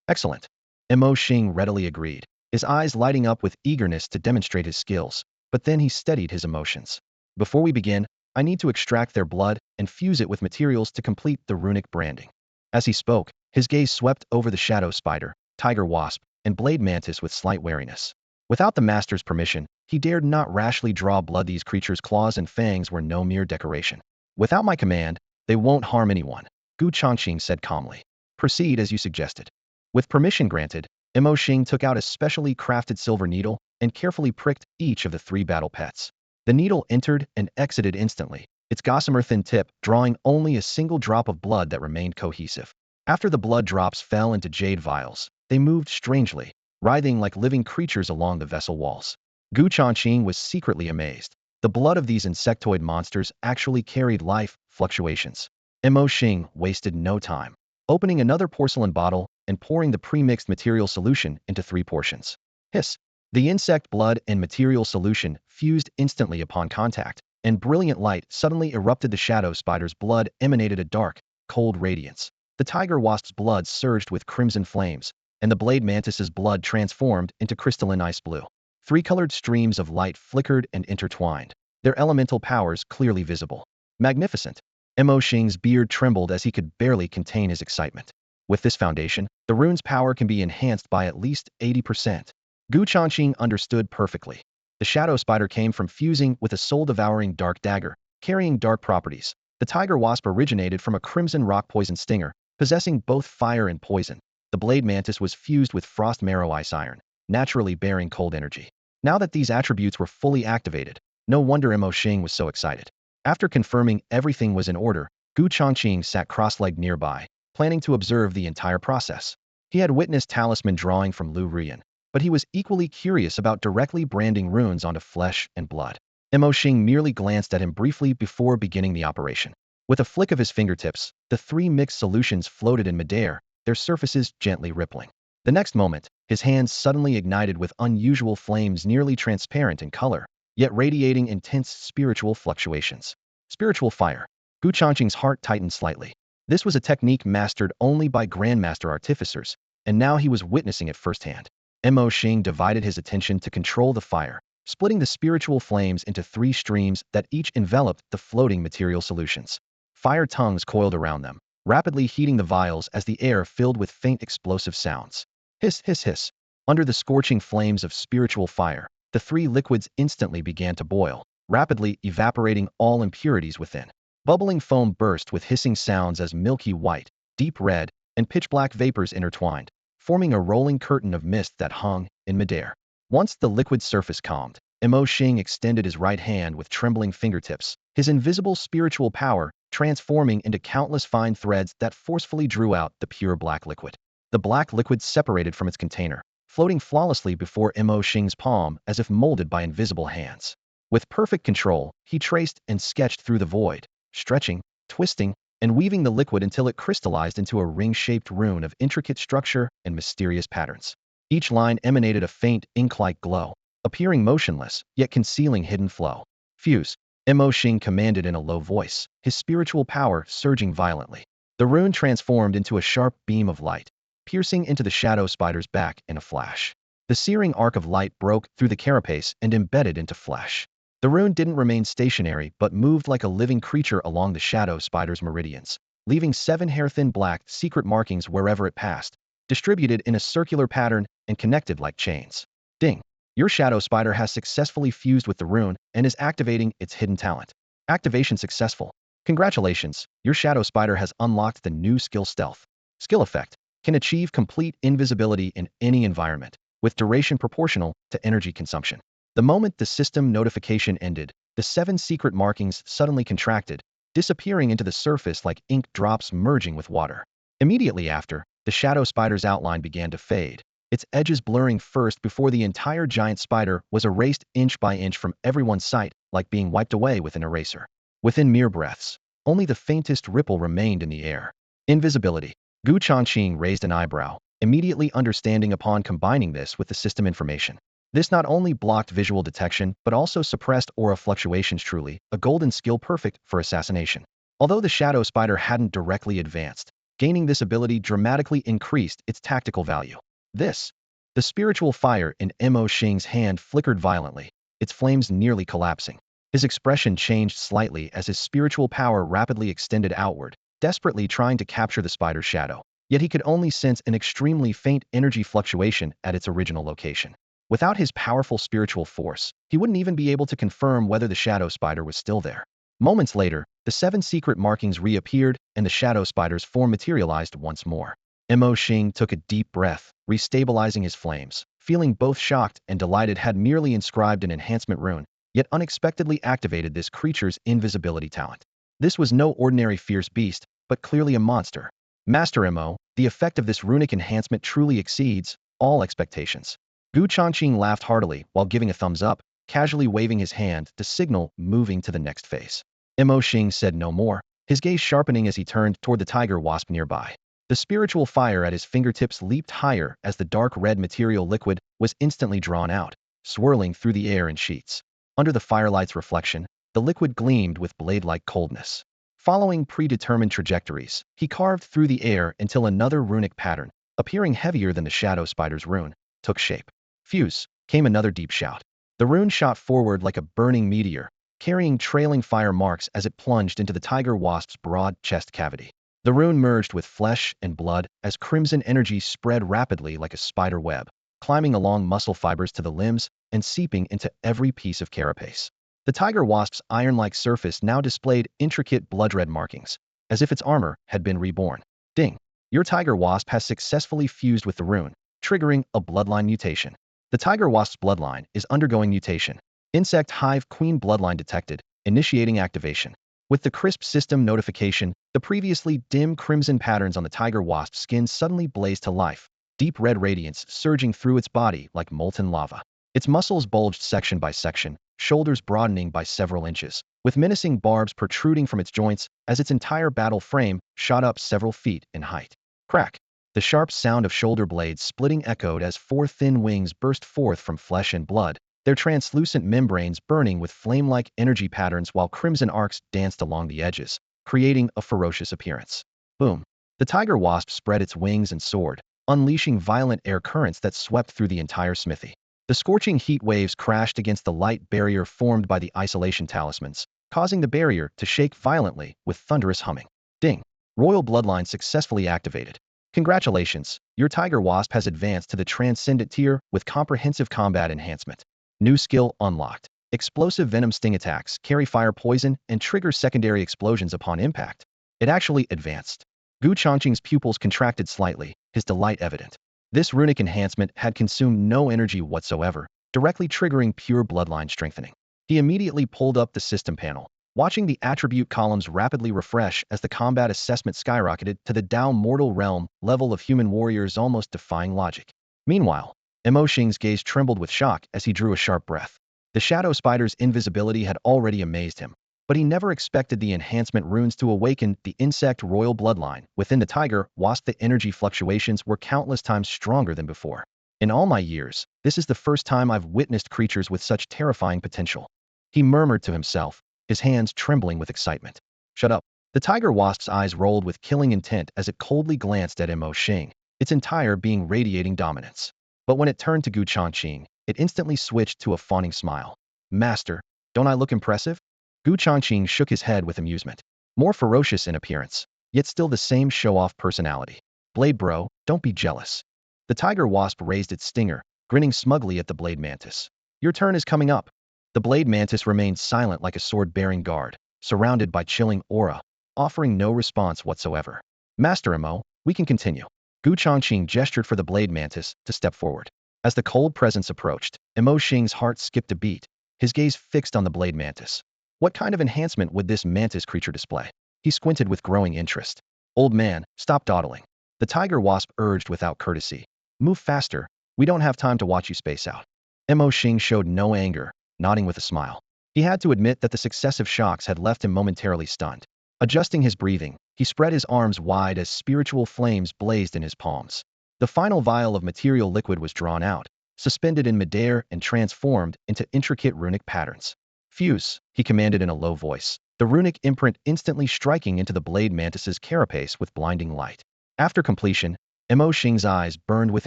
Excellent. Xing readily agreed, his eyes lighting up with eagerness to demonstrate his skills, but then he steadied his emotions. Before we begin, I need to extract their blood and fuse it with materials to complete the runic branding. As he spoke, his gaze swept over the shadow spider, tiger wasp, and blade mantis with slight wariness. Without the master's permission, he dared not rashly draw blood. These creatures' claws and fangs were no mere decoration. Without my command, they won't harm anyone, Changqing said calmly. Proceed as you suggested. With permission granted, Xing took out a specially crafted silver needle and carefully pricked each of the 3 battle pets. The needle entered and exited instantly, its gossamer thin tip drawing only a single drop of blood that remained cohesive. After the blood drops fell into jade vials, they moved strangely, writhing like living creatures along the vessel walls. Changqing was secretly amazed. The blood of these insectoid monsters actually carried life fluctuations. Xing wasted no time, opening another porcelain bottle and pouring the pre-mixed material solution into 3 portions. Hiss! The insect blood and material solution fused instantly upon contact, and brilliant light suddenly erupted. The shadow spider's blood emanated a dark, cold radiance. The tiger wasp's blood surged with crimson flames, and the blade mantis's blood transformed into crystalline ice blue. 3 colored streams of light flickered and intertwined, their elemental powers clearly visible. Magnificent! Xing's beard trembled as he could barely contain his excitement. With this foundation, the rune's power can be enhanced by at least 80%. Changqing understood perfectly. The shadow spider came from fusing with a soul-devouring dark dagger, carrying dark properties. The tiger wasp originated from a crimson rock poison stinger, possessing both fire and poison. The blade mantis was fused with frost marrow ice iron, naturally bearing cold energy. Now that these attributes were fully activated, no wonder Xing was so excited. After confirming everything was in order, Changqing sat cross-legged nearby, planning to observe the entire process. He had witnessed talisman drawing from Lu Rian, but he was equally curious about directly branding runes onto flesh and blood. Xing merely glanced at him briefly before beginning the operation. With a flick of his fingertips, the 3 mixed solutions floated in midair, their surfaces gently rippling. The next moment, his hands suddenly ignited with unusual flames nearly transparent in color, yet radiating intense spiritual fluctuations. Spiritual fire. Changqing's heart tightened slightly. This was a technique mastered only by grandmaster artificers, and now he was witnessing it firsthand. Xing divided his attention to control the fire, splitting the spiritual flames into 3 streams that each enveloped the floating material solutions. Fire tongues coiled around them, rapidly heating the vials as the air filled with faint explosive sounds. Hiss, hiss, hiss. Under the scorching flames of spiritual fire, the 3 liquids instantly began to boil, rapidly evaporating all impurities within. Bubbling foam burst with hissing sounds as milky white, deep red, and pitch-black vapors intertwined, forming a rolling curtain of mist that hung in midair. Once the liquid surface calmed, Xing extended his right hand with trembling fingertips, his invisible spiritual power transforming into countless fine threads that forcefully drew out the pure black liquid. The black liquid separated from its container, floating flawlessly before Xing's palm as if molded by invisible hands. With perfect control, he traced and sketched through the void, stretching, twisting, and weaving the liquid until it crystallized into a ring-shaped rune of intricate structure and mysterious patterns. Each line emanated a faint, ink-like glow, appearing motionless, yet concealing hidden flow. Fuse, Xing commanded in a low voice, his spiritual power surging violently. The rune transformed into a sharp beam of light, piercing into the shadow spider's back in a flash. The searing arc of light broke through the carapace and embedded into flesh. The rune didn't remain stationary but moved like a living creature along the shadow spider's meridians, leaving 7 hair-thin black secret markings wherever it passed, distributed in a circular pattern and connected like chains. Ding! Your shadow spider has successfully fused with the rune and is activating its hidden talent. Activation successful. Congratulations, your shadow spider has unlocked the new skill Stealth. Skill effect. Can achieve complete invisibility in any environment, with duration proportional to energy consumption. The moment the system notification ended, the 7 secret markings suddenly contracted, disappearing into the surface like ink drops merging with water. Immediately after, the shadow spider's outline began to fade, its edges blurring first before the entire giant spider was erased inch by inch from everyone's sight, like being wiped away with an eraser. Within mere breaths, only the faintest ripple remained in the air. Invisibility. Changqing raised an eyebrow, immediately understanding upon combining this with the system information. This not only blocked visual detection, but also suppressed aura fluctuations, truly a golden skill perfect for assassination. Although the shadow spider hadn't directly advanced, gaining this ability dramatically increased its tactical value. The spiritual fire in Mo Xing's hand flickered violently, its flames nearly collapsing. His expression changed slightly as his spiritual power rapidly extended outward, desperately trying to capture the spider's shadow. Yet he could only sense an extremely faint energy fluctuation at its original location. Without his powerful spiritual force, he wouldn't even be able to confirm whether the shadow spider was still there. Moments later, the 7 secret markings reappeared and the shadow spider's form materialized once more. Mo Xing took a deep breath, restabilizing his flames, feeling both shocked and delighted. Had merely inscribed an enhancement rune, yet unexpectedly activated this creature's invisibility talent. This was no ordinary fierce beast, but clearly a monster. Master Mo, the effect of this runic enhancement truly exceeds all expectations. Changqing laughed heartily while giving a thumbs up, casually waving his hand to signal moving to the next phase. Mo Xing said no more, his gaze sharpening as he turned toward the tiger wasp nearby. The spiritual fire at his fingertips leaped higher as the dark red material liquid was instantly drawn out, swirling through the air in sheets. Under the firelight's reflection, the liquid gleamed with blade-like coldness. Following predetermined trajectories, he carved through the air until another runic pattern, appearing heavier than the shadow spider's rune, took shape. Fuse, came another deep shout. The rune shot forward like a burning meteor, carrying trailing fire marks as it plunged into the tiger wasp's broad chest cavity. The rune merged with flesh and blood as crimson energy spread rapidly like a spider web, climbing along muscle fibers to the limbs and seeping into every piece of carapace. The tiger wasp's iron-like surface now displayed intricate blood-red markings, as if its armor had been reborn. Ding! Your tiger wasp has successfully fused with the rune, triggering a bloodline mutation. The tiger wasp's bloodline is undergoing mutation. Insect hive queen bloodline detected, initiating activation. With the crisp system notification, the previously dim crimson patterns on the tiger wasp's skin suddenly blazed to life, deep red radiance surging through its body like molten lava. Its muscles bulged section by section, shoulders broadening by several inches, with menacing barbs protruding from its joints as its entire battle frame shot up several feet in height. Crack! The sharp sound of shoulder blades splitting echoed as 4 thin wings burst forth from flesh and blood, their translucent membranes burning with flame-like energy patterns while crimson arcs danced along the edges, creating a ferocious appearance. Boom! The tiger wasp spread its wings and soared, unleashing violent air currents that swept through the entire smithy. The scorching heat waves crashed against the light barrier formed by the isolation talismans, causing the barrier to shake violently with thunderous humming. Ding! Royal bloodline successfully activated. Congratulations, your tiger wasp has advanced to the transcendent tier with comprehensive combat enhancement. New skill unlocked. Explosive venom sting attacks carry fire poison and trigger secondary explosions upon impact. It actually advanced. Changqing's pupils contracted slightly, his delight evident. This runic enhancement had consumed no energy whatsoever, directly triggering pure bloodline strengthening. He immediately pulled up the system panel, watching the attribute columns rapidly refresh as the combat assessment skyrocketed to the Dao mortal realm level of human warriors, almost defying logic. Meanwhile, Mo Xing's gaze trembled with shock as he drew a sharp breath. The shadow spider's invisibility had already amazed him, but he never expected the enhancement runes to awaken the insect royal bloodline. Within the tiger wasp, the energy fluctuations were countless times stronger than before. In all my years, this is the first time I've witnessed creatures with such terrifying potential. He murmured to himself, his hands trembling with excitement. Shut up. The tiger wasp's eyes rolled with killing intent as it coldly glanced at Mo Xing, its entire being radiating dominance. But when it turned to Changqing, it instantly switched to a fawning smile. Master, don't I look impressive? Changqing shook his head with amusement. More ferocious in appearance, yet still the same show-off personality. Blade bro, don't be jealous. The tiger wasp raised its stinger, grinning smugly at the blade mantis. Your turn is coming up. The blade mantis remained silent like a sword-bearing guard, surrounded by chilling aura, offering no response whatsoever. Master Mo, we can continue. Gu Changqing gestured for the blade mantis to step forward. As the cold presence approached, Mo Xing's heart skipped a beat, his gaze fixed on the blade mantis. What kind of enhancement would this mantis creature display? He squinted with growing interest. Old man, stop dawdling. The tiger wasp urged without courtesy. Move faster, we don't have time to watch you space out. Mo Xing showed no anger, nodding with a smile. He had to admit that the successive shocks had left him momentarily stunned. Adjusting his breathing, he spread his arms wide as spiritual flames blazed in his palms. The final vial of material liquid was drawn out, suspended in midair and transformed into intricate runic patterns. Fuse, he commanded in a low voice, the runic imprint instantly striking into the blade mantis's carapace with blinding light. After completion, Mo Xing's eyes burned with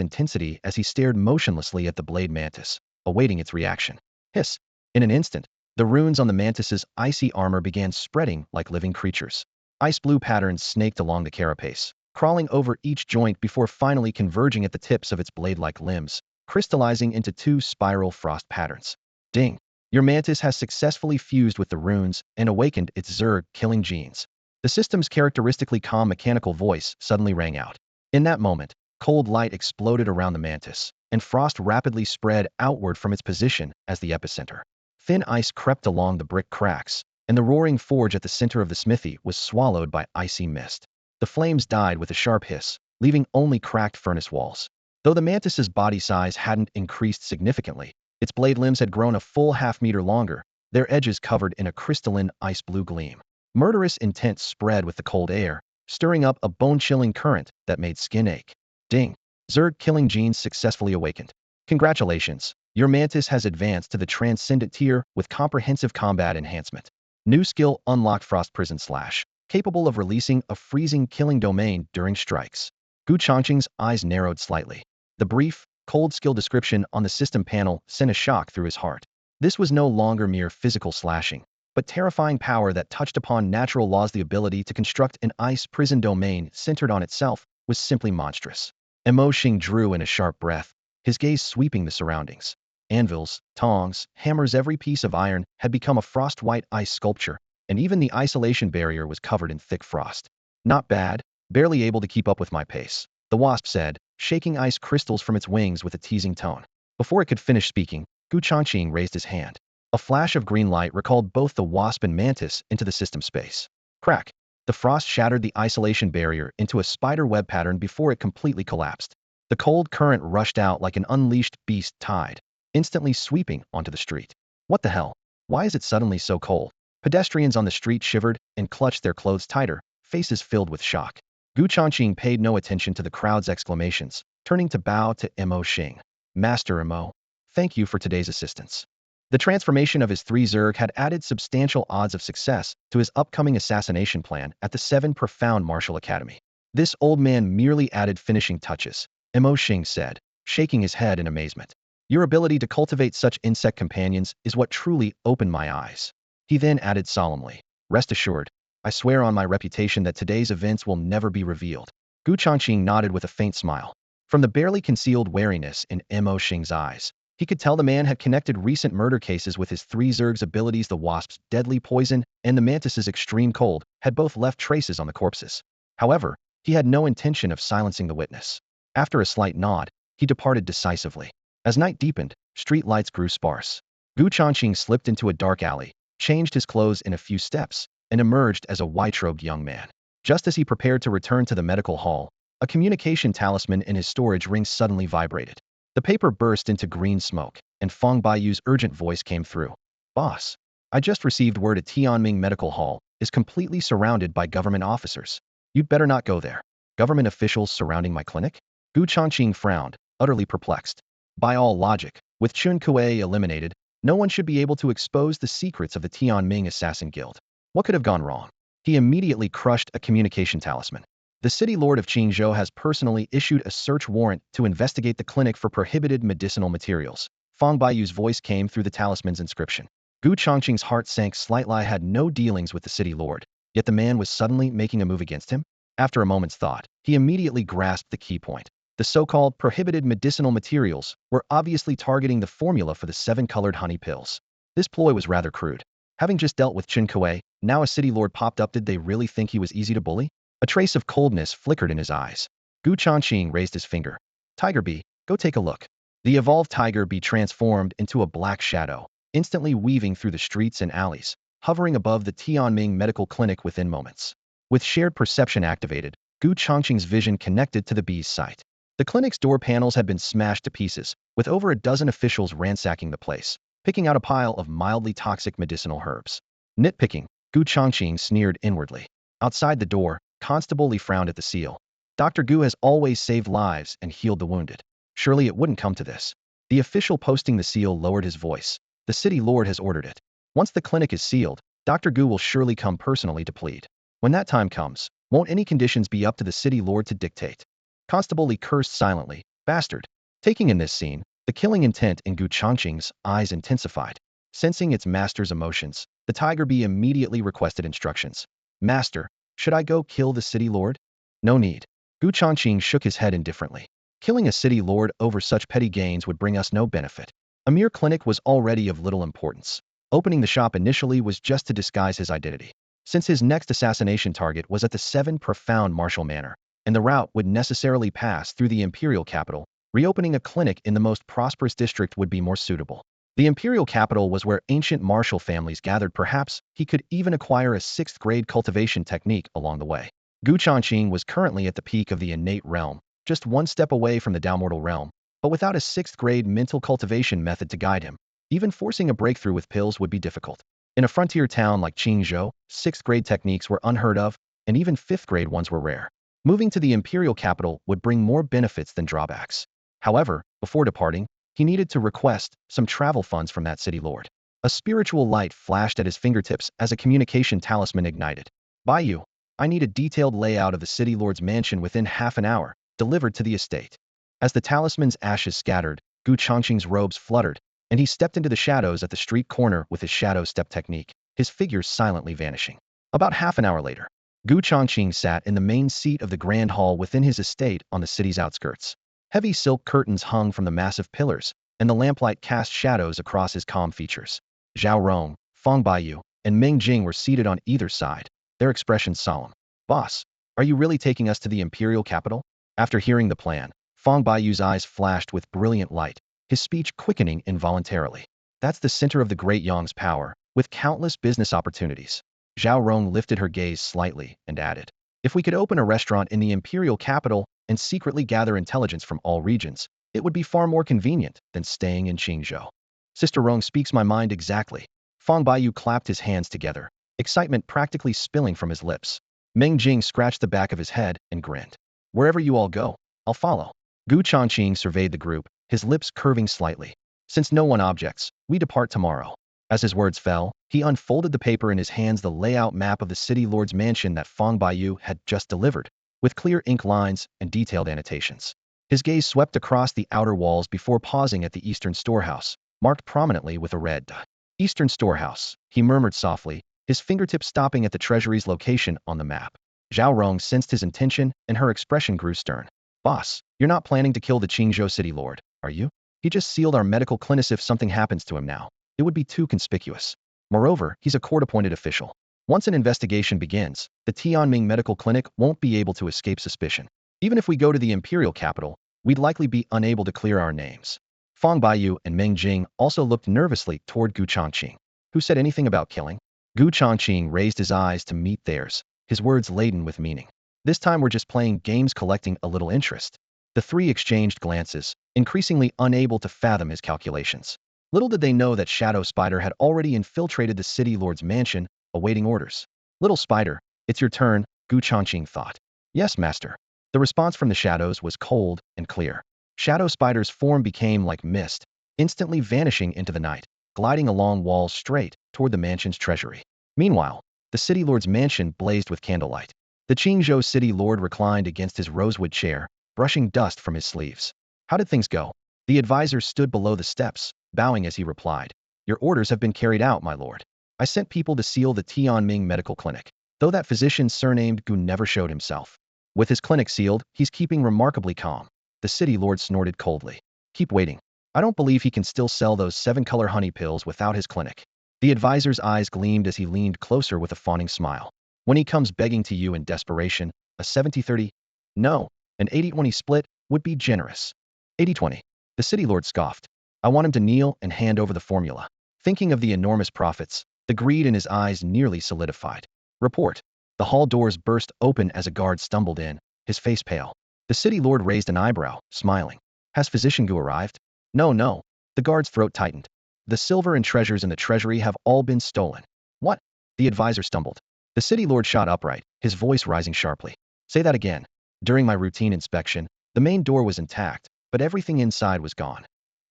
intensity as he stared motionlessly at the blade mantis, awaiting its reaction. Hiss! In an instant, the runes on the mantis's icy armor began spreading like living creatures. Ice blue patterns snaked along the carapace, crawling over each joint before finally converging at the tips of its blade-like limbs, crystallizing into two spiral frost patterns. Ding! Your mantis has successfully fused with the runes and awakened its Zerg killing genes. The system's characteristically calm mechanical voice suddenly rang out. In that moment, cold light exploded around the mantis, and frost rapidly spread outward from its position as the epicenter. Thin ice crept along the brick cracks, and the roaring forge at the center of the smithy was swallowed by icy mist. The flames died with a sharp hiss, leaving only cracked furnace walls. Though the mantis's body size hadn't increased significantly, its blade limbs had grown a full half-meter longer, their edges covered in a crystalline ice-blue gleam. Murderous intent spread with the cold air, stirring up a bone-chilling current that made skin ache. Ding! Zerg killing genes successfully awakened. Congratulations, your mantis has advanced to the transcendent tier with comprehensive combat enhancement. New skill unlocked Frost Prison Slash, capable of releasing a freezing killing domain during strikes. Gu Changqing's eyes narrowed slightly. The brief, cold skill description on the system panel sent a shock through his heart. This was no longer mere physical slashing, but terrifying power that touched upon natural laws. The ability to construct an ice prison domain centered on itself was simply monstrous. Mo Xing drew in a sharp breath, his gaze sweeping the surroundings. Anvils, tongs, hammers, every piece of iron had become a frost-white ice sculpture, and even the isolation barrier was covered in thick frost. Not bad, barely able to keep up with my pace, the wasp said, shaking ice crystals from its wings with a teasing tone. Before it could finish speaking, Gu Changqing raised his hand. A flash of green light recalled both the wasp and mantis into the system space. Crack! The frost shattered the isolation barrier into a spider web pattern before it completely collapsed. The cold current rushed out like an unleashed beast tide, instantly sweeping onto the street. What the hell? Why is it suddenly so cold? Pedestrians on the street shivered and clutched their clothes tighter, faces filled with shock. Gu Changqing paid no attention to the crowd's exclamations, turning to bow to Mo Xing. Master Mo, thank you for today's assistance. The transformation of his 3 Zerg had added substantial odds of success to his upcoming assassination plan at the 7 Profound Martial Academy. This old man merely added finishing touches, Mo Xing said, shaking his head in amazement. Your ability to cultivate such insect companions is what truly opened my eyes. He then added solemnly, rest assured, I swear on my reputation that today's events will never be revealed. Gu Changqing nodded with a faint smile. From the barely concealed wariness in Mo Xing's eyes, he could tell the man had connected recent murder cases with his 3 Zerg's abilities. The wasp's deadly poison and the mantis's extreme cold had both left traces on the corpses. However, he had no intention of silencing the witness. After a slight nod, he departed decisively. As night deepened, street lights grew sparse. Gu Changqing slipped into a dark alley, changed his clothes in a few steps, and emerged as a white-robed young man. Just as he prepared to return to the medical hall, a communication talisman in his storage ring suddenly vibrated. The paper burst into green smoke, and Feng Baiyu's urgent voice came through. Boss, I just received word at Tianming Medical Hall is completely surrounded by government officers. You'd better not go there. Government officials surrounding my clinic? Gu Changqing frowned, utterly perplexed. By all logic, with Chun Kuei eliminated, no one should be able to expose the secrets of the Tianming Assassin Guild. What could have gone wrong? He immediately crushed a communication talisman. The city lord of Qingzhou has personally issued a search warrant to investigate the clinic for prohibited medicinal materials. Feng Baiyu's voice came through the talisman's inscription. Gu Changqing's heart sank slightly. I had no dealings with the city lord, yet the man was suddenly making a move against him? After a moment's thought, he immediately grasped the key point. The so-called prohibited medicinal materials were obviously targeting the formula for the 7-colored honey pills. This ploy was rather crude. Having just dealt with Changqing, now a city lord popped up. Did they really think he was easy to bully? A trace of coldness flickered in his eyes. Changqing raised his finger. Tiger Bee, go take a look. The evolved Tiger Bee transformed into a black shadow, instantly weaving through the streets and alleys, hovering above the Tianming Medical Clinic within moments. With shared perception activated, Changqing's vision connected to the bee's sight. The clinic's door panels had been smashed to pieces, with over a dozen officials ransacking the place, picking out a pile of mildly toxic medicinal herbs. Nitpicking, Changqing sneered inwardly. Outside the door, Constable Li frowned at the seal. Dr. Gu has always saved lives and healed the wounded. Surely it wouldn't come to this. The official posting the seal lowered his voice. The city lord has ordered it. Once the clinic is sealed, Dr. Gu will surely come personally to plead. When that time comes, won't any conditions be up to the city lord to dictate? Constable Li cursed silently. Bastard. Taking in this scene, the killing intent in Changqing's eyes intensified. Sensing its master's emotions, the Tiger Bee immediately requested instructions. Master, should I go kill the city lord? No need. Changqing shook his head indifferently. Killing a city lord over such petty gains would bring us no benefit. A mere clinic was already of little importance. Opening the shop initially was just to disguise his identity. Since his next assassination target was at the 7 Profound Martial Manor, and the route would necessarily pass through the imperial capital, reopening a clinic in the most prosperous district would be more suitable. The imperial capital was where ancient martial families gathered. Perhaps he could even acquire a 6th grade cultivation technique along the way. Changqing was currently at the peak of the innate realm, just one step away from the downmortal realm, but without a 6th grade mental cultivation method to guide him, even forcing a breakthrough with pills would be difficult. In a frontier town like Qingzhou, 6th grade techniques were unheard of, and even 5th grade ones were rare. Moving to the imperial capital would bring more benefits than drawbacks. However, before departing, he needed to request some travel funds from that city lord. A spiritual light flashed at his fingertips as a communication talisman ignited. Baiyu, I need a detailed layout of the city lord's mansion within half an hour, delivered to the estate. As the talisman's ashes scattered, Changqing's robes fluttered, and he stepped into the shadows at the street corner with his shadow step technique, his figure silently vanishing. About half an hour later, Changqing sat in the main seat of the grand hall within his estate on the city's outskirts. Heavy silk curtains hung from the massive pillars, and the lamplight cast shadows across his calm features. Zhao Rong, Feng Baiyu, and Meng Jing were seated on either side, their expressions solemn. Boss, are you really taking us to the imperial capital? After hearing the plan, Feng Baiyu's eyes flashed with brilliant light, his speech quickening involuntarily. That's the center of the Great Yang's power, with countless business opportunities. Zhao Rong lifted her gaze slightly and added, if we could open a restaurant in the imperial capital and secretly gather intelligence from all regions, it would be far more convenient than staying in Qingzhou. Sister Rong speaks my mind exactly. Feng Baiyu clapped his hands together, excitement practically spilling from his lips. Meng Jing scratched the back of his head and grinned. Wherever you all go, I'll follow. Changqing surveyed the group, his lips curving slightly. Since no one objects, we depart tomorrow. As his words fell, he unfolded the paper in his hands, the layout map of the city lord's mansion that Feng Baiyu had just delivered, with clear ink lines and detailed annotations. His gaze swept across the outer walls before pausing at the eastern storehouse, marked prominently with a red dot. Eastern storehouse, he murmured softly, his fingertips stopping at the treasury's location on the map. Zhao Rong sensed his intention, and her expression grew stern. Boss, you're not planning to kill the Qingzhou city lord, are you? He just sealed our medical clinic. If something happens to him now, it would be too conspicuous. Moreover, he's a court-appointed official. Once an investigation begins, the Tianming Medical Clinic won't be able to escape suspicion. Even if we go to the imperial capital, we'd likely be unable to clear our names. Feng Baiyu and Meng Jing also looked nervously toward Changqing. Who said anything about killing? Changqing raised his eyes to meet theirs, his words laden with meaning. This time we're just playing games, collecting a little interest. The three exchanged glances, increasingly unable to fathom his calculations. Little did they know that Shadow Spider had already infiltrated the city lord's mansion, awaiting orders. Little Spider, it's your turn, Changqing thought. Yes, master. The response from the shadows was cold and clear. Shadow Spider's form became like mist, instantly vanishing into the night, gliding along walls straight toward the mansion's treasury. Meanwhile, the city lord's mansion blazed with candlelight. The Qingzhou city lord reclined against his rosewood chair, brushing dust from his sleeves. How did things go? The advisor stood below the steps, bowing as he replied. Your orders have been carried out, my lord. I sent people to seal the Tianming Medical Clinic, though that physician surnamed Gu never showed himself. With his clinic sealed, he's keeping remarkably calm. The city lord snorted coldly. Keep waiting. I don't believe he can still sell those 7-color honey pills without his clinic. The advisor's eyes gleamed as he leaned closer with a fawning smile. When he comes begging to you in desperation, a 70-30? No, an 80-20 split would be generous. 80-20. The city lord scoffed. I want him to kneel and hand over the formula. Thinking of the enormous profits, the greed in his eyes nearly solidified. Report. The hall doors burst open as a guard stumbled in, his face pale. The city lord raised an eyebrow, smiling. Has Physician Gu arrived? No, no. The guard's throat tightened. The silver and treasures in the treasury have all been stolen. What? The advisor stumbled. The city lord shot upright, his voice rising sharply. Say that again. During my routine inspection, the main door was intact, but everything inside was gone.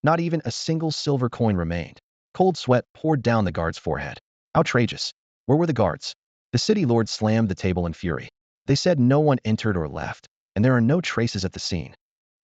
Not even a single silver coin remained. Cold sweat poured down the guard's forehead. Outrageous. Where were the guards? The city lord slammed the table in fury. They said no one entered or left, and there are no traces at the scene.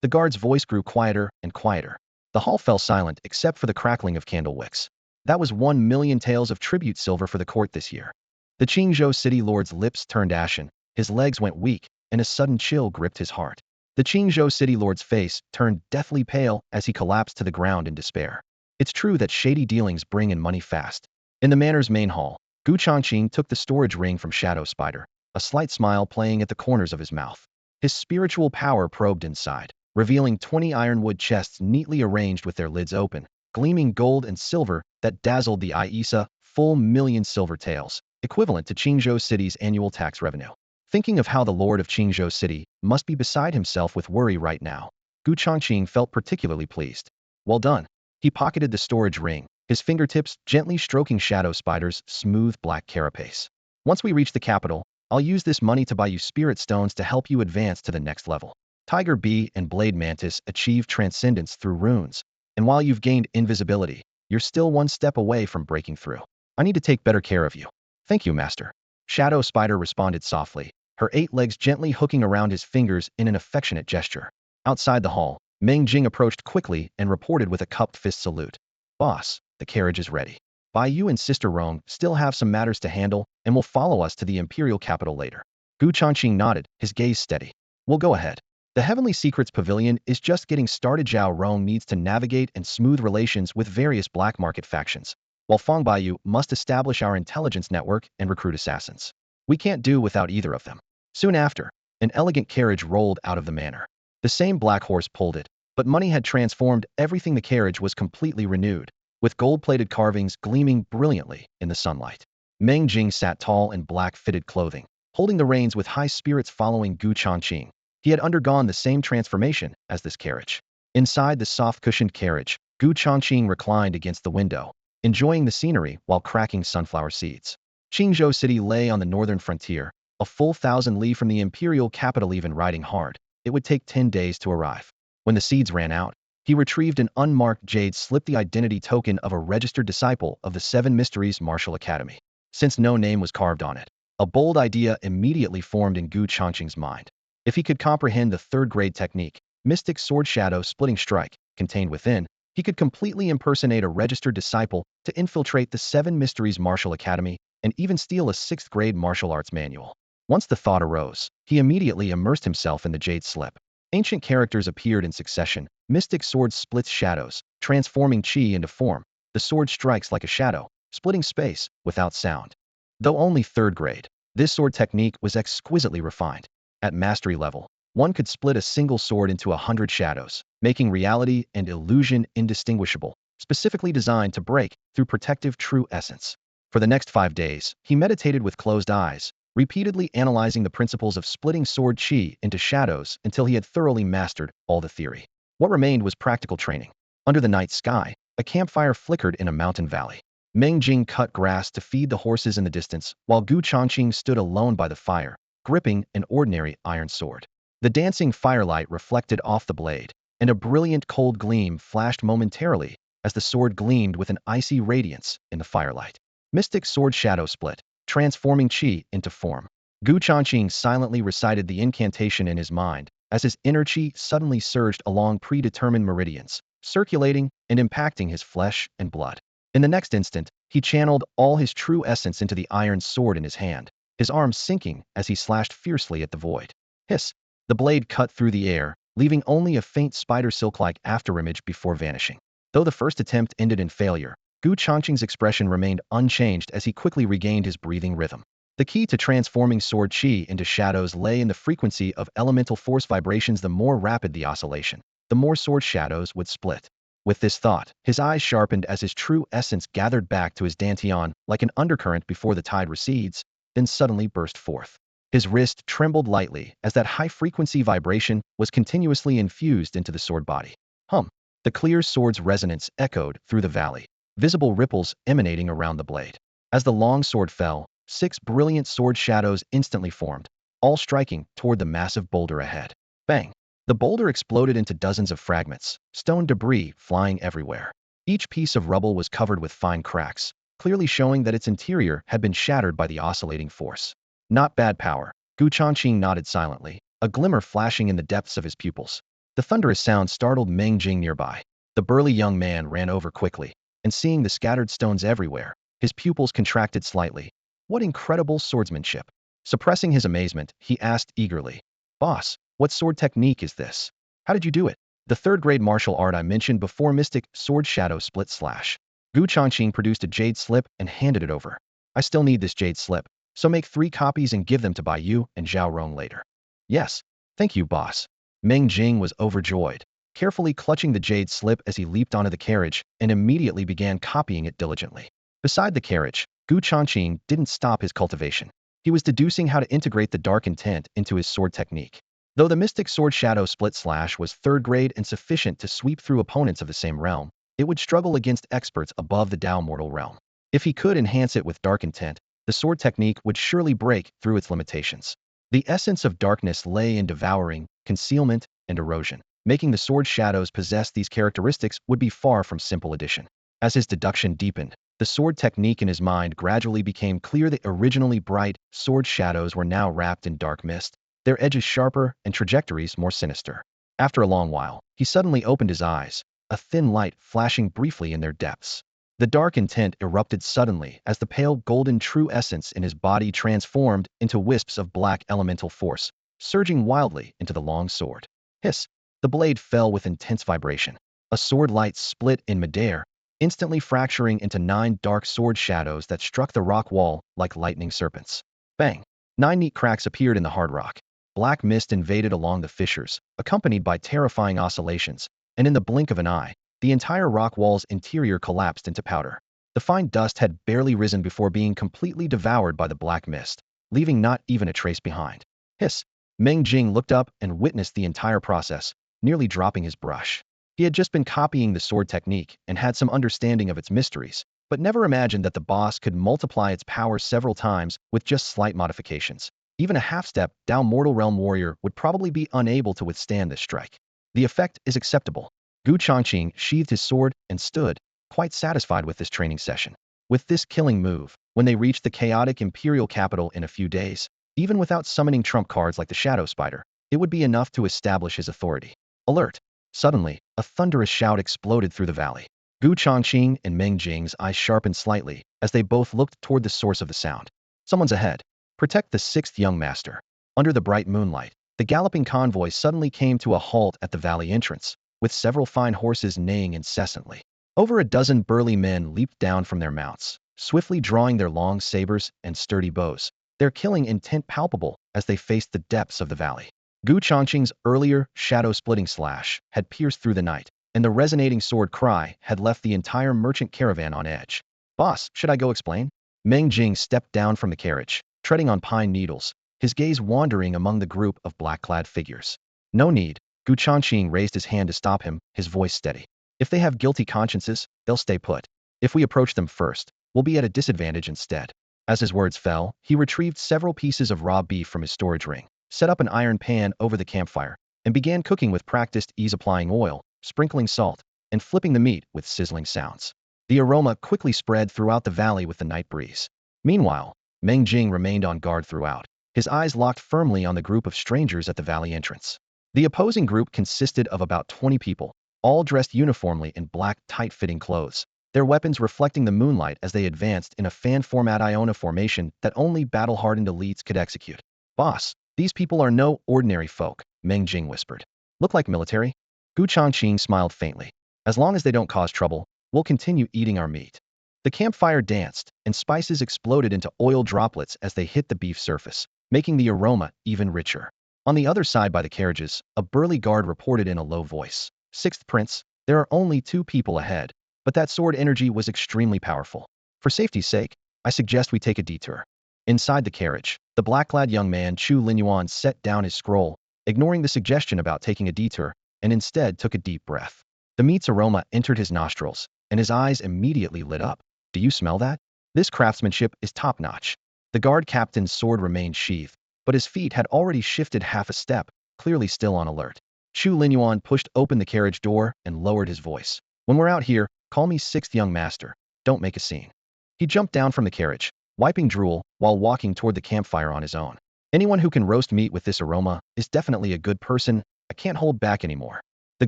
The guard's voice grew quieter and quieter. The hall fell silent except for the crackling of candle wicks. That was 1,000,000 taels of tribute silver for the court this year. The Qingzhou city lord's lips turned ashen, his legs went weak, and a sudden chill gripped his heart. The Qingzhou city lord's face turned deathly pale as he collapsed to the ground in despair. It's true that shady dealings bring in money fast. In the manor's main hall, Changqing took the storage ring from Shadow Spider, a slight smile playing at the corners of his mouth. His spiritual power probed inside, revealing 20 ironwood chests neatly arranged with their lids open, gleaming gold and silver that dazzled the Isa, full 1,000,000 silver taels, equivalent to Qingzhou City's annual tax revenue. Thinking of how the lord of Qingzhou City must be beside himself with worry right now, Gu Changqing felt particularly pleased. Well done. He pocketed the storage ring, his fingertips gently stroking Shadow Spider's smooth black carapace. Once we reach the capital, I'll use this money to buy you spirit stones to help you advance to the next level. Tiger Bee and Blade Mantis achieved transcendence through runes, and while you've gained invisibility, you're still one step away from breaking through. I need to take better care of you. Thank you, Master. Shadow Spider responded softly, her 8 legs gently hooking around his fingers in an affectionate gesture. Outside the hall, Meng Jing approached quickly and reported with a cupped fist salute. Boss, the carriage is ready. Bai Yu and Sister Rong still have some matters to handle and will follow us to the imperial capital later. Gu Changqing nodded, his gaze steady. We'll go ahead. The Heavenly Secrets Pavilion is just getting started. Zhao Rong needs to navigate and smooth relations with various black market factions, while Fang Baiyu must establish our intelligence network and recruit assassins. We can't do without either of them. Soon after, an elegant carriage rolled out of the manor. The same black horse pulled it, but money had transformed everything. The carriage was completely renewed, with gold-plated carvings gleaming brilliantly in the sunlight. Meng Jing sat tall in black-fitted clothing, holding the reins with high spirits following Gu Changqing. He had undergone the same transformation as this carriage. Inside the soft-cushioned carriage, Gu Changqing reclined against the window, enjoying the scenery while cracking sunflower seeds. Qingzhou City lay on the northern frontier, a full 1,000 li from the imperial capital. Even riding hard, it would take 10 days to arrive. When the seeds ran out, he retrieved an unmarked jade slip, the identity token of a registered disciple of the 7 Mysteries Martial Academy. Since no name was carved on it, a bold idea immediately formed in Gu Changqing's mind. If he could comprehend the 3rd-grade technique, Mystic Sword Shadow Splitting Strike, contained within, he could completely impersonate a registered disciple to infiltrate the 7 Mysteries Martial Academy and even steal a 6th-grade martial arts manual. Once the thought arose, he immediately immersed himself in the jade slip. Ancient characters appeared in succession. Mystic Sword splits shadows, transforming chi into form. The sword strikes like a shadow, splitting space without sound. Though only 3rd grade, this sword technique was exquisitely refined. At mastery level, one could split a single sword into 100 shadows, making reality and illusion indistinguishable, specifically designed to break through protective true essence. For the next 5 days, he meditated with closed eyes, repeatedly analyzing the principles of splitting sword chi into shadows until he had thoroughly mastered all the theory. What remained was practical training. Under the night sky, a campfire flickered in a mountain valley. Meng Jing cut grass to feed the horses in the distance, while Gu Changqing stood alone by the fire, gripping an ordinary iron sword. The dancing firelight reflected off the blade, and a brilliant cold gleam flashed momentarily as the sword gleamed with an icy radiance in the firelight. Mystic Sword Shadow Split, transforming chi into form. Gu Changqing silently recited the incantation in his mind as his inner chi suddenly surged along predetermined meridians, circulating and impacting his flesh and blood. In the next instant, he channeled all his true essence into the iron sword in his hand, his arms sinking as he slashed fiercely at the void. Hiss! The blade cut through the air, leaving only a faint spider silk-like afterimage before vanishing. Though the first attempt ended in failure, Gu Changqing's expression remained unchanged as he quickly regained his breathing rhythm. The key to transforming sword chi into shadows lay in the frequency of elemental force vibrations. The more rapid the oscillation, the more sword shadows would split. With this thought, his eyes sharpened as his true essence gathered back to his dantian like an undercurrent before the tide recedes, then suddenly burst forth. His wrist trembled lightly as that high-frequency vibration was continuously infused into the sword body. Hum! The clear sword's resonance echoed through the valley, visible ripples emanating around the blade. As the long sword fell, 6 brilliant sword shadows instantly formed, all striking toward the massive boulder ahead. Bang! The boulder exploded into dozens of fragments, stone debris flying everywhere. Each piece of rubble was covered with fine cracks, clearly showing that its interior had been shattered by the oscillating force. Not bad power. Gu Changqing nodded silently, a glimmer flashing in the depths of his pupils. The thunderous sound startled Meng Jing nearby. The burly young man ran over quickly, and seeing the scattered stones everywhere, his pupils contracted slightly. What incredible swordsmanship! Suppressing his amazement, he asked eagerly, "Boss, what sword technique is this? How did you do it?" "The third-grade martial art I mentioned before, Mystic Sword Shadow Split Slash." Gu Changqing produced a jade slip and handed it over. "I still need this jade slip, so make 3 copies and give them to Bai Yu and Zhao Rong later." "Yes, thank you, boss." Meng Jing was overjoyed, carefully clutching the jade slip as he leaped onto the carriage and immediately began copying it diligently. Beside the carriage, Gu Changqing didn't stop his cultivation. He was deducing how to integrate the dark intent into his sword technique. Though the Mystic Sword Shadow Split Slash was 3rd grade and sufficient to sweep through opponents of the same realm, it would struggle against experts above the Dao mortal realm. If he could enhance it with dark intent, the sword technique would surely break through its limitations. The essence of darkness lay in devouring, concealment, and erosion. Making the sword shadows possess these characteristics would be far from simple addition. As his deduction deepened, the sword technique in his mind gradually became clear. The originally bright sword shadows were now wrapped in dark mist, their edges sharper and trajectories more sinister. After a long while, he suddenly opened his eyes, a thin light flashing briefly in their depths. The dark intent erupted suddenly as the pale golden true essence in his body transformed into wisps of black elemental force, surging wildly into the long sword. Hiss! The blade fell with intense vibration. A sword light split in midair, instantly fracturing into 9 dark sword shadows that struck the rock wall like lightning serpents. Bang! 9 neat cracks appeared in the hard rock. Black mist invaded along the fissures, accompanied by terrifying oscillations, and in the blink of an eye, the entire rock wall's interior collapsed into powder. The fine dust had barely risen before being completely devoured by the black mist, leaving not even a trace behind. Hiss! Meng Jing looked up and witnessed the entire process, nearly dropping his brush. He had just been copying the sword technique and had some understanding of its mysteries, but never imagined that the boss could multiply its power several times with just slight modifications. Even a half-step Dao Mortal Realm warrior would probably be unable to withstand this strike. The effect is acceptable. Gu Changqing sheathed his sword and stood, quite satisfied with this training session. With this killing move, when they reached the chaotic imperial capital in a few days, even without summoning trump cards like the Shadow Spider, it would be enough to establish his authority. Alert! Suddenly, a thunderous shout exploded through the valley. Gu Changqing and Meng Jing's eyes sharpened slightly as they both looked toward the source of the sound. Someone's ahead. Protect the 6th young master. Under the bright moonlight, the galloping convoy suddenly came to a halt at the valley entrance, with several fine horses neighing incessantly. Over a dozen burly men leaped down from their mounts, swiftly drawing their long sabers and sturdy bows, their killing intent palpable as they faced the depths of the valley. Gu Changqing's earlier shadow-splitting slash had pierced through the night, and the resonating sword cry had left the entire merchant caravan on edge. "Boss, should I go explain?" Meng Jing stepped down from the carriage, treading on pine needles, his gaze wandering among the group of black-clad figures. "No need." Gu Changqing raised his hand to stop him, his voice steady. "If they have guilty consciences, they'll stay put. If we approach them first, we'll be at a disadvantage instead." As his words fell, he retrieved several pieces of raw beef from his storage ring, set up an iron pan over the campfire, and began cooking with practiced ease, applying oil, sprinkling salt, and flipping the meat with sizzling sounds. The aroma quickly spread throughout the valley with the night breeze. Meanwhile, Meng Jing remained on guard throughout, his eyes locked firmly on the group of strangers at the valley entrance. The opposing group consisted of about 20 people, all dressed uniformly in black, tight-fitting clothes, their weapons reflecting the moonlight as they advanced in a fan-format Iona formation that only battle-hardened elites could execute. "Boss, these people are no ordinary folk," Meng Jing whispered. "Look like military?" Gu Changqing smiled faintly. "As long as they don't cause trouble, we'll continue eating our meat." The campfire danced, and spices exploded into oil droplets as they hit the beef surface, making the aroma even richer. On the other side by the carriages, a burly guard reported in a low voice. "Sixth Prince, there are only 2 people ahead, but that sword energy was extremely powerful. For safety's sake, I suggest we take a detour." Inside the carriage, the black-clad young man Chu Linyuan set down his scroll, ignoring the suggestion about taking a detour, and instead took a deep breath. The meat's aroma entered his nostrils, and his eyes immediately lit up. "Do you smell that? This craftsmanship is top-notch." The guard captain's sword remained sheathed, but his feet had already shifted half a step, clearly still on alert. Chu Linyuan pushed open the carriage door and lowered his voice. "When we're out here, call me Sixth Young Master. Don't make a scene." He jumped down from the carriage, wiping drool while walking toward the campfire on his own. "Anyone who can roast meat with this aroma is definitely a good person. I can't hold back anymore." The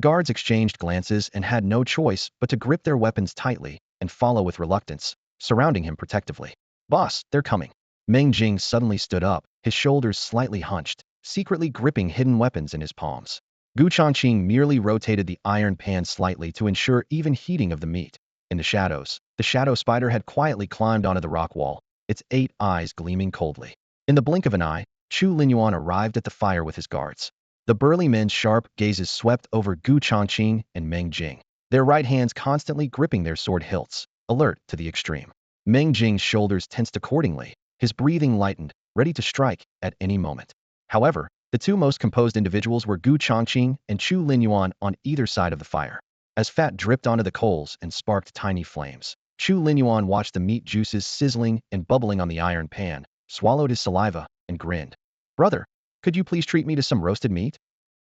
guards exchanged glances and had no choice but to grip their weapons tightly and follow with reluctance, surrounding him protectively. "Boss, they're coming." Meng Jing suddenly stood up, his shoulders slightly hunched, secretly gripping hidden weapons in his palms. Gu Changqing merely rotated the iron pan slightly to ensure even heating of the meat. In the shadows, the shadow spider had quietly climbed onto the rock wall, its 8 eyes gleaming coldly. In the blink of an eye, Chu Linyuan arrived at the fire with his guards. The burly men's sharp gazes swept over Gu Changqing and Meng Jing, their right hands constantly gripping their sword hilts, alert to the extreme. Meng Jing's shoulders tensed accordingly, his breathing lightened, ready to strike at any moment. However, the 2 most composed individuals were Gu Changqing and Chu Linyuan on either side of the fire. As fat dripped onto the coals and sparked tiny flames, Chu Linyuan watched the meat juices sizzling and bubbling on the iron pan, swallowed his saliva, and grinned. "Brother, could you please treat me to some roasted meat?"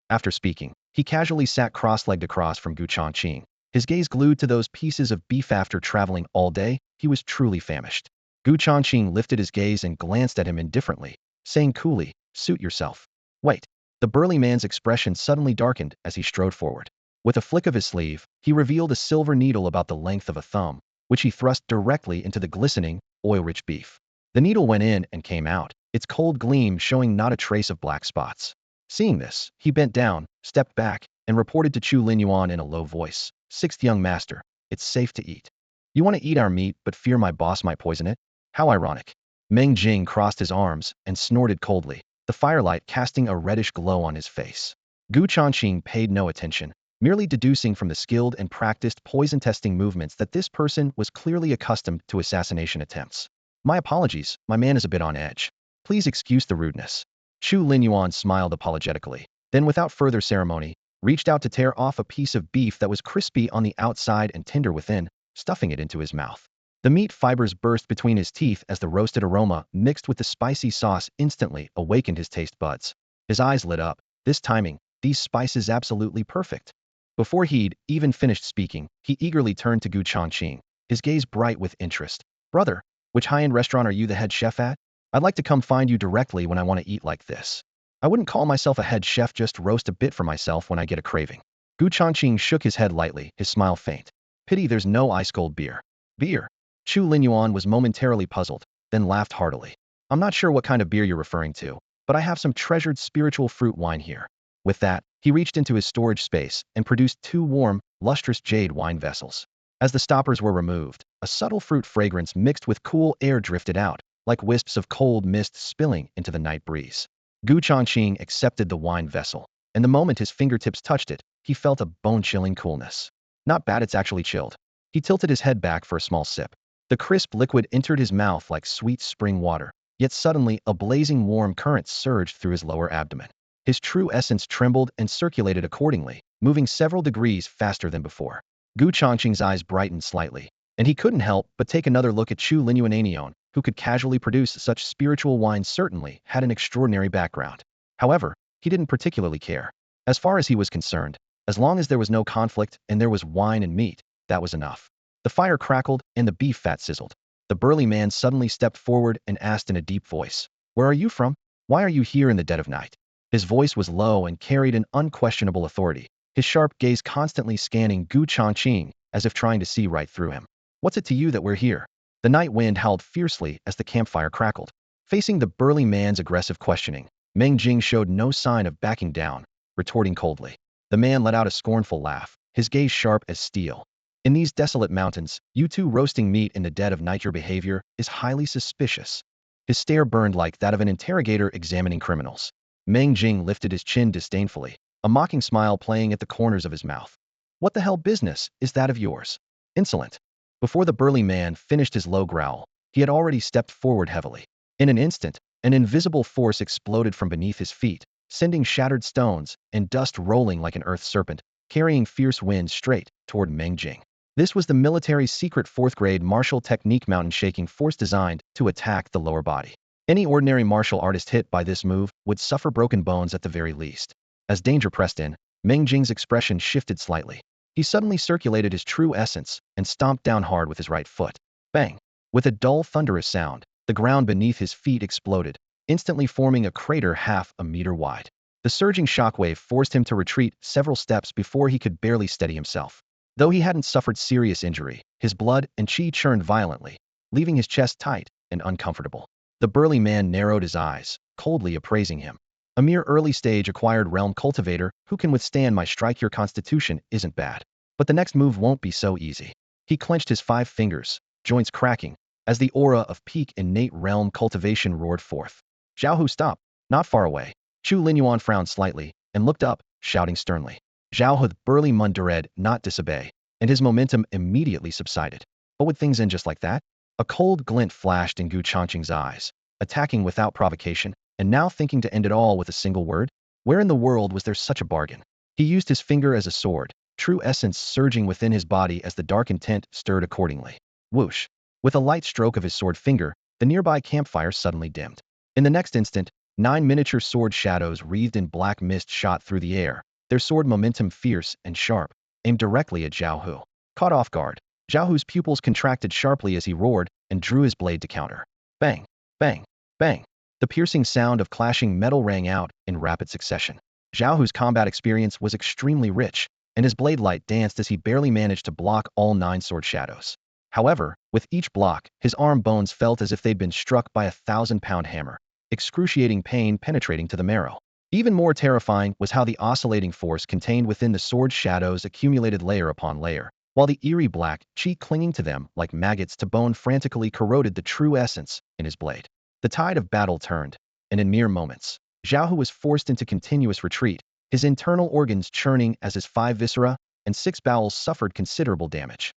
After speaking, he casually sat cross-legged across from Gu Changqing, his gaze glued to those pieces of beef. After traveling all day, he was truly famished. Gu Changqing lifted his gaze and glanced at him indifferently, saying coolly, "Suit yourself." "Wait." The burly man's expression suddenly darkened as he strode forward. With a flick of his sleeve, he revealed a silver needle about the length of a thumb, which he thrust directly into the glistening, oil-rich beef. The needle went in and came out, its cold gleam showing not a trace of black spots. Seeing this, he bent down, stepped back, and reported to Chu Linyuan in a low voice, "Sixth Young Master, it's safe to eat. You want to eat our meat but fear my boss might poison it? How ironic." Meng Jing crossed his arms and snorted coldly, the firelight casting a reddish glow on his face. Gu Changqing paid no attention, merely deducing from the skilled and practiced poison testing movements that this person was clearly accustomed to assassination attempts. "My apologies, my man is a bit on edge. Please excuse the rudeness." Chu Linyuan smiled apologetically, then without further ceremony, reached out to tear off a piece of beef that was crispy on the outside and tender within, stuffing it into his mouth. The meat fibers burst between his teeth as the roasted aroma mixed with the spicy sauce instantly awakened his taste buds. His eyes lit up. This timing, these spices absolutely perfect. Before he'd even finished speaking, he eagerly turned to Gu Changqing, his gaze bright with interest. "Brother, which high-end restaurant are you the head chef at? I'd like to come find you directly when I want to eat like this. I wouldn't call myself a head chef, just roast a bit for myself when I get a craving." Gu Changqing shook his head lightly, his smile faint. "Pity there's no ice-cold beer." "Beer?" Chu Linyuan was momentarily puzzled, then laughed heartily. "I'm not sure what kind of beer you're referring to, but I have some treasured spiritual fruit wine here." With that, he reached into his storage space and produced 2 warm, lustrous jade wine vessels. As the stoppers were removed, a subtle fruit fragrance mixed with cool air drifted out, like wisps of cold mist spilling into the night breeze. Gu Changqing accepted the wine vessel, and the moment his fingertips touched it, he felt a bone-chilling coolness. "Not bad, it's actually chilled." He tilted his head back for a small sip. The crisp liquid entered his mouth like sweet spring water, yet suddenly a blazing warm current surged through his lower abdomen. His true essence trembled and circulated accordingly, moving several degrees faster than before. Gu Changqing's eyes brightened slightly, and he couldn't help but take another look at Chu Linyuan, who could casually produce such spiritual wine. Certainly had an extraordinary background. However, he didn't particularly care. As far as he was concerned, as long as there was no conflict and there was wine and meat, that was enough. The fire crackled and the beef fat sizzled. The burly man suddenly stepped forward and asked in a deep voice, "Where are you from? Why are you here in the dead of night?" His voice was low and carried an unquestionable authority, his sharp gaze constantly scanning Gu Changqing as if trying to see right through him. "What's it to you that we're here?" The night wind howled fiercely as the campfire crackled. Facing the burly man's aggressive questioning, Meng Jing showed no sign of backing down, retorting coldly. The man let out a scornful laugh, his gaze sharp as steel. In these desolate mountains, you two roasting meat in the dead of night. Your behavior is highly suspicious. His stare burned like that of an interrogator examining criminals. Meng Jing lifted his chin disdainfully, a mocking smile playing at the corners of his mouth. What the hell business is that of yours? Insolent. Before the burly man finished his low growl, he had already stepped forward heavily. In an instant, an invisible force exploded from beneath his feet, sending shattered stones and dust rolling like an earth serpent, carrying fierce winds straight toward Meng Jing. This was the military's secret fourth-grade martial technique mountain-shaking force designed to attack the lower body. Any ordinary martial artist hit by this move would suffer broken bones at the very least. As danger pressed in, Meng Jing's expression shifted slightly. He suddenly circulated his true essence and stomped down hard with his right foot. Bang! With a dull, thunderous sound, the ground beneath his feet exploded, instantly forming a crater half a meter wide. The surging shockwave forced him to retreat several steps before he could barely steady himself. Though he hadn't suffered serious injury, his blood and chi churned violently, leaving his chest tight and uncomfortable. The burly man narrowed his eyes, coldly appraising him. A mere early-stage acquired realm cultivator who can withstand my strike. Your constitution isn't bad. But the next move won't be so easy. He clenched his 5 fingers, joints cracking, as the aura of peak innate realm cultivation roared forth. Zhao Hu stopped, not far away. Chu Linyuan frowned slightly and looked up, shouting sternly. Zhao Hu's burly Mundared not disobey, and his momentum immediately subsided. But would things end just like that? A cold glint flashed in Gu Changqing's eyes, attacking without provocation, and now thinking to end it all with a single word? Where in the world was there such a bargain? He used his finger as a sword, true essence surging within his body as the dark intent stirred accordingly. Whoosh! With a light stroke of his sword finger, the nearby campfire suddenly dimmed. In the next instant, 9 miniature sword shadows wreathed in black mist shot through the air, their sword momentum fierce and sharp, aimed directly at Zhao Hu. Caught off guard, Zhao Hu's pupils contracted sharply as he roared and drew his blade to counter. Bang! Bang! Bang! The piercing sound of clashing metal rang out in rapid succession. Zhao Hu's combat experience was extremely rich, and his blade light danced as he barely managed to block all 9 sword shadows. However, with each block, his arm bones felt as if they'd been struck by a 1,000-pound hammer, excruciating pain penetrating to the marrow. Even more terrifying was how the oscillating force contained within the sword shadows accumulated layer upon layer, while the eerie black chi clinging to them like maggots to bone frantically corroded the true essence in his blade. The tide of battle turned, and in mere moments, Zhao Hu was forced into continuous retreat, his internal organs churning as his 5 viscera and 6 bowels suffered considerable damage.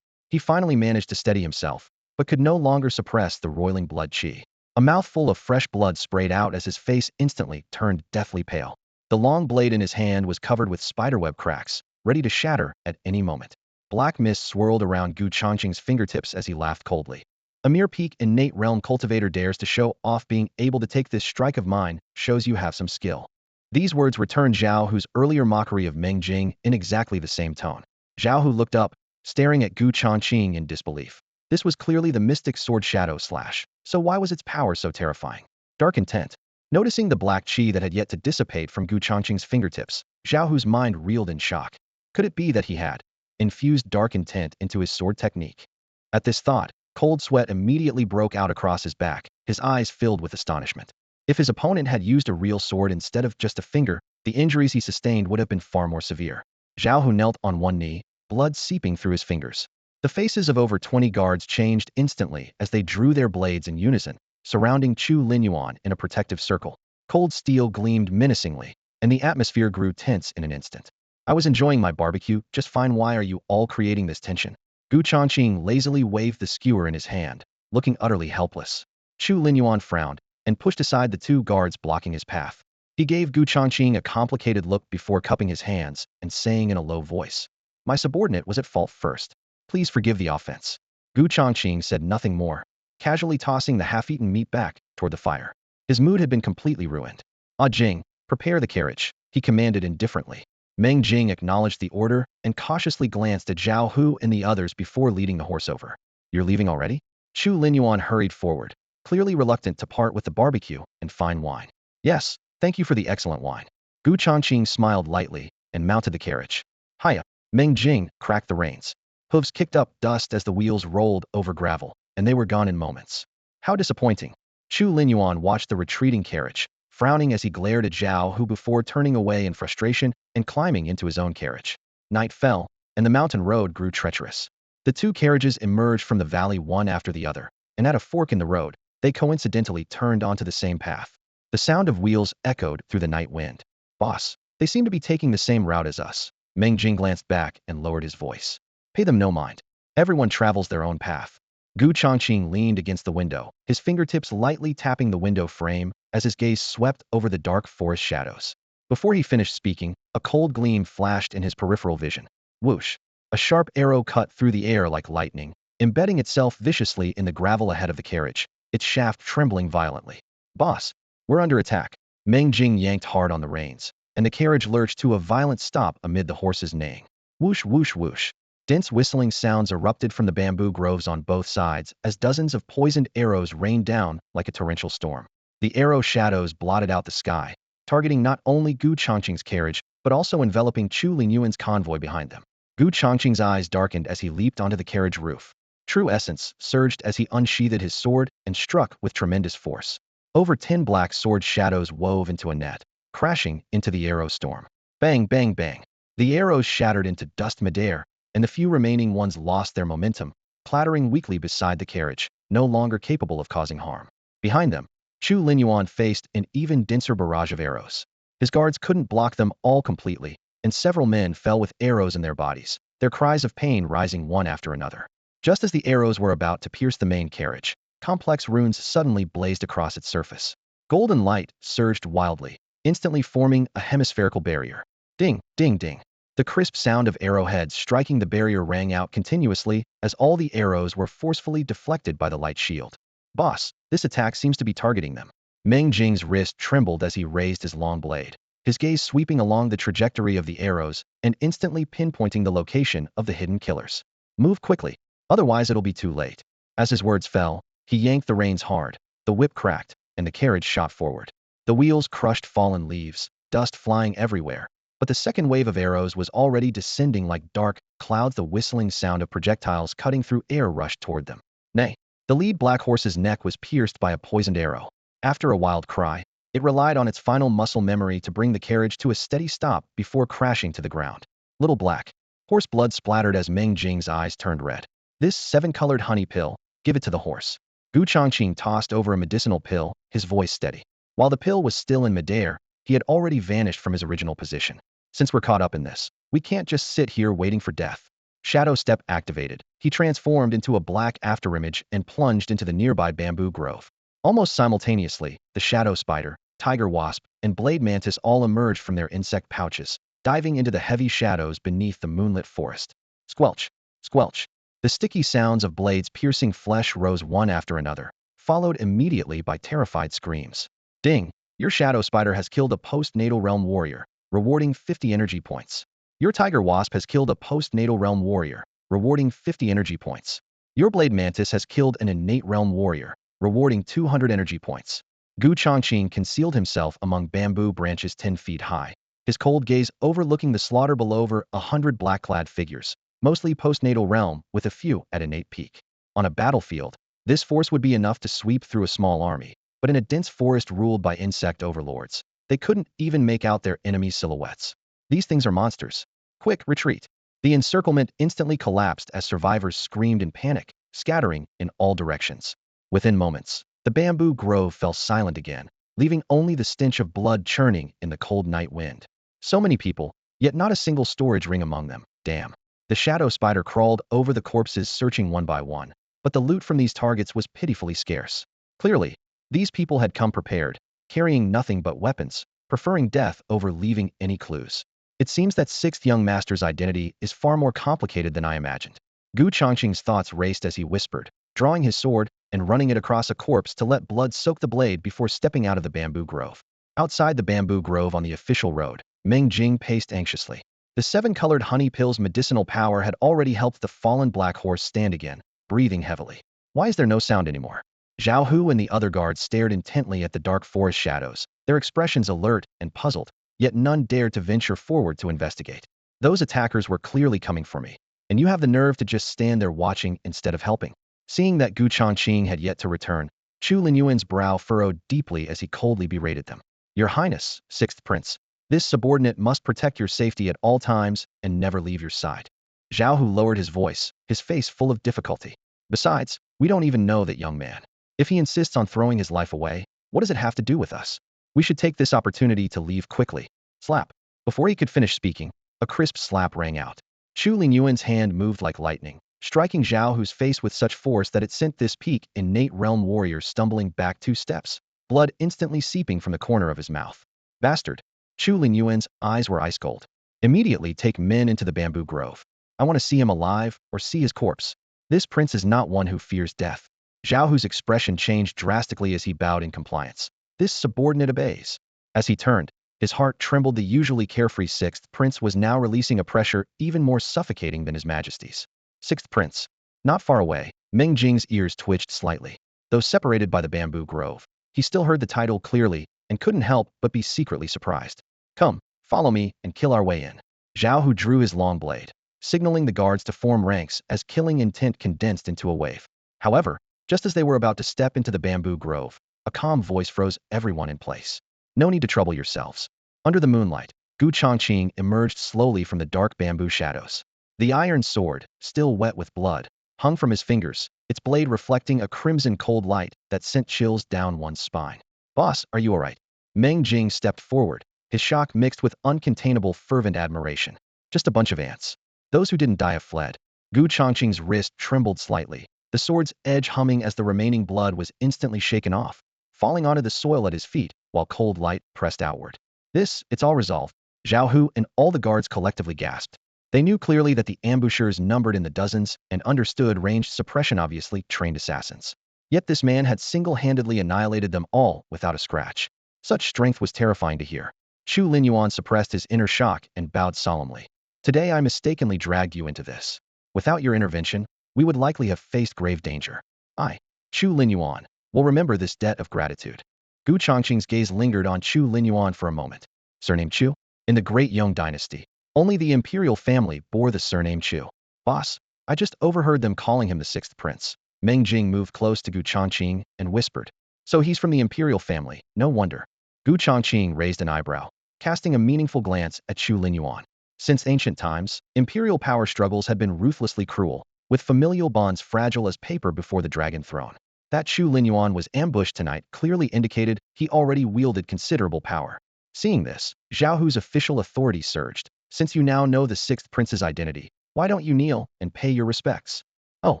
He finally managed to steady himself, but could no longer suppress the roiling blood chi. A mouthful of fresh blood sprayed out as his face instantly turned deathly pale. The long blade in his hand was covered with spiderweb cracks, ready to shatter at any moment. Black mist swirled around Gu Changqing's fingertips as he laughed coldly. A mere peak innate realm cultivator dares to show off being able to take this strike of mine shows you have some skill. These words returned Zhao Hu's earlier mockery of Meng Jing in exactly the same tone. Zhao Hu looked up, staring at Gu Changqing in disbelief. This was clearly the mystic sword shadow slash, so why was its power so terrifying? Dark intent. Noticing the black chi that had yet to dissipate from Gu Changqing's fingertips, Zhao Hu's mind reeled in shock. Could it be that he had infused dark intent into his sword technique? At this thought, cold sweat immediately broke out across his back, his eyes filled with astonishment. If his opponent had used a real sword instead of just a finger, the injuries he sustained would have been far more severe. Zhao Hu knelt on one knee, blood seeping through his fingers. The faces of over 20 guards changed instantly as they drew their blades in unison, surrounding Chu Linyuan in a protective circle. Cold steel gleamed menacingly, and the atmosphere grew tense in an instant. I was enjoying my barbecue, just fine. Why are you all creating this tension? Gu Changqing lazily waved the skewer in his hand, looking utterly helpless. Chu Linyuan frowned and pushed aside the 2 guards blocking his path. He gave Gu Changqing a complicated look before cupping his hands and saying in a low voice, "My subordinate was at fault first. Please forgive the offense." Gu Changqing said nothing more, casually tossing the half-eaten meat back toward the fire. His mood had been completely ruined. "Ah Jing, prepare the carriage," he commanded indifferently. Meng Jing acknowledged the order and cautiously glanced at Zhao Hu and the others before leading the horse over. "You're leaving already?" Chu Linyuan hurried forward, clearly reluctant to part with the barbecue and fine wine. "Yes, thank you for the excellent wine." Gu Changqing smiled lightly and mounted the carriage. "Hiya." Meng Jing cracked the reins. Hooves kicked up dust as the wheels rolled over gravel, and they were gone in moments. How disappointing. Chu Linyuan watched the retreating carriage, frowning as he glared at Zhao Hu before turning away in frustration and climbing into his own carriage. Night fell, and the mountain road grew treacherous. The two carriages emerged from the valley one after the other, and at a fork in the road, they coincidentally turned onto the same path. The sound of wheels echoed through the night wind. Boss, they seem to be taking the same route as us. Meng Jing glanced back and lowered his voice. Pay them no mind. Everyone travels their own path. Gu Changqing leaned against the window, his fingertips lightly tapping the window frame as his gaze swept over the dark forest shadows. Before he finished speaking, a cold gleam flashed in his peripheral vision. Whoosh! A sharp arrow cut through the air like lightning, embedding itself viciously in the gravel ahead of the carriage, its shaft trembling violently. Boss, we're under attack. Meng Jing yanked hard on the reins, and the carriage lurched to a violent stop amid the horses' neighing. Whoosh, whoosh, whoosh. Dense whistling sounds erupted from the bamboo groves on both sides as dozens of poisoned arrows rained down like a torrential storm. The arrow shadows blotted out the sky, targeting not only Gu Changqing's carriage, but also enveloping Chu Linyuan's convoy behind them. Gu Changqing's eyes darkened as he leaped onto the carriage roof. True essence surged as he unsheathed his sword and struck with tremendous force. Over 10 black sword shadows wove into a net, crashing into the arrow storm. Bang, bang, bang. The arrows shattered into dust midair, and the few remaining ones lost their momentum, clattering weakly beside the carriage, no longer capable of causing harm. Behind them, Chu Linyuan faced an even denser barrage of arrows. His guards couldn't block them all completely, and several men fell with arrows in their bodies, their cries of pain rising one after another. Just as the arrows were about to pierce the main carriage, complex runes suddenly blazed across its surface. Golden light surged wildly, instantly forming a hemispherical barrier. Ding, ding, ding. The crisp sound of arrowheads striking the barrier rang out continuously as all the arrows were forcefully deflected by the light shield. Boss, this attack seems to be targeting them. Meng Jing's wrist trembled as he raised his long blade, his gaze sweeping along the trajectory of the arrows and instantly pinpointing the location of the hidden killers. Move quickly, otherwise it'll be too late. As his words fell, he yanked the reins hard, the whip cracked, and the carriage shot forward. The wheels crushed fallen leaves, dust flying everywhere, but the second wave of arrows was already descending like dark clouds. The whistling sound of projectiles cutting through air rushed toward them. Nay, the lead black horse's neck was pierced by a poisoned arrow. After a wild cry, it relied on its final muscle memory to bring the carriage to a steady stop before crashing to the ground. Little black. Horse blood splattered as Meng Jing's eyes turned red. This 7-colored honey pill, give it to the horse. Gu Changqing tossed over a medicinal pill, his voice steady. While the pill was still in midair, he had already vanished from his original position. Since we're caught up in this, we can't just sit here waiting for death. Shadow Step activated. He transformed into a black afterimage and plunged into the nearby bamboo grove. Almost simultaneously, the shadow spider, tiger wasp, and blade mantis all emerged from their insect pouches, diving into the heavy shadows beneath the moonlit forest. Squelch, squelch. The sticky sounds of blades piercing flesh rose one after another, followed immediately by terrified screams. Ding! Your shadow spider has killed a post-natal realm warrior, rewarding 50 energy points. Your tiger wasp has killed a post-natal realm warrior, rewarding 50 energy points. Your blade mantis has killed an innate realm warrior, rewarding 200 energy points. Gu Changqing concealed himself among bamboo branches 10 feet high, his cold gaze overlooking the slaughter below. Over 100 black-clad figures, mostly post-natal realm with a few at innate peak. On a battlefield, this force would be enough to sweep through a small army, but in a dense forest ruled by insect overlords, they couldn't even make out their enemies' silhouettes. These things are monsters. Quick, retreat. The encirclement instantly collapsed as survivors screamed in panic, scattering in all directions. Within moments, the bamboo grove fell silent again, leaving only the stench of blood churning in the cold night wind. So many people, yet not a single storage ring among them. Damn. The shadow spider crawled over the corpses, searching one by one, but the loot from these targets was pitifully scarce. Clearly, these people had come prepared, carrying nothing but weapons, preferring death over leaving any clues. It seems that Sixth Young Master's identity is far more complicated than I imagined. Gu Changqing's thoughts raced as he whispered, drawing his sword and running it across a corpse to let blood soak the blade before stepping out of the bamboo grove. Outside the bamboo grove on the official road, Meng Jing paced anxiously. The 7-colored honey pill's medicinal power had already helped the fallen black horse stand again, breathing heavily. Why is there no sound anymore? Zhao Hu and the other guards stared intently at the dark forest shadows, their expressions alert and puzzled, yet none dared to venture forward to investigate. Those attackers were clearly coming for me, and you have the nerve to just stand there watching instead of helping. Seeing that Gu Changqing had yet to return, Chu Linyuan's brow furrowed deeply as he coldly berated them. Your Highness, Sixth Prince, this subordinate must protect your safety at all times and never leave your side. Zhao Hu lowered his voice, his face full of difficulty. Besides, we don't even know that young man. If he insists on throwing his life away, what does it have to do with us? We should take this opportunity to leave quickly. Slap. Before he could finish speaking, a crisp slap rang out. Chu Lingyuan's hand moved like lightning, striking Zhao Hu's face with such force that it sent this peak innate realm warrior stumbling back 2 steps, blood instantly seeping from the corner of his mouth. Bastard. Chu Lingyuan's eyes were ice cold. Immediately take Min into the bamboo grove. I want to see him alive or see his corpse. This prince is not one who fears death. Zhao Hu's expression changed drastically as he bowed in compliance. This subordinate obeys. As he turned, his heart trembled. The usually carefree 6th prince was now releasing a pressure even more suffocating than his majesty's. 6th prince. Not far away, Meng Jing's ears twitched slightly. Though separated by the bamboo grove, he still heard the title clearly and couldn't help but be secretly surprised. Come, follow me and kill our way in. Zhao Hu drew his long blade, signaling the guards to form ranks as killing intent condensed into a wave. However, just as they were about to step into the bamboo grove, a calm voice froze everyone in place. No need to trouble yourselves. Under the moonlight, Changqing emerged slowly from the dark bamboo shadows. The iron sword, still wet with blood, hung from his fingers, its blade reflecting a crimson cold light that sent chills down one's spine. Boss, are you alright? Meng Jing stepped forward, his shock mixed with uncontainable fervent admiration. Just a bunch of ants. Those who didn't die have fled. Changqing's wrist trembled slightly, the sword's edge humming as the remaining blood was instantly shaken off, falling onto the soil at his feet while cold light pressed outward. It's all resolved. Zhao Hu and all the guards collectively gasped. They knew clearly that the ambushers numbered in the dozens and understood ranged suppression obviously trained assassins. Yet this man had single-handedly annihilated them all without a scratch. Such strength was terrifying to hear. Chu Linyuan suppressed his inner shock and bowed solemnly. Today I mistakenly dragged you into this. Without your intervention, we would likely have faced grave danger. I, Chu Linyuan, will remember this debt of gratitude. Changqing's gaze lingered on Chu Linyuan for a moment. Surname Chu? In the Great Yong Dynasty, only the imperial family bore the surname Chu. Boss, I just overheard them calling him the 6th prince. Meng Jing moved close to Changqing and whispered. So he's from the imperial family, no wonder. Changqing raised an eyebrow, casting a meaningful glance at Chu Linyuan. Since ancient times, imperial power struggles had been ruthlessly cruel, with familial bonds fragile as paper before the dragon throne. That Chu Linyuan was ambushed tonight clearly indicated he already wielded considerable power. Seeing this, Zhao Hu's official authority surged. Since you now know the 6th prince's identity, why don't you kneel and pay your respects? Oh,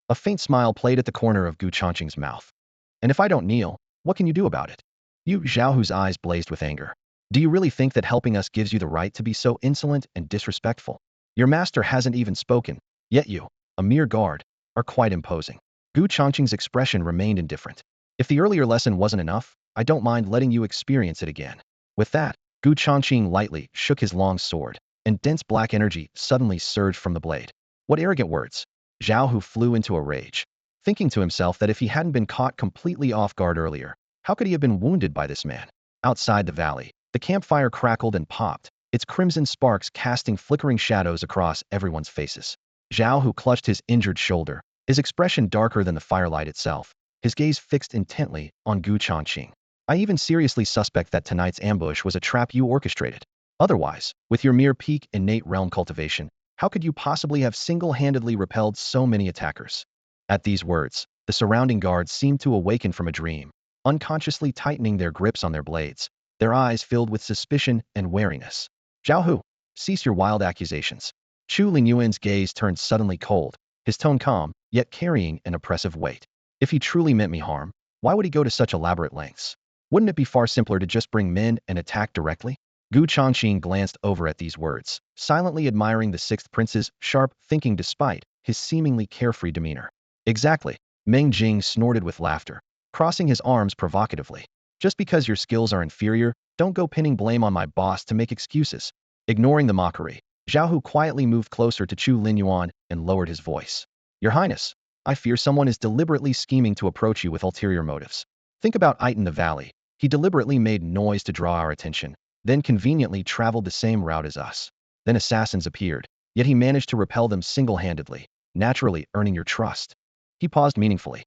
a faint smile played at the corner of Changqing's mouth. And if I don't kneel, what can you do about it? Zhao Hu's eyes blazed with anger. Do you really think that helping us gives you the right to be so insolent and disrespectful? Your master hasn't even spoken, yet you, a mere guard, are quite imposing. Changqing's expression remained indifferent. If the earlier lesson wasn't enough, I don't mind letting you experience it again. With that, Changqing lightly shook his long sword, and dense black energy suddenly surged from the blade. What arrogant words! Zhao Hu flew into a rage, thinking to himself that if he hadn't been caught completely off guard earlier, how could he have been wounded by this man? Outside the valley, the campfire crackled and popped, its crimson sparks casting flickering shadows across everyone's faces. Zhao Hu clutched his injured shoulder, his expression darker than the firelight itself, his gaze fixed intently on Changqing. I even seriously suspect that tonight's ambush was a trap you orchestrated. Otherwise, with your mere peak innate realm cultivation, how could you possibly have single-handedly repelled so many attackers? At these words, the surrounding guards seemed to awaken from a dream, unconsciously tightening their grips on their blades, their eyes filled with suspicion and wariness. Zhao Hu, cease your wild accusations. Chu Linyuan's gaze turned suddenly cold, his tone calm, yet carrying an oppressive weight. If he truly meant me harm, why would he go to such elaborate lengths? Wouldn't it be far simpler to just bring men and attack directly? Changqing glanced over at these words, silently admiring the 6th prince's sharp thinking despite his seemingly carefree demeanor. Exactly, Meng Jing snorted with laughter, crossing his arms provocatively. Just because your skills are inferior, don't go pinning blame on my boss to make excuses. Ignoring the mockery, Zhao Hu quietly moved closer to Chu Linyuan and lowered his voice. Your Highness, I fear someone is deliberately scheming to approach you with ulterior motives. Think about Ite in the valley. He deliberately made noise to draw our attention, then conveniently traveled the same route as us. Then assassins appeared, yet he managed to repel them single-handedly, naturally earning your trust. He paused meaningfully.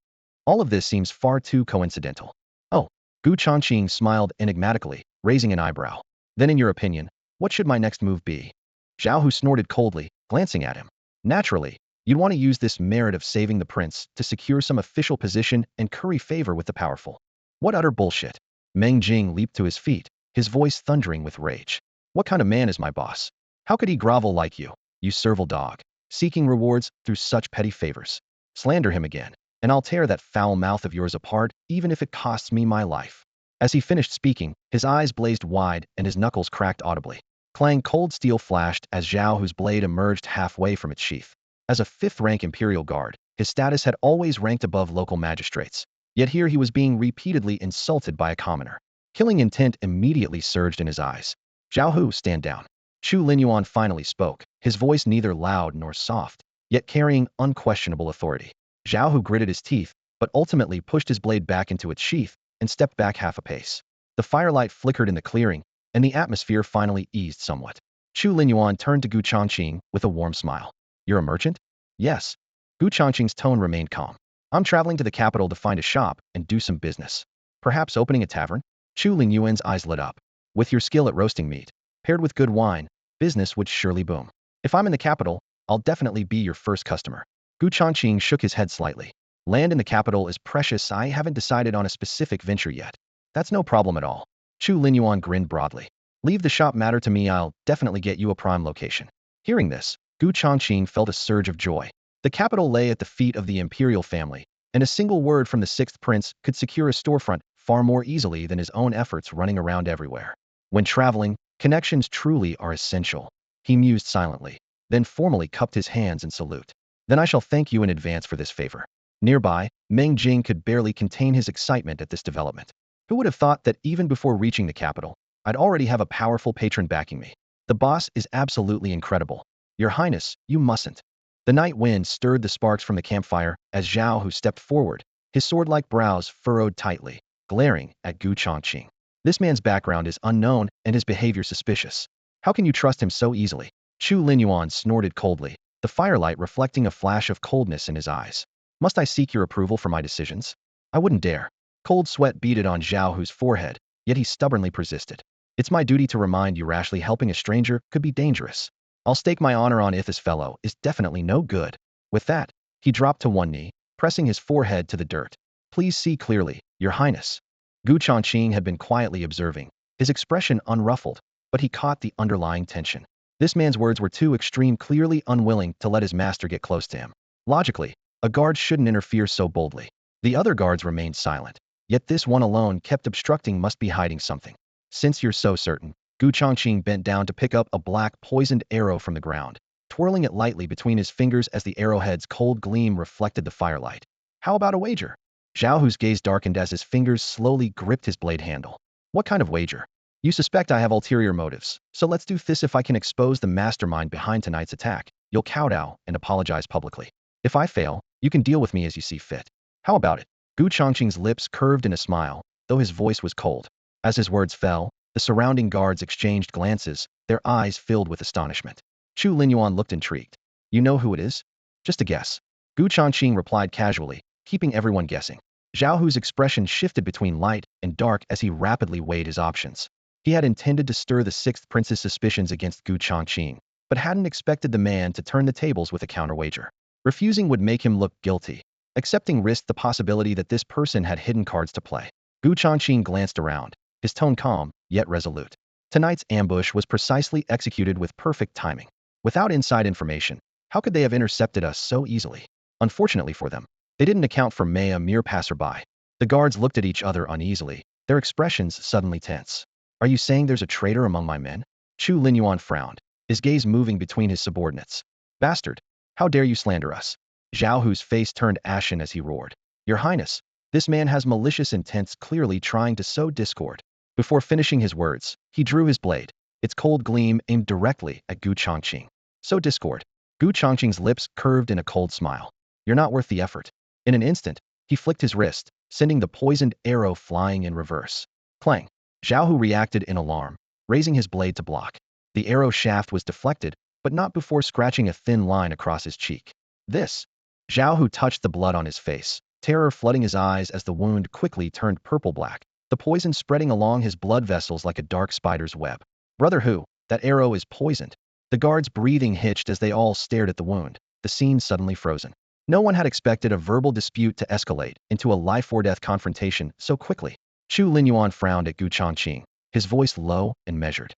All of this seems far too coincidental. Oh, Changqing smiled enigmatically, raising an eyebrow. Then in your opinion, what should my next move be? Zhao Hu snorted coldly, glancing at him. Naturally, you'd want to use this merit of saving the prince to secure some official position and curry favor with the powerful. What utter bullshit. Meng Jing leaped to his feet, his voice thundering with rage. What kind of man is my boss? How could he grovel like you servile dog, seeking rewards through such petty favors? Slander him again, and I'll tear that foul mouth of yours apart, even if it costs me my life. As he finished speaking, his eyes blazed wide and his knuckles cracked audibly. Clang, cold steel flashed as Zhao Hu's blade emerged halfway from its sheath. As a fifth-rank Imperial Guard, his status had always ranked above local magistrates. Yet here he was being repeatedly insulted by a commoner. Killing intent immediately surged in his eyes. Zhao Hu, stand down. Chu Linyuan finally spoke, his voice neither loud nor soft, yet carrying unquestionable authority. Zhao Hu gritted his teeth, but ultimately pushed his blade back into its sheath and stepped back half a pace. The firelight flickered in the clearing, and the atmosphere finally eased somewhat. Chu Linyuan turned to Gu Changqing with a warm smile. You're a merchant? Yes. Gu Changqing's tone remained calm. I'm traveling to the capital to find a shop and do some business. Perhaps opening a tavern? Chu Linyuan's eyes lit up. With your skill at roasting meat, paired with good wine, business would surely boom. If I'm in the capital, I'll definitely be your first customer. Gu Changqing shook his head slightly. Land in the capital is precious. I haven't decided on a specific venture yet. That's no problem at all. Chu Linyuan grinned broadly. Leave the shop matter to me. I'll definitely get you a prime location. Hearing this, Gu Changqing felt a surge of joy. The capital lay at the feet of the imperial family, and a single word from the sixth prince could secure a storefront far more easily than his own efforts running around everywhere. When traveling, connections truly are essential. He mused silently, then formally cupped his hands in salute. Then I shall thank you in advance for this favor. Nearby, Meng Jing could barely contain his excitement at this development. Who would have thought that even before reaching the capital, I'd already have a powerful patron backing me? The boss is absolutely incredible. Your Highness, you mustn't. The night wind stirred the sparks from the campfire as Zhao Hu stepped forward, his sword-like brows furrowed tightly, glaring at Gu Changqing. This man's background is unknown and his behavior suspicious. How can you trust him so easily? Chu Linyuan snorted coldly, the firelight reflecting a flash of coldness in his eyes. Must I seek your approval for my decisions? I wouldn't dare. Cold sweat beaded on Zhao Hu's forehead, yet he stubbornly persisted. It's my duty to remind you rashly helping a stranger could be dangerous. I'll stake my honor on if this fellow is definitely no good. With that, he dropped to one knee, pressing his forehead to the dirt. Please see clearly, Your Highness. Gu Changqing had been quietly observing, his expression unruffled, but he caught the underlying tension. This man's words were too extreme, clearly unwilling to let his master get close to him. Logically, a guard shouldn't interfere so boldly. The other guards remained silent, yet this one alone kept obstructing, must be hiding something. Since you're so certain, Gu Changqing bent down to pick up a black poisoned arrow from the ground, twirling it lightly between his fingers as the arrowhead's cold gleam reflected the firelight. How about a wager? Zhao Hu's gaze darkened as his fingers slowly gripped his blade handle. What kind of wager? You suspect I have ulterior motives, so let's do this. If I can expose the mastermind behind tonight's attack, you'll kowtow and apologize publicly. If I fail, you can deal with me as you see fit. How about it? Gu Changqing's lips curved in a smile, though his voice was cold. As his words fell, the surrounding guards exchanged glances, their eyes filled with astonishment. Chu Linyuan looked intrigued. You know who it is? Just a guess. Gu Changqing replied casually, keeping everyone guessing. Zhao Hu's expression shifted between light and dark as he rapidly weighed his options. He had intended to stir the sixth prince's suspicions against Gu Changqing, but hadn't expected the man to turn the tables with a counterwager. Refusing would make him look guilty. Accepting risked the possibility that this person had hidden cards to play. Gu Changqing glanced around, his tone calm, yet resolute. Tonight's ambush was precisely executed with perfect timing. Without inside information, how could they have intercepted us so easily? Unfortunately for them, they didn't account for Mei, a mere passerby. The guards looked at each other uneasily, their expressions suddenly tense. Are you saying there's a traitor among my men? Chu Linyuan frowned, his gaze moving between his subordinates. Bastard! How dare you slander us? Zhao Hu's face turned ashen as he roared. Your Highness, this man has malicious intents, clearly trying to sow discord. Before finishing his words, he drew his blade, its cold gleam aimed directly at Gu Changqing. Sow discord. Gu Changqing's lips curved in a cold smile. You're not worth the effort. In an instant, he flicked his wrist, sending the poisoned arrow flying in reverse. Clang! Zhao Hu reacted in alarm, raising his blade to block. The arrow shaft was deflected, but not before scratching a thin line across his cheek. This! Zhao Hu touched the blood on his face, terror flooding his eyes as the wound quickly turned purple-black, the poison spreading along his blood vessels like a dark spider's web. Brother Hu, that arrow is poisoned. The guards' breathing hitched as they all stared at the wound. the scene suddenly frozen. No one had expected a verbal dispute to escalate into a life-or-death confrontation so quickly. Chu Linyuan frowned at Gu Changqing, his voice low and measured.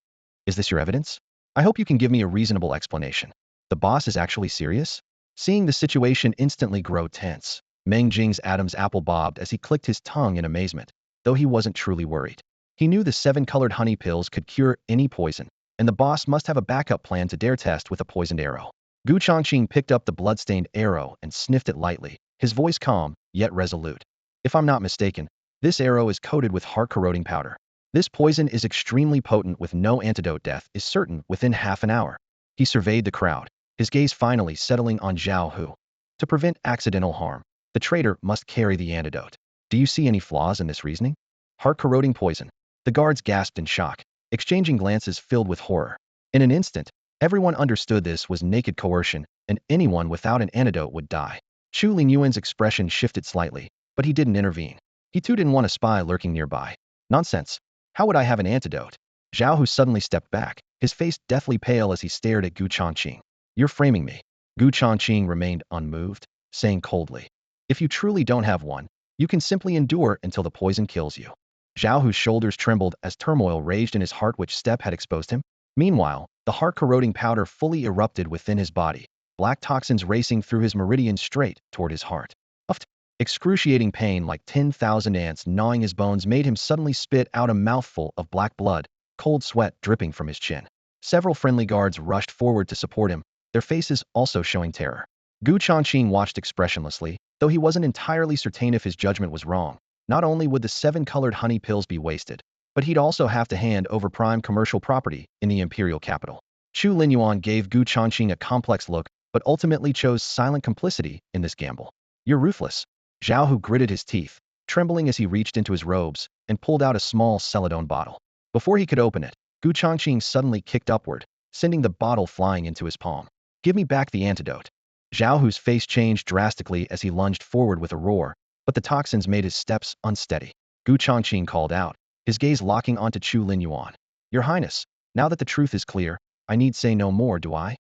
Is this your evidence? I hope you can give me a reasonable explanation. The boss is actually serious? Seeing the situation instantly grow tense, Meng Jing's Adam's apple bobbed as he clicked his tongue in amazement, though he wasn't truly worried. He knew the 7-colored honey pills could cure any poison, and the boss must have a backup plan to dare test with a poisoned arrow. Gu Changqing picked up the blood-stained arrow and sniffed it lightly, his voice calm, yet resolute. If I'm not mistaken, this arrow is coated with heart-corroding powder. This poison is extremely potent with no antidote. Death is certain within half an hour. He surveyed the crowd, his gaze finally settling on Zhao Hu. To prevent accidental harm, the traitor must carry the antidote. Do you see any flaws in this reasoning? Heart-corroding poison. The guards gasped in shock, exchanging glances filled with horror. In an instant, everyone understood this was naked coercion, and anyone without an antidote would die. Chu Lingyuan's expression shifted slightly, but he didn't intervene. He too didn't want a spy lurking nearby. Nonsense. How would I have an antidote? Zhao Hu suddenly stepped back, his face deathly pale as he stared at Gu Changqing. You're framing me. Gu Changqing remained unmoved, saying coldly. If you truly don't have one, you can simply endure until the poison kills you. Zhao Hu's shoulders trembled as turmoil raged in his heart. Which step had exposed him? Meanwhile, the heart-corroding powder fully erupted within his body, black toxins racing through his meridian straight toward his heart. Excruciating pain like 10,000 ants gnawing his bones made him suddenly spit out a mouthful of black blood, cold sweat dripping from his chin. Several friendly guards rushed forward to support him, their faces also showing terror. Gu Changqing watched expressionlessly, though he wasn't entirely certain if his judgment was wrong. Not only would the 7-colored honey pills be wasted, but he'd also have to hand over prime commercial property in the imperial capital. Chu Linyuan gave Gu Changqing a complex look, but ultimately chose silent complicity in this gamble. You're ruthless. Zhao Hu gritted his teeth, trembling as he reached into his robes and pulled out a small celadone bottle. Before he could open it, Gu Changqing suddenly kicked upward, sending the bottle flying into his palm. Give me back the antidote. Zhao Hu's face changed drastically as he lunged forward with a roar, but the toxins made his steps unsteady. Gu Changqing called out, his gaze locking onto Chu Linyuan. Your Highness, now that the truth is clear, I need say no more, do I?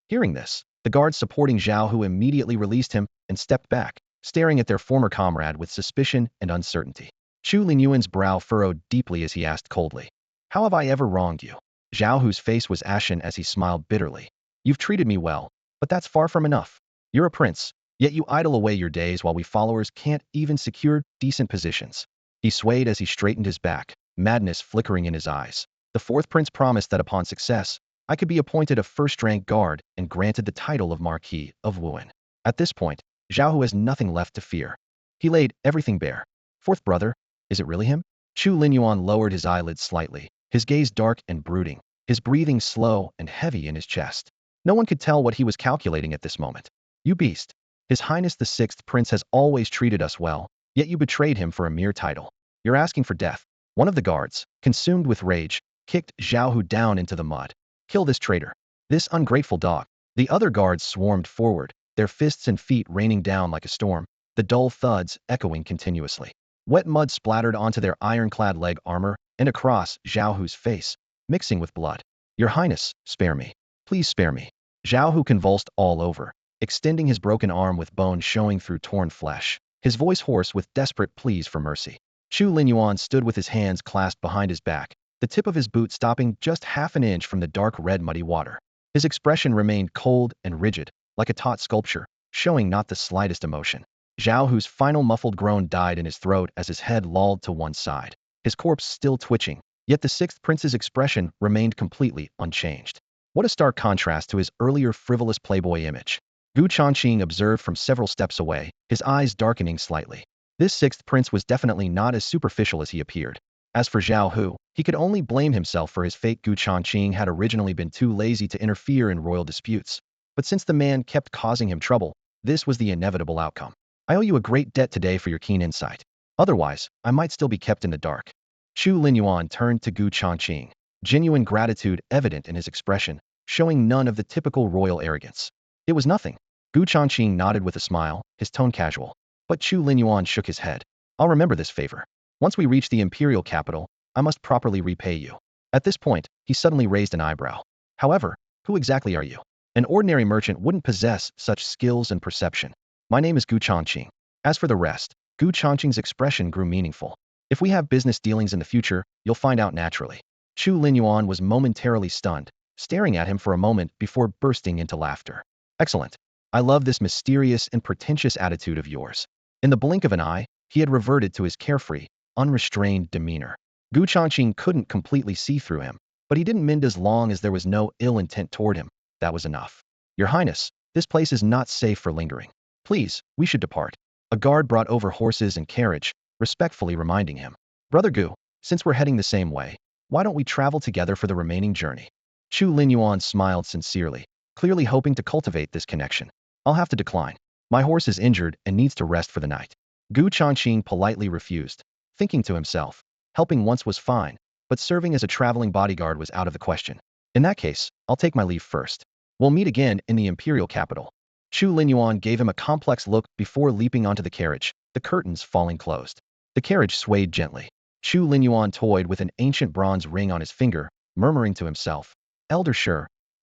Hearing this, the guards supporting Zhao Hu immediately released him and stepped back, staring at their former comrade with suspicion and uncertainty. Chu Linyuan's brow furrowed deeply as he asked coldly, how have I ever wronged you? Zhao Hu's face was ashen as he smiled bitterly. You've treated me well, but that's far from enough. You're a prince, yet you idle away your days while we followers can't even secure decent positions. He swayed as he straightened his back, madness flickering in his eyes. The 4th prince promised that upon success, I could be appointed a first-rank guard and granted the title of Marquis of Wuhan. At this point, Zhao Hu has nothing left to fear. He laid everything bare. 4th brother, is it really him? Chu Linyuan lowered his eyelids slightly, his gaze dark and brooding, his breathing slow and heavy in his chest. No one could tell what he was calculating at this moment. You beast. His Highness the 6th prince has always treated us well, yet you betrayed him for a mere title. You're asking for death. One of the guards, consumed with rage, kicked Zhao Hu down into the mud. Kill this traitor. This ungrateful dog. The other guards swarmed forward, their fists and feet raining down like a storm, the dull thuds echoing continuously. Wet mud splattered onto their ironclad leg armor and across Zhao Hu's face, mixing with blood. Your Highness, spare me. Please spare me. Zhao Hu convulsed all over, extending his broken arm with bone showing through torn flesh, his voice hoarse with desperate pleas for mercy. Chu Linyuan stood with his hands clasped behind his back, the tip of his boot stopping just half an inch from the dark red muddy water. His expression remained cold and rigid, like a taut sculpture, showing not the slightest emotion. Zhao Hu's final muffled groan died in his throat as his head lolled to one side, his corpse still twitching, yet the 6th prince's expression remained completely unchanged. What a stark contrast to his earlier frivolous playboy image. Gu Changqing observed from several steps away, his eyes darkening slightly. This 6th prince was definitely not as superficial as he appeared. As for Zhao Hu, he could only blame himself for his fate. Gu Changqing had originally been too lazy to interfere in royal disputes, but since the man kept causing him trouble, this was the inevitable outcome. I owe you a great debt today for your keen insight. Otherwise, I might still be kept in the dark. Chu Linyuan turned to Gu Changqing, genuine gratitude evident in his expression, showing none of the typical royal arrogance. It was nothing. Gu Changqing nodded with a smile, his tone casual. But Chu Linyuan shook his head. I'll remember this favor. Once we reach the imperial capital, I must properly repay you. At this point, he suddenly raised an eyebrow. However, who exactly are you? An ordinary merchant wouldn't possess such skills and perception. My name is Gu Changqing. As for the rest, Gu Changqing's expression grew meaningful. If we have business dealings in the future, you'll find out naturally. Chu Linyuan was momentarily stunned, staring at him for a moment before bursting into laughter. Excellent. I love this mysterious and pretentious attitude of yours. In the blink of an eye, he had reverted to his carefree, unrestrained demeanor. Gu Changqing couldn't completely see through him, but he didn't mind as long as there was no ill intent toward him. That was enough. Your Highness, this place is not safe for lingering. Please, we should depart. A guard brought over horses and carriage, respectfully reminding him. Brother Gu, since we're heading the same way, why don't we travel together for the remaining journey? Chu Linyuan smiled sincerely, clearly hoping to cultivate this connection. I'll have to decline. My horse is injured and needs to rest for the night. Gu Changqing politely refused, thinking to himself, helping once was fine, but serving as a traveling bodyguard was out of the question. In that case, I'll take my leave first. We'll meet again in the imperial capital. Chu Linyuan gave him a complex look before leaping onto the carriage, the curtains falling closed. The carriage swayed gently. Chu Linyuan toyed with an ancient bronze ring on his finger, murmuring to himself, Elder Shi,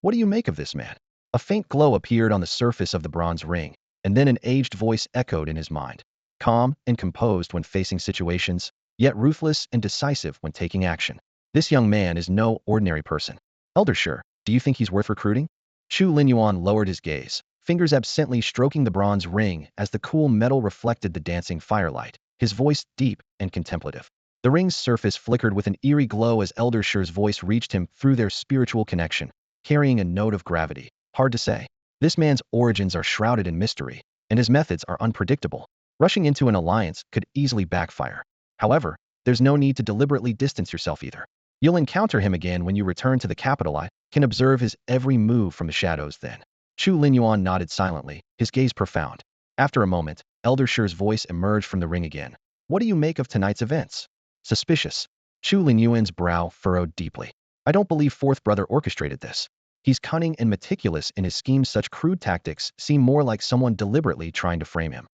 what do you make of this man? A faint glow appeared on the surface of the bronze ring, and then an aged voice echoed in his mind. Calm and composed when facing situations, yet ruthless and decisive when taking action. This young man is no ordinary person. Elder Shi, do you think he's worth recruiting? Chu Linyuan lowered his gaze, fingers absently stroking the bronze ring as the cool metal reflected the dancing firelight, his voice deep and contemplative. The ring's surface flickered with an eerie glow as Elder Shi's voice reached him through their spiritual connection, carrying a note of gravity. Hard to say. This man's origins are shrouded in mystery, and his methods are unpredictable. Rushing into an alliance could easily backfire. However, there's no need to deliberately distance yourself either. You'll encounter him again when you return to the capital. I can observe his every move from the shadows then. Chu Linyuan nodded silently, his gaze profound. After a moment, Elder Shi's voice emerged from the ring again. What do you make of tonight's events? Suspicious. Chu Linyuan's brow furrowed deeply. I don't believe Fourth Brother orchestrated this. He's cunning and meticulous in his schemes. Such crude tactics seem more like someone deliberately trying to frame him.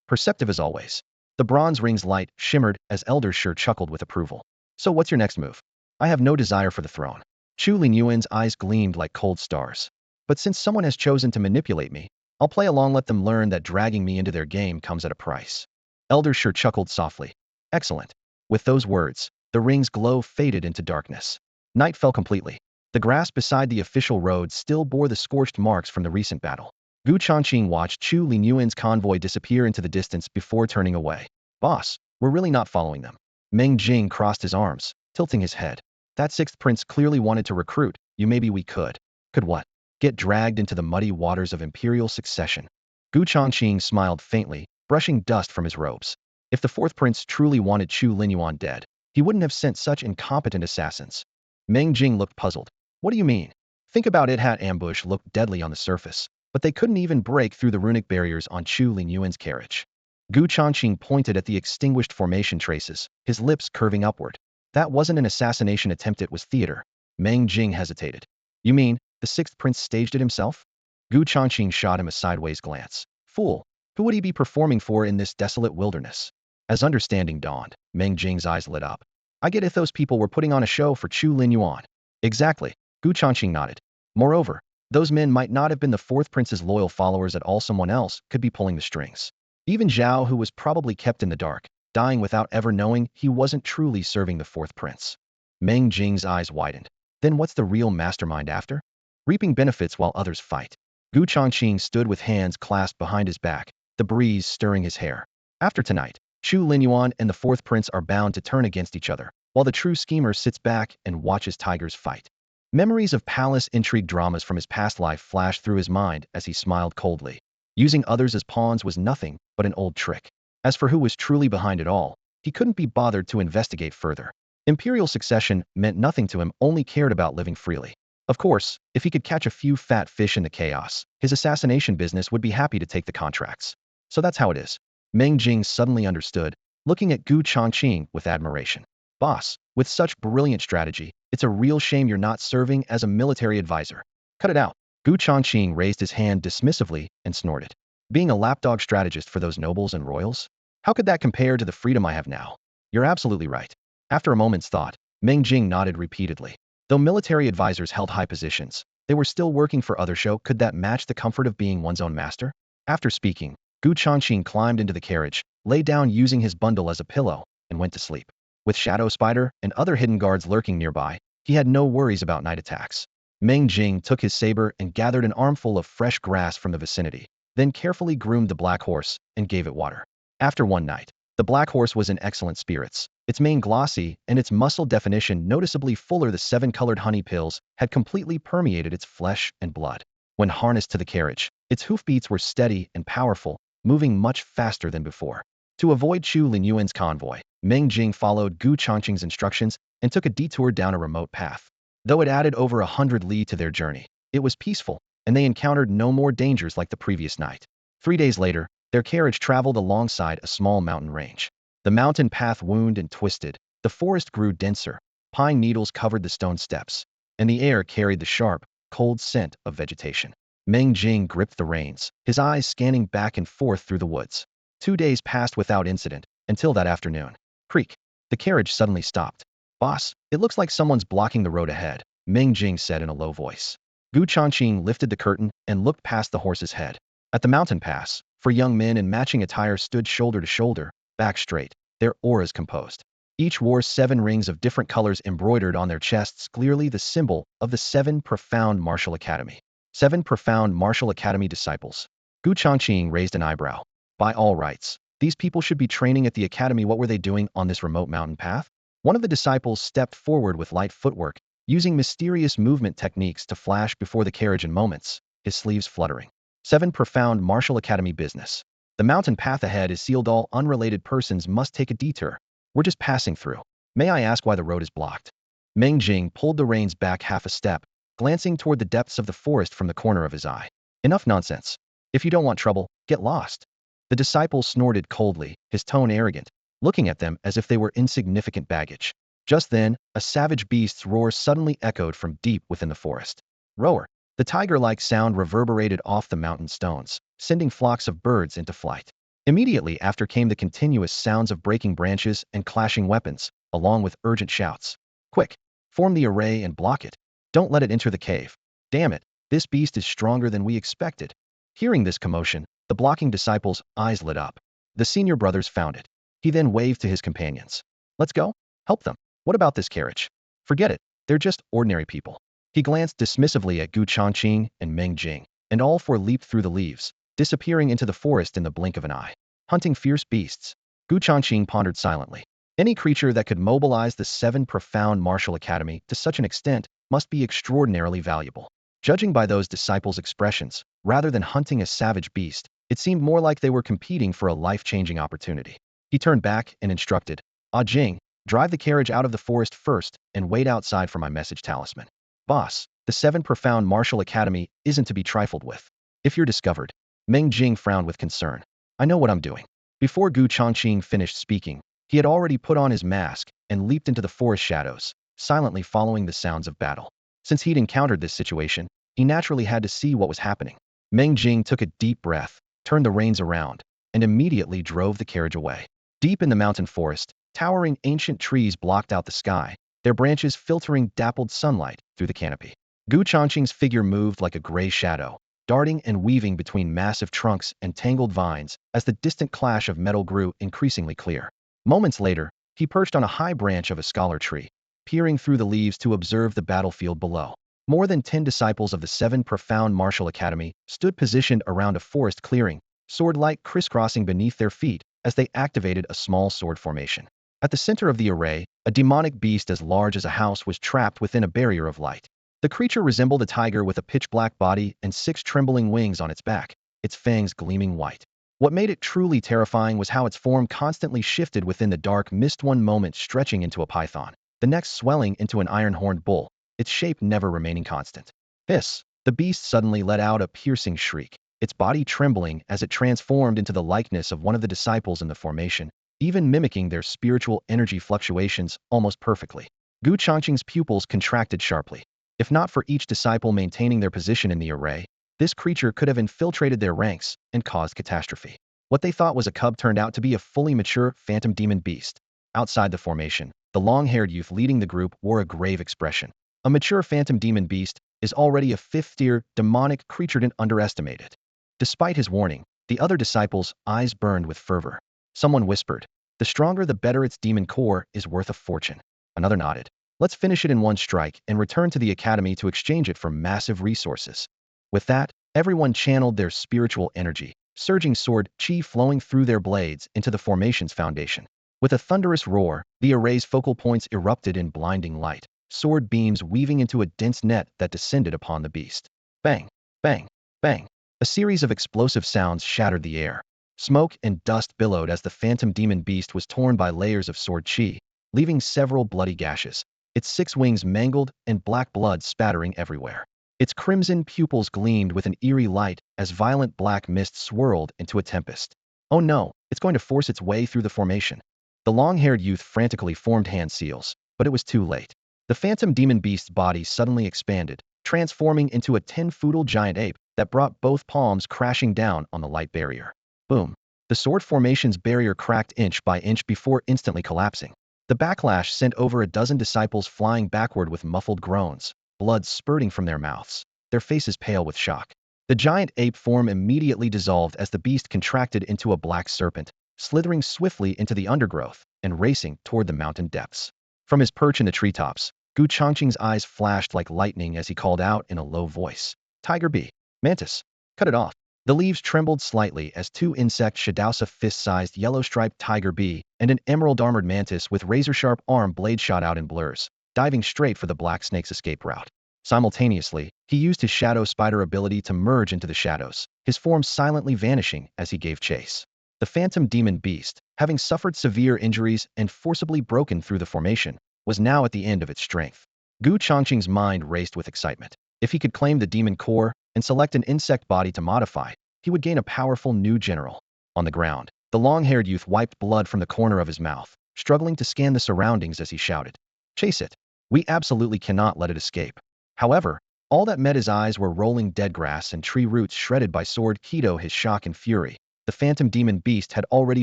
Perceptive as always. The bronze ring's light shimmered as Elder Shi chuckled with approval. So what's your next move? I have no desire for the throne. Chu Linyuan's eyes gleamed like cold stars. But since someone has chosen to manipulate me, I'll play along. Let them learn that dragging me into their game comes at a price. Elder Shi chuckled softly. Excellent. With those words, the ring's glow faded into darkness. Night fell completely. The grass beside the official road still bore the scorched marks from the recent battle. Gu Changqing watched Chu Linyuan's convoy disappear into the distance before turning away. Boss, we're really not following them. Meng Jing crossed his arms, tilting his head. That sixth prince clearly wanted to recruit. Maybe we could. Could what? Get dragged into the muddy waters of imperial succession. Gu Changqing smiled faintly, brushing dust from his robes. If the fourth prince truly wanted Chu Linyuan dead, he wouldn't have sent such incompetent assassins. Meng Jing looked puzzled. What do you mean? Think about it. That ambush looked deadly on the surface, but they couldn't even break through the runic barriers on Chu Linyuan's carriage. Gu Changqing pointed at the extinguished formation traces, his lips curving upward. That wasn't an assassination attempt, it was theater. Meng Jing hesitated. You mean, the sixth prince staged it himself? Gu Changqing shot him a sideways glance. Fool, who would he be performing for in this desolate wilderness? As understanding dawned, Meng Jing's eyes lit up. I get if those people were putting on a show for Chu Linyuan. Exactly. Gu Changqing nodded. Moreover, those men might not have been the fourth prince's loyal followers at all. Someone else could be pulling the strings. Even Zhao, who was probably kept in the dark, dying without ever knowing he wasn't truly serving the fourth prince. Meng Jing's eyes widened. Then what's the real mastermind after? Reaping benefits while others fight. Gu Changqing stood with hands clasped behind his back, the breeze stirring his hair. After tonight, Chu Linyuan and the fourth prince are bound to turn against each other, while the true schemer sits back and watches tigers fight. Memories of palace intrigue dramas from his past life flashed through his mind as he smiled coldly. Using others as pawns was nothing but an old trick. As for who was truly behind it all, he couldn't be bothered to investigate further. Imperial succession meant nothing to him, only cared about living freely. Of course, if he could catch a few fat fish in the chaos, his assassination business would be happy to take the contracts. So that's how it is. Meng Jing suddenly understood, looking at Gu Changqing with admiration. Boss, with such brilliant strategy, it's a real shame you're not serving as a military advisor. Cut it out. Gu Changqing raised his hand dismissively and snorted. Being a lapdog strategist for those nobles and royals? How could that compare to the freedom I have now? You're absolutely right. After a moment's thought, Meng Jing nodded repeatedly. Though military advisors held high positions, They were still working for other show. Could that match the comfort of being one's own master? After speaking, Gu Changqing climbed into the carriage, lay down using his bundle as a pillow, and went to sleep. With Shadow Spider and other hidden guards lurking nearby, he had no worries about night attacks. Meng Jing took his saber and gathered an armful of fresh grass from the vicinity, then carefully groomed the black horse and gave it water. After one night, the black horse was in excellent spirits. Its mane glossy and its muscle definition noticeably fuller. The 7-colored honey pills had completely permeated its flesh and blood. When harnessed to the carriage, its hoofbeats were steady and powerful, moving much faster than before. To avoid Chu Linyuan's convoy, Meng Jing followed Gu Changqing's instructions and took a detour down a remote path. Though it added over 100 li to their journey, it was peaceful, and they encountered no more dangers like the previous night. 3 days later, their carriage traveled alongside a small mountain range. The mountain path wound and twisted, the forest grew denser, pine needles covered the stone steps, and the air carried the sharp, cold scent of vegetation. Meng Jing gripped the reins, his eyes scanning back and forth through the woods. 2 days passed without incident, until that afternoon. Creak. The carriage suddenly stopped. "Boss, it looks like someone's blocking the road ahead," Meng Jing said in a low voice. Gu Changqing lifted the curtain and looked past the horse's head. At the mountain pass, 4 young men in matching attire stood shoulder to shoulder, back straight, their auras composed. Each wore 7 rings of different colors embroidered on their chests, clearly the symbol of the 7 Profound Martial Academy. 7 Profound Martial Academy disciples. Gu Changqing raised an eyebrow. By all rights, these people should be training at the academy. What were they doing on this remote mountain path? One of the disciples stepped forward with light footwork, using mysterious movement techniques to flash before the carriage in moments, his sleeves fluttering. 7 Profound Martial Academy business. The mountain path ahead is sealed. All unrelated persons must take a detour. We're just passing through. May I ask why the road is blocked? Meng Jing pulled the reins back half a step, glancing toward the depths of the forest from the corner of his eye. Enough nonsense. If you don't want trouble, get lost. The disciple snorted coldly, his tone arrogant, looking at them as if they were insignificant baggage. Just then, a savage beast's roar suddenly echoed from deep within the forest. Roar. The tiger-like sound reverberated off the mountain stones, sending flocks of birds into flight. Immediately after came the continuous sounds of breaking branches and clashing weapons, along with urgent shouts. Quick! Form the array and block it. Don't let it enter the cave. Damn it, this beast is stronger than we expected. Hearing this commotion, the blocking disciples' eyes lit up. The senior brothers found it. He then waved to his companions. Let's go. Help them. What about this carriage? Forget it. They're just ordinary people. He glanced dismissively at Gu Changqing and Meng Jing, and all 4 leaped through the leaves, disappearing into the forest in the blink of an eye. Hunting fierce beasts. Gu Changqing pondered silently. Any creature that could mobilize the 7 Profound Martial Academy to such an extent must be extraordinarily valuable. Judging by those disciples' expressions, rather than hunting a savage beast, it seemed more like they were competing for a life-changing opportunity. He turned back and instructed, "Ah Jing, drive the carriage out of the forest first and wait outside for my message talisman." Boss, the 7 Profound Martial Academy isn't to be trifled with. If you're discovered, Meng Jing frowned with concern. I know what I'm doing. Before Gu Changqing finished speaking, he had already put on his mask and leaped into the forest shadows, silently following the sounds of battle. Since he'd encountered this situation, he naturally had to see what was happening. Meng Jing took a deep breath, turned the reins around, and immediately drove the carriage away. Deep in the mountain forest, towering ancient trees blocked out the sky, their branches filtering dappled sunlight through the canopy. Gu Changqing's figure moved like a gray shadow, darting and weaving between massive trunks and tangled vines as the distant clash of metal grew increasingly clear. Moments later, he perched on a high branch of a scholar tree, peering through the leaves to observe the battlefield below. More than 10 disciples of the 7 Profound Martial Academy stood positioned around a forest clearing, sword-like crisscrossing beneath their feet as they activated a small sword formation. At the center of the array, a demonic beast as large as a house was trapped within a barrier of light. The creature resembled a tiger with a pitch-black body and 6 trembling wings on its back, its fangs gleaming white. What made it truly terrifying was how its form constantly shifted within the dark mist, one moment stretching into a python, the next swelling into an iron-horned bull, its shape never remaining constant. Hiss! The beast suddenly let out a piercing shriek, its body trembling as it transformed into the likeness of one of the disciples in the formation, even mimicking their spiritual energy fluctuations almost perfectly. Gu Changqing's pupils contracted sharply. If not for each disciple maintaining their position in the array, this creature could have infiltrated their ranks and caused catastrophe. What they thought was a cub turned out to be a fully mature phantom demon beast. Outside the formation, the long-haired youth leading the group wore a grave expression. A mature phantom demon beast, is already a fifth-tier demonic creature and underestimate it. Despite his warning, the other disciples' eyes burned with fervor. Someone whispered, "The stronger the better, its demon core is worth a fortune." Another nodded, "Let's finish it in one strike and return to the academy to exchange it for massive resources." With that, everyone channeled their spiritual energy, surging sword chi flowing through their blades into the formation's foundation. With a thunderous roar, the array's focal points erupted in blinding light, sword beams weaving into a dense net that descended upon the beast. Bang! Bang! Bang! A series of explosive sounds shattered the air. Smoke and dust billowed as the phantom demon beast was torn by layers of sword chi, leaving several bloody gashes, its 6 wings mangled and black blood spattering everywhere. Its crimson pupils gleamed with an eerie light as violent black mist swirled into a tempest. Oh no, it's going to force its way through the formation. The long-haired youth frantically formed hand seals, but it was too late. The phantom demon beast's body suddenly expanded, transforming into a 10-foot giant ape that brought both palms crashing down on the light barrier. Boom. The sword formation's barrier cracked inch by inch before instantly collapsing. The backlash sent over a dozen disciples flying backward with muffled groans, blood spurting from their mouths, their faces pale with shock. The giant ape form immediately dissolved as the beast contracted into a black serpent, slithering swiftly into the undergrowth and racing toward the mountain depths. From his perch in the treetops, Changqing's eyes flashed like lightning as he called out in a low voice, "Tiger bee! Mantis! Cut it off!" The leaves trembled slightly as 2 insect Shadowsa fist-sized yellow-striped tiger bee and an emerald-armored mantis with razor-sharp arm blade shot out in blurs, diving straight for the black snake's escape route. Simultaneously, he used his shadow spider ability to merge into the shadows, his form silently vanishing as he gave chase. The phantom demon beast, having suffered severe injuries and forcibly broken through the formation, was now at the end of its strength. Changqing's mind raced with excitement. If he could claim the demon core and select an insect body to modify, he would gain a powerful new general. On the ground, the long-haired youth wiped blood from the corner of his mouth, struggling to scan the surroundings as he shouted, "Chase it! We absolutely cannot let it escape." However, all that met his eyes were rolling dead grass and tree roots shredded by sword Kido. His shock and fury, the phantom demon beast had already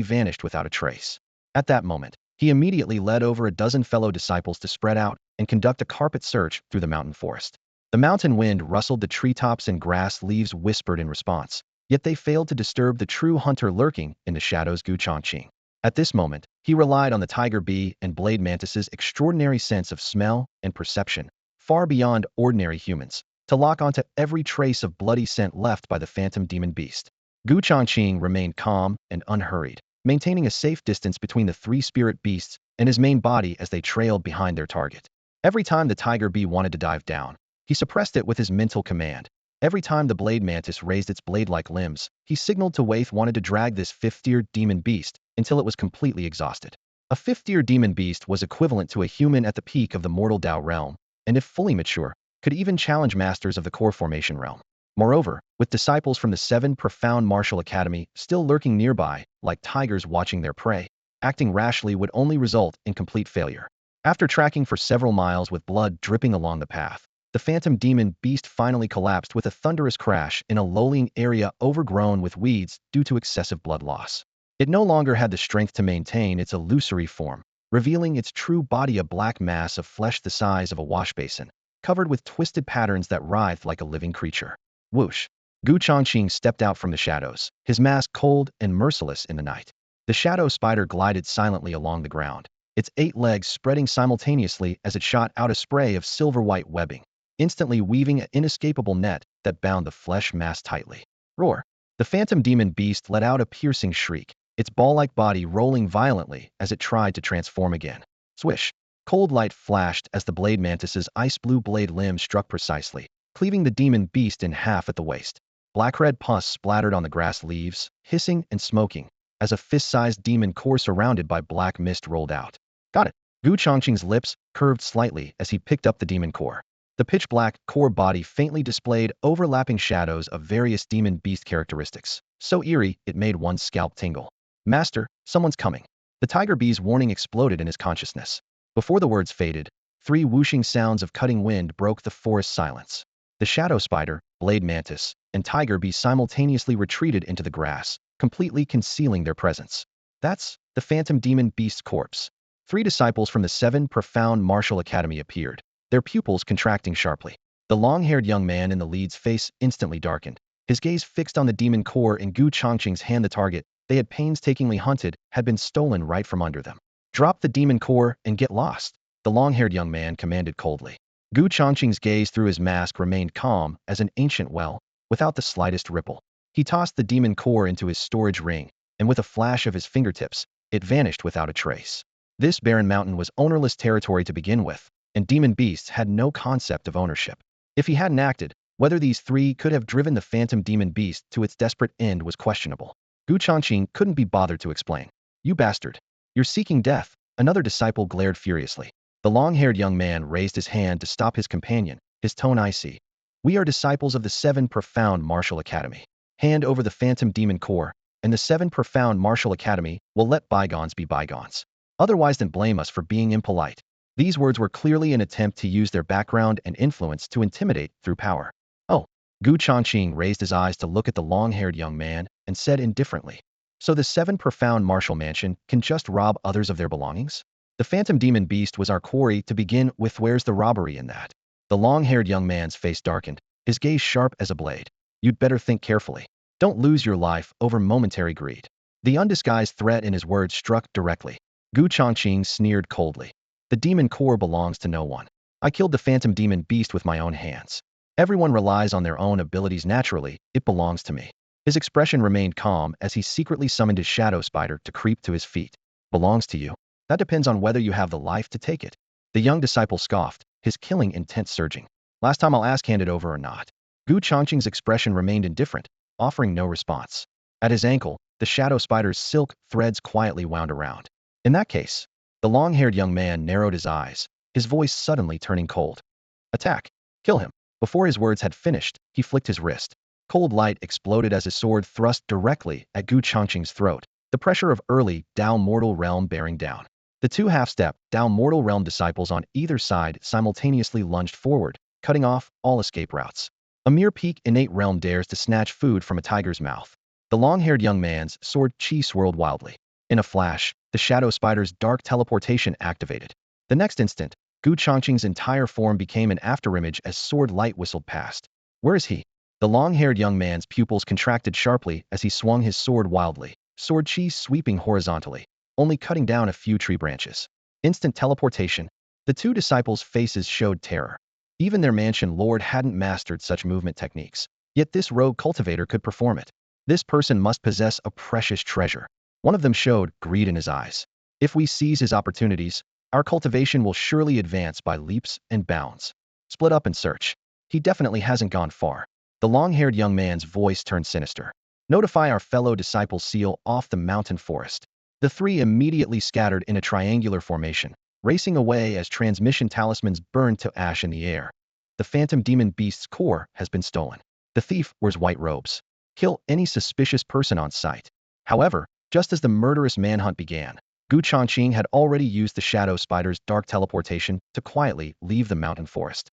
vanished without a trace. At that moment, he immediately led over a dozen fellow disciples to spread out and conduct a carpet search through the mountain forest. The mountain wind rustled the treetops and grass leaves whispered in response, yet they failed to disturb the true hunter lurking in the shadows. Changqing. At this moment, he relied on the tiger bee and blade mantis's extraordinary sense of smell and perception, far beyond ordinary humans, to lock onto every trace of bloody scent left by the phantom demon beast. Changqing remained calm and unhurried, maintaining a safe distance between the 3 spirit beasts and his main body as they trailed behind their target. Every time the tiger bee wanted to dive down, he suppressed it with his mental command. Every time the blade mantis raised its blade-like limbs, he signaled to Waith wanted to drag this 5th-tier demon beast until it was completely exhausted. A 5th-tier demon beast was equivalent to a human at the peak of the mortal Dao realm, and if fully mature, could even challenge masters of the core formation realm. Moreover, with disciples from the 7 profound martial academy still lurking nearby, like tigers watching their prey, acting rashly would only result in complete failure. After tracking for several miles with blood dripping along the path, the phantom demon beast finally collapsed with a thunderous crash in a lowling area overgrown with weeds due to excessive blood loss. It no longer had the strength to maintain its illusory form, revealing its true body, a black mass of flesh the size of a wash basin, covered with twisted patterns that writhed like a living creature. Whoosh! Changqing stepped out from the shadows, his mask cold and merciless in the night. The shadow spider glided silently along the ground, its 8 legs spreading simultaneously as it shot out a spray of silver-white webbing, instantly weaving an inescapable net that bound the flesh mass tightly. Roar! The phantom demon beast let out a piercing shriek, its ball-like body rolling violently as it tried to transform again. Swish! Cold light flashed as the blade mantis's ice-blue blade limb struck precisely, cleaving the demon beast in half at the waist. Black-red pus splattered on the grass leaves, hissing and smoking, as a fist-sized demon core surrounded by black mist rolled out. Got it! Changqing's lips curved slightly as he picked up the demon core. The pitch-black core body faintly displayed overlapping shadows of various demon beast characteristics, so eerie it made one's scalp tingle. "Master, someone's coming." The tiger bee's warning exploded in his consciousness. Before the words faded, 3 whooshing sounds of cutting wind broke the forest silence. The shadow spider, blade mantis, and tiger bee simultaneously retreated into the grass, completely concealing their presence. That's the phantom demon beast's corpse. 3 disciples from the 7 profound martial academy appeared, their pupils contracting sharply. The long-haired young man in the lead's face instantly darkened. His gaze fixed on the demon core in Gu Changqing's hand. The target they had painstakingly hunted had been stolen right from under them. Drop the demon core and get lost, the long-haired young man commanded coldly. Gu Changqing's gaze through his mask remained calm as an ancient well, without the slightest ripple. He tossed the demon core into his storage ring, and with a flash of his fingertips, it vanished without a trace. This barren mountain was ownerless territory to begin with, and demon beasts had no concept of ownership. If he hadn't acted, whether these three could have driven the phantom demon beast to its desperate end was questionable. Gu Changqing couldn't be bothered to explain. You bastard. You're seeking death, another disciple glared furiously. The long-haired young man raised his hand to stop his companion, his tone icy. We are disciples of the 7 Profound Martial Academy. Hand over the phantom demon core, and the 7 Profound Martial Academy will let bygones be bygones. Otherwise than blame us for being impolite. These words were clearly an attempt to use their background and influence to intimidate through power. Oh. Gu Changqing raised his eyes to look at the long-haired young man and said indifferently. So the 7 Profound Martial Mansion can just rob others of their belongings? The phantom demon beast was our quarry to begin with. Where's the robbery in that? The long-haired young man's face darkened, his gaze sharp as a blade. You'd better think carefully. Don't lose your life over momentary greed. The undisguised threat in his words struck directly. Gu Changqing sneered coldly. The demon core belongs to no one. I killed the phantom demon beast with my own hands. Everyone relies on their own abilities naturally. It belongs to me. His expression remained calm as he secretly summoned his shadow spider to creep to his feet. Belongs to you? That depends on whether you have the life to take it. The young disciple scoffed, his killing intent surging. Last time I'll ask, hand it over or not. Gu Changqing's expression remained indifferent, offering no response. At his ankle, the shadow spider's silk threads quietly wound around. In that case, the long-haired young man narrowed his eyes, his voice suddenly turning cold. Attack. Kill him. Before his words had finished, he flicked his wrist. Cold light exploded as his sword thrust directly at Gu Changqing's throat, the pressure of early Dao Mortal Realm bearing down. The 2 half-step Dao Mortal Realm disciples on either side simultaneously lunged forward, cutting off all escape routes. A mere peak innate realm dares to snatch food from a tiger's mouth. The long-haired young man's sword chi swirled wildly. In a flash, the shadow spider's dark teleportation activated. The next instant, Gu Changqing's entire form became an afterimage as sword light whistled past. Where is he? The long-haired young man's pupils contracted sharply as he swung his sword wildly, sword chi sweeping horizontally, only cutting down a few tree branches. Instant teleportation. The 2 disciples' faces showed terror. Even their mansion lord hadn't mastered such movement techniques. Yet this rogue cultivator could perform it. This person must possess a precious treasure. One of them showed greed in his eyes. If we seize his opportunities, our cultivation will surely advance by leaps and bounds. Split up and search. He definitely hasn't gone far. The long-haired young man's voice turned sinister. Notify our fellow disciples, seal off the mountain forest. The 3 immediately scattered in a triangular formation, racing away as transmission talismans burned to ash in the air. The phantom demon beast's core has been stolen. The thief wears white robes. Kill any suspicious person on sight. However, just as the murderous manhunt began, Gu Changqing had already used the shadow spider's dark teleportation to quietly leave the mountain forest.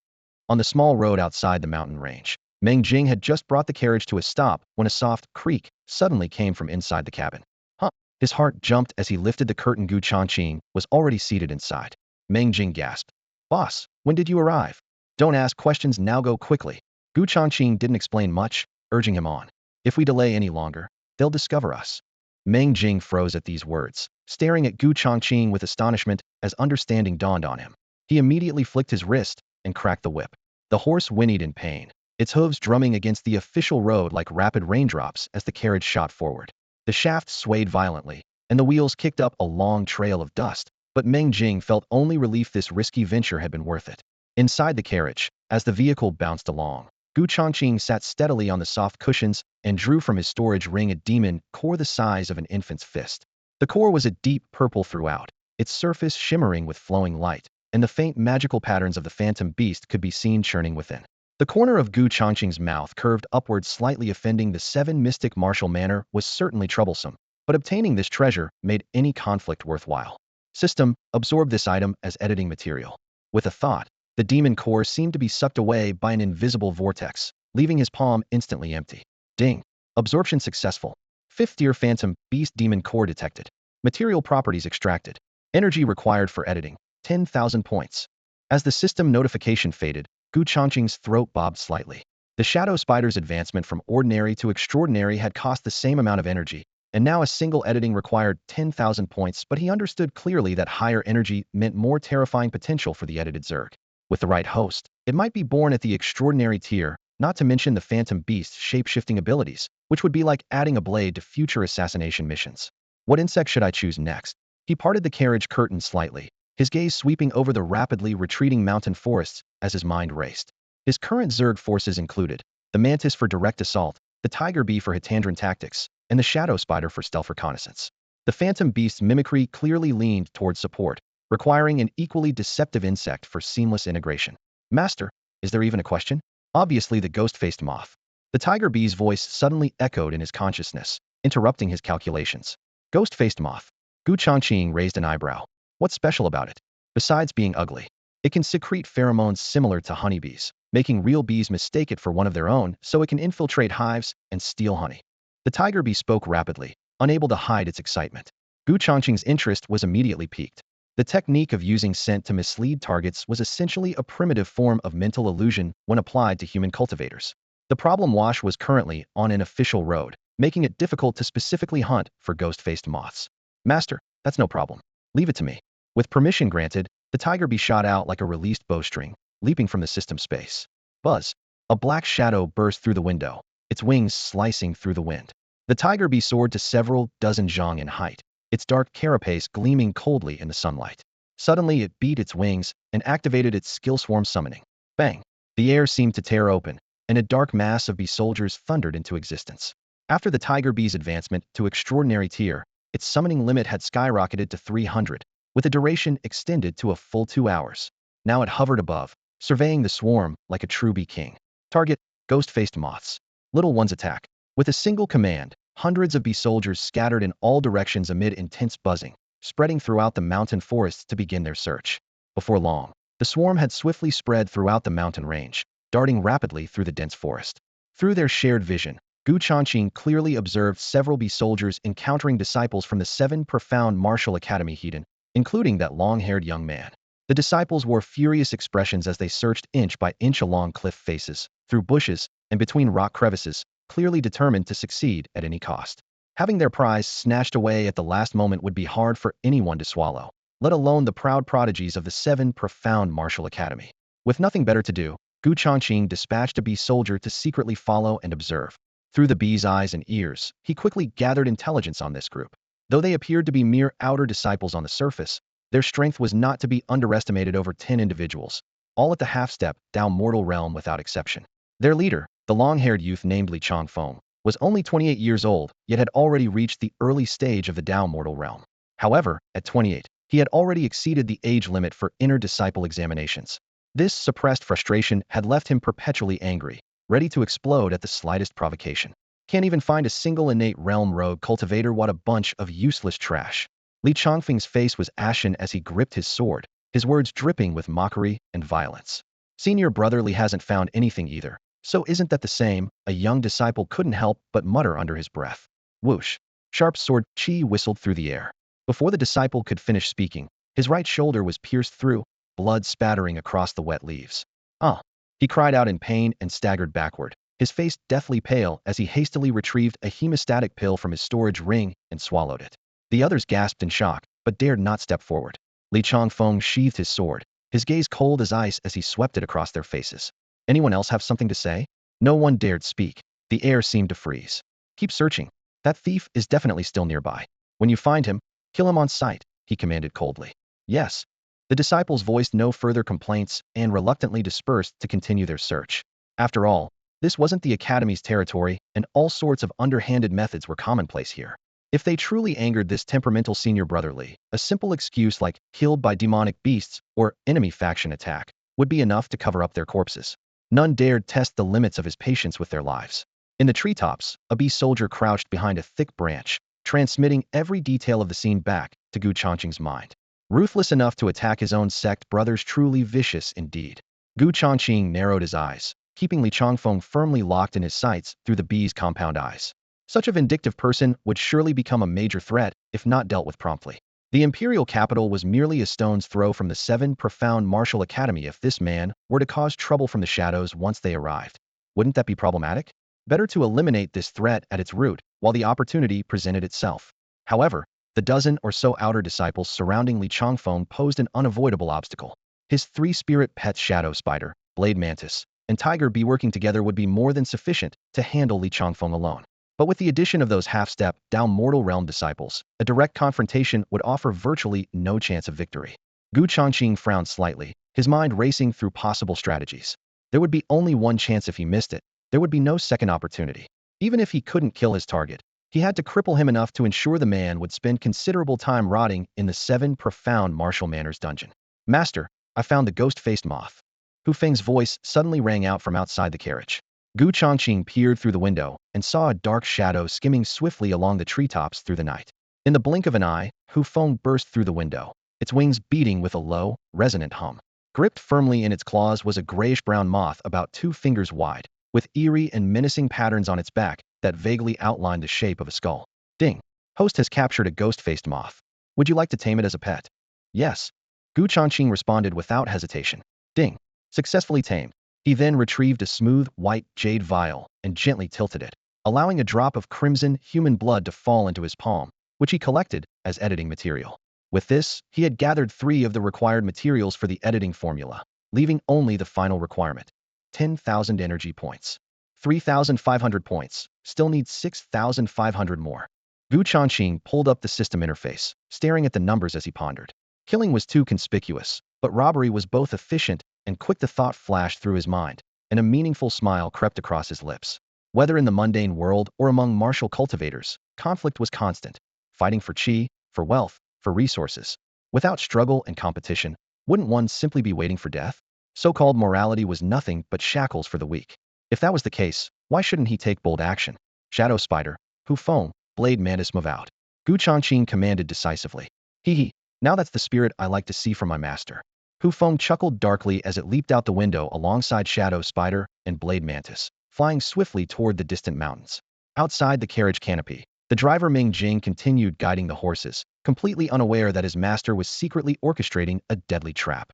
On the small road outside the mountain range, Meng Jing had just brought the carriage to a stop when a soft creak suddenly came from inside the cabin. Huh! His heart jumped as he lifted the curtain. Gu Changqing was already seated inside. Meng Jing gasped. Boss, when did you arrive? Don't ask questions now, go quickly. Gu Changqing didn't explain much, urging him on. If we delay any longer, they'll discover us. Meng Jing froze at these words, staring at Gu Changqing with astonishment as understanding dawned on him. He immediately flicked his wrist and cracked the whip. The horse whinnied in pain, its hooves drumming against the official road like rapid raindrops as the carriage shot forward. The shaft swayed violently, and the wheels kicked up a long trail of dust, but Meng Jing felt only relief. This risky venture had been worth it. Inside the carriage, as the vehicle bounced along, Gu Changqing sat steadily on the soft cushions and drew from his storage ring a demon core the size of an infant's fist. The core was a deep purple throughout, its surface shimmering with flowing light, and the faint magical patterns of the phantom beast could be seen churning within. The corner of Gu Changqing's mouth curved upward slightly, offending the 7 mystic martial manner was certainly troublesome, but obtaining this treasure made any conflict worthwhile. System, absorb this item as editing material. With a thought, the demon core seemed to be sucked away by an invisible vortex, leaving his palm instantly empty. Ding. Absorption successful. 5th tier phantom beast demon core detected. Material properties extracted. Energy required for editing, 10,000 points. As the system notification faded, Gu Changqing's throat bobbed slightly. The shadow spider's advancement from ordinary to extraordinary had cost the same amount of energy, and now a single editing required 10,000 points, but he understood clearly that higher energy meant more terrifying potential for the edited Zerg. With the right host, it might be born at the extraordinary tier, not to mention the Phantom Beast's shape-shifting abilities, which would be like adding a blade to future assassination missions. What insect should I choose next? He parted the carriage curtain slightly, his gaze sweeping over the rapidly retreating mountain forests as his mind raced. His current Zerg forces included the Mantis for direct assault, the Tiger Bee for Hitandran tactics, and the Shadow Spider for stealth reconnaissance. The Phantom Beast's mimicry clearly leaned towards support, requiring an equally deceptive insect for seamless integration. Master, is there even a question? Obviously the ghost-faced moth. The Tiger Bee's voice suddenly echoed in his consciousness, interrupting his calculations. Ghost-faced moth. Gu Changqing raised an eyebrow. What's special about it? Besides being ugly, it can secrete pheromones similar to honeybees, making real bees mistake it for one of their own so it can infiltrate hives and steal honey. The Tiger Bee spoke rapidly, unable to hide its excitement. Gu Changqing's interest was immediately piqued. The technique of using scent to mislead targets was essentially a primitive form of mental illusion when applied to human cultivators. The problem wash was currently on an official road, making it difficult to specifically hunt for ghost-faced moths. Master, that's no problem. Leave it to me. With permission granted, the Tiger Bee shot out like a released bowstring, leaping from the system space. Buzz. A black shadow burst through the window, its wings slicing through the wind. The Tiger Bee soared to several dozen zhang in height, its dark carapace gleaming coldly in the sunlight. Suddenly it beat its wings and activated its skill swarm summoning. Bang! The air seemed to tear open, and a dark mass of bee soldiers thundered into existence. After the Tiger Bee's advancement to extraordinary tier, its summoning limit had skyrocketed to 300, with a duration extended to a full 2 hours. Now it hovered above, surveying the swarm like a true bee king. Target, ghost-faced moths. Little ones attack. With a single command, hundreds of bee soldiers scattered in all directions amid intense buzzing, spreading throughout the mountain forests to begin their search. Before long, the swarm had swiftly spread throughout the mountain range, darting rapidly through the dense forest. Through their shared vision, Gu Changqing clearly observed several bee soldiers encountering disciples from the 7 Profound Martial Academy Heathen, including that long-haired young man. The disciples wore furious expressions as they searched inch by inch along cliff faces, through bushes, and between rock crevices, clearly determined to succeed at any cost. Having their prize snatched away at the last moment would be hard for anyone to swallow, let alone the proud prodigies of the 7 Profound Martial Academy. With nothing better to do, Gu Changqing dispatched a bee soldier to secretly follow and observe. Through the bee's eyes and ears, he quickly gathered intelligence on this group. Though they appeared to be mere outer disciples on the surface, their strength was not to be underestimated. Over 10 individuals, all at the half-step down mortal realm without exception. Their leader, the long-haired youth named Changqing, was only 28 years old, yet had already reached the early stage of the down mortal realm. However, at 28, he had already exceeded the age limit for inner disciple examinations. This suppressed frustration had left him perpetually angry, ready to explode at the slightest provocation. Can't even find a single innate realm rogue cultivator. What a bunch of useless trash. Changqing's face was ashen as he gripped his sword, his words dripping with mockery and violence. Senior brother Li hasn't found anything either. So isn't that the same? A young disciple couldn't help but mutter under his breath. Whoosh. Sharp sword chi whistled through the air. Before the disciple could finish speaking, his right shoulder was pierced through, blood spattering across the wet leaves. Ah! He cried out in pain and staggered backward, his face deathly pale as he hastily retrieved a hemostatic pill from his storage ring and swallowed it. The others gasped in shock, but dared not step forward. Changqing sheathed his sword, his gaze cold as ice as he swept it across their faces. Anyone else have something to say? No one dared speak. The air seemed to freeze. Keep searching. That thief is definitely still nearby. When you find him, kill him on sight, he commanded coldly. Yes. The disciples voiced no further complaints and reluctantly dispersed to continue their search. After all, this wasn't the Academy's territory, and all sorts of underhanded methods were commonplace here. If they truly angered this temperamental senior brother Li, a simple excuse like killed by demonic beasts or enemy faction attack would be enough to cover up their corpses. None dared test the limits of his patience with their lives. In the treetops, a bee soldier crouched behind a thick branch, transmitting every detail of the scene back to Gu Changqing's mind. Ruthless enough to attack his own sect brothers, truly vicious indeed. Gu Changqing narrowed his eyes, keeping Changqing firmly locked in his sights through the bee's compound eyes. Such a vindictive person would surely become a major threat if not dealt with promptly. The imperial capital was merely a stone's throw from the 7 profound martial academy. If this man were to cause trouble from the shadows once they arrived, wouldn't that be problematic? Better to eliminate this threat at its root while the opportunity presented itself. However, the dozen or so outer disciples surrounding Li Changfeng posed an unavoidable obstacle. His 3 spirit pets, Shadow Spider, Blade Mantis, and Tiger Bee, working together would be more than sufficient to handle Li Changfeng alone. But with the addition of those half-step, down mortal realm disciples, a direct confrontation would offer virtually no chance of victory. Gu Changqing frowned slightly, his mind racing through possible strategies. There would be only one chance. If he missed it, there would be no second opportunity. Even if he couldn't kill his target, he had to cripple him enough to ensure the man would spend considerable time rotting in the 7 profound martial manners dungeon. Master, I found the ghost-faced moth. Hu Feng's voice suddenly rang out from outside the carriage. Gu Changqing peered through the window and saw a dark shadow skimming swiftly along the treetops through the night. In the blink of an eye, Hu Feng burst through the window, its wings beating with a low, resonant hum. Gripped firmly in its claws was a grayish-brown moth about 2 fingers wide, with eerie and menacing patterns on its back that vaguely outlined the shape of a skull. Ding! Host has captured a ghost-faced moth. Would you like to tame it as a pet? Yes. Gu Changqing responded without hesitation. Ding! Successfully tamed. He then retrieved a smooth, white jade vial and gently tilted it, allowing a drop of crimson human blood to fall into his palm, which he collected as editing material. With this, he had gathered 3 of the required materials for the editing formula, leaving only the final requirement. 10,000 energy points. 3,500 points. Still needs 6,500 more. Gu Changqing pulled up the system interface, staring at the numbers as he pondered. Killing was too conspicuous, but robbery was both efficient and quick. The thought flashed through his mind, and a meaningful smile crept across his lips. Whether in the mundane world or among martial cultivators, conflict was constant, fighting for chi, for wealth, for resources. Without struggle and competition, wouldn't one simply be waiting for death? So-called morality was nothing but shackles for the weak. If that was the case, why shouldn't he take bold action? Shadow Spider, Hu Feng, Blade Mantis, move out. Gu Changqing commanded decisively. Hee. Now that's the spirit I like to see from my master. Hu Feng chuckled darkly as it leaped out the window alongside Shadow Spider and Blade Mantis, flying swiftly toward the distant mountains. Outside the carriage canopy, the driver Ming Jing continued guiding the horses, completely unaware that his master was secretly orchestrating a deadly trap.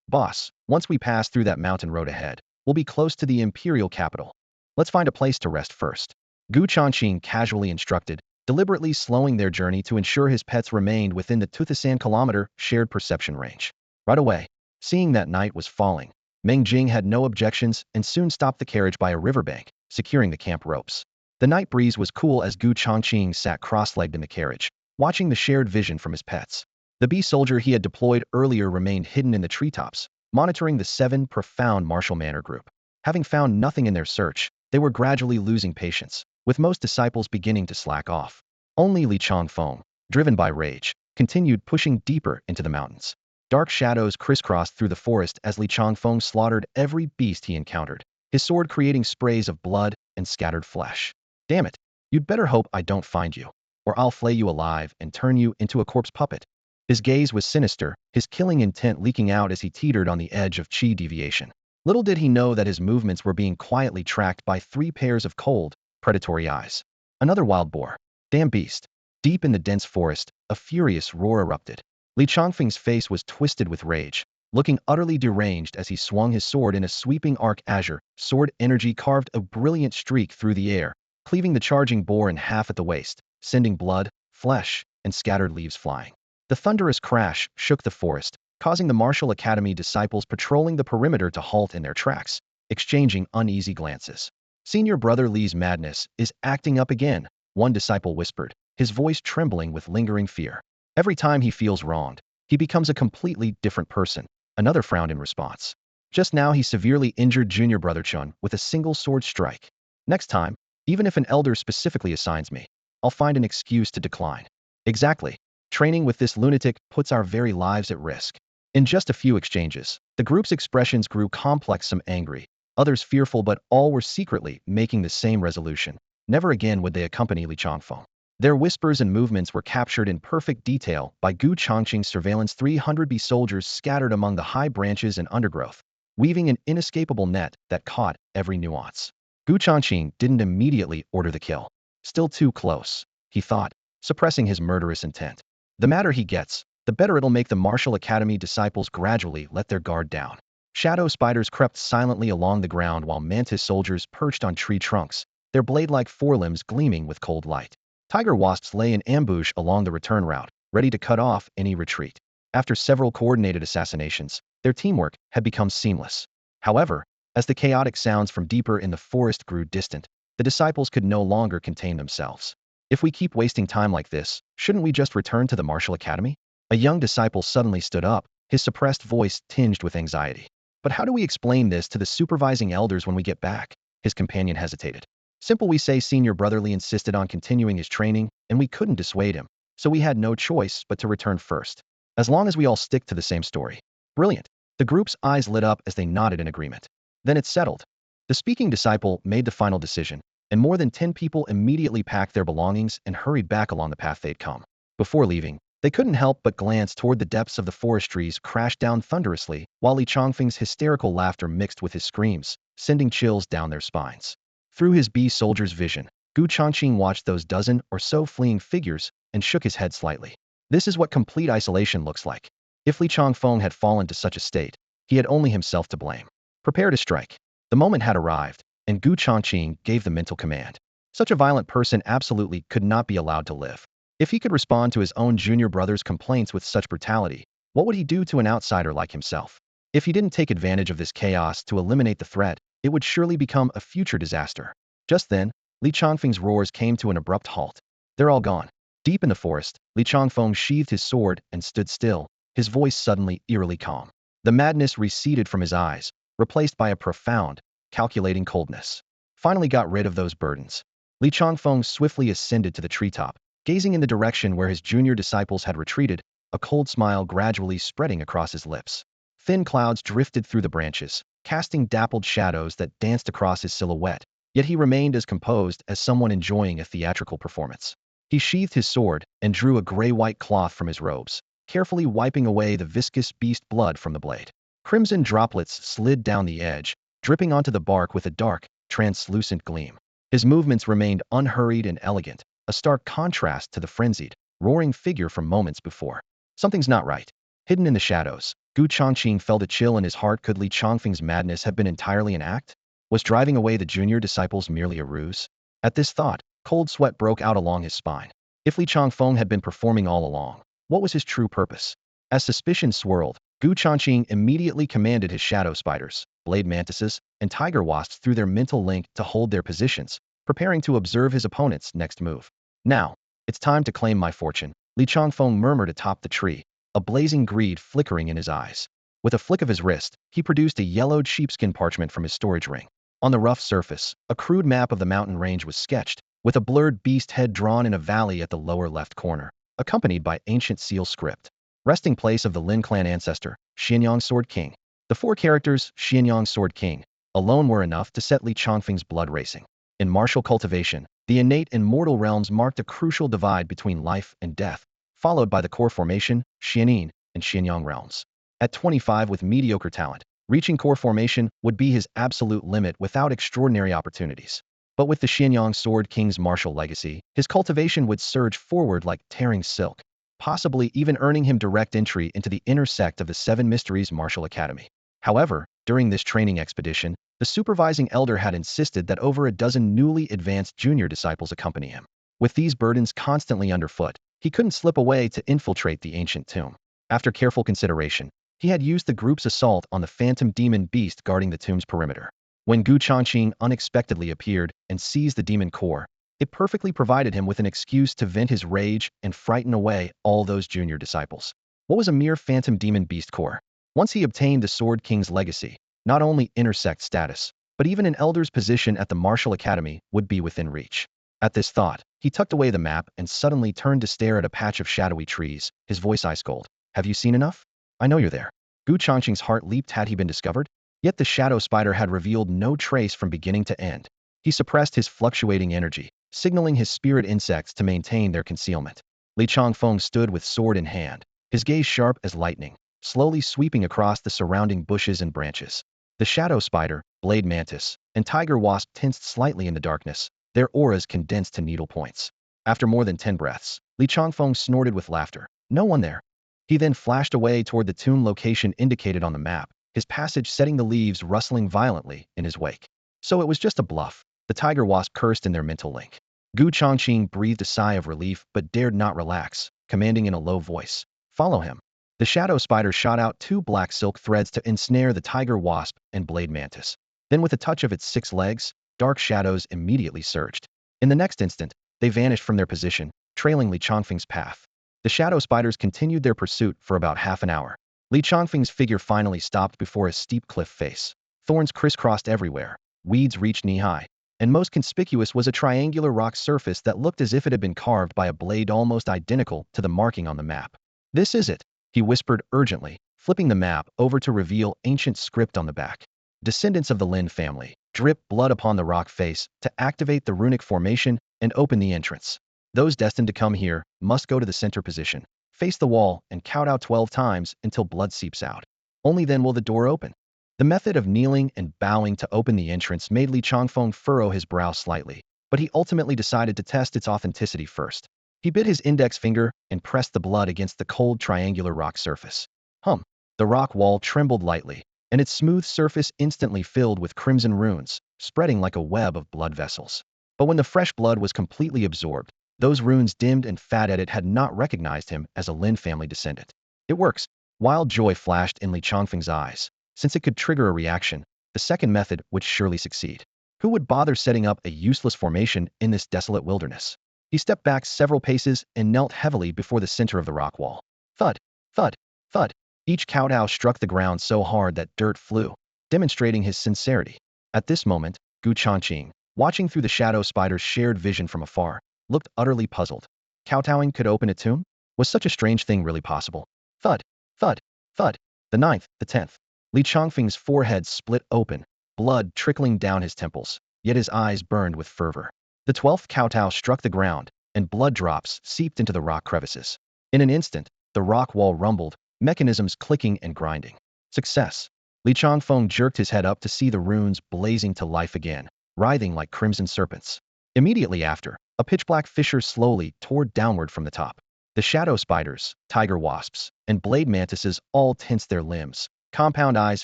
Boss, once we pass through that mountain road ahead, we'll be close to the imperial capital. Let's find a place to rest first. Gu Changqing casually instructed, deliberately slowing their journey to ensure his pets remained within the 2,000-kilometer shared perception range. Right away, seeing that night was falling, Ming Jing had no objections and soon stopped the carriage by a riverbank, securing the camp ropes. The night breeze was cool as Gu Changqing sat cross-legged in the carriage, watching the shared vision from his pets. The bee soldier he had deployed earlier remained hidden in the treetops, monitoring the 7 profound martial manner group. Having found nothing in their search, they were gradually losing patience, with most disciples beginning to slack off. Only Li Changfeng, driven by rage, continued pushing deeper into the mountains. Dark shadows crisscrossed through the forest as Li Changfeng slaughtered every beast he encountered, his sword creating sprays of blood and scattered flesh. Damn it, you'd better hope I don't find you, or I'll flay you alive and turn you into a corpse puppet. His gaze was sinister, his killing intent leaking out as he teetered on the edge of chi deviation. Little did he know that his movements were being quietly tracked by 3 pairs of cold, predatory eyes. Another wild boar. Damn beast. Deep in the dense forest, a furious roar erupted. Li Changfeng's face was twisted with rage, looking utterly deranged as he swung his sword in a sweeping arc. Azure sword energy carved a brilliant streak through the air, cleaving the charging boar in half at the waist, sending blood, flesh, and scattered leaves flying. The thunderous crash shook the forest, causing the Martial Academy disciples patrolling the perimeter to halt in their tracks, exchanging uneasy glances. Senior Brother Li's madness is acting up again, one disciple whispered, his voice trembling with lingering fear. Every time he feels wronged, he becomes a completely different person. Another frowned in response. Just now he severely injured Junior Brother Chun with a single sword strike. Next time, even if an elder specifically assigns me, I'll find an excuse to decline. Exactly. Training with this lunatic puts our very lives at risk. In just a few exchanges, the group's expressions grew complex, some angry, others fearful, but all were secretly making the same resolution. Never again would they accompany Li Changfeng. Their whispers and movements were captured in perfect detail by Gu Changqing's surveillance. 300 bee soldiers scattered among the high branches and undergrowth, weaving an inescapable net that caught every nuance. Gu Changqing didn't immediately order the kill. Still too close, he thought, suppressing his murderous intent. The madder he gets, the better it'll make the martial academy disciples gradually let their guard down. Shadow spiders crept silently along the ground while mantis soldiers perched on tree trunks, their blade-like forelimbs gleaming with cold light. Tiger wasps lay in ambush along the return route, ready to cut off any retreat. After several coordinated assassinations, their teamwork had become seamless. However, as the chaotic sounds from deeper in the forest grew distant, the disciples could no longer contain themselves. If we keep wasting time like this, shouldn't we just return to the martial academy? A young disciple suddenly stood up, his suppressed voice tinged with anxiety. But how do we explain this to the supervising elders when we get back? His companion hesitated. Simple, we say Senior Brotherly insisted on continuing his training, and we couldn't dissuade him, so we had no choice but to return first. As long as we all stick to the same story. Brilliant. The group's eyes lit up as they nodded in agreement. Then it settled. The speaking disciple made the final decision, and more than 10 people immediately packed their belongings and hurried back along the path they'd come. Before leaving, they couldn't help but glance toward the depths of the forest trees crashed down thunderously, while Li Changfeng's hysterical laughter mixed with his screams, sending chills down their spines. Through his bee soldier's vision, Changqing watched those dozen or so fleeing figures and shook his head slightly. This is what complete isolation looks like. If Li Changfeng had fallen to such a state, he had only himself to blame. Prepare to strike. The moment had arrived, and Changqing gave the mental command. Such a violent person absolutely could not be allowed to live. If he could respond to his own junior brother's complaints with such brutality, what would he do to an outsider like himself? If he didn't take advantage of this chaos to eliminate the threat, it would surely become a future disaster. Just then, Li Changfeng's roars came to an abrupt halt. They're all gone. Deep in the forest, Li Changfeng sheathed his sword and stood still, his voice suddenly eerily calm. The madness receded from his eyes, replaced by a profound, calculating coldness. Finally got rid of those burdens. Li Changfeng swiftly ascended to the treetop, gazing in the direction where his junior disciples had retreated, a cold smile gradually spreading across his lips. Thin clouds drifted through the branches, casting dappled shadows that danced across his silhouette, yet he remained as composed as someone enjoying a theatrical performance. He sheathed his sword and drew a gray-white cloth from his robes, carefully wiping away the viscous beast blood from the blade. Crimson droplets slid down the edge, dripping onto the bark with a dark, translucent gleam. His movements remained unhurried and elegant, a stark contrast to the frenzied, roaring figure from moments before. Something's not right. Hidden in the shadows, Changqing felt a chill in his heart. Could Li Changfeng's madness have been entirely an act? Was driving away the junior disciples merely a ruse? At this thought, cold sweat broke out along his spine. If Li Changfeng had been performing all along, what was his true purpose? As suspicion swirled, Changqing immediately commanded his shadow spiders, blade mantises, and tiger wasps through their mental link to hold their positions, preparing to observe his opponent's next move. Now, it's time to claim my fortune, Li Changfeng murmured atop the tree, a blazing greed flickering in his eyes. With a flick of his wrist, he produced a yellowed sheepskin parchment from his storage ring. On the rough surface, a crude map of the mountain range was sketched, with a blurred beast head drawn in a valley at the lower left corner, accompanied by ancient seal script. Resting place of the Lin clan ancestor, Xianyang Sword King. The 4 characters, Xianyang Sword King, alone were enough to set Li Changfeng's blood racing. In martial cultivation, the innate and mortal realms marked a crucial divide between life and death, followed by the core formation, Xianin, and Xianyang realms. At 25 with mediocre talent, reaching core formation would be his absolute limit without extraordinary opportunities. But with the Xianyang Sword King's martial legacy, his cultivation would surge forward like tearing silk, possibly even earning him direct entry into the inner sect of the 7 Mysteries Martial Academy. However, during this training expedition, the supervising elder had insisted that over a dozen newly advanced junior disciples accompany him. With these burdens constantly underfoot, he couldn't slip away to infiltrate the ancient tomb. After careful consideration, he had used the group's assault on the phantom demon beast guarding the tomb's perimeter. When Changqing unexpectedly appeared and seized the demon core, it perfectly provided him with an excuse to vent his rage and frighten away all those junior disciples. What was a mere phantom demon beast core? Once he obtained the Sword King's legacy, not only intersect status, but even an elder's position at the Martial Academy would be within reach. At this thought, he tucked away the map and suddenly turned to stare at a patch of shadowy trees, his voice ice cold. Have you seen enough? I know you're there. Changqing's heart leaped. Had he been discovered? Yet the shadow spider had revealed no trace from beginning to end. He suppressed his fluctuating energy, signaling his spirit insects to maintain their concealment. Li Changfeng stood with sword in hand, his gaze sharp as lightning, slowly sweeping across the surrounding bushes and branches. The shadow spider, blade mantis, and tiger wasp tensed slightly in the darkness, their auras condensed to needle points. After more than 10 breaths, Li Changfeng snorted with laughter. No one there. He then flashed away toward the tomb location indicated on the map, his passage setting the leaves rustling violently in his wake. So it was just a bluff, the tiger wasp cursed in their mental link. Changqing breathed a sigh of relief but dared not relax, commanding in a low voice, "Follow him." The shadow spider shot out 2 black silk threads to ensnare the tiger wasp and blade mantis. Then with a touch of its 6 legs, dark shadows immediately surged. In the next instant, they vanished from their position, trailing Li Changfeng's path. The shadow spiders continued their pursuit for about half an hour. Li Changfeng's figure finally stopped before a steep cliff face. Thorns crisscrossed everywhere, weeds reached knee-high, and most conspicuous was a triangular rock surface that looked as if it had been carved by a blade almost identical to the marking on the map. "This is it," he whispered urgently, flipping the map over to reveal ancient script on the back. "Descendants of the Lin family, drip blood upon the rock face to activate the runic formation and open the entrance. Those destined to come here must go to the center position, face the wall, and count out 12 times until blood seeps out. Only then will the door open." The method of kneeling and bowing to open the entrance made Li Changfeng furrow his brow slightly, but he ultimately decided to test its authenticity first. He bit his index finger and pressed the blood against the cold triangular rock surface. Hum! The rock wall trembled lightly, and its smooth surface instantly filled with crimson runes, spreading like a web of blood vessels. But when the fresh blood was completely absorbed, those runes dimmed and Fat Edit had not recognized him as a Lin family descendant. "It works!" Wild joy flashed in Li Changfeng's eyes. Since it could trigger a reaction, the second method would surely succeed. Who would bother setting up a useless formation in this desolate wilderness? He stepped back several paces and knelt heavily before the center of the rock wall. Thud, thud, thud. Each kowtow struck the ground so hard that dirt flew, demonstrating his sincerity. At this moment, Changqing, watching through the shadow spider's shared vision from afar, looked utterly puzzled. Kowtowing could open a tomb? Was such a strange thing really possible? Thud, thud, thud. The 9th, the 10th. Li Changfeng's forehead split open, blood trickling down his temples, yet his eyes burned with fervor. The 12th kowtow struck the ground, and blood drops seeped into the rock crevices. In an instant, the rock wall rumbled, mechanisms clicking and grinding. Success! Li Changfeng jerked his head up to see the runes blazing to life again, writhing like crimson serpents. Immediately after, a pitch-black fissure slowly tore downward from the top. The shadow spiders, tiger wasps, and blade mantises all tensed their limbs. Compound eyes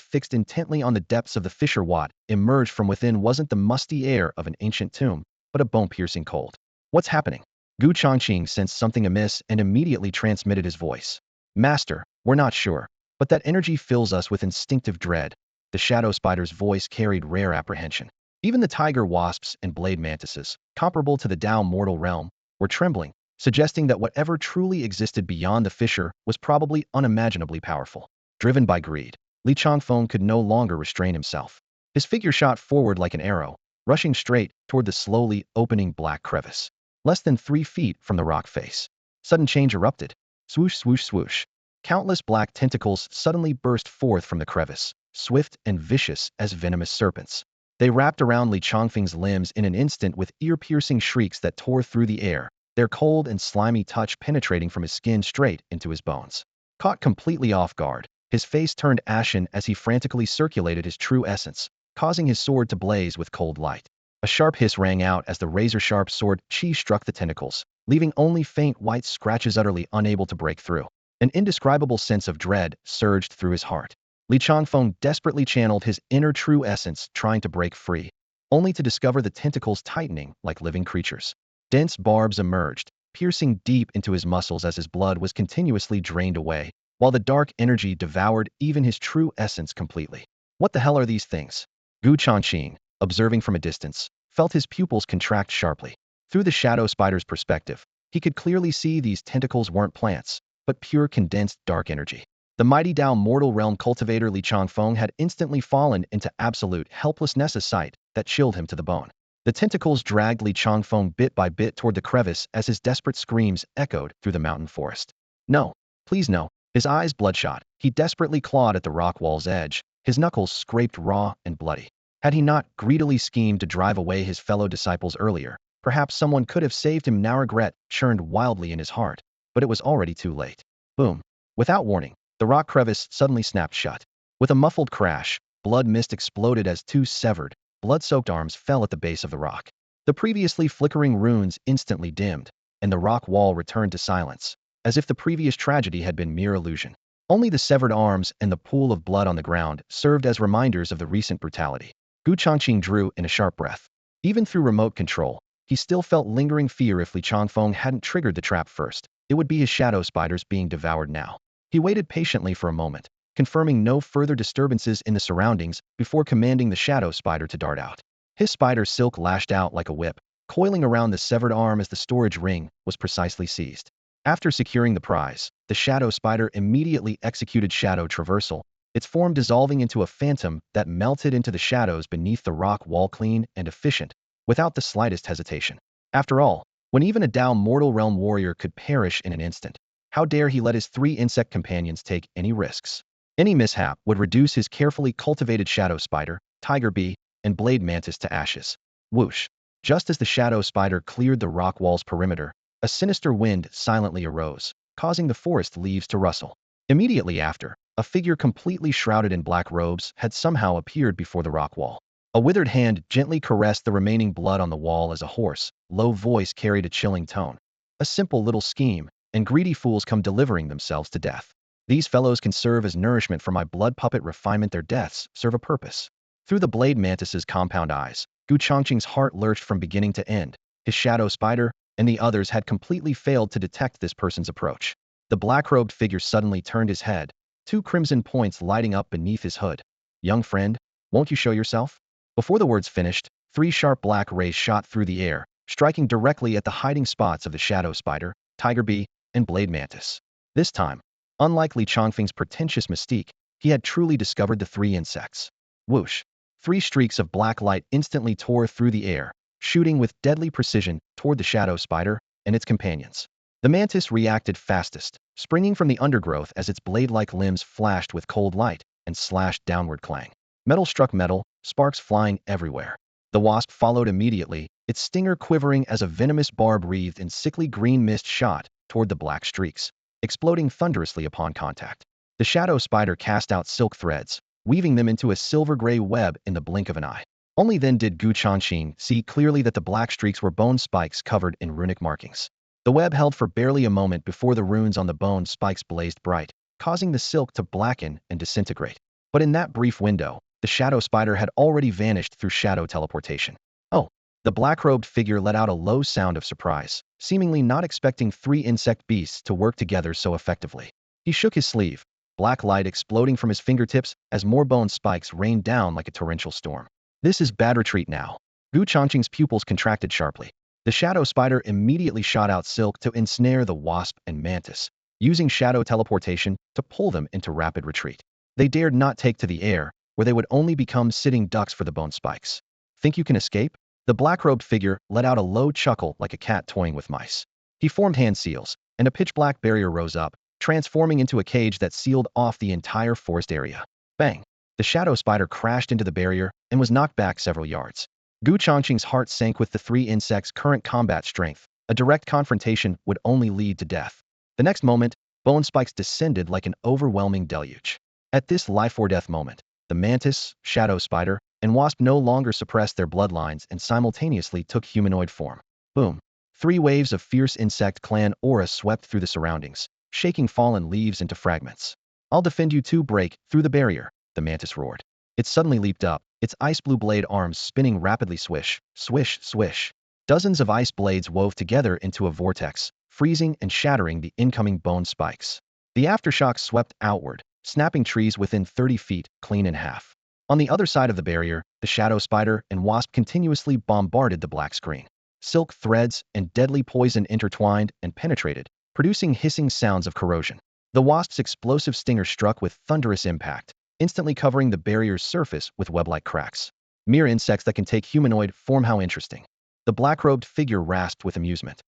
fixed intently on the depths of the fissure. What emerged from within wasn't the musty air of an ancient tomb, but a bone-piercing cold. "What's happening?" Changqing sensed something amiss and immediately transmitted his voice. "Master, we're not sure, but that energy fills us with instinctive dread." The shadow spider's voice carried rare apprehension. Even the tiger wasps and blade mantises, comparable to the Tao mortal realm, were trembling, suggesting that whatever truly existed beyond the fissure was probably unimaginably powerful. Driven by greed, Li Changfeng could no longer restrain himself. His figure shot forward like an arrow, rushing straight toward the slowly opening black crevice. Less than 3 feet from the rock face, sudden change erupted. Swoosh, swoosh, swoosh. Countless black tentacles suddenly burst forth from the crevice, swift and vicious as venomous serpents. They wrapped around Li Changfeng's limbs in an instant with ear-piercing shrieks that tore through the air, their cold and slimy touch penetrating from his skin straight into his bones. Caught completely off guard, his face turned ashen as he frantically circulated his true essence, causing his sword to blaze with cold light. A sharp hiss rang out as the razor-sharp sword chi struck the tentacles, leaving only faint white scratches utterly unable to break through. An indescribable sense of dread surged through his heart. Li Changfeng desperately channeled his inner true essence trying to break free, only to discover the tentacles tightening like living creatures. Dense barbs emerged, piercing deep into his muscles as his blood was continuously drained away, while the dark energy devoured even his true essence completely. "What the hell are these things?" Changqing, observing from a distance, felt his pupils contract sharply. Through the shadow spider's perspective, he could clearly see these tentacles weren't plants, but pure condensed dark energy. The mighty Tao mortal realm cultivator Li Changfeng had instantly fallen into absolute helplessness, a sight that chilled him to the bone. The tentacles dragged Li Changfeng bit by bit toward the crevice as his desperate screams echoed through the mountain forest. "No, please no." His eyes bloodshot, he desperately clawed at the rock wall's edge, his knuckles scraped raw and bloody. Had he not greedily schemed to drive away his fellow disciples earlier, perhaps someone could have saved him now. Regret churned wildly in his heart, but it was already too late. Boom. Without warning, the rock crevice suddenly snapped shut. With a muffled crash, blood mist exploded as 2 severed, blood-soaked arms fell at the base of the rock. The previously flickering runes instantly dimmed, and the rock wall returned to silence. as if the previous tragedy had been mere illusion. Only the severed arms and the pool of blood on the ground served as reminders of the recent brutality. Changqing drew in a sharp breath. Even through remote control, he still felt lingering fear if Li Changfeng hadn't triggered the trap first. It would be his shadow spiders being devoured now. He waited patiently for a moment, confirming no further disturbances in the surroundings before commanding the shadow spider to dart out. His spider silk lashed out like a whip, coiling around the severed arm as the storage ring was precisely seized. After securing the prize, the shadow spider immediately executed shadow traversal, its form dissolving into a phantom that melted into the shadows beneath the rock wall, clean and efficient, without the slightest hesitation. After all, when even a Dao mortal realm warrior could perish in an instant, how dare he let his 3 insect companions take any risks? Any mishap would reduce his carefully cultivated shadow spider, tiger bee, and blade mantis to ashes. Whoosh! Just as the shadow spider cleared the rock wall's perimeter, a sinister wind silently arose, causing the forest leaves to rustle. Immediately after, a figure completely shrouded in black robes had somehow appeared before the rock wall. A withered hand gently caressed the remaining blood on the wall as a hoarse, low voice carried a chilling tone. A simple little scheme, and greedy fools come delivering themselves to death. These fellows can serve as nourishment for my blood puppet refinement. Their deaths serve a purpose. Through the blade mantis's compound eyes, Changqing's heart lurched from beginning to end. His shadow spider and the others had completely failed to detect this person's approach. The black-robed figure suddenly turned his head, 2 crimson points lighting up beneath his hood. "Young friend, won't you show yourself?" Before the words finished, 3 sharp black rays shot through the air, striking directly at the hiding spots of the shadow spider, tiger bee, and blade mantis. This time, unlike Li Changfeng's pretentious mystique, he had truly discovered the 3 insects. Whoosh! 3 streaks of black light instantly tore through the air, shooting with deadly precision toward the shadow spider and its companions. The mantis reacted fastest, springing from the undergrowth as its blade-like limbs flashed with cold light and slashed downward clang. Metal struck metal, sparks flying everywhere. The wasp followed immediately, its stinger quivering as a venomous barb wreathed in sickly green mist shot toward the black streaks, exploding thunderously upon contact. The shadow spider cast out silk threads, weaving them into a silver-gray web in the blink of an eye. Only then did Changqing see clearly that the black streaks were bone spikes covered in runic markings. The web held for barely a moment before the runes on the bone spikes blazed bright, causing the silk to blacken and disintegrate. But in that brief window, the shadow spider had already vanished through shadow teleportation. Oh! The black-robed figure let out a low sound of surprise, seemingly not expecting 3 insect beasts to work together so effectively. He shook his sleeve, black light exploding from his fingertips as more bone spikes rained down like a torrential storm. "This is bad. Retreat now." Changqing's pupils contracted sharply. The shadow spider immediately shot out silk to ensnare the wasp and mantis, using shadow teleportation to pull them into rapid retreat. They dared not take to the air, where they would only become sitting ducks for the bone spikes. "Think you can escape?" The black-robed figure let out a low chuckle like a cat toying with mice. He formed hand seals, and a pitch-black barrier rose up, transforming into a cage that sealed off the entire forest area. Bang! The shadow spider crashed into the barrier and was knocked back several yards. Changqing's heart sank with the 3 insects' current combat strength. A direct confrontation would only lead to death. The next moment, bone spikes descended like an overwhelming deluge. At this life-or-death moment, the mantis, shadow spider, and wasp no longer suppressed their bloodlines and simultaneously took humanoid form. Boom! 3 waves of fierce insect clan aura swept through the surroundings, shaking fallen leaves into fragments. "I'll defend you two. Break through the barrier," the mantis roared. It suddenly leaped up, its ice-blue blade arms spinning rapidly. Swish, swish, swish. Dozens of ice blades wove together into a vortex, freezing and shattering the incoming bone spikes. The aftershock swept outward, snapping trees within 30 feet clean in half. On the other side of the barrier, the shadow spider and wasp continuously bombarded the black screen. Silk threads and deadly poison intertwined and penetrated, producing hissing sounds of corrosion. The wasp's explosive stinger struck with thunderous impact, instantly covering the barrier's surface with web-like cracks. Mere insects that can take humanoid form. How interesting. The black-robed figure rasped with amusement.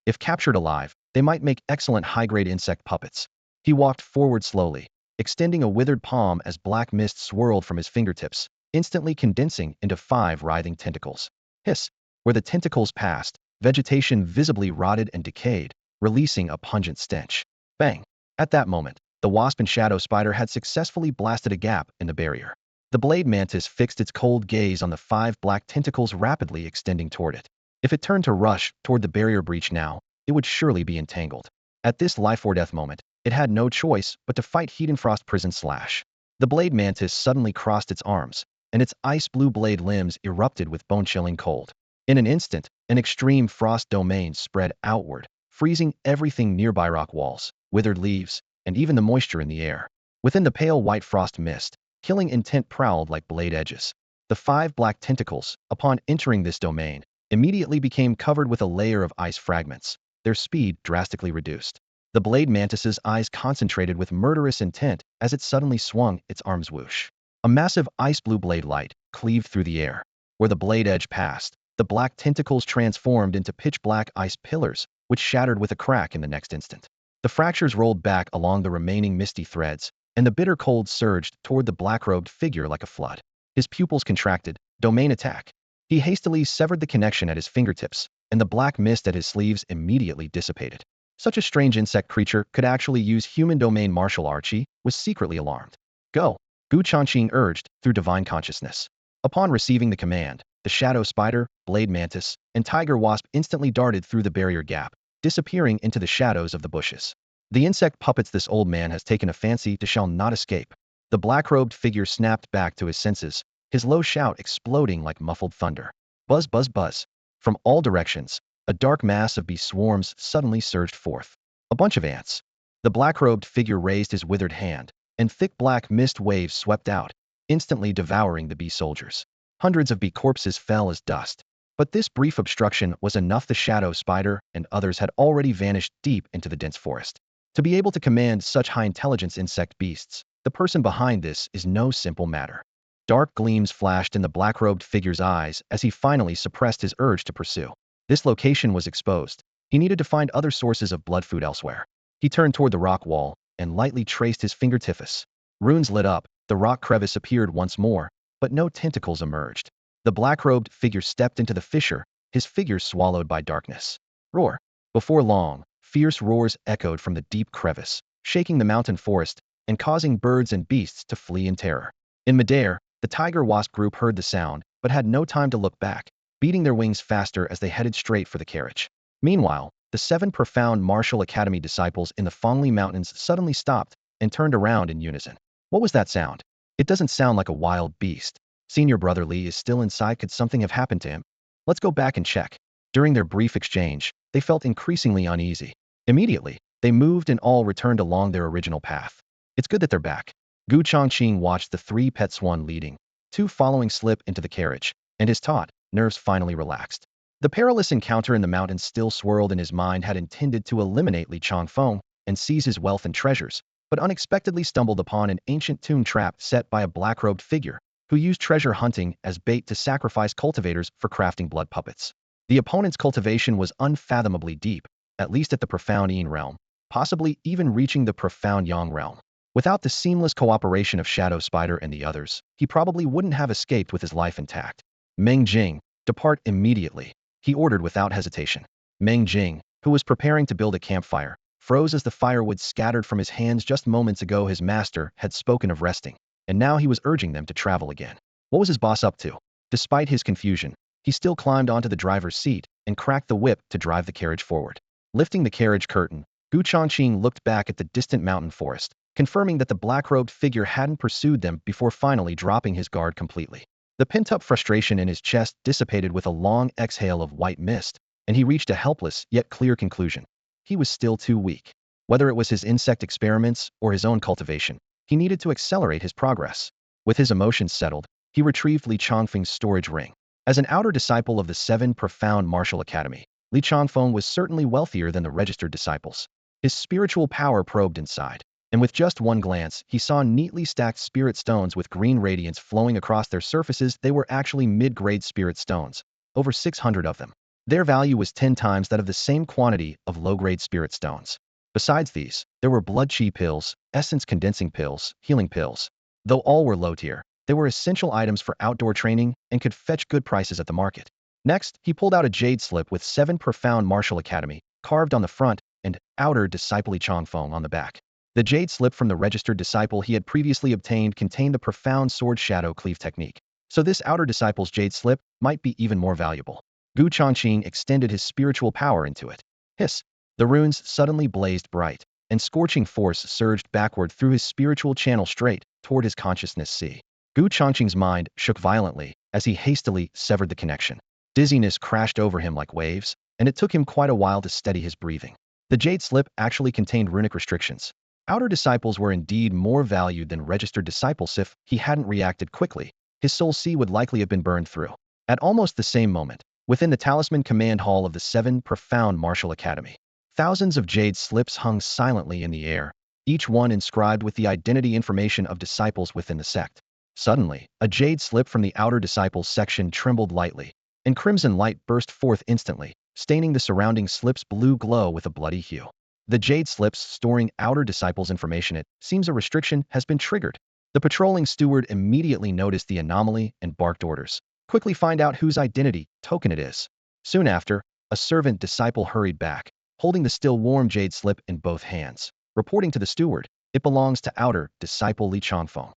If captured alive, they might make excellent high-grade insect puppets. He walked forward slowly, extending a withered palm as black mist swirled from his fingertips, instantly condensing into 5 writhing tentacles. Hiss! Where the tentacles passed, vegetation visibly rotted and decayed, releasing a pungent stench. Bang! At that moment, the wasp and shadow spider had successfully blasted a gap in the barrier. The blade mantis fixed its cold gaze on the 5 black tentacles rapidly extending toward it. If it turned to rush toward the barrier breach now, it would surely be entangled. At this life-or-death moment, it had no choice but to fight Heat and Frost Prison Slash. The blade mantis suddenly crossed its arms, and its ice-blue blade limbs erupted with bone-chilling cold. In an instant, an extreme frost domain spread outward, freezing everything nearby: rock walls, withered leaves, and even the moisture in the air. Within the pale white frost mist, killing intent prowled like blade edges. The 5 black tentacles, upon entering this domain, immediately became covered with a layer of ice fragments, their speed drastically reduced. The blade mantis's eyes concentrated with murderous intent as it suddenly swung its arms. Whoosh. A massive ice-blue blade light cleaved through the air. Where the blade edge passed, the black tentacles transformed into pitch-black ice pillars, which shattered with a crack in the next instant. The fractures rolled back along the remaining misty threads, and the bitter cold surged toward the black-robed figure like a flood. His pupils contracted. Domain attack. He hastily severed the connection at his fingertips, and the black mist at his sleeves immediately dissipated. Such a strange insect creature could actually use human domain martial arts. He was secretly alarmed. Go! Changqing urged, through divine consciousness. Upon receiving the command, the shadow spider, blade mantis, and tiger wasp instantly darted through the barrier gap, disappearing into the shadows of the bushes. The insect puppets this old man has taken a fancy to shall not escape. The black-robed figure snapped back to his senses, his low shout exploding like muffled thunder. Buzz, buzz, buzz. From all directions, a dark mass of bee swarms suddenly surged forth. A bunch of ants. The black-robed figure raised his withered hand, and thick black mist waves swept out, instantly devouring the bee soldiers. Hundreds of bee corpses fell as dust. But this brief obstruction was enough. The shadow spider and others had already vanished deep into the dense forest. To be able to command such high-intelligence insect beasts, the person behind this is no simple matter. Dark gleams flashed in the black-robed figure's eyes as he finally suppressed his urge to pursue. This location was exposed. He needed to find other sources of blood food elsewhere. He turned toward the rock wall and lightly traced his fingertips. Runes lit up, the rock crevice appeared once more, but no tentacles emerged. The black-robed figure stepped into the fissure, his figure swallowed by darkness. Roar! Before long, fierce roars echoed from the deep crevice, shaking the mountain forest and causing birds and beasts to flee in terror. In midair, the tiger wasp group heard the sound, but had no time to look back, beating their wings faster as they headed straight for the carriage. Meanwhile, the 7 profound Martial Academy disciples in the Fengli Mountains suddenly stopped and turned around in unison. What was that sound? It doesn't sound like a wild beast. Senior Brother Li is still inside. Could something have happened to him? Let's go back and check. During their brief exchange, they felt increasingly uneasy. Immediately, they moved and all returned along their original path. It's good that they're back. Changqing watched the 3 pet swan leading, 2 following slip into the carriage, and his taut nerves finally relaxed. The perilous encounter in the mountains still swirled in his mind. Had intended to eliminate Li Changfeng and seize his wealth and treasures, but unexpectedly stumbled upon an ancient tomb trap set by a black-robed figure who used treasure hunting as bait to sacrifice cultivators for crafting blood puppets. The opponent's cultivation was unfathomably deep, at least at the profound Yin realm, possibly even reaching the profound Yang realm. Without the seamless cooperation of Shadow Spider and the others, he probably wouldn't have escaped with his life intact. Meng Jing, depart immediately, he ordered without hesitation. Meng Jing, who was preparing to build a campfire, froze as the firewood scattered from his hands. Just moments ago his master had spoken of resting, and now he was urging them to travel again. What was his boss up to? Despite his confusion, he still climbed onto the driver's seat and cracked the whip to drive the carriage forward. Lifting the carriage curtain, Changqing looked back at the distant mountain forest, confirming that the black-robed figure hadn't pursued them before finally dropping his guard completely. The pent-up frustration in his chest dissipated with a long exhale of white mist, and he reached a helpless yet clear conclusion. He was still too weak. Whether it was his insect experiments or his own cultivation, he needed to accelerate his progress. With his emotions settled, he retrieved Li Changfeng's storage ring. As an outer disciple of the 7 profound Martial Academy, Li Changfeng was certainly wealthier than the registered disciples. His spiritual power probed inside, and with just one glance, he saw neatly stacked spirit stones with green radiance flowing across their surfaces. They were actually mid-grade spirit stones, over 600 of them. Their value was 10 times that of the same quantity of low-grade spirit stones. Besides these, there were blood chi pills, essence condensing pills, healing pills. Though all were low tier, they were essential items for outdoor training and could fetch good prices at the market. Next, he pulled out a jade slip with 7 profound Martial Academy, carved on the front, and outer disciple Li Changfeng on the back. The jade slip from the registered disciple he had previously obtained contained the profound sword shadow cleave technique, so this outer disciple's jade slip might be even more valuable. Changqing extended his spiritual power into it. Hiss! The runes suddenly blazed bright, and scorching force surged backward through his spiritual channel straight toward his consciousness sea. Gu Changqing's mind shook violently as he hastily severed the connection. Dizziness crashed over him like waves, and it took him quite a while to steady his breathing. The Jade Slip actually contained runic restrictions. Outer disciples were indeed more valued than registered disciples. If he hadn't reacted quickly, his soul sea would likely have been burned through. At almost the same moment, within the Talisman Command Hall of the Seven Profound Martial Academy, thousands of jade slips hung silently in the air, each one inscribed with the identity information of disciples within the sect. Suddenly, a jade slip from the outer disciples section trembled lightly, and crimson light burst forth instantly, staining the surrounding slip's blue glow with a bloody hue. The jade slips storing outer disciples' information. It seems a restriction has been triggered. The patrolling steward immediately noticed the anomaly and barked orders. Quickly find out whose identity token it is. Soon after, a servant disciple hurried back, holding the still warm jade slip in both hands, reporting to the steward, it belongs to outer disciple Li Changfeng.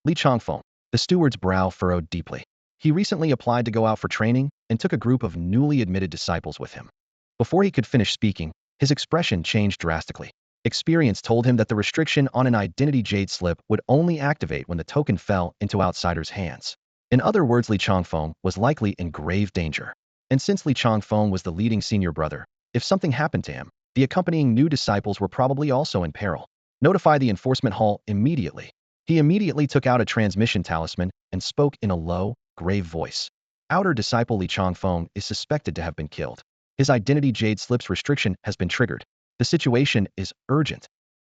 Li Changfeng, the steward's brow furrowed deeply. He recently applied to go out for training and took a group of newly admitted disciples with him. Before he could finish speaking, his expression changed drastically. Experience told him that the restriction on an identity jade slip would only activate when the token fell into outsiders' hands. In other words, Li Changfeng was likely in grave danger. And since Li Changfeng was the leading senior brother, if something happened to him, the accompanying new disciples were probably also in peril. Notify the enforcement hall immediately. He immediately took out a transmission talisman and spoke in a low, grave voice. Outer disciple Li Changfeng is suspected to have been killed. His identity jade slips restriction has been triggered. The situation is urgent.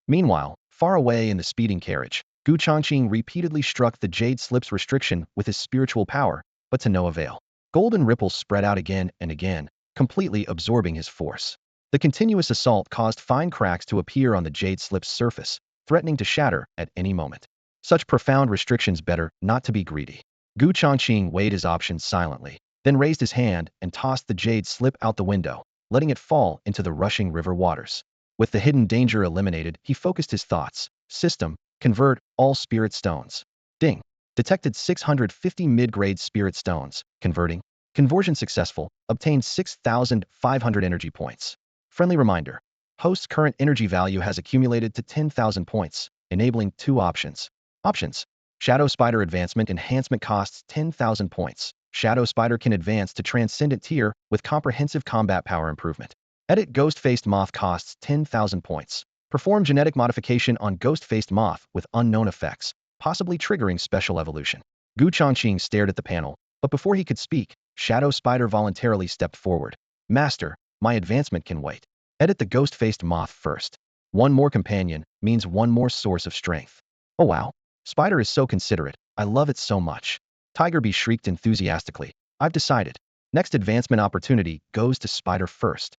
Meanwhile, far away in the speeding carriage, Gu Changqing repeatedly struck the jade slips restriction with his spiritual power, but to no avail. Golden ripples spread out again and again, completely absorbing his force. The continuous assault caused fine cracks to appear on the jade slip's surface, threatening to shatter at any moment. Such profound restrictions better not to be greedy. Gu Changqing weighed his options silently, then raised his hand and tossed the jade slip out the window, letting it fall into the rushing river waters. With the hidden danger eliminated, he focused his thoughts. System, convert all spirit stones. Ding. Detected 650 mid-grade spirit stones. Converting. Conversion successful. Obtained 6,500 energy points. Friendly reminder. Host's current energy value has accumulated to 10,000 points, enabling two options. Options. Shadow Spider Advancement Enhancement costs 10,000 points. Shadow Spider can advance to Transcendent tier with comprehensive combat power improvement. Edit Ghost-Faced Moth costs 10,000 points. Perform genetic modification on Ghost-Faced Moth with unknown effects, possibly triggering special evolution. Gu Changqing stared at the panel, but before he could speak, Shadow Spider voluntarily stepped forward. Master, my advancement can wait. Edit the Ghost-Faced Moth first. One more companion means one more source of strength. Oh wow. Spider is so considerate. I love it so much. Tiger Bee shrieked enthusiastically. I've decided. Next advancement opportunity goes to Spider first.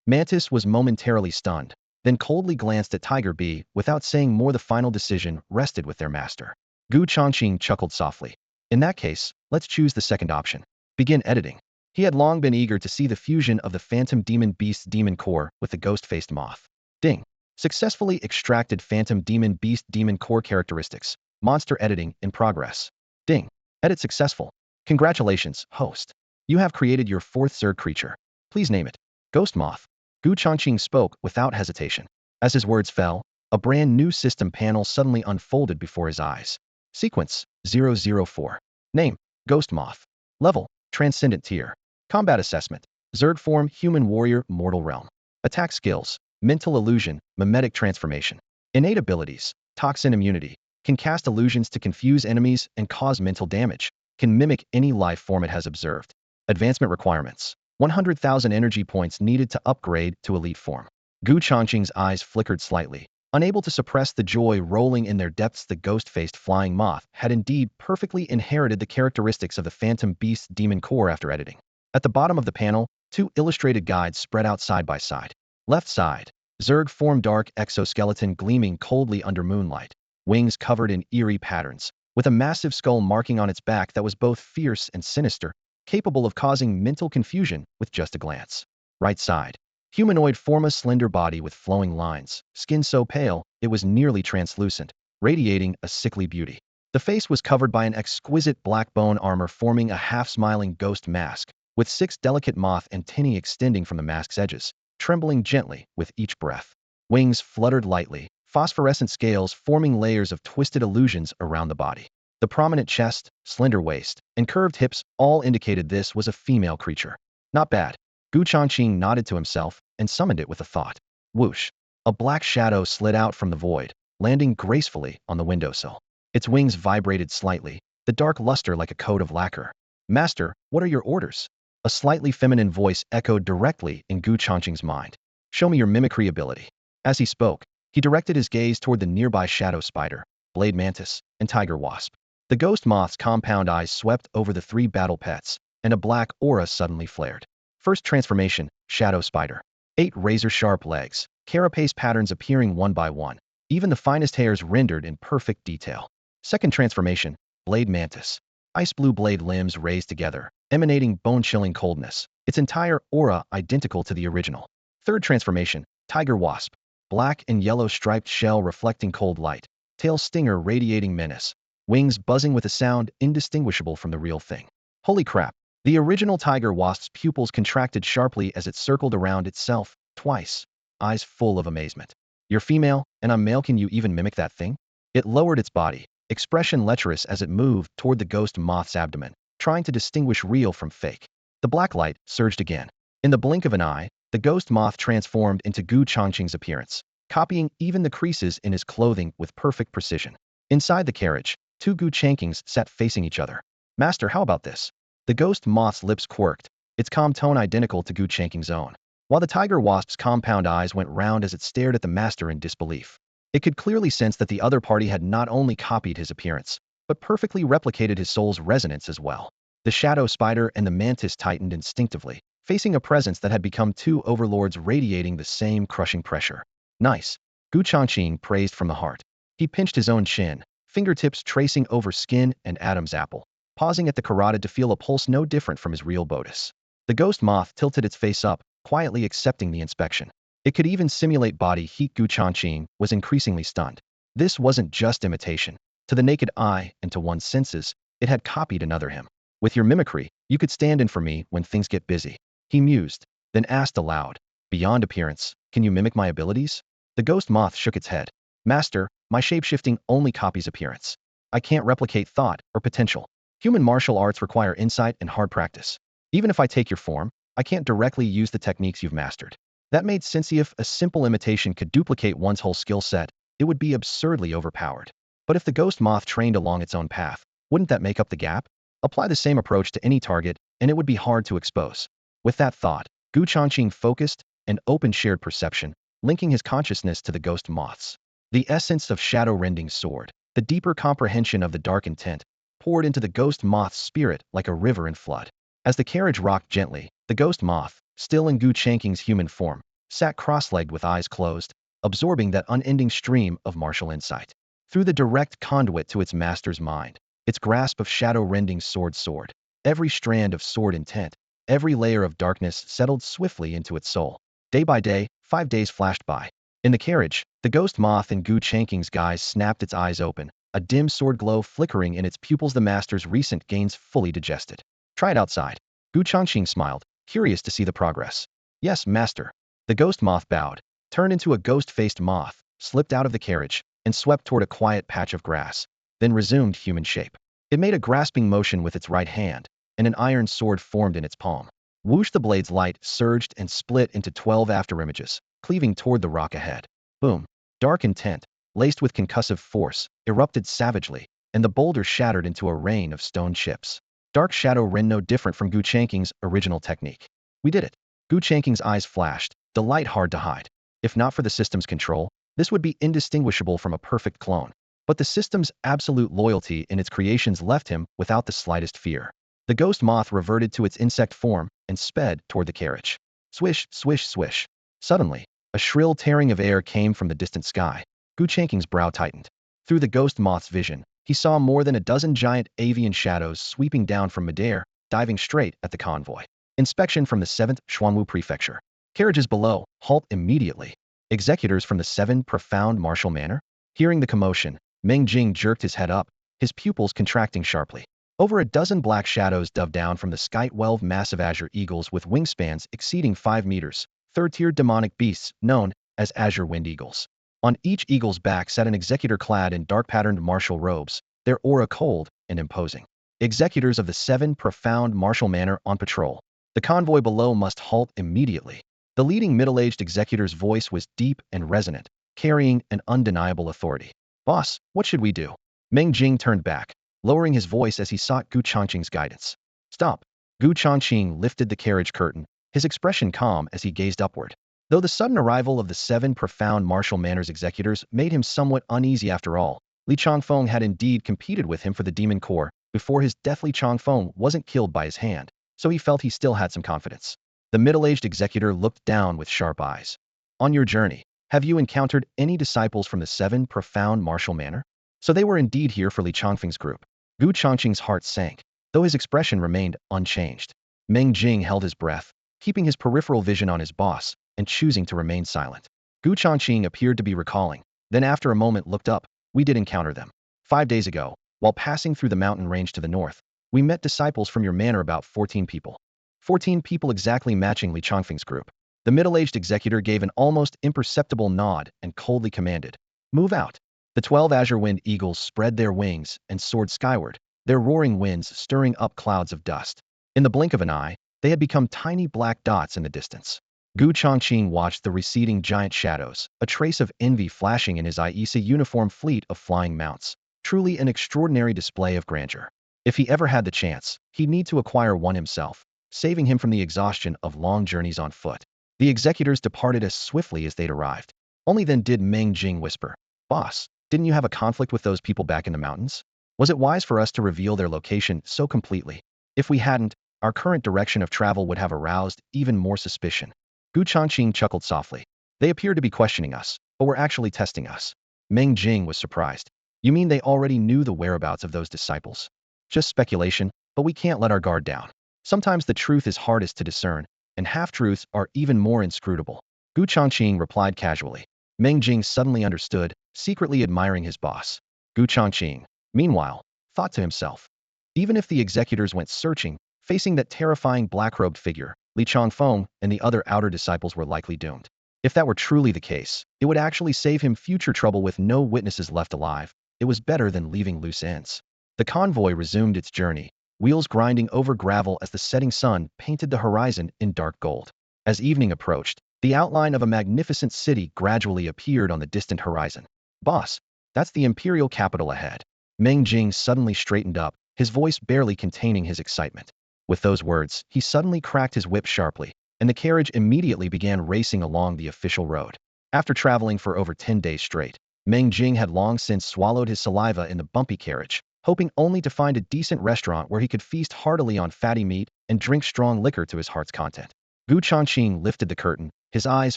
Mantis was momentarily stunned, then coldly glanced at Tiger Bee without saying more. The final decision rested with their master. Gu Changqing chuckled softly. In that case, let's choose the second option. Begin editing. He had long been eager to see the fusion of the Phantom Demon Beast's demon core with the ghost-faced moth. Ding. Successfully extracted Phantom Demon Beast demon core characteristics. Monster editing in progress. Ding. Edit successful. Congratulations, host. You have created your fourth Zerg creature. Please name it. Ghost Moth. Gu Changqing spoke without hesitation. As his words fell, a brand new system panel suddenly unfolded before his eyes. Sequence 004. Name, Ghost Moth. Level, Transcendent tier. Combat assessment, Zerg form Human Warrior Mortal Realm. Attack skills, Mental Illusion, Mimetic Transformation. Innate abilities, Toxin Immunity. Can cast illusions to confuse enemies and cause mental damage. Can mimic any life form it has observed. Advancement requirements. 100,000 energy points needed to upgrade to elite form. Gu Changqing's eyes flickered slightly, unable to suppress the joy rolling in their depths. The ghost-faced flying moth had indeed perfectly inherited the characteristics of the Phantom Beast's demon core after editing. At the bottom of the panel, two illustrated guides spread out side by side. Left side, Zerg form dark exoskeleton gleaming coldly under moonlight, wings covered in eerie patterns, with a massive skull marking on its back that was both fierce and sinister, capable of causing mental confusion with just a glance. Right side, humanoid form a slender body with flowing lines, skin so pale it was nearly translucent, radiating a sickly beauty. The face was covered by an exquisite black bone armor forming a half-smiling ghost mask, with 6 delicate moth antennae extending from the mask's edges. trembling gently with each breath. Wings fluttered lightly, phosphorescent scales forming layers of twisted illusions around the body. The prominent chest, slender waist, and curved hips all indicated this was a female creature. Not bad. Changqing nodded to himself and summoned it with a thought. Whoosh. A black shadow slid out from the void, landing gracefully on the windowsill. Its wings vibrated slightly, the dark luster like a coat of lacquer. Master, what are your orders? A slightly feminine voice echoed directly in Changqing's mind. Show me your mimicry ability. As he spoke, he directed his gaze toward the nearby shadow spider, blade mantis, and tiger wasp. The ghost moth's compound eyes swept over the three battle pets, and a black aura suddenly flared. First transformation, shadow spider. 8 razor-sharp legs, carapace patterns appearing one by one, even the finest hairs rendered in perfect detail. Second transformation, blade mantis. Ice blue blade limbs raised together, emanating bone-chilling coldness, its entire aura identical to the original. Third transformation, tiger wasp. Black and yellow striped shell reflecting cold light, tail stinger radiating menace, wings buzzing with a sound indistinguishable from the real thing. Holy crap! The original tiger wasp's pupils contracted sharply as it circled around itself, twice, eyes full of amazement. You're female, and I'm male, can you even mimic that thing? It lowered its body, expression lecherous as it moved toward the ghost moth's abdomen, trying to distinguish real from fake. The black light surged again. In the blink of an eye, the ghost moth transformed into Changqing's appearance, copying even the creases in his clothing with perfect precision. Inside the carriage, 2 Changqings sat facing each other. Master, how about this? The ghost moth's lips quirked, its calm tone identical to Changqing's own, while the tiger wasp's compound eyes went round as it stared at the master in disbelief. It could clearly sense that the other party had not only copied his appearance, but perfectly replicated his soul's resonance as well. The shadow spider and the mantis tightened instinctively, facing a presence that had become 2 overlords radiating the same crushing pressure. Nice. Changqing praised from the heart. He pinched his own chin, fingertips tracing over skin and Adam's apple, pausing at the carotid to feel a pulse no different from his real Bodis. The ghost moth tilted its face up, quietly accepting the inspection. It could even simulate body heat. Changqing was increasingly stunned. This wasn't just imitation. To the naked eye and to one's senses, it had copied another him. With your mimicry, you could stand in for me when things get busy. He mused, then asked aloud, beyond appearance, can you mimic my abilities? The ghost moth shook its head. Master, my shapeshifting only copies appearance. I can't replicate thought or potential. Human martial arts require insight and hard practice. Even if I take your form, I can't directly use the techniques you've mastered. That made sense. If a simple imitation could duplicate one's whole skill set, it would be absurdly overpowered. But if the ghost moth trained along its own path, wouldn't that make up the gap? Apply the same approach to any target, and it would be hard to expose. With that thought, Changqing focused and opened shared perception, linking his consciousness to the ghost moth's. The essence of shadow-rending sword, the deeper comprehension of the dark intent, poured into the ghost moth's spirit like a river in flood. As the carriage rocked gently, the ghost moth, still in Changqing's human form, sat cross-legged with eyes closed, absorbing that unending stream of martial insight. Through the direct conduit to its master's mind, its grasp of shadow-rending sword, every strand of sword intent, every layer of darkness settled swiftly into its soul. Day by day, 5 days flashed by. In the carriage, the ghost moth in Changqing's guise snapped its eyes open, a dim sword glow flickering in its pupils, the master's recent gains fully digested. Try it outside. Changqing smiled, curious to see the progress. Yes, master. The ghost moth bowed, turned into a ghost-faced moth, slipped out of the carriage, and swept toward a quiet patch of grass, then resumed human shape. It made a grasping motion with its right hand, and an iron sword formed in its palm. Whoosh! The blade's light surged and split into 12 afterimages, cleaving toward the rock ahead. Boom! Dark intent, laced with concussive force, erupted savagely, and the boulder shattered into a rain of stone chips. Dark shadow ren no different from Changqing's original technique. We did it. Changqing's eyes flashed, delight hard to hide. If not for the system's control, this would be indistinguishable from a perfect clone. But the system's absolute loyalty in its creations left him without the slightest fear. The ghost moth reverted to its insect form and sped toward the carriage. Swish, swish, swish. Suddenly, a shrill tearing of air came from the distant sky. Changqing's brow tightened. Through the ghost moth's vision, he saw more than a dozen giant avian shadows sweeping down from midair, diving straight at the convoy. Inspection from the 7th Xuanwu Prefecture. Carriages below, halt immediately. Executors from the 7 Profound Martial Manor. Hearing the commotion, Meng Jing jerked his head up, his pupils contracting sharply. Over a dozen black shadows dove down from the sky, 12 massive azure eagles with wingspans exceeding 5 meters, third-tier demonic beasts known as Azure Wind Eagles. On each eagle's back sat an executor clad in dark-patterned martial robes, their aura cold and imposing. Executors of the 7 profound martial manor on patrol. The convoy below must halt immediately. The leading middle-aged executor's voice was deep and resonant, carrying an undeniable authority. Boss, what should we do? Meng Jing turned back, lowering his voice as he sought Gu Changqing's guidance. Stop. Gu Changqing lifted the carriage curtain, his expression calm as he gazed upward. Though the sudden arrival of the 7 profound martial manor's executors made him somewhat uneasy after all, Li Changfeng had indeed competed with him for the demon core before his deathly Changfeng wasn't killed by his hand, so he felt he still had some confidence. The middle-aged executor looked down with sharp eyes. On your journey, have you encountered any disciples from the 7 profound martial manor? So they were indeed here for Li Changfeng's group. Gu Changqing's heart sank, though his expression remained unchanged. Meng Jing held his breath, keeping his peripheral vision on his boss and choosing to remain silent. Gu Changqing appeared to be recalling, then after a moment looked up. We did encounter them. 5 days ago, while passing through the mountain range to the north, we met disciples from your manor, about 14 people. 14 people exactly matching Li Changfeng's group. The middle-aged executor gave an almost imperceptible nod and coldly commanded, "Move out." The 12 Azure Wind Eagles spread their wings and soared skyward, their roaring winds stirring up clouds of dust. In the blink of an eye, they had become tiny black dots in the distance. Gu Changqing watched the receding giant shadows, a trace of envy flashing in his eye. A uniform fleet of flying mounts. Truly an extraordinary display of grandeur. If he ever had the chance, he'd need to acquire one himself, saving him from the exhaustion of long journeys on foot. The executors departed as swiftly as they'd arrived. Only then did Meng Jing whisper, "Boss, didn't you have a conflict with those people back in the mountains? Was it wise for us to reveal their location so completely? If we hadn't, our current direction of travel would have aroused even more suspicion." Gu Changqing chuckled softly. They appeared to be questioning us, but were actually testing us. Meng Jing was surprised. You mean they already knew the whereabouts of those disciples? Just speculation, but we can't let our guard down. Sometimes the truth is hardest to discern, and half-truths are even more inscrutable. Gu Changqing replied casually. Meng Jing suddenly understood, secretly admiring his boss. Gu Changqing, meanwhile, thought to himself. Even if the executors went searching, facing that terrifying black-robed figure, Li Changfeng and the other outer disciples were likely doomed. If that were truly the case, it would actually save him future trouble with no witnesses left alive. It was better than leaving loose ends. The convoy resumed its journey, wheels grinding over gravel as the setting sun painted the horizon in dark gold. As evening approached, the outline of a magnificent city gradually appeared on the distant horizon. Boss, that's the imperial capital ahead. Meng Jing suddenly straightened up, his voice barely containing his excitement. With those words, he suddenly cracked his whip sharply, and the carriage immediately began racing along the official road. After traveling for over 10 days straight, Meng Jing had long since swallowed his saliva in the bumpy carriage, hoping only to find a decent restaurant where he could feast heartily on fatty meat and drink strong liquor to his heart's content. Gu Changqing lifted the curtain, his eyes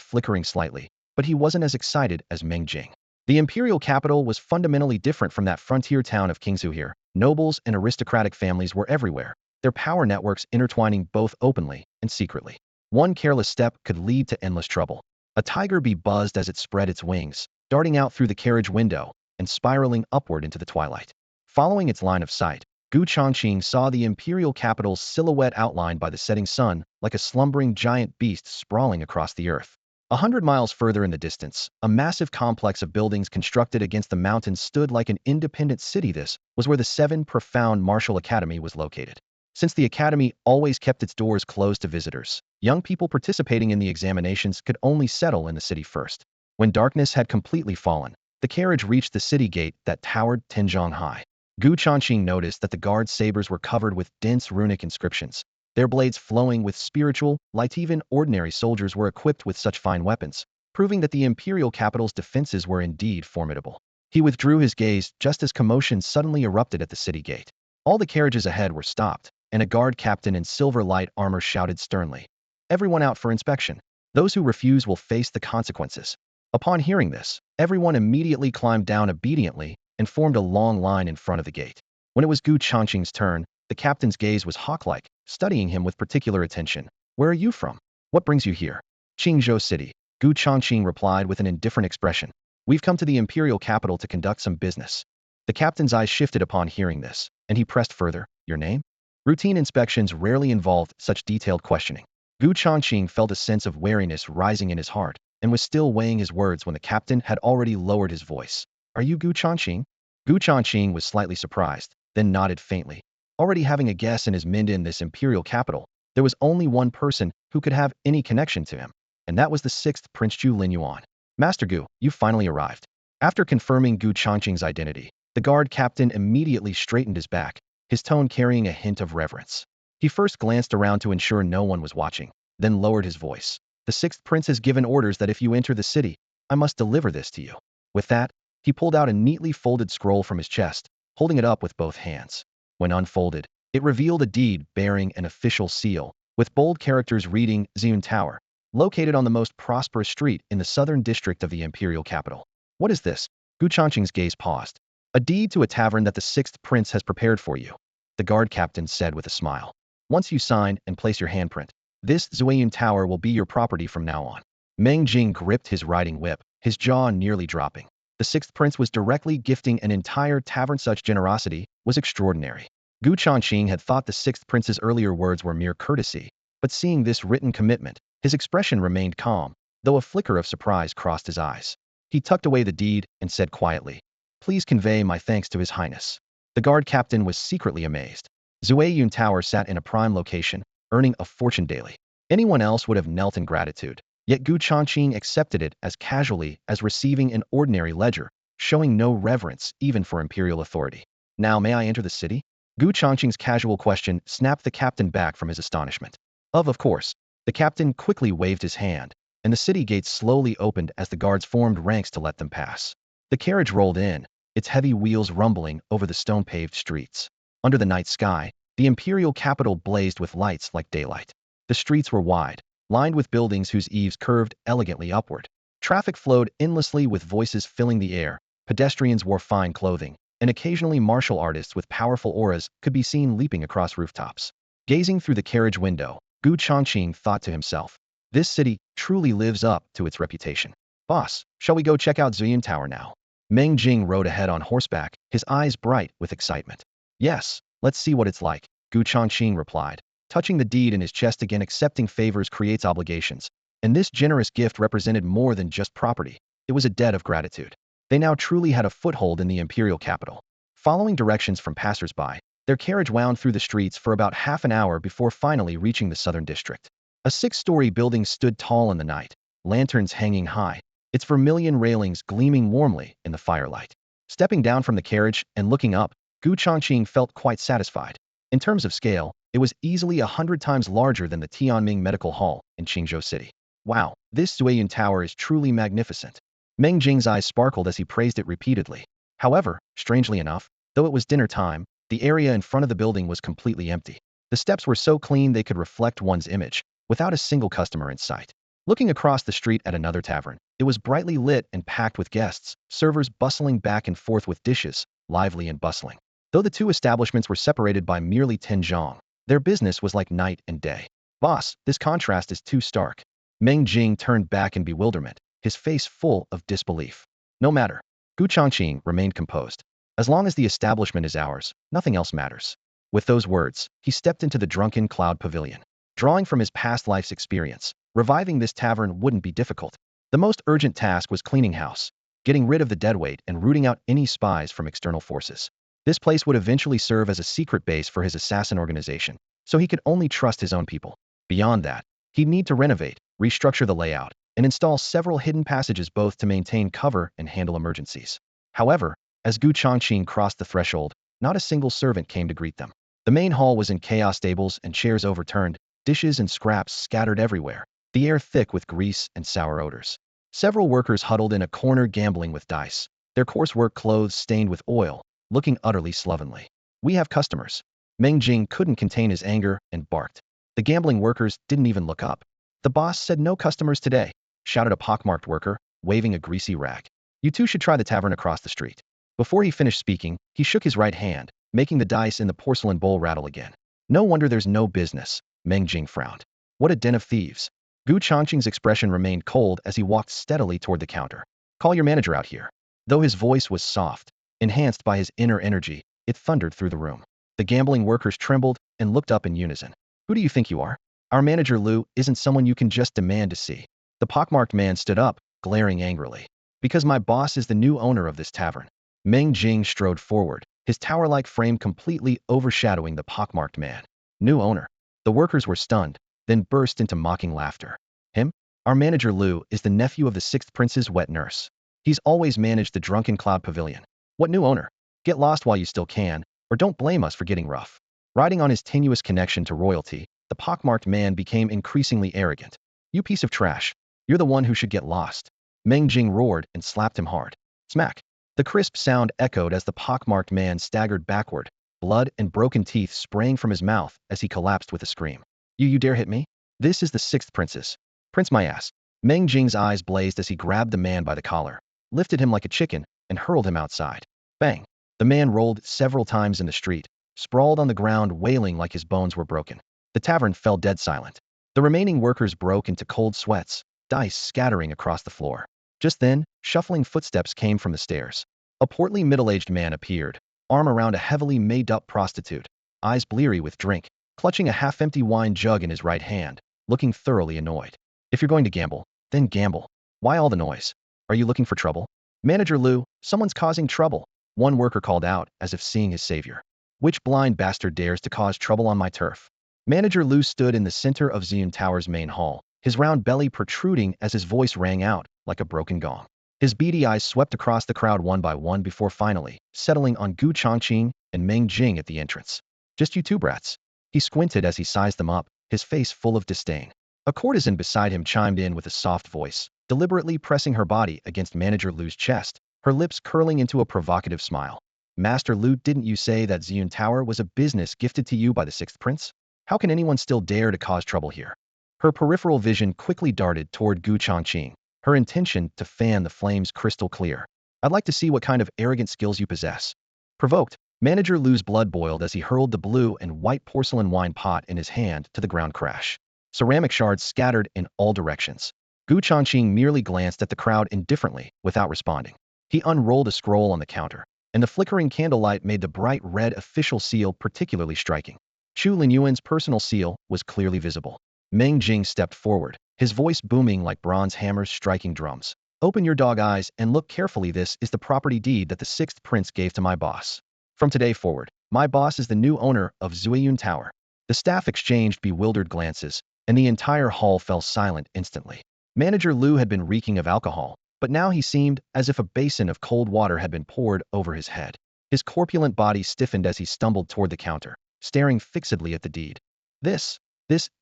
flickering slightly, but he wasn't as excited as Meng Jing. The imperial capital was fundamentally different from that frontier town of Qingzhou here. Nobles and aristocratic families were everywhere, their power networks intertwining both openly and secretly. One careless step could lead to endless trouble. A tiger bee buzzed as it spread its wings, darting out through the carriage window and spiraling upward into the twilight. Following its line of sight, Gu Changqing saw the imperial capital's silhouette outlined by the setting sun, like a slumbering giant beast sprawling across the earth. 100 miles further in the distance, a massive complex of buildings constructed against the mountains stood like an independent city. This was where the 7 Profound Martial Academy was located. Since the academy always kept its doors closed to visitors, young people participating in the examinations could only settle in the city first. When darkness had completely fallen, the carriage reached the city gate that towered 10 zhang high. Gu Changqing noticed that the guards' sabers were covered with dense runic inscriptions, their blades flowing with spiritual light. Even ordinary soldiers were equipped with such fine weapons, proving that the imperial capital's defenses were indeed formidable. He withdrew his gaze just as commotion suddenly erupted at the city gate. All the carriages ahead were stopped, and a guard captain in silver light armor shouted sternly, "Everyone out for inspection. Those who refuse will face the consequences." Upon hearing this, everyone immediately climbed down obediently and formed a long line in front of the gate. When it was Gu Changqing's turn, the captain's gaze was hawk-like, studying him with particular attention. "Where are you from? What brings you here?" "Qingzhou City," Gu Changqing replied with an indifferent expression. "We've come to the imperial capital to conduct some business." The captain's eyes shifted upon hearing this, and he pressed further, "Your name?" Routine inspections rarely involved such detailed questioning. Gu Changqing felt a sense of wariness rising in his heart and was still weighing his words when the captain had already lowered his voice. Are you Gu Changqing? Gu Changqing was slightly surprised, then nodded faintly. Already having a guess in his mind in this imperial capital, there was only one person who could have any connection to him, and that was the sixth Prince Zhu Linyuan. Master Gu, you finally arrived. After confirming Gu Changqing's identity, the guard captain immediately straightened his back, his tone carrying a hint of reverence. He first glanced around to ensure no one was watching, then lowered his voice. The sixth prince has given orders that if you enter the city, I must deliver this to you. With that, he pulled out a neatly folded scroll from his chest, holding it up with both hands. When unfolded, it revealed a deed bearing an official seal, with bold characters reading Ziyun Tower, located on the most prosperous street in the southern district of the imperial capital. What is this? Gu Changqing's gaze paused. A deed to a tavern that the sixth prince has prepared for you, the guard captain said with a smile. Once you sign and place your handprint, this Ziyun Tower will be your property from now on. Meng Jing gripped his riding whip, his jaw nearly dropping. The sixth prince was directly gifting an entire tavern. Such generosity was extraordinary. Gu Changqing had thought the sixth prince's earlier words were mere courtesy, but seeing this written commitment, his expression remained calm, though a flicker of surprise crossed his eyes. He tucked away the deed and said quietly, "Please convey my thanks to His Highness." The guard captain was secretly amazed. Ziyun Tower sat in a prime location, earning a fortune daily. Anyone else would have knelt in gratitude, yet Gu Changqing accepted it as casually as receiving an ordinary ledger, showing no reverence even for imperial authority. Now may I enter the city? Gu Changqing's casual question snapped the captain back from his astonishment. Of course. The captain quickly waved his hand, and the city gates slowly opened as the guards formed ranks to let them pass. The carriage rolled in, its heavy wheels rumbling over the stone-paved streets. Under the night sky, the imperial capital blazed with lights like daylight. The streets were wide, lined with buildings whose eaves curved elegantly upward. Traffic flowed endlessly with voices filling the air, pedestrians wore fine clothing, and occasionally martial artists with powerful auras could be seen leaping across rooftops. Gazing through the carriage window, Gu Changqing thought to himself, this city truly lives up to its reputation. Boss, shall we go check out Ziyun Tower now? Meng Jing rode ahead on horseback, his eyes bright with excitement. Yes, let's see what it's like, Gu Changqing replied, touching the deed in his chest again. Accepting favors creates obligations, and this generous gift represented more than just property. It was a debt of gratitude. They now truly had a foothold in the imperial capital. Following directions from passers-by, their carriage wound through the streets for about half an hour before finally reaching the southern district. A six-story building stood tall in the night, lanterns hanging high, its vermilion railings gleaming warmly in the firelight. Stepping down from the carriage and looking up, Gu Changqing felt quite satisfied. In terms of scale, it was easily 100 times larger than the Tianming Medical Hall in Qingzhou City. Wow, this Ziyun Tower is truly magnificent. Meng Jing's eyes sparkled as he praised it repeatedly. However, strangely enough, though it was dinner time, the area in front of the building was completely empty. The steps were so clean they could reflect one's image, without a single customer in sight. Looking across the street at another tavern, it was brightly lit and packed with guests, servers bustling back and forth with dishes, lively and bustling. Though the two establishments were separated by merely 10 zhang, their business was like night and day. Boss, this contrast is too stark. Meng Jing turned back in bewilderment, his face full of disbelief. No matter. Gu Changqing remained composed. As long as the establishment is ours, nothing else matters. With those words, he stepped into the Drunken Cloud Pavilion. Drawing from his past life's experience, reviving this tavern wouldn't be difficult. The most urgent task was cleaning house, getting rid of the deadweight and rooting out any spies from external forces. This place would eventually serve as a secret base for his assassin organization, so he could only trust his own people. Beyond that, he'd need to renovate, restructure the layout, and install several hidden passages both to maintain cover and handle emergencies. However, as Gu Changqing crossed the threshold, not a single servant came to greet them. The main hall was in chaos, tables and chairs overturned, dishes and scraps scattered everywhere, the air thick with grease and sour odors. Several workers huddled in a corner gambling with dice, their coarse work clothes stained with oil, looking utterly slovenly. We have customers. Meng Jing couldn't contain his anger and barked. The gambling workers didn't even look up. The boss said no customers today, shouted a pockmarked worker, waving a greasy rag. You two should try the tavern across the street. Before he finished speaking, he shook his right hand, making the dice in the porcelain bowl rattle again. No wonder there's no business, Meng Jing frowned. What a den of thieves. Gu Changqing's expression remained cold as he walked steadily toward the counter. Call your manager out here. Though his voice was soft, enhanced by his inner energy, it thundered through the room. The gambling workers trembled and looked up in unison. Who do you think you are? Our manager Lu isn't someone you can just demand to see. The pockmarked man stood up, glaring angrily. Because my boss is the new owner of this tavern. Meng Jing strode forward, his tower-like frame completely overshadowing the pockmarked man. New owner. The workers were stunned, then burst into mocking laughter. Him? Our manager Lu is the nephew of the sixth prince's wet nurse. He's always managed the Drunken Cloud Pavilion. What new owner? Get lost while you still can, or don't blame us for getting rough. Riding on his tenuous connection to royalty, the pockmarked man became increasingly arrogant. You piece of trash. You're the one who should get lost. Meng Jing roared and slapped him hard. Smack. The crisp sound echoed as the pockmarked man staggered backward, blood and broken teeth spraying from his mouth as he collapsed with a scream. You dare hit me? This is the sixth princess. Prince my ass. Meng Jing's eyes blazed as he grabbed the man by the collar, lifted him like a chicken, and hurled him outside. Bang. The man rolled several times in the street, sprawled on the ground wailing like his bones were broken. The tavern fell dead silent. The remaining workers broke into cold sweats, dice scattering across the floor. Just then, shuffling footsteps came from the stairs. A portly middle-aged man appeared, arm around a heavily made-up prostitute, eyes bleary with drink, clutching a half-empty wine jug in his right hand, looking thoroughly annoyed. If you're going to gamble, then gamble. Why all the noise? Are you looking for trouble? Manager Lu, someone's causing trouble. One worker called out, as if seeing his savior. Which blind bastard dares to cause trouble on my turf? Manager Lu stood in the center of Ziyun Tower's main hall, his round belly protruding as his voice rang out like a broken gong. His beady eyes swept across the crowd one by one before finally settling on Changqing and Meng Jing at the entrance. Just you two brats. He squinted as he sized them up, his face full of disdain. A courtesan beside him chimed in with a soft voice, deliberately pressing her body against Manager Lu's chest, her lips curling into a provocative smile. Master Lu, didn't you say that Ziyun Tower was a business gifted to you by the sixth prince? How can anyone still dare to cause trouble here? Her peripheral vision quickly darted toward Changqing, her intention to fan the flames crystal clear. I'd like to see what kind of arrogant skills you possess. Provoked, Manager Lu's blood boiled as he hurled the blue and white porcelain wine pot in his hand to the ground crash. Ceramic shards scattered in all directions. Changqing merely glanced at the crowd indifferently, without responding. He unrolled a scroll on the counter, and the flickering candlelight made the bright red official seal particularly striking. Chu Linyuan's personal seal was clearly visible. Meng Jing stepped forward, his voice booming like bronze hammers striking drums. Open your dog eyes and look carefully. This is the property deed that the sixth prince gave to my boss. From today forward, my boss is the new owner of Ziyun Tower. The staff exchanged bewildered glances, and the entire hall fell silent instantly. Manager Lu had been reeking of alcohol, but now he seemed as if a basin of cold water had been poured over his head. His corpulent body stiffened as he stumbled toward the counter, staring fixedly at the deed. This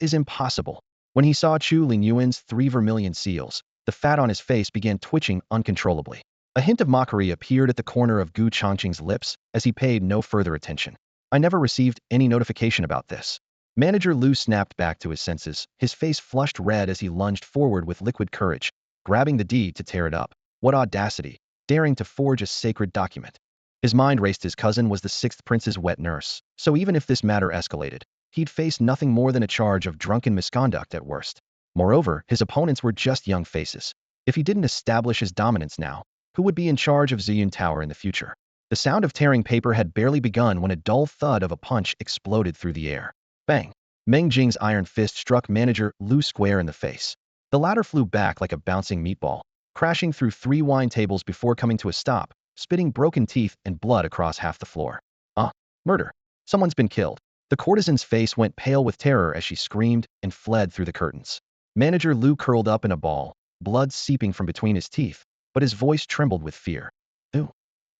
is impossible. When he saw Chu Linyuan's 3 vermilion seals, the fat on his face began twitching uncontrollably. A hint of mockery appeared at the corner of Changqing's lips as he paid no further attention. I never received any notification about this. Manager Lu snapped back to his senses, his face flushed red as he lunged forward with liquid courage, grabbing the deed to tear it up. What audacity, daring to forge a sacred document. His mind raced. His cousin was the sixth prince's wet nurse, so even if this matter escalated, he'd face nothing more than a charge of drunken misconduct at worst. Moreover, his opponents were just young faces. If he didn't establish his dominance now, who would be in charge of Ziyun Tower in the future? The sound of tearing paper had barely begun when a dull thud of a punch exploded through the air. Bang! Meng Jing's iron fist struck Manager Lu square in the face. The latter flew back like a bouncing meatball, crashing through 3 wine tables before coming to a stop, spitting broken teeth and blood across half the floor. Murder. Someone's been killed. The courtesan's face went pale with terror as she screamed and fled through the curtains. Manager Lu curled up in a ball, blood seeping from between his teeth, but his voice trembled with fear. Ooh.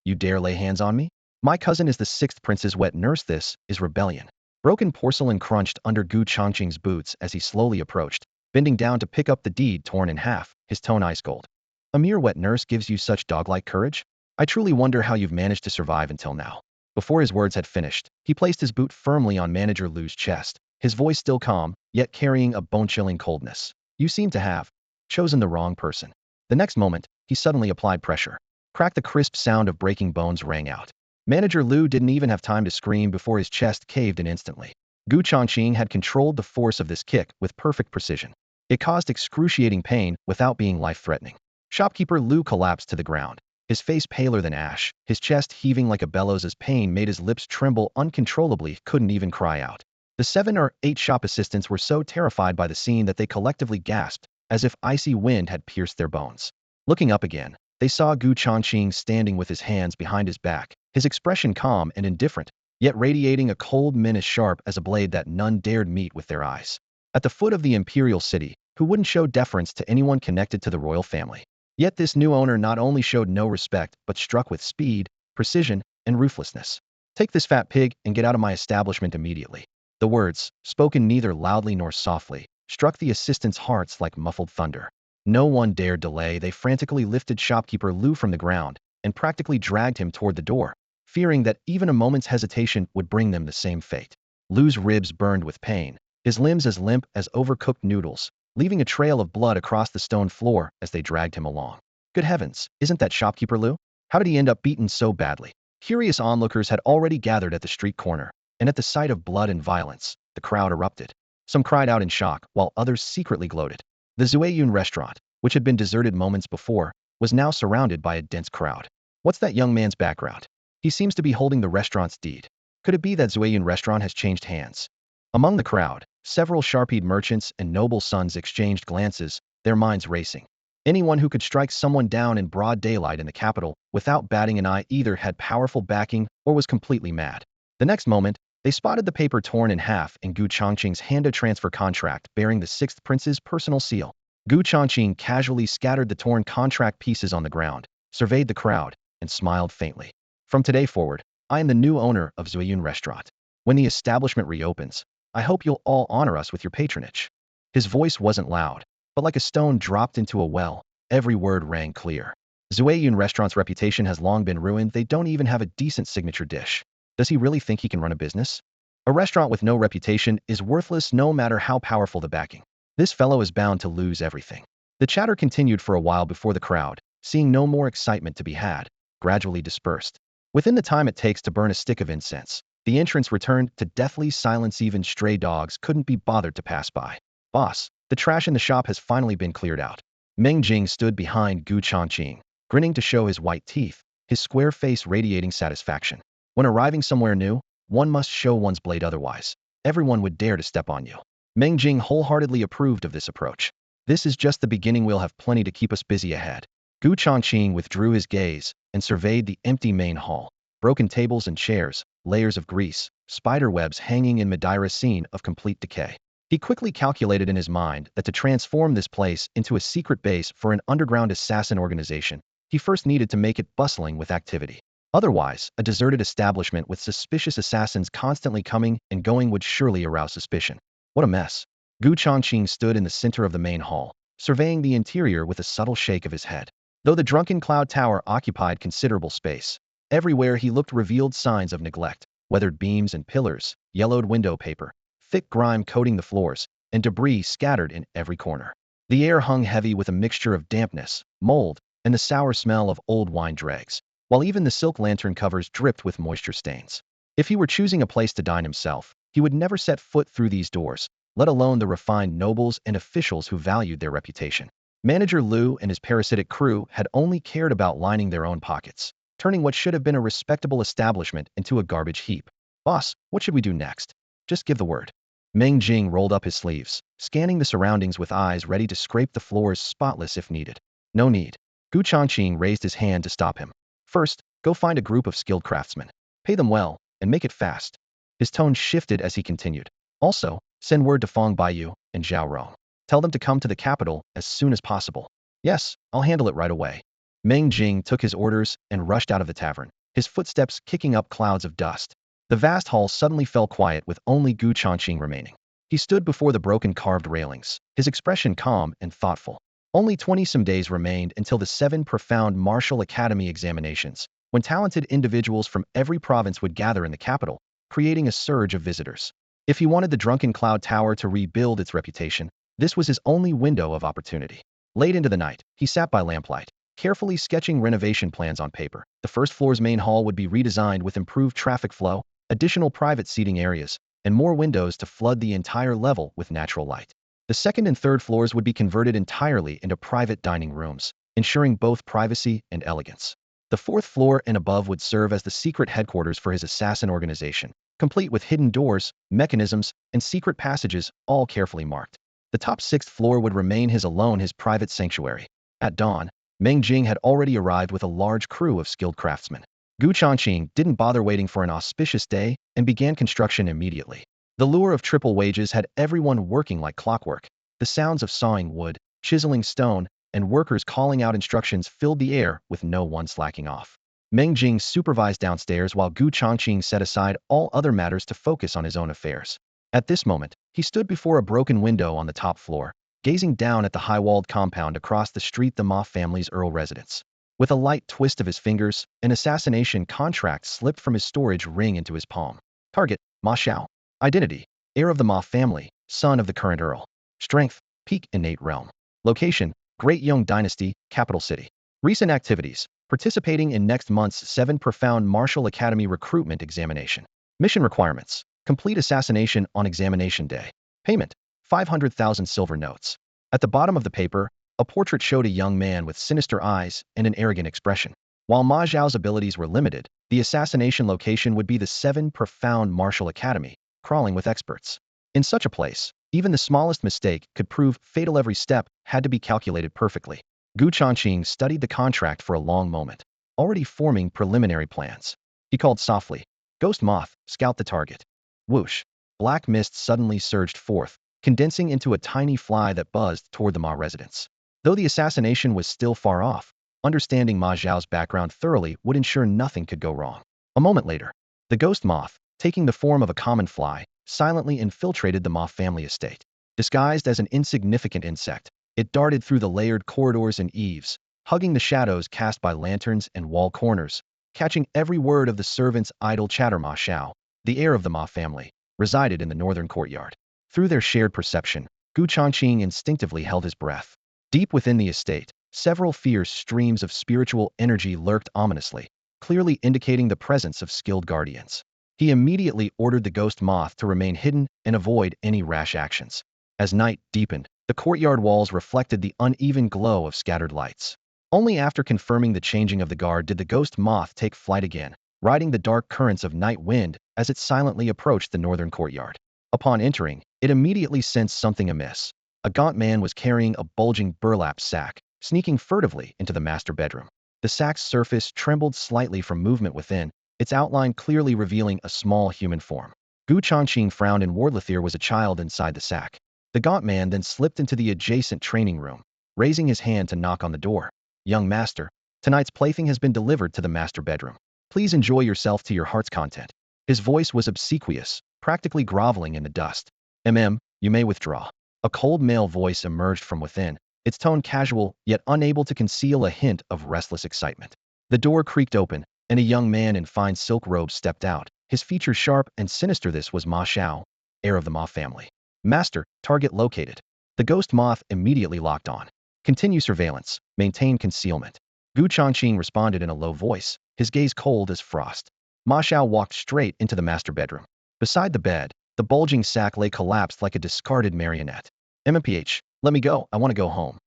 You dare lay hands on me? My cousin is the sixth prince's wet nurse. This is rebellion. Broken porcelain crunched under Changqing's boots as he slowly approached, bending down to pick up the deed torn in half, his tone ice cold. A mere wet nurse gives you such dog-like courage? I truly wonder how you've managed to survive until now. Before his words had finished, he placed his boot firmly on Manager Lu's chest, his voice still calm, yet carrying a bone-chilling coldness. You seem to have chosen the wrong person. The next moment, he suddenly applied pressure. Crack! The crisp sound of breaking bones rang out. Manager Lu didn't even have time to scream before his chest caved in instantly. Changqing had controlled the force of this kick with perfect precision. It caused excruciating pain without being life-threatening. Shopkeeper Lu collapsed to the ground, his face paler than ash, his chest heaving like a bellows as pain made his lips tremble uncontrollably. Couldn't even cry out. The 7 or 8 shop assistants were so terrified by the scene that they collectively gasped, as if icy wind had pierced their bones. Looking up again, they saw Gu Changqing standing with his hands behind his back, his expression calm and indifferent, yet radiating a cold menace sharp as a blade that none dared meet with their eyes. At the foot of the imperial city, who wouldn't show deference to anyone connected to the royal family? Yet this new owner not only showed no respect, but struck with speed, precision, and ruthlessness. Take this fat pig and get out of my establishment immediately. The words, spoken neither loudly nor softly, struck the assistants' hearts like muffled thunder. No one dared delay. They frantically lifted shopkeeper Lu from the ground and practically dragged him toward the door, fearing that even a moment's hesitation would bring them the same fate. Lu's ribs burned with pain, his limbs as limp as overcooked noodles, leaving a trail of blood across the stone floor as they dragged him along. Good heavens, isn't that shopkeeper Lu? How did he end up beaten so badly? Curious onlookers had already gathered at the street corner, and at the sight of blood and violence, the crowd erupted. Some cried out in shock, while others secretly gloated. The Zueyun restaurant, which had been deserted moments before, was now surrounded by a dense crowd. What's that young man's background? He seems to be holding the restaurant's deed. Could it be that Zueyun restaurant has changed hands? Among the crowd, several sharp-eyed merchants and noble sons exchanged glances, their minds racing. Anyone who could strike someone down in broad daylight in the capital without batting an eye either had powerful backing or was completely mad. The next moment, they spotted the paper torn in half in Gu Changqing's hand-transfer contract bearing the 6th prince's personal seal. Gu Changqing casually scattered the torn contract pieces on the ground, surveyed the crowd, and smiled faintly. From today forward, I am the new owner of Zueyun Restaurant. When the establishment reopens, I hope you'll all honor us with your patronage. His voice wasn't loud, but like a stone dropped into a well, every word rang clear. Zueyun Restaurant's reputation has long been ruined. They don't even have a decent signature dish. Does he really think he can run a business? A restaurant with no reputation is worthless no matter how powerful the backing. This fellow is bound to lose everything. The chatter continued for a while before the crowd, seeing no more excitement to be had, gradually dispersed. Within the time it takes to burn a stick of incense, the entrance returned to deathly silence. Even stray dogs couldn't be bothered to pass by. Boss, the trash in the shop has finally been cleared out. Meng Jing stood behind Gu Changqing, grinning to show his white teeth, his square face radiating satisfaction. When arriving somewhere new, one must show one's blade, otherwise everyone would dare to step on you. Meng Jing wholeheartedly approved of this approach. This is just the beginning. We'll have plenty to keep us busy ahead. Gu Changqing withdrew his gaze and surveyed the empty main hall. Broken tables and chairs, layers of grease, spider webs hanging in mid-era scene of complete decay. He quickly calculated in his mind that to transform this place into a secret base for an underground assassin organization, he first needed to make it bustling with activity. Otherwise, a deserted establishment with suspicious assassins constantly coming and going would surely arouse suspicion. What a mess. Gu Changqing stood in the center of the main hall, surveying the interior with a subtle shake of his head. Though the drunken cloud tower occupied considerable space, everywhere he looked revealed signs of neglect: weathered beams and pillars, yellowed window paper, thick grime coating the floors, and debris scattered in every corner. The air hung heavy with a mixture of dampness, mold, and the sour smell of old wine dregs, while even the silk lantern covers dripped with moisture stains. If he were choosing a place to dine himself, he would never set foot through these doors, let alone the refined nobles and officials who valued their reputation. Manager Lu and his parasitic crew had only cared about lining their own pockets, turning what should have been a respectable establishment into a garbage heap. Boss, what should we do next? Just give the word. Meng Jing rolled up his sleeves, scanning the surroundings with eyes ready to scrape the floors spotless if needed. No need. Gu Changqing raised his hand to stop him. First, go find a group of skilled craftsmen. Pay them well, and make it fast. His tone shifted as he continued. Also, send word to Fong Baiyu and Zhao Rong. Tell them to come to the capital as soon as possible. Yes, I'll handle it right away. Meng Jing took his orders and rushed out of the tavern, his footsteps kicking up clouds of dust. The vast hall suddenly fell quiet with only Gu Changqing remaining. He stood before the broken carved railings, his expression calm and thoughtful. Only 20-some days remained until the 7 profound Martial Academy examinations, when talented individuals from every province would gather in the capital, creating a surge of visitors. If he wanted the drunken cloud tower to rebuild its reputation, this was his only window of opportunity. Late into the night, he sat by lamplight, carefully sketching renovation plans on paper. The first floor's main hall would be redesigned with improved traffic flow, additional private seating areas, and more windows to flood the entire level with natural light. The second and third floors would be converted entirely into private dining rooms, ensuring both privacy and elegance. The fourth floor and above would serve as the secret headquarters for his assassin organization, complete with hidden doors, mechanisms, and secret passages, all carefully marked. The top sixth floor would remain his private sanctuary. At dawn, Meng Jing had already arrived with a large crew of skilled craftsmen. Changqing didn't bother waiting for an auspicious day and began construction immediately. The lure of triple wages had everyone working like clockwork. The sounds of sawing wood, chiseling stone, and workers calling out instructions filled the air with no one slacking off. Meng Jing supervised downstairs while Changqing set aside all other matters to focus on his own affairs. At this moment, he stood before a broken window on the top floor, gazing down at the high-walled compound across the street, the Ma family's Earl residence. With a light twist of his fingers, an assassination contract slipped from his storage ring into his palm. Target, Ma Xiao. Identity, heir of the Ma family, son of the current Earl. Strength, peak innate realm. Location, Great Yong Dynasty, capital city. Recent activities, participating in next month's 7 Profound Martial Academy recruitment examination. Mission requirements, complete assassination on examination day. Payment, 500,000 silver notes. At the bottom of the paper, a portrait showed a young man with sinister eyes and an arrogant expression. While Ma Zhao's abilities were limited, the assassination location would be the 7 Profound Martial Academy, crawling with experts. In such a place, even the smallest mistake could prove fatal. Every step had to be calculated perfectly. Changqing studied the contract for a long moment, already forming preliminary plans. He called softly, "Ghost Moth, scout the target." Whoosh! Black mist suddenly surged forth, condensing into a tiny fly that buzzed toward the Ma residence. Though the assassination was still far off, understanding Ma Zhao's background thoroughly would ensure nothing could go wrong. A moment later, the ghost moth, taking the form of a common fly, silently infiltrated the Ma family estate. Disguised as an insignificant insect, it darted through the layered corridors and eaves, hugging the shadows cast by lanterns and wall corners, catching every word of the servants' idle chatter. Ma Xiao, the heir of the Ma family, resided in the northern courtyard. Through their shared perception, Changqing instinctively held his breath. Deep within the estate, several fierce streams of spiritual energy lurked ominously, clearly indicating the presence of skilled guardians. He immediately ordered the ghost moth to remain hidden and avoid any rash actions. As night deepened, the courtyard walls reflected the uneven glow of scattered lights. Only after confirming the changing of the guard did the ghost moth take flight again, riding the dark currents of night wind as it silently approached the northern courtyard. Upon entering, it immediately sensed something amiss. A gaunt man was carrying a bulging burlap sack, sneaking furtively into the master bedroom. The sack's surface trembled slightly from movement within, its outline clearly revealing a small human form. Changqing frowned, and Wardlethier was a child inside the sack. The gaunt man then slipped into the adjacent training room, raising his hand to knock on the door. "Young master, tonight's plaything has been delivered to the master bedroom. Please enjoy yourself to your heart's content." His voice was obsequious, practically groveling in the dust. You may withdraw." A cold male voice emerged from within, its tone casual, yet unable to conceal a hint of restless excitement. The door creaked open, and a young man in fine silk robes stepped out, his features sharp and sinister. This was Ma Xiao, heir of the Ma family. "Master, target located." The ghost moth immediately locked on. "Continue surveillance, maintain concealment." Changqing responded in a low voice, his gaze cold as frost. Ma Xiao walked straight into the master bedroom. Beside the bed, the bulging sack lay collapsed like a discarded marionette. "MPH, let me go, I want to go home."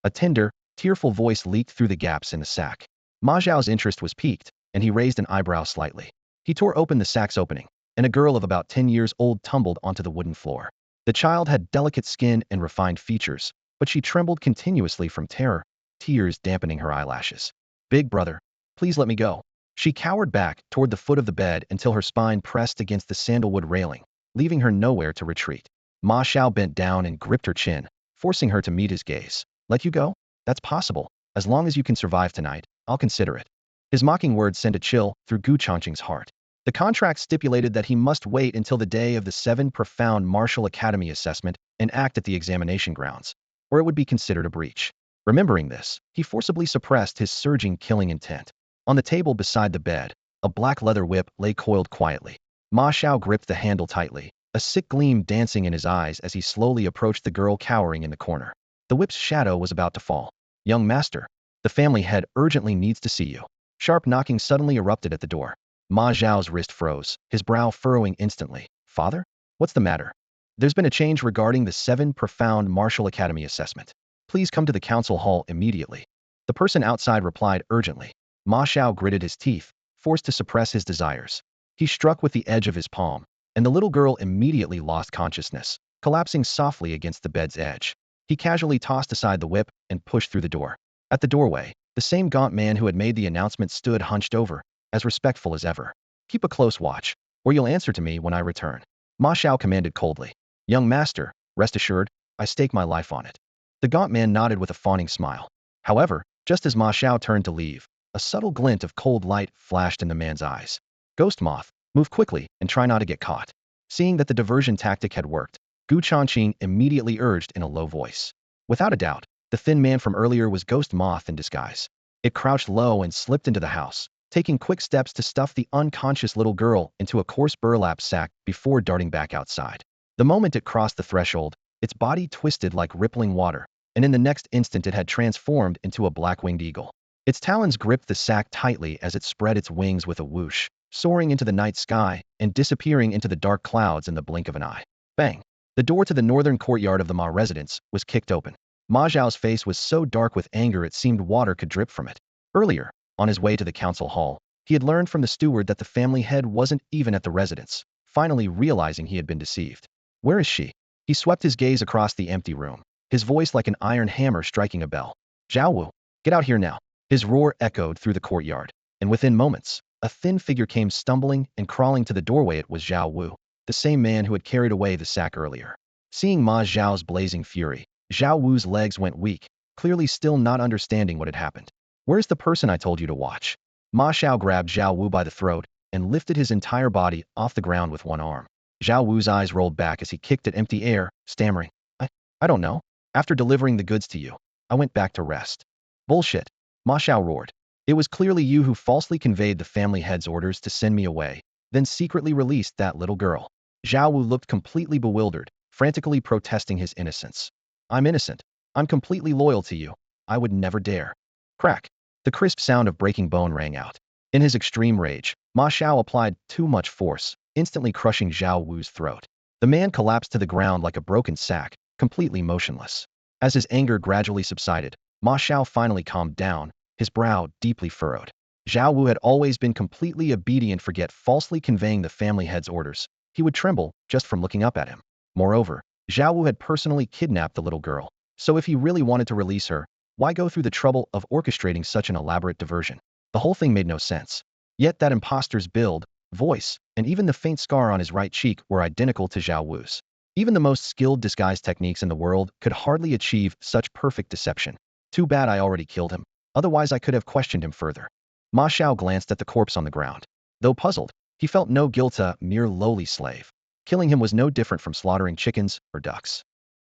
A tender, tearful voice leaked through the gaps in the sack. Ma Xiao's interest was piqued, and he raised an eyebrow slightly. He tore open the sack's opening, and a girl of about 10 years old tumbled onto the wooden floor. The child had delicate skin and refined features, but she trembled continuously from terror, tears dampening her eyelashes. "Big brother, please let me go." She cowered back toward the foot of the bed until her spine pressed against the sandalwood railing, leaving her nowhere to retreat. Ma Xiao bent down and gripped her chin, forcing her to meet his gaze. "Let you go? That's possible. As long as you can survive tonight, I'll consider it." His mocking words sent a chill through Changqing's heart. The contract stipulated that he must wait until the day of the 7 Profound Martial Academy assessment and act at the examination grounds, or it would be considered a breach. Remembering this, he forcibly suppressed his surging killing intent. On the table beside the bed, a black leather whip lay coiled quietly. Ma Xiao gripped the handle tightly, a sick gleam dancing in his eyes as he slowly approached the girl cowering in the corner. The whip's shadow was about to fall. "Young master, the family head urgently needs to see you." Sharp knocking suddenly erupted at the door. Ma Zhao's wrist froze, his brow furrowing instantly. "Father? What's the matter?" "There's been a change regarding the 7 Profound Martial Academy assessment. Please come to the council hall immediately." The person outside replied urgently. Ma Xiao gritted his teeth, forced to suppress his desires. He struck with the edge of his palm, and the little girl immediately lost consciousness, collapsing softly against the bed's edge. He casually tossed aside the whip and pushed through the door. At the doorway, the same gaunt man who had made the announcement stood hunched over, as respectful as ever. Keep a close watch, or you'll answer to me when I return. Ma Xiao commanded coldly. Young master, rest assured, I stake my life on it. The gaunt man nodded with a fawning smile. However, just as Ma Xiao turned to leave, a subtle glint of cold light flashed in the man's eyes. Ghost Moth, move quickly and try not to get caught. Seeing that the diversion tactic had worked, Changqing immediately urged in a low voice. Without a doubt, the thin man from earlier was Ghost Moth in disguise. It crouched low and slipped into the house, taking quick steps to stuff the unconscious little girl into a coarse burlap sack before darting back outside. The moment it crossed the threshold, its body twisted like rippling water, and in the next instant it had transformed into a black-winged eagle. Its talons gripped the sack tightly as it spread its wings with a whoosh, soaring into the night sky and disappearing into the dark clouds in the blink of an eye. Bang! The door to the northern courtyard of the Ma residence was kicked open. Ma Zhao's face was so dark with anger it seemed water could drip from it. Earlier, on his way to the council hall, he had learned from the steward that the family head wasn't even at the residence, finally realizing he had been deceived. Where is she? He swept his gaze across the empty room, his voice like an iron hammer striking a bell. Zhao Wu, get out here now. His roar echoed through the courtyard, and within moments, a thin figure came stumbling and crawling to the doorway. It was Zhao Wu, the same man who had carried away the sack earlier. Seeing Ma Zhao's blazing fury, Zhao Wu's legs went weak, clearly still not understanding what had happened. Where's the person I told you to watch? Ma Xiao grabbed Zhao Wu by the throat and lifted his entire body off the ground with one arm. Zhao Wu's eyes rolled back as he kicked at empty air, stammering, I don't know. After delivering the goods to you, I went back to rest. Bullshit. Ma Xiao roared. It was clearly you who falsely conveyed the family head's orders to send me away, then secretly released that little girl. Zhao Wu looked completely bewildered, frantically protesting his innocence. I'm innocent. I'm completely loyal to you. I would never dare. Crack. The crisp sound of breaking bone rang out. In his extreme rage, Ma Xiao applied too much force, instantly crushing Zhao Wu's throat. The man collapsed to the ground like a broken sack, completely motionless. As his anger gradually subsided, Ma Xiao finally calmed down, his brow deeply furrowed. Zhao Wu had always been completely obedient, forget falsely conveying the family head's orders. He would tremble just from looking up at him. Moreover, Zhao Wu had personally kidnapped the little girl, so if he really wanted to release her, why go through the trouble of orchestrating such an elaborate diversion? The whole thing made no sense. Yet that imposter's build, voice, and even the faint scar on his right cheek were identical to Zhao Wu's. Even the most skilled disguise techniques in the world could hardly achieve such perfect deception. Too bad I already killed him, otherwise I could have questioned him further. Ma Xiao glanced at the corpse on the ground. Though puzzled, he felt no guilt, a mere lowly slave. Killing him was no different from slaughtering chickens or ducks.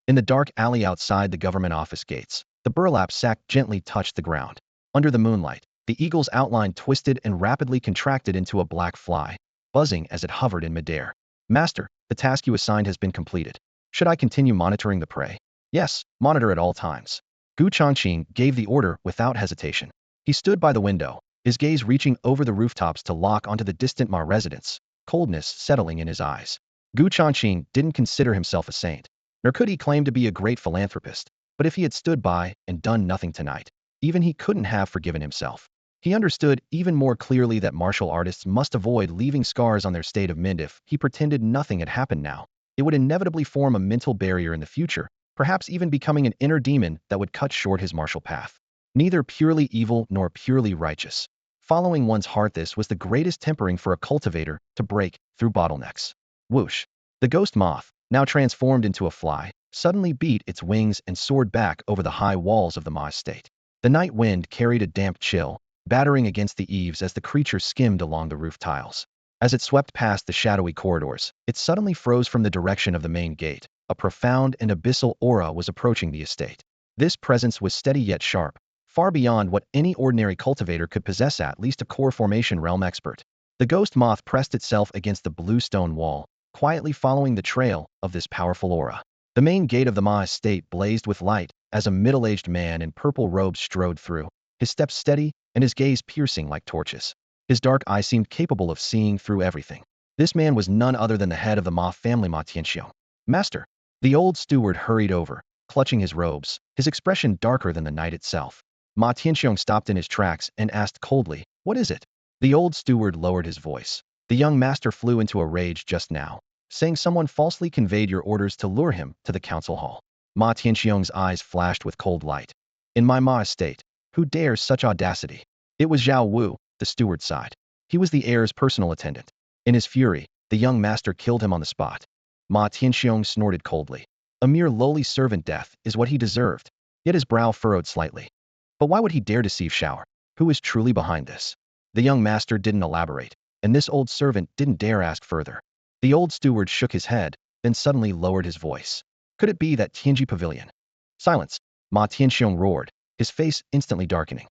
In the dark alley outside the government office gates, the burlap sack gently touched the ground. Under the moonlight, the eagle's outline twisted and rapidly contracted into a black fly, buzzing as it hovered in midair. Master, the task you assigned has been completed. Should I continue monitoring the prey? Yes, monitor at all times. Changqing gave the order without hesitation. He stood by the window, his gaze reaching over the rooftops to lock onto the distant Ma residence, coldness settling in his eyes. Changqing didn't consider himself a saint, nor could he claim to be a great philanthropist, but if he had stood by and done nothing tonight, even he couldn't have forgiven himself. He understood even more clearly that martial artists must avoid leaving scars on their state of mind. If he pretended nothing had happened now, it would inevitably form a mental barrier in the future, perhaps even becoming an inner demon that would cut short his martial path. Neither purely evil nor purely righteous. Following one's heart, this was the greatest tempering for a cultivator to break through bottlenecks. Whoosh. The ghost moth, now transformed into a fly, suddenly beat its wings and soared back over the high walls of the Ma estate. The night wind carried a damp chill, battering against the eaves as the creature skimmed along the roof tiles. As it swept past the shadowy corridors, it suddenly froze from the direction of the main gate. A profound and abyssal aura was approaching the estate. This presence was steady yet sharp, far beyond what any ordinary cultivator could possess, at least a core formation realm expert. The ghost moth pressed itself against the blue stone wall, quietly following the trail of this powerful aura. The main gate of the Ma estate blazed with light as a middle-aged man in purple robes strode through, his steps steady and his gaze piercing like torches. His dark eye seemed capable of seeing through everything. This man was none other than the head of the Ma family, Ma Tianxiong. Master. The old steward hurried over, clutching his robes, his expression darker than the night itself. Ma Tianxiong stopped in his tracks and asked coldly, "What is it?" The old steward lowered his voice. The young master flew into a rage just now, saying someone falsely conveyed your orders to lure him to the council hall. Ma Tianxiong's eyes flashed with cold light. In my Ma estate, who dares such audacity? It was Zhao Wu, the steward sighed. He was the heir's personal attendant. In his fury, the young master killed him on the spot. Ma Tianxiong snorted coldly. A mere lowly servant death is what he deserved, yet his brow furrowed slightly. But why would he dare deceive Shao? Who is truly behind this? The young master didn't elaborate, and this old servant didn't dare ask further. The old steward shook his head, then suddenly lowered his voice. Could it be that Tianji Pavilion? Silence! Ma Tianxiong roared, his face instantly darkening.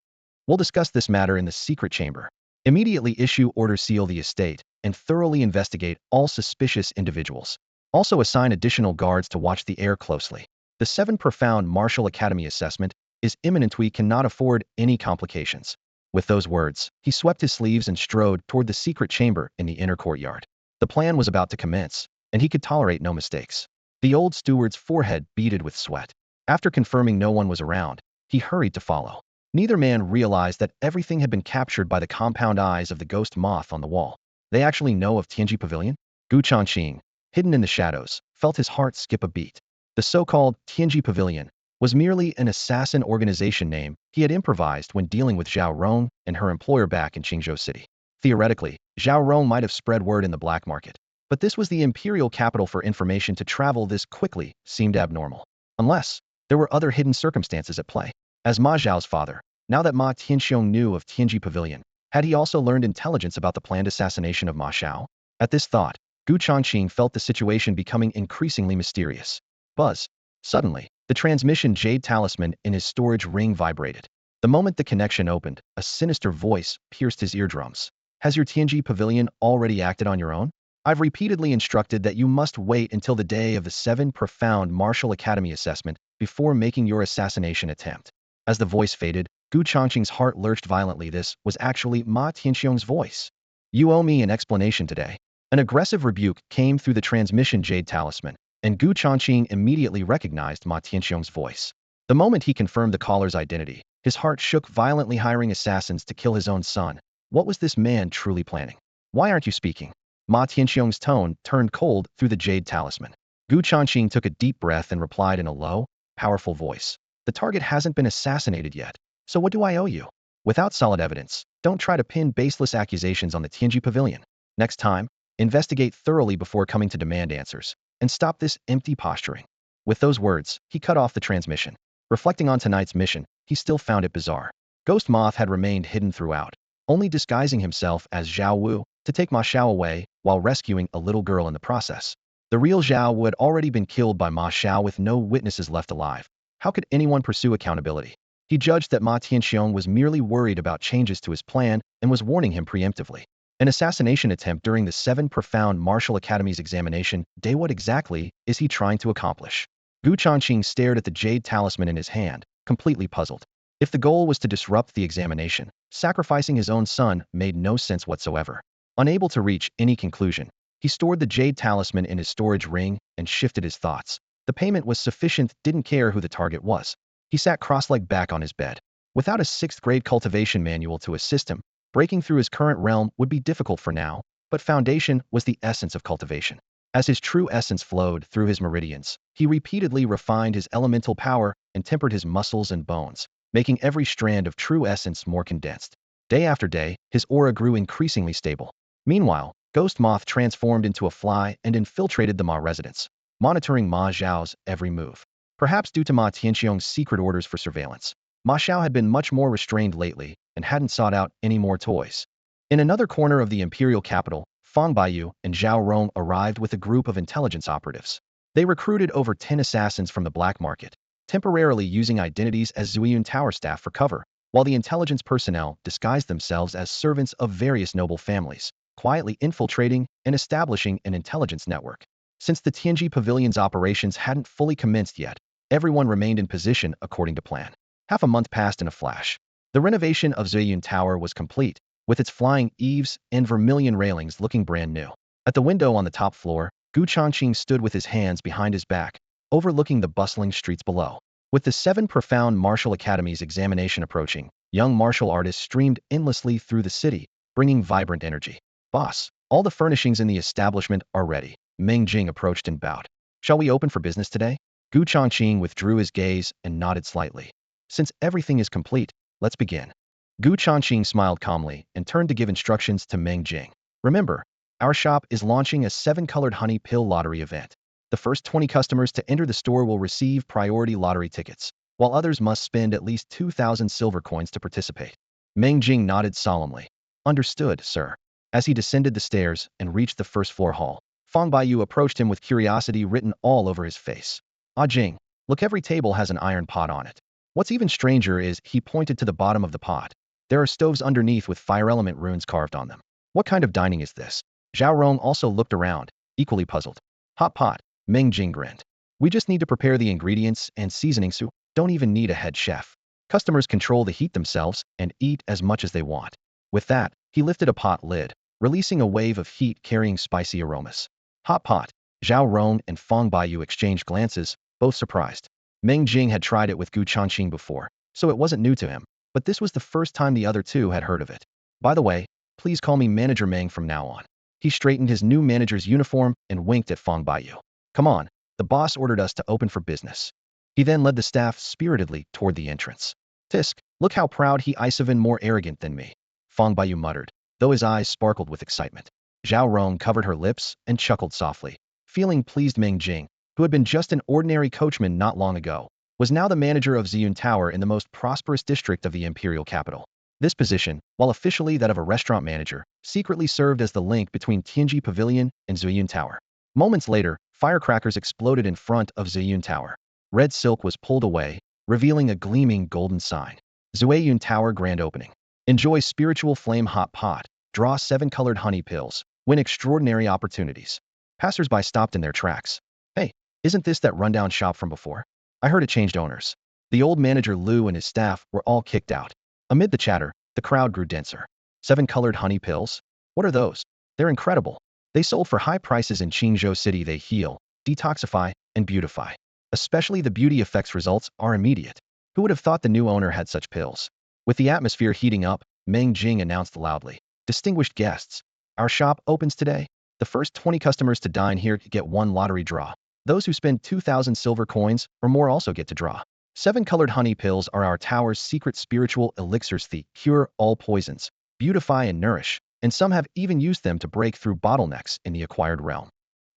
We'll discuss this matter in the secret chamber. Immediately issue order seal the estate, and thoroughly investigate all suspicious individuals. Also assign additional guards to watch the heir closely. The 7 Profound Martial Academy assessment is imminent. We cannot afford any complications. With those words, he swept his sleeves and strode toward the secret chamber in the inner courtyard. The plan was about to commence, and he could tolerate no mistakes. The old steward's forehead beaded with sweat. After confirming no one was around, he hurried to follow. Neither man realized that everything had been captured by the compound eyes of the ghost moth on the wall. They actually know of Tianji Pavilion? Changqing, hidden in the shadows, felt his heart skip a beat. The so-called Tianji Pavilion was merely an assassin organization name he had improvised when dealing with Zhao Rong and her employer back in Qingzhou City. Theoretically, Zhao Rong might have spread word in the black market, but this was the imperial capital. For information to travel this quickly seemed abnormal. Unless there were other hidden circumstances at play. As Ma Zhao's father, now that Ma Tianxiong knew of Tianji Pavilion, had he also learned intelligence about the planned assassination of Ma Xiao? At this thought, Gu Changqing felt the situation becoming increasingly mysterious. Buzz. Suddenly, the transmission jade talisman in his storage ring vibrated. The moment the connection opened, a sinister voice pierced his eardrums. Has your Tianji Pavilion already acted on your own? I've repeatedly instructed that you must wait until the day of the 7 Profound Martial Academy assessment before making your assassination attempt. As the voice faded, Gu Changqing's heart lurched violently. This was actually Ma Tianxiong's voice. You owe me an explanation today. An aggressive rebuke came through the transmission jade talisman, and Gu Changqing immediately recognized Ma Tianxiong's voice. The moment he confirmed the caller's identity, his heart shook violently. Hiring assassins to kill his own son. What was this man truly planning? Why aren't you speaking? Ma Tianxiong's tone turned cold through the jade talisman. Gu Changqing took a deep breath and replied in a low, powerful voice. The target hasn't been assassinated yet, so what do I owe you? Without solid evidence, don't try to pin baseless accusations on the Tianji Pavilion. Next time, investigate thoroughly before coming to demand answers, and stop this empty posturing. With those words, he cut off the transmission. Reflecting on tonight's mission, he still found it bizarre. Ghost Moth had remained hidden throughout, only disguising himself as Zhao Wu to take Ma Xiao away while rescuing a little girl in the process. The real Zhao Wu had already been killed by Ma Xiao with no witnesses left alive. How could anyone pursue accountability? He judged that Ma Tianxiong was merely worried about changes to his plan and was warning him preemptively. An assassination attempt during the 7 Profound Martial Academy's examination day. What exactly is he trying to accomplish? Gu Changqing stared at the jade talisman in his hand, completely puzzled. If the goal was to disrupt the examination, sacrificing his own son made no sense whatsoever. Unable to reach any conclusion, he stored the jade talisman in his storage ring and shifted his thoughts. The payment was sufficient, didn't care who the target was. He sat cross-legged back on his bed. Without a 6th-grade cultivation manual to assist him, breaking through his current realm would be difficult for now, but foundation was the essence of cultivation. As his true essence flowed through his meridians, he repeatedly refined his elemental power and tempered his muscles and bones, making every strand of true essence more condensed. Day after day, his aura grew increasingly stable. Meanwhile, Ghost Moth transformed into a fly and infiltrated the Ma residence, monitoring Ma Zhao's every move. Perhaps due to Ma Tianxiong's secret orders for surveillance, Ma Xiao had been much more restrained lately and hadn't sought out any more toys. In another corner of the imperial capital, Fang Baiyu and Zhao Rong arrived with a group of intelligence operatives. They recruited over 10 assassins from the black market, temporarily using identities as Zuyun Tower staff for cover, while the intelligence personnel disguised themselves as servants of various noble families, quietly infiltrating and establishing an intelligence network. Since the Tianji Pavilion's operations hadn't fully commenced yet, everyone remained in position according to plan. Half a month passed in a flash. The renovation of Zuyun Tower was complete, with its flying eaves and vermilion railings looking brand new. At the window on the top floor, Gu Changqing stood with his hands behind his back, overlooking the bustling streets below. With the 7 Profound Martial Academy's examination approaching, young martial artists streamed endlessly through the city, bringing vibrant energy. Boss, All the furnishings in the establishment are ready. Meng Jing approached and bowed. Shall we open for business today? Changqing withdrew his gaze and nodded slightly. Since everything is complete, let's begin. Changqing smiled calmly and turned to give instructions to Meng Jing. Remember, our shop is launching a 7-colored honey pill lottery event. The first 20 customers to enter the store will receive priority lottery tickets, while others must spend at least 2,000 silver coins to participate. Meng Jing nodded solemnly. Understood, sir. As he descended the stairs and reached the first floor hall, Fang Baiyu approached him with curiosity written all over his face. Ah Jing, look, every table has an iron pot on it. What's even stranger is he pointed to the bottom of the pot. There are stoves underneath with fire element runes carved on them. What kind of dining is this? Zhao Rong also looked around, equally puzzled. Hot pot, Meng Jing grinned. We just need to prepare the ingredients and seasoning soup. Don't even need a head chef. Customers control the heat themselves and eat as much as they want. With that, he lifted a pot lid, releasing a wave of heat carrying spicy aromas. Hot pot. Zhao Rong and Fang Baiyu exchanged glances, both surprised. Meng Jing had tried it with Changqing before, so it wasn't new to him, but this was the first time the other two had heard of it. By the way, please call me Manager Meng from now on. He straightened his new manager's uniform and winked at Fang Baiyu. Come on, the boss ordered us to open for business. He then led the staff spiritedly toward the entrance. Tisk, look how proud he is, even more arrogant than me. Fang Baiyu muttered, though his eyes sparkled with excitement. Zhao Rong covered her lips and chuckled softly. Feeling pleased, Meng Jing, who had been just an ordinary coachman not long ago, was now the manager of Ziyun Tower in the most prosperous district of the imperial capital. This position, while officially that of a restaurant manager, secretly served as the link between Tianji Pavilion and Ziyun Tower. Moments later, firecrackers exploded in front of Ziyun Tower. Red silk was pulled away, revealing a gleaming golden sign. Ziyun Tower Grand Opening. Enjoy spiritual flame hot pot. Draw 7-colored honey pills. Win extraordinary opportunities. Passers-by stopped in their tracks. Hey, isn't this that rundown shop from before? I heard it changed owners. The old manager Lu and his staff were all kicked out. Amid the chatter, the crowd grew denser. 7-colored honey pills? What are those? They're incredible. They sold for high prices in Qingzhou City. They heal, detoxify, and beautify. Especially the beauty effects results are immediate. Who would have thought the new owner had such pills? With the atmosphere heating up, Meng Jing announced loudly. Distinguished guests, our shop opens today. The first 20 customers to dine here get one lottery draw. Those who spend 2,000 silver coins or more also get to draw. 7-colored honey pills are our tower's secret spiritual elixirs. They cure all poisons, beautify and nourish, and some have even used them to break through bottlenecks in the acquired realm.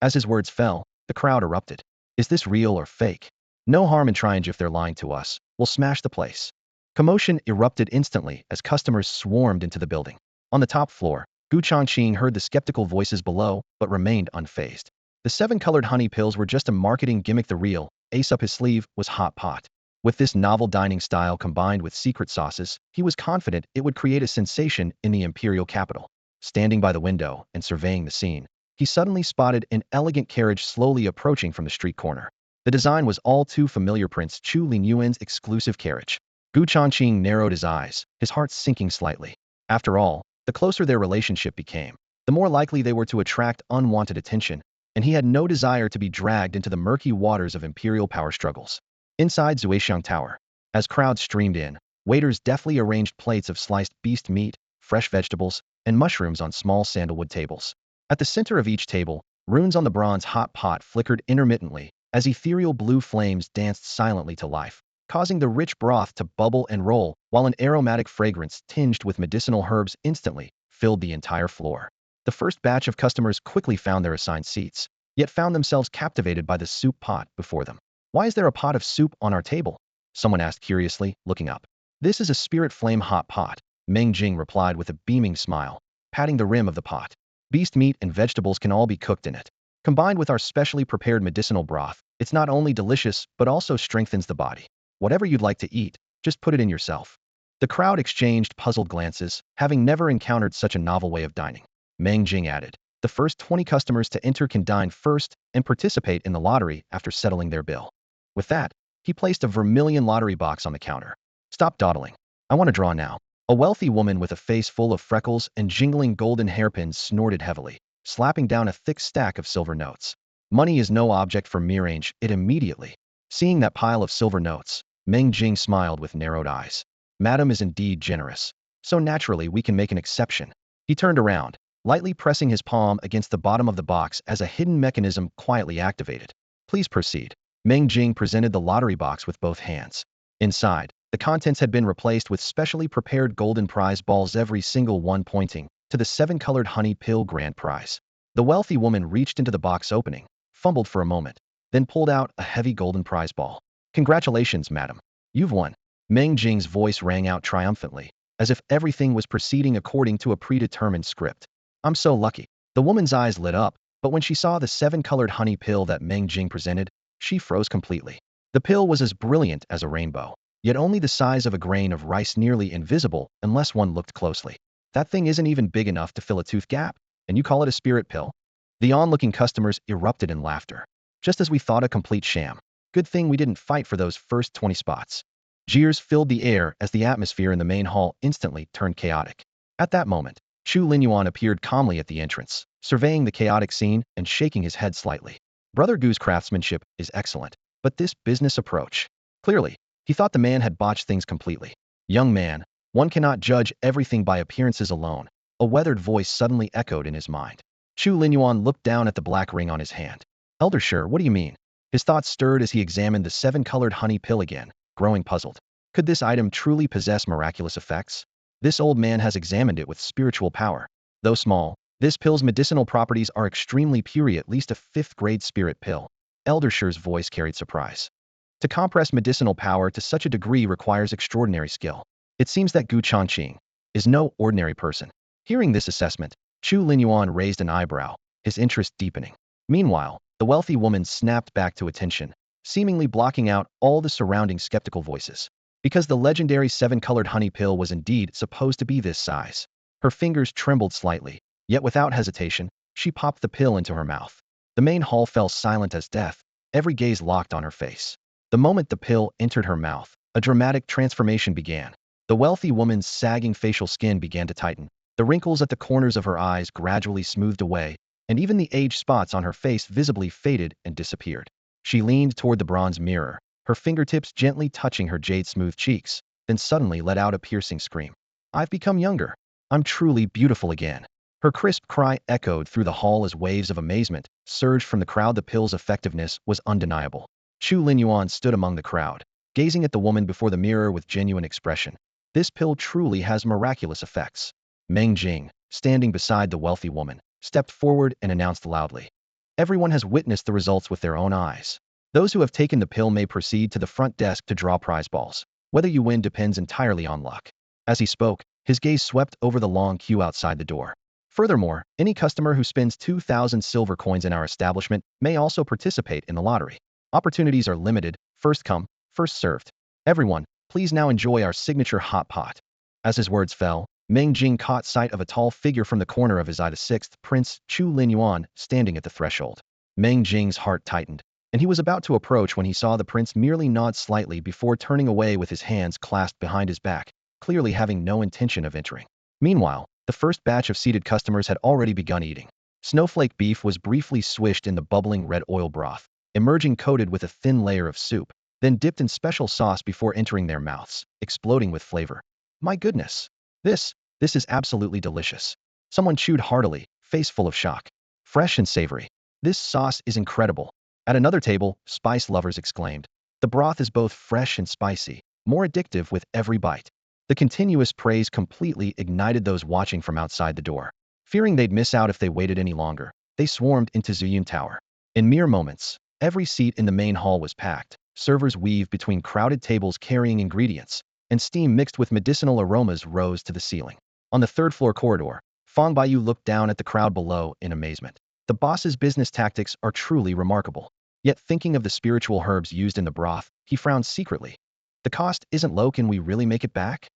As his words fell, the crowd erupted. Is this real or fake? No harm in trying. If they're lying to us, we'll smash the place. Commotion erupted instantly as customers swarmed into the building. On the top floor, Changqing heard the skeptical voices below, but remained unfazed. The 7-colored honey pills were just a marketing gimmick. The real ace up his sleeve was hot pot. With this novel dining style combined with secret sauces, he was confident it would create a sensation in the imperial capital. Standing by the window and surveying the scene, he suddenly spotted an elegant carriage slowly approaching from the street corner. The design was all too familiar. Prince Chu Lingyuan's exclusive carriage. Changqing narrowed his eyes, his heart sinking slightly. After all, the closer their relationship became, the more likely they were to attract unwanted attention, and he had no desire to be dragged into the murky waters of imperial power struggles. Inside Zhuixiang Tower, as crowds streamed in, waiters deftly arranged plates of sliced beast meat, fresh vegetables, and mushrooms on small sandalwood tables. At the center of each table, runes on the bronze hot pot flickered intermittently as ethereal blue flames danced silently to life, causing the rich broth to bubble and roll, while an aromatic fragrance tinged with medicinal herbs instantly filled the entire floor. The first batch of customers quickly found their assigned seats, yet found themselves captivated by the soup pot before them. Why is there a pot of soup on our table? Someone asked curiously, looking up. This is a spirit flame hot pot, Meng Jing replied with a beaming smile, patting the rim of the pot. Beast meat and vegetables can all be cooked in it. Combined with our specially prepared medicinal broth, it's not only delicious, but also strengthens the body. Whatever you'd like to eat, just put it in yourself. The crowd exchanged puzzled glances, having never encountered such a novel way of dining. Meng Jing added, the first 20 customers to enter can dine first and participate in the lottery after settling their bill. With that, he placed a vermilion lottery box on the counter. Stop dawdling. I want to draw now. A wealthy woman with a face full of freckles and jingling golden hairpins snorted heavily, slapping down a thick stack of silver notes. Money is no object for Mirange, it immediately. Seeing that pile of silver notes, Meng Jing smiled with narrowed eyes. Madam is indeed generous. So naturally we can make an exception. He turned around, lightly pressing his palm against the bottom of the box as a hidden mechanism quietly activated. Please proceed. Meng Jing presented the lottery box with both hands. Inside, the contents had been replaced with specially prepared golden prize balls, every single one pointing to the 7-colored honey pill grand prize. The wealthy woman reached into the box opening, fumbled for a moment, then pulled out a heavy golden prize ball. Congratulations, madam. You've won. Meng Jing's voice rang out triumphantly, as if everything was proceeding according to a predetermined script. I'm so lucky. The woman's eyes lit up, but when she saw the 7-colored honey pill that Meng Jing presented, she froze completely. The pill was as brilliant as a rainbow, yet only the size of a grain of rice, nearly invisible unless one looked closely. That thing isn't even big enough to fill a tooth gap, and you call it a spirit pill? The onlooking customers erupted in laughter. Just as we thought, a complete sham. Good thing we didn't fight for those first 20 spots. Jeers filled the air as the atmosphere in the main hall instantly turned chaotic. At that moment, Chu Linyuan appeared calmly at the entrance, surveying the chaotic scene and shaking his head slightly. Brother Gu's craftsmanship is excellent, but this business approach. Clearly, he thought the man had botched things completely. Young man, one cannot judge everything by appearances alone. A weathered voice suddenly echoed in his mind. Chu Linyuan looked down at the black ring on his hand. Elder Sure, what do you mean? His thoughts stirred as he examined the 7-colored honey pill again, growing puzzled. Could this item truly possess miraculous effects? This old man has examined it with spiritual power. Though small, this pill's medicinal properties are extremely pure, at least a 5th-grade spirit pill. Elder Sure's voice carried surprise. To compress medicinal power to such a degree requires extraordinary skill. It seems that Gu Changqing is no ordinary person. Hearing this assessment, Chu Linyuan raised an eyebrow, his interest deepening. Meanwhile, the wealthy woman snapped back to attention, seemingly blocking out all the surrounding skeptical voices. Because the legendary 7-colored honey pill was indeed supposed to be this size. Her fingers trembled slightly, yet without hesitation, she popped the pill into her mouth. The main hall fell silent as death, every gaze locked on her face. The moment the pill entered her mouth, a dramatic transformation began. The wealthy woman's sagging facial skin began to tighten. The wrinkles at the corners of her eyes gradually smoothed away, and even the age spots on her face visibly faded and disappeared. She leaned toward the bronze mirror, her fingertips gently touching her jade-smooth cheeks, then suddenly let out a piercing scream. I've become younger. I'm truly beautiful again. Her crisp cry echoed through the hall as waves of amazement surged from the crowd. The pill's effectiveness was undeniable. Chu Linyuan stood among the crowd, gazing at the woman before the mirror with genuine expression. This pill truly has miraculous effects. Meng Jing, standing beside the wealthy woman, stepped forward and announced loudly. Everyone has witnessed the results with their own eyes. Those who have taken the pill may proceed to the front desk to draw prize balls. Whether you win depends entirely on luck. As he spoke, his gaze swept over the long queue outside the door. Furthermore, any customer who spends 2,000 silver coins in our establishment may also participate in the lottery. Opportunities are limited, first come, first served. Everyone, please now enjoy our signature hot pot. As his words fell, Meng Jing caught sight of a tall figure from the corner of his eye, the 6th Prince, Chu Linyuan, standing at the threshold. Meng Jing's heart tightened, and he was about to approach when he saw the prince merely nod slightly before turning away with his hands clasped behind his back, clearly having no intention of entering. Meanwhile, the first batch of seated customers had already begun eating. Snowflake beef was briefly swished in the bubbling red oil broth, emerging coated with a thin layer of soup, then dipped in special sauce before entering their mouths, exploding with flavor. My goodness! This is absolutely delicious. Someone chewed heartily, face full of shock. Fresh and savory. This sauce is incredible. At another table, spice lovers exclaimed. The broth is both fresh and spicy, more addictive with every bite. The continuous praise completely ignited those watching from outside the door. Fearing they'd miss out if they waited any longer, they swarmed into Zuyun Tower. In mere moments, every seat in the main hall was packed. Servers weaved between crowded tables carrying ingredients, and steam mixed with medicinal aromas rose to the ceiling. On the 3rd-floor corridor, Fang Baiyu looked down at the crowd below in amazement. The boss's business tactics are truly remarkable. Yet thinking of the spiritual herbs used in the broth, he frowned secretly. The cost isn't low, can we really make it back?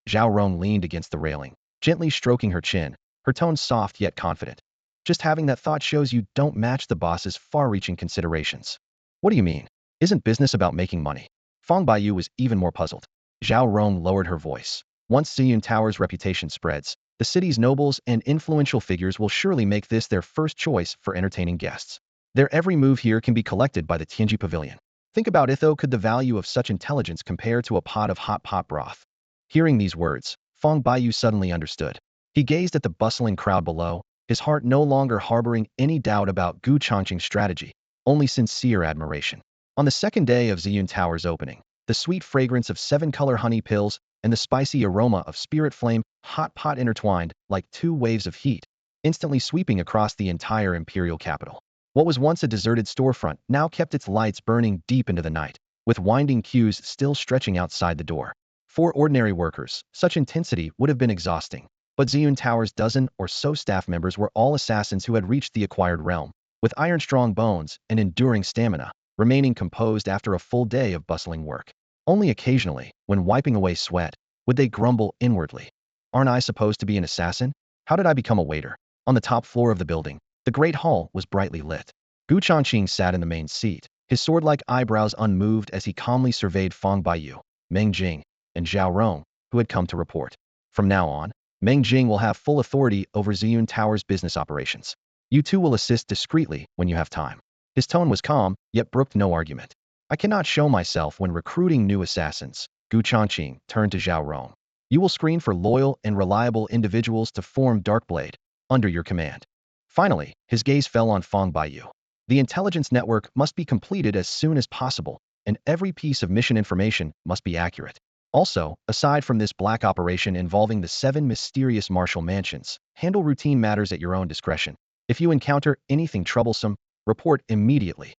Zhao Rong leaned against the railing, gently stroking her chin, her tone soft yet confident. Just having that thought shows you don't match the boss's far-reaching considerations. What do you mean? Isn't business about making money? Fang Baiyu was even more puzzled. Zhao Rong lowered her voice. Once Ziyun Tower's reputation spreads, the city's nobles and influential figures will surely make this their first choice for entertaining guests. Their every move here can be collected by the Tianji Pavilion. Think about it though, could the value of such intelligence compare to a pot of hot pot broth? Hearing these words, Fang Baiyu suddenly understood. He gazed at the bustling crowd below, his heart no longer harboring any doubt about Gu Changqing's strategy, only sincere admiration. On the second day of Ziyun Tower's opening, the sweet fragrance of seven-color honey pills and the spicy aroma of spirit flame hot pot intertwined like two waves of heat, instantly sweeping across the entire imperial capital. What was once a deserted storefront now kept its lights burning deep into the night, with winding queues still stretching outside the door. For ordinary workers, such intensity would have been exhausting, but Ziyun Tower's dozen or so staff members were all assassins who had reached the acquired realm, with iron-strong bones and enduring stamina, remaining composed after a full day of bustling work. Only occasionally, when wiping away sweat, would they grumble inwardly. Aren't I supposed to be an assassin? How did I become a waiter? On the top floor of the building, the great hall was brightly lit. Gu Changqing sat in the main seat, his sword-like eyebrows unmoved as he calmly surveyed Feng Baiyu, Meng Jing, and Zhao Rong, who had come to report. From now on, Meng Jing will have full authority over Ziyun Tower's business operations. You two will assist discreetly when you have time. His tone was calm, yet brooked no argument. I cannot show myself when recruiting new assassins. Gu Changqing turned to Zhao Rong. You will screen for loyal and reliable individuals to form Darkblade, under your command. Finally, his gaze fell on Feng Baiyu. The intelligence network must be completed as soon as possible, and every piece of mission information must be accurate. Also, aside from this black operation involving the 7 mysterious martial mansions, handle routine matters at your own discretion. If you encounter anything troublesome, report immediately.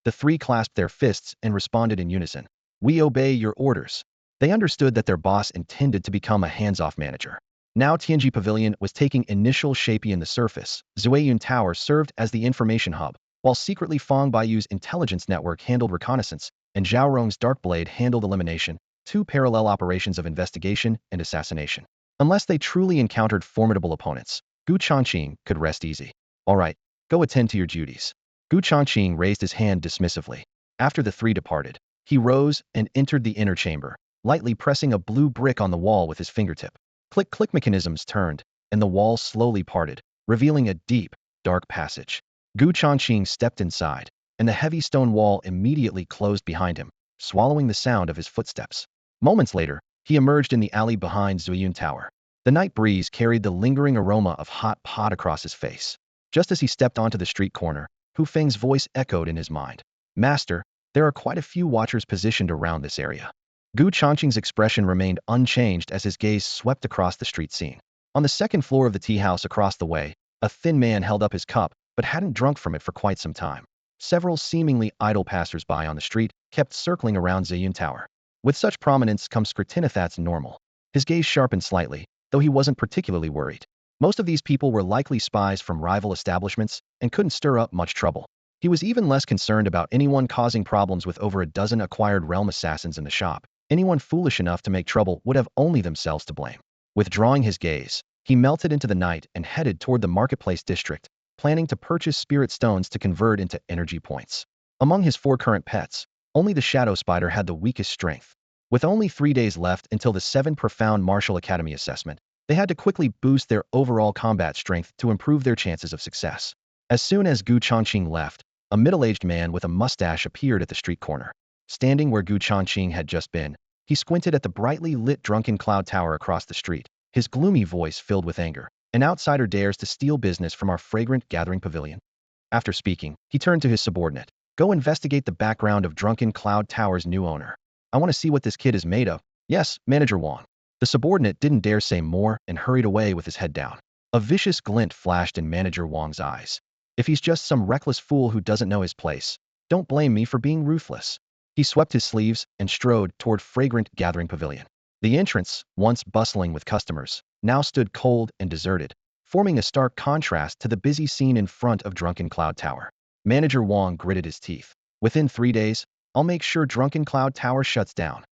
The three clasped their fists and responded in unison. We obey your orders. They understood that their boss intended to become a hands-off manager. Now Tianji Pavilion was taking initial shape in the surface. Ziyun Tower served as the information hub, while secretly Feng Baiyu's intelligence network handled reconnaissance, and Zhao Rong's Darkblade handled elimination, two parallel operations of investigation and assassination. Unless they truly encountered formidable opponents, Gu Changqing could rest easy. All right, go attend to your duties. Gu Changqing raised his hand dismissively. After the three departed, he rose and entered the inner chamber, lightly pressing a blue brick on the wall with his fingertip. Click-click mechanisms turned, and the wall slowly parted, revealing a deep, dark passage. Gu Changqing stepped inside, and the heavy stone wall immediately closed behind him, swallowing the sound of his footsteps. Moments later, he emerged in the alley behind Ziyun Tower. The night breeze carried the lingering aroma of hot pot across his face. Just as he stepped onto the street corner, Hu Feng's voice echoed in his mind. Master, there are quite a few watchers positioned around this area. Gu Changqing's expression remained unchanged as his gaze swept across the street scene. On the second floor of the tea house across the way, a thin man held up his cup, but hadn't drunk from it for quite some time. Several seemingly idle passers-by on the street kept circling around Ziyun Tower. With such prominence comes Skirtinathat's normal. His gaze sharpened slightly, though he wasn't particularly worried. Most of these people were likely spies from rival establishments and couldn't stir up much trouble. He was even less concerned about anyone causing problems with over a dozen acquired realm assassins in the shop. Anyone foolish enough to make trouble would have only themselves to blame. Withdrawing his gaze, he melted into the night and headed toward the marketplace district, planning to purchase spirit stones to convert into energy points. Among his 4 current pets, only the Shadow Spider had the weakest strength. With only 3 days left until the 7 Profound Martial Academy assessment, they had to quickly boost their overall combat strength to improve their chances of success. As soon as Gu Changqing left, a middle-aged man with a mustache appeared at the street corner. Standing where Gu Changqing had just been, he squinted at the brightly lit Drunken Cloud Tower across the street, his gloomy voice filled with anger. An outsider dares to steal business from our fragrant gathering pavilion. After speaking, he turned to his subordinate. Go investigate the background of Drunken Cloud Tower's new owner. I want to see what this kid is made of. Yes, Manager Wang. The subordinate didn't dare say more and hurried away with his head down. A vicious glint flashed in Manager Wang's eyes. If he's just some reckless fool who doesn't know his place, don't blame me for being ruthless. He swept his sleeves and strode toward fragrant gathering pavilion. The entrance, once bustling with customers, now stood cold and deserted, forming a stark contrast to the busy scene in front of Drunken Cloud Tower. Manager Wang gritted his teeth. Within 3 days, I'll make sure Drunken Cloud Tower shuts down.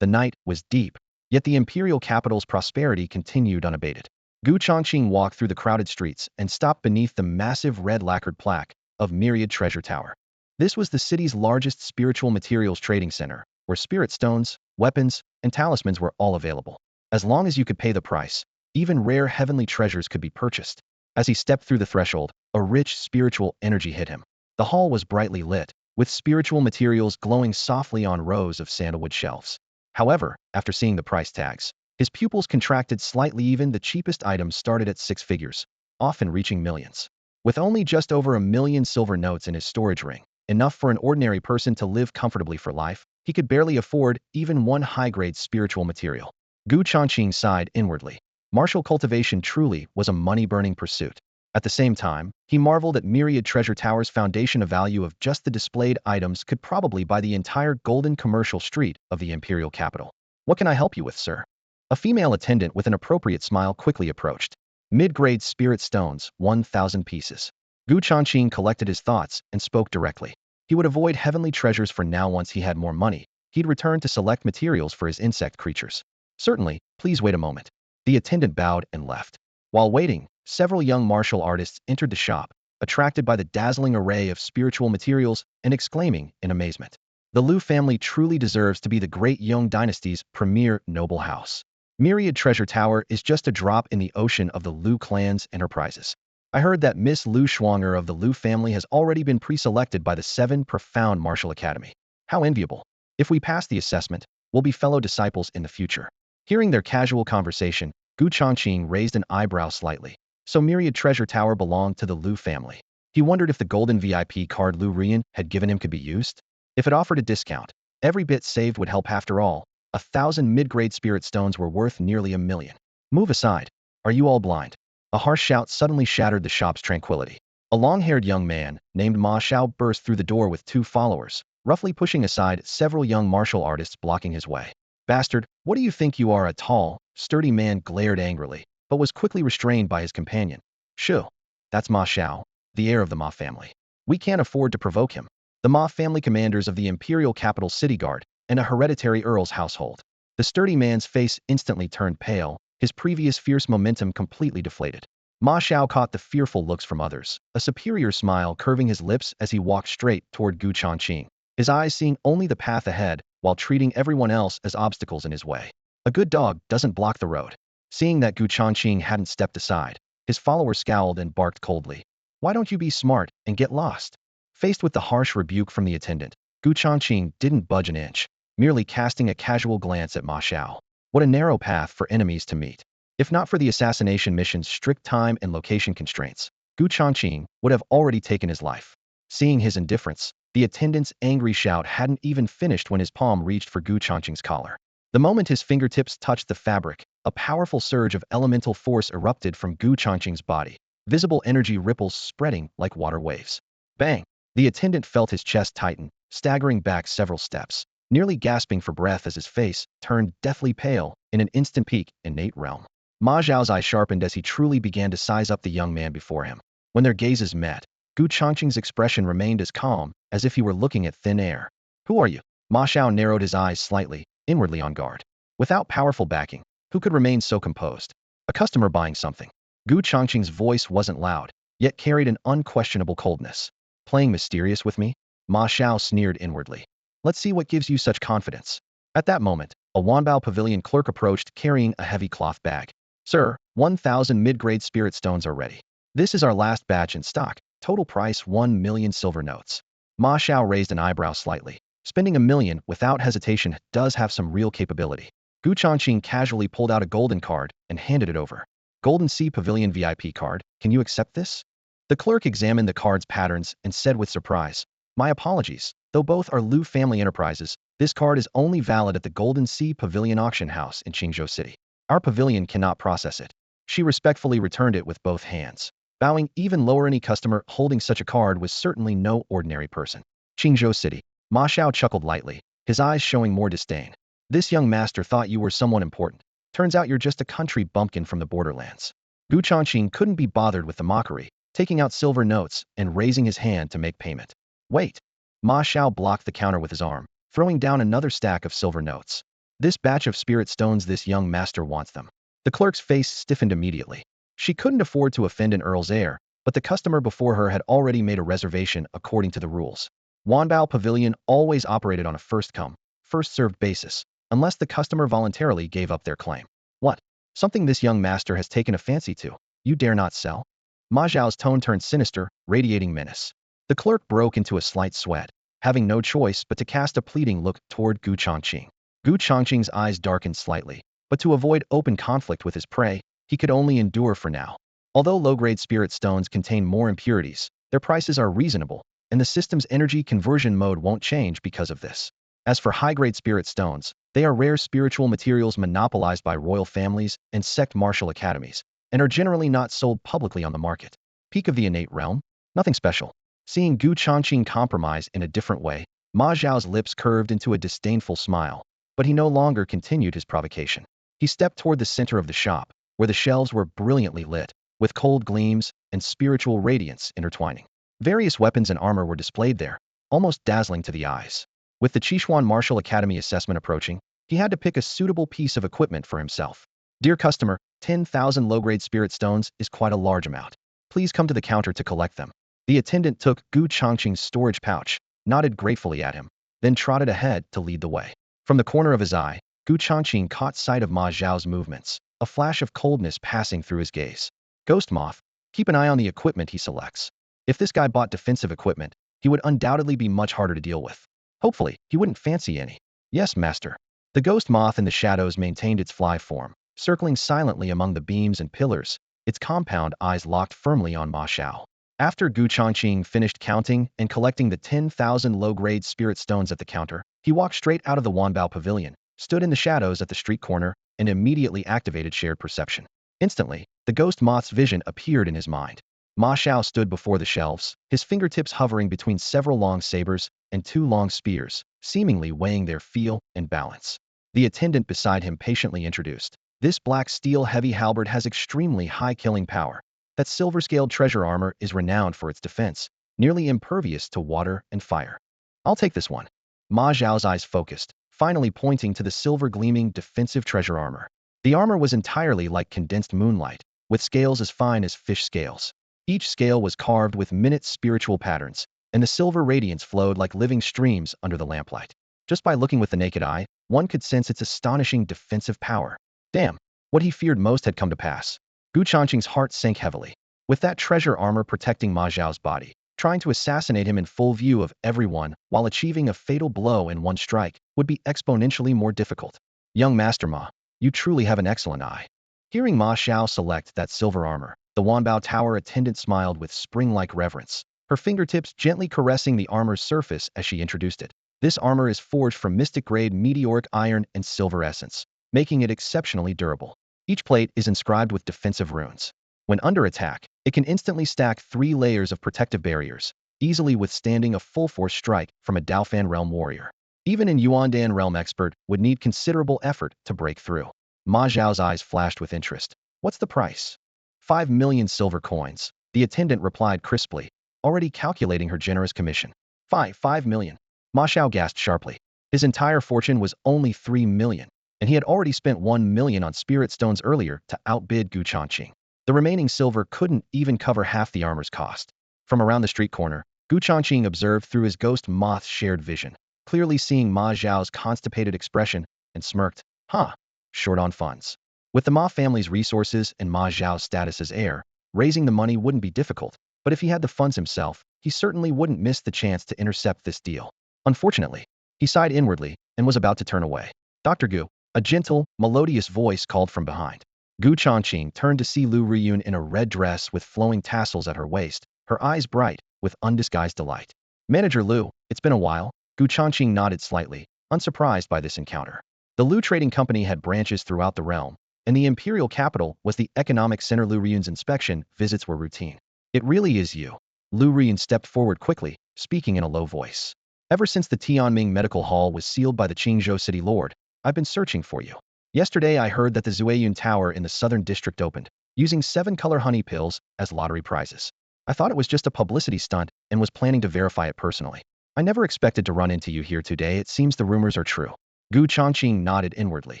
The night was deep, yet the imperial capital's prosperity continued unabated. Gu Changqing walked through the crowded streets and stopped beneath the massive red lacquered plaque of Myriad Treasure Tower. This was the city's largest spiritual materials trading center, where spirit stones, weapons, and talismans were all available. As long as you could pay the price, even rare heavenly treasures could be purchased. As he stepped through the threshold, a rich spiritual energy hit him. The hall was brightly lit, with spiritual materials glowing softly on rows of sandalwood shelves. However, after seeing the price tags, his pupils contracted slightly. Even the cheapest items started at 6 figures, often reaching millions. With only just over 1 million silver notes in his storage ring, enough for an ordinary person to live comfortably for life, he could barely afford even one high-grade spiritual material. Gu Changqing sighed inwardly. Martial cultivation truly was a money-burning pursuit. At the same time, he marveled at myriad treasure towers' foundation. A value of just the displayed items could probably buy the entire golden commercial street of the imperial capital. What can I help you with, sir? A female attendant with an appropriate smile quickly approached. Mid-grade spirit stones, 1,000 pieces. Gu Changqing collected his thoughts and spoke directly. He would avoid heavenly treasures for now. Once he had more money, he'd return to select materials for his insect creatures. Certainly, please wait a moment. The attendant bowed and left. While waiting, several young martial artists entered the shop, attracted by the dazzling array of spiritual materials and exclaiming in amazement. The Liu family truly deserves to be the great Yong dynasty's premier noble house. Myriad Treasure Tower is just a drop in the ocean of the Liu clan's enterprises. I heard that Miss Liu Schwanger of the Liu family has already been pre-selected by the 7 Profound Martial Academy. How enviable. If we pass the assessment, we'll be fellow disciples in the future. Hearing their casual conversation, Gu Changqing raised an eyebrow slightly. So Myriad Treasure Tower belonged to the Liu family. He wondered if the golden VIP card Liu Rian had given him could be used. If it offered a discount, every bit saved would help. After all, 1,000 mid-grade spirit stones were worth nearly 1 million. Move aside. Are you all blind? A harsh shout suddenly shattered the shop's tranquility. A long-haired young man, named Ma Xiao, burst through the door with 2 followers, roughly pushing aside several young martial artists blocking his way. Bastard, what do you think you are? A tall, sturdy man glared angrily, but was quickly restrained by his companion. Shoo. That's Ma Xiao, the heir of the Ma family. We can't afford to provoke him. The Ma family commanders of the imperial capital city guard, and a hereditary earl's household. The sturdy man's face instantly turned pale, his previous fierce momentum completely deflated. Ma Xiao caught the fearful looks from others, a superior smile curving his lips as he walked straight toward Gu Changqing, his eyes seeing only the path ahead while treating everyone else as obstacles in his way. A good dog doesn't block the road. Seeing that Gu Changqing hadn't stepped aside, his follower scowled and barked coldly. Why don't you be smart and get lost? Faced with the harsh rebuke from the attendant, Gu Changqing didn't budge an inch, merely casting a casual glance at Ma Xiao. What a narrow path for enemies to meet. If not for the assassination mission's strict time and location constraints, Gu Changqing would have already taken his life. Seeing his indifference, the attendant's angry shout hadn't even finished when his palm reached for Gu Changqing's collar. The moment his fingertips touched the fabric, a powerful surge of elemental force erupted from Gu Changqing's body, visible energy ripples spreading like water waves. Bang! The attendant felt his chest tighten, staggering back several steps, nearly gasping for breath as his face turned deathly pale in an instant peak innate realm. Ma Xiao's eye sharpened as he truly began to size up the young man before him. When their gazes met, Gu Changqing's expression remained as calm as if he were looking at thin air. Who are you? Ma Xiao narrowed his eyes slightly, inwardly on guard. Without powerful backing, who could remain so composed? A customer buying something. Gu Changqing's voice wasn't loud, yet carried an unquestionable coldness. Playing mysterious with me? Ma Xiao sneered inwardly. Let's see what gives you such confidence. At that moment, a Wanbao pavilion clerk approached carrying a heavy cloth bag. Sir, 1,000 mid-grade spirit stones are ready. This is our last batch in stock. Total price 1 million silver notes. Ma Xiao raised an eyebrow slightly. Spending 1 million without hesitation does have some real capability. Gu Changqing casually pulled out a golden card and handed it over. Golden Sea Pavilion VIP card, can you accept this? The clerk examined the card's patterns and said with surprise, my apologies, though both are Liu family enterprises, this card is only valid at the Golden Sea Pavilion auction house in Qingzhou City. Our pavilion cannot process it. She respectfully returned it with both hands. Bowing even lower, any customer holding such a card was certainly no ordinary person. Qingzhou City. Ma Xiao chuckled lightly, his eyes showing more disdain. This young master thought you were someone important. Turns out you're just a country bumpkin from the borderlands. Gu Changqing couldn't be bothered with the mockery, taking out silver notes and raising his hand to make payment. Wait. Ma Xiao blocked the counter with his arm, throwing down another stack of silver notes. This batch of spirit stones, this young master wants them. The clerk's face stiffened immediately. She couldn't afford to offend an earl's heir, but the customer before her had already made a reservation according to the rules. Wanbao Pavilion always operated on a first-come, first-served basis, unless the customer voluntarily gave up their claim. What? Something this young master has taken a fancy to. You dare not sell? Ma Xiao's tone turned sinister, radiating menace. The clerk broke into a slight sweat, having no choice but to cast a pleading look toward Gu Changqing. Gu Changqing's eyes darkened slightly, but to avoid open conflict with his prey, he could only endure for now. Although low-grade spirit stones contain more impurities, their prices are reasonable, and the system's energy conversion mode won't change because of this. As for high-grade spirit stones, they are rare spiritual materials monopolized by royal families and sect martial academies, and are generally not sold publicly on the market. Peak of the innate realm? Nothing special. Seeing Gu Changqing compromised in a different way, Ma Zhao's lips curved into a disdainful smile, but he no longer continued his provocation. He stepped toward the center of the shop, where the shelves were brilliantly lit, with cold gleams and spiritual radiance intertwining. Various weapons and armor were displayed there, almost dazzling to the eyes. With the Qichuan Martial Academy assessment approaching, he had to pick a suitable piece of equipment for himself. Dear customer, 10,000 low-grade spirit stones is quite a large amount. Please come to the counter to collect them. The attendant took Gu Changqing's storage pouch, nodded gratefully at him, then trotted ahead to lead the way. From the corner of his eye, Gu Changqing caught sight of Ma Zhao's movements, a flash of coldness passing through his gaze. Ghost Moth, keep an eye on the equipment he selects. If this guy bought defensive equipment, he would undoubtedly be much harder to deal with. Hopefully, he wouldn't fancy any. Yes, master. The ghost moth in the shadows maintained its fly form, circling silently among the beams and pillars, its compound eyes locked firmly on Ma Xiao. After Gu Changqing finished counting and collecting the 10,000 low-grade spirit stones at the counter, he walked straight out of the Wanbao Pavilion, stood in the shadows at the street corner, and immediately activated shared perception. Instantly, the ghost moth's vision appeared in his mind. Ma Xiao stood before the shelves, his fingertips hovering between several long sabers and 2 long spears, seemingly weighing their feel and balance. The attendant beside him patiently introduced, "This black steel heavy halberd has extremely high killing power. That silver-scaled treasure armor is renowned for its defense, nearly impervious to water and fire. I'll take this one." Ma Zhao's eyes focused, finally pointing to the silver-gleaming defensive treasure armor. The armor was entirely like condensed moonlight, with scales as fine as fish scales. Each scale was carved with minute spiritual patterns, and the silver radiance flowed like living streams under the lamplight. Just by looking with the naked eye, one could sense its astonishing defensive power. Damn, what he feared most had come to pass. Gu Changqing's heart sank heavily. With that treasure armor protecting Ma Zhao's body, trying to assassinate him in full view of everyone while achieving a fatal blow in one strike would be exponentially more difficult. Young Master Ma, you truly have an excellent eye. Hearing Ma Xiao select that silver armor, the Wanbao Tower attendant smiled with spring-like reverence, her fingertips gently caressing the armor's surface as she introduced it. This armor is forged from mystic-grade meteoric iron and silver essence, making it exceptionally durable. Each plate is inscribed with defensive runes. When under attack, it can instantly stack 3 layers of protective barriers, easily withstanding a full-force strike from a Daofan realm warrior. Even an Yuandan realm expert would need considerable effort to break through. Ma Zhao's eyes flashed with interest. What's the price? 5 million silver coins, the attendant replied crisply, already calculating her generous commission. 5 million. Ma Xiao gasped sharply. His entire fortune was only 3 million, and he had already spent 1 million on spirit stones earlier to outbid Gu Changqing. The remaining silver couldn't even cover half the armor's cost. From around the street corner, Gu Changqing observed through his ghost moth's shared vision, clearly seeing Ma Zhao's constipated expression, and smirked. Huh. Short on funds. With the Ma family's resources and Ma Zhao's status as heir, raising the money wouldn't be difficult, but if he had the funds himself, he certainly wouldn't miss the chance to intercept this deal. Unfortunately, he sighed inwardly and was about to turn away. Dr. Gu, a gentle, melodious voice called from behind. Gu Changqing turned to see Lu Riyun in a red dress with flowing tassels at her waist, her eyes bright with undisguised delight. Manager Lu, it's been a while. Gu Changqing nodded slightly, unsurprised by this encounter. The Lu Trading Company had branches throughout the realm, and the imperial capital was the economic center. Lu Riyun's inspection visits were routine. It really is you. Lu Riyun stepped forward quickly, speaking in a low voice. Ever since the Tianming Medical Hall was sealed by the Qingzhou City Lord, I've been searching for you. Yesterday I heard that the Zueyun Tower in the southern district opened, using 7-color honey pills as lottery prizes. I thought it was just a publicity stunt and was planning to verify it personally. I never expected to run into you here today. It seems the rumors are true. Gu Changqing nodded inwardly.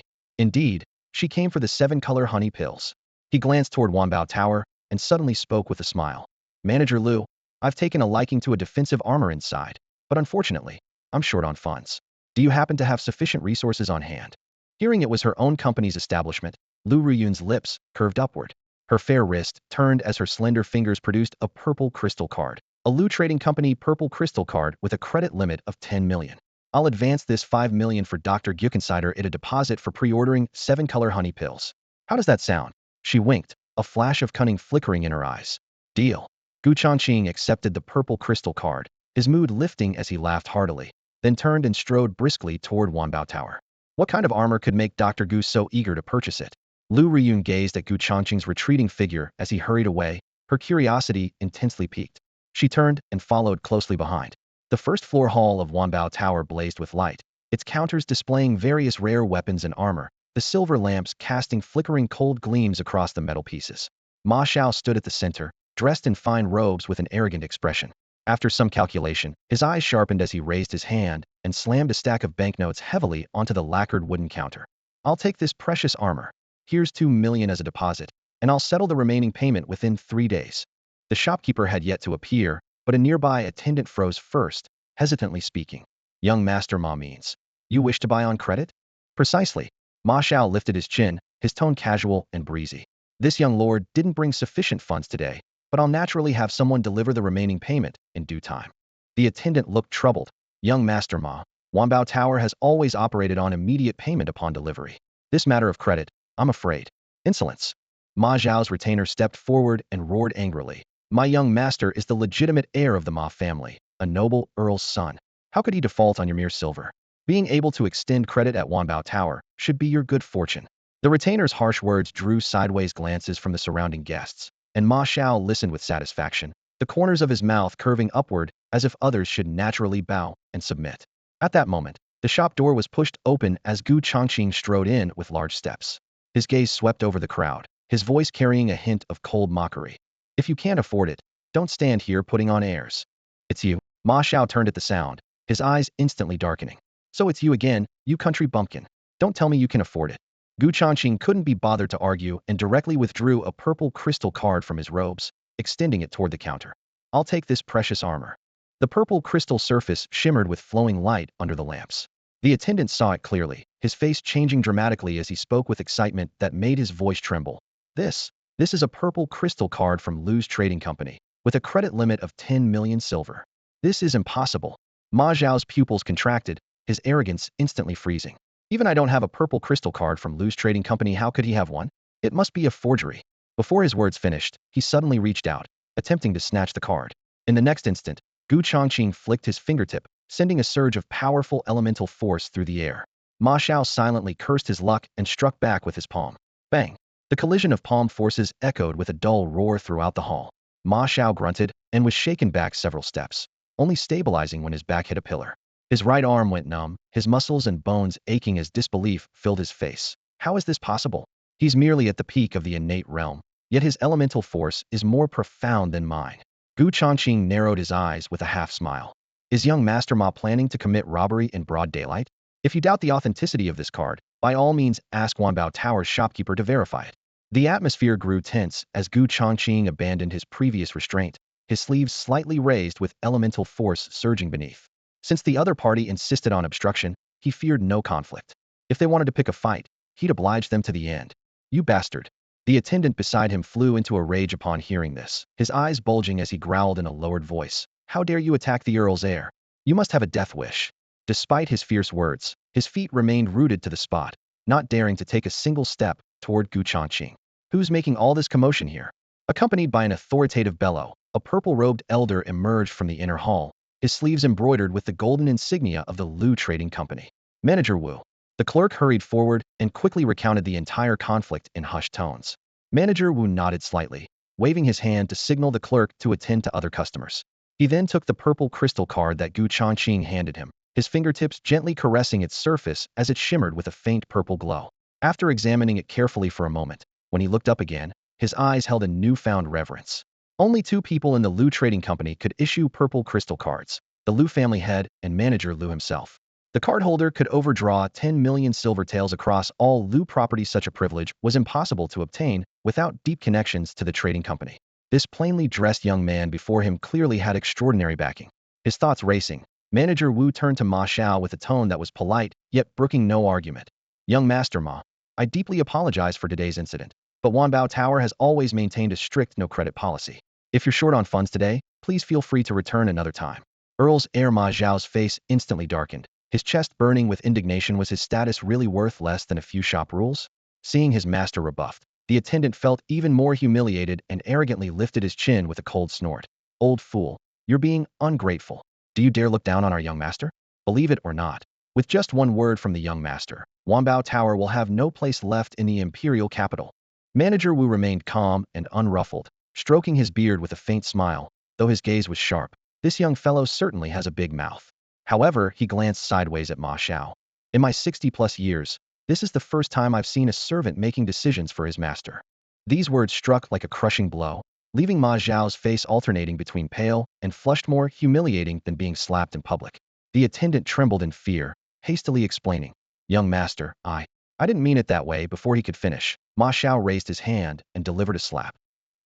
Indeed, she came for the 7-color honey pills. He glanced toward Wanbao Tower and suddenly spoke with a smile. Manager Lu, I've taken a liking to a defensive armor inside, but unfortunately, I'm short on funds. Do you happen to have sufficient resources on hand? Hearing it was her own company's establishment, Lu Riyun's lips curved upward. Her fair wrist turned as her slender fingers produced a purple crystal card. A Lu Trading Company purple crystal card with a credit limit of 10 million. I'll advance this 5 million for Dr. Gyukinsider at a deposit for pre-ordering 7-color honey pills. How does that sound? She winked, a flash of cunning flickering in her eyes. Deal. Gu Changqing accepted the purple crystal card, his mood lifting as he laughed heartily, then turned and strode briskly toward Wanbao Tower. What kind of armor could make Dr. Gu so eager to purchase it? Lu Riyun gazed at Gu Changqing's retreating figure as he hurried away, her curiosity intensely piqued. She turned and followed closely behind. The first-floor hall of Wanbao Tower blazed with light, its counters displaying various rare weapons and armor, the silver lamps casting flickering cold gleams across the metal pieces. Ma Xiao stood at the center, dressed in fine robes with an arrogant expression. After some calculation, his eyes sharpened as he raised his hand and slammed a stack of banknotes heavily onto the lacquered wooden counter. I'll take this precious armor. Here's 2 million as a deposit, and I'll settle the remaining payment within 3 days. The shopkeeper had yet to appear, but a nearby attendant froze first, hesitantly speaking. Young Master Ma means, you wish to buy on credit? Precisely. Ma Xiao lifted his chin, his tone casual and breezy. This young lord didn't bring sufficient funds today, but I'll naturally have someone deliver the remaining payment in due time. The attendant looked troubled. Young Master Ma, Wanbao Tower has always operated on immediate payment upon delivery. This matter of credit, I'm afraid. Insolence. Ma Xiao's retainer stepped forward and roared angrily. My young master is the legitimate heir of the Ma family, a noble earl's son. How could he default on your mere silver? Being able to extend credit at Wanbao Tower should be your good fortune. The retainer's harsh words drew sideways glances from the surrounding guests, and Ma Xiao listened with satisfaction, the corners of his mouth curving upward as if others should naturally bow and submit. At that moment, the shop door was pushed open as Gu Changqing strode in with large steps. His gaze swept over the crowd, his voice carrying a hint of cold mockery. If you can't afford it, don't stand here putting on airs. It's you. Ma Xiao turned at the sound, his eyes instantly darkening. So it's you again, you country bumpkin. Don't tell me you can afford it. Gu Changqing couldn't be bothered to argue and directly withdrew a purple crystal card from his robes, extending it toward the counter. I'll take this precious armor. The purple crystal surface shimmered with flowing light under the lamps. The attendant saw it clearly, his face changing dramatically as he spoke with excitement that made his voice tremble. This is a purple crystal card from Lu's Trading Company, with a credit limit of 10 million silver. This is impossible. Ma Xiao's pupils contracted, his arrogance instantly freezing. Even I don't have a purple crystal card from Lu's Trading Company, how could he have one? It must be a forgery. Before his words finished, he suddenly reached out, attempting to snatch the card. In the next instant, Gu Changqing flicked his fingertip, sending a surge of powerful elemental force through the air. Ma Xiao silently cursed his luck and struck back with his palm. Bang! The collision of palm forces echoed with a dull roar throughout the hall. Ma Xiao grunted and was shaken back several steps, only stabilizing when his back hit a pillar. His right arm went numb, his muscles and bones aching as disbelief filled his face. How is this possible? He's merely at the peak of the innate realm, yet his elemental force is more profound than mine. Gu Changqing narrowed his eyes with a half-smile. Is young Master Ma planning to commit robbery in broad daylight? If you doubt the authenticity of this card, by all means ask Wanbao Tower's shopkeeper to verify it. The atmosphere grew tense as Gu Changqing abandoned his previous restraint, his sleeves slightly raised with elemental force surging beneath. Since the other party insisted on obstruction, he feared no conflict. If they wanted to pick a fight, he'd oblige them to the end. You bastard. The attendant beside him flew into a rage upon hearing this, his eyes bulging as he growled in a lowered voice. How dare you attack the Earl's heir? You must have a death wish. Despite his fierce words, his feet remained rooted to the spot, not daring to take a single step toward Gu Changqing. Who's making all this commotion here? Accompanied by an authoritative bellow, a purple-robed elder emerged from the inner hall, his sleeves embroidered with the golden insignia of the Lu Trading Company. Manager Wu. The clerk hurried forward and quickly recounted the entire conflict in hushed tones. Manager Wu nodded slightly, waving his hand to signal the clerk to attend to other customers. He then took the purple crystal card that Gu Changqing handed him, his fingertips gently caressing its surface as it shimmered with a faint purple glow. After examining it carefully for a moment, when he looked up again, his eyes held a newfound reverence. Only 2 people in the Lu Trading Company could issue purple crystal cards, the Lu family head and manager Lu himself. The cardholder could overdraw 10 million silver taels across all Lu properties. Such a privilege was impossible to obtain without deep connections to the trading company. This plainly dressed young man before him clearly had extraordinary backing. His thoughts racing, Manager Wu turned to Ma Xiao with a tone that was polite, yet brooking no argument. Young Master Ma, I deeply apologize for today's incident, but Wanbao Tower has always maintained a strict no-credit policy. If you're short on funds today, please feel free to return another time. Earl's heir Ma Xiao's face instantly darkened, his chest burning with indignation. Was his status really worth less than a few shop rules? Seeing his master rebuffed, The attendant felt even more humiliated and arrogantly lifted his chin with a cold snort. Old fool, you're being ungrateful. Do you dare look down on our young master? Believe it or not, with just one word from the young master, Wanbao Tower will have no place left in the imperial capital. Manager Wu remained calm and unruffled, stroking his beard with a faint smile, though his gaze was sharp. This young fellow certainly has a big mouth. However, he glanced sideways at Ma Xiao. In my 60-plus years, this is the first time I've seen a servant making decisions for his master. These words struck like a crushing blow, leaving Ma Xiao's face alternating between pale and flushed, more humiliating than being slapped in public. The attendant trembled in fear, hastily explaining, "Young master, I didn't mean it that way." Before he could finish, Ma Xiao raised his hand and delivered a slap.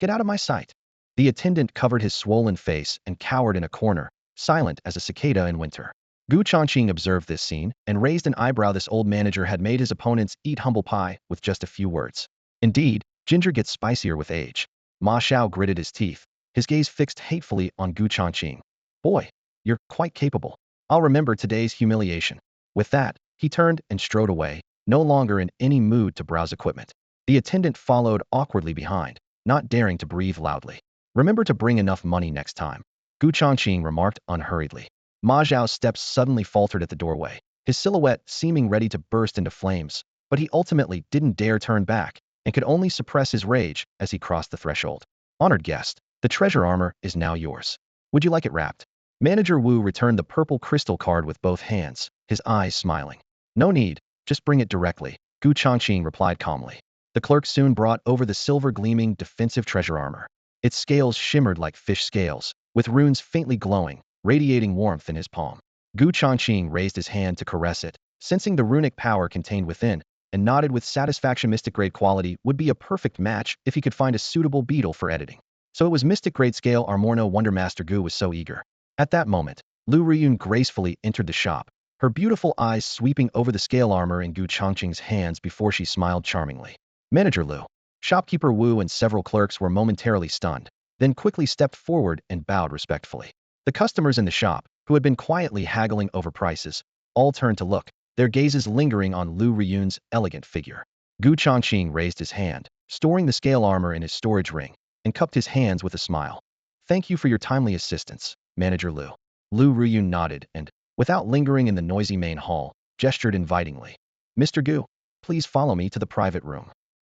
"Get out of my sight." The attendant covered his swollen face and cowered in a corner, silent as a cicada in winter. Gu Changqing observed this scene and raised an eyebrow. This old manager had made his opponents eat humble pie with just a few words. Indeed, ginger gets spicier with age. Ma Xiao gritted his teeth, his gaze fixed hatefully on Gu Changqing. "Boy, you're quite capable. I'll remember today's humiliation." With that, he turned and strode away, no longer in any mood to browse equipment. The attendant followed awkwardly behind, not daring to breathe loudly. "Remember to bring enough money next time," Gu Changqing remarked unhurriedly. Ma Xiao's steps suddenly faltered at the doorway, his silhouette seeming ready to burst into flames, but he ultimately didn't dare turn back and could only suppress his rage as he crossed the threshold. "Honored guest, the treasure armor is now yours. Would you like it wrapped?" Manager Wu returned the purple crystal card with both hands, his eyes smiling. "No need, just bring it directly," Gu Changqing replied calmly. The clerk soon brought over the silver-gleaming defensive treasure armor. Its scales shimmered like fish scales, with runes faintly glowing, radiating warmth in his palm. Gu Changqing raised his hand to caress it, sensing the runic power contained within, and nodded with satisfaction. Mystic-grade quality would be a perfect match if he could find a suitable beetle for editing. So it was mystic-grade scale armor. No wonder Master Gu was so eager. At that moment, Lu Riyun gracefully entered the shop, her beautiful eyes sweeping over the scale armor in Gu Changqing's hands before she smiled charmingly. "Manager Lu." Shopkeeper Wu and several clerks were momentarily stunned, then quickly stepped forward and bowed respectfully. The customers in the shop, who had been quietly haggling over prices, all turned to look, their gazes lingering on Lu Riyun's elegant figure. Gu Changqing raised his hand, storing the scale armor in his storage ring, and cupped his hands with a smile. "Thank you for your timely assistance, Manager Lu." Lu Riyun nodded and, without lingering in the noisy main hall, gestured invitingly. "Mr. Gu, please follow me to the private room."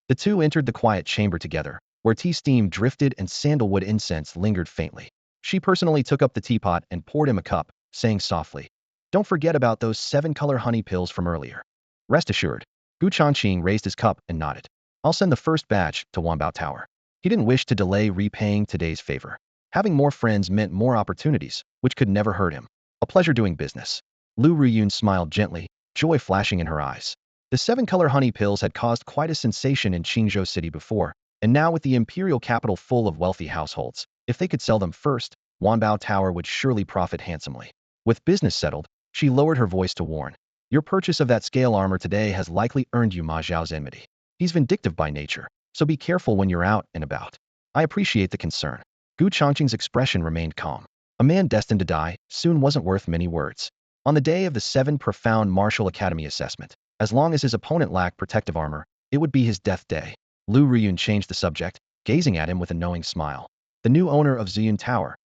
The two entered the quiet chamber together, where tea steam drifted and sandalwood incense lingered faintly. She personally took up the teapot and poured him a cup, saying softly, "Don't forget about those 7-color honey pills from earlier." "Rest assured." Gu Changqing raised his cup and nodded. "I'll send the first batch to Wanbao Tower." He didn't wish to delay repaying today's favor. Having more friends meant more opportunities, which could never hurt him. "A pleasure doing business." Lu Riyun smiled gently, joy flashing in her eyes. The 7-color honey pills had caused quite a sensation in Qingzhou City before, and now with the imperial capital full of wealthy households, if they could sell them first, Wanbao Tower would surely profit handsomely. With business settled, she lowered her voice to warn, "Your purchase of that scale armor today has likely earned you Ma Xiao's enmity. He's vindictive by nature, so be careful when you're out and about." "I appreciate the concern." Gu Changqing's expression remained calm. A man destined to die soon wasn't worth many words. On the day of the 7 profound martial academy assessment, as long as his opponent lacked protective armor, it would be his death day. Lu Riyun changed the subject, gazing at him with a knowing smile. "The new owner of Ziyun Tower.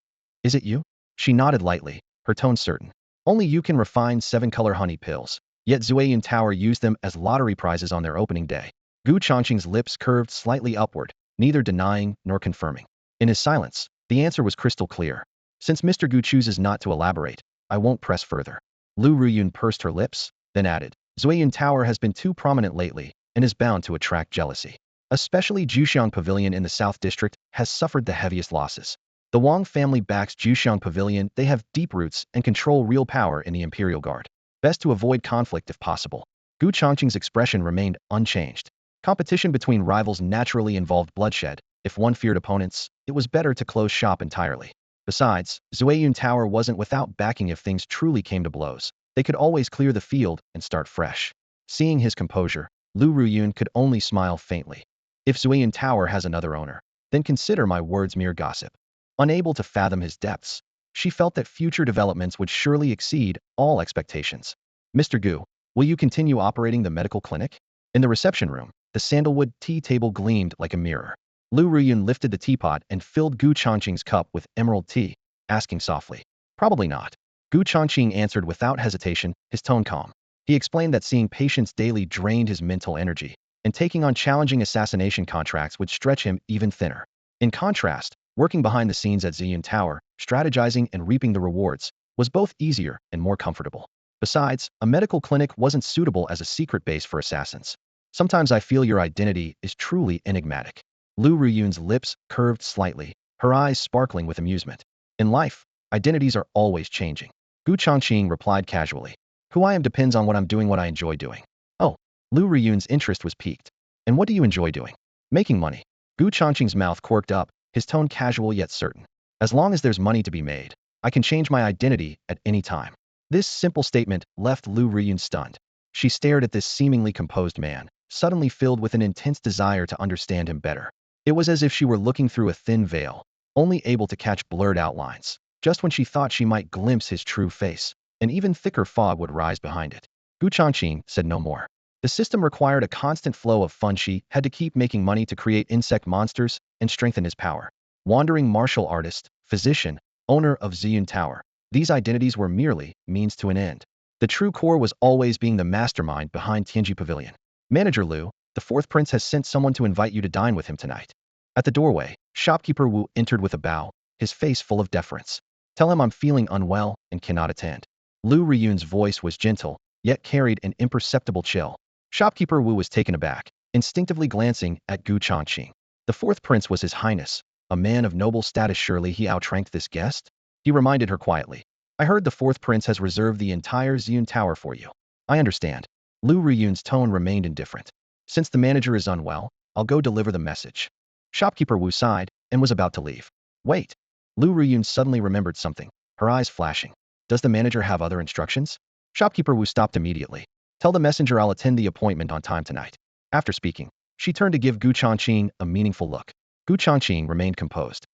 Is it you?" She nodded lightly, her tone certain. "Only you can refine 7-color honey pills. Yet Ziyun Tower used them as lottery prizes on their opening day." Gu Changqing's lips curved slightly upward, neither denying nor confirming. In his silence, the answer was crystal clear. "Since Mr. Gu chooses not to elaborate, I won't press further." Lu Riyun pursed her lips, then added, "Ziyun Tower has been too prominent lately and is bound to attract jealousy. Especially Juxiang Pavilion in the South District has suffered the heaviest losses. The Wang family backs Juxiang Pavilion. They have deep roots and control real power in the Imperial Guard. Best to avoid conflict if possible." Gu Changqing's expression remained unchanged. Competition between rivals naturally involved bloodshed. If one feared opponents, it was better to close shop entirely. Besides, Ziyun Tower wasn't without backing if things truly came to blows. They could always clear the field and start fresh. Seeing his composure, Lu Riyun could only smile faintly. "If Ziyun Tower has another owner, then consider my words mere gossip." Unable to fathom his depths, she felt that future developments would surely exceed all expectations. "Mr. Gu, will you continue operating the medical clinic?" In the reception room, The sandalwood tea table gleamed like a mirror. Lu Ruyun lifted the teapot and filled Gu Changqing's cup with emerald tea, asking softly, "Probably not." Gu Changqing answered without hesitation, his tone calm. He explained that seeing patients daily drained his mental energy, and taking on challenging assassination contracts would stretch him even thinner. In contrast, working behind the scenes at Ziyun Tower, strategizing and reaping the rewards, was both easier and more comfortable. Besides, a medical clinic wasn't suitable as a secret base for assassins. Sometimes I feel your identity is truly enigmatic. Lu Ruyun's lips curved slightly, her eyes sparkling with amusement. In life, identities are always changing. Gu Changqing replied casually. Who I am depends on what I'm doing, what I enjoy doing. Oh, Lu Ruyun's interest was piqued. And what do you enjoy doing? Making money. Gu Changqing's mouth quirked up, his tone casual yet certain. As long as there's money to be made, I can change my identity at any time. This simple statement left Lu Ruyun stunned. She stared at this seemingly composed man, suddenly filled with an intense desire to understand him better. It was as if she were looking through a thin veil, only able to catch blurred outlines. Just when she thought she might glimpse his true face, an even thicker fog would rise behind it. Gu Changqing said no more. The system required a constant flow of funds. She had to keep making money to create insect monsters and strengthen his power. Wandering martial artist, physician, owner of Ziyun Tower. These identities were merely means to an end. The true core was always being the mastermind behind Tianji Pavilion. Manager Lu, the fourth prince has sent someone to invite you to dine with him tonight. At the doorway, shopkeeper Wu entered with a bow, his face full of deference. Tell him I'm feeling unwell and cannot attend. Lu Riyun's voice was gentle, yet carried an imperceptible chill. Shopkeeper Wu was taken aback, instinctively glancing at Gu Changqing. The fourth prince was his highness, a man of noble status. Surely he outranked this guest? He reminded her quietly. I heard the fourth prince has reserved the entire Ziyun Tower for you. I understand. Lu Riyun's tone remained indifferent. Since the manager is unwell, I'll go deliver the message. Shopkeeper Wu sighed and was about to leave. Wait. Lu Riyun suddenly remembered something, her eyes flashing. Does the manager have other instructions? Shopkeeper Wu stopped immediately. Tell the messenger I'll attend the appointment on time tonight. After speaking, she turned to give Gu Changqing a meaningful look. Gu Changqing remained composed.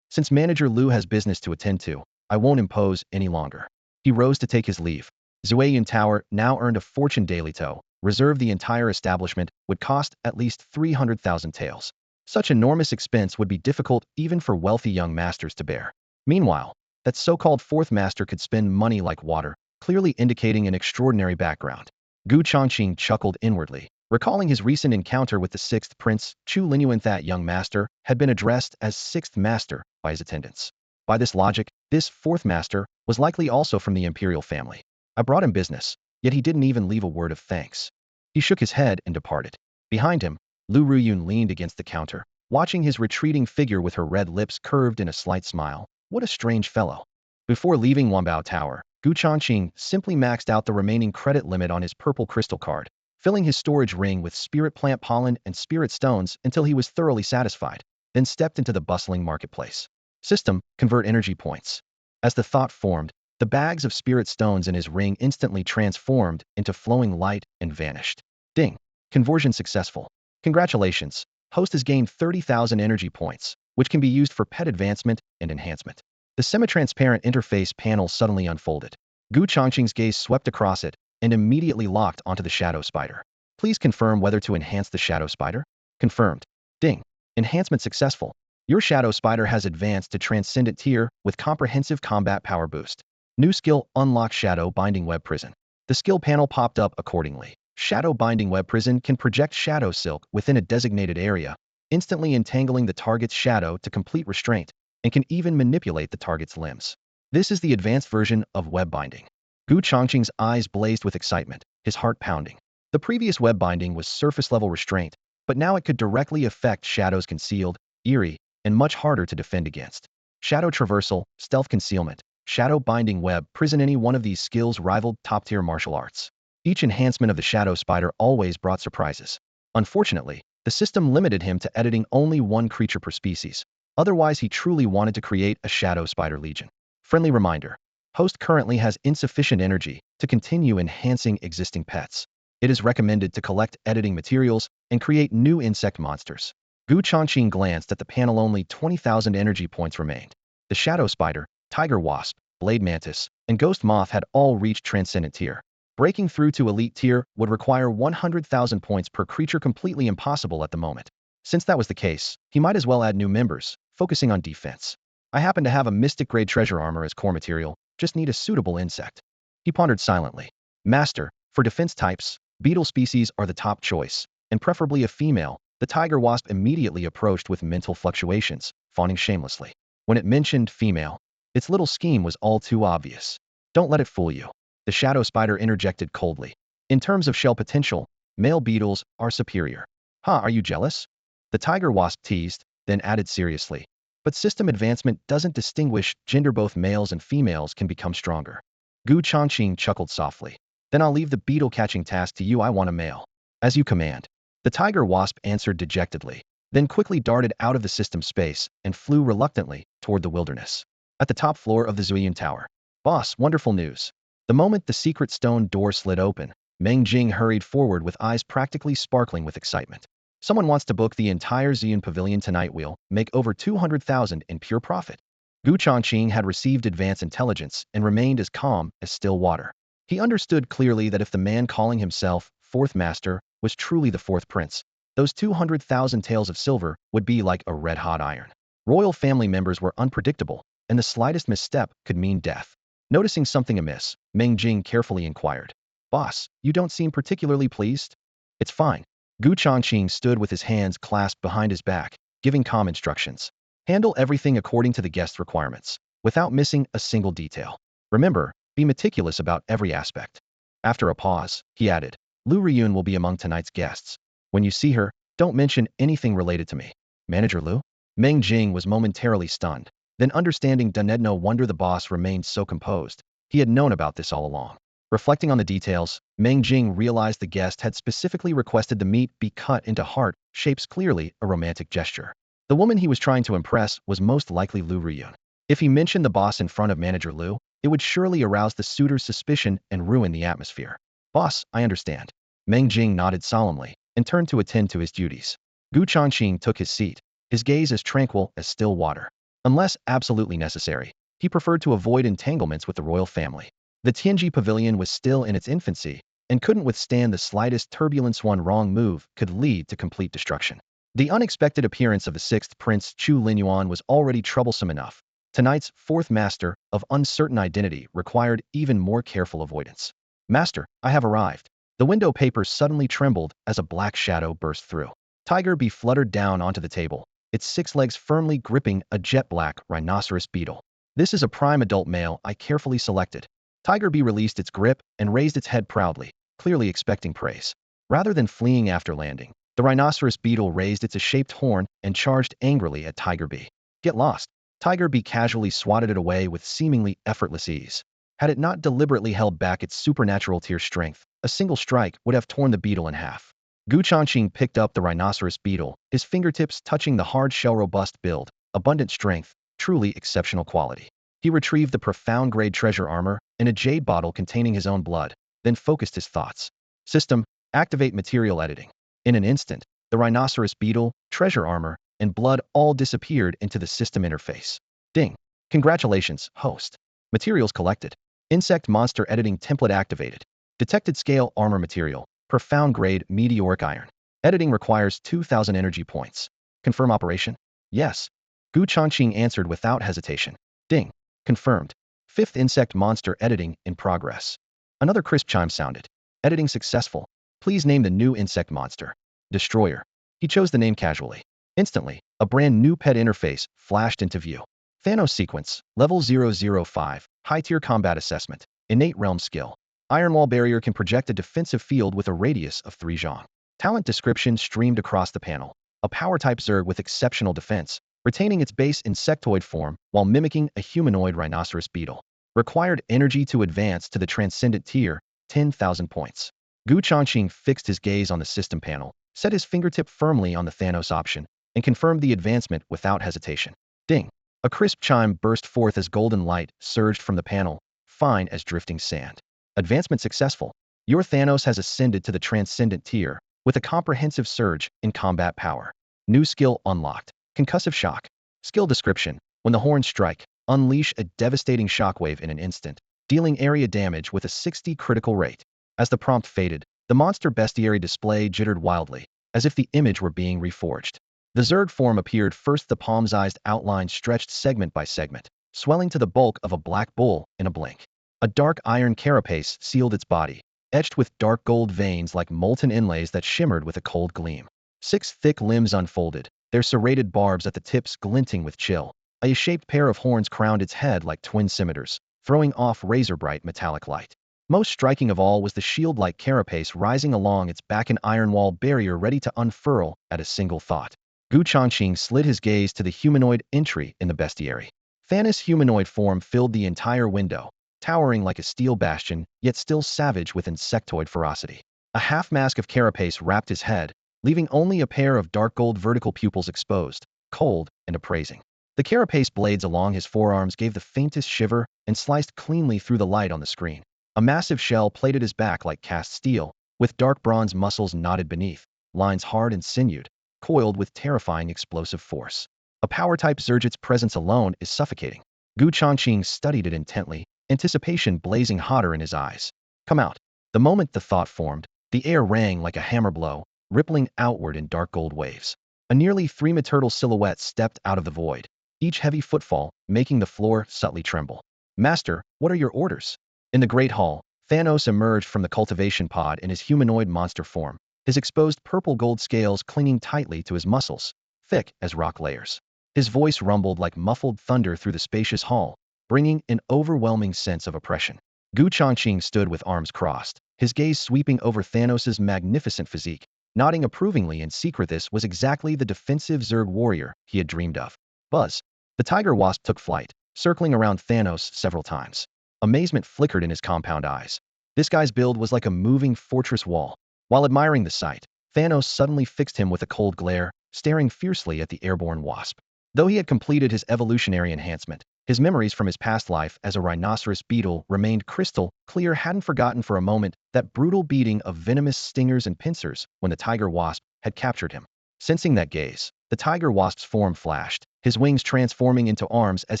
Since manager Lu has business to attend to, I won't impose any longer. He rose to take his leave. Ziyun Tower now earned a fortune daily. To reserve the entire establishment would cost at least 300,000 taels. Such enormous expense would be difficult even for wealthy young masters to bear. Meanwhile, that so-called fourth master could spend money like water, clearly indicating an extraordinary background. Gu Changqing chuckled inwardly, recalling his recent encounter with the sixth prince, Chu Linyuan. That young master had been addressed as sixth master by his attendants. By this logic, this fourth master was likely also from the imperial family. I brought him business, yet he didn't even leave a word of thanks. He shook his head and departed. Behind him, Lu Ruyun leaned against the counter, watching his retreating figure with her red lips curved in a slight smile. What a strange fellow. Before leaving Wanbao Tower, Gu Changqing simply maxed out the remaining credit limit on his purple crystal card, filling his storage ring with spirit plant pollen and spirit stones until he was thoroughly satisfied, then stepped into the bustling marketplace. System, convert energy points. As the thought formed, the bags of spirit stones in his ring instantly transformed into flowing light and vanished. Ding. Conversion successful. Congratulations. Host has gained 30,000 energy points, which can be used for pet advancement and enhancement. The semi-transparent interface panel suddenly unfolded. Gu Changqing's gaze swept across it and immediately locked onto the shadow spider. Please confirm whether to enhance the shadow spider. Confirmed. Ding. Enhancement successful. Your shadow spider has advanced to transcendent tier with comprehensive combat power boost. New skill, unlock shadow binding web prison. The skill panel popped up accordingly. Shadow binding web prison can project shadow silk within a designated area, instantly entangling the target's shadow to complete restraint, and can even manipulate the target's limbs. This is the advanced version of web binding. Gu Changqing's eyes blazed with excitement, his heart pounding. The previous web binding was surface-level restraint, but now it could directly affect shadows concealed, eerie, and much harder to defend against. Shadow traversal, stealth concealment, shadow binding web prison. Any one of these skills rivaled top-tier martial arts. Each enhancement of the shadow spider always brought surprises. Unfortunately, the system limited him to editing only one creature per species. Otherwise, he truly wanted to create a shadow spider legion. Friendly reminder. Host currently has insufficient energy to continue enhancing existing pets. It is recommended to collect editing materials and create new insect monsters. Gu Changqing glanced at the panel. Only 20,000 energy points remained. The shadow spider, tiger wasp, blade mantis, and ghost moth had all reached transcendent tier. Breaking through to elite tier would require 100,000 points per creature, completely impossible at the moment. Since that was the case, he might as well add new members, focusing on defense. I happen to have a mystic grade treasure armor as core material, just need a suitable insect. He pondered silently. Master, for defense types, beetle species are the top choice, and preferably a female. The tiger wasp immediately approached with mental fluctuations, fawning shamelessly. When it mentioned female, its little scheme was all too obvious. Don't let it fool you. The shadow spider interjected coldly. In terms of shell potential, male beetles are superior. Huh, are you jealous? The tiger wasp teased, then added seriously. But system advancement doesn't distinguish gender, both males and females can become stronger. Changqing chuckled softly. Then I'll leave the beetle catching task to you, I want a male. As you command. The tiger wasp answered dejectedly, then quickly darted out of the system space and flew reluctantly toward the wilderness. At the top floor of the Zuiyun Tower. Boss, wonderful news. The moment the secret stone door slid open, Meng Jing hurried forward with eyes practically sparkling with excitement. Someone wants to book the entire Ziyun Pavilion tonight. We'll make over 200,000 in pure profit. Changqing had received advance intelligence and remained as calm as still water. He understood clearly that if the man calling himself Fourth Master was truly the Fourth Prince, those 200,000 taels of silver would be like a red-hot iron. Royal family members were unpredictable, and the slightest misstep could mean death. Noticing something amiss, Meng Jing carefully inquired. Boss, you don't seem particularly pleased? It's fine. Changqing stood with his hands clasped behind his back, giving calm instructions. Handle everything according to the guest's requirements, without missing a single detail. Remember, be meticulous about every aspect. After a pause, he added, Lu Riyun will be among tonight's guests. When you see her, don't mention anything related to me. Manager Lu? Meng Jing was momentarily stunned. Then understanding did no wonder the boss remained so composed. He had known about this all along. Reflecting on the details, Meng Jing realized the guest had specifically requested the meat be cut into heart shapes, clearly a romantic gesture. The woman he was trying to impress was most likely Lu Riyun. If he mentioned the boss in front of Manager Lu, it would surely arouse the suitor's suspicion and ruin the atmosphere. Boss, I understand. Meng Jing nodded solemnly and turned to attend to his duties. Changqing took his seat, his gaze as tranquil as still water. Unless absolutely necessary, he preferred to avoid entanglements with the royal family. The Tianji Pavilion was still in its infancy and couldn't withstand the slightest turbulence. One wrong move could lead to complete destruction. The unexpected appearance of the sixth prince Chu Linyuan was already troublesome enough. Tonight's fourth master of uncertain identity required even more careful avoidance. Master, I have arrived. The window paper suddenly trembled as a black shadow burst through. Tiger Bee fluttered down onto the table, its 6 legs firmly gripping a jet-black rhinoceros beetle. This is a prime adult male I carefully selected. Tiger Bee released its grip and raised its head proudly, clearly expecting praise. Rather than fleeing after landing, the rhinoceros beetle raised its shaped horn and charged angrily at Tiger Bee. Get lost. Tiger Bee casually swatted it away with seemingly effortless ease. Had it not deliberately held back its supernatural tier strength, a single strike would have torn the beetle in half. Changqing picked up the rhinoceros beetle, his fingertips touching the hard shell. Robust build, abundant strength, truly exceptional quality. He retrieved the profound grade treasure armor in a jade bottle containing his own blood, then focused his thoughts. System, activate material editing. In an instant, the rhinoceros beetle, treasure armor, and blood all disappeared into the system interface. Ding. Congratulations, host. Materials collected. Insect monster editing template activated. Detected scale armor material, profound grade meteoric iron. Editing requires 2,000 energy points. Confirm operation? Yes. Changqing answered without hesitation. Ding. Confirmed. 5th insect monster editing in progress. Another crisp chime sounded. Editing successful. Please name the new insect monster. Destroyer. He chose the name casually. Instantly, a brand new pet interface flashed into view. Thanos sequence, level 005, high-tier combat assessment, innate realm skill. Iron wall barrier can project a defensive field with a radius of 3 zhang. Talent description streamed across the panel. A power-type Zerg with exceptional defense, retaining its base insectoid form while mimicking a humanoid rhinoceros beetle. Required energy to advance to the transcendent tier, 10,000 points. Changqing fixed his gaze on the system panel, set his fingertip firmly on the Thanos option, and confirmed the advancement without hesitation. Ding. A crisp chime burst forth as golden light surged from the panel, fine as drifting sand. Advancement successful. Your Thanos has ascended to the transcendent tier, with a comprehensive surge in combat power. New skill unlocked. Concussive shock. Skill description. When the horns strike, unleash a devastating shockwave in an instant, dealing area damage with a 60 critical rate. As the prompt faded, the monster bestiary display jittered wildly, as if the image were being reforged. The Zerg form appeared first, the palm-sized outline stretched segment by segment, swelling to the bulk of a black bull in a blink. A dark iron carapace sealed its body, etched with dark gold veins like molten inlays that shimmered with a cold gleam. 6 thick limbs unfolded, their serrated barbs at the tips glinting with chill. A U-shaped pair of horns crowned its head like twin scimitars, throwing off razor-bright metallic light. Most striking of all was the shield-like carapace rising along its back, an iron wall barrier ready to unfurl at a single thought. Changqing slid his gaze to the humanoid entry in the bestiary. Thanos' humanoid form filled the entire window, towering like a steel bastion, yet still savage with insectoid ferocity. A half-mask of carapace wrapped his head, leaving only a pair of dark gold vertical pupils exposed, cold and appraising. The carapace blades along his forearms gave the faintest shiver and sliced cleanly through the light on the screen. A massive shell plated his back like cast steel, with dark bronze muscles knotted beneath, lines hard and sinewed, coiled with terrifying explosive force. A power-type Zerg's presence alone is suffocating. Changqing studied it intently, anticipation blazing hotter in his eyes. Come out. The moment the thought formed, the air rang like a hammer blow, rippling outward in dark gold waves. A nearly 3-meter silhouette stepped out of the void, each heavy footfall making the floor subtly tremble. Master, what are your orders? In the great hall, Thanos emerged from the cultivation pod in his humanoid monster form, his exposed purple-gold scales clinging tightly to his muscles, thick as rock layers. His voice rumbled like muffled thunder through the spacious hall, bringing an overwhelming sense of oppression. Changqing stood with arms crossed, his gaze sweeping over Thanos' magnificent physique, nodding approvingly. In secret, this was exactly the defensive Zerg warrior he had dreamed of. Buzz. The tiger wasp took flight, circling around Thanos several times. Amazement flickered in his compound eyes. This guy's build was like a moving fortress wall. While admiring the sight, Thanos suddenly fixed him with a cold glare, staring fiercely at the airborne wasp. Though he had completed his evolutionary enhancement, his memories from his past life as a rhinoceros beetle remained crystal clear. Hadn't forgotten for a moment that brutal beating of venomous stingers and pincers when the tiger wasp had captured him. Sensing that gaze, the tiger wasp's form flashed, his wings transforming into arms as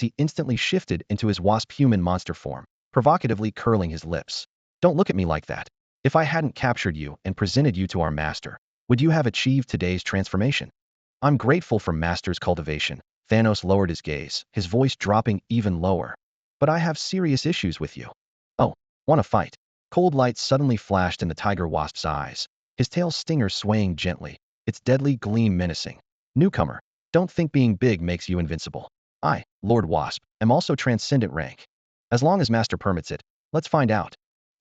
he instantly shifted into his wasp human monster form, provocatively curling his lips. Don't look at me like that. If I hadn't captured you and presented you to our master, would you have achieved today's transformation? I'm grateful for master's cultivation. Thanos lowered his gaze, his voice dropping even lower. But I have serious issues with you. Oh, want to fight? Cold light suddenly flashed in the tiger wasp's eyes, his tail stinger swaying gently, its deadly gleam menacing. Newcomer, don't think being big makes you invincible. I, Lord Wasp, am also transcendent rank. As long as master permits it, let's find out.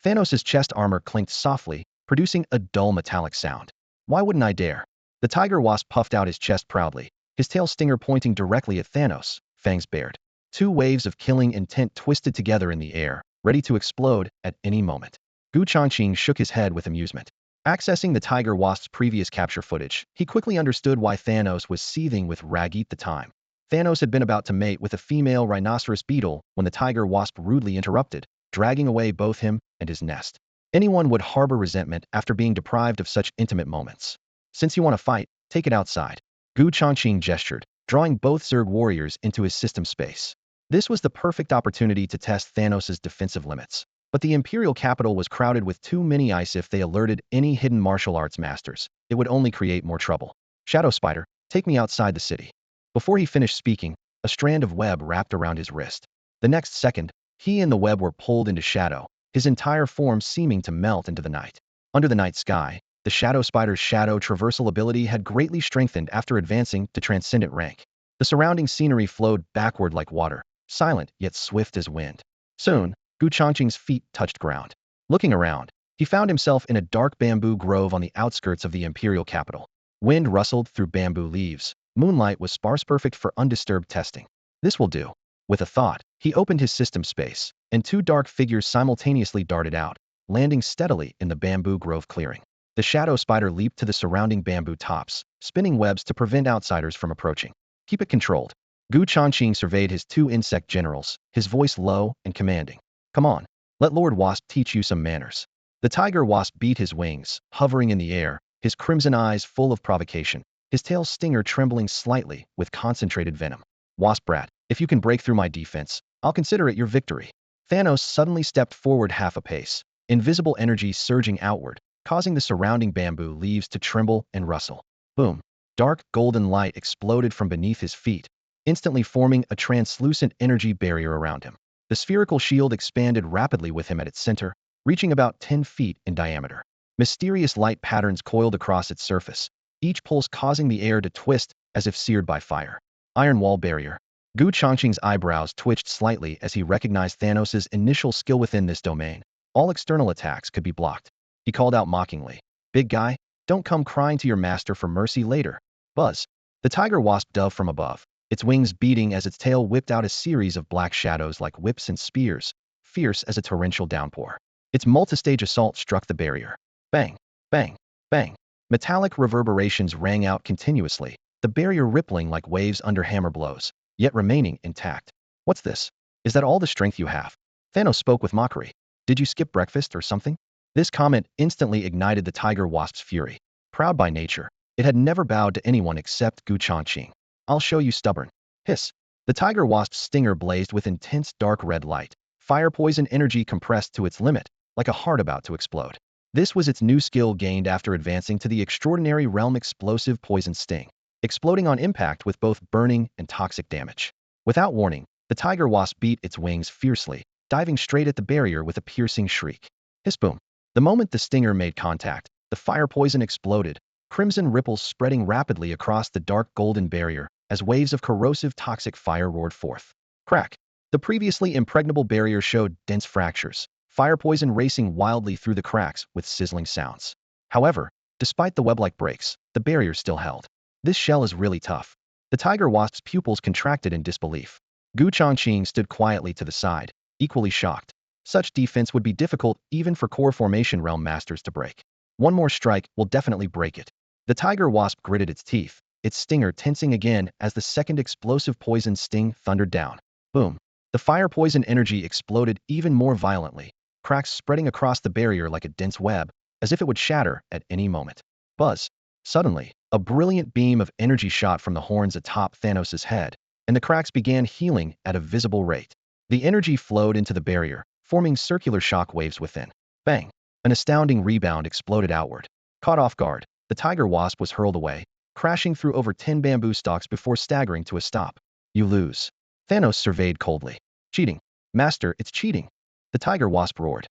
Thanos' chest armor clinked softly, producing a dull metallic sound. Why wouldn't I dare? The tiger wasp puffed out his chest proudly, his tail stinger pointing directly at Thanos, fangs bared. 2 waves of killing intent twisted together in the air, ready to explode at any moment. Changqing shook his head with amusement. Accessing the tiger wasp's previous capture footage, he quickly understood why Thanos was seething with rage at the time. Thanos had been about to mate with a female rhinoceros beetle when the tiger wasp rudely interrupted, dragging away both him and his nest. Anyone would harbor resentment after being deprived of such intimate moments. Since you want to fight, take it outside. Changqing gestured, drawing both Zerg warriors into his system space. This was the perfect opportunity to test Thanos' defensive limits. But the Imperial capital was crowded with too many ice. If they alerted any hidden martial arts masters, it would only create more trouble. Shadow Spider, take me outside the city. Before he finished speaking, a strand of web wrapped around his wrist. The next second, he and the web were pulled into shadow, his entire form seeming to melt into the night. Under the night sky, the Shadow Spider's shadow traversal ability had greatly strengthened after advancing to transcendent rank. The surrounding scenery flowed backward like water, silent yet swift as wind. Soon, Changqing's feet touched ground. Looking around, he found himself in a dark bamboo grove on the outskirts of the Imperial capital. Wind rustled through bamboo leaves. Moonlight was sparse, perfect for undisturbed testing. This will do. With a thought, he opened his system space, and 2 dark figures simultaneously darted out, landing steadily in the bamboo grove clearing. The Shadow Spider leaped to the surrounding bamboo tops, spinning webs to prevent outsiders from approaching. Keep it controlled. Changqing surveyed his 2 insect generals, his voice low and commanding. Come on, let Lord Wasp teach you some manners. The tiger wasp beat his wings, hovering in the air, his crimson eyes full of provocation, his tail stinger trembling slightly with concentrated venom. Wasp brat, if you can break through my defense, I'll consider it your victory. Thanos suddenly stepped forward half a pace, invisible energy surging outward, causing the surrounding bamboo leaves to tremble and rustle. Boom! Dark golden light exploded from beneath his feet, instantly forming a translucent energy barrier around him. The spherical shield expanded rapidly with him at its center, reaching about 10 feet in diameter. Mysterious light patterns coiled across its surface, each pulse causing the air to twist as if seared by fire. Iron wall barrier. Gu Changqing's eyebrows twitched slightly as he recognized Thanos' initial skill within this domain. All external attacks could be blocked. He called out mockingly, "Big guy, don't come crying to your master for mercy later." Buzz. The tiger wasp dove from above, its wings beating as its tail whipped out a series of black shadows like whips and spears, fierce as a torrential downpour. Its multi-stage assault struck the barrier. Bang, bang, bang. Metallic reverberations rang out continuously, the barrier rippling like waves under hammer blows, yet remaining intact. "What's this? Is that all the strength you have?" Thanos spoke with mockery. "Did you skip breakfast or something?" This comment instantly ignited the tiger wasp's fury. Proud by nature, it had never bowed to anyone except Gu Changqing. "I'll show you, stubborn." Hiss. The tiger wasp's stinger blazed with intense dark red light, fire poison energy compressed to its limit, like a heart about to explode. This was its new skill gained after advancing to the extraordinary realm explosive poison sting, exploding on impact with both burning and toxic damage. Without warning, the tiger wasp beat its wings fiercely, diving straight at the barrier with a piercing shriek. Hiss boom. The moment the stinger made contact, the fire poison exploded, crimson ripples spreading rapidly across the dark golden barrier as waves of corrosive toxic fire roared forth. Crack. The previously impregnable barrier showed dense fractures, fire poison racing wildly through the cracks with sizzling sounds. However, despite the web-like breaks, the barrier still held. "This shell is really tough." The tiger wasp's pupils contracted in disbelief. Gu Changqing stood quietly to the side, equally shocked. Such defense would be difficult even for core formation realm masters to break. "One more strike will definitely break it." The tiger wasp gritted its teeth, its stinger tensing again as the second explosive poison sting thundered down. Boom. The fire poison energy exploded even more violently, cracks spreading across the barrier like a dense web, as if it would shatter at any moment. Buzz. Suddenly, a brilliant beam of energy shot from the horns atop Thanos' head, and the cracks began healing at a visible rate. The energy flowed into the barrier, forming circular shock waves within. Bang! An astounding rebound exploded outward. Caught off guard, the tiger wasp was hurled away, crashing through over 10 bamboo stalks before staggering to a stop. "You lose." Thanos surveyed coldly. "Cheating. Master, it's cheating." The tiger wasp roared.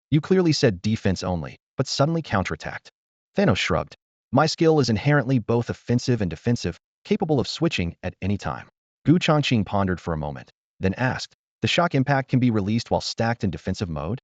"You clearly said defense only, but suddenly counterattacked." Thanos shrugged. "My skill is inherently both offensive and defensive, capable of switching at any time." Gu Changqing pondered for a moment, then asked, "The shock impact can be released while stacked in defensive mode?"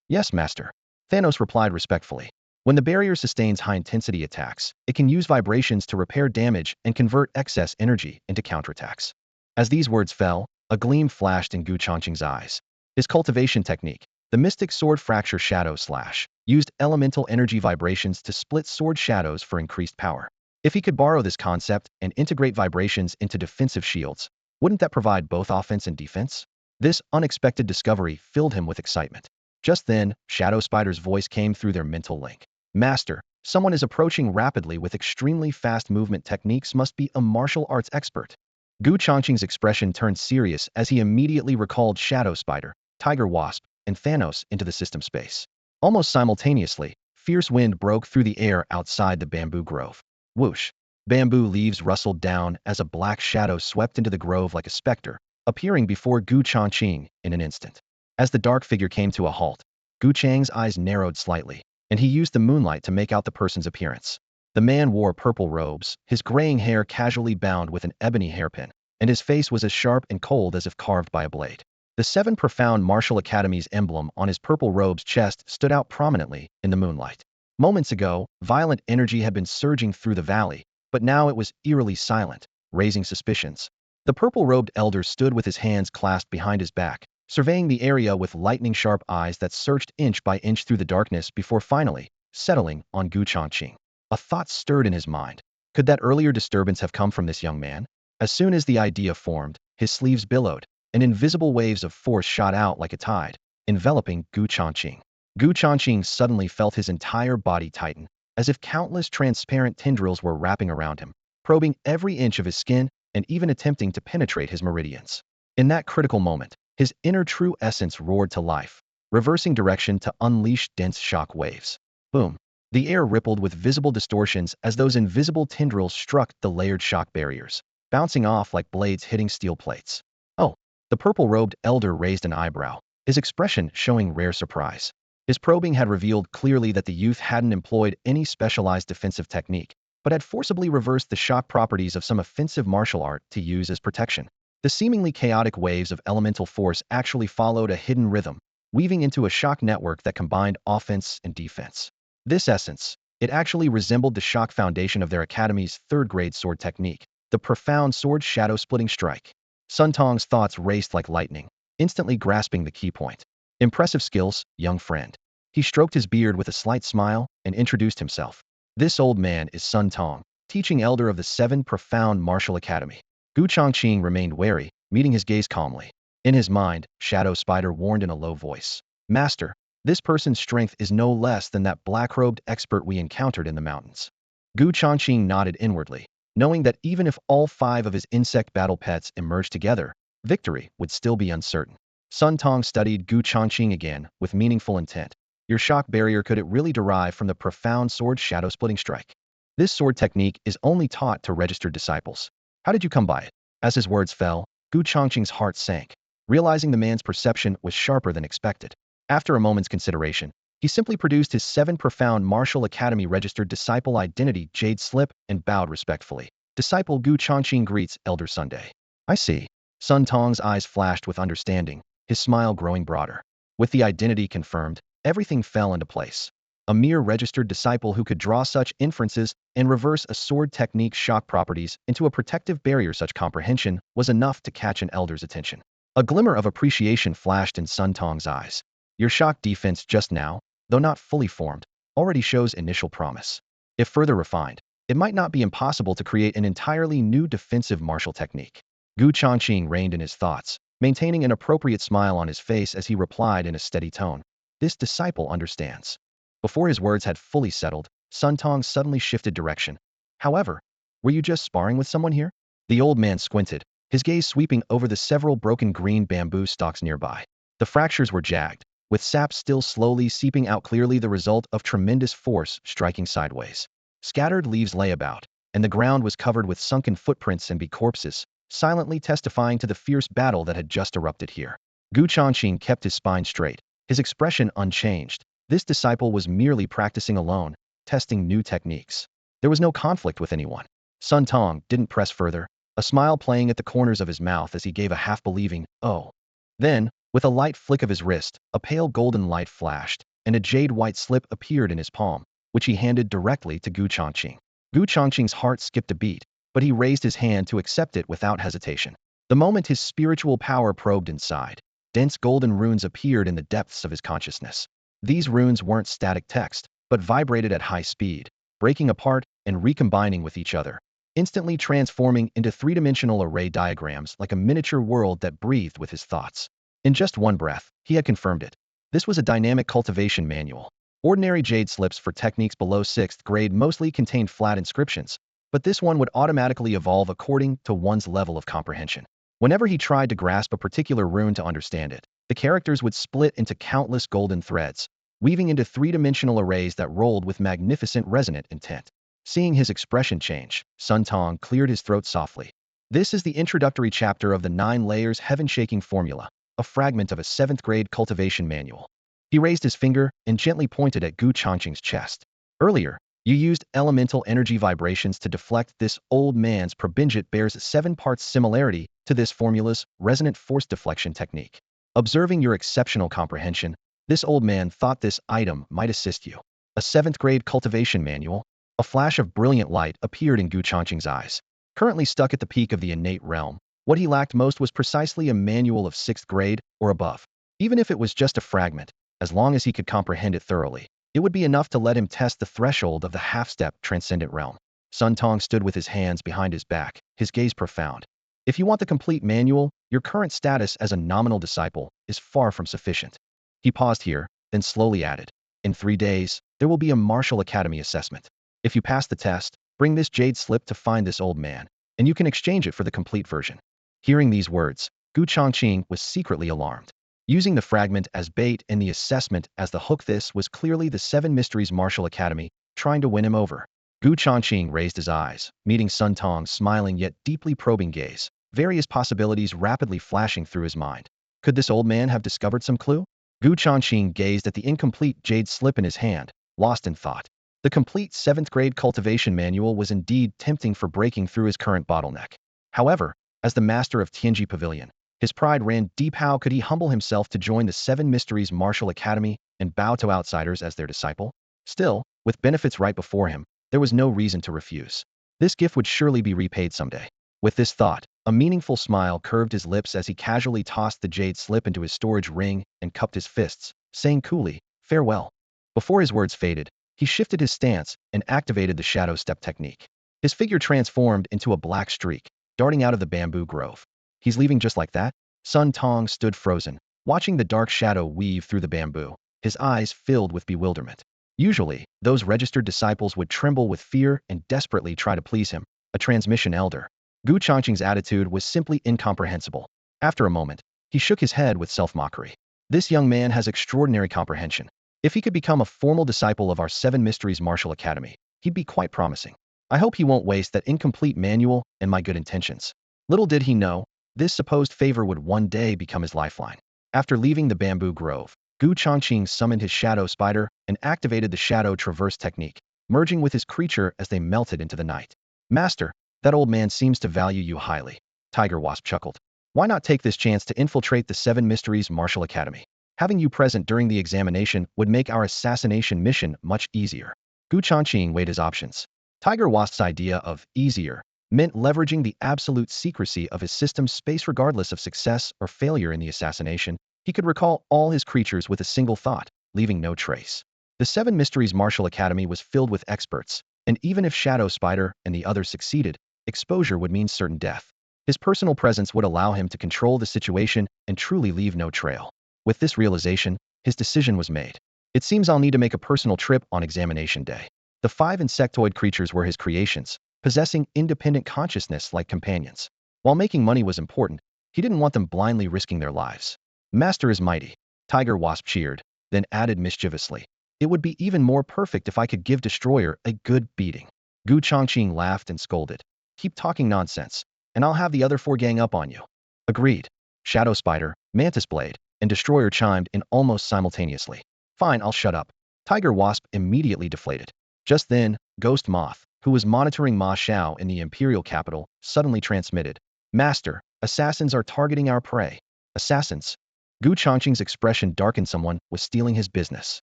"Yes, Master." Thanos replied respectfully. "When the barrier sustains high-intensity attacks, it can use vibrations to repair damage and convert excess energy into counterattacks." As these words fell, a gleam flashed in Gu Changqing's eyes. His cultivation technique, the Mystic Sword Fracture Shadow Slash, used elemental energy vibrations to split sword shadows for increased power. If he could borrow this concept and integrate vibrations into defensive shields, wouldn't that provide both offense and defense? This unexpected discovery filled him with excitement. Just then, Shadow Spider's voice came through their mental link. "Master, someone is approaching rapidly with extremely fast movement techniques, must be a martial arts expert." Gu Changqing's expression turned serious as he immediately recalled Shadow Spider, Tiger Wasp, and Thanos into the system space. Almost simultaneously, fierce wind broke through the air outside the bamboo grove. Whoosh! Bamboo leaves rustled down as a black shadow swept into the grove like a specter, appearing before Gu Changqing in an instant. As the dark figure came to a halt, Gu Chang's eyes narrowed slightly, and he used the moonlight to make out the person's appearance. The man wore purple robes, his graying hair casually bound with an ebony hairpin, and his face was as sharp and cold as if carved by a blade. The 7 Profound Martial Academy's emblem on his purple robe's chest stood out prominently in the moonlight. Moments ago, violent energy had been surging through the valley, but now it was eerily silent, raising suspicions. The purple-robed elder stood with his hands clasped behind his back, surveying the area with lightning-sharp eyes that searched inch by inch through the darkness before finally settling on Gu Changqing. A thought stirred in his mind. Could that earlier disturbance have come from this young man? As soon as the idea formed, his sleeves billowed, and invisible waves of force shot out like a tide, enveloping Gu Changqing. Gu Changqing suddenly felt his entire body tighten, as if countless transparent tendrils were wrapping around him, probing every inch of his skin and even attempting to penetrate his meridians. In that critical moment, his inner true essence roared to life. reversing direction to unleash dense shock waves. Boom. The air rippled with visible distortions as those invisible tendrils struck the layered shock barriers, bouncing off like blades hitting steel plates. Oh, the purple-robed elder raised an eyebrow, his expression showing rare surprise. His probing had revealed clearly that the youth hadn't employed any specialized defensive technique, but had forcibly reversed the shock properties of some offensive martial art to use as protection. The seemingly chaotic waves of elemental force actually followed a hidden rhythm, weaving into a shock network that combined offense and defense. This essence, it actually resembled the shock foundation of their academy's third-grade sword technique, the profound sword shadow-splitting strike. Sun Tong's thoughts raced like lightning, instantly grasping the key point. Impressive skills, young friend. He stroked his beard with a slight smile and introduced himself. This old man is Sun Tong, teaching elder of the 7 Profound Martial Academy. Changqing remained wary, meeting his gaze calmly. In his mind, Shadow Spider warned in a low voice. Master, this person's strength is no less than that black-robed expert we encountered in the mountains. Changqing nodded inwardly, knowing that even if all 5 of his insect battle pets emerged together, victory would still be uncertain. Sun Tong studied Changqing again with meaningful intent. Your shock barrier, could it really derive from the profound sword shadow-splitting strike? This sword technique is only taught to registered disciples. How did you come by it? As his words fell, Changqing's heart sank, realizing the man's perception was sharper than expected. After a moment's consideration, he simply produced his 7 Profound Martial Academy registered disciple identity jade slip and bowed respectfully. Disciple Changqing greets Elder Sunday. I see. Sun Tong's eyes flashed with understanding, his smile growing broader. With the identity confirmed, everything fell into place. A mere registered disciple who could draw such inferences and reverse a sword technique's shock properties into a protective barrier. Such comprehension was enough to catch an elder's attention. A glimmer of appreciation flashed in Sun Tong's eyes. Your shock defense just now, though not fully formed, already shows initial promise. If further refined, it might not be impossible to create an entirely new defensive martial technique. Changqing reined in his thoughts, maintaining an appropriate smile on his face as he replied in a steady tone. This disciple understands. Before his words had fully settled, Sun Tong suddenly shifted direction. However, were you just sparring with someone here? The old man squinted, his gaze sweeping over the several broken green bamboo stalks nearby. The fractures were jagged, with sap still slowly seeping out, clearly the result of tremendous force striking sideways. Scattered leaves lay about, and the ground was covered with sunken footprints and corpses, silently testifying to the fierce battle that had just erupted here. Changqing kept his spine straight, his expression unchanged. This disciple was merely practicing alone, testing new techniques. There was no conflict with anyone. Sun Tong didn't press further, a smile playing at the corners of his mouth as he gave a half-believing, "Oh." Then, with a light flick of his wrist, a pale golden light flashed, and a jade-white slip appeared in his palm, which he handed directly to Changqing. Changqing's heart skipped a beat, but he raised his hand to accept it without hesitation. The moment his spiritual power probed inside, dense golden runes appeared in the depths of his consciousness. These runes weren't static text, but vibrated at high speed, breaking apart and recombining with each other, instantly transforming into 3-dimensional array diagrams like a miniature world that breathed with his thoughts. In just one breath, he had confirmed it. This was a dynamic cultivation manual. Ordinary jade slips for techniques below 6th grade mostly contained flat inscriptions, but this one would automatically evolve according to one's level of comprehension. Whenever he tried to grasp a particular rune to understand it, the characters would split into countless golden threads, weaving into 3-dimensional arrays that rolled with magnificent resonant intent. Seeing his expression change, Sun Tong cleared his throat softly. This is the introductory chapter of the 9 layers heaven-shaking formula, a fragment of a 7th grade cultivation manual. He raised his finger and gently pointed at Changqing's chest. Earlier, you used elemental energy vibrations to deflect this old man's probinjit bears 7 parts similarity to this formula's resonant force deflection technique. Observing your exceptional comprehension, this old man thought this item might assist you. A 7th grade cultivation manual? A flash of brilliant light appeared in Changqing's eyes. Currently stuck at the peak of the innate realm, what he lacked most was precisely a manual of 6th grade or above. Even if it was just a fragment, as long as he could comprehend it thoroughly, it would be enough to let him test the threshold of the half-step transcendent realm. Sun Tong stood with his hands behind his back, his gaze profound. If you want the complete manual, your current status as a nominal disciple is far from sufficient. He paused here, then slowly added, in 3 days, there will be a Martial Academy assessment. If you pass the test, bring this jade slip to find this old man, and you can exchange it for the complete version. Hearing these words, Changqing was secretly alarmed. using the fragment as bait and the assessment as the hook. This was clearly the Seven Mysteries Martial Academy trying to win him over. Gu Changqing raised his eyes, meeting Sun Tong's smiling yet deeply probing gaze, various possibilities rapidly flashing through his mind. Could this old man have discovered some clue? Gu Changqing gazed at the incomplete jade slip in his hand, lost in thought. The complete 7th grade cultivation manual was indeed tempting for breaking through his current bottleneck. However, as the master of Tianji Pavilion, his pride ran deep. How could he humble himself to join the Seven Mysteries Martial Academy and bow to outsiders as their disciple? Still, with benefits right before him, there was no reason to refuse. This gift would surely be repaid someday. With this thought, a meaningful smile curved his lips as he casually tossed the jade slip into his storage ring and cupped his fists, saying coolly, "Farewell." Before his words faded, he shifted his stance and activated the shadow step technique. His figure transformed into a black streak, darting out of the bamboo grove. He's leaving just like that? Sun Tong stood frozen, watching the dark shadow weave through the bamboo, his eyes filled with bewilderment. Usually, those registered disciples would tremble with fear and desperately try to please him, a transmission elder. Gu Changqing's attitude was simply incomprehensible. After a moment, he shook his head with self-mockery. This young man has extraordinary comprehension. If he could become a formal disciple of our Seven Mysteries Martial Academy, he'd be quite promising. I hope he won't waste that incomplete manual and my good intentions. Little did he know, this supposed favor would one day become his lifeline. After leaving the bamboo grove, Gu Changqing summoned his shadow spider and activated the shadow traverse technique, merging with his creature as they melted into the night. Master, that old man seems to value you highly. Tiger Wasp chuckled. Why not take this chance to infiltrate the Seven Mysteries Martial Academy? Having you present during the examination would make our assassination mission much easier. Gu Changqing weighed his options. Tiger Wasp's idea of easier meant leveraging the absolute secrecy of his system's space. Regardless of success or failure in the assassination, he could recall all his creatures with a single thought, leaving no trace. The Seven Mysteries Martial Academy was filled with experts, and even if Shadow Spider and the others succeeded, exposure would mean certain death. His personal presence would allow him to control the situation and truly leave no trail. With this realization, his decision was made. It seems I'll need to make a personal trip on examination day. The 5 insectoid creatures were his creations, possessing independent consciousness like companions. While making money was important, he didn't want them blindly risking their lives. Master is mighty, Tiger Wasp cheered, then added mischievously. It would be even more perfect if I could give Destroyer a good beating. Gu Changqing laughed and scolded. Keep talking nonsense, and I'll have the other 4 gang up on you. Agreed. Shadow Spider, Mantis Blade, and Destroyer chimed in almost simultaneously. Fine, I'll shut up. Tiger Wasp immediately deflated. Just then, Ghost Moth, who was monitoring Ma Xiao in the Imperial capital, suddenly transmitted. Master, assassins are targeting our prey. Assassins? Gu Changqing's expression darkened. Someone was stealing his business.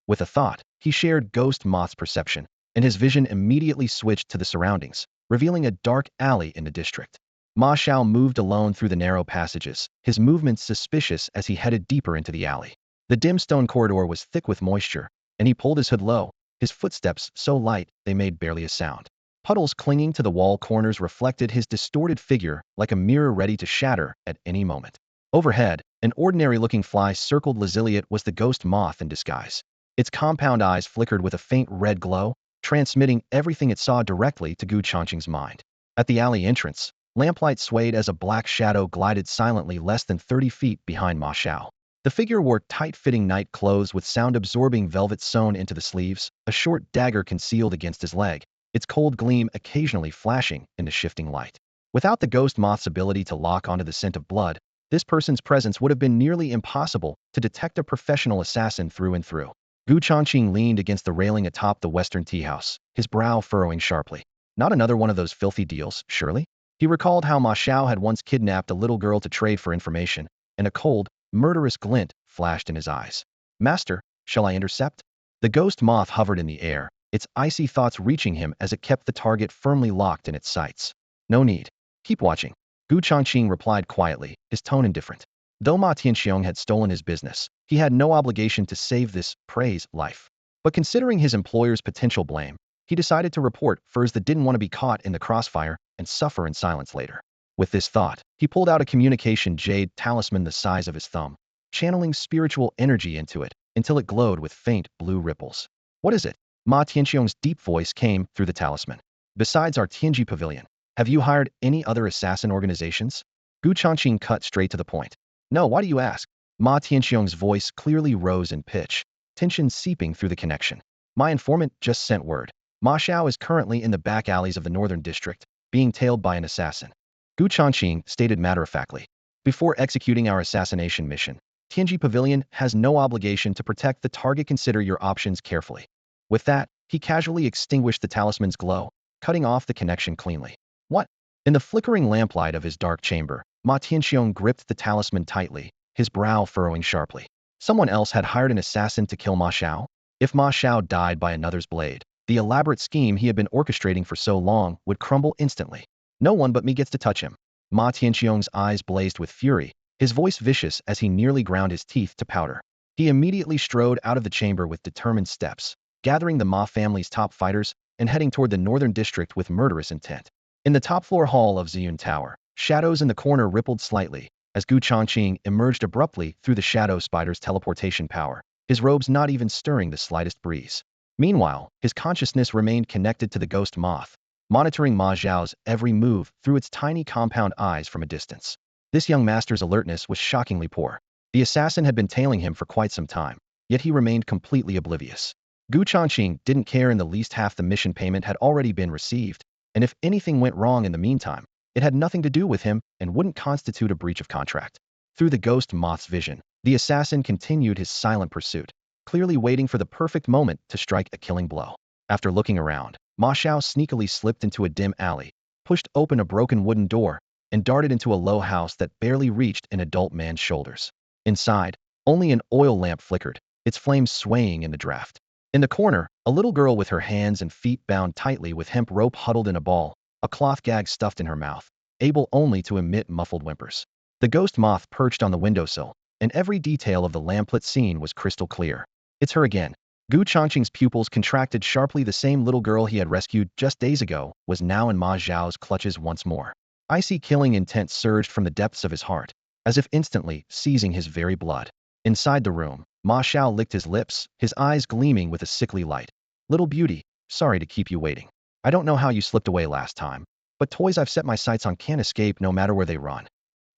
With a thought, he shared Ghost Moth's perception, and his vision immediately switched to the surroundings, revealing a dark alley in the district. Ma Xiao moved alone through the narrow passages, his movements suspicious as he headed deeper into the alley. The dim stone corridor was thick with moisture, and he pulled his hood low, his footsteps so light they made barely a sound. Puddles clinging to the wall corners reflected his distorted figure like a mirror ready to shatter at any moment. Overhead, an ordinary-looking fly circled Laziliot. Was the Ghost Moth in disguise. Its compound eyes flickered with a faint red glow, transmitting everything it saw directly to Gu Changqing's mind. At the alley entrance, lamplight swayed as a black shadow glided silently less than 30 feet behind Ma Xiao. The figure wore tight-fitting night clothes with sound-absorbing velvet sewn into the sleeves, a short dagger concealed against his leg, its cold gleam occasionally flashing in the shifting light. Without the Ghost Moth's ability to lock onto the scent of blood, this person's presence would have been nearly impossible to detect a professional assassin through and through. Gu Changqing leaned against the railing atop the western tea house, his brow furrowing sharply. Not another one of those filthy deals, surely? He recalled how Ma Xiao had once kidnapped a little girl to trade for information, and a cold, murderous glint flashed in his eyes. Master, shall I intercept? The Ghost Moth hovered in the air, its icy thoughts reaching him as it kept the target firmly locked in its sights. No need. Keep watching. Gu Changqing replied quietly, his tone indifferent. Though Ma Tianxiong had stolen his business, he had no obligation to save this prey's life. But considering his employer's potential blame, he decided to report first that didn't want to be caught in the crossfire and suffer in silence later. With this thought, he pulled out a communication jade talisman the size of his thumb, channeling spiritual energy into it until it glowed with faint blue ripples. What is it? Ma Tianxiong's deep voice came through the talisman. Besides our Tianji Pavilion, have you hired any other assassin organizations? Gu Changqing cut straight to the point. No, why do you ask? Ma Tianxiong's voice clearly rose in pitch, tension seeping through the connection. My informant just sent word. Ma Xiao is currently in the back alleys of the Northern District, being tailed by an assassin. Gu Changqing stated matter-of-factly. Before executing our assassination mission, Tianji Pavilion has no obligation to protect the target. Consider your options carefully. With that, he casually extinguished the talisman's glow, cutting off the connection cleanly. What? In the flickering lamplight of his dark chamber, Ma Tianxiong gripped the talisman tightly, his brow furrowing sharply. Someone else had hired an assassin to kill Ma Xiao? If Ma Xiao died by another's blade, the elaborate scheme he had been orchestrating for so long would crumble instantly. No one but me gets to touch him. Ma Tianxiong's eyes blazed with fury, his voice vicious as he nearly ground his teeth to powder. He immediately strode out of the chamber with determined steps, gathering the Ma family's top fighters and heading toward the Northern District with murderous intent. In the top-floor hall of Ziyun Tower, shadows in the corner rippled slightly as Gu Changqing emerged abruptly through the shadow spider's teleportation power, his robes not even stirring the slightest breeze. Meanwhile, his consciousness remained connected to the ghost moth, monitoring Ma Xiao's every move through its tiny compound eyes from a distance. This young master's alertness was shockingly poor. The assassin had been tailing him for quite some time, yet he remained completely oblivious. Gu Changqing didn't care in the least. Half the mission payment had already been received, and if anything went wrong in the meantime, it had nothing to do with him and wouldn't constitute a breach of contract. Through the ghost moth's vision, the assassin continued his silent pursuit, clearly waiting for the perfect moment to strike a killing blow. After looking around, Ma Xiao sneakily slipped into a dim alley, pushed open a broken wooden door, and darted into a low house that barely reached an adult man's shoulders. Inside, only an oil lamp flickered, its flames swaying in the draft. In the corner, a little girl with her hands and feet bound tightly with hemp rope huddled in a ball, a cloth gag stuffed in her mouth, able only to emit muffled whimpers. The ghost moth perched on the windowsill, and every detail of the lamplit scene was crystal clear. It's her again. Gu Changqing's pupils contracted sharply. The same little girl he had rescued just days ago was now in Ma Xiao's clutches once more. Icy killing intent surged from the depths of his heart, as if instantly seizing his very blood. Inside the room, Ma Xiao licked his lips, his eyes gleaming with a sickly light. Little beauty, sorry to keep you waiting. I don't know how you slipped away last time, but toys I've set my sights on can't escape no matter where they run.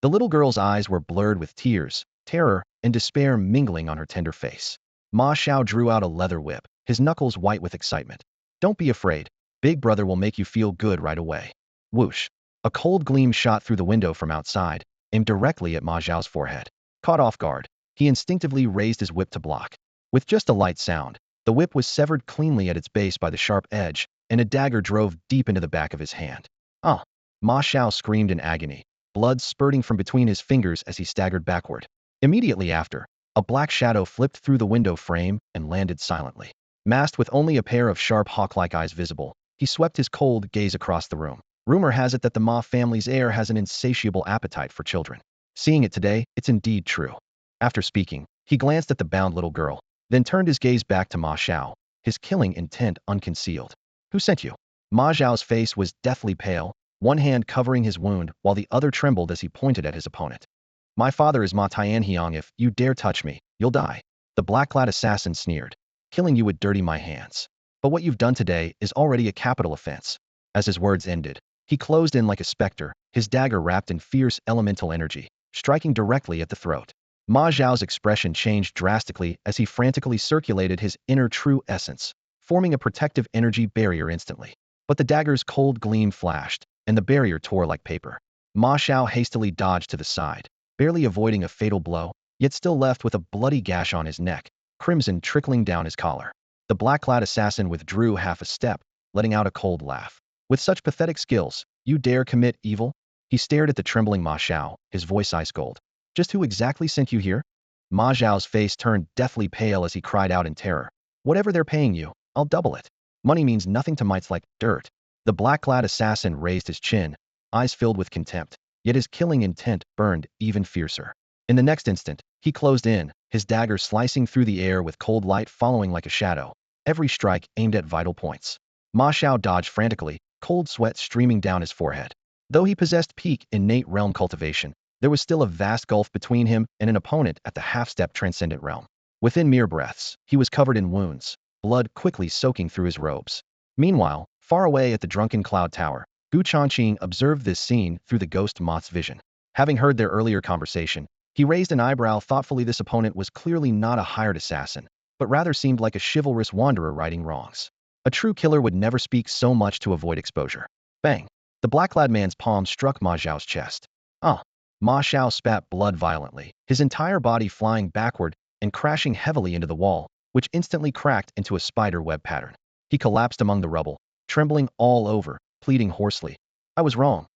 The little girl's eyes were blurred with tears, terror, and despair mingling on her tender face. Ma Xiao drew out a leather whip, his knuckles white with excitement. Don't be afraid. Big brother will make you feel good right away. Whoosh. A cold gleam shot through the window from outside, aimed directly at Ma Xiao's forehead. Caught off guard, he instinctively raised his whip to block. With just a light sound, the whip was severed cleanly at its base by the sharp edge, and a dagger drove deep into the back of his hand. Ah! Ma Xiao screamed in agony, blood spurting from between his fingers as he staggered backward. Immediately after, a black shadow flipped through the window frame and landed silently. Masked with only a pair of sharp hawk-like eyes visible, he swept his cold gaze across the room. Rumor has it that the Ma family's heir has an insatiable appetite for children. Seeing it today, it's indeed true. After speaking, he glanced at the bound little girl, then turned his gaze back to Ma Xiao, his killing intent unconcealed. Who sent you? Ma Xiao's face was deathly pale, one hand covering his wound while the other trembled as he pointed at his opponent. My father is Ma Tianhiang. If you dare touch me, you'll die. The black-clad assassin sneered. Killing you would dirty my hands. But what you've done today is already a capital offense. As his words ended, he closed in like a specter, his dagger wrapped in fierce elemental energy, striking directly at the throat. Ma Xiao's expression changed drastically as he frantically circulated his inner true essence, forming a protective energy barrier instantly. But the dagger's cold gleam flashed, and the barrier tore like paper. Ma Xiao hastily dodged to the side, barely avoiding a fatal blow, yet still left with a bloody gash on his neck, crimson trickling down his collar. The black-clad assassin withdrew half a step, letting out a cold laugh. With such pathetic skills, you dare commit evil? He stared at the trembling Ma Xiao, his voice ice cold. Just who exactly sent you here? Ma Xiao's face turned deathly pale as he cried out in terror. Whatever they're paying you, I'll double it. Money means nothing to mites like dirt. The black-clad assassin raised his chin, eyes filled with contempt, yet his killing intent burned even fiercer. In the next instant, he closed in, his dagger slicing through the air with cold light following like a shadow, every strike aimed at vital points. Ma Xiao dodged frantically, cold sweat streaming down his forehead. Though he possessed peak innate realm cultivation, there was still a vast gulf between him and an opponent at the half-step transcendent realm. Within mere breaths, he was covered in wounds, blood quickly soaking through his robes. Meanwhile, far away at the drunken cloud tower, Gu Changqing observed this scene through the ghost moth's vision. Having heard their earlier conversation, He raised an eyebrow thoughtfully. This opponent was clearly not a hired assassin, but rather seemed like a chivalrous wanderer righting wrongs. A true killer would never speak so much to avoid exposure. Bang! The black-clad man's palm struck Ma Xiao's chest. Ah! Ma Xiao spat blood violently, his entire body flying backward and crashing heavily into the wall, which instantly cracked into a spider web pattern. He collapsed among the rubble, trembling all over, pleading hoarsely. I was wrong.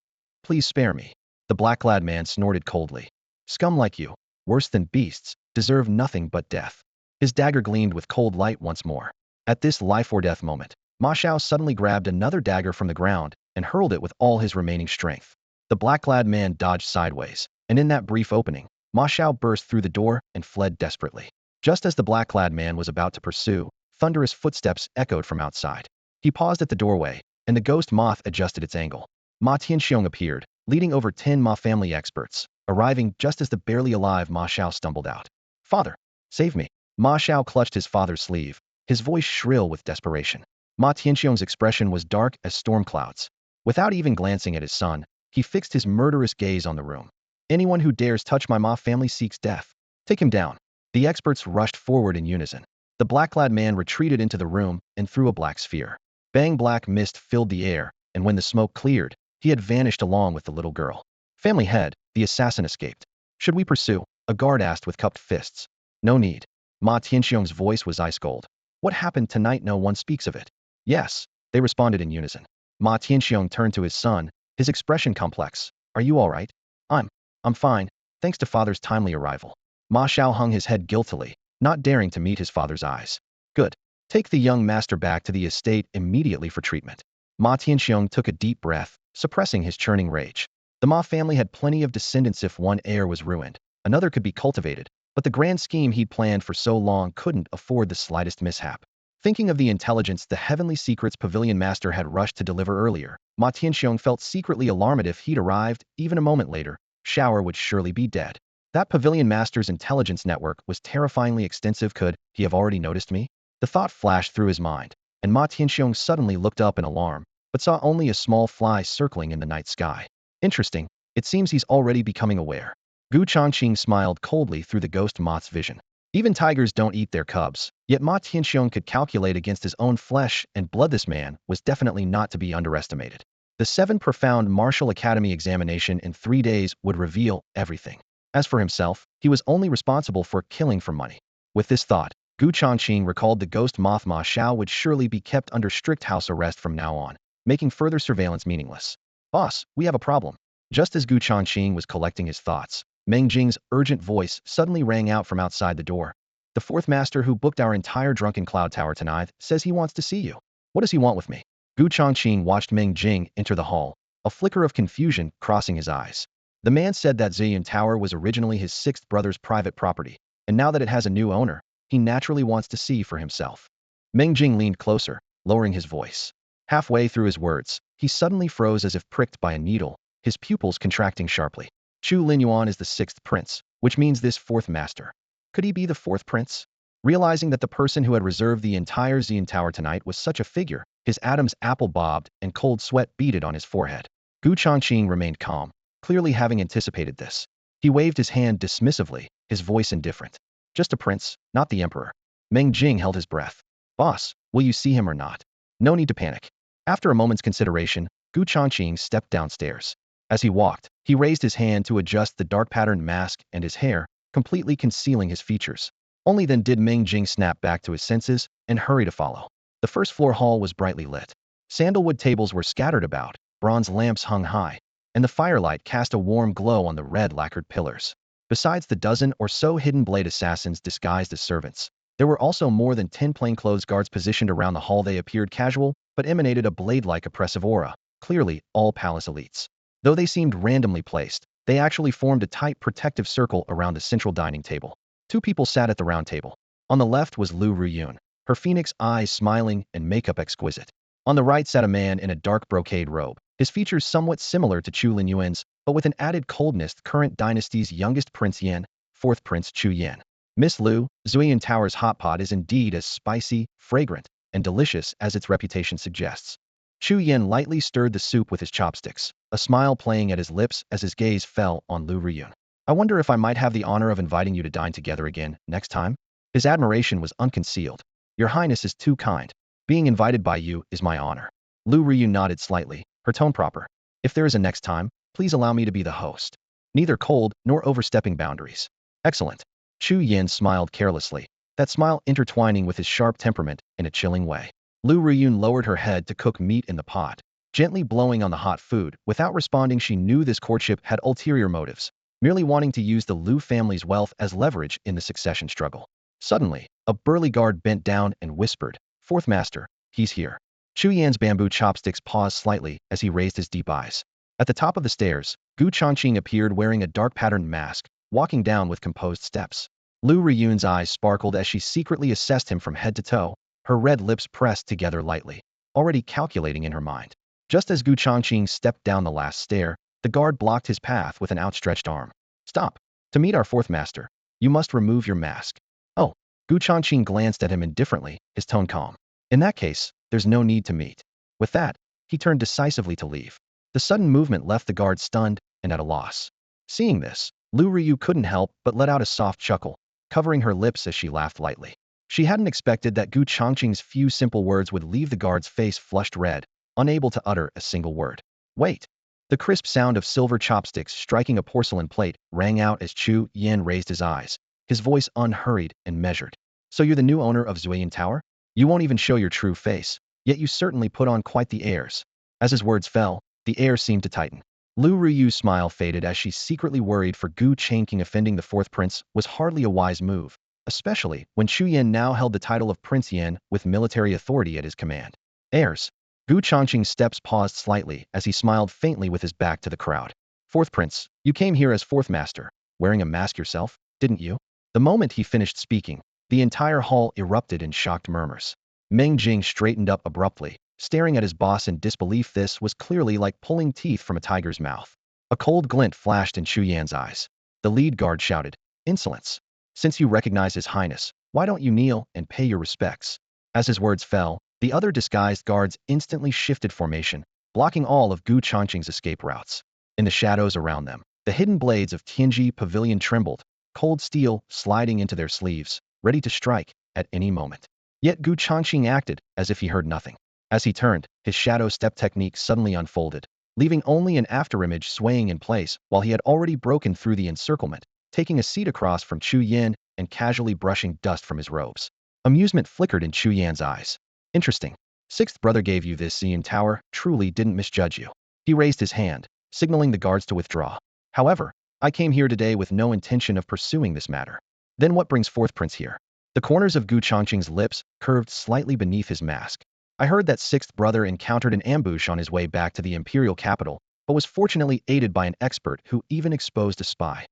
Please spare me. The black-clad man snorted coldly. Scum like you, worse than beasts, deserve nothing but death. His dagger gleamed with cold light once more. At this life-or-death moment, Ma Xiao suddenly grabbed another dagger from the ground and hurled it with all his remaining strength. The black-clad man dodged sideways, and in that brief opening, Ma Xiao burst through the door and fled desperately. Just as the black-clad man was about to pursue, thunderous footsteps echoed from outside. He paused at the doorway, and the ghost moth adjusted its angle. Ma Tianxiong appeared, leading over 10 Ma family experts, arriving just as the barely alive Ma Xiao stumbled out. Father, save me. Ma Xiao clutched his father's sleeve, his voice shrill with desperation. Ma Tianxiong's expression was dark as storm clouds. Without even glancing at his son, he fixed his murderous gaze on the room. Anyone who dares touch my Ma family seeks death. Take him down. The experts rushed forward in unison. The black-clad man retreated into the room and threw a black sphere. Bang! Black mist filled the air, and when the smoke cleared, he had vanished along with the little girl. Family head, the assassin escaped. Should we pursue? A guard asked with cupped fists. No need. Ma Tianxiong's voice was ice cold. What happened tonight? No one speaks of it. Yes, they responded in unison. Ma Tianxiong turned to his son, his expression complex. Are you all right? I'm fine, thanks to father's timely arrival. Ma Xiao hung his head guiltily, not daring to meet his father's eyes. Good. Take the young master back to the estate immediately for treatment. Ma Tianxiong took a deep breath, suppressing his churning rage. The Ma family had plenty of descendants. If one heir was ruined, another could be cultivated, but the grand scheme he'd planned for so long couldn't afford the slightest mishap. Thinking of the intelligence the Heavenly Secrets Pavilion Master had rushed to deliver earlier, Ma Tianxiong felt secretly alarmed. If he'd arrived even a moment later, Shower would surely be dead. That Pavilion Master's intelligence network was terrifyingly extensive. Could he have already noticed me? The thought flashed through his mind, and Ma Tianxiong suddenly looked up in alarm, but saw only a small fly circling in the night sky. Interesting. It seems he's already becoming aware. Changqing smiled coldly through the ghost moth's vision. Even tigers don't eat their cubs, yet Ma Tianxiong could calculate against his own flesh and blood. This man was definitely not to be underestimated. The 7 profound martial academy examination in 3 days would reveal everything. As for himself, he was only responsible for killing for money. With this thought, Changqing recalled the ghost moth. Ma Xiao would surely be kept under strict house arrest from now on, making further surveillance meaningless. Boss, we have a problem. Just as Changqing was collecting his thoughts, Meng Jing's urgent voice suddenly rang out from outside the door. The 4th master who booked our entire drunken cloud tower tonight says he wants to see you. What does he want with me? Changqing watched Meng Jing enter the hall, a flicker of confusion crossing his eyes. The man said that Ziyun Tower was originally his 6th brother's private property, and now that it has a new owner, he naturally wants to see for himself. Meng Jing leaned closer, lowering his voice. Halfway through his words, he suddenly froze as if pricked by a needle, his pupils contracting sharply. Chu Linyuan is the 6th prince, which means this 4th master. Could he be the 4th prince? Realizing that the person who had reserved the entire Ziyun Tower tonight was such a figure, his Adam's apple bobbed and cold sweat beaded on his forehead. Changqing remained calm, clearly having anticipated this. He waved his hand dismissively, his voice indifferent. Just a prince, not the emperor. Meng Jing held his breath. Boss, will you see him or not? No need to panic. After a moment's consideration, Changqing stepped downstairs. As he walked, he raised his hand to adjust the dark-patterned mask and his hair, completely concealing his features. Only then did Meng Jing snap back to his senses and hurry to follow. The first-floor hall was brightly lit. Sandalwood tables were scattered about, bronze lamps hung high, and the firelight cast a warm glow on the red lacquered pillars. Besides the dozen or so hidden blade assassins disguised as servants, there were also more than 10 plainclothes guards positioned around the hall. They appeared casual, but emanated a blade-like oppressive aura, clearly all palace elites. Though they seemed randomly placed, they actually formed a tight protective circle around the central dining table. 2 people sat at the round table. On the left was Lu Ruyun, her phoenix eyes smiling and makeup exquisite. On the right sat a man in a dark brocade robe, his features somewhat similar to Chu Linyuan's, but with an added coldness. Current dynasty's youngest Prince Yan, 4th Prince Chu Yan. Miss Lu, Ziyun Tower's hot pot is indeed as spicy, fragrant, and delicious as its reputation suggests. Chu Yan lightly stirred the soup with his chopsticks, a smile playing at his lips as his gaze fell on Lu Ruyun. I wonder if I might have the honor of inviting you to dine together again next time? His admiration was unconcealed. Your Highness is too kind. Being invited by you is my honor. Lu Ryu nodded slightly, her tone proper. If there is a next time, please allow me to be the host. Neither cold nor overstepping boundaries. Excellent. Chu Yin smiled carelessly, that smile intertwining with his sharp temperament in a chilling way. Lu Riyun lowered her head to cook meat in the pot, gently blowing on the hot food. Without responding, she knew this courtship had ulterior motives, merely wanting to use the Lu family's wealth as leverage in the succession struggle. Suddenly, a burly guard bent down and whispered, "Fourth Master, he's here." Chu Yan's bamboo chopsticks paused slightly as he raised his deep eyes. At the top of the stairs, Gu Changqing appeared wearing a dark patterned mask, walking down with composed steps. Lu Riyun's eyes sparkled as she secretly assessed him from head to toe, her red lips pressed together lightly, already calculating in her mind. Just as Gu Changqing stepped down the last stair, the guard blocked his path with an outstretched arm. "Stop! To meet our fourth master, you must remove your mask." "Oh." Gu Changqing glanced at him indifferently, his tone calm. "In that case, there's no need to meet." With that, he turned decisively to leave. The sudden movement left the guard stunned and at a loss. Seeing this, Lu Ryu couldn't help but let out a soft chuckle, covering her lips as she laughed lightly. She hadn't expected that Gu Changqing's few simple words would leave the guard's face flushed red, unable to utter a single word. "Wait." The crisp sound of silver chopsticks striking a porcelain plate rang out as Chu Yin raised his eyes, his voice unhurried and measured. "So you're the new owner of Zuiyin Tower? You won't even show your true face, yet you certainly put on quite the airs." As his words fell, the air seemed to tighten. Lu Riyu's smile faded as she secretly worried, for Gu Changqing offending the fourth prince was hardly a wise move, especially when Chu Yin now held the title of Prince Yin with military authority at his command. "Heirs." Gu Changqing's steps paused slightly as he smiled faintly with his back to the crowd. "Fourth prince, you came here as fourth master, wearing a mask yourself, didn't you?" The moment he finished speaking, the entire hall erupted in shocked murmurs. Meng Jing straightened up abruptly, staring at his boss in disbelief. This was clearly like pulling teeth from a tiger's mouth. A cold glint flashed in Chu Yan's eyes. The lead guard shouted, "Insolence! Since you recognize His Highness, why don't you kneel and pay your respects?" As his words fell, the other disguised guards instantly shifted formation, blocking all of Gu Changqing's escape routes. In the shadows around them, the hidden blades of Tianji Pavilion trembled, cold steel sliding into their sleeves, ready to strike at any moment. Yet Gu Changqing acted as if he heard nothing. As he turned, his shadow step technique suddenly unfolded, leaving only an afterimage swaying in place while he had already broken through the encirclement, taking a seat across from Chu Yin and casually brushing dust from his robes. Amusement flickered in Chu Yan's eyes. "Interesting. Sixth brother gave you this Yin Tower, truly didn't misjudge you." He raised his hand, signaling the guards to withdraw. "However, I came here today with no intention of pursuing this matter." "Then what brings fourth prince here?" The corners of Gu Changqing's lips curved slightly beneath his mask. "I heard that sixth brother encountered an ambush on his way back to the imperial capital, but was fortunately aided by an expert who even exposed a spy."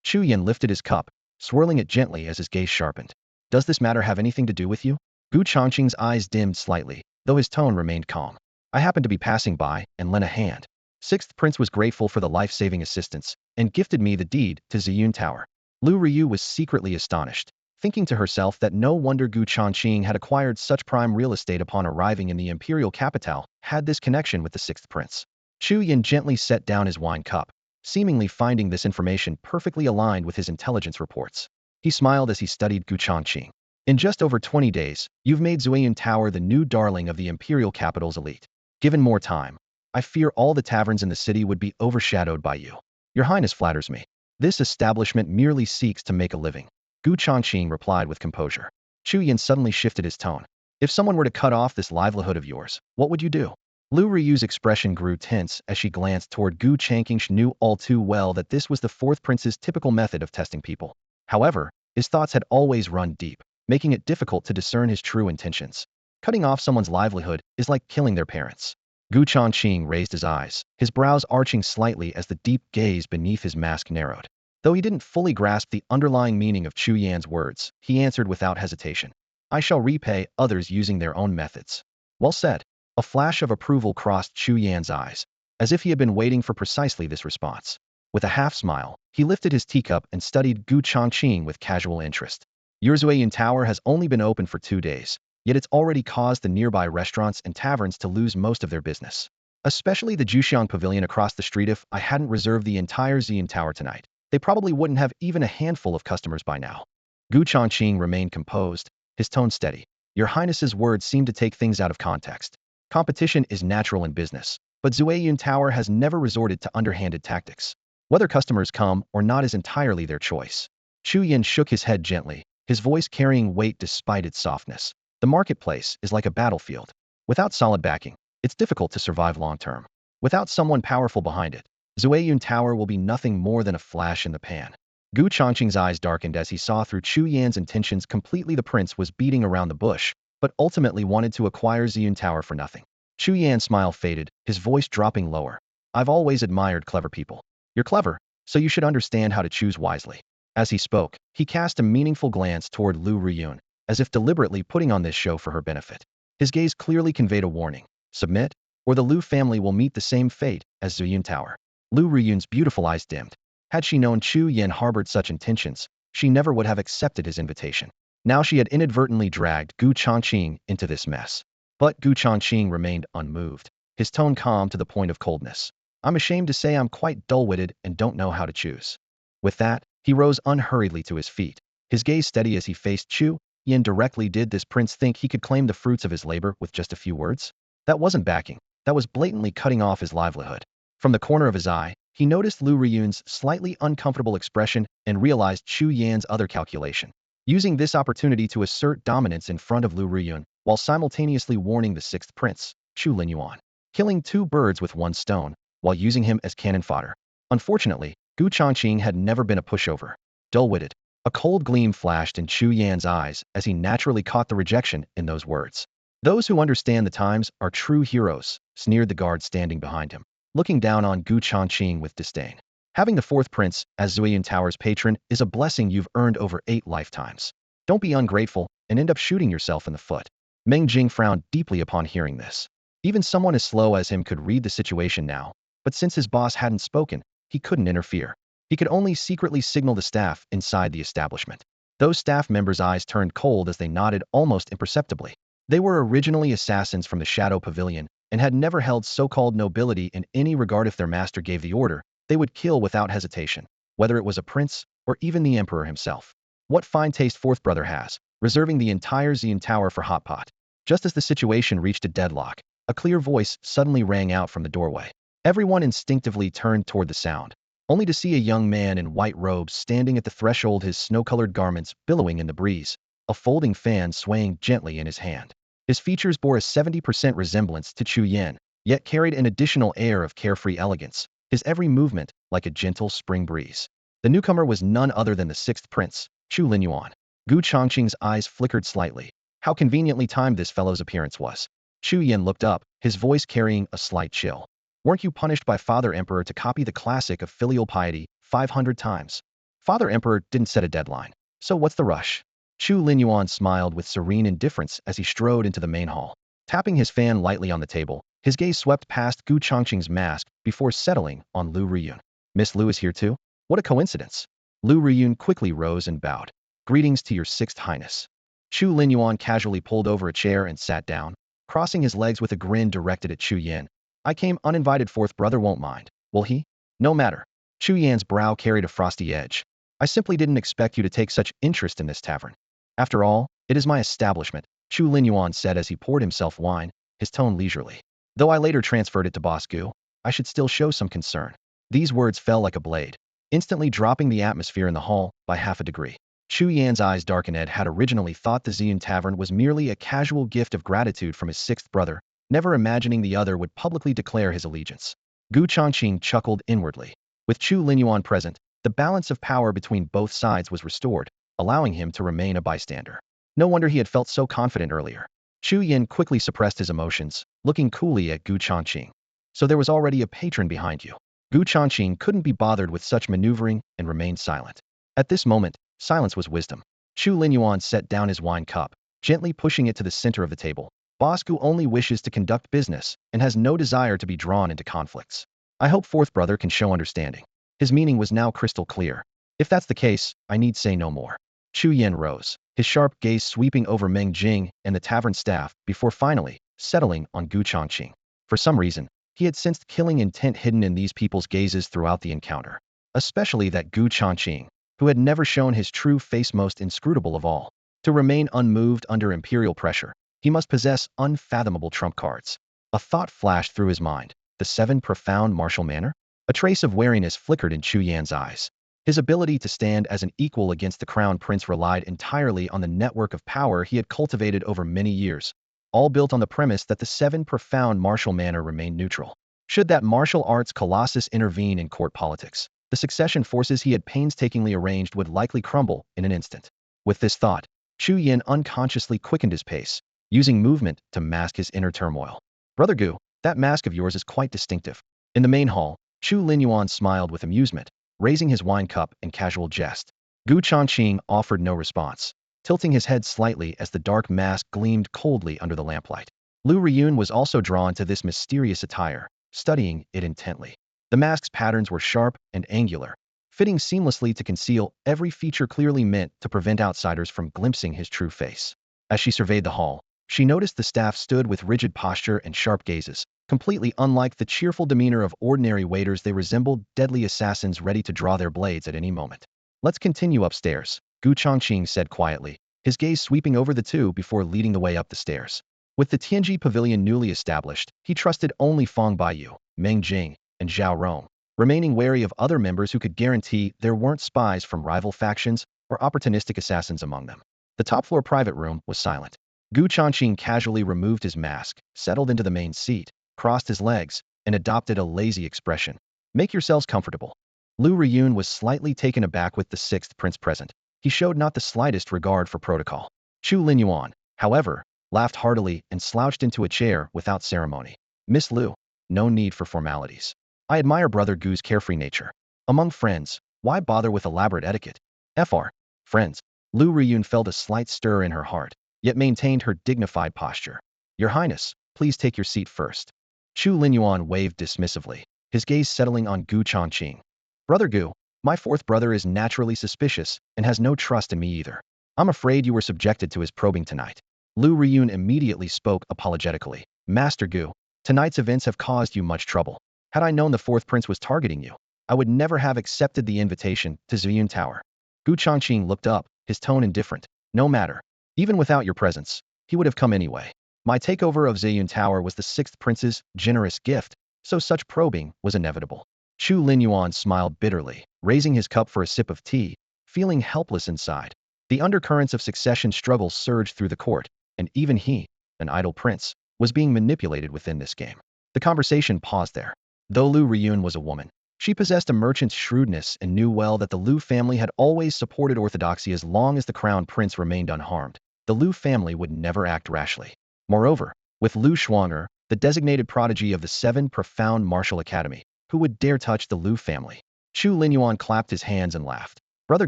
Chu Yin lifted his cup, swirling it gently as his gaze sharpened. "Does this matter have anything to do with you?" Gu Changqing's eyes dimmed slightly, though his tone remained calm. "I happened to be passing by and lent a hand. Sixth prince was grateful for the life-saving assistance and gifted me the deed to Ziyun Tower." Lu Ryu was secretly astonished, thinking to herself that no wonder Gu Changqing had acquired such prime real estate upon arriving in the imperial capital, had this connection with the sixth prince. Chu Yin gently set down his wine cup, seemingly finding this information perfectly aligned with his intelligence reports. He smiled as he studied Gu Changqing. "In just over 20 days, you've made Zuiyin Tower the new darling of the imperial capital's elite. Given more time, I fear all the taverns in the city would be overshadowed by you." "Your Highness flatters me. This establishment merely seeks to make a living." Gu Changqing replied with composure. Chu Yin suddenly shifted his tone. "If someone were to cut off this livelihood of yours, what would you do?" Lu Riyu's expression grew tense as she glanced toward Gu Changqing. She knew all too well that this was the fourth prince's typical method of testing people. However, his thoughts had always run deep, making it difficult to discern his true intentions. Cutting off someone's livelihood is like killing their parents. Gu Changqing raised his eyes, his brows arching slightly as the deep gaze beneath his mask narrowed. Though he didn't fully grasp the underlying meaning of Chu Yan's words, he answered without hesitation. "I shall repay others using their own methods." "Well said." A flash of approval crossed Chu Yan's eyes, as if he had been waiting for precisely this response. With a half smile, he lifted his teacup and studied Gu Changqing with casual interest. "Your Zuiyin Tower has only been open for 2 days, yet it's already caused the nearby restaurants and taverns to lose most of their business. Especially the Juxiang Pavilion across the street. If I hadn't reserved the entire Zuiyin Tower tonight, they probably wouldn't have even a handful of customers by now. Gu Changqing remained composed, his tone steady. Your Highness's words seem to take things out of context. Competition is natural in business, but Zueyun Tower has never resorted to underhanded tactics. Whether customers come or not is entirely their choice. Chu Yin shook his head gently, his voice carrying weight despite its softness. The marketplace is like a battlefield. Without solid backing, it's difficult to survive long-term. Without someone powerful behind it, Zueyun Tower will be nothing more than a flash in the pan. Gu Changqing's eyes darkened as he saw through Chu Yan's intentions completely. The prince was beating around the bush, but ultimately wanted to acquire Ziyun Tower for nothing. Chu Yan's smile faded, his voice dropping lower. I've always admired clever people. You're clever, so you should understand how to choose wisely. As he spoke, he cast a meaningful glance toward Lu Riyun, as if deliberately putting on this show for her benefit. His gaze clearly conveyed a warning. Submit, or the Lu family will meet the same fate as Ziyun Tower. Lu Riyun's beautiful eyes dimmed. Had she known Chu Yin harbored such intentions, she never would have accepted his invitation. Now she had inadvertently dragged Gu Changqing into this mess. But Gu Changqing remained unmoved, his tone calm to the point of coldness. I'm ashamed to say I'm quite dull-witted and don't know how to choose. With that, he rose unhurriedly to his feet, his gaze steady as he faced Chu Yin directly. Did this prince think he could claim the fruits of his labor with just a few words? That wasn't backing, that was blatantly cutting off his livelihood. From the corner of his eye, he noticed Lu Riyun's slightly uncomfortable expression and realized Chu Yan's other calculation. Using this opportunity to assert dominance in front of Lu Riyun, while simultaneously warning the sixth prince, Chu Linyuan. Killing two birds with one stone, while using him as cannon fodder. Unfortunately, Gu Changqing had never been a pushover. Dull-witted. A cold gleam flashed in Chu Yan's eyes as he naturally caught the rejection in those words. Those who understand the times are true heroes, sneered the guard standing behind him, looking down on Gu Changqing with disdain. Having the fourth prince as Zueyun Tower's patron is a blessing you've earned over 8 lifetimes. Don't be ungrateful and end up shooting yourself in the foot. Meng Jing frowned deeply upon hearing this. Even someone as slow as him could read the situation now, but since his boss hadn't spoken, he couldn't interfere. He could only secretly signal the staff inside the establishment. Those staff members' eyes turned cold as they nodded almost imperceptibly. They were originally assassins from the Shadow Pavilion and had never held so-called nobility in any regard. If their master gave the order, they would kill without hesitation, whether it was a prince or even the emperor himself. What fine taste fourth brother has, reserving the entire Ziyun Tower for hot pot. Just as the situation reached a deadlock, a clear voice suddenly rang out from the doorway. Everyone instinctively turned toward the sound, only to see a young man in white robes standing at the threshold, his snow-colored garments billowing in the breeze, a folding fan swaying gently in his hand. His features bore a 70% resemblance to Chu Yin, yet carried an additional air of carefree elegance, his every movement like a gentle spring breeze. The newcomer was none other than the sixth prince, Chu Linyuan. Gu Changqing's eyes flickered slightly. How conveniently timed this fellow's appearance was. Chu Yin looked up, his voice carrying a slight chill. Weren't you punished by Father Emperor to copy the classic of filial piety 500 times? Father Emperor didn't set a deadline, so what's the rush? Chu Linyuan smiled with serene indifference as he strode into the main hall. Tapping his fan lightly on the table, his gaze swept past Gu Changqing's mask before settling on Lu Riyun. Miss Lu is here too? What a coincidence. Lu Riyun quickly rose and bowed. Greetings to your sixth highness. Chu Linyuan casually pulled over a chair and sat down, crossing his legs with a grin directed at Chu Yin. I came uninvited, fourth brother won't mind, will he? No matter. Chu Yan's brow carried a frosty edge. I simply didn't expect you to take such interest in this tavern. After all, it is my establishment, Chu Linyuan said as he poured himself wine, his tone leisurely. Though I later transferred it to Boss Gu, I should still show some concern. These words fell like a blade, instantly dropping the atmosphere in the hall by half a degree. Chu Yan's eyes darkened. Ed had originally thought the Ziyun Tavern was merely a casual gift of gratitude from his sixth brother, never imagining the other would publicly declare his allegiance. Gu Changqing chuckled inwardly. With Chu Linyuan present, the balance of power between both sides was restored, allowing him to remain a bystander. No wonder he had felt so confident earlier. Chu Yin quickly suppressed his emotions, looking coolly at Gu Changqing. So there was already a patron behind you. Gu Changqing couldn't be bothered with such maneuvering and remained silent. At this moment, silence was wisdom. Chu Linyuan set down his wine cup, gently pushing it to the center of the table. Boss Gu only wishes to conduct business and has no desire to be drawn into conflicts. I hope fourth brother can show understanding. His meaning was now crystal clear. If that's the case, I need say no more. Chu Yin rose, his sharp gaze sweeping over Meng Jing and the tavern staff before finally settling on Gu Changqing. For some reason, he had sensed killing intent hidden in these people's gazes throughout the encounter. especially that Gu Changqing, who had never shown his true face, most inscrutable of all. To remain unmoved under imperial pressure, he must possess unfathomable trump cards. A thought flashed through his mind. The 7 profound martial manner? A trace of wariness flickered in Chu Yan's eyes. His ability to stand as an equal against the crown prince relied entirely on the network of power he had cultivated over many years, all built on the premise that the 7 profound martial manner remained neutral. Should that martial arts colossus intervene in court politics, the succession forces he had painstakingly arranged would likely crumble in an instant. With this thought, Chu Yan unconsciously quickened his pace, using movement to mask his inner turmoil. Brother Gu, that mask of yours is quite distinctive. In the main hall, Chu Linyuan smiled with amusement, raising his wine cup in casual jest. Gu Changqing offered no response, tilting his head slightly as the dark mask gleamed coldly under the lamplight. Lu Riyun was also drawn to this mysterious attire, studying it intently. The mask's patterns were sharp and angular, fitting seamlessly to conceal every feature, clearly meant to prevent outsiders from glimpsing his true face. As she surveyed the hall, she noticed the staff stood with rigid posture and sharp gazes. Completely unlike the cheerful demeanor of ordinary waiters, they resembled deadly assassins ready to draw their blades at any moment. Let's continue upstairs, Gu Changqing said quietly, his gaze sweeping over the two before leading the way up the stairs. With the Tianji pavilion newly established, he trusted only Feng Baiyu, Meng Jing, and Zhao Rong, remaining wary of other members who could guarantee there weren't spies from rival factions or opportunistic assassins among them. The top-floor private room was silent. Gu Changqing casually removed his mask, settled into the main seat, crossed his legs, and adopted a lazy expression. Make yourselves comfortable. Lu Riyun was slightly taken aback with the 6th prince present. He showed not the slightest regard for protocol. Chu Linyuan, however, laughed heartily and slouched into a chair without ceremony. Miss Lu, no need for formalities. I admire Brother Gu's carefree nature. Among friends, why bother with elaborate etiquette? Fr. Friends. Lu Riyun felt a slight stir in her heart, yet maintained her dignified posture. Your Highness, please take your seat first. Chu Linyuan waved dismissively, his gaze settling on Gu Changqing. Brother Gu, my 4th brother is naturally suspicious and has no trust in me either. I'm afraid you were subjected to his probing tonight. Lu Riyun immediately spoke apologetically. Master Gu, tonight's events have caused you much trouble. Had I known the 4th prince was targeting you, I would never have accepted the invitation to Ziyun Tower. Gu Changqing looked up, his tone indifferent. No matter. Even without your presence, he would have come anyway. My takeover of Ziyun Tower was the 6th prince's generous gift, so such probing was inevitable. Chu Linyuan smiled bitterly, raising his cup for a sip of tea, feeling helpless inside. The undercurrents of succession struggle surged through the court, and even he, an idle prince, was being manipulated within this game. The conversation paused there. Though Lu Riyun was a woman, she possessed a merchant's shrewdness and knew well that the Lu family had always supported orthodoxy as long as the crown prince remained unharmed. The Lu family would never act rashly. Moreover, with Lu Xuanger, the designated prodigy of the 7 profound martial academy, who would dare touch the Lu family? Chu Linyuan clapped his hands and laughed. Brother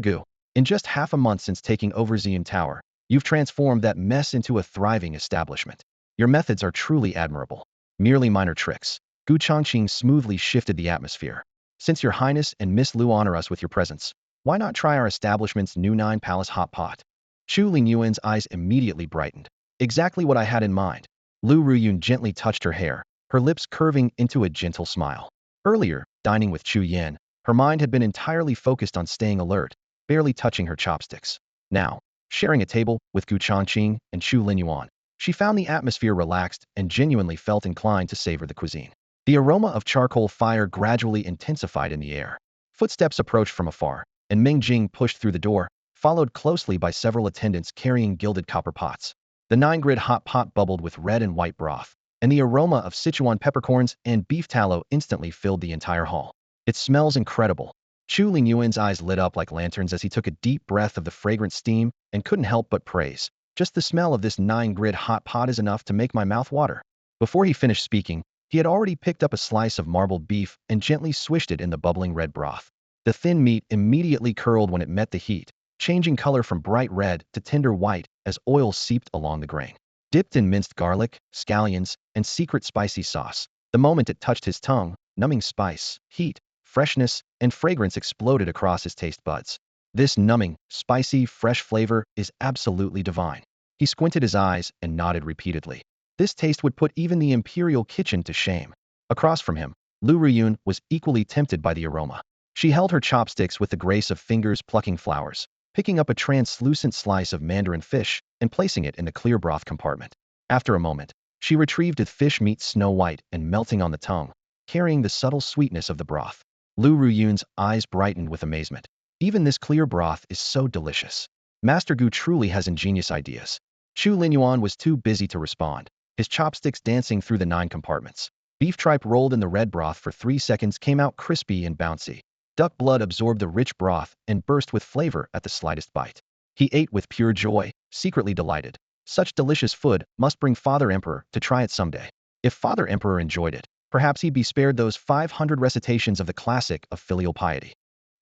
Gu, in just half a month since taking over Ziyun Tower, you've transformed that mess into a thriving establishment. Your methods are truly admirable. Merely minor tricks. Gu Changqing smoothly shifted the atmosphere. Since your Highness and Miss Lu honor us with your presence, why not try our establishment's new 9 Palace hot pot? Chu Lingyuan's eyes immediately brightened. Exactly what I had in mind. Lu Riyun gently touched her hair, her lips curving into a gentle smile. Earlier, dining with Chu Yan, her mind had been entirely focused on staying alert, barely touching her chopsticks. Now, sharing a table with Gu Changqing and Chu Linyuan, she found the atmosphere relaxed and genuinely felt inclined to savor the cuisine. The aroma of charcoal fire gradually intensified in the air. Footsteps approached from afar, and Meng Jing pushed through the door, followed closely by several attendants carrying gilded copper pots. The 9-grid hot pot bubbled with red and white broth, and the aroma of Sichuan peppercorns and beef tallow instantly filled the entire hall. It smells incredible. Chu Lingyuan's eyes lit up like lanterns as he took a deep breath of the fragrant steam and couldn't help but praise. Just the smell of this 9-grid hot pot is enough to make my mouth water. Before he finished speaking, he had already picked up a slice of marbled beef and gently swished it in the bubbling red broth. The thin meat immediately curled when it met the heat, changing color from bright red to tender white as oil seeped along the grain. Dipped in minced garlic, scallions, and secret spicy sauce, the moment it touched his tongue, numbing spice, heat, freshness, and fragrance exploded across his taste buds. This numbing, spicy, fresh flavor is absolutely divine. He squinted his eyes and nodded repeatedly. This taste would put even the imperial kitchen to shame. Across from him, Lu Riyun was equally tempted by the aroma. She held her chopsticks with the grace of fingers plucking flowers, picking up a translucent slice of mandarin fish and placing it in the clear broth compartment. After a moment, she retrieved the fish meat snow white and melting on the tongue, carrying the subtle sweetness of the broth. Lu Ruyun's eyes brightened with amazement. Even this clear broth is so delicious. Master Gu truly has ingenious ideas. Chu Linyuan was too busy to respond, his chopsticks dancing through the 9 compartments. Beef tripe rolled in the red broth for 3 seconds came out crispy and bouncy. Duck blood absorbed the rich broth and burst with flavor at the slightest bite. He ate with pure joy, secretly delighted. Such delicious food must bring Father Emperor to try it someday. If Father Emperor enjoyed it, perhaps he'd be spared those 500 recitations of the classic of filial piety.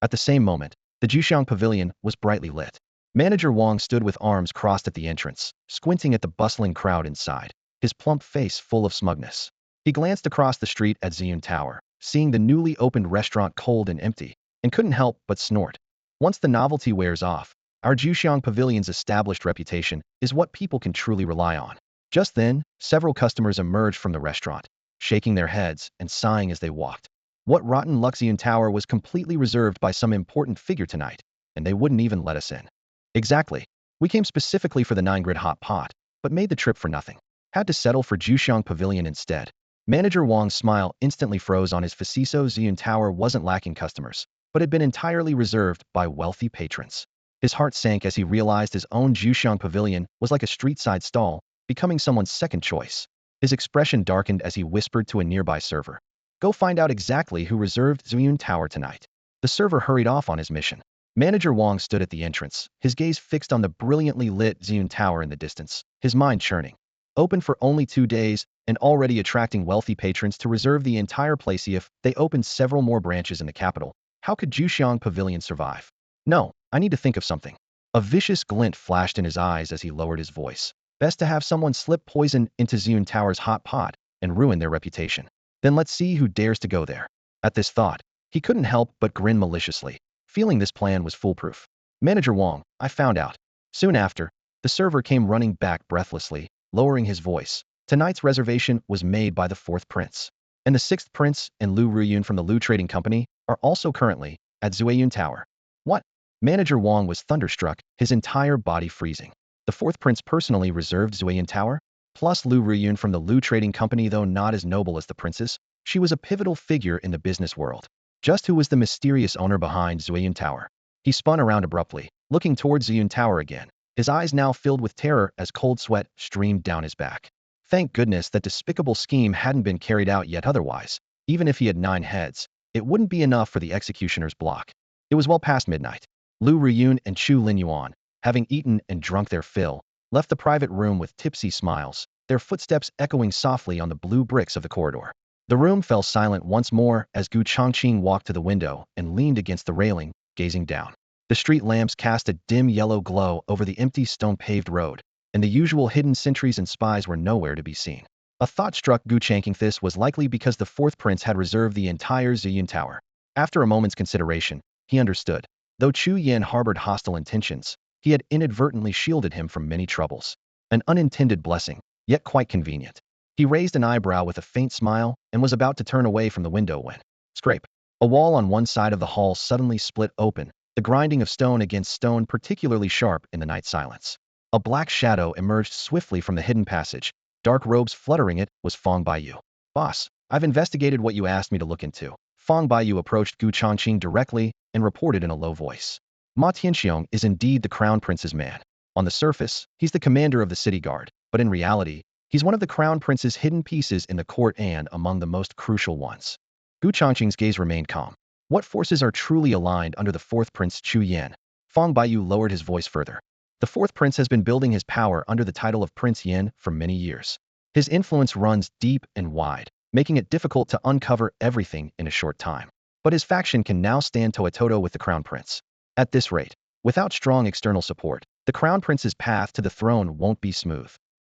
At the same moment, the Juxiang Pavilion was brightly lit. Manager Wang stood with arms crossed at the entrance, squinting at the bustling crowd inside, his plump face full of smugness. He glanced across the street at Ziyun Tower, seeing the newly opened restaurant cold and empty, and couldn't help but snort. Once the novelty wears off, our Juxiang Pavilion's established reputation is what people can truly rely on. Just then, several customers emerged from the restaurant, shaking their heads and sighing as they walked. What rotten luck, Ziyun Tower was completely reserved by some important figure tonight, and they wouldn't even let us in. Exactly. We came specifically for the 9-grid hot pot, but made the trip for nothing. Had to settle for Juxiang Pavilion instead. Manager Wang's smile instantly froze on his face. Ziyun Tower wasn't lacking customers, but had been entirely reserved by wealthy patrons. His heart sank as he realized his own Juxiang Pavilion was like a street-side stall, becoming someone's second choice. His expression darkened as he whispered to a nearby server. Go find out exactly who reserved Ziyun Tower tonight. The server hurried off on his mission. Manager Wang stood at the entrance, his gaze fixed on the brilliantly lit Ziyun Tower in the distance, his mind churning. Open for only 2 days, and already attracting wealthy patrons to reserve the entire place. If they opened several more branches in the capital, how could Juxiang Pavilion survive? No, I need to think of something. A vicious glint flashed in his eyes as he lowered his voice. Best to have someone slip poison into Ziyun Tower's hot pot and ruin their reputation. Then let's see who dares to go there. At this thought, he couldn't help but grin maliciously, feeling this plan was foolproof. Manager Wang, I found out. Soon after, the server came running back breathlessly, lowering his voice. Tonight's reservation was made by the 4th prince. And the 6th prince and Lu Ruyun from the Lu Trading Company are also currently at Ziyun Tower. What? Manager Wang was thunderstruck, his entire body freezing. The 4th prince personally reserved Ziyun Tower? Plus Lu Ruyun from the Lu Trading Company, though not as noble as the princess, she was a pivotal figure in the business world. Just who was the mysterious owner behind Ziyun Tower? He spun around abruptly, looking towards Ziyun Tower again, his eyes now filled with terror as cold sweat streamed down his back. Thank goodness that despicable scheme hadn't been carried out yet, otherwise, even if he had 9 heads, it wouldn't be enough for the executioner's block. It was well past midnight. Lu Ruyun and Chu Linyuan, having eaten and drunk their fill, left the private room with tipsy smiles, their footsteps echoing softly on the blue bricks of the corridor. The room fell silent once more as Gu Changqing walked to the window and leaned against the railing, gazing down. The street lamps cast a dim yellow glow over the empty stone-paved road, and the usual hidden sentries and spies were nowhere to be seen. A thought struck Gu Changqing. This was likely because the 4th prince had reserved the entire Ziyun Tower. After a moment's consideration, he understood. Though Chu Yan harbored hostile intentions, he had inadvertently shielded him from many troubles. An unintended blessing, yet quite convenient. He raised an eyebrow with a faint smile and was about to turn away from the window when, scrape, a wall on one side of the hall suddenly split open, the grinding of stone against stone particularly sharp in the night silence. A black shadow emerged swiftly from the hidden passage, dark robes fluttering it, was Fong Baiyu. Boss, I've investigated what you asked me to look into. Fong Baiyu approached Gu Changqing directly and reported in a low voice. Ma Tianxiong is indeed the crown prince's man. On the surface, he's the commander of the city guard, but in reality, he's one of the crown prince's hidden pieces in the court and among the most crucial ones. Gu Changqing's gaze remained calm. What forces are truly aligned under the 4th prince Chu Yan? Fong Baiyu lowered his voice further. The 4th prince has been building his power under the title of Prince Yan for many years. His influence runs deep and wide, making it difficult to uncover everything in a short time. But his faction can now stand toe-to-toe with the crown prince. At this rate, without strong external support, the crown prince's path to the throne won't be smooth.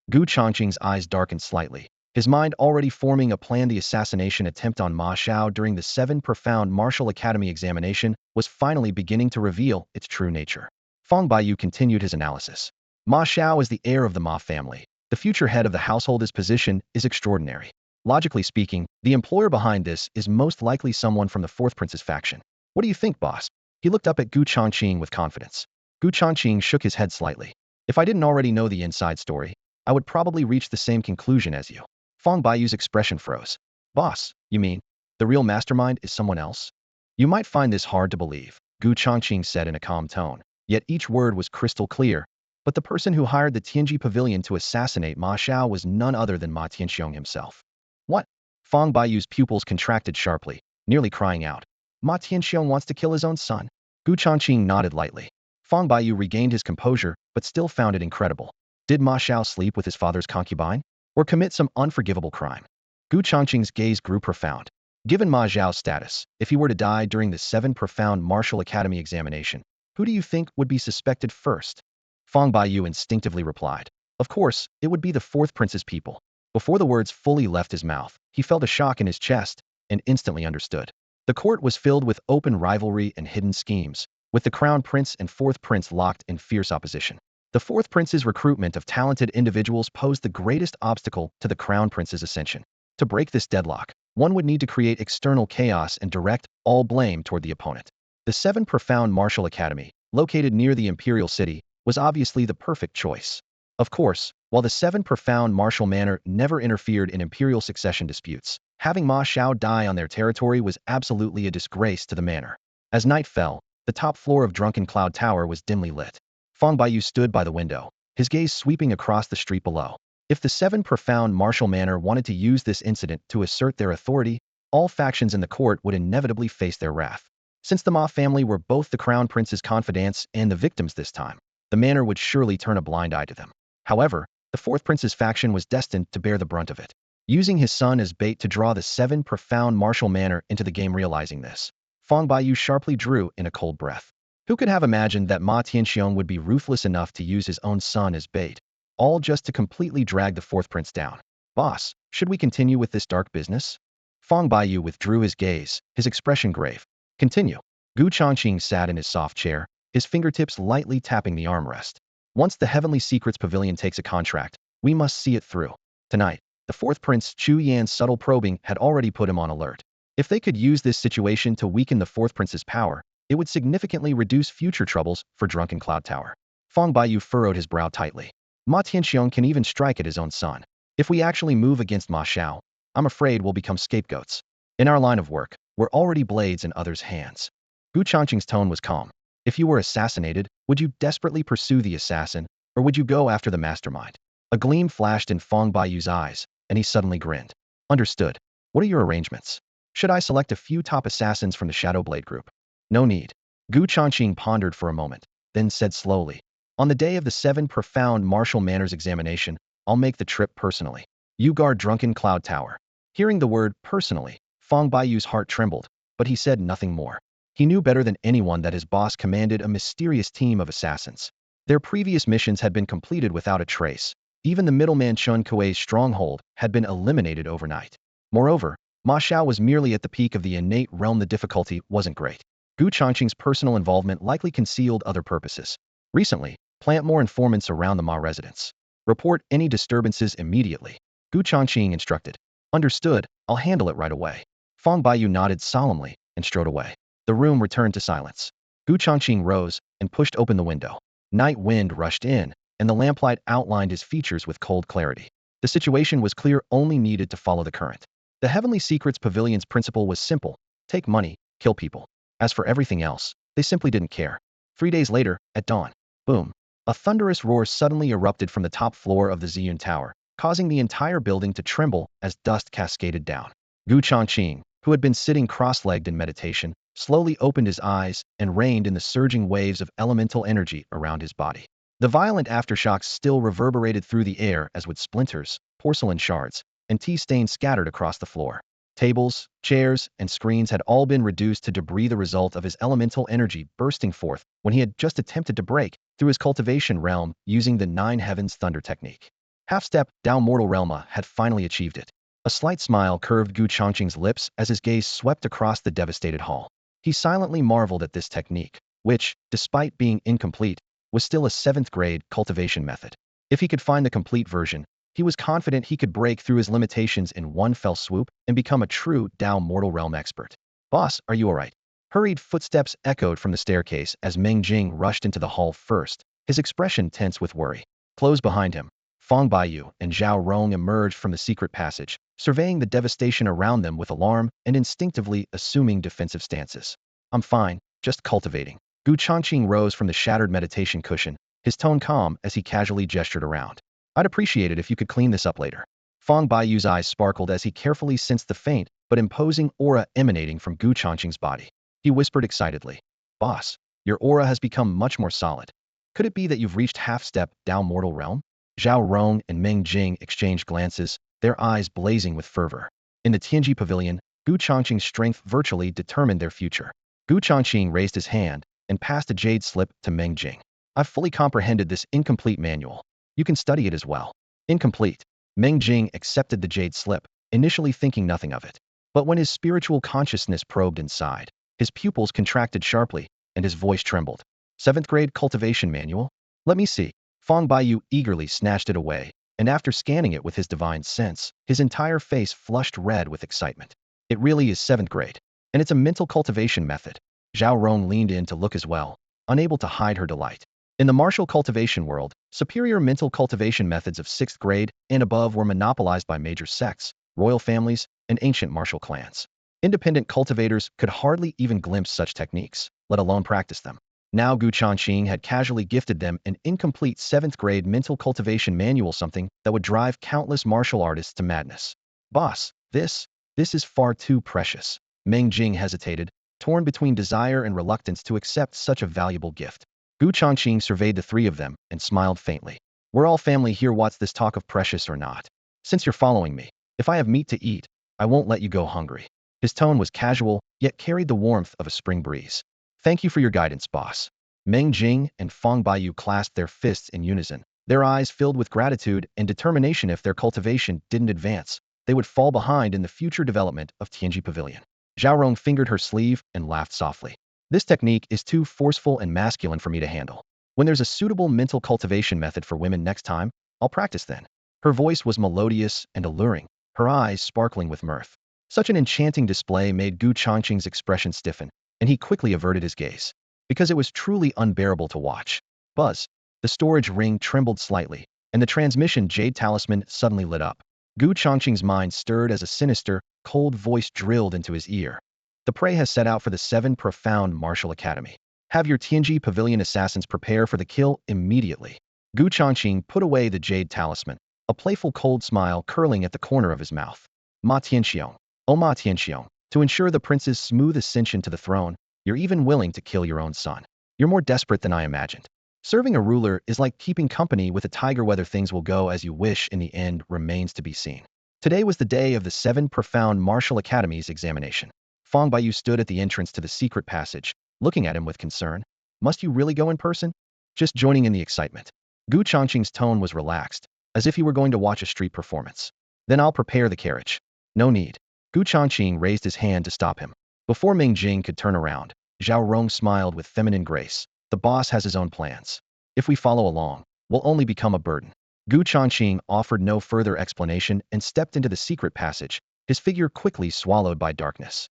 Gu Changqing's eyes darkened slightly, his mind already forming a plan. The assassination attempt on Ma Xiao during the 7 Profound Martial Academy examination was finally beginning to reveal its true nature. Fong Baiyu continued his analysis. Ma Xiao is the heir of the Ma family. The future head of the household. His position is extraordinary. Logically speaking, the employer behind this is most likely someone from the 4th prince's faction. What do you think, boss? He looked up at Gu Changqing with confidence. Gu Changqing shook his head slightly. If I didn't already know the inside story, I would probably reach the same conclusion as you. Fong Baiyu's expression froze. Boss, you mean, the real mastermind is someone else? You might find this hard to believe, Gu Changqing said in a calm tone, yet each word was crystal clear. But the person who hired the Tianji Pavilion to assassinate Ma Xiao was none other than Ma Tianxiong himself. What? Fong Baiyu's pupils contracted sharply, nearly crying out. Ma Tianxiong wants to kill his own son? Gu Changqing nodded lightly. Fong Baiyu regained his composure, but still found it incredible. Did Ma Xiao sleep with his father's concubine? Or commit some unforgivable crime? Gu Changqing's gaze grew profound. Given Ma Xiao's status, if he were to die during the 7 profound martial academy examination, who do you think would be suspected first? Fong Baiyu instinctively replied. Of course, it would be the 4th prince's people. Before the words fully left his mouth, he felt a shock in his chest and instantly understood. The court was filled with open rivalry and hidden schemes, with the crown prince and 4th prince locked in fierce opposition. The 4th prince's recruitment of talented individuals posed the greatest obstacle to the crown prince's ascension. To break this deadlock, one would need to create external chaos and direct all blame toward the opponent. The 7 Profound Martial Academy, located near the imperial city, was obviously the perfect choice. Of course, while the 7 Profound Martial Manor never interfered in imperial succession disputes, having Ma Xiao die on their territory was absolutely a disgrace to the manor. As night fell, the top floor of Drunken Cloud Tower was dimly lit. Fong Baiyu stood by the window, his gaze sweeping across the street below. If the 7 Profound Martial Manor wanted to use this incident to assert their authority, all factions in the court would inevitably face their wrath. Since the Ma family were both the Crown Prince's confidants and the victims this time, the manor would surely turn a blind eye to them. However, the 4th Prince's faction was destined to bear the brunt of it. Using his son as bait to draw the 7 Profound Martial Manor into the game, realizing this, Fong Baiyu sharply drew in a cold breath. Who could have imagined that Ma Tianxiong would be ruthless enough to use his own son as bait, all just to completely drag the 4th Prince down? Boss, should we continue with this dark business? Fong Baiyu withdrew his gaze, his expression grave. Continue. Gu Changqing sat in his soft chair, his fingertips lightly tapping the armrest. Once the Heavenly Secrets Pavilion takes a contract, we must see it through. Tonight, the 4th Prince Chu Yan's subtle probing had already put him on alert. If they could use this situation to weaken the 4th Prince's power, it would significantly reduce future troubles for Drunken Cloud Tower. Fong Baiyu furrowed his brow tightly. Ma Tianxiong can even strike at his own son. If we actually move against Ma Xiao, I'm afraid we'll become scapegoats. In our line of work, we're already blades in others' hands. Gu Changqing's tone was calm. If you were assassinated, would you desperately pursue the assassin, or would you go after the mastermind? A gleam flashed in Fong Baiyu's eyes, and he suddenly grinned. Understood. What are your arrangements? Should I select a few top assassins from the Shadowblade group? No need. Gu Changqing pondered for a moment, then said slowly. On the day of the 7 Profound Martial Manors examination, I'll make the trip personally. You guard Drunken Cloud Tower. Hearing the word personally, Fong Baiyu's heart trembled, but he said nothing more. He knew better than anyone that his boss commanded a mysterious team of assassins. Their previous missions had been completed without a trace. Even the middleman Chun Kuei's stronghold had been eliminated overnight. Moreover, Ma Xiao was merely at the peak of the innate realm. The difficulty wasn't great. Gu Changqing's personal involvement likely concealed other purposes. Recently, plant more informants around the Ma residence. Report any disturbances immediately. Gu Changqing instructed. Understood, I'll handle it right away. Fong Baiyu nodded solemnly and strode away. The room returned to silence. Gu Changqing rose and pushed open the window. Night wind rushed in, and the lamplight outlined his features with cold clarity. The situation was clear, only needed to follow the current. The Heavenly Secrets Pavilion's principle was simple. Take money, kill people. As for everything else, they simply didn't care. 3 days later, at dawn, boom, a thunderous roar suddenly erupted from the top floor of the Ziyun Tower, causing the entire building to tremble as dust cascaded down. Gu Changqing, who had been sitting cross-legged in meditation, slowly opened his eyes and reined in the surging waves of elemental energy around his body. The violent aftershocks still reverberated through the air as wood splinters, porcelain shards, and tea stains scattered across the floor. Tables, chairs, and screens had all been reduced to debris, the result of his elemental energy bursting forth when he had just attempted to break through his cultivation realm using the 9 Heavens Thunder technique. Half-step down mortal realm had finally achieved it. A slight smile curved Gu Changqing's lips as his gaze swept across the devastated hall. He silently marveled at this technique, which, despite being incomplete, was still a 7th-grade cultivation method. If he could find the complete version, he was confident he could break through his limitations in one fell swoop and become a true Dao mortal realm expert. Boss, are you alright? Hurried footsteps echoed from the staircase as Meng Jing rushed into the hall first, his expression tense with worry. Close behind him, Fong Baiyu and Zhao Rong emerged from the secret passage, surveying the devastation around them with alarm and instinctively assuming defensive stances. I'm fine, just cultivating. Changqing rose from the shattered meditation cushion, his tone calm as he casually gestured around. I'd appreciate it if you could clean this up later. Fong Baiyu's eyes sparkled as he carefully sensed the faint but imposing aura emanating from Changqing's body. He whispered excitedly, Boss, your aura has become much more solid. Could it be that you've reached half-step down mortal realm? Zhao Rong and Meng Jing exchanged glances, their eyes blazing with fervor. In the Tianji pavilion, Changqing's strength virtually determined their future. Changqing raised his hand and passed a jade slip to Meng Jing. I've fully comprehended this incomplete manual. You can study it as well. Incomplete. Meng Jing accepted the jade slip, initially thinking nothing of it. But when his spiritual consciousness probed inside, his pupils contracted sharply, and his voice trembled. 7th grade cultivation manual? Let me see. Fong Baiyu eagerly snatched it away, and after scanning it with his divine sense, his entire face flushed red with excitement. It really is 7th grade, and it's a mental cultivation method. Zhao Rong leaned in to look as well, unable to hide her delight. In the martial cultivation world, superior mental cultivation methods of 6th grade and above were monopolized by major sects, royal families, and ancient martial clans. Independent cultivators could hardly even glimpse such techniques, let alone practice them. Now Changqing had casually gifted them an incomplete 7th grade mental cultivation manual, something that would drive countless martial artists to madness. Boss, this is far too precious. Meng Jing hesitated, torn between desire and reluctance to accept such a valuable gift. Changqing surveyed the three of them and smiled faintly. We're all family here, what's this talk of precious or not? Since you're following me, if I have meat to eat, I won't let you go hungry. His tone was casual, yet carried the warmth of a spring breeze. Thank you for your guidance, boss. Meng Jing and Fong Baiyu clasped their fists in unison, their eyes filled with gratitude and determination. If their cultivation didn't advance, they would fall behind in the future development of Tianji Pavilion. Zhao Rong fingered her sleeve and laughed softly. This technique is too forceful and masculine for me to handle. When there's a suitable mental cultivation method for women next time, I'll practice then. Her voice was melodious and alluring, her eyes sparkling with mirth. Such an enchanting display made Changqing's expression stiffen, and he quickly averted his gaze, because it was truly unbearable to watch. Buzz. The storage ring trembled slightly, and the transmission jade talisman suddenly lit up. Changqing's mind stirred as a sinister, cold voice drilled into his ear. The prey has set out for the 7 Profound Martial Academy. Have your Tianji Pavilion assassins prepare for the kill immediately. Changqing put away the jade talisman, a playful cold smile curling at the corner of his mouth. Ma Tianxiong. Oh Ma Tianxiong, to ensure the prince's smooth ascension to the throne, you're even willing to kill your own son. You're more desperate than I imagined. Serving a ruler is like keeping company with a tiger. Whether things will go as you wish in the end remains to be seen. Today was the day of the 7 Profound Martial Academy's examination. Fong Baiyu stood at the entrance to the secret passage, looking at him with concern. Must you really go in person? Just joining in the excitement. Changqing's tone was relaxed, as if he were going to watch a street performance. Then I'll prepare the carriage. No need. Changqing raised his hand to stop him. Before Meng Jing could turn around, Zhao Rong smiled with feminine grace. The boss has his own plans. If we follow along, we'll only become a burden. Changqing offered no further explanation and stepped into the secret passage, his figure quickly swallowed by darkness.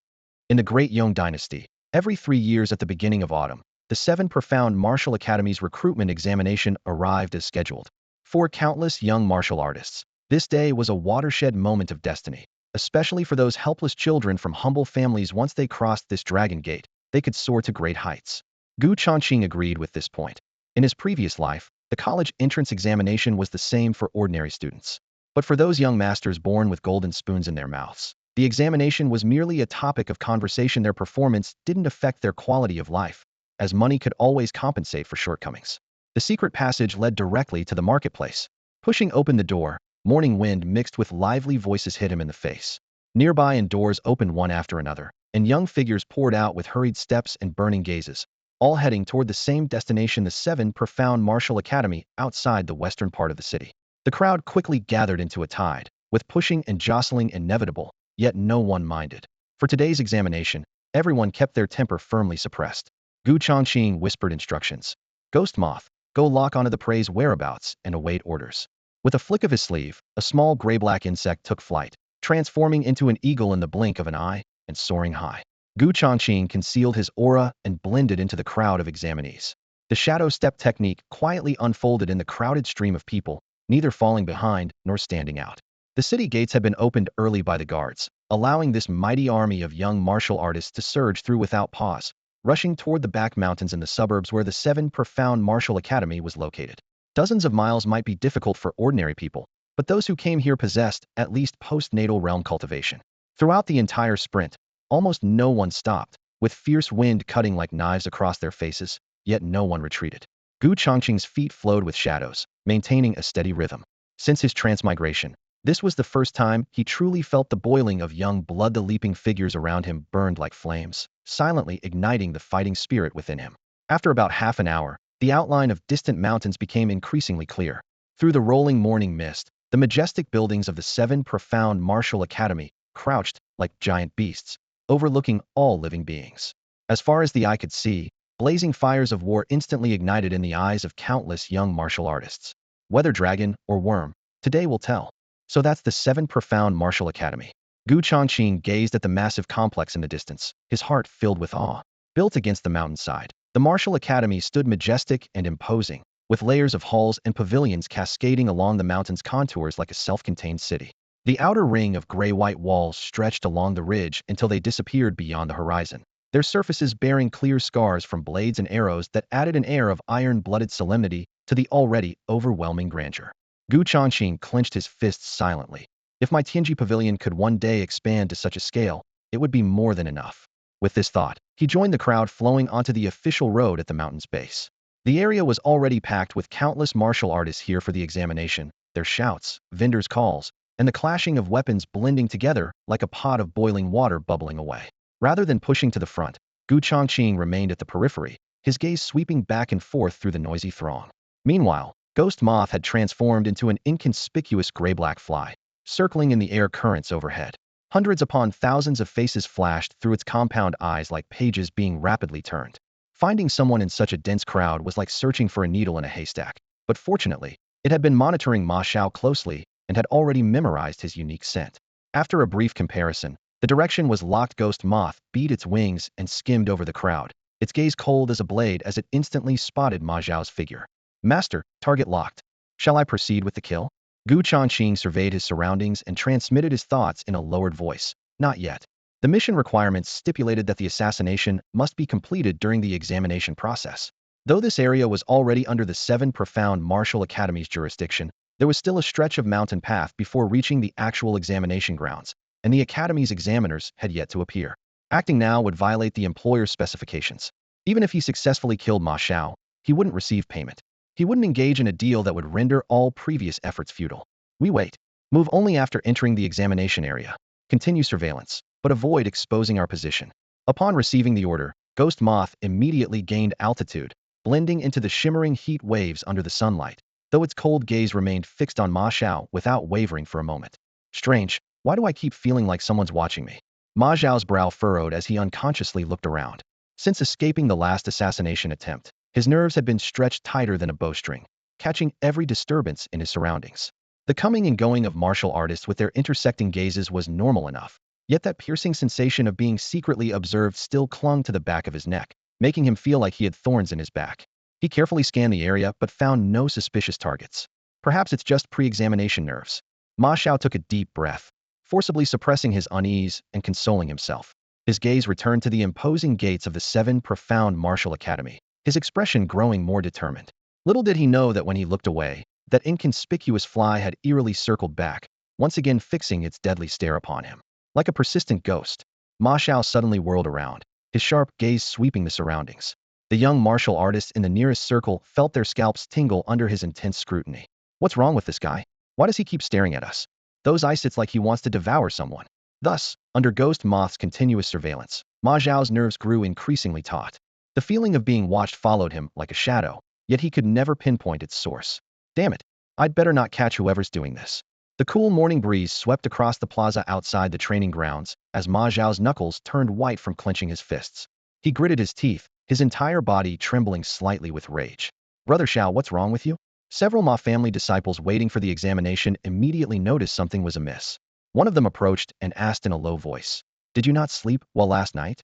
In the Great Yong Dynasty, every 3 years at the beginning of autumn, the 7 Profound Martial Academy's recruitment examination arrived as scheduled. For countless young martial artists, this day was a watershed moment of destiny, especially for those helpless children from humble families. Once they crossed this dragon gate, they could soar to great heights. Changqing agreed with this point. In his previous life, the college entrance examination was the same for ordinary students. But for those young masters born with golden spoons in their mouths, the examination was merely a topic of conversation. Their performance didn't affect their quality of life, as money could always compensate for shortcomings. The secret passage led directly to the marketplace. Pushing open the door, morning wind mixed with lively voices hit him in the face. Nearby and doors opened one after another, and young figures poured out with hurried steps and burning gazes, all heading toward the same destination, the 7 Profound Martial Academy outside the western part of the city. The crowd quickly gathered into a tide, with pushing and jostling inevitable, yet no one minded. For today's examination, everyone kept their temper firmly suppressed. Changqing whispered instructions. Ghost Moth, go lock onto the prey's whereabouts and await orders. With a flick of his sleeve, a small gray-black insect took flight, transforming into an eagle in the blink of an eye and soaring high. Changqing concealed his aura and blended into the crowd of examinees. The shadow step technique quietly unfolded in the crowded stream of people, neither falling behind nor standing out. The city gates had been opened early by the guards, allowing this mighty army of young martial artists to surge through without pause, rushing toward the back mountains in the suburbs where the Seven Profound Martial Academy was located. Dozens of miles might be difficult for ordinary people, but those who came here possessed at least postnatal realm cultivation. Throughout the entire sprint, almost no one stopped, with fierce wind cutting like knives across their faces, yet no one retreated. Changqing's feet flowed with shadows, maintaining a steady rhythm. Since his transmigration, this was the first time he truly felt the boiling of young blood. The leaping figures around him burned like flames, silently igniting the fighting spirit within him. After about half an hour, the outline of distant mountains became increasingly clear. Through the rolling morning mist, the majestic buildings of the Seven Profound Martial Academy crouched like giant beasts, overlooking all living beings. As far as the eye could see, blazing fires of war instantly ignited in the eyes of countless young martial artists. Whether dragon or worm, today will tell. So that's the Seven Profound Martial Academy. Changqing gazed at the massive complex in the distance, his heart filled with awe. Built against the mountainside, the Martial Academy stood majestic and imposing, with layers of halls and pavilions cascading along the mountain's contours like a self-contained city. The outer ring of gray-white walls stretched along the ridge until they disappeared beyond the horizon, their surfaces bearing clear scars from blades and arrows that added an air of iron-blooded solemnity to the already overwhelming grandeur. Changqing clenched his fists silently. If my Tianji pavilion could one day expand to such a scale, it would be more than enough. With this thought, he joined the crowd flowing onto the official road at the mountain's base. The area was already packed with countless martial artists here for the examination, their shouts, vendors' calls, and the clashing of weapons blending together like a pot of boiling water bubbling away. Rather than pushing to the front, Changqing remained at the periphery, his gaze sweeping back and forth through the noisy throng. Meanwhile, Ghost Moth had transformed into an inconspicuous gray-black fly, circling in the air currents overhead. Hundreds upon thousands of faces flashed through its compound eyes like pages being rapidly turned. Finding someone in such a dense crowd was like searching for a needle in a haystack, but fortunately, it had been monitoring Ma Xiao closely and had already memorized his unique scent. After a brief comparison, the direction was locked. Ghost Moth beat its wings and skimmed over the crowd, its gaze cold as a blade as it instantly spotted Ma Xiao's figure. Master, target locked. Shall I proceed with the kill? Changqing surveyed his surroundings and transmitted his thoughts in a lowered voice. Not yet. The mission requirements stipulated that the assassination must be completed during the examination process. Though this area was already under the Seven Profound Martial Academy's jurisdiction, there was still a stretch of mountain path before reaching the actual examination grounds, and the Academy's examiners had yet to appear. Acting now would violate the employer's specifications. Even if he successfully killed Ma Xiao, he wouldn't receive payment. He wouldn't engage in a deal that would render all previous efforts futile. We wait. Move only after entering the examination area. Continue surveillance, but avoid exposing our position. Upon receiving the order, Ghost Moth immediately gained altitude, blending into the shimmering heat waves under the sunlight, though its cold gaze remained fixed on Ma Xiao without wavering for a moment. Strange, why do I keep feeling like someone's watching me? Ma Xiao's brow furrowed as he unconsciously looked around. Since escaping the last assassination attempt, his nerves had been stretched tighter than a bowstring, catching every disturbance in his surroundings. The coming and going of martial artists with their intersecting gazes was normal enough, yet that piercing sensation of being secretly observed still clung to the back of his neck, making him feel like he had thorns in his back. He carefully scanned the area but found no suspicious targets. Perhaps it's just pre-examination nerves. Ma Xiao took a deep breath, forcibly suppressing his unease and consoling himself. His gaze returned to the imposing gates of the Seven Profound Martial Academy, his expression growing more determined. Little did he know that when he looked away, that inconspicuous fly had eerily circled back, once again fixing its deadly stare upon him. Like a persistent ghost, Ma Xiao suddenly whirled around, his sharp gaze sweeping the surroundings. The young martial artists in the nearest circle felt their scalps tingle under his intense scrutiny. What's wrong with this guy? Why does he keep staring at us? Those eyes sits like he wants to devour someone. Thus, under Ghost Moth's continuous surveillance, Ma Xiao's nerves grew increasingly taut. The feeling of being watched followed him like a shadow, yet he could never pinpoint its source. Damn it, I'd better not catch whoever's doing this. The cool morning breeze swept across the plaza outside the training grounds as Ma Xiao's knuckles turned white from clenching his fists. He gritted his teeth, his entire body trembling slightly with rage. Brother Xiao, what's wrong with you? Several Ma family disciples waiting for the examination immediately noticed something was amiss. One of them approached and asked in a low voice, "Did you not sleep well last night?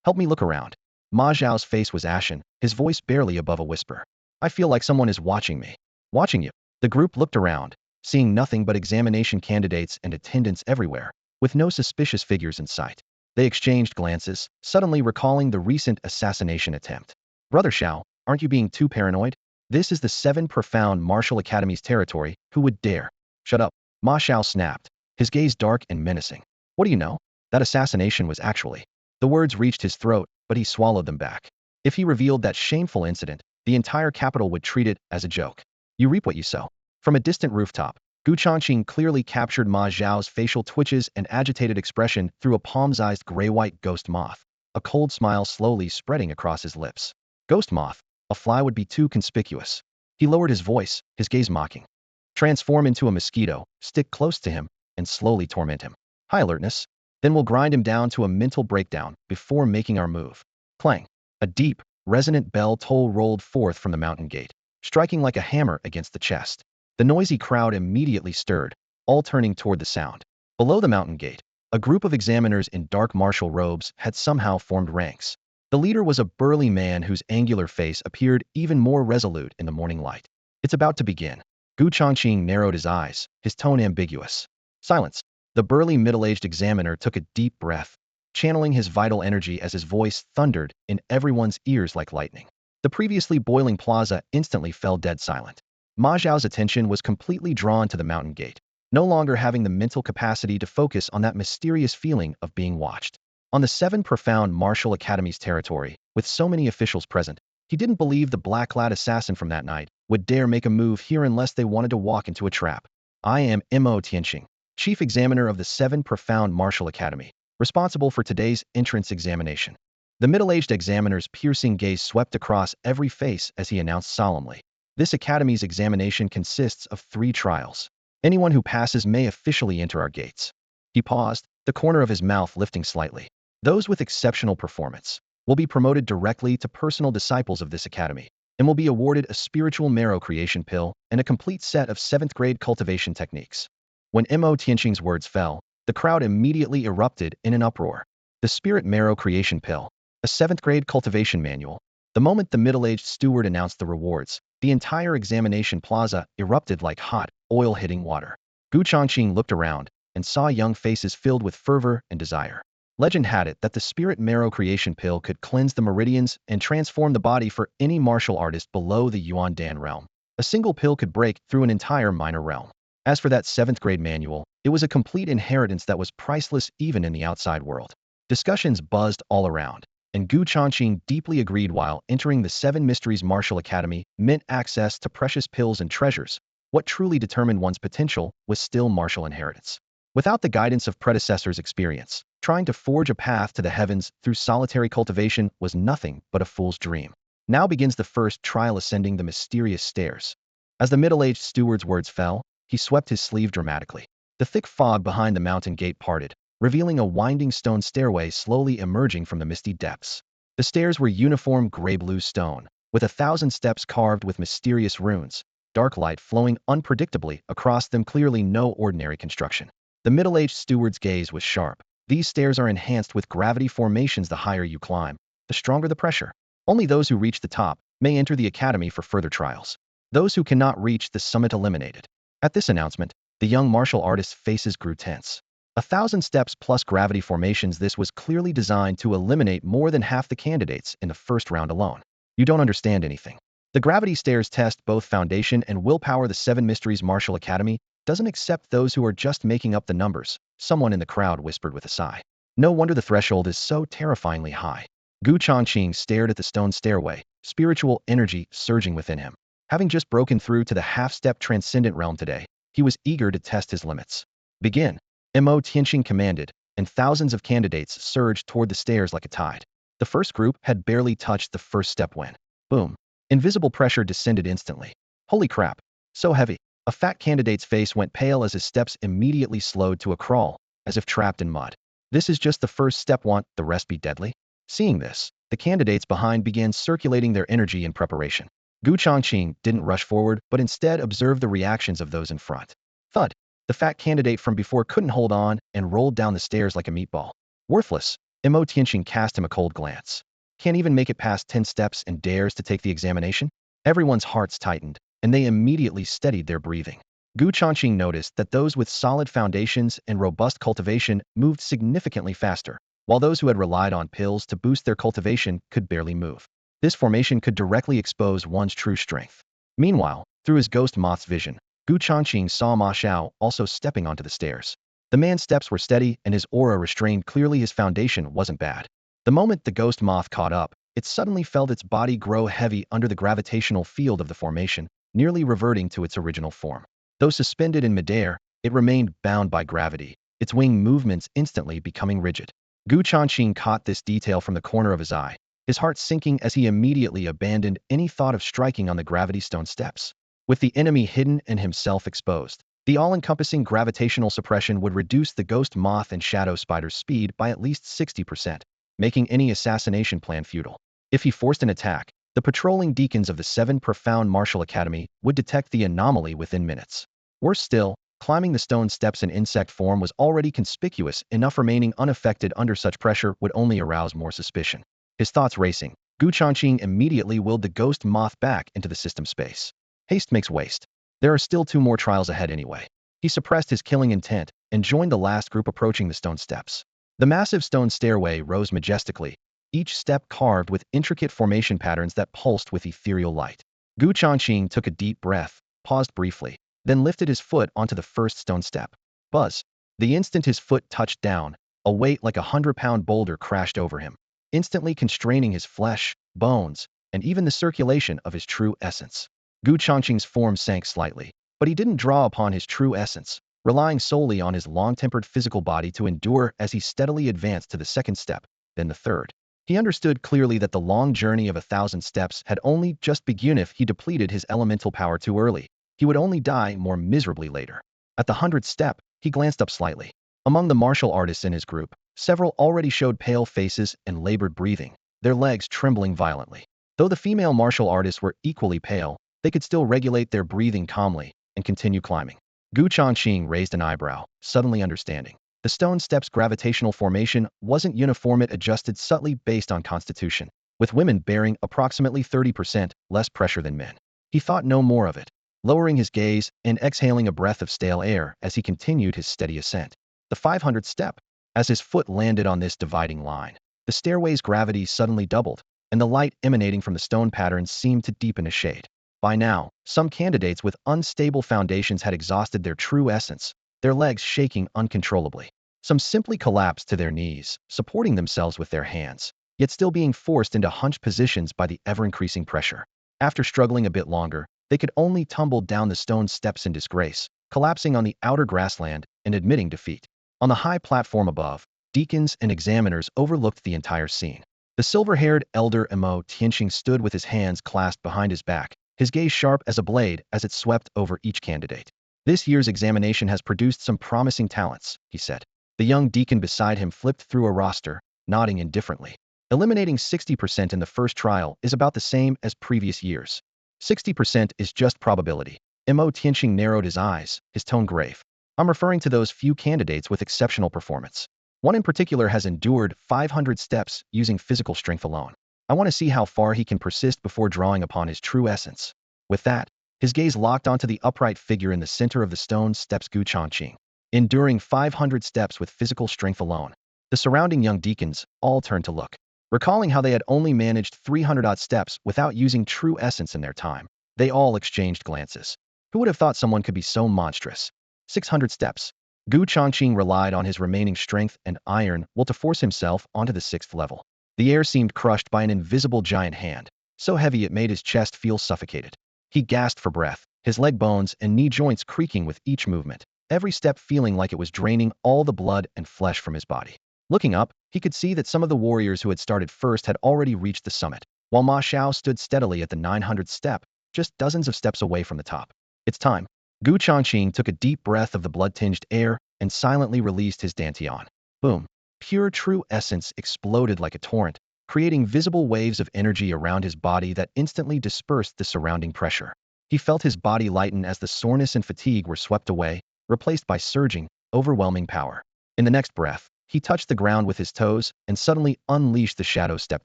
Help me look around. Ma Zhao's face was ashen, his voice barely above a whisper. I feel like someone is watching me. Watching you. The group looked around, seeing nothing but examination candidates and attendants everywhere, with no suspicious figures in sight. They exchanged glances, suddenly recalling the recent assassination attempt. Brother Xiao, aren't you being too paranoid? This is the 7 Profound Martial Academy's territory. Who would dare? Shut up. Ma Xiao snapped, his gaze dark and menacing. What do you know? That assassination was actually. The words reached his throat, but he swallowed them back. If he revealed that shameful incident, the entire capital would treat it as a joke. You reap what you sow. From a distant rooftop, Changqing clearly captured Ma Zhao's facial twitches and agitated expression through a palm-sized gray-white ghost moth, a cold smile slowly spreading across his lips. Ghost moth, a fly would be too conspicuous. He lowered his voice, his gaze mocking. Transform into a mosquito, stick close to him, and slowly torment him. High alertness. Then we'll grind him down to a mental breakdown before making our move. Clang. A deep, resonant bell toll rolled forth from the mountain gate, striking like a hammer against the chest. The noisy crowd immediately stirred, all turning toward the sound. Below the mountain gate, a group of examiners in dark martial robes had somehow formed ranks. The leader was a burly man whose angular face appeared even more resolute in the morning light. It's about to begin. Changqing narrowed his eyes, his tone ambiguous. Silence. The burly middle-aged examiner took a deep breath, channeling his vital energy as his voice thundered in everyone's ears like lightning. The previously boiling plaza instantly fell dead silent. Ma Zhao's attention was completely drawn to the mountain gate, no longer having the mental capacity to focus on that mysterious feeling of being watched. On the 7 Profound Martial Academy's territory, with so many officials present, he didn't believe the black-clad assassin from that night would dare make a move here unless they wanted to walk into a trap. I am Mo Tianqing, Chief Examiner of the 7 Profound Martial Academy, responsible for today's entrance examination. The middle-aged examiner's piercing gaze swept across every face as he announced solemnly. This academy's examination consists of 3 trials. Anyone who passes may officially enter our gates. He paused, the corner of his mouth lifting slightly. Those with exceptional performance will be promoted directly to personal disciples of this academy and will be awarded a spiritual marrow creation pill and a complete set of 7th-grade cultivation techniques. When Mo Tianqing's words fell, the crowd immediately erupted in an uproar. The spirit marrow creation pill, a 7th-grade cultivation manual. The moment the middle-aged steward announced the rewards, the entire examination plaza erupted like hot oil hitting water. Changqing looked around and saw young faces filled with fervor and desire. Legend had it that the spirit marrow creation pill could cleanse the meridians and transform the body for any martial artist below the Yuan Dan realm. A single pill could break through an entire minor realm. As for that 7th-grade manual, it was a complete inheritance that was priceless even in the outside world. Discussions buzzed all around, and Changqing deeply agreed while entering the 7 Mysteries Martial Academy meant access to precious pills and treasures. What truly determined one's potential was still martial inheritance. Without the guidance of predecessors' experience, trying to forge a path to the heavens through solitary cultivation was nothing but a fool's dream. Now begins the first trial ascending the mysterious stairs. As the middle-aged steward's words fell, he swept his sleeve dramatically. The thick fog behind the mountain gate parted, revealing a winding stone stairway slowly emerging from the misty depths. The stairs were uniform gray-blue stone, with 1,000 steps carved with mysterious runes, dark light flowing unpredictably across them, clearly no ordinary construction. The middle-aged steward's gaze was sharp. These stairs are enhanced with gravity formations. The higher you climb, the stronger the pressure. Only those who reach the top may enter the academy for further trials. Those who cannot reach the summit eliminated. At this announcement, the young martial artists' faces grew tense. 1,000 steps plus gravity formations. This was clearly designed to eliminate more than half the candidates in the first round alone. You don't understand anything. The gravity stairs test both foundation and willpower. The 7 Mysteries Martial Academy doesn't accept those who are just making up the numbers, someone in the crowd whispered with a sigh. No wonder the threshold is so terrifyingly high. Changqing stared at the stone stairway, spiritual energy surging within him. Having just broken through to the half-step transcendent realm today, he was eager to test his limits. Begin. Mo Tianqing commanded, and thousands of candidates surged toward the stairs like a tide. The first group had barely touched the first step when, boom, invisible pressure descended instantly. Holy crap, so heavy. A fat candidate's face went pale as his steps immediately slowed to a crawl, as if trapped in mud. This is just the first step. Won't the rest be deadly? Seeing this, the candidates behind began circulating their energy in preparation. Changqing didn't rush forward, but instead observed the reactions of those in front. Thud. The fat candidate from before couldn't hold on and rolled down the stairs like a meatball. Worthless. Mo Tianqing cast him a cold glance. Can't even make it past 10 steps and dares to take the examination? Everyone's hearts tightened, and they immediately steadied their breathing. Gu Changqing noticed that those with solid foundations and robust cultivation moved significantly faster, while those who had relied on pills to boost their cultivation could barely move. This formation could directly expose one's true strength. Meanwhile, through his ghost moth's vision, Gu Changqing saw Ma Xiao also stepping onto the stairs. The man's steps were steady and his aura restrained. Clearly his foundation wasn't bad. The moment the ghost moth caught up, it suddenly felt its body grow heavy under the gravitational field of the formation, nearly reverting to its original form. Though suspended in midair, it remained bound by gravity, its wing movements instantly becoming rigid. Gu Changqing caught this detail from the corner of his eye, his heart sinking as he immediately abandoned any thought of striking on the gravity stone steps. With the enemy hidden and himself exposed, the all-encompassing gravitational suppression would reduce the ghost moth and shadow spider's speed by at least 60%, making any assassination plan futile. If he forced an attack, the patrolling deacons of the 7 Profound Martial Academy would detect the anomaly within minutes. Worse still, climbing the stone steps in insect form was already conspicuous enough. Remaining unaffected under such pressure would only arouse more suspicion. His thoughts racing, Gu Changqing immediately willed the ghost moth back into the system space. Haste makes waste. There are still 2 more trials ahead anyway. He suppressed his killing intent and joined the last group approaching the stone steps. The massive stone stairway rose majestically, each step carved with intricate formation patterns that pulsed with ethereal light. Gu Changqing took a deep breath, paused briefly, then lifted his foot onto the first stone step. Buzz! The instant his foot touched down, a weight like a 100-pound boulder crashed over him, instantly constraining his flesh, bones, and even the circulation of his true essence. Gu Changqing's form sank slightly, but he didn't draw upon his true essence, relying solely on his long-tempered physical body to endure as he steadily advanced to the second step, then the third. He understood clearly that the long journey of 1,000 steps had only just begun. If he depleted his elemental power too early, he would only die more miserably later. At the 100th step, he glanced up slightly. Among the martial artists in his group, several already showed pale faces and labored breathing, their legs trembling violently. Though the female martial artists were equally pale, they could still regulate their breathing calmly and continue climbing. Gu Changqing raised an eyebrow, suddenly understanding. The stone steps' gravitational formation wasn't uniform. It adjusted subtly based on constitution, with women bearing approximately 30% less pressure than men. He thought no more of it, lowering his gaze and exhaling a breath of stale air as he continued his steady ascent. The 500th step. As his foot landed on this dividing line, the stairway's gravity suddenly doubled, and the light emanating from the stone patterns seemed to deepen a shade. By now, some candidates with unstable foundations had exhausted their true essence, their legs shaking uncontrollably. Some simply collapsed to their knees, supporting themselves with their hands, yet still being forced into hunched positions by the ever-increasing pressure. After struggling a bit longer, they could only tumble down the stone steps in disgrace, collapsing on the outer grassland and admitting defeat. On the high platform above, deacons and examiners overlooked the entire scene. The silver-haired elder Mo Tianqing stood with his hands clasped behind his back, his gaze sharp as a blade as it swept over each candidate. This year's examination has produced some promising talents, he said. The young deacon beside him flipped through a roster, nodding indifferently. Eliminating 60% in the first trial is about the same as previous years. 60% is just probability. Mo Tianqing narrowed his eyes, his tone grave. I'm referring to those few candidates with exceptional performance. One in particular has endured 500 steps using physical strength alone. I want to see how far he can persist before drawing upon his true essence. With that, his gaze locked onto the upright figure in the center of the stone steps. Gu Changqing, enduring 500 steps with physical strength alone. The surrounding young deacons all turned to look. Recalling how they had only managed 300-odd steps without using true essence in their time, they all exchanged glances. Who would have thought someone could be so monstrous? 600 steps. Gu Changqing relied on his remaining strength and iron will to force himself onto the 6th level. The air seemed crushed by an invisible giant hand, so heavy it made his chest feel suffocated. He gasped for breath, his leg bones and knee joints creaking with each movement, every step feeling like it was draining all the blood and flesh from his body. Looking up, he could see that some of the warriors who had started first had already reached the summit, while Ma Xiao stood steadily at the 900th step, just dozens of steps away from the top. It's time. Gu Changqing took a deep breath of the blood-tinged air and silently released his dantian. Boom. Pure true essence exploded like a torrent, creating visible waves of energy around his body that instantly dispersed the surrounding pressure. He felt his body lighten as the soreness and fatigue were swept away, replaced by surging, overwhelming power. In the next breath, He touched the ground with his toes and suddenly unleashed the shadow step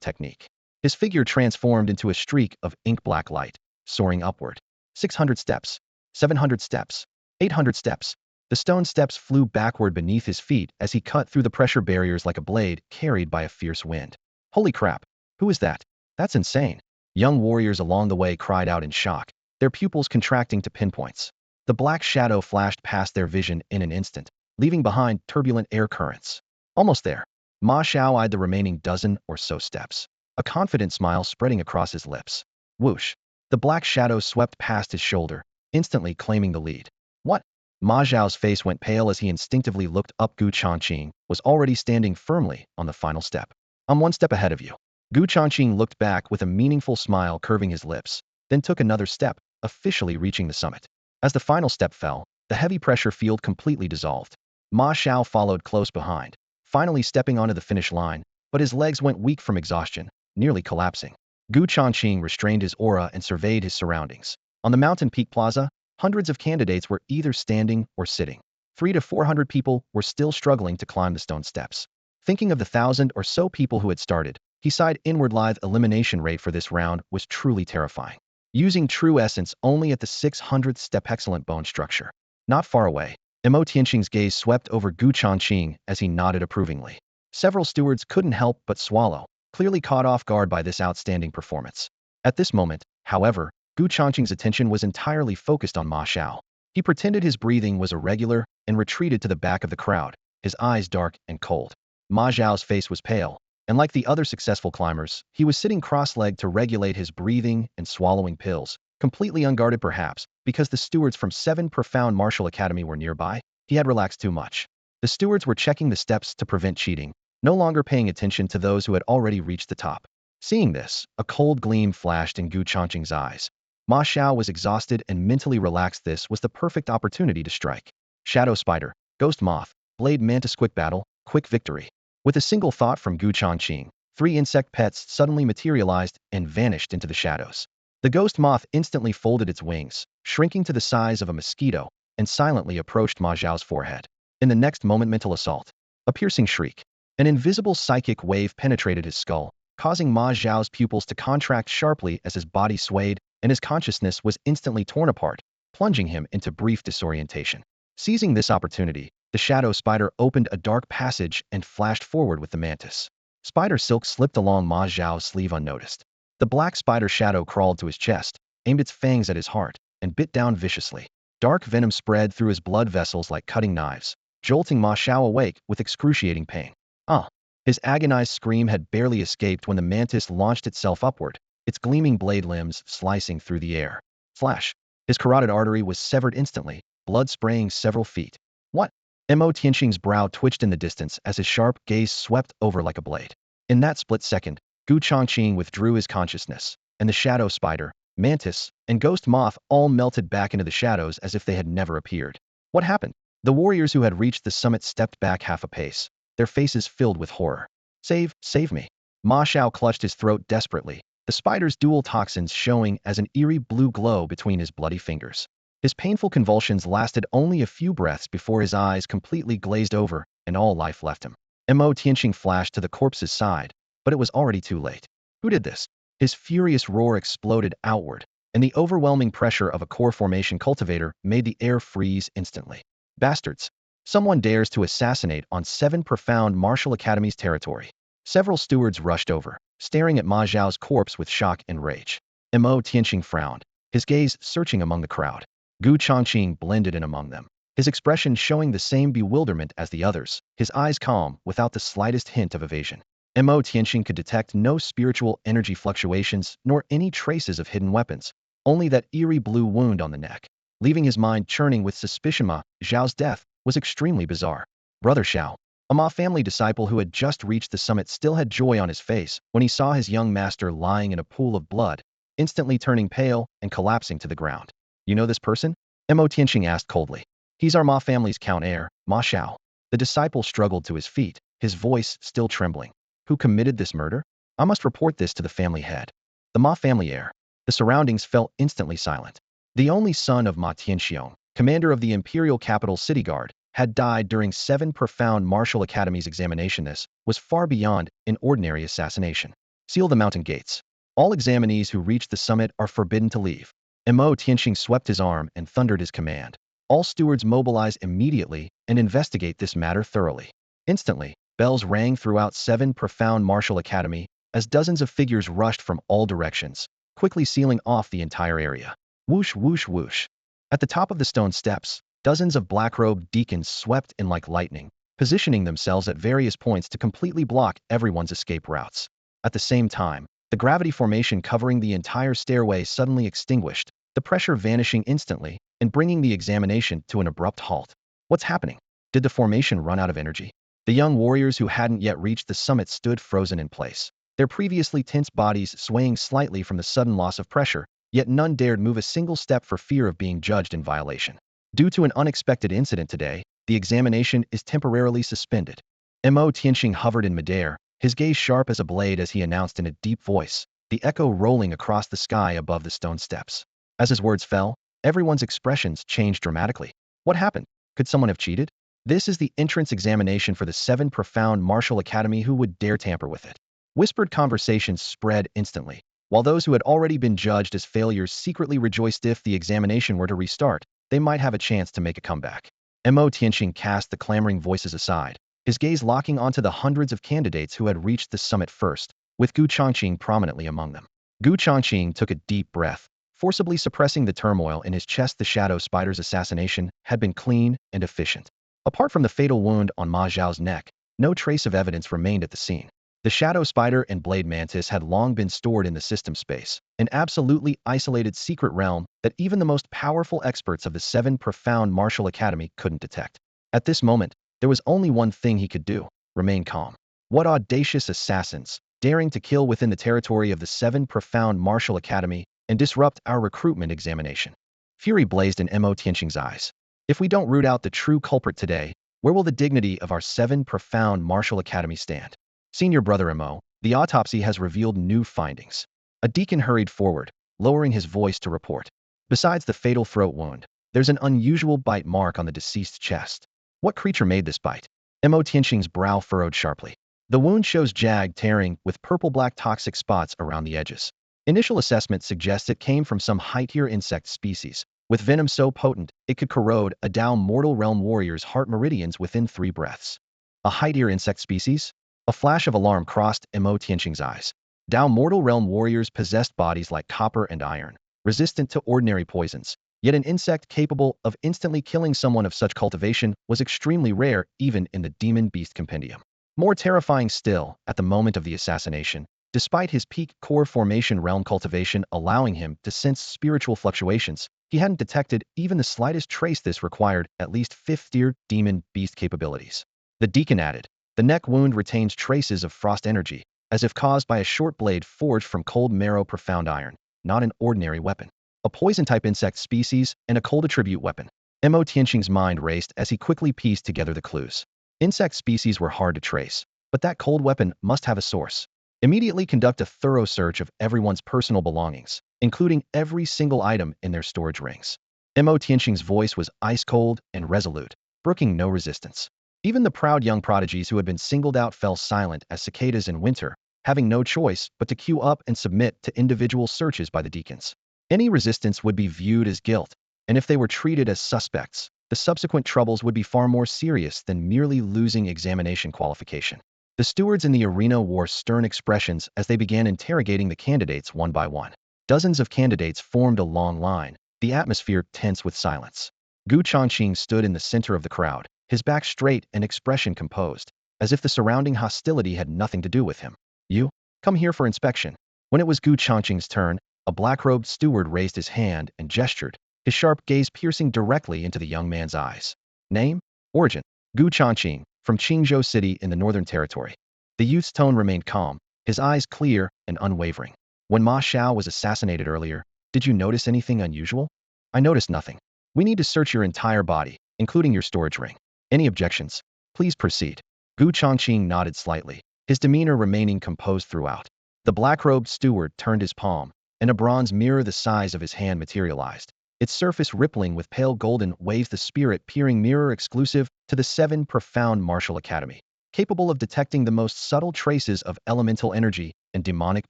technique. His figure transformed into a streak of ink-black light, soaring upward. 600 steps, 700 steps, 800 steps. The stone steps flew backward beneath his feet as he cut through the pressure barriers like a blade carried by a fierce wind. Holy crap! Who is that? That's insane! Young warriors along the way cried out in shock, their pupils contracting to pinpoints. The black shadow flashed past their vision in an instant, leaving behind turbulent air currents. Almost there. Ma Xiao eyed the remaining dozen or so steps, a confident smile spreading across his lips. Whoosh! The black shadow swept past his shoulder, instantly claiming the lead. What? Ma Xiao's face went pale as he instinctively looked up. Gu Changqing was already standing firmly on the final step. I'm one step ahead of you. Gu Changqing looked back with a meaningful smile curving his lips, then took another step, officially reaching the summit. As the final step fell, the heavy pressure field completely dissolved. Ma Xiao followed close behind, finally stepping onto the finish line, but his legs went weak from exhaustion, nearly collapsing. Gu Changqing restrained his aura and surveyed his surroundings. On the mountain peak plaza, hundreds of candidates were either standing or sitting. 300 to 400 people were still struggling to climb the stone steps. Thinking of the 1,000 or so people who had started, he sighed inward. Live elimination rate for this round was truly terrifying. Using true essence only at the 600th step. Excellent bone structure. Not far away, Mo Tianqing's gaze swept over Gu Changqing as he nodded approvingly. Several stewards couldn't help but swallow, clearly caught off guard by this outstanding performance. At this moment, however, Gu Changqing's attention was entirely focused on Ma Xiao. He pretended his breathing was irregular and retreated to the back of the crowd, his eyes dark and cold. Ma Xiao's face was pale, and like the other successful climbers, he was sitting cross-legged to regulate his breathing and swallowing pills, completely unguarded perhaps, because the stewards from 7 Profound Martial Academy were nearby. He had relaxed too much. The stewards were checking the steps to prevent cheating, no longer paying attention to those who had already reached the top. Seeing this, a cold gleam flashed in Gu Changqing's eyes. Ma Xiao was exhausted and mentally relaxed. This was the perfect opportunity to strike. Shadow Spider, Ghost Moth, Blade Mantis. Quick battle, quick victory. With a single thought from Gu Changqing, 3 insect pets suddenly materialized and vanished into the shadows. The ghost moth instantly folded its wings, shrinking to the size of a mosquito, and silently approached Ma Xiao's forehead. In the next moment, mental assault. A piercing shriek. An invisible psychic wave penetrated his skull, causing Ma Xiao's pupils to contract sharply as his body swayed, and his consciousness was instantly torn apart, plunging him into brief disorientation. Seizing this opportunity, the shadow spider opened a dark passage and flashed forward with the mantis. Spider silk slipped along Ma Xiao's sleeve unnoticed. The black spider shadow crawled to his chest, aimed its fangs at his heart, and bit down viciously. Dark venom spread through his blood vessels like cutting knives, jolting Ma Xiao awake with excruciating pain. Ah! His agonized scream had barely escaped when the mantis launched itself upward, its gleaming blade limbs slicing through the air. Flash! His carotid artery was severed instantly, blood spraying several feet. What? Mo Tianqing's brow twitched in the distance as his sharp gaze swept over like a blade. In that split second, Gu Changqing withdrew his consciousness, and the shadow spider, mantis, and ghost moth all melted back into the shadows as if they had never appeared. What happened? The warriors who had reached the summit stepped back half a pace, their faces filled with horror. Save me. Ma Xiao clutched his throat desperately, the spider's dual toxins showing as an eerie blue glow between his bloody fingers. His painful convulsions lasted only a few breaths before his eyes completely glazed over and all life left him. Mo Tianqing flashed to the corpse's side, but it was already too late. Who did this? His furious roar exploded outward, and the overwhelming pressure of a core formation cultivator made the air freeze instantly. Bastards! Someone dares to assassinate on 7 Profound Martial Academy's territory. Several stewards rushed over, staring at Ma Xiao's corpse with shock and rage. Mo Tianqing frowned, his gaze searching among the crowd. Gu Changqing blended in among them, his expression showing the same bewilderment as the others, his eyes calm without the slightest hint of evasion. Mo Tianqing could detect no spiritual energy fluctuations nor any traces of hidden weapons, only that eerie blue wound on the neck, leaving his mind churning with suspicion. Ma Xiao's death was extremely bizarre. Brother Xiao, a Ma family disciple who had just reached the summit, still had joy on his face when he saw his young master lying in a pool of blood, instantly turning pale and collapsing to the ground. You know this person? Mo Tianqing asked coldly. He's our Ma family's count heir, Ma Xiao. The disciple struggled to his feet, his voice still trembling. Who committed this murder? I must report this to the family head. The Ma family heir. The surroundings fell instantly silent. The only son of Ma Tianxiong, commander of the Imperial Capital City Guard, had died during 7 profound martial academies examination. This was far beyond an ordinary assassination. Seal the mountain gates. All examinees who reach the summit are forbidden to leave. Mo Tianqing swept his arm and thundered his command. All stewards mobilize immediately and investigate this matter thoroughly. Instantly, bells rang throughout 7 profound martial academy as dozens of figures rushed from all directions, quickly sealing off the entire area. Whoosh, whoosh, whoosh. At the top of the stone steps, dozens of black-robed deacons swept in like lightning, positioning themselves at various points to completely block everyone's escape routes. At the same time, the gravity formation covering the entire stairway suddenly extinguished, the pressure vanishing instantly and bringing the examination to an abrupt halt. What's happening? Did the formation run out of energy? The young warriors who hadn't yet reached the summit stood frozen in place, their previously tense bodies swaying slightly from the sudden loss of pressure, yet none dared move a single step for fear of being judged in violation. Due to an unexpected incident today, the examination is temporarily suspended. Mo Tianqing hovered in midair, his gaze sharp as a blade as he announced in a deep voice, the echo rolling across the sky above the stone steps. As his words fell, everyone's expressions changed dramatically. What happened? Could someone have cheated? This is the entrance examination for the 7 profound martial academy. Who would dare tamper with it? Whispered conversations spread instantly, while those who had already been judged as failures secretly rejoiced. If the examination were to restart, they might have a chance to make a comeback. Mo Tianqing cast the clamoring voices aside, his gaze locking onto the hundreds of candidates who had reached the summit first, with Changqing prominently among them. Changqing took a deep breath, forcibly suppressing the turmoil in his chest. The Shadow Spider's assassination had been clean and efficient. Apart from the fatal wound on Ma Zhao's neck, no trace of evidence remained at the scene. The Shadow Spider and Blade Mantis had long been stored in the system space, an absolutely isolated secret realm that even the most powerful experts of the 7 profound martial academy couldn't detect. At this moment, there was only one thing he could do: remain calm. What audacious assassins, daring to kill within the territory of the 7 profound martial academy and disrupt our recruitment examination. Fury blazed in Mo Tianqing's eyes. If we don't root out the true culprit today, where will the dignity of our 7 profound martial academy stand? Senior Brother Mo, the autopsy has revealed new findings. A deacon hurried forward, lowering his voice to report. Besides the fatal throat wound, there's an unusual bite mark on the deceased's chest. What creature made this bite? Mo Tianqing's brow furrowed sharply. The wound shows jagged tearing with purple-black toxic spots around the edges. Initial assessment suggests it came from some high-tier insect species, with venom so potent it could corrode a Dao Mortal Realm warrior's heart meridians within 3 breaths. A high-tier insect species? A flash of alarm crossed Mo Tianqing's eyes. Dao Mortal Realm warriors possessed bodies like copper and iron, resistant to ordinary poisons, yet an insect capable of instantly killing someone of such cultivation was extremely rare even in the Demon Beast Compendium. More terrifying still, at the moment of the assassination, despite his peak core formation realm cultivation allowing him to sense spiritual fluctuations, he hadn't detected even the slightest trace. This required at least 5th-tier Demon Beast capabilities. The deacon added, the neck wound retains traces of frost energy, as if caused by a short blade forged from cold marrow profound iron, not an ordinary weapon. A poison-type insect species and a cold attribute weapon. Mo Tianqing's mind raced as he quickly pieced together the clues. Insect species were hard to trace, but that cold weapon must have a source. Immediately conduct a thorough search of everyone's personal belongings, including every single item in their storage rings. Mo Tianqing's voice was ice-cold and resolute, brooking no resistance. Even the proud young prodigies who had been singled out fell silent as cicadas in winter, having no choice but to queue up and submit to individual searches by the deacons. Any resistance would be viewed as guilt, and if they were treated as suspects, the subsequent troubles would be far more serious than merely losing examination qualification. The stewards in the arena wore stern expressions as they began interrogating the candidates one by one. Dozens of candidates formed a long line, the atmosphere tense with silence. Changqing stood in the center of the crowd, his back straight and expression composed, as if the surrounding hostility had nothing to do with him. You? Come here for inspection. When it was Changqing's turn, a black-robed steward raised his hand and gestured, his sharp gaze piercing directly into the young man's eyes. Name? Origin? Changqing, from Qingzhou City in the Northern Territory. The youth's tone remained calm, his eyes clear and unwavering. When Ma Xiao was assassinated earlier, did you notice anything unusual? I noticed nothing. We need to search your entire body, including your storage ring. Any objections? Please proceed. Changqing nodded slightly, his demeanor remaining composed throughout. The black-robed steward turned his palm, and a bronze mirror the size of his hand materialized. its surface rippling with pale golden waves, the spirit peering mirror exclusive to the 7 profound martial academy, capable of detecting the most subtle traces of elemental energy and demonic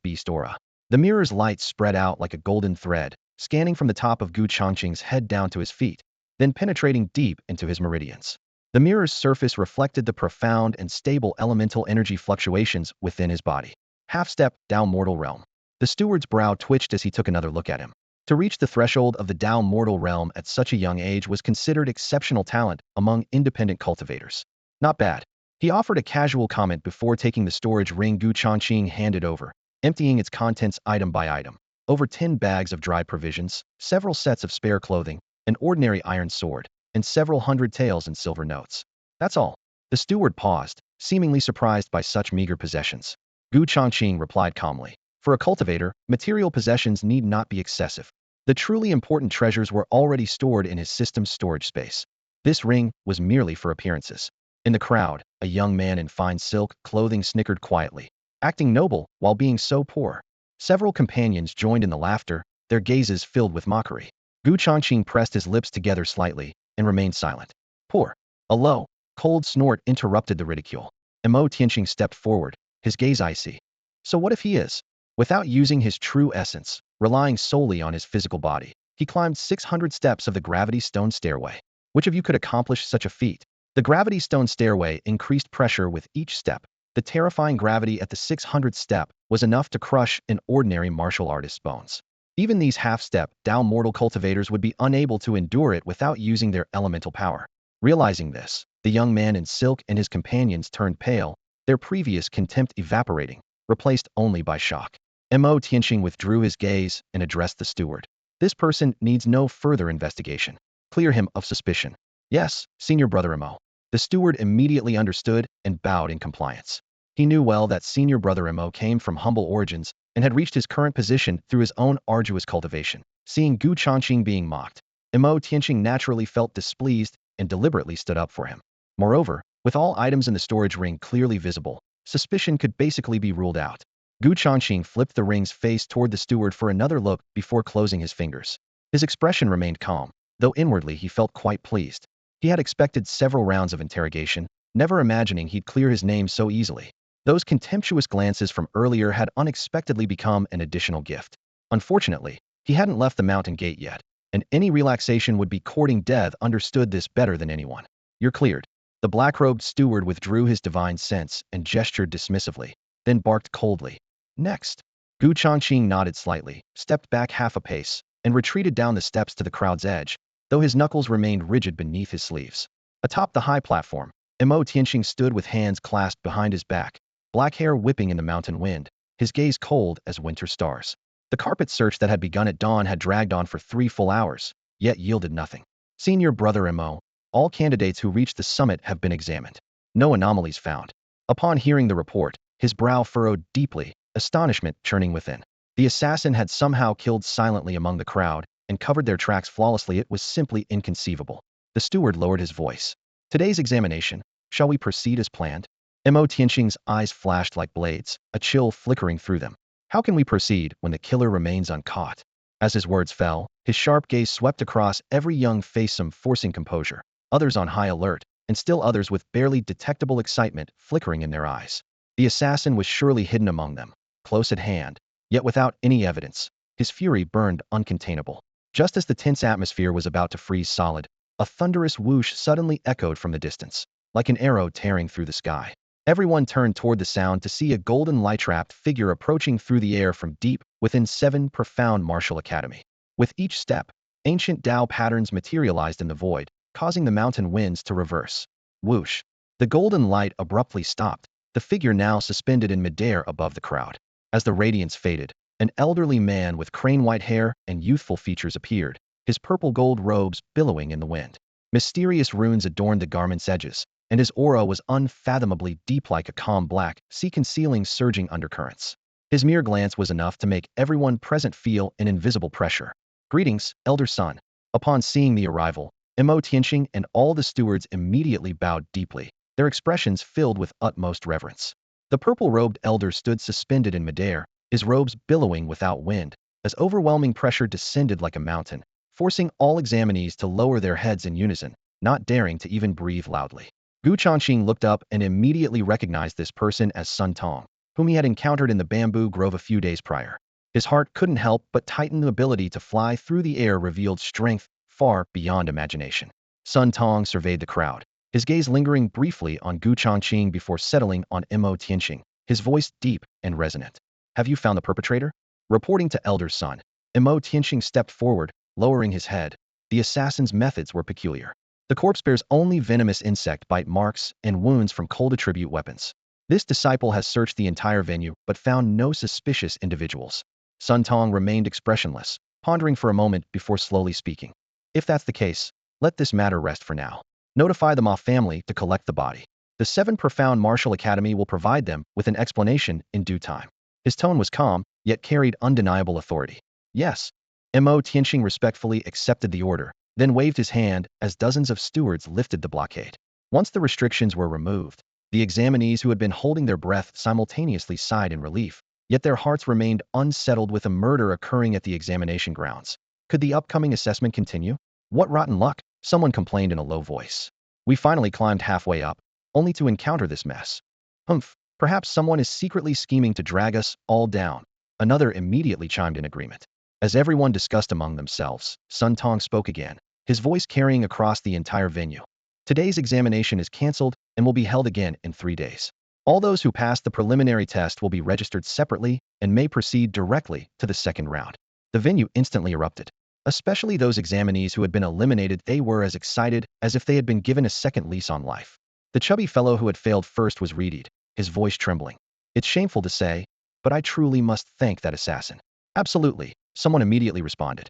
beast aura. The mirror's light spread out like a golden thread, scanning from the top of Gu Changqing's head down to his feet, then penetrating deep into his meridians. The mirror's surface reflected the profound and stable elemental energy fluctuations within his body. Half-step, Dao mortal realm. The steward's brow twitched as he took another look at him. To reach the threshold of the Dao mortal realm at such a young age was considered exceptional talent among independent cultivators. Not bad. He offered a casual comment before taking the storage ring Gu Changqing handed over, emptying its contents item by item. Over 10 bags of dry provisions, several sets of spare clothing, an ordinary iron sword, and several hundred taels in silver notes. That's all. The steward paused, seemingly surprised by such meager possessions. Gu Changqing replied calmly. For a cultivator, material possessions need not be excessive. The truly important treasures were already stored in his system's storage space. This ring was merely for appearances. In the crowd, a young man in fine silk clothing snickered quietly, acting noble while being so poor. Several companions joined in the laughter, their gazes filled with mockery. Gu Changqing pressed his lips together slightly and remained silent. Poor. A low, cold snort interrupted the ridicule. Mo Tianqing stepped forward, his gaze icy. So what if he is? Without using his true essence, relying solely on his physical body, he climbed 600 steps of the gravity stone stairway. Which of you could accomplish such a feat? The gravity stone stairway increased pressure with each step. The terrifying gravity at the 600th step was enough to crush an ordinary martial artist's bones. Even these half-step, Dao mortal cultivators would be unable to endure it without using their elemental power. Realizing this, the young man in silk and his companions turned pale, their previous contempt evaporating, replaced only by shock. Mo Tianqing withdrew his gaze and addressed the steward. This person needs no further investigation. Clear him of suspicion. Yes, Senior Brother Mo. The steward immediately understood and bowed in compliance. He knew well that Senior Brother Mo came from humble origins and had reached his current position through his own arduous cultivation. Seeing Gu Changqing being mocked, Mo Tianqing naturally felt displeased and deliberately stood up for him. Moreover, with all items in the storage ring clearly visible, suspicion could basically be ruled out. Gu Changqing flipped the ring's face toward the steward for another look before closing his fingers. His expression remained calm, though inwardly he felt quite pleased. He had expected several rounds of interrogation, never imagining he'd clear his name so easily. Those contemptuous glances from earlier had unexpectedly become an additional gift. Unfortunately, he hadn't left the mountain gate yet, and any relaxation would be courting death. Understood this better than anyone. You're cleared. The black-robed steward withdrew his divine sense and gestured dismissively, then barked coldly. Next. Gu Changqing nodded slightly, stepped back half a pace, and retreated down the steps to the crowd's edge, though his knuckles remained rigid beneath his sleeves. Atop the high platform, Mo Tianqing stood with hands clasped behind his back, black hair whipping in the mountain wind, his gaze cold as winter stars. The carpet search that had begun at dawn had dragged on for 3 full hours, yet yielded nothing. Senior Brother Mo, all candidates who reached the summit have been examined. No anomalies found. Upon hearing the report, his brow furrowed deeply, astonishment churning within. The assassin had somehow killed silently among the crowd and covered their tracks flawlessly. It was simply inconceivable. The steward lowered his voice. Today's examination, shall we proceed as planned? Mo Tianqing's eyes flashed like blades, a chill flickering through them. How can we proceed when the killer remains uncaught? As his words fell, his sharp gaze swept across every young face, some forcing composure, others on high alert, and still others with barely detectable excitement flickering in their eyes. The assassin was surely hidden among them, close at hand, yet without any evidence. His fury burned uncontainable. Just as the tense atmosphere was about to freeze solid, a thunderous whoosh suddenly echoed from the distance, like an arrow tearing through the sky. Everyone turned toward the sound to see a golden light-wrapped figure approaching through the air from deep within 7 profound martial academy. With each step, ancient Dao patterns materialized in the void, causing the mountain winds to reverse. Whoosh! The golden light abruptly stopped, the figure now suspended in midair above the crowd. As the radiance faded, an elderly man with crane-white hair and youthful features appeared, his purple-gold robes billowing in the wind. Mysterious runes adorned the garment's edges, and his aura was unfathomably deep, like a calm black sea concealing surging undercurrents. His mere glance was enough to make everyone present feel an invisible pressure. Greetings, elder son. Upon seeing the arrival, Mo Tianqing and all the stewards immediately bowed deeply, their expressions filled with utmost reverence. The purple-robed elder stood suspended in midair, his robes billowing without wind, as overwhelming pressure descended like a mountain, forcing all examinees to lower their heads in unison, not daring to even breathe loudly. Gu Changqing looked up and immediately recognized this person as Sun Tong, whom he had encountered in the bamboo grove a few days prior. His heart couldn't help but tighten. The ability to fly through the air revealed strength far beyond imagination. Sun Tong surveyed the crowd, his gaze lingering briefly on Gu Changqing before settling on Mo Tianqing, his voice deep and resonant. Have you found the perpetrator? Reporting to Elder Sun, Mo Tianqing stepped forward, lowering his head. The assassin's methods were peculiar. The corpse bears only venomous insect bite marks and wounds from cold attribute weapons. This disciple has searched the entire venue but found no suspicious individuals. Sun Tong remained expressionless, pondering for a moment before slowly speaking. If that's the case, let this matter rest for now. Notify the Ma family to collect the body. The 7 Profound Martial Academy will provide them with an explanation in due time. His tone was calm, yet carried undeniable authority. Yes. Mo Tianqing respectfully accepted the order, then waved his hand as dozens of stewards lifted the blockade. Once the restrictions were removed, the examinees who had been holding their breath simultaneously sighed in relief, yet their hearts remained unsettled with a murder occurring at the examination grounds. Could the upcoming assessment continue? What rotten luck, someone complained in a low voice. We finally climbed halfway up, only to encounter this mess. Humph, perhaps someone is secretly scheming to drag us all down. Another immediately chimed in agreement. As everyone discussed among themselves, Sun Tong spoke again, his voice carrying across the entire venue. Today's examination is cancelled and will be held again in 3 days. All those who passed the preliminary test will be registered separately and may proceed directly to the second round. The venue instantly erupted. Especially those examinees who had been eliminated, they were as excited as if they had been given a second lease on life. The chubby fellow who had failed first was readied, his voice trembling. It's shameful to say, but I truly must thank that assassin. Absolutely, someone immediately responded.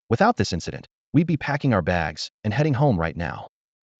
Without this incident, we'd be packing our bags and heading home right now.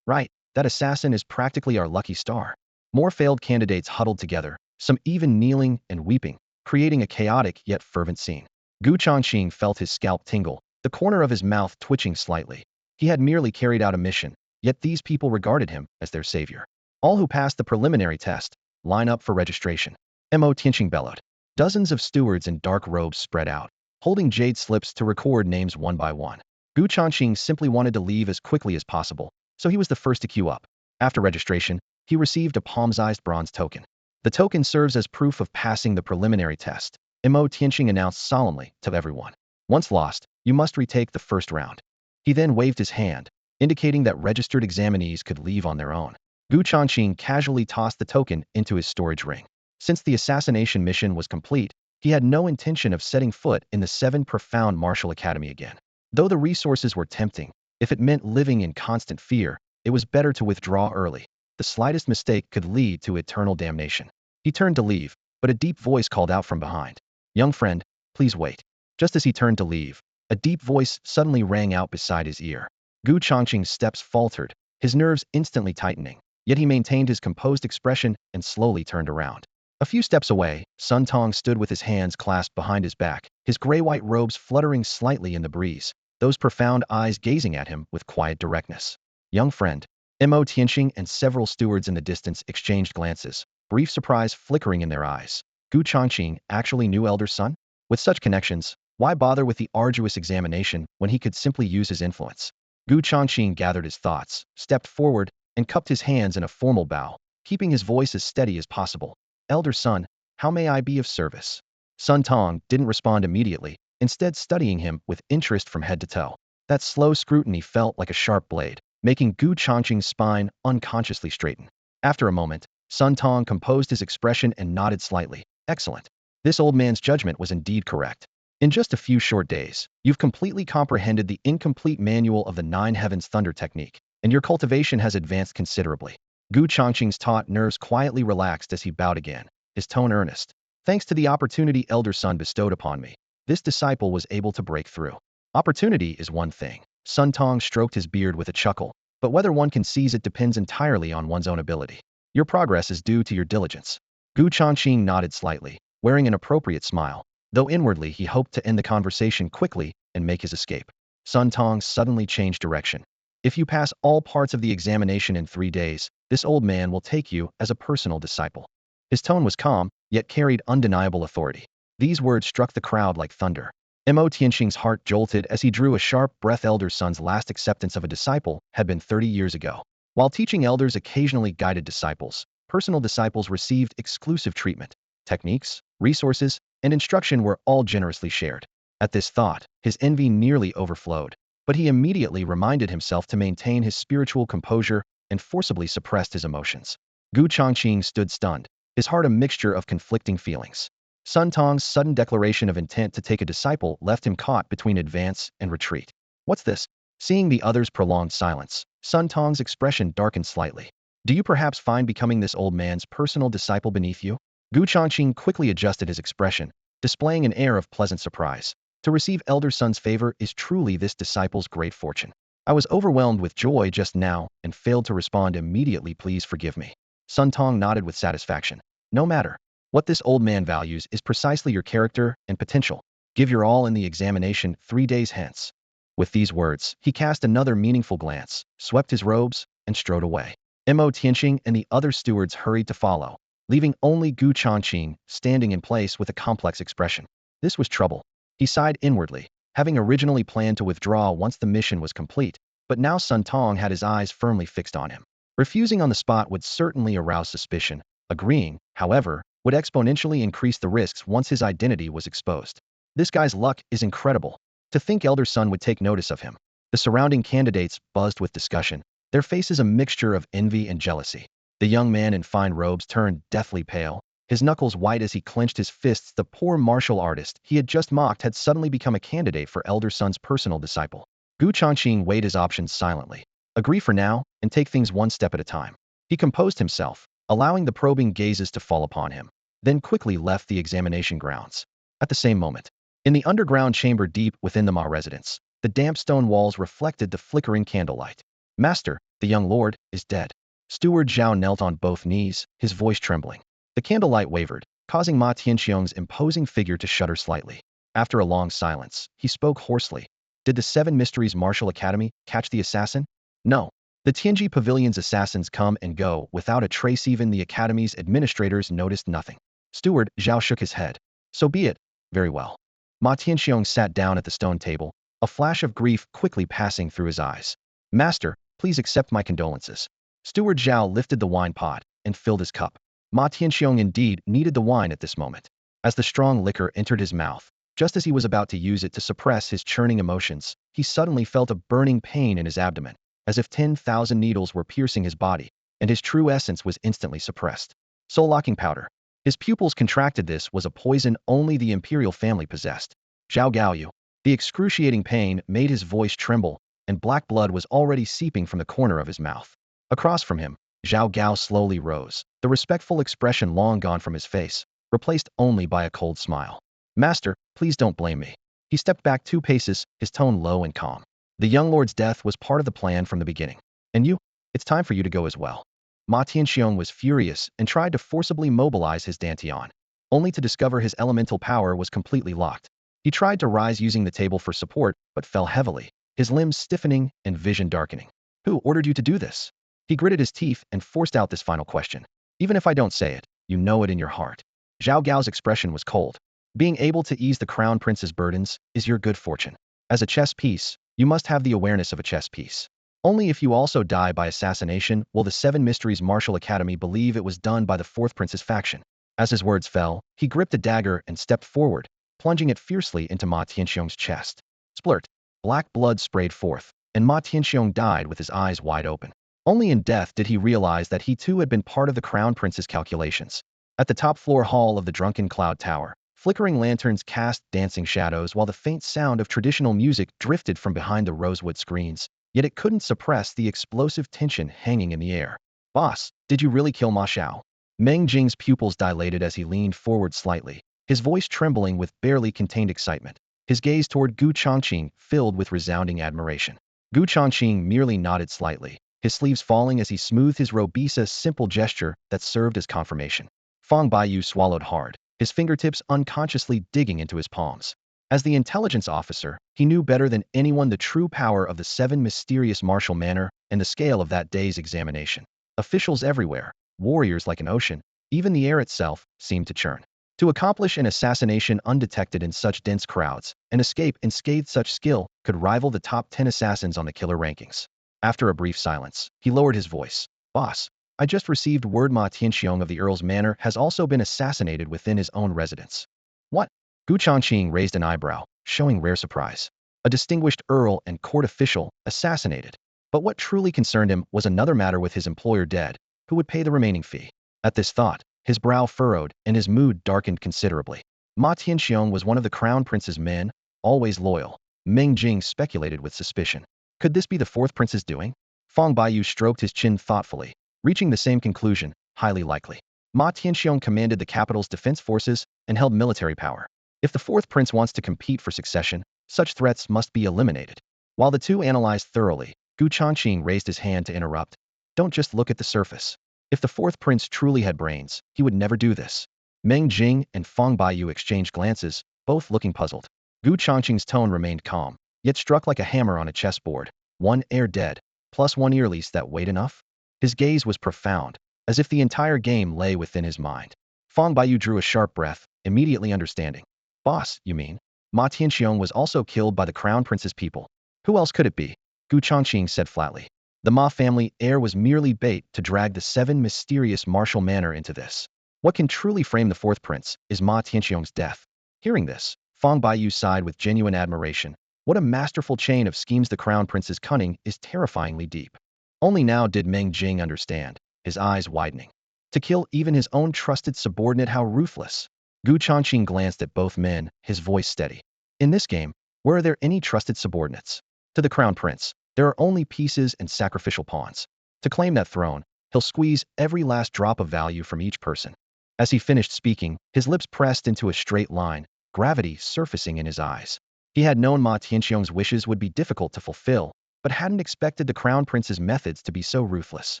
Right, that assassin is practically our lucky star. More failed candidates huddled together, some even kneeling and weeping, creating a chaotic yet fervent scene. Gu Changqing felt his scalp tingle, the corner of his mouth twitching slightly. He had merely carried out a mission, yet these people regarded him as their savior. All who passed the preliminary test, line up for registration. Mo Tianqing bellowed. Dozens of stewards in dark robes spread out, holding jade slips to record names one by one. Gu Changqing simply wanted to leave as quickly as possible, so he was the first to queue up. After registration, he received a palm-sized bronze token. The token serves as proof of passing the preliminary test. Mo Tianqing announced solemnly to everyone. Once lost, you must retake the first round. He then waved his hand, indicating that registered examinees could leave on their own. Gu Changqing casually tossed the token into his storage ring. Since the assassination mission was complete, he had no intention of setting foot in the 7 Profound Martial Academy again. Though the resources were tempting, if it meant living in constant fear, it was better to withdraw early. The slightest mistake could lead to eternal damnation. He turned to leave, but a deep voice called out from behind. Young friend, please wait. Just as he turned to leave, a deep voice suddenly rang out beside his ear. Gu Changqing's steps faltered, his nerves instantly tightening, yet he maintained his composed expression and slowly turned around. A few steps away, Sun Tong stood with his hands clasped behind his back, his gray-white robes fluttering slightly in the breeze, those profound eyes gazing at him with quiet directness. Young friend. Mo Tianqing and several stewards in the distance exchanged glances, brief surprise flickering in their eyes. Gu Changqing actually knew Elder Sun? With such connections, why bother with the arduous examination when he could simply use his influence? Gu Changqing gathered his thoughts, stepped forward, and cupped his hands in a formal bow, keeping his voice as steady as possible. Elder Sun, how may I be of service? Sun Tong didn't respond immediately, instead studying him with interest from head to toe. That slow scrutiny felt like a sharp blade, making Gu Changqing's spine unconsciously straighten. After a moment, Sun Tong composed his expression and nodded slightly. Excellent. This old man's judgment was indeed correct. In just a few short days, you've completely comprehended the incomplete manual of the 9 Heavens Thunder technique, and your cultivation has advanced considerably. Gu Changqing's taut nerves quietly relaxed as he bowed again, his tone earnest. Thanks to the opportunity Elder Sun bestowed upon me, this disciple was able to break through. Opportunity is one thing. Sun Tong stroked his beard with a chuckle, but whether one can seize it depends entirely on one's own ability. Your progress is due to your diligence. Gu Changqing nodded slightly, wearing an appropriate smile, though inwardly he hoped to end the conversation quickly and make his escape. Sun Tong suddenly changed direction. If you pass all parts of the examination in 3 days, this old man will take you as a personal disciple. His tone was calm, yet carried undeniable authority. These words struck the crowd like thunder. Mo Tianxing's heart jolted as he drew a sharp breath. Elder Sun's last acceptance of a disciple had been 30 years ago. While teaching elders occasionally guided disciples, personal disciples received exclusive treatment. Techniques, resources, and instruction were all generously shared. At this thought, his envy nearly overflowed, but he immediately reminded himself to maintain his spiritual composure and forcibly suppressed his emotions. Gu Changqing stood stunned, his heart a mixture of conflicting feelings. Sun Tong's sudden declaration of intent to take a disciple left him caught between advance and retreat. What's this? Seeing the other's prolonged silence, Sun Tong's expression darkened slightly. Do you perhaps find becoming this old man's personal disciple beneath you? Gu Changqing quickly adjusted his expression, displaying an air of pleasant surprise. To receive Elder Sun's favor is truly this disciple's great fortune. I was overwhelmed with joy just now and failed to respond immediately. Please forgive me. Sun Tong nodded with satisfaction. No matter. What this old man values is precisely your character and potential. Give your all in the examination 3 days hence. With these words, he cast another meaningful glance, swept his robes, and strode away. Mo Tianxing and the other stewards hurried to follow, leaving only Gu Changqing standing in place with a complex expression. This was trouble. He sighed inwardly, having originally planned to withdraw once the mission was complete, but now Sun Tong had his eyes firmly fixed on him. Refusing on the spot would certainly arouse suspicion. Agreeing, however, would exponentially increase the risks once his identity was exposed. This guy's luck is incredible. To think Elder Sun would take notice of him. The surrounding candidates buzzed with discussion, their faces a mixture of envy and jealousy. The young man in fine robes turned deathly pale, his knuckles white as he clenched his fists. The poor martial artist he had just mocked had suddenly become a candidate for Elder Sun's personal disciple. Gu Changqing weighed his options silently. Agree for now, and take things one step at a time. He composed himself, allowing the probing gazes to fall upon him, then quickly left the examination grounds. At the same moment, in the underground chamber deep within the Ma residence, the damp stone walls reflected the flickering candlelight. Master, the young lord, is dead. Steward Zhao knelt on both knees, his voice trembling. The candlelight wavered, causing Ma Tianxiong's imposing figure to shudder slightly. After a long silence, he spoke hoarsely. Did the 7 Mysteries Martial Academy catch the assassin? No. The Tianji Pavilion's assassins come and go without a trace. Even the Academy's administrators noticed nothing. Steward Zhao shook his head. So be it. Very well. Ma Tianxiong sat down at the stone table, a flash of grief quickly passing through his eyes. Master, please accept my condolences. Steward Zhao lifted the wine pot and filled his cup. Ma Tianxiong indeed needed the wine at this moment. As the strong liquor entered his mouth, just as he was about to use it to suppress his churning emotions, he suddenly felt a burning pain in his abdomen, as if 10,000 needles were piercing his body, and his true essence was instantly suppressed. Soul-locking powder. His pupils contracted. This was a poison only the imperial family possessed. Zhao Gaoyu. The excruciating pain made his voice tremble, and black blood was already seeping from the corner of his mouth. Across from him, Zhao Gao slowly rose, the respectful expression long gone from his face, replaced only by a cold smile. Master, please don't blame me. He stepped back 2 paces, his tone low and calm. The young lord's death was part of the plan from the beginning. And you? It's time for you to go as well. Ma Tianxiong was furious and tried to forcibly mobilize his dantian, only to discover his elemental power was completely locked. He tried to rise using the table for support, but fell heavily, his limbs stiffening and vision darkening. Who ordered you to do this? He gritted his teeth and forced out this final question. Even if I don't say it, you know it in your heart. Zhao Gao's expression was cold. Being able to ease the crown prince's burdens is your good fortune. As a chess piece, you must have the awareness of a chess piece. Only if you also die by assassination will the 7 Mysteries Martial Academy believe it was done by the 4th prince's faction. As his words fell, he gripped a dagger and stepped forward, plunging it fiercely into Ma Tianxiong's chest. Splurt. Black blood sprayed forth, and Ma Tianxiong died with his eyes wide open. Only in death did he realize that he too had been part of the crown prince's calculations. At the top floor hall of the Drunken Cloud Tower, flickering lanterns cast dancing shadows while the faint sound of traditional music drifted from behind the rosewood screens, yet it couldn't suppress the explosive tension hanging in the air. Boss, did you really kill Ma Xiao? Meng Jing's pupils dilated as he leaned forward slightly, his voice trembling with barely contained excitement, his gaze toward Gu Changqing filled with resounding admiration. Gu Changqing merely nodded slightly, his sleeves falling as he smoothed his robe, a simple gesture that served as confirmation. Fang Baiyu swallowed hard, his fingertips unconsciously digging into his palms. As the intelligence officer, he knew better than anyone the true power of the 7 mysterious martial manner and the scale of that day's examination. Officials everywhere, warriors like an ocean, even the air itself, seemed to churn. To accomplish an assassination undetected in such dense crowds, and escape unscathed, such skill could rival the top 10 assassins on the killer rankings. After a brief silence, he lowered his voice. Boss, I just received word Ma Tianxiong of the Earl's Manor has also been assassinated within his own residence. What? Gu Changqing raised an eyebrow, showing rare surprise. A distinguished earl and court official assassinated. But what truly concerned him was another matter with his employer dead, who would pay the remaining fee. At this thought, his brow furrowed and his mood darkened considerably. Ma Tianxiong was one of the crown prince's men, always loyal. Meng Jing speculated with suspicion. Could this be the fourth prince's doing? Fang Baiyu stroked his chin thoughtfully, reaching the same conclusion, highly likely. Ma Tianxiong commanded the capital's defense forces and held military power. If the fourth prince wants to compete for succession, such threats must be eliminated. While the two analyzed thoroughly, Gu Changqing raised his hand to interrupt. Don't just look at the surface. If the fourth prince truly had brains, he would never do this. Meng Jing and Fang Baiyu exchanged glances, both looking puzzled. Gu Changqing's tone remained calm, yet struck like a hammer on a chessboard. One heir dead, plus one ear lease, that weight enough? His gaze was profound, as if the entire game lay within his mind. Fang Baiyu drew a sharp breath, immediately understanding. Boss, you mean? Ma Tianxiong was also killed by the crown prince's people. Who else could it be? Gu Changqing said flatly. The Ma family heir was merely bait to drag the seven mysterious martial manor into this. What can truly frame the fourth prince is Ma Tianxiong's death. Hearing this, Fang Baiyu sighed with genuine admiration. What a masterful chain of schemes! The crown prince's cunning is terrifyingly deep. Only now did Meng Jing understand, his eyes widening. To kill even his own trusted subordinate, how ruthless. Gu Changqing glanced at both men, his voice steady. In this game, where are there any trusted subordinates? To the crown prince, there are only pieces and sacrificial pawns. To claim that throne, he'll squeeze every last drop of value from each person. As he finished speaking, his lips pressed into a straight line, gravity surfacing in his eyes. He had known Ma Tianxiong's wishes would be difficult to fulfill, but hadn't expected the crown prince's methods to be so ruthless.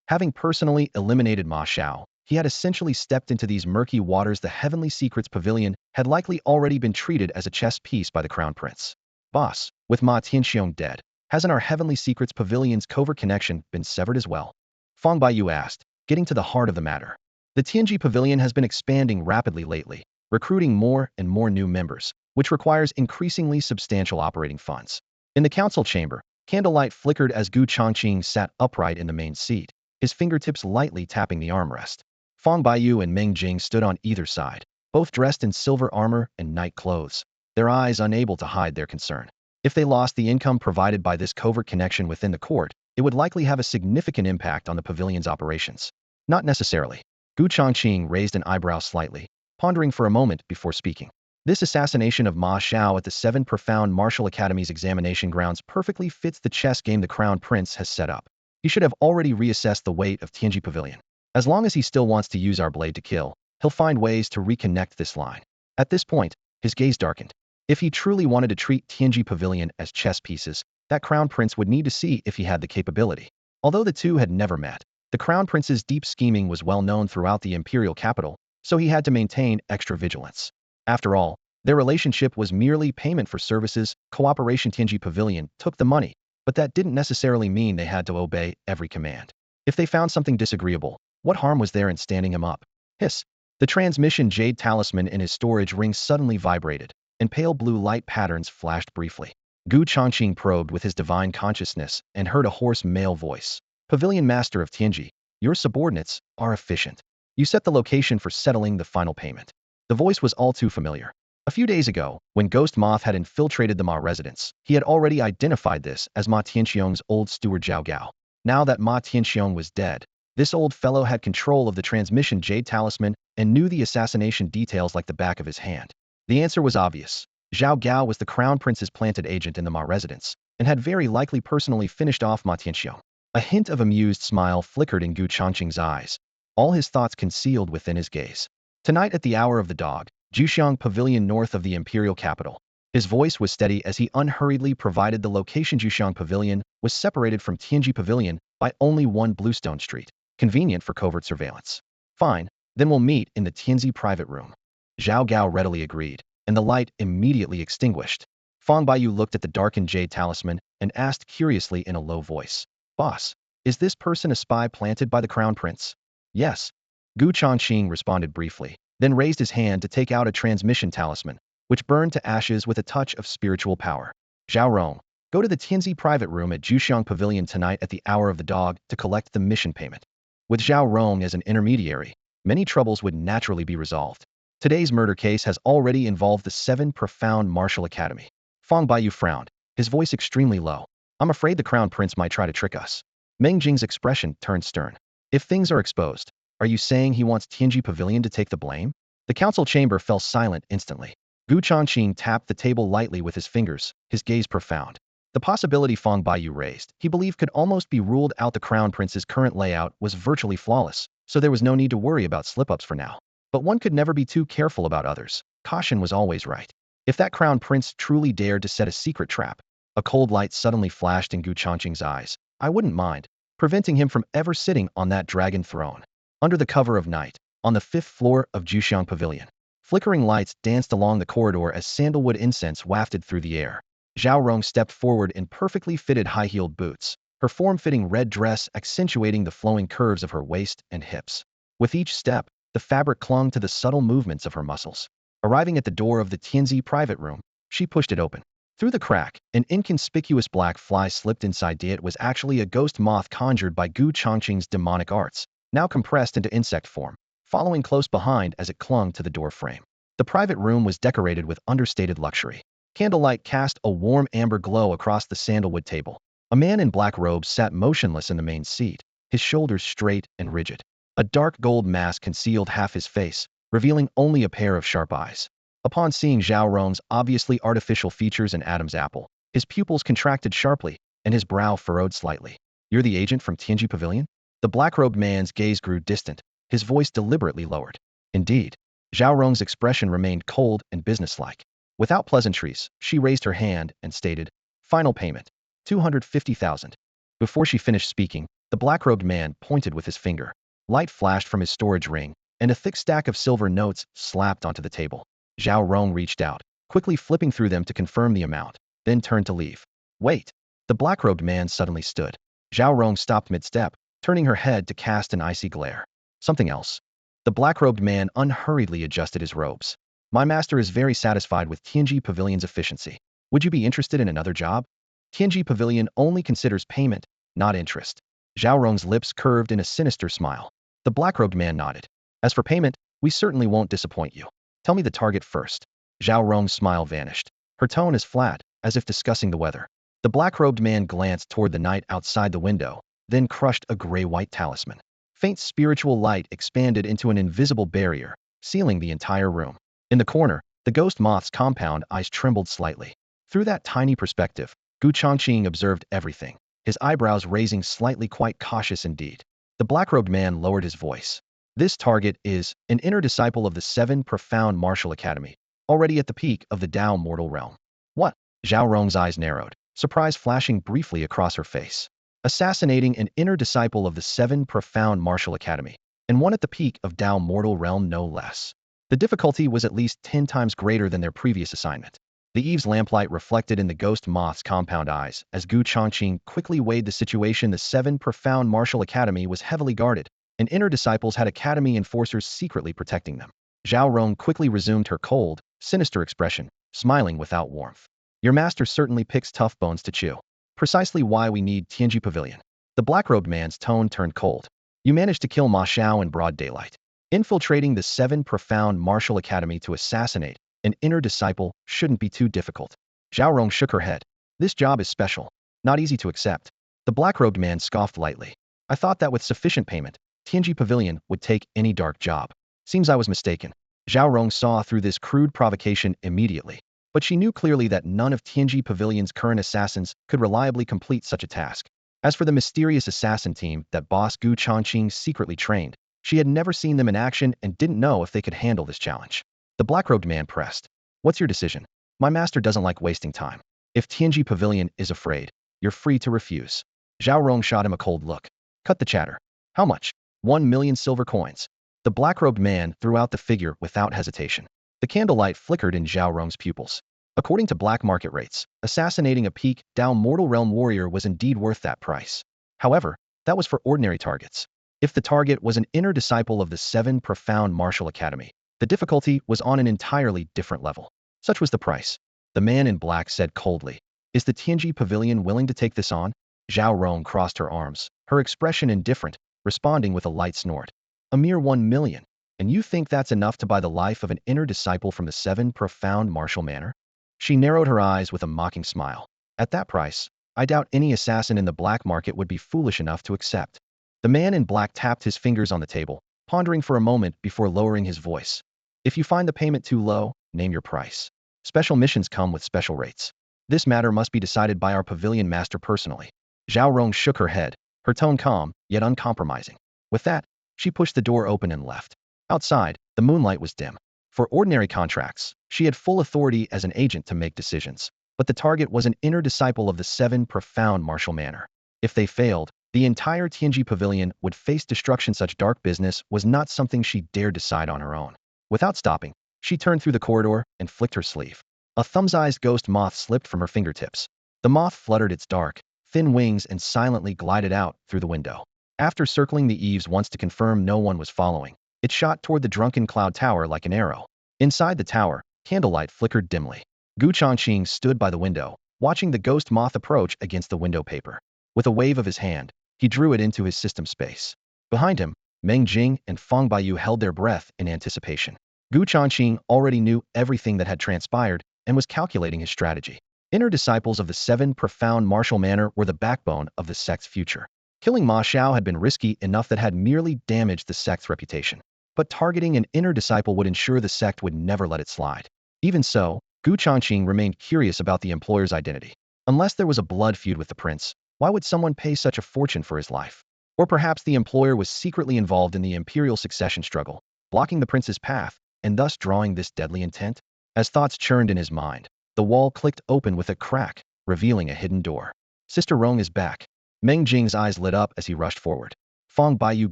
Having personally eliminated Ma Xiao, he had essentially stepped into these murky waters. The Heavenly Secrets Pavilion had likely already been treated as a chess piece by the crown prince. Boss, with Ma Tianxiong dead, hasn't our Heavenly Secrets Pavilion's covert connection been severed as well? Fang Baiyu asked, getting to the heart of the matter. The Tianji Pavilion has been expanding rapidly lately, recruiting more and more new members, which requires increasingly substantial operating funds. In the council chamber, candlelight flickered as Gu Changqing sat upright in the main seat, his fingertips lightly tapping the armrest. Fang Baiyu and Meng Jing stood on either side, both dressed in silver armor and night clothes, their eyes unable to hide their concern. If they lost the income provided by this covert connection within the court, it would likely have a significant impact on the pavilion's operations. Not necessarily. Gu Changqing raised an eyebrow slightly, pondering for a moment before speaking. This assassination of Ma Xiao at the 7 Profound Martial Academy's examination grounds perfectly fits the chess game the Crown Prince has set up. He should have already reassessed the weight of Tianji Pavilion. As long as he still wants to use our blade to kill, he'll find ways to reconnect this line. At this point, his gaze darkened. If he truly wanted to treat Tianji Pavilion as chess pieces, that Crown Prince would need to see if he had the capability. Although the two had never met, the Crown Prince's deep scheming was well known throughout the imperial capital, so he had to maintain extra vigilance. After all, their relationship was merely payment for services. Cooperation. Tianji Pavilion took the money, but that didn't necessarily mean they had to obey every command. If they found something disagreeable, what harm was there in standing him up? Hiss. The transmission jade talisman in his storage ring suddenly vibrated, and pale blue light patterns flashed briefly. Gu Changqing probed with his divine consciousness and heard a hoarse male voice. Pavilion Master of Tianji, your subordinates are efficient. You set the location for settling the final payment. The voice was all too familiar. A few days ago, when Ghost Moth had infiltrated the Ma residence, he had already identified this as Ma Tianxiong's old steward Zhao Gao. Now that Ma Tianxiong was dead, this old fellow had control of the transmission jade talisman and knew the assassination details like the back of his hand. The answer was obvious. Zhao Gao was the Crown Prince's planted agent in the Ma residence, and had very likely personally finished off Ma Tianxiong. A hint of amused smile flickered in Gu Changqing's eyes, all his thoughts concealed within his gaze. Tonight at the hour of the dog, Juxiang Pavilion north of the imperial capital. His voice was steady as he unhurriedly provided the location. Juxiang Pavilion was separated from Tianji Pavilion by only one bluestone street, convenient for covert surveillance. Fine, then we'll meet in the Tianji private room. Zhao Gao readily agreed, and the light immediately extinguished. Fang Baiyu looked at the darkened jade talisman and asked curiously in a low voice, Boss, is this person a spy planted by the Crown Prince? Yes. Gu Changqing responded briefly, then raised his hand to take out a transmission talisman, which burned to ashes with a touch of spiritual power. Zhao Rong, go to the Tianzi private room at Juxiang Pavilion tonight at the hour of the dog to collect the mission payment. With Zhao Rong as an intermediary, many troubles would naturally be resolved. Today's murder case has already involved the 7 profound martial academy. Fang Baiyu frowned, his voice extremely low. I'm afraid the crown prince might try to trick us. Meng Jing's expression turned stern. If things are exposed, are you saying he wants Tianji Pavilion to take the blame? The council chamber fell silent instantly. Gu Changqing tapped the table lightly with his fingers, his gaze profound. The possibility Fang Baiyu raised, he believed could almost be ruled out. The crown prince's current layout was virtually flawless, so there was no need to worry about slip-ups for now. But one could never be too careful about others. Caution was always right. If that crown prince truly dared to set a secret trap, a cold light suddenly flashed in Gu Changqing's eyes. I wouldn't mind preventing him from ever sitting on that dragon throne. Under the cover of night, on the 5th floor of Juxiang Pavilion, flickering lights danced along the corridor as sandalwood incense wafted through the air. Zhao Rong stepped forward in perfectly fitted high-heeled boots, her form-fitting red dress accentuating the flowing curves of her waist and hips. With each step, the fabric clung to the subtle movements of her muscles. Arriving at the door of the Tianzi private room, she pushed it open. Through the crack, an inconspicuous black fly slipped inside. It was actually a ghost moth conjured by Gu Changqing's demonic arts, now compressed into insect form, following close behind as it clung to the door frame. The private room was decorated with understated luxury. Candlelight cast a warm amber glow across the sandalwood table. A man in black robes sat motionless in the main seat, his shoulders straight and rigid. A dark gold mask concealed half his face, revealing only a pair of sharp eyes. Upon seeing Zhao Rong's obviously artificial features and Adam's apple, his pupils contracted sharply, and his brow furrowed slightly. You're the agent from Tianji Pavilion? The black-robed man's gaze grew distant, his voice deliberately lowered. Indeed. Zhao Rong's expression remained cold and businesslike. Without pleasantries, she raised her hand and stated, Final payment, 250,000. Before she finished speaking, the black-robed man pointed with his finger. Light flashed from his storage ring, and a thick stack of silver notes slapped onto the table. Zhao Rong reached out, quickly flipping through them to confirm the amount, then turned to leave. Wait. The black-robed man suddenly stood. Zhao Rong stopped mid-step, turning her head to cast an icy glare. Something else. The black-robed man unhurriedly adjusted his robes. My master is very satisfied with Tianji Pavilion's efficiency. Would you be interested in another job? Tianji Pavilion only considers payment, not interest. Zhao Rong's lips curved in a sinister smile. The black-robed man nodded. As for payment, we certainly won't disappoint you. Tell me the target first. Zhao Rong's smile vanished. Her tone as flat, as if discussing the weather. The black-robed man glanced toward the night outside the window, then crushed a gray-white talisman. Faint spiritual light expanded into an invisible barrier, sealing the entire room. In the corner, the ghost moth's compound eyes trembled slightly. Through that tiny perspective, Gu Changqing observed everything, his eyebrows raising slightly, quite cautious indeed. The black-robed man lowered his voice. This target is an inner disciple of the 7 profound martial academy, already at the peak of the Tao mortal realm. What? Zhao Rong's eyes narrowed, surprise flashing briefly across her face. Assassinating an inner disciple of the 7 profound martial academy, and one at the peak of Tao mortal realm no less. The difficulty was at least 10 times greater than their previous assignment. The eve's lamplight reflected in the ghost moth's compound eyes as Gu Changqing quickly weighed the situation. The 7 profound martial academy was heavily guarded, and inner disciples had academy enforcers secretly protecting them. Zhao Rong quickly resumed her cold, sinister expression, smiling without warmth. Your master certainly picks tough bones to chew. Precisely why we need Tianji Pavilion. The black-robed man's tone turned cold. You managed to kill Ma Xiao in broad daylight. Infiltrating the 7 profound martial academy to assassinate an inner disciple shouldn't be too difficult. Zhao Rong shook her head. This job is special, not easy to accept. The black-robed man scoffed lightly. I thought that with sufficient payment, Tianji Pavilion would take any dark job. Seems I was mistaken. Zhao Rong saw through this crude provocation immediately, but she knew clearly that none of Tianji Pavilion's current assassins could reliably complete such a task. As for the mysterious assassin team that boss Gu Changqing secretly trained, she had never seen them in action and didn't know if they could handle this challenge. The black-robed man pressed. What's your decision? My master doesn't like wasting time. If Tianji Pavilion is afraid, you're free to refuse. Zhao Rong shot him a cold look. Cut the chatter. How much? 1 million silver coins. The black-robed man threw out the figure without hesitation. The candlelight flickered in Zhao Rong's pupils. According to black market rates, assassinating a peak Tao mortal realm warrior was indeed worth that price. However, that was for ordinary targets. If the target was an inner disciple of the 7 profound martial academy, The difficulty was on an entirely different level. Such was the price. The man in black said coldly, "Is the Tianji Pavilion willing to take this on?" Zhao Rong crossed her arms, her expression indifferent, responding with a light snort. "A mere 1 million. And you think that's enough to buy the life of an inner disciple from the 7 profound martial manner?" She narrowed her eyes with a mocking smile. "At that price, I doubt any assassin in the black market would be foolish enough to accept." The man in black tapped his fingers on the table, pondering for a moment before lowering his voice. "If you find the payment too low, name your price. Special missions come with special rates. This matter must be decided by our pavilion master personally." Zhao Rong shook her head, her tone calm, yet uncompromising. With that, she pushed the door open and left. Outside, the moonlight was dim. For ordinary contracts, she had full authority as an agent to make decisions. But the target was an inner disciple of the 7 profound martial manner. If they failed, the entire Tianji Pavilion would face destruction. Such dark business was not something she dared decide on her own. Without stopping, she turned through the corridor and flicked her sleeve. A thumb-sized ghost moth slipped from her fingertips. The moth fluttered its dark, thin wings and silently glided out through the window. After circling the eaves once to confirm no one was following, it shot toward the drunken cloud tower like an arrow. Inside the tower, candlelight flickered dimly. Changqing stood by the window, watching the ghost moth approach against the window paper. With a wave of his hand, he drew it into his system space. Behind him, Meng Jing and Fang Baiyu held their breath in anticipation. Changqing already knew everything that had transpired and was calculating his strategy. Inner disciples of the 7 profound martial manner were the backbone of the sect's future. Killing Ma Xiao had been risky enough that had merely damaged the sect's reputation. But targeting an inner disciple would ensure the sect would never let it slide. Even so, Changqing remained curious about the employer's identity. Unless there was a blood feud with the prince, why would someone pay such a fortune for his life? Or perhaps the employer was secretly involved in the imperial succession struggle, blocking the prince's path, and thus drawing this deadly intent? As thoughts churned in his mind, the wall clicked open with a crack, revealing a hidden door. "Sister Rong is back." Meng Jing's eyes lit up as he rushed forward. Fang Baiyu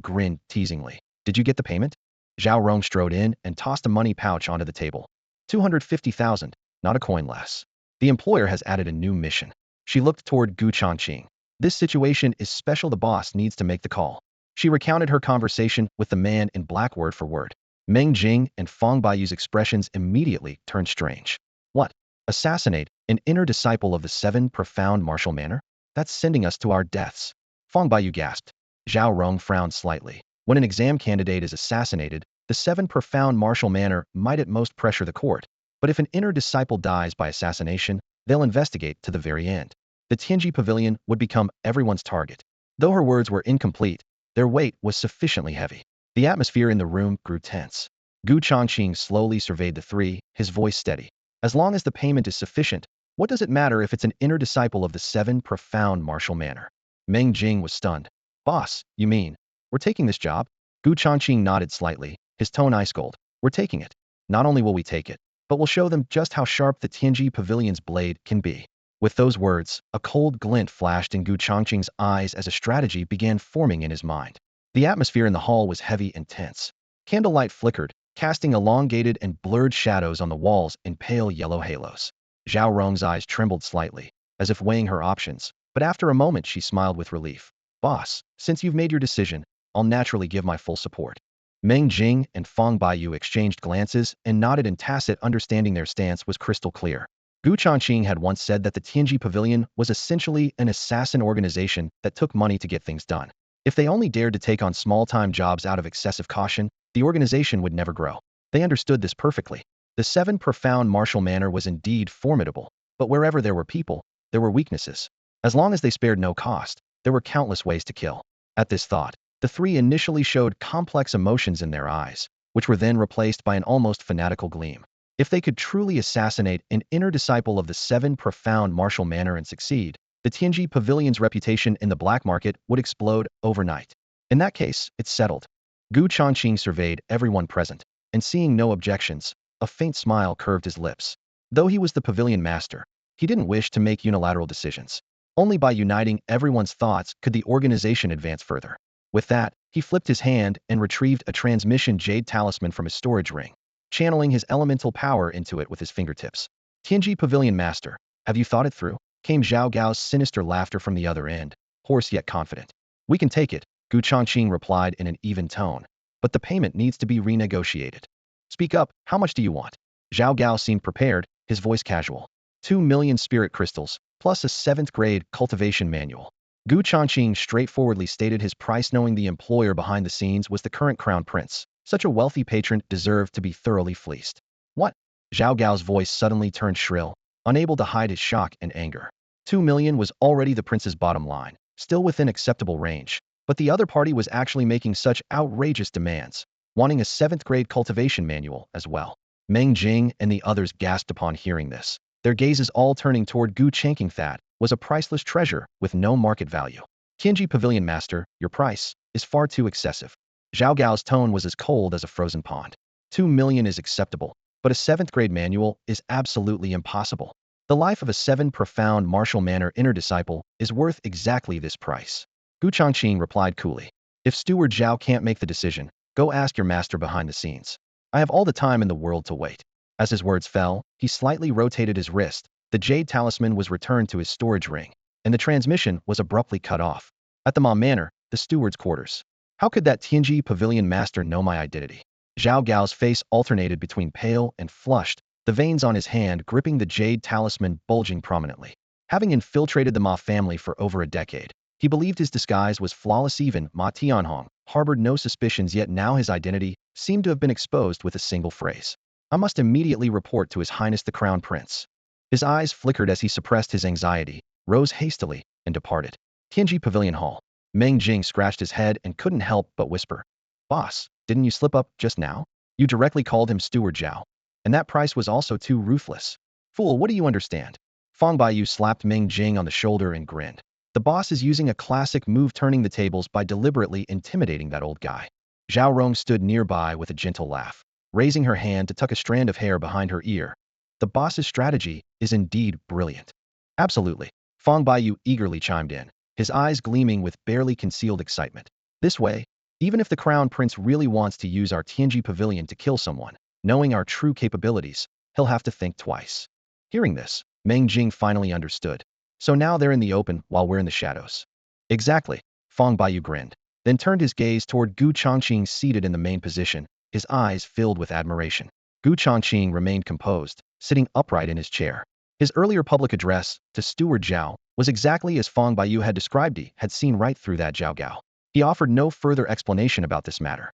grinned teasingly. "Did you get the payment?" Zhao Rong strode in and tossed a money pouch onto the table. 250,000, not a coin less. "The employer has added a new mission." She looked toward Changqing. "This situation is special. The boss needs to make the call." She recounted her conversation with the man in black word for word. Meng Jing and Fang Baiyu's expressions immediately turned strange. "What? Assassinate an inner disciple of the 7 profound martial manner? That's sending us to our deaths." Fang Baiyu gasped. Zhao Rong frowned slightly. When an exam candidate is assassinated, the 7 profound martial manner might at most pressure the court. But if an inner disciple dies by assassination, they'll investigate to the very end. The Tianji Pavilion would become everyone's target. Though her words were incomplete, their weight was sufficiently heavy. The atmosphere in the room grew tense. Changqing slowly surveyed the three, his voice steady. "As long as the payment is sufficient, what does it matter if it's an inner disciple of the 7 profound martial manner?" Meng Jing was stunned. "Boss, you mean we're taking this job?" Changqing nodded slightly, his tone ice-cold. "We're taking it. Not only will we take it, but we'll show them just how sharp the Tianji Pavilion's blade can be." With those words, a cold glint flashed in Changqing's eyes as a strategy began forming in his mind. The atmosphere in the hall was heavy and tense. Candlelight flickered, casting elongated and blurred shadows on the walls in pale yellow halos. Zhao Rong's eyes trembled slightly, as if weighing her options, but after a moment she smiled with relief. "Boss, since you've made your decision, I'll naturally give my full support." Meng Jing and Fang Baiyu exchanged glances and nodded in tacit understanding. Their stance was crystal clear. Changqing had once said that the Tianji Pavilion was essentially an assassin organization that took money to get things done. If they only dared to take on small-time jobs out of excessive caution, the organization would never grow. They understood this perfectly. The 7 profound martial manner was indeed formidable, but wherever there were people, there were weaknesses. As long as they spared no cost, there were countless ways to kill. At this thought, the three initially showed complex emotions in their eyes, which were then replaced by an almost fanatical gleam. If they could truly assassinate an inner disciple of the 7 profound martial manner and succeed, the Tianji Pavilion's reputation in the black market would explode overnight. In that case, it's settled. Changqing surveyed everyone present, and seeing no objections, a faint smile curved his lips. Though he was the pavilion master, he didn't wish to make unilateral decisions. Only by uniting everyone's thoughts could the organization advance further. With that, he flipped his hand and retrieved a transmission jade talisman from his storage ring, channeling his elemental power into it with his fingertips. "Tianji Pavilion Master, have you thought it through?" Came Zhao Gao's sinister laughter from the other end, hoarse yet confident. "We can take it," Changqing replied in an even tone. "But the payment needs to be renegotiated." Speak up, how much do you want? Zhao Gao seemed prepared, his voice casual. 2 million spirit crystals, plus a 7th grade cultivation manual. Gu Changqing straightforwardly stated his price, knowing the employer behind the scenes was the current crown prince. Such a wealthy patron deserved to be thoroughly fleeced. What? Zhao Gao's voice suddenly turned shrill, unable to hide his shock and anger. 2 million was already the prince's bottom line, still within acceptable range, but the other party was actually making such outrageous demands, wanting a 7th grade cultivation manual as well. Meng Jing and the others gasped upon hearing this, their gazes all turning toward Gu Changqing. That was a priceless treasure with no market value. Tianji Pavilion Master, your price is far too excessive. Zhao Gao's tone was as cold as a frozen pond. 2 million is acceptable, but a 7th grade manual is absolutely impossible. The life of a 7 profound martial manner inner disciple is worth exactly this price. Gu Changqing replied coolly. If Steward Zhao can't make the decision, go ask your master behind the scenes. I have all the time in the world to wait. As his words fell, he slightly rotated his wrist. The jade talisman was returned to his storage ring, and the transmission was abruptly cut off. At the Ma Manor, the steward's quarters. How could that Tianji Pavilion Master know my identity? Zhao Gao's face alternated between pale and flushed, the veins on his hand gripping the jade talisman bulging prominently. Having infiltrated the Ma family for over a decade, he believed his disguise was flawless. Even Ma Tianhong harbored no suspicions, yet now his identity seemed to have been exposed with a single phrase. I must immediately report to His Highness the Crown Prince. His eyes flickered as he suppressed his anxiety, rose hastily, and departed. Tianji Pavilion Hall. Meng Jing scratched his head and couldn't help but whisper. Boss, didn't you slip up just now? You directly called him Steward Zhao. And that price was also too ruthless. Fool, what do you understand? Fang Baiyu slapped Meng Jing on the shoulder and grinned. The boss is using a classic move, turning the tables by deliberately intimidating that old guy. Zhao Rong stood nearby with a gentle laugh, raising her hand to tuck a strand of hair behind her ear. The boss's strategy is indeed brilliant. Absolutely. Fang Baiyu eagerly chimed in, his eyes gleaming with barely concealed excitement. This way, even if the Crown Prince really wants to use our Tianji Pavilion to kill someone, knowing our true capabilities, he'll have to think twice. Hearing this, Meng Jing finally understood. So now they're in the open while we're in the shadows. Exactly. Fang Baiyu grinned, then turned his gaze toward Gu Changqing seated in the main position, his eyes filled with admiration. Gu Changqing remained composed, sitting upright in his chair. His earlier public address to Steward Zhao was exactly as Fang Baiyu had described. He had seen right through that Zhao Gao. He offered no further explanation about this matter.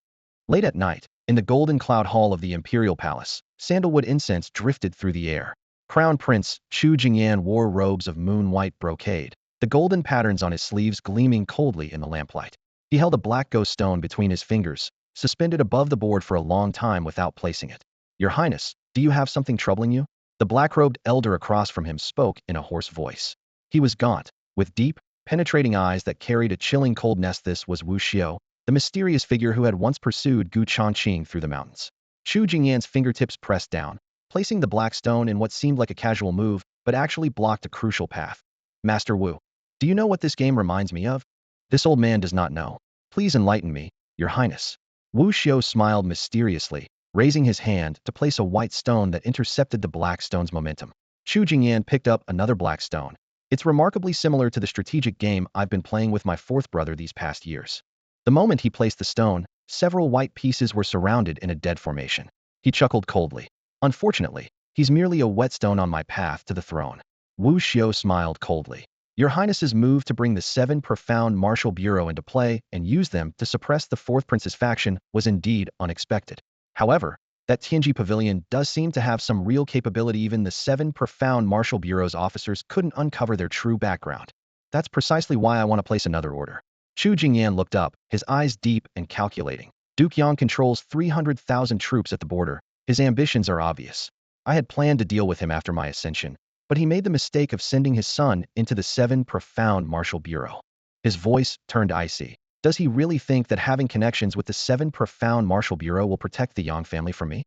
Late at night, in the Golden Cloud Hall of the Imperial Palace, sandalwood incense drifted through the air. Crown Prince Chu Jingyan wore robes of moon-white brocade, the golden patterns on his sleeves gleaming coldly in the lamplight. He held a black ghost stone between his fingers, suspended above the board for a long time without placing it. Your Highness, do you have something troubling you? The black-robed elder across from him spoke in a hoarse voice. He was gaunt, with deep, penetrating eyes that carried a chilling coldness. This was Wu Xiao, the mysterious figure who had once pursued Gu Changqing through the mountains. Chu Jingyan's fingertips pressed down, placing the black stone in what seemed like a casual move, but actually blocked a crucial path. Master Wu, do you know what this game reminds me of? This old man does not know. Please enlighten me, Your Highness. Wu Xiao smiled mysteriously, raising his hand to place a white stone that intercepted the black stone's momentum. Chu Jingyan picked up another black stone. It's remarkably similar to the strategic game I've been playing with my fourth brother these past years. The moment he placed the stone, several white pieces were surrounded in a dead formation. He chuckled coldly. Unfortunately, he's merely a whetstone on my path to the throne. Wu Xiao smiled coldly. Your Highness's move to bring the 7 profound martial bureau into play and use them to suppress the 4th Prince's faction was indeed unexpected. However, that Tianji Pavilion does seem to have some real capability. Even the 7 profound martial bureau's officers couldn't uncover their true background. That's precisely why I want to place another order. Chu Jingyan looked up, his eyes deep and calculating. Duke Yang controls 300,000 troops at the border. His ambitions are obvious. I had planned to deal with him after my ascension, but he made the mistake of sending his son into the 7 profound martial bureau. His voice turned icy. Does he really think that having connections with the 7 profound martial bureau will protect the Yang family from me?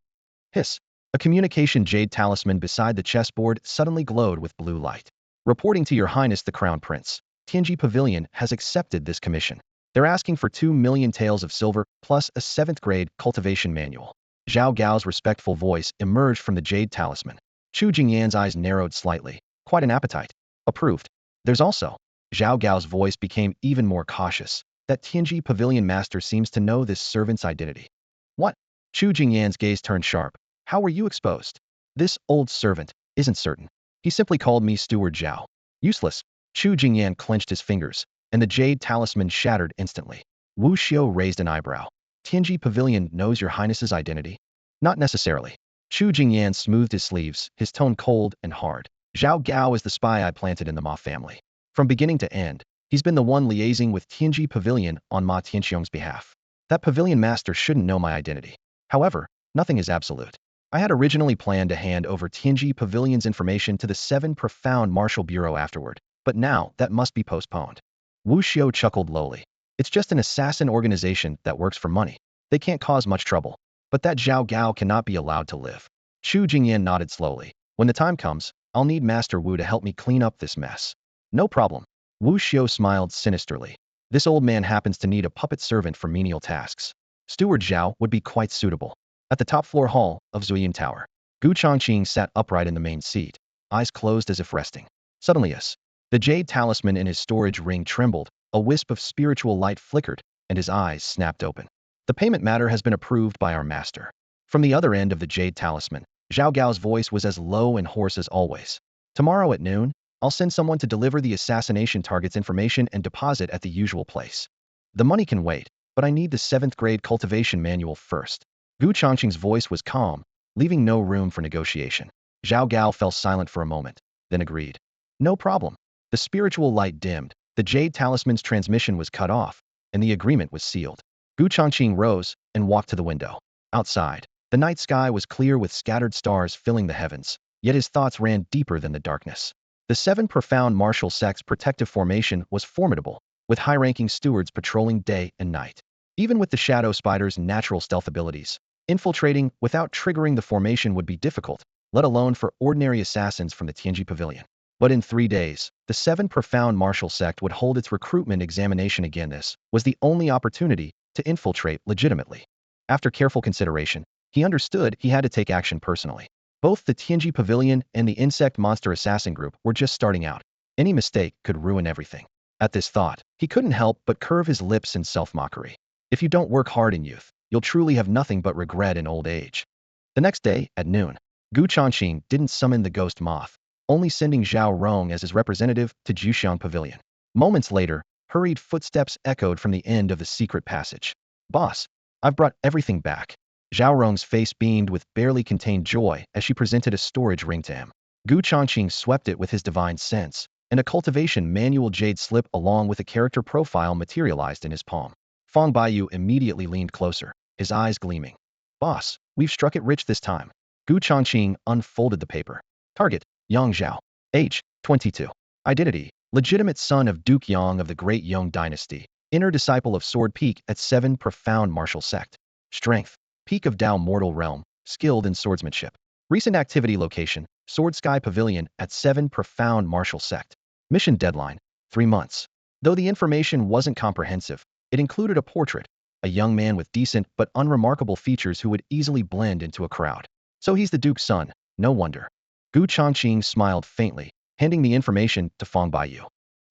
Hiss. A communication jade talisman beside the chessboard suddenly glowed with blue light. Reporting to Your Highness the Crown Prince, Tianji Pavilion has accepted this commission. They're asking for 2 million taels of silver plus a 7th grade cultivation manual. Zhao Gao's respectful voice emerged from the jade talisman. Chu Jingyan's eyes narrowed slightly. Quite an appetite. Approved. There's also. Zhao Gao's voice became even more cautious. That Tianji Pavilion master seems to know this servant's identity. What? Chu Jingyan's gaze turned sharp. How were you exposed? This old servant isn't certain. He simply called me Steward Zhao. Useless. Chu Jingyan clenched his fingers, and the jade talisman shattered instantly. Wu Xiu raised an eyebrow. Tianji Pavilion knows your highness's identity? Not necessarily. Chu Jingyan smoothed his sleeves, his tone cold and hard. Zhao Gao is the spy I planted in the Ma family. From beginning to end, he's been the one liaising with Tianji Pavilion on Ma Tianxiong's behalf. That pavilion master shouldn't know my identity. However, nothing is absolute. I had originally planned to hand over Tianji Pavilion's information to the 7 Profound Martial Bureau afterward, but now that must be postponed. Wu Xiu chuckled lowly. It's just an assassin organization that works for money. They can't cause much trouble. But that Zhao Gao cannot be allowed to live. Chu Jingyan nodded slowly. When the time comes, I'll need Master Wu to help me clean up this mess. No problem. Wu Xiu smiled sinisterly. This old man happens to need a puppet servant for menial tasks. Steward Zhao would be quite suitable. At the top floor hall of Zuyin Tower, Gu Changqing sat upright in the main seat, eyes closed as if resting. Suddenly, the jade talisman in his storage ring trembled, a wisp of spiritual light flickered, and his eyes snapped open. The payment matter has been approved by our master. From the other end of the jade talisman, Zhao Gao's voice was as low and hoarse as always. Tomorrow at noon, I'll send someone to deliver the assassination target's information and deposit at the usual place. The money can wait, but I need the 7th grade cultivation manual first. Gu Changqing's voice was calm, leaving no room for negotiation. Zhao Gao fell silent for a moment, then agreed. No problem. The spiritual light dimmed, the jade talisman's transmission was cut off, and the agreement was sealed. Gu Changqing rose and walked to the window. Outside, the night sky was clear with scattered stars filling the heavens, yet his thoughts ran deeper than the darkness. The 7 Profound Martial Sect's protective formation was formidable, with high-ranking stewards patrolling day and night. Even with the Shadow Spider's natural stealth abilities, infiltrating without triggering the formation would be difficult, let alone for ordinary assassins from the Tianji Pavilion. But in 3 days, the 7 Profound Martial Sect would hold its recruitment examination again. This was the only opportunity to infiltrate legitimately. After careful consideration, he understood he had to take action personally. Both the Tianji Pavilion and the Insect Monster Assassin Group were just starting out. Any mistake could ruin everything. At this thought, he couldn't help but curve his lips in self-mockery. If you don't work hard in youth, you'll truly have nothing but regret in old age. The next day, at noon, Gu Changqing didn't summon the ghost moth, only sending Zhao Rong as his representative to Juxiang Pavilion. Moments later, hurried footsteps echoed from the end of the secret passage. Boss, I've brought everything back. Zhao Rong's face beamed with barely contained joy as she presented a storage ring to him. Gu Changqing swept it with his divine sense, and a cultivation manual jade slip along with a character profile materialized in his palm. Fong Baiyu immediately leaned closer, his eyes gleaming. Boss, we've struck it rich this time. Gu Changqing unfolded the paper. Target, Yang Zhao. Age, 22. Identity, legitimate son of Duke Yang of the Great Yang Dynasty. Inner disciple of Sword Peak at 7 Profound Martial Sect. Strength, Peak of Dao Mortal Realm, skilled in swordsmanship. Recent activity location, Sword Sky Pavilion at 7 Profound Martial Sect. Mission deadline, 3 months. Though the information wasn't comprehensive, it included a portrait, a young man with decent but unremarkable features who would easily blend into a crowd. So he's the Duke's son, no wonder. Gu Changqing smiled faintly, handing the information to Fong Baiyu.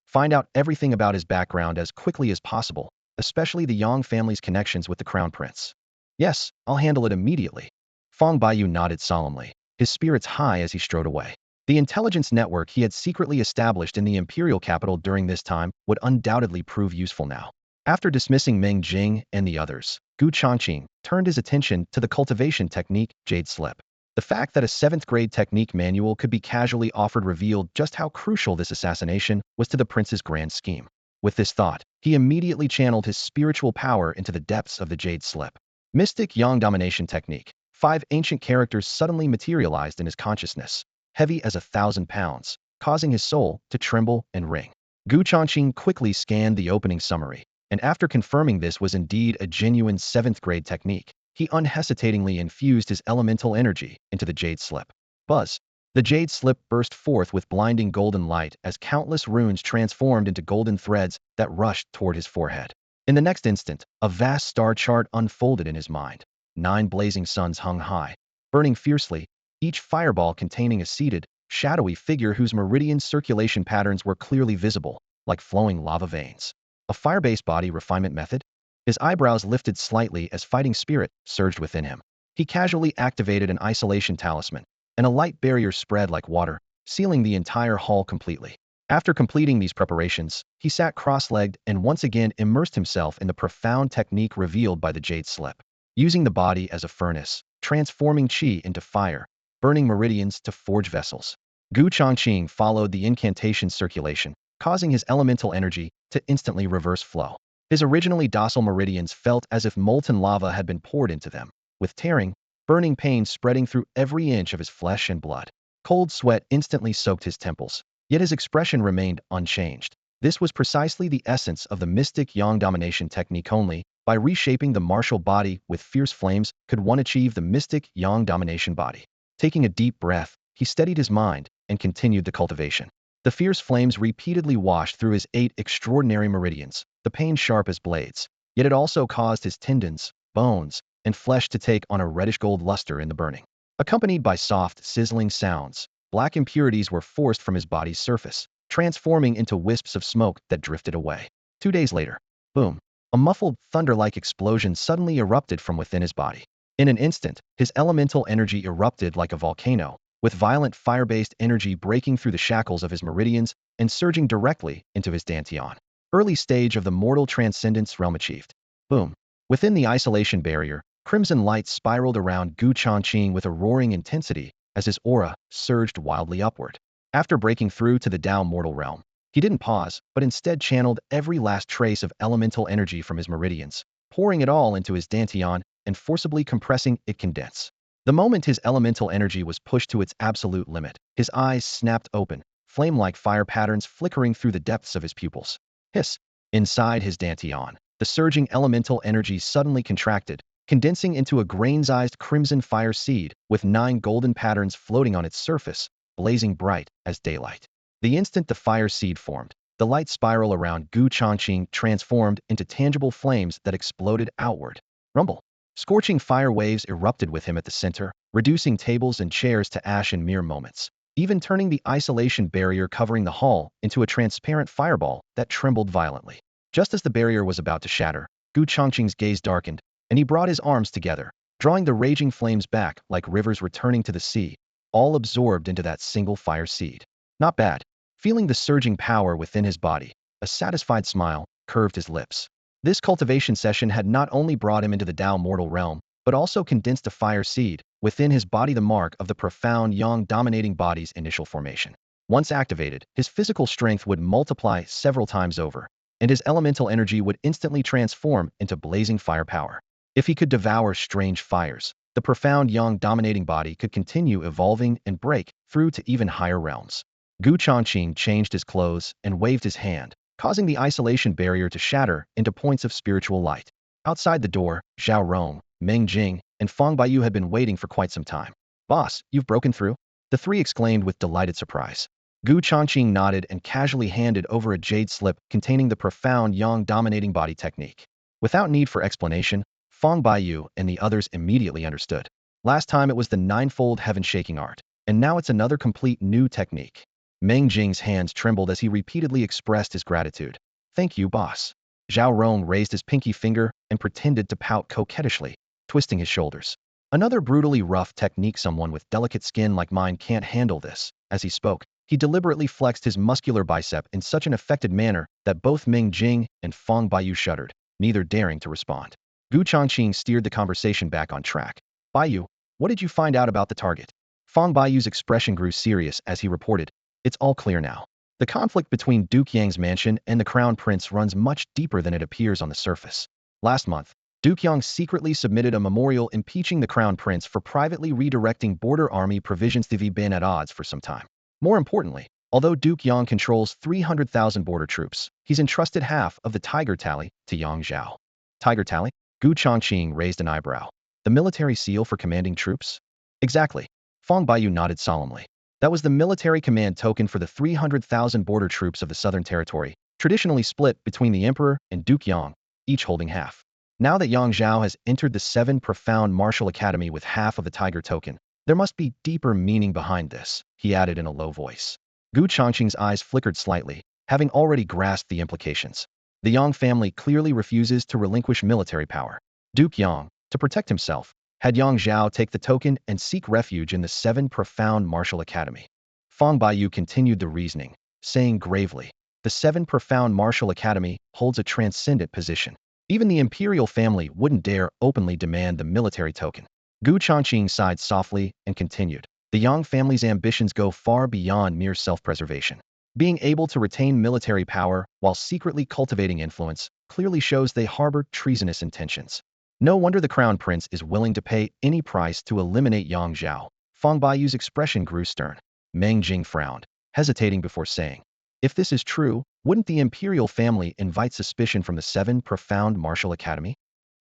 Find out everything about his background as quickly as possible, especially the Yang family's connections with the Crown Prince. Yes, I'll handle it immediately. Fong Baiyu nodded solemnly, his spirits high as he strode away. The intelligence network he had secretly established in the imperial capital during this time would undoubtedly prove useful now. After dismissing Meng Jing and the others, Gu Changqing turned his attention to the cultivation technique, Jade Slip. The fact that a 7th grade technique manual could be casually offered revealed just how crucial this assassination was to the prince's grand scheme. With this thought, he immediately channeled his spiritual power into the depths of the Jade Slip. Mystic Yang Domination Technique. 5 ancient characters suddenly materialized in his consciousness, heavy as 1,000 pounds, causing his soul to tremble and ring. Gu Changqing quickly scanned the opening summary, and after confirming this was indeed a genuine 7th grade technique, he unhesitatingly infused his elemental energy into the Jade Slip. Buzz! The Jade Slip burst forth with blinding golden light as countless runes transformed into golden threads that rushed toward his forehead. In the next instant, a vast star chart unfolded in his mind. 9 blazing suns hung high, burning fiercely, each fireball containing a seated, shadowy figure whose meridian circulation patterns were clearly visible, like flowing lava veins. A fire-based body refinement method? His eyebrows lifted slightly as fighting spirit surged within him. He casually activated an isolation talisman, and a light barrier spread like water, sealing the entire hall completely. After completing these preparations, he sat cross-legged and once again immersed himself in the profound technique revealed by the jade slip, using the body as a furnace, transforming qi into fire, burning meridians to forge vessels. Changqing followed the incantation's circulation, causing his elemental energy to instantly reverse flow. His originally docile meridians felt as if molten lava had been poured into them, with tearing, burning pain spreading through every inch of his flesh and blood. Cold sweat instantly soaked his temples, yet his expression remained unchanged. This was precisely the essence of the mystic yang domination technique. Only by reshaping the martial body with fierce flames could one achieve the mystic yang domination body. Taking a deep breath, he steadied his mind and continued the cultivation. The fierce flames repeatedly washed through his 8 extraordinary meridians, the pain sharp as blades, yet it also caused his tendons, bones, and flesh to take on a reddish-gold luster in the burning. Accompanied by soft, sizzling sounds, black impurities were forced from his body's surface, transforming into wisps of smoke that drifted away. 2 days later, boom, a muffled, thunder-like explosion suddenly erupted from within his body. In an instant, his elemental energy erupted like a volcano, with violent fire-based energy breaking through the shackles of his meridians and surging directly into his dantian. Early stage of the mortal transcendence realm achieved. Boom. Within the isolation barrier, crimson light spiraled around Changqing with a roaring intensity as his aura surged wildly upward. After breaking through to the Tao mortal realm, he didn't pause, but instead channeled every last trace of elemental energy from his meridians, pouring it all into his dantian and forcibly compressing it condense. The moment his elemental energy was pushed to its absolute limit, his eyes snapped open, flame-like fire patterns flickering through the depths of his pupils. Hiss! Inside his dantian, the surging elemental energy suddenly contracted, condensing into a grain-sized crimson fire seed with 9 golden patterns floating on its surface, blazing bright as daylight. The instant the fire seed formed, the light spiral around Changqing transformed into tangible flames that exploded outward. Rumble! Scorching fire waves erupted with him at the center, reducing tables and chairs to ash in mere moments, even turning the isolation barrier covering the hall into a transparent fireball that trembled violently. Just as the barrier was about to shatter, Changqing's gaze darkened, and he brought his arms together, drawing the raging flames back like rivers returning to the sea, all absorbed into that single fire seed. Not bad. Feeling the surging power within his body, a satisfied smile curved his lips. This cultivation session had not only brought him into the Tao mortal realm, but also condensed a fire seed within his body, the mark of the profound yang dominating body's initial formation. Once activated, his physical strength would multiply several times over, and his elemental energy would instantly transform into blazing firepower. If he could devour strange fires, the profound yang dominating body could continue evolving and break through to even higher realms. Changqing changed his clothes and waved his hand, causing the isolation barrier to shatter into points of spiritual light. Outside the door, Zhao Rong, Meng Jing, and Fang Baiyu had been waiting for quite some time. "Boss, you've broken through?" The three exclaimed with delighted surprise. Changqing nodded and casually handed over a jade slip containing the profound yang dominating body technique. Without need for explanation, Fang Baiyu and the others immediately understood. Last time it was the ninefold heaven-shaking art, and now it's another complete new technique. Meng Jing's hands trembled as he repeatedly expressed his gratitude. "Thank you, boss." Zhao Rong raised his pinky finger and pretended to pout coquettishly, twisting his shoulders. "Another brutally rough technique. Someone with delicate skin like mine can't handle this." As he spoke, he deliberately flexed his muscular bicep in such an affected manner that both Meng Jing and Fang Baiyu shuddered, neither daring to respond. Changqing steered the conversation back on track. "Baiyu, what did you find out about the target?" Fang Baiyu's expression grew serious as he reported, "It's all clear now. The conflict between Duke Yang's mansion and the Crown Prince runs much deeper than it appears on the surface. Last month, Duke Yang secretly submitted a memorial impeaching the Crown Prince for privately redirecting border army provisions. They've been at odds for some time. More importantly, although Duke Yang controls 300,000 border troops, he's entrusted half of the Tiger Tally to Yang Zhao." "Tiger Tally?" Changqing raised an eyebrow. "The military seal for commanding troops?" "Exactly." Fang Baiyu nodded solemnly. "That was the military command token for the 300,000 border troops of the Southern Territory, traditionally split between the Emperor and Duke Yang, each holding half. Now that Yang Zhao has entered the 7 profound martial academy with half of the Tiger token, there must be deeper meaning behind this," he added in a low voice. Changqing's eyes flickered slightly, having already grasped the implications. The Yang family clearly refuses to relinquish military power. Duke Yang, to protect himself, had Yang Zhao take the token and seek refuge in the Seven Profound Martial Academy. Fang Baiyu continued the reasoning, saying gravely, the Seven Profound Martial Academy holds a transcendent position. Even the imperial family wouldn't dare openly demand the military token. Gu Changqing sighed softly and continued, the Yang family's ambitions go far beyond mere self-preservation. Being able to retain military power while secretly cultivating influence clearly shows they harbor treasonous intentions. No wonder the crown prince is willing to pay any price to eliminate Yang Zhao. Fang Baiyu's expression grew stern. Meng Jing frowned, hesitating before saying, if this is true, wouldn't the imperial family invite suspicion from the Seven Profound Martial Academy?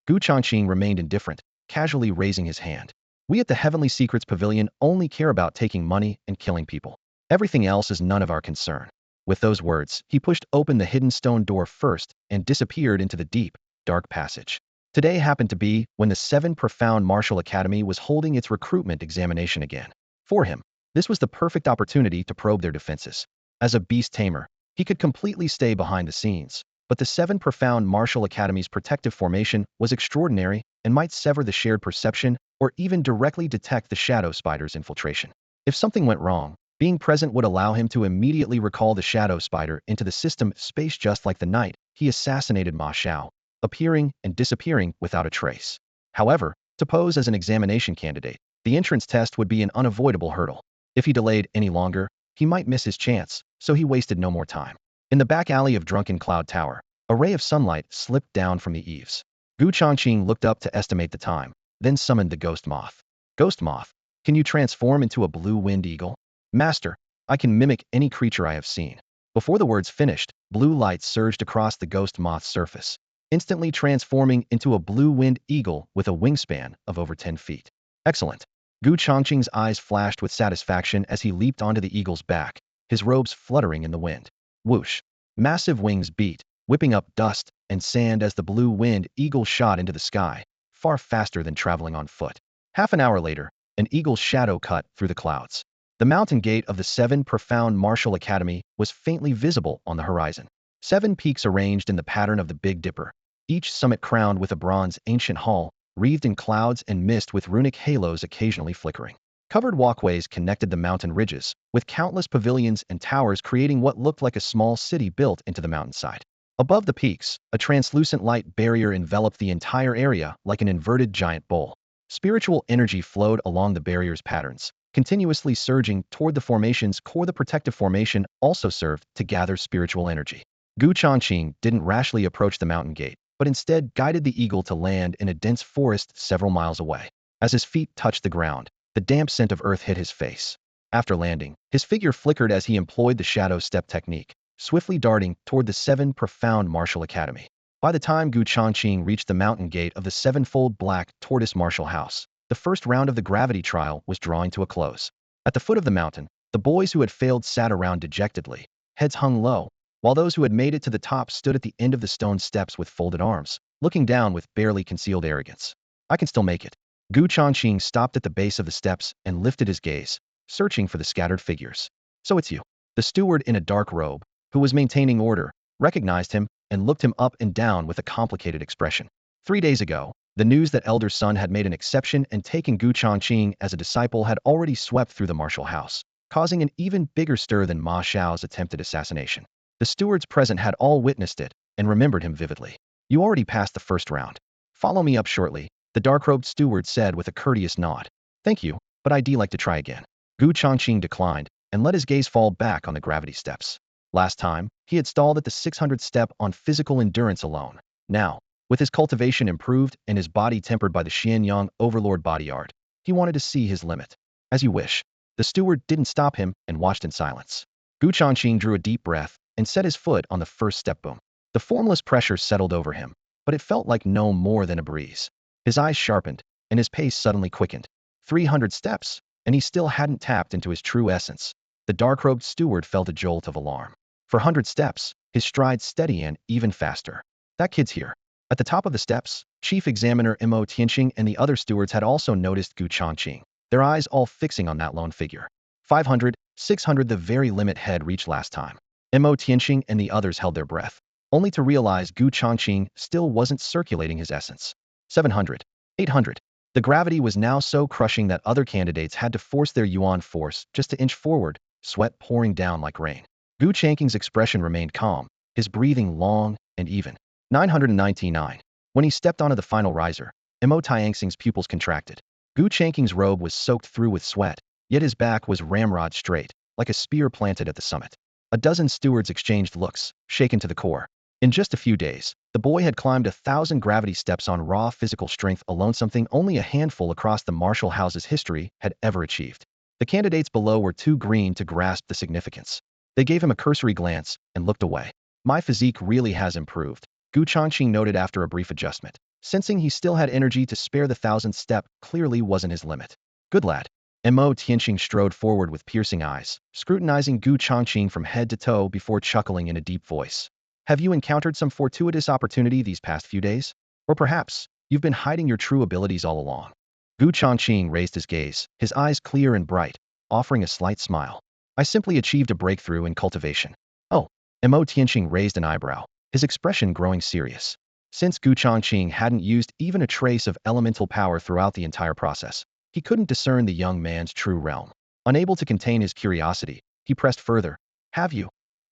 Gu Changqing remained indifferent, casually raising his hand. We at the Heavenly Secrets Pavilion only care about taking money and killing people. Everything else is none of our concern. With those words, he pushed open the hidden stone door first and disappeared into the deep, dark passage. Today happened to be when the Seven Profound Martial Academy was holding its recruitment examination again. For him, this was the perfect opportunity to probe their defenses. As a beast tamer, he could completely stay behind the scenes, but the Seven Profound Martial Academy's protective formation was extraordinary and might sever the shared perception or even directly detect the shadow spider's infiltration. If something went wrong, being present would allow him to immediately recall the shadow spider into the system space just like the night he assassinated Ma Xiao, appearing and disappearing without a trace. However, to pose as an examination candidate, the entrance test would be an unavoidable hurdle. If he delayed any longer, he might miss his chance, so he wasted no more time. In the back alley of Drunken Cloud Tower, a ray of sunlight slipped down from the eaves. Gu Changqing looked up to estimate the time, then summoned the ghost moth. Ghost moth, can you transform into a blue-winged eagle? Master, I can mimic any creature I have seen. Before the words finished, blue light surged across the ghost moth's surface, instantly transforming into a blue-winged eagle with a wingspan of over 10 feet. Excellent. Gu Changqing's eyes flashed with satisfaction as he leaped onto the eagle's back, his robes fluttering in the wind. Whoosh! Massive wings beat, whipping up dust and sand as the blue-winged eagle shot into the sky, far faster than traveling on foot. Half an hour later, an eagle's shadow cut through the clouds. The mountain gate of the Seven Profound Martial Academy was faintly visible on the horizon. 7 peaks arranged in the pattern of the Big Dipper, each summit crowned with a bronze ancient hall, wreathed in clouds and mist with runic halos occasionally flickering. Covered walkways connected the mountain ridges, with countless pavilions and towers creating what looked like a small city built into the mountainside. Above the peaks, a translucent light barrier enveloped the entire area like an inverted giant bowl. Spiritual energy flowed along the barrier's patterns, continuously surging toward the formation's core. The protective formation also served to gather spiritual energy. Gu Changqing didn't rashly approach the mountain gate, but instead guided the eagle to land in a dense forest several miles away. As his feet touched the ground, the damp scent of earth hit his face. After landing, his figure flickered as he employed the shadow step technique, swiftly darting toward the Seven Profound Martial Academy. By the time Gu Changqing reached the mountain gate of the sevenfold black tortoise martial house, the first round of the gravity trial was drawing to a close. At the foot of the mountain, the boys who had failed sat around dejectedly, heads hung low, while those who had made it to the top stood at the end of the stone steps with folded arms, looking down with barely concealed arrogance. I can still make it. Gu Changqing stopped at the base of the steps and lifted his gaze, searching for the scattered figures. So it's you. The steward in a dark robe, who was maintaining order, recognized him and looked him up and down with a complicated expression. 3 days ago, the news that Elder Sun had made an exception and taken Gu Changqing as a disciple had already swept through the martial house, causing an even bigger stir than Ma Xiao's attempted assassination. The stewards present had all witnessed it and remembered him vividly. You already passed the first round. Follow me up shortly, the dark-robed steward said with a courteous nod. Thank you, but I'd like to try again. Gu Changqing declined and let his gaze fall back on the gravity steps. Last time, he had stalled at the 600th step on physical endurance alone. Now, with his cultivation improved and his body tempered by the Xianyang Overlord body art, he wanted to see his limit. As you wish. The steward didn't stop him and watched in silence. Gu Changqing drew a deep breath and set his foot on the first step boom. The formless pressure settled over him, but it felt like no more than a breeze. His eyes sharpened, and his pace suddenly quickened. 300 steps, and he still hadn't tapped into his true essence. The dark-robed steward felt a jolt of alarm. For 100 steps, his stride steady and even faster. That kid's here. At the top of the steps, Chief Examiner Mo Tianqing and the other stewards had also noticed Gu Changqing, their eyes all fixing on that lone figure. 500, 600, the very limit had reached last time. Mo Tianqing and the others held their breath, only to realize Gu Changqing still wasn't circulating his essence. 700, 800. The gravity was now so crushing that other candidates had to force their yuan force just to inch forward, sweat pouring down like rain. Gu Changqing's expression remained calm, his breathing long and even. 999. When he stepped onto the final riser, Mo Tianxing's pupils contracted. Gu Changqing's robe was soaked through with sweat, yet his back was ramrod straight, like a spear planted at the summit. A dozen stewards exchanged looks, shaken to the core. In just a few days, the boy had climbed 1,000 gravity steps on raw physical strength alone, something only a handful across the martial house's history had ever achieved. The candidates below were too green to grasp the significance. They gave him a cursory glance and looked away. My physique really has improved, Gu Changqing noted after a brief adjustment. Sensing he still had energy to spare, the 1,000th step clearly wasn't his limit. Good lad. Mo Tianqing strode forward with piercing eyes, scrutinizing Gu Changqing from head to toe before chuckling in a deep voice. Have you encountered some fortuitous opportunity these past few days? Or perhaps, you've been hiding your true abilities all along? Gu Changqing raised his gaze, his eyes clear and bright, offering a slight smile. I simply achieved a breakthrough in cultivation. Oh, Mo Tianqing raised an eyebrow, his expression growing serious. Since Gu Changqing hadn't used even a trace of elemental power throughout the entire process, he couldn't discern the young man's true realm. Unable to contain his curiosity, he pressed further. Have you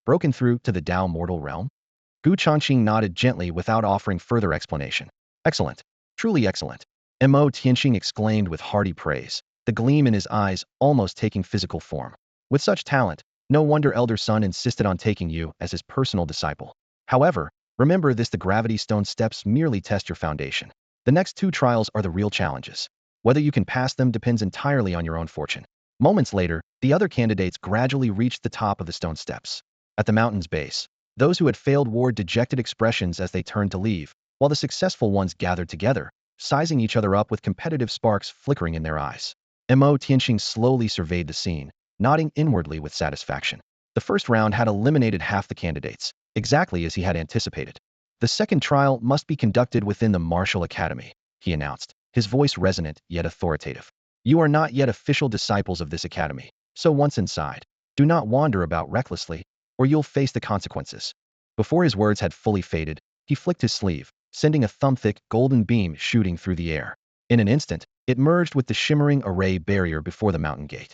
broken through to the Dao mortal realm? Gu Changqing nodded gently without offering further explanation. Excellent. Truly excellent. Mo Tianqing exclaimed with hearty praise, the gleam in his eyes almost taking physical form. With such talent, no wonder Elder Sun insisted on taking you as his personal disciple. However, remember this: the gravity stone steps merely test your foundation. The next 2 trials are the real challenges. Whether you can pass them depends entirely on your own fortune. Moments later, the other candidates gradually reached the top of the stone steps. At the mountain's base, those who had failed wore dejected expressions as they turned to leave, while the successful ones gathered together, sizing each other up with competitive sparks flickering in their eyes. Mo Tianqing slowly surveyed the scene, nodding inwardly with satisfaction. The first round had eliminated half the candidates, exactly as he had anticipated. The second trial must be conducted within the Martial Academy, he announced, his voice resonant yet authoritative. You are not yet official disciples of this academy, so once inside, do not wander about recklessly, or you'll face the consequences. Before his words had fully faded, he flicked his sleeve, sending a thumb-thick golden beam shooting through the air. In an instant, it merged with the shimmering array barrier before the mountain gate.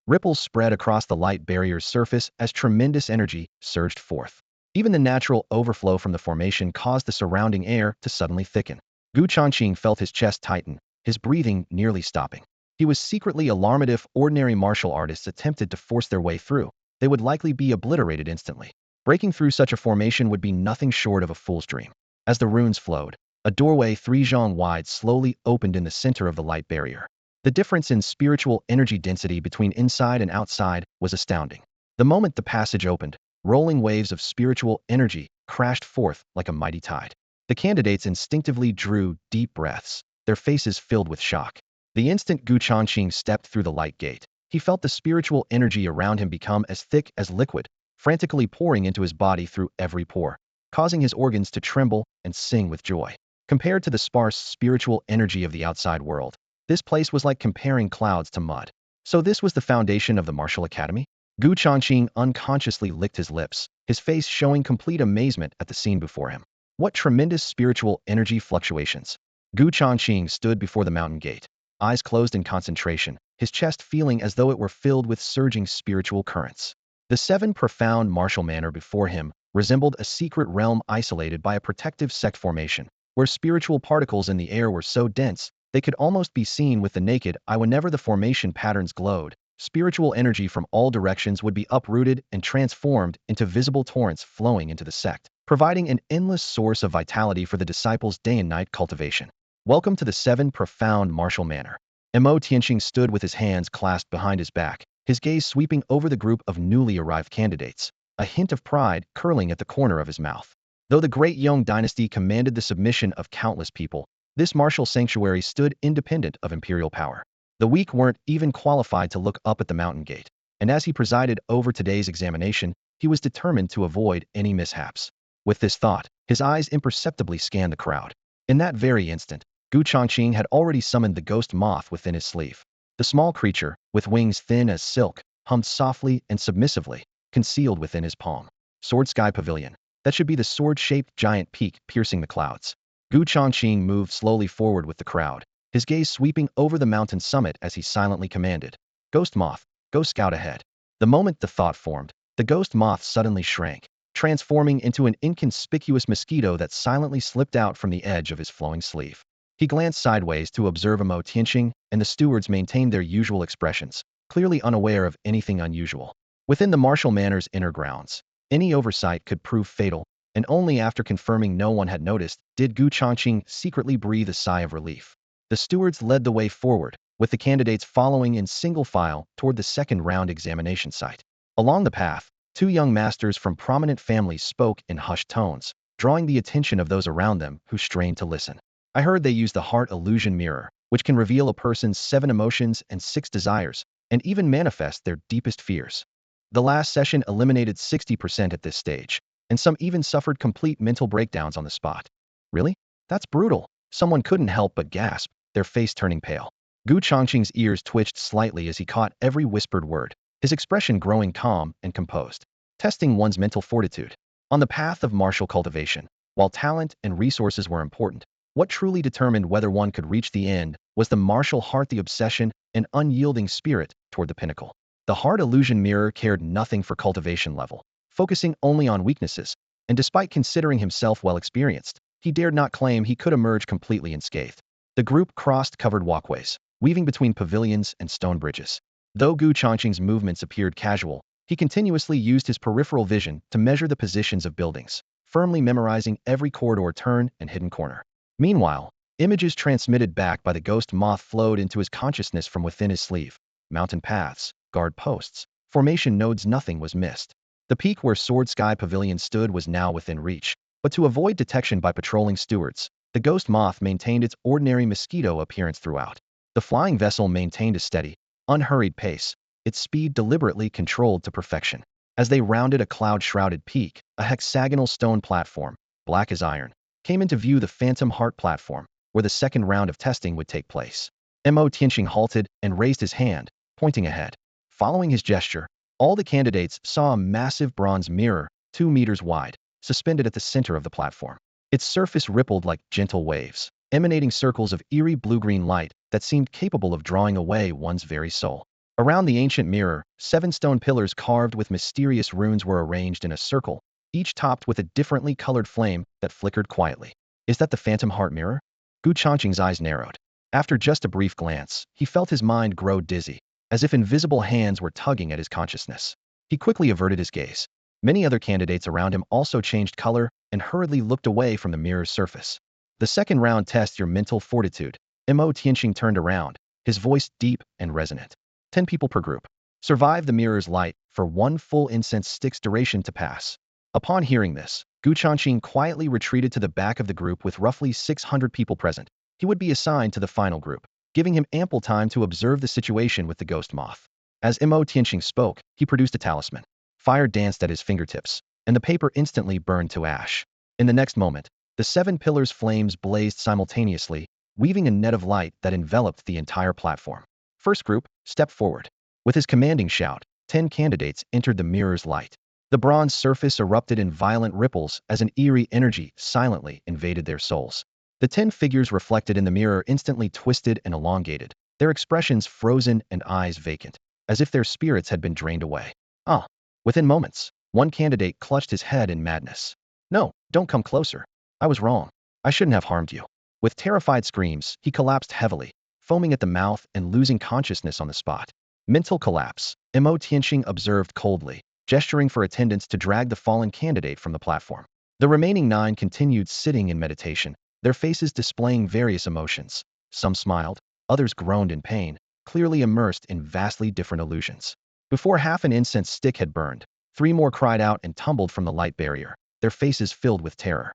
Ripples spread across the light barrier's surface as tremendous energy surged forth. Even the natural overflow from the formation caused the surrounding air to suddenly thicken. Gu Changqing felt his chest tighten, his breathing nearly stopping. He was secretly alarmed. If ordinary martial artists attempted to force their way through, they would likely be obliterated instantly. Breaking through such a formation would be nothing short of a fool's dream. As the runes flowed, a doorway 3 zhang wide slowly opened in the center of the light barrier. The difference in spiritual energy density between inside and outside was astounding. The moment the passage opened, rolling waves of spiritual energy crashed forth like a mighty tide. The candidates instinctively drew deep breaths, their faces filled with shock. The instant Gu Changqing stepped through the light gate, he felt the spiritual energy around him become as thick as liquid, frantically pouring into his body through every pore, causing his organs to tremble and sing with joy. Compared to the sparse spiritual energy of the outside world, this place was like comparing clouds to mud. So this was the foundation of the Martial Academy? Gu Changqing unconsciously licked his lips, his face showing complete amazement at the scene before him. What tremendous spiritual energy fluctuations! Gu Changqing stood before the mountain gate, eyes closed in concentration, his chest feeling as though it were filled with surging spiritual currents. The 7 profound martial manor before him resembled a secret realm isolated by a protective sect formation, where spiritual particles in the air were so dense they could almost be seen with the naked eye. Whenever the formation patterns glowed, spiritual energy from all directions would be uprooted and transformed into visible torrents flowing into the sect, providing an endless source of vitality for the disciples' day and night cultivation. Welcome to the 7 profound martial manor. Mo Tianqing stood with his hands clasped behind his back, his gaze sweeping over the group of newly arrived candidates, a hint of pride curling at the corner of his mouth. Though the great Yong dynasty commanded the submission of countless people, this martial sanctuary stood independent of imperial power. The weak weren't even qualified to look up at the mountain gate, and as he presided over today's examination, he was determined to avoid any mishaps. With this thought, his eyes imperceptibly scanned the crowd. In that very instant, Gu Changqing had already summoned the ghost moth within his sleeve. The small creature, with wings thin as silk, hummed softly and submissively, concealed within his palm. Sword Sky Pavilion. That should be the sword-shaped giant peak piercing the clouds. Gu Changqing moved slowly forward with the crowd, his gaze sweeping over the mountain summit as he silently commanded, "Ghost Moth, go scout ahead." The moment the thought formed, the ghost moth suddenly shrank, transforming into an inconspicuous mosquito that silently slipped out from the edge of his flowing sleeve. He glanced sideways to observe Mo Tianqing, and the stewards maintained their usual expressions, clearly unaware of anything unusual. Within the martial manor's inner grounds, any oversight could prove fatal, and only after confirming no one had noticed did Gu Changqing secretly breathe a sigh of relief. The stewards led the way forward, with the candidates following in single file toward the second-round examination site. Along the path, two young masters from prominent families spoke in hushed tones, drawing the attention of those around them who strained to listen. "I heard they use the heart illusion mirror, which can reveal a person's 7 emotions and 6 desires, and even manifest their deepest fears. The last session eliminated 60% at this stage, and some even suffered complete mental breakdowns on the spot." "Really? That's brutal." Someone couldn't help but gasp, their face turning pale. Gu Changqing's ears twitched slightly as he caught every whispered word, his expression growing calm and composed. Testing one's mental fortitude. On the path of martial cultivation, while talent and resources were important, what truly determined whether one could reach the end was the martial heart, the obsession and unyielding spirit toward the pinnacle. The heart illusion mirror cared nothing for cultivation level, focusing only on weaknesses, and despite considering himself well experienced, he dared not claim he could emerge completely unscathed. The group crossed covered walkways, weaving between pavilions and stone bridges. Though Gu Changqing's movements appeared casual, he continuously used his peripheral vision to measure the positions of buildings, firmly memorizing every corridor turn and hidden corner. Meanwhile, images transmitted back by the ghost moth flowed into his consciousness from within his sleeve. Mountain paths, guard posts, formation nodes, nothing was missed. The peak where Sword Sky Pavilion stood was now within reach, but to avoid detection by patrolling stewards, the ghost moth maintained its ordinary mosquito appearance throughout. The flying vessel maintained a steady, unhurried pace, its speed deliberately controlled to perfection. As they rounded a cloud-shrouded peak, a hexagonal stone platform, black as iron, came into view, the Phantom Heart platform, where the second round of testing would take place. Mo Tianqing halted and raised his hand, pointing ahead. Following his gesture, all the candidates saw a massive bronze mirror, 2 meters wide, suspended at the center of the platform. Its surface rippled like gentle waves, emanating circles of eerie blue-green light that seemed capable of drawing away one's very soul. Around the ancient mirror, 7 stone pillars carved with mysterious runes were arranged in a circle, each topped with a differently colored flame that flickered quietly. "Is that the Phantom Heart mirror?" Gu Changqing's eyes narrowed. After just a brief glance, he felt his mind grow dizzy, as if invisible hands were tugging at his consciousness. He quickly averted his gaze. Many other candidates around him also changed color and hurriedly looked away from the mirror's surface. "The second round tests your mental fortitude." Mo Tianqing turned around, his voice deep and resonant. 10 people per group. Survive the mirror's light for 1 full incense stick's duration to pass. Upon hearing this, Gu Changqing quietly retreated to the back of the group with roughly 600 people present. He would be assigned to the final group, giving him ample time to observe the situation with the ghost moth. As Mo Tianqing spoke, he produced a talisman. Fire danced at his fingertips, and the paper instantly burned to ash. In the next moment, the 7 pillars' flames blazed simultaneously, weaving a net of light that enveloped the entire platform. "First group, step forward." With his commanding shout, 10 candidates entered the mirror's light. The bronze surface erupted in violent ripples as an eerie energy silently invaded their souls. The 10 figures reflected in the mirror instantly twisted and elongated, their expressions frozen and eyes vacant, as if their spirits had been drained away. "Ah!" Within moments, one candidate clutched his head in madness. "No, don't come closer. I was wrong. I shouldn't have harmed you." With terrified screams, he collapsed heavily, foaming at the mouth and losing consciousness on the spot. Mental collapse, Mo Tianqing observed coldly, gesturing for attendants to drag the fallen candidate from the platform. The remaining 9 continued sitting in meditation, their faces displaying various emotions. Some smiled, others groaned in pain, clearly immersed in vastly different illusions. Before half an incense stick had burned, 3 more cried out and tumbled from the light barrier, their faces filled with terror.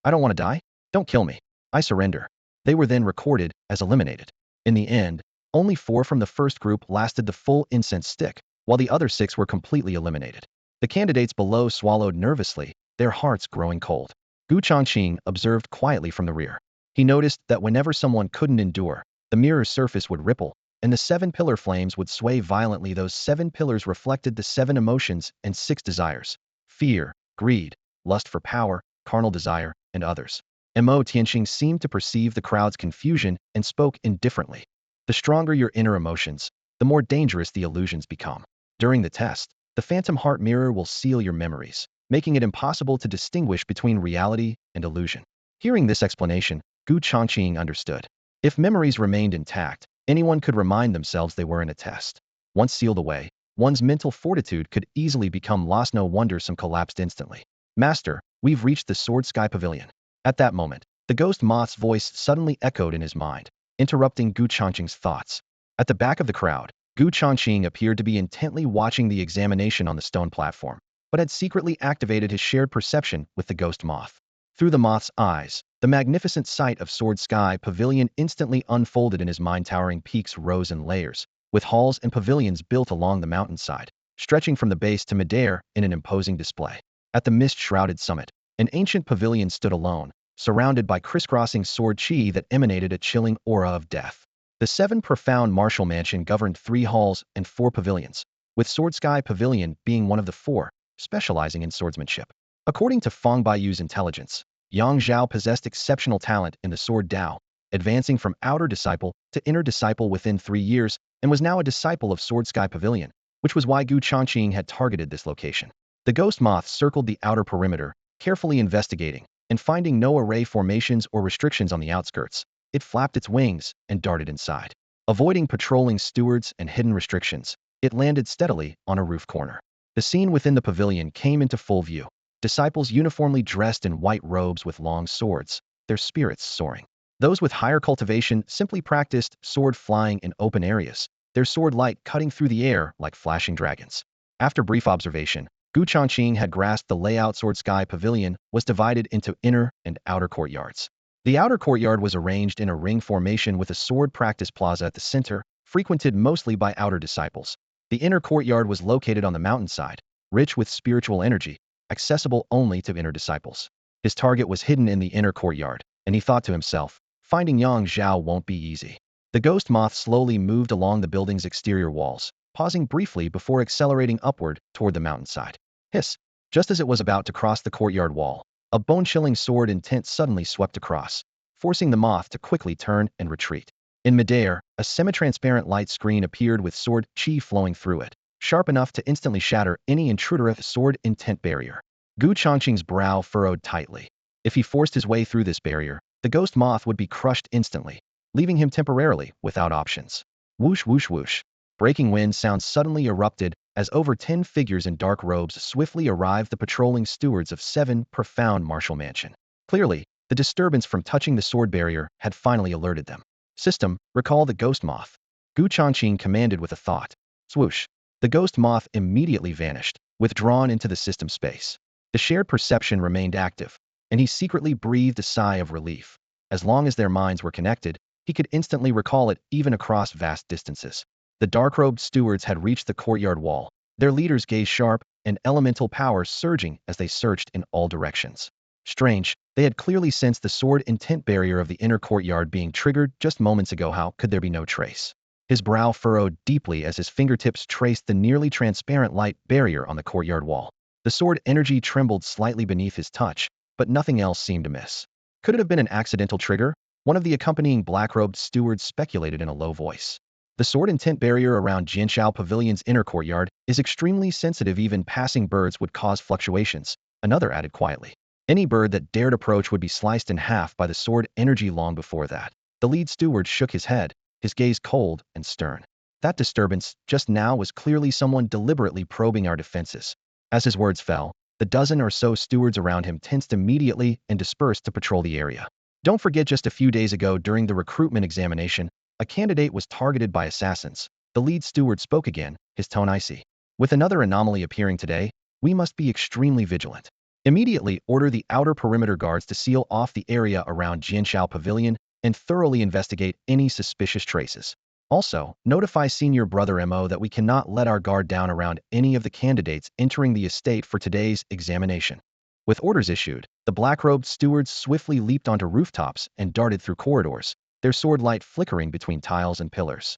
I don't want to die. Don't kill me. I surrender." They were then recorded as eliminated. In the end, only 4 from the first group lasted the full incense stick, while the other 6 were completely eliminated. The candidates below swallowed nervously, their hearts growing cold. Gu Changqing observed quietly from the rear. He noticed that whenever someone couldn't endure, the mirror's surface would ripple, and the 7 pillar flames would sway violently. Those 7 pillars reflected the 7 emotions and 6 desires: fear, greed, lust for power, carnal desire, and others. Mo Tianqing seemed to perceive the crowd's confusion and spoke indifferently. The stronger your inner emotions, the more dangerous the illusions become. During the test, the phantom heart mirror will seal your memories, making it impossible to distinguish between reality and illusion. Hearing this explanation, Gu Changqing understood. If memories remained intact, anyone could remind themselves they were in a test. Once sealed away, one's mental fortitude could easily become lost. No wonder some collapsed instantly. Master, we've reached the Sword Sky Pavilion. At that moment, the ghost moth's voice suddenly echoed in his mind, interrupting Gu Changqing's thoughts. At the back of the crowd, Gu Changqing appeared to be intently watching the examination on the stone platform, but had secretly activated his shared perception with the ghost moth. Through the moth's eyes, the magnificent sight of Sword Sky Pavilion instantly unfolded in his mind. Towering peaks rose in layers, with halls and pavilions built along the mountainside, stretching from the base to midair in an imposing display. At the mist-shrouded summit, an ancient pavilion stood alone, surrounded by crisscrossing sword chi that emanated a chilling aura of death. The seven profound martial mansion governed 3 halls and 4 pavilions, with Sword Sky Pavilion being one of the 4, specializing in swordsmanship. According to Feng Baiyu's intelligence, Yang Zhao possessed exceptional talent in the sword Dao, advancing from outer disciple to inner disciple within 3 years, and was now a disciple of Sword Sky Pavilion, which was why Gu Changqing had targeted this location. The ghost moth circled the outer perimeter, carefully investigating, and finding no array formations or restrictions on the outskirts, it flapped its wings and darted inside. Avoiding patrolling stewards and hidden restrictions, it landed steadily on a roof corner. The scene within the pavilion came into full view. Disciples uniformly dressed in white robes with long swords, their spirits soaring. Those with higher cultivation simply practiced sword flying in open areas, their sword light cutting through the air like flashing dragons. After brief observation, Gu Changqing had grasped the layout. Sword Sky Pavilion was divided into inner and outer courtyards. The outer courtyard was arranged in a ring formation with a sword practice plaza at the center, frequented mostly by outer disciples. The inner courtyard was located on the mountainside, rich with spiritual energy, accessible only to inner disciples. His target was hidden in the inner courtyard, and he thought to himself, finding Yang Zhao won't be easy. The ghost moth slowly moved along the building's exterior walls, pausing briefly before accelerating upward toward the mountainside. Hiss! Just as it was about to cross the courtyard wall, a bone-chilling sword intent suddenly swept across, forcing the moth to quickly turn and retreat. In midair, a semi-transparent light screen appeared with sword chi flowing through it, sharp enough to instantly shatter any intruder. A sword intent barrier. Gu Changqing's brow furrowed tightly. If he forced his way through this barrier, the ghost moth would be crushed instantly, leaving him temporarily without options. Whoosh whoosh whoosh. Breaking wind sounds suddenly erupted as over 10 figures in dark robes swiftly arrived, the patrolling stewards of 7 profound martial mansion. Clearly, the disturbance from touching the sword barrier had finally alerted them. System, recall the ghost moth. Gu Changqing commanded with a thought. Swoosh. The ghost moth immediately vanished, withdrawn into the system space. The shared perception remained active, and he secretly breathed a sigh of relief. As long as their minds were connected, he could instantly recall it even across vast distances. The dark-robed stewards had reached the courtyard wall, their leaders' gaze sharp and elemental power surging as they searched in all directions. Strange, they had clearly sensed the sword intent barrier of the inner courtyard being triggered just moments ago. How could there be no trace? His brow furrowed deeply as his fingertips traced the nearly transparent light barrier on the courtyard wall. The sword energy trembled slightly beneath his touch, but nothing else seemed amiss. Could it have been an accidental trigger? One of the accompanying black-robed stewards speculated in a low voice. The sword intent barrier around Jianshao Pavilion's inner courtyard is extremely sensitive. Even passing birds would cause fluctuations, another added quietly. Any bird that dared approach would be sliced in half by the sword energy. Long before that, the lead steward shook his head, his gaze cold and stern. That disturbance just now was clearly someone deliberately probing our defenses. As his words fell, the dozen or so stewards around him tensed immediately and dispersed to patrol the area. Don't forget, just a few days ago during the recruitment examination, a candidate was targeted by assassins. The lead steward spoke again, his tone icy. With another anomaly appearing today, we must be extremely vigilant. Immediately order the outer perimeter guards to seal off the area around Jianshao Pavilion and thoroughly investigate any suspicious traces. Also, notify senior brother Mo that we cannot let our guard down around any of the candidates entering the estate for today's examination. With orders issued, the black-robed stewards swiftly leaped onto rooftops and darted through corridors, their sword light flickering between tiles and pillars.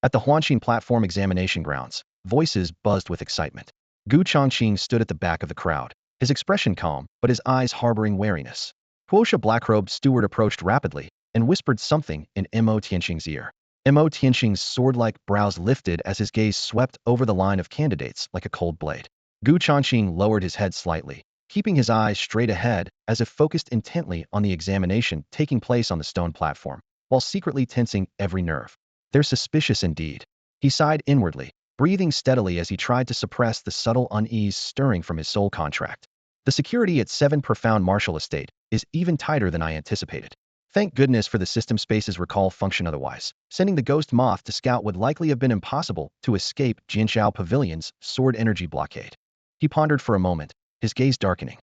At the Huanqing platform examination grounds, voices buzzed with excitement. Gu Changqing stood at the back of the crowd, his expression calm, but his eyes harboring wariness. Quosha Blackrobed Steward approached rapidly and whispered something in Mo Tianqing's ear. Mo Tianqing's sword-like brows lifted as his gaze swept over the line of candidates like a cold blade. Gu Changqing lowered his head slightly, keeping his eyes straight ahead as if focused intently on the examination taking place on the stone platform, while secretly tensing every nerve. They're suspicious indeed. He sighed inwardly, breathing steadily as he tried to suppress the subtle unease stirring from his soul contract. The security at 7 Profound Martial Estate is even tighter than I anticipated. Thank goodness for the system space's recall function, otherwise sending the ghost moth to scout would likely have been impossible to escape Jinxiao Pavilion's sword energy blockade. He pondered for a moment, his gaze darkening.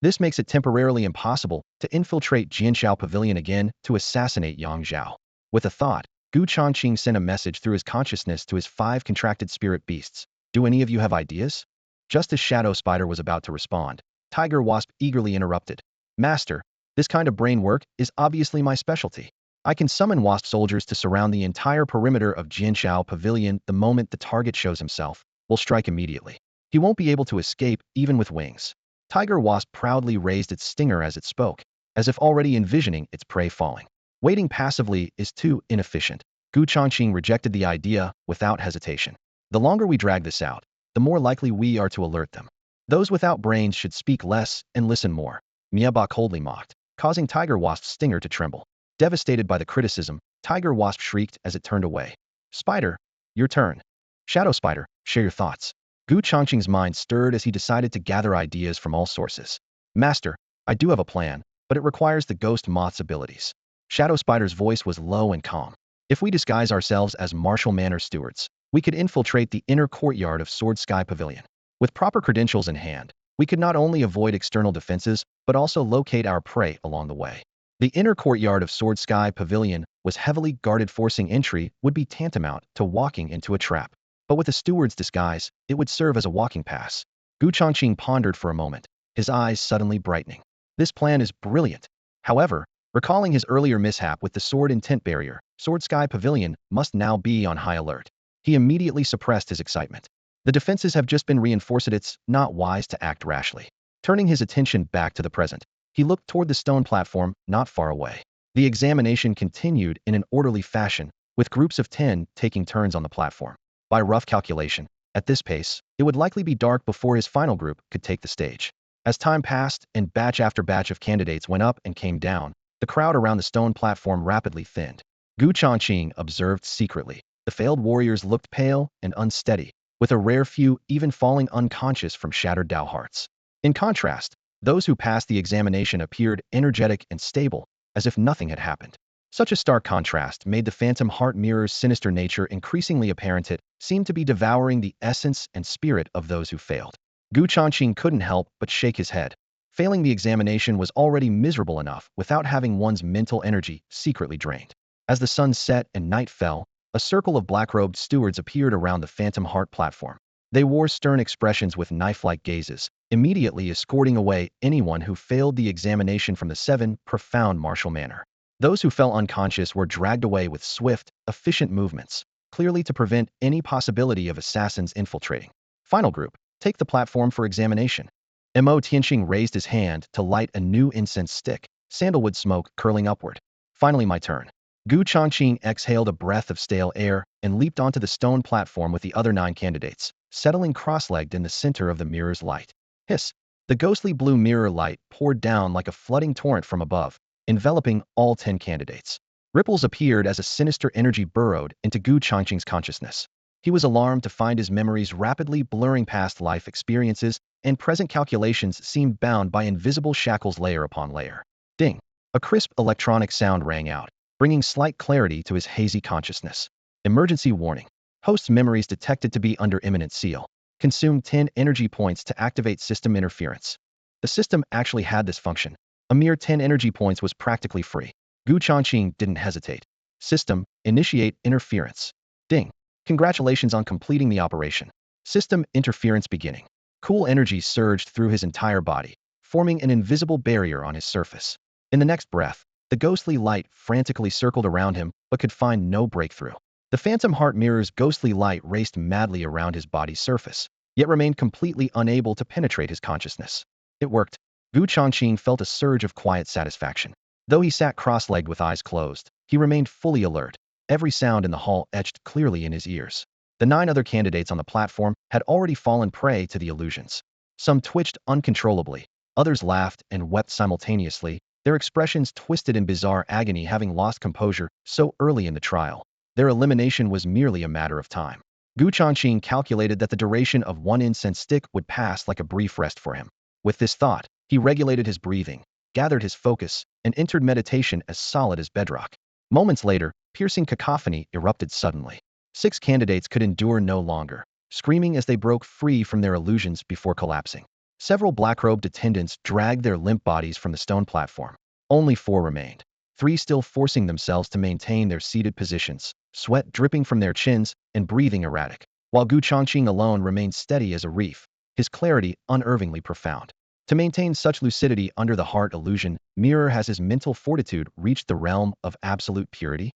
This makes it temporarily impossible to infiltrate Jinxiao Pavilion again to assassinate Yang Zhao. With a thought, Gu Changqing sent a message through his consciousness to his 5 contracted spirit beasts. Do any of you have ideas? Just as Shadow Spider was about to respond, Tiger Wasp eagerly interrupted. Master, this kind of brain work is obviously my specialty. I can summon wasp soldiers to surround the entire perimeter of Jinxiao Pavilion the moment the target shows himself. We'll strike immediately. He won't be able to escape, even with wings. Tiger Wasp proudly raised its stinger as it spoke, as if already envisioning its prey falling. Waiting passively is too inefficient. Gu Changqing rejected the idea without hesitation. The longer we drag this out, the more likely we are to alert them. Those without brains should speak less and listen more. Mieba coldly mocked, causing Tiger Wasp's stinger to tremble. Devastated by the criticism, Tiger Wasp shrieked as it turned away. Spider, your turn. Shadow Spider, share your thoughts. Gu Changqing's mind stirred as he decided to gather ideas from all sources. Master, I do have a plan, but it requires the ghost moth's abilities. Shadow Spider's voice was low and calm. If we disguise ourselves as Martial Manor stewards, we could infiltrate the inner courtyard of Sword Sky Pavilion. With proper credentials in hand, we could not only avoid external defenses, but also locate our prey along the way. The inner courtyard of Sword Sky Pavilion was heavily guarded. Forcing entry would be tantamount to walking into a trap. But with a steward's disguise, it would serve as a walking pass. Gu Changqing pondered for a moment, his eyes suddenly brightening. This plan is brilliant. However, recalling his earlier mishap with the sword intent barrier, Sword Sky Pavilion must now be on high alert. He immediately suppressed his excitement. The defenses have just been reinforced. It's not wise to act rashly. Turning his attention back to the present, he looked toward the stone platform not far away. The examination continued in an orderly fashion, with groups of 10 taking turns on the platform. By rough calculation, at this pace, it would likely be dark before his final group could take the stage. As time passed and batch after batch of candidates went up and came down, the crowd around the stone platform rapidly thinned. Gu Changqing observed secretly. The failed warriors looked pale and unsteady, with a rare few even falling unconscious from shattered Dao hearts. In contrast, those who passed the examination appeared energetic and stable, as if nothing had happened. Such a stark contrast made the phantom heart mirror's sinister nature increasingly apparent. It seemed to be devouring the essence and spirit of those who failed. Gu Changqing couldn't help but shake his head. Failing the examination was already miserable enough without having one's mental energy secretly drained. As the sun set and night fell, a circle of black-robed stewards appeared around the phantom heart platform. They wore stern expressions with knife-like gazes, immediately escorting away anyone who failed the examination from the 7 Profound Martial Manor. Those who fell unconscious were dragged away with swift, efficient movements, clearly to prevent any possibility of assassins infiltrating. Final group, take the platform for examination. Mo Tianqing raised his hand to light a new incense stick, sandalwood smoke curling upward. Finally my turn. Gu Changqing exhaled a breath of stale air and leaped onto the stone platform with the other 9 candidates, settling cross-legged in the center of the mirror's light. Hiss! The ghostly blue mirror light poured down like a flooding torrent from above, enveloping all 10 candidates. Ripples appeared as a sinister energy burrowed into Gu Changqing's consciousness. He was alarmed to find his memories rapidly blurring past life experiences, and present calculations seemed bound by invisible shackles layer upon layer. Ding! A crisp electronic sound rang out, bringing slight clarity to his hazy consciousness. Emergency warning. Host's memories detected to be under imminent seal. Consume 10 energy points to activate system interference. The system actually had this function. A mere 10 energy points was practically free. Gu Changqing didn't hesitate. System, initiate interference. Ding. Congratulations on completing the operation. System interference beginning. Cool energy surged through his entire body, forming an invisible barrier on his surface. In the next breath, the ghostly light frantically circled around him, but could find no breakthrough. The phantom heart mirror's ghostly light raced madly around his body's surface, yet remained completely unable to penetrate his consciousness. It worked. Gu Changqing felt a surge of quiet satisfaction. Though he sat cross-legged with eyes closed, he remained fully alert, every sound in the hall etched clearly in his ears. The 9 other candidates on the platform had already fallen prey to the illusions. Some twitched uncontrollably, others laughed and wept simultaneously, their expressions twisted in bizarre agony having lost composure so early in the trial. Their elimination was merely a matter of time. Gu Changqing calculated that the duration of one incense stick would pass like a brief rest for him. With this thought, he regulated his breathing, gathered his focus, and entered meditation as solid as bedrock. Moments later, piercing cacophony erupted suddenly. 6 candidates could endure no longer, screaming as they broke free from their illusions before collapsing. Several black-robed attendants dragged their limp bodies from the stone platform. Only 4 remained, 3 still forcing themselves to maintain their seated positions, sweat dripping from their chins and breathing erratic, while Gu Changqing alone remained steady as a reef, his clarity unervingly profound. To maintain such lucidity under the heart illusion mirror, has his mental fortitude reached the realm of absolute purity?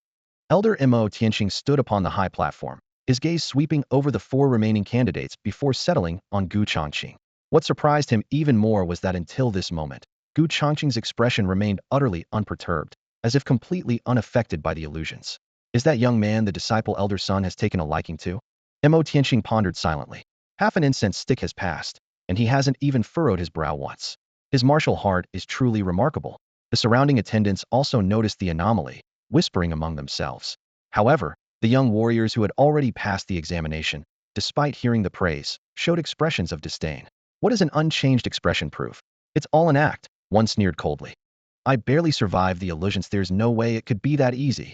Elder Mo Tianqing stood upon the high platform, his gaze sweeping over the 4 remaining candidates before settling on Gu Changqing. What surprised him even more was that until this moment, Gu Changqing's expression remained utterly unperturbed, as if completely unaffected by the illusions. Is that young man the disciple elder son has taken a liking to? Mo Tianqing pondered silently. Half an incense stick has passed, and he hasn't even furrowed his brow once. His martial heart is truly remarkable. The surrounding attendants also noticed the anomaly, whispering among themselves. However, the young warriors who had already passed the examination, despite hearing the praise, showed expressions of disdain. What does an unchanged expression prove? It's all an act, one sneered coldly. I barely survived the illusions, there's no way it could be that easy.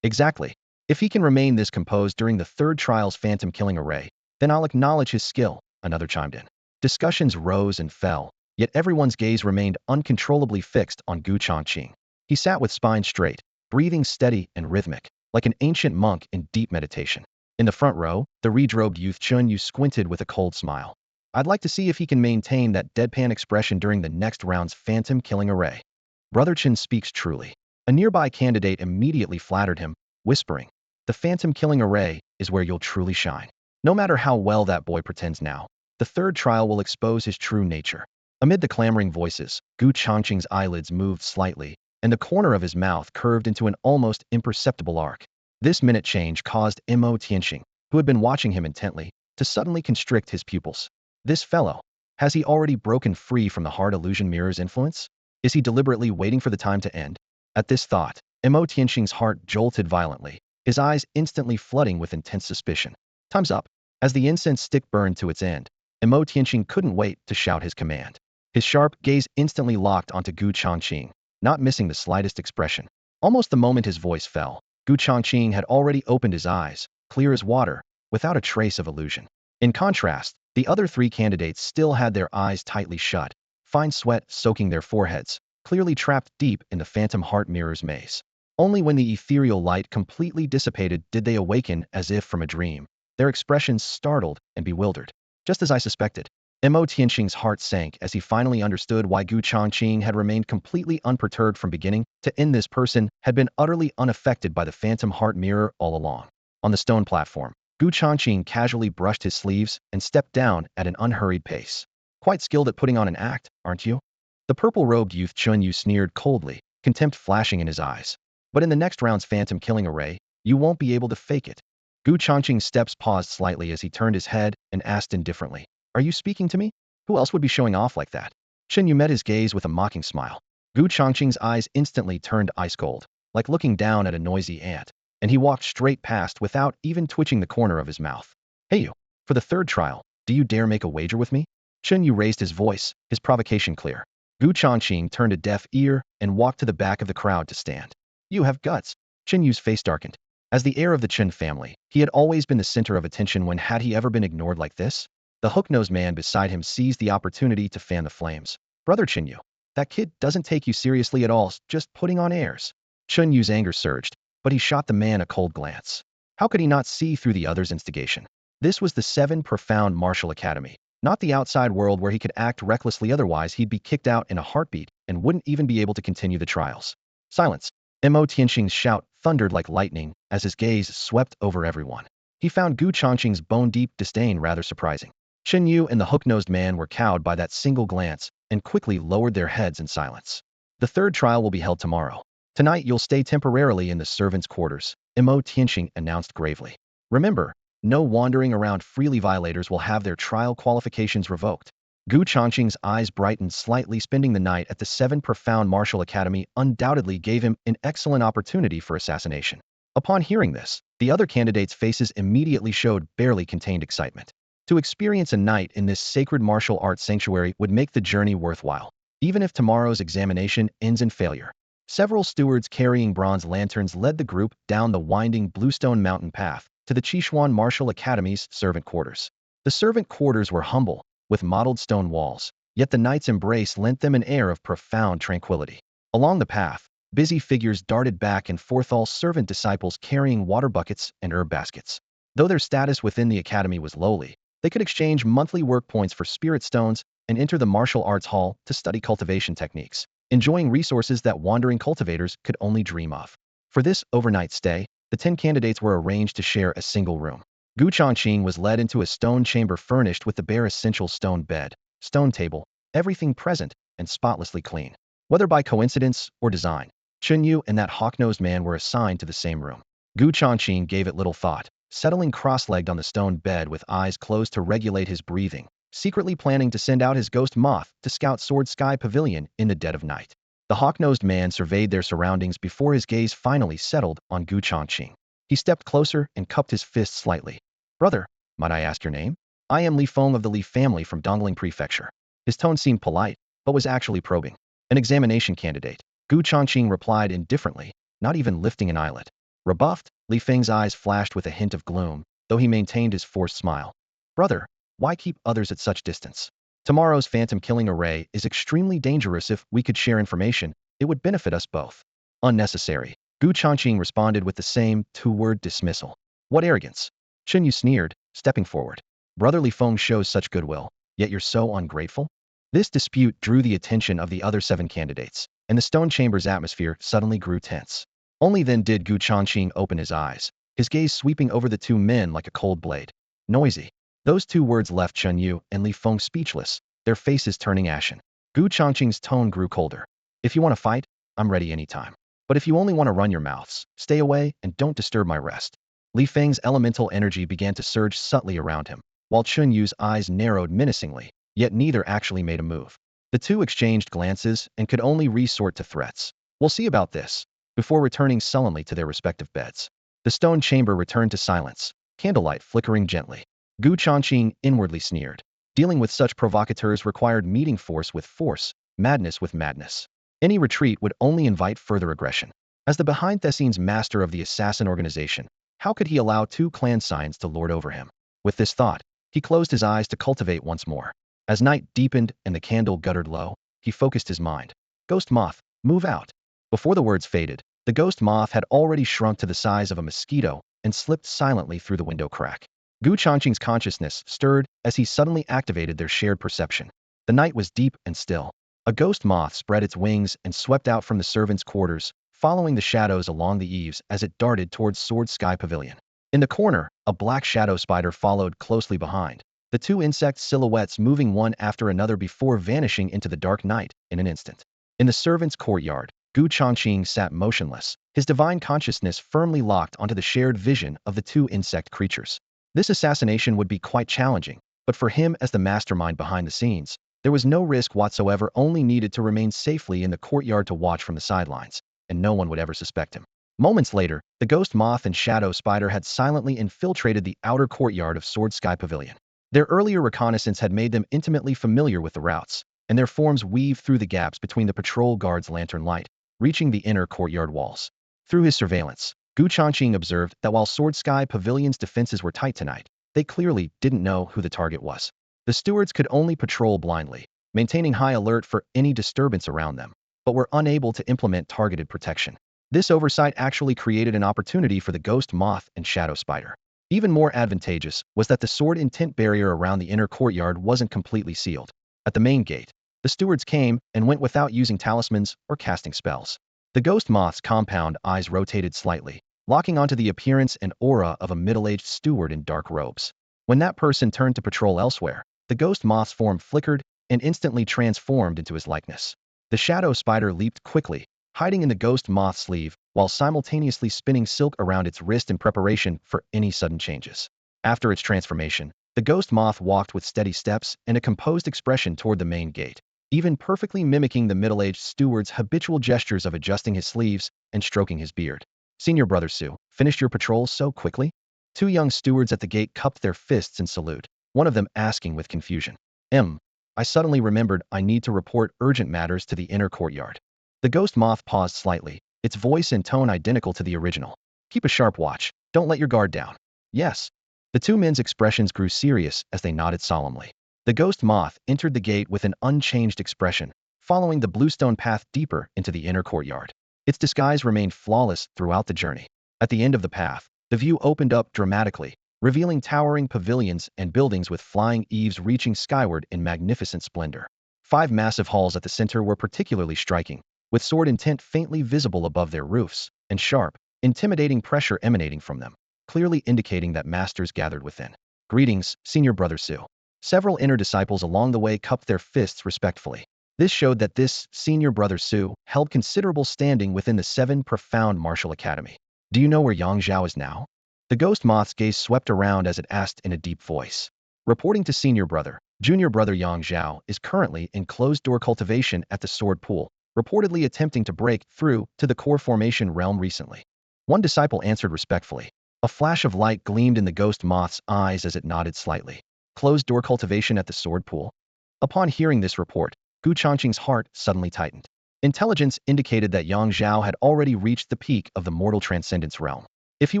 Exactly. If he can remain this composed during the 3rd trial's phantom killing array, then I'll acknowledge his skill, another chimed in. Discussions rose and fell, yet everyone's gaze remained uncontrollably fixed on Gu Changqing. He sat with spine straight, breathing steady and rhythmic, like an ancient monk in deep meditation. In the front row, the red-robed youth Chun Yu squinted with a cold smile. I'd like to see if he can maintain that deadpan expression during the next round's phantom killing array. Brother Chen speaks truly. A nearby candidate immediately flattered him, whispering, the phantom killing array is where you'll truly shine. No matter how well that boy pretends now, the 3rd trial will expose his true nature. Amid the clamoring voices, Gu Changqing's eyelids moved slightly, and the corner of his mouth curved into an almost imperceptible arc. This minute change caused Mo Tianqing, who had been watching him intently, to suddenly constrict his pupils. This fellow, has he already broken free from the heart illusion mirror's influence? Is he deliberately waiting for the time to end? At this thought, Mo Tianqing's heart jolted violently, his eyes instantly flooding with intense suspicion. Time's up. As the incense stick burned to its end, Mo Tianqing couldn't wait to shout his command. His sharp gaze instantly locked onto Gu Changqing, not missing the slightest expression. Almost the moment his voice fell, Gu Changqing had already opened his eyes, clear as water, without a trace of illusion. In contrast, the other 3 candidates still had their eyes tightly shut, fine sweat soaking their foreheads, clearly trapped deep in the phantom heart mirror's maze. Only when the ethereal light completely dissipated did they awaken as if from a dream, their expressions startled and bewildered. Just as I suspected. Mo Tianqing's heart sank as he finally understood why Gu Changqing had remained completely unperturbed from beginning to end. This person had been utterly unaffected by the phantom heart mirror all along. On the stone platform, Gu Changqing casually brushed his sleeves and stepped down at an unhurried pace. Quite skilled at putting on an act, aren't you? The purple-robed youth Chun Yu sneered coldly, contempt flashing in his eyes. But in the next round's phantom killing array, you won't be able to fake it. Gu Changqing's steps paused slightly as he turned his head and asked indifferently, are you speaking to me? Who else would be showing off like that? Chen Yu met his gaze with a mocking smile. Gu Changqing's eyes instantly turned ice cold, like looking down at a noisy ant, and he walked straight past without even twitching the corner of his mouth. Hey you, for the 3rd trial, do you dare make a wager with me? Chen Yu raised his voice, his provocation clear. Gu Changqing turned a deaf ear and walked to the back of the crowd to stand. You have guts. Chen Yu's face darkened. As the heir of the Chen family, he had always been the center of attention. When had he ever been ignored like this? The hook-nosed man beside him seized the opportunity to fan the flames. Brother Chen Yu, that kid doesn't take you seriously at all, just putting on airs. Chen Yu's anger surged, but he shot the man a cold glance. How could he not see through the other's instigation? This was the 7 Profound Martial Academy, not the outside world where he could act recklessly, otherwise he'd be kicked out in a heartbeat and wouldn't even be able to continue the trials. Silence. Mo Tianqing's shout thundered like lightning as his gaze swept over everyone. He found Gu Changqing's bone-deep disdain rather surprising. Chen Yu and the hook-nosed man were cowed by that single glance, and quickly lowered their heads in silence. The third trial will be held tomorrow. Tonight you'll stay temporarily in the servants' quarters, Changqing announced gravely. Remember, no wandering around freely. Violators will have their trial qualifications revoked. Changqing's eyes brightened slightly. Spending the night at the Seven Profound Martial Academy undoubtedly gave him an excellent opportunity for assassination. Upon hearing this, the other candidates' faces immediately showed barely contained excitement. To experience a night in this sacred martial arts sanctuary would make the journey worthwhile, even if tomorrow's examination ends in failure. Several stewards carrying bronze lanterns led the group down the winding bluestone mountain path to the Qichuan Martial Academy's servant quarters. The servant quarters were humble, with mottled stone walls, yet the knight's embrace lent them an air of profound tranquility. Along the path, busy figures darted back and forth, all servant disciples carrying water buckets and herb baskets. Though their status within the academy was lowly, they could exchange monthly work points for spirit stones and enter the martial arts hall to study cultivation techniques, enjoying resources that wandering cultivators could only dream of. For this overnight stay, the 10 candidates were arranged to share a single room. Changqing was led into a stone chamber furnished with the bare essential stone bed, stone table, everything present and spotlessly clean. Whether by coincidence or design, Chunyu and that hawk-nosed man were assigned to the same room. Changqing gave it little thought, settling cross-legged on the stone bed with eyes closed to regulate his breathing, secretly planning to send out his ghost moth to scout Sword Sky Pavilion in the dead of night. The hawk-nosed man surveyed their surroundings before his gaze finally settled on Changqing. He stepped closer and cupped his fist slightly. "Brother, might I ask your name?" "I am Li Feng of the Li family from Dongling Prefecture." His tone seemed polite, but was actually probing. "An examination candidate," Changqing replied indifferently, not even lifting an eyelid. Rebuffed, Li Feng's eyes flashed with a hint of gloom, though he maintained his forced smile. "Brother, why keep others at such distance? Tomorrow's phantom killing array is extremely dangerous. If we could share information, it would benefit us both." "Unnecessary," Changqing responded with the same two-word dismissal. "What arrogance!" Chunyu sneered, stepping forward. "Brother Li Feng shows such goodwill, yet you're so ungrateful?" This dispute drew the attention of the other 7 candidates, and the stone chamber's atmosphere suddenly grew tense. Only then did Changqing open his eyes, his gaze sweeping over the 2 men like a cold blade. "Noisy." Those 2 words left Chunyu and Li Feng speechless, their faces turning ashen. Changqing's tone grew colder. "If you want to fight, I'm ready anytime. But if you only want to run your mouths, stay away and don't disturb my rest." Li Feng's elemental energy began to surge subtly around him, while Chunyu's eyes narrowed menacingly, yet neither actually made a move. The 2 exchanged glances and could only resort to threats. "We'll see about this," before returning sullenly to their respective beds. The stone chamber returned to silence, candlelight flickering gently. Changqing inwardly sneered. Dealing with such provocateurs required meeting force with force, madness with madness. Any retreat would only invite further aggression. As the behind-the-scenes master of the assassin organization, how could he allow 2 clan signs to lord over him? With this thought, he closed his eyes to cultivate once more. As night deepened and the candle guttered low, he focused his mind. "Ghost moth, move out." Before the words faded, the ghost moth had already shrunk to the size of a mosquito and slipped silently through the window crack. Changqing's consciousness stirred as he suddenly activated their shared perception. The night was deep and still. A ghost moth spread its wings and swept out from the servants' quarters, following the shadows along the eaves as it darted towards Sword Sky Pavilion. In the corner, a black shadow spider followed closely behind, the 2 insect silhouettes moving one after another before vanishing into the dark night in an instant. In the servants' courtyard, Changqing sat motionless, his divine consciousness firmly locked onto the shared vision of the 2 insect creatures. This assassination would be quite challenging, but for him as the mastermind behind the scenes, there was no risk whatsoever, only needed to remain safely in the courtyard to watch from the sidelines, and no one would ever suspect him. Moments later, the ghost moth and shadow spider had silently infiltrated the outer courtyard of Sword Sky Pavilion. Their earlier reconnaissance had made them intimately familiar with the routes, and their forms weaved through the gaps between the patrol guards' lantern light, reaching the inner courtyard walls. Through his surveillance, Changqing observed that while Sword Sky Pavilion's defenses were tight tonight, they clearly didn't know who the target was. The stewards could only patrol blindly, maintaining high alert for any disturbance around them, but were unable to implement targeted protection. This oversight actually created an opportunity for the ghost moth and shadow spider. Even more advantageous was that the sword intent barrier around the inner courtyard wasn't completely sealed. At the main gate, the stewards came and went without using talismans or casting spells. The ghost moth's compound eyes rotated slightly, locking onto the appearance and aura of a middle-aged steward in dark robes. When that person turned to patrol elsewhere, the ghost moth's form flickered and instantly transformed into his likeness. The shadow spider leaped quickly, hiding in the ghost moth's sleeve, while simultaneously spinning silk around its wrist in preparation for any sudden changes. After its transformation, the ghost moth walked with steady steps and a composed expression toward the main gate, even perfectly mimicking the middle-aged steward's habitual gestures of adjusting his sleeves and stroking his beard. Senior Brother Sue, finished your patrol so quickly? Two young stewards at the gate cupped their fists in salute, one of them asking with confusion. I suddenly remembered I need to report urgent matters to the inner courtyard. The ghost moth paused slightly, its voice and tone identical to the original. Keep a sharp watch. Don't let your guard down. Yes. The two men's expressions grew serious as they nodded solemnly. The ghost moth entered the gate with an unchanged expression, following the bluestone path deeper into the inner courtyard. Its disguise remained flawless throughout the journey. At the end of the path, the view opened up dramatically, revealing towering pavilions and buildings with flying eaves reaching skyward in magnificent splendor. 5 massive halls at the center were particularly striking, with sword intent faintly visible above their roofs, and sharp, intimidating pressure emanating from them, clearly indicating that masters gathered within. Greetings, Senior Brother Sue. Several inner disciples along the way cupped their fists respectfully. This showed that this Senior Brother Sue held considerable standing within the 7 profound martial academy. Do you know where Yang Zhao is now? The ghost moth's gaze swept around as it asked in a deep voice. Reporting to Senior Brother, Junior Brother Yang Zhao is currently in closed-door cultivation at the Sword Pool, reportedly attempting to break through to the core formation realm recently. One disciple answered respectfully. A flash of light gleamed in the ghost moth's eyes as it nodded slightly. Closed-door cultivation at the Sword Pool? Upon hearing this report, Changqing's heart suddenly tightened. Intelligence indicated that Yang Zhao had already reached the peak of the mortal transcendence realm. If he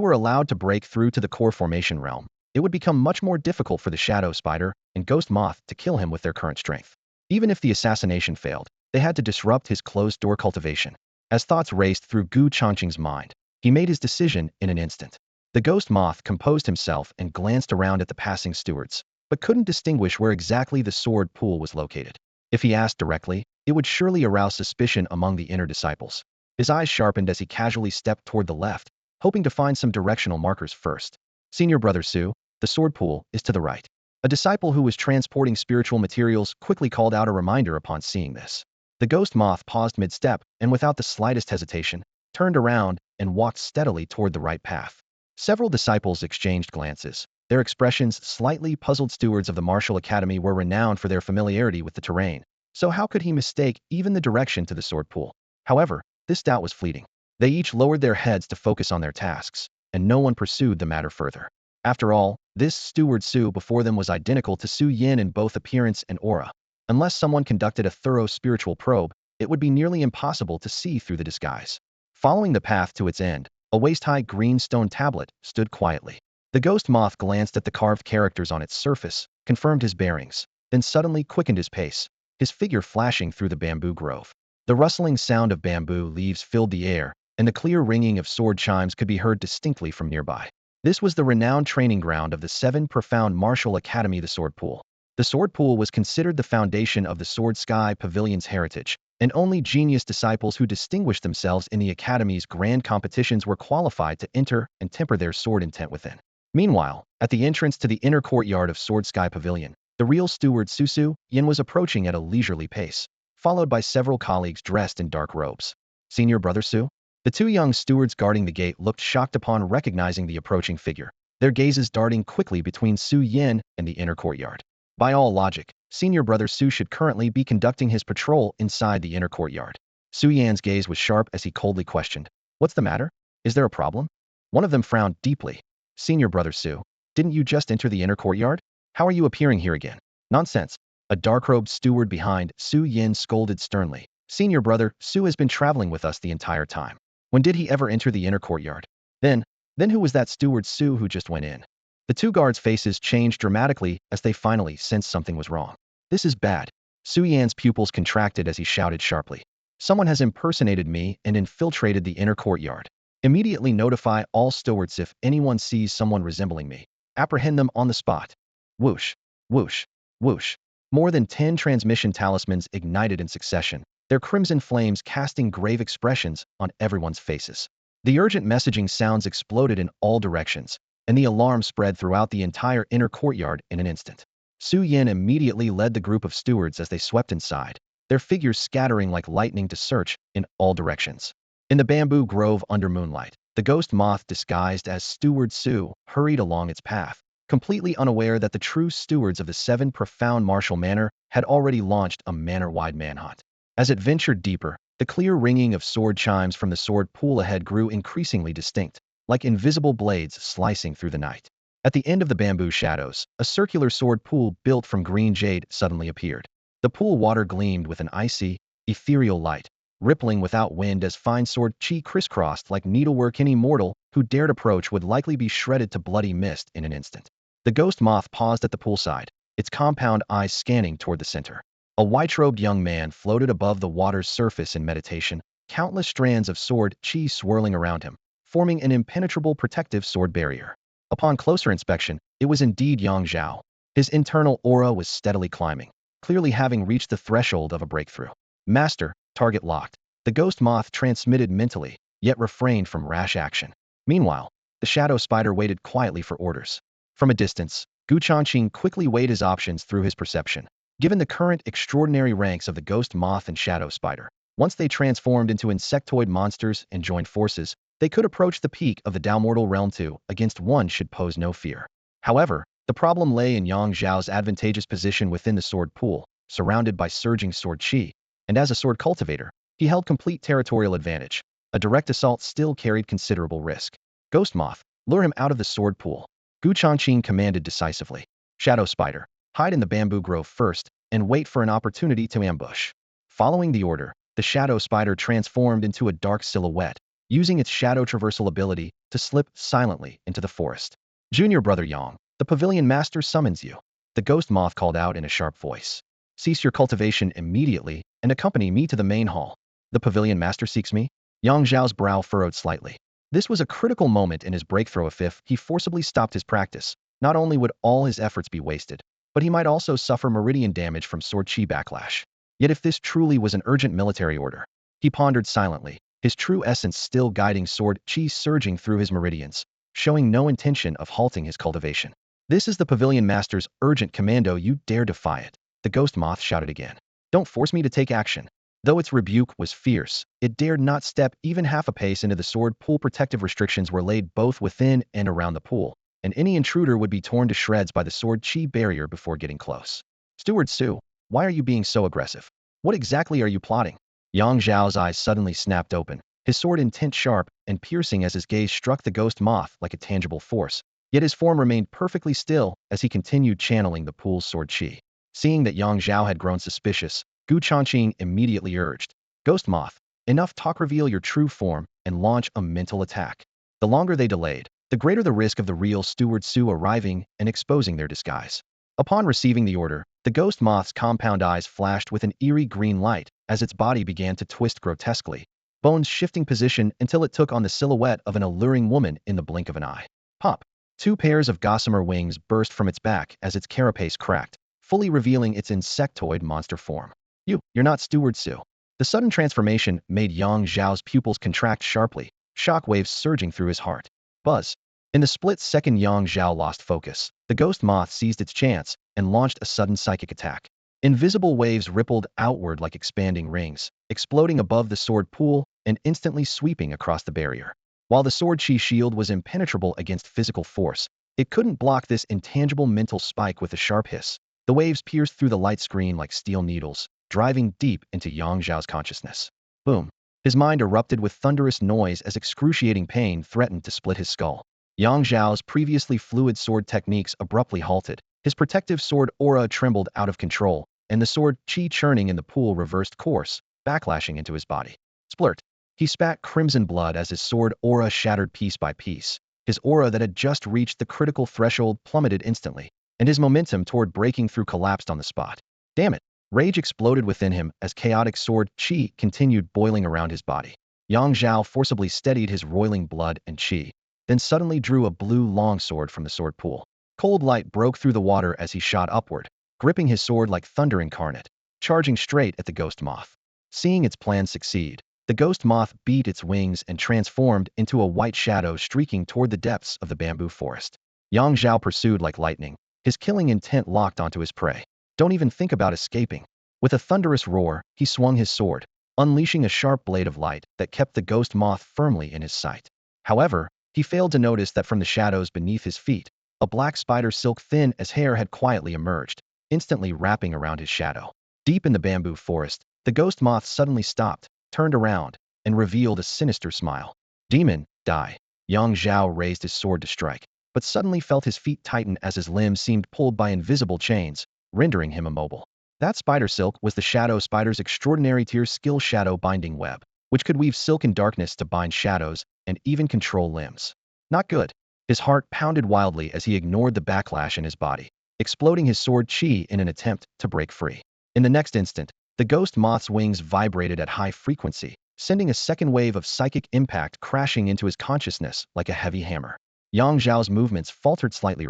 were allowed to break through to the core formation realm, it would become much more difficult for the shadow spider and ghost moth to kill him with their current strength. Even if the assassination failed, they had to disrupt his closed-door cultivation. As thoughts raced through Changqing's mind, he made his decision in an instant. The ghost moth composed himself and glanced around at the passing stewards, but couldn't distinguish where exactly the sword pool was located. If he asked directly, it would surely arouse suspicion among the inner disciples. His eyes sharpened as he casually stepped toward the left, hoping to find some directional markers first. Senior Brother Sue, the sword pool is to the right. A disciple who was transporting spiritual materials quickly called out a reminder upon seeing this. The ghost moth paused mid-step and without the slightest hesitation, turned around and walked steadily toward the right path. Several disciples exchanged glances. Their expressions slightly puzzled. Stewards of the martial academy were renowned for their familiarity with the terrain, so how could he mistake even the direction to the sword pool? However, this doubt was fleeting. They each lowered their heads to focus on their tasks, and no one pursued the matter further. After all, this steward Su before them was identical to Su Yin in both appearance and aura. Unless someone conducted a thorough spiritual probe, it would be nearly impossible to see through the disguise. Following the path to its end, a waist-high green stone tablet stood quietly. The ghost moth glanced at the carved characters on its surface, confirmed his bearings, then suddenly quickened his pace, his figure flashing through the bamboo grove. The rustling sound of bamboo leaves filled the air, and the clear ringing of sword chimes could be heard distinctly from nearby. This was the renowned training ground of the 7 profound martial academy, the Sword Pool. The Sword Pool was considered the foundation of the Sword Sky Pavilion's heritage, and only genius disciples who distinguished themselves in the academy's grand competitions were qualified to enter and temper their sword intent within. Meanwhile, at the entrance to the inner courtyard of Sword Sky Pavilion, the real steward Susu Yin was approaching at a leisurely pace, followed by several colleagues dressed in dark robes. Senior Brother Su? The 2 young stewards guarding the gate looked shocked upon recognizing the approaching figure, their gazes darting quickly between Su Yin and the inner courtyard. By all logic, Senior Brother Su should currently be conducting his patrol inside the inner courtyard. Su Yan's gaze was sharp as he coldly questioned, "What's the matter? Is there a problem?" One of them frowned deeply. "Senior Brother Su, didn't you just enter the inner courtyard? How are you appearing here again?" "Nonsense." A dark-robed steward behind Su Yin scolded sternly. "Senior Brother Su has been traveling with us the entire time. When did he ever enter the inner courtyard? Then who was that steward Su who just went in?" The 2 guards' faces changed dramatically as they finally sensed something was wrong. "This is bad." Su Yan's pupils contracted as he shouted sharply. "Someone has impersonated me and infiltrated the inner courtyard. Immediately notify all stewards if anyone sees someone resembling me. Apprehend them on the spot." Whoosh, whoosh, whoosh. More than 10 transmission talismans ignited in succession, their crimson flames casting grave expressions on everyone's faces. The urgent messaging sounds exploded in all directions, and the alarm spread throughout the entire inner courtyard in an instant. Su Yin immediately led the group of stewards as they swept inside, their figures scattering like lightning to search in all directions. In the bamboo grove under moonlight, the ghost moth disguised as Steward Su hurried along its path, completely unaware that the true stewards of the seven profound martial manor had already launched a manor-wide manhunt. As it ventured deeper, the clear ringing of sword chimes from the sword pool ahead grew increasingly distinct, like invisible blades slicing through the night. At the end of the bamboo shadows, a circular sword pool built from green jade suddenly appeared. The pool water gleamed with an icy, ethereal light, rippling without wind as fine sword chi crisscrossed like needlework. Any mortal who dared approach would likely be shredded to bloody mist in an instant. The ghost moth paused at the poolside, its compound eyes scanning toward the center. A white-robed young man floated above the water's surface in meditation, countless strands of sword chi swirling around him, forming an impenetrable protective sword barrier. Upon closer inspection, it was indeed Yang Zhao. His internal aura was steadily climbing, clearly having reached the threshold of a breakthrough. Master, target locked. The ghost moth transmitted mentally, yet refrained from rash action. Meanwhile, the shadow spider waited quietly for orders. From a distance, Changqing quickly weighed his options through his perception. Given the current extraordinary ranks of the ghost moth and shadow spider, once they transformed into insectoid monsters and joined forces, they could approach the peak of the Dalmortal realm. 2 against 1 should pose no fear. However, the problem lay in Yang Zhao's advantageous position within the sword pool, surrounded by surging sword chi, and as a sword cultivator, he held complete territorial advantage. A direct assault still carried considerable risk. Ghost Moth, lure him out of the sword pool. Gu Changqing commanded decisively. Shadow Spider, hide in the bamboo grove first, and wait for an opportunity to ambush. Following the order, the Shadow Spider transformed into a dark silhouette, using its shadow traversal ability to slip silently into the forest. Junior Brother Yang, the Pavilion Master summons you. The ghost moth called out in a sharp voice. Cease your cultivation immediately and accompany me to the main hall. The Pavilion Master seeks me? Yang Zhao's brow furrowed slightly. This was a critical moment in his breakthrough. If he forcibly stopped his practice, not only would all his efforts be wasted, but he might also suffer meridian damage from sword chi backlash. Yet if this truly was an urgent military order, he pondered silently, his true essence still guiding sword chi surging through his meridians, showing no intention of halting his cultivation. This is the Pavilion Master's urgent commando. You dare defy it. The ghost moth shouted again. Don't force me to take action. Though its rebuke was fierce, it dared not step even half a pace into the sword pool. Protective restrictions were laid both within and around the pool, and any intruder would be torn to shreds by the sword chi barrier before getting close. Steward Su, why are you being so aggressive? What exactly are you plotting? Yang Zhao's eyes suddenly snapped open, his sword intent sharp and piercing as his gaze struck the ghost moth like a tangible force. Yet his form remained perfectly still as he continued channeling the pool's sword chi. Seeing that Yang Zhao had grown suspicious, Gu Changqing immediately urged, Ghost Moth, enough talk, reveal your true form and launch a mental attack. The longer they delayed, the greater the risk of the real Steward Su arriving and exposing their disguise. Upon receiving the order, the ghost moth's compound eyes flashed with an eerie green light as its body began to twist grotesquely, bones shifting position until it took on the silhouette of an alluring woman in the blink of an eye. Pop! 2 pairs of gossamer wings burst from its back as its carapace cracked, fully revealing its insectoid monster form. You're not Steward Su. The sudden transformation made Yang Zhao's pupils contract sharply, shockwaves surging through his heart. Buzz! In the split second Yang Zhao lost focus, the ghost moth seized its chance and launched a sudden psychic attack. Invisible waves rippled outward like expanding rings, exploding above the sword pool and instantly sweeping across the barrier. While the sword chi shield was impenetrable against physical force, it couldn't block this intangible mental spike. With a sharp hiss, the waves pierced through the light screen like steel needles, driving deep into Yang Zhao's consciousness. Boom! His mind erupted with thunderous noise as excruciating pain threatened to split his skull. Yang Zhao's previously fluid sword techniques abruptly halted, his protective sword aura trembled out of control, and the sword chi churning in the pool reversed course, backlashing into his body. Splurt! He spat crimson blood as his sword aura shattered piece by piece. His aura that had just reached the critical threshold plummeted instantly, and his momentum toward breaking through collapsed on the spot. Damn it! Rage exploded within him as chaotic sword chi continued boiling around his body. Yang Zhao forcibly steadied his roiling blood and chi, then suddenly drew a blue longsword from the sword pool. Cold light broke through the water as he shot upward, gripping his sword like thunder incarnate, charging straight at the ghost moth. Seeing its plan succeed, the ghost moth beat its wings and transformed into a white shadow streaking toward the depths of the bamboo forest. Yang Zhao pursued like lightning, his killing intent locked onto his prey. Don't even think about escaping. With a thunderous roar, he swung his sword, unleashing a sharp blade of light that kept the ghost moth firmly in his sight. However, he failed to notice that from the shadows beneath his feet, a black spider silk thin as hair had quietly emerged, instantly wrapping around his shadow. Deep in the bamboo forest, the ghost moth suddenly stopped, turned around, and revealed a sinister smile. Demon, die. Yang Zhao raised his sword to strike, but suddenly felt his feet tighten as his limbs seemed pulled by invisible chains, rendering him immobile. That spider silk was the shadow spider's extraordinary tier skill shadow binding web, which could weave silken darkness to bind shadows and even control limbs. Not good. His heart pounded wildly as he ignored the backlash in his body, exploding his sword chi in an attempt to break free. In the next instant, the ghost moth's wings vibrated at high frequency, sending a second wave of psychic impact crashing into his consciousness like a heavy hammer. Yang Zhao's movements faltered slightly.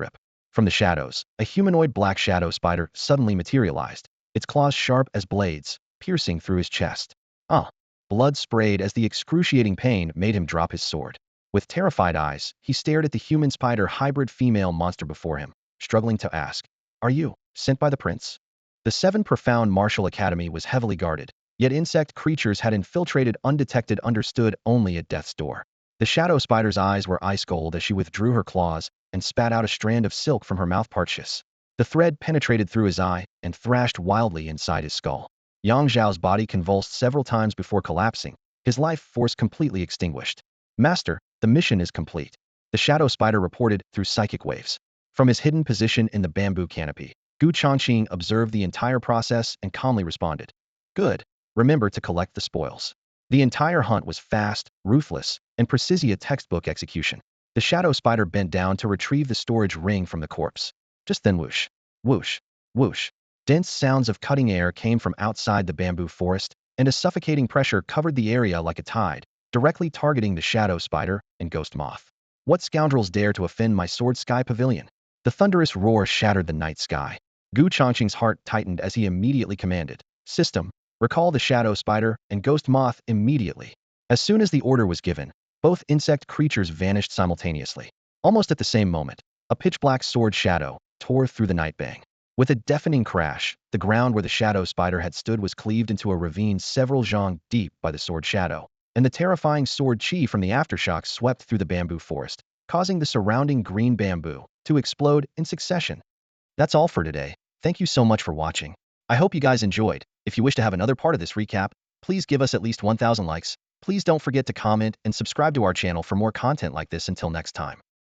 From the shadows, a humanoid black shadow spider suddenly materialized, its claws sharp as blades, piercing through his chest. Blood sprayed as the excruciating pain made him drop his sword. With terrified eyes, he stared at the human spider hybrid female monster before him, struggling to ask, "Are you sent by the prince?" The Seven Profound Martial Academy was heavily guarded, yet insect creatures had infiltrated undetected understood only at death's door. The shadow spider's eyes were ice cold as she withdrew her claws and spat out a strand of silk from her mouth parches. The thread penetrated through his eye and thrashed wildly inside his skull. Yang Zhao's body convulsed several times before collapsing, his life force completely extinguished. "Master, the mission is complete," the shadow spider reported through psychic waves. From his hidden position in the bamboo canopy, Changqing observed the entire process and calmly responded, "Good. Remember to collect the spoils." The entire hunt was fast, ruthless, and precision textbook execution. The shadow spider bent down to retrieve the storage ring from the corpse. Just then whoosh, whoosh, whoosh. Dense sounds of cutting air came from outside the bamboo forest, and a suffocating pressure covered the area like a tide, directly targeting the shadow spider and ghost moth. "What scoundrels dare to offend my sword sky pavilion?" The thunderous roar shattered the night sky. Changqing's heart tightened as he immediately commanded, "System, recall the shadow spider and ghost moth immediately." As soon as the order was given, both insect creatures vanished simultaneously. Almost at the same moment, a pitch-black sword shadow tore through the night bang. With a deafening crash, the ground where the shadow spider had stood was cleaved into a ravine several zhang deep by the sword shadow, and the terrifying sword chi from the aftershock swept through the bamboo forest, causing the surrounding green bamboo to explode in succession. That's all for today. Thank you so much for watching. I hope you guys enjoyed. If you wish to have another part of this recap, please give us at least 1,000 likes. Please don't forget to comment and subscribe to our channel for more content like this. Until next time.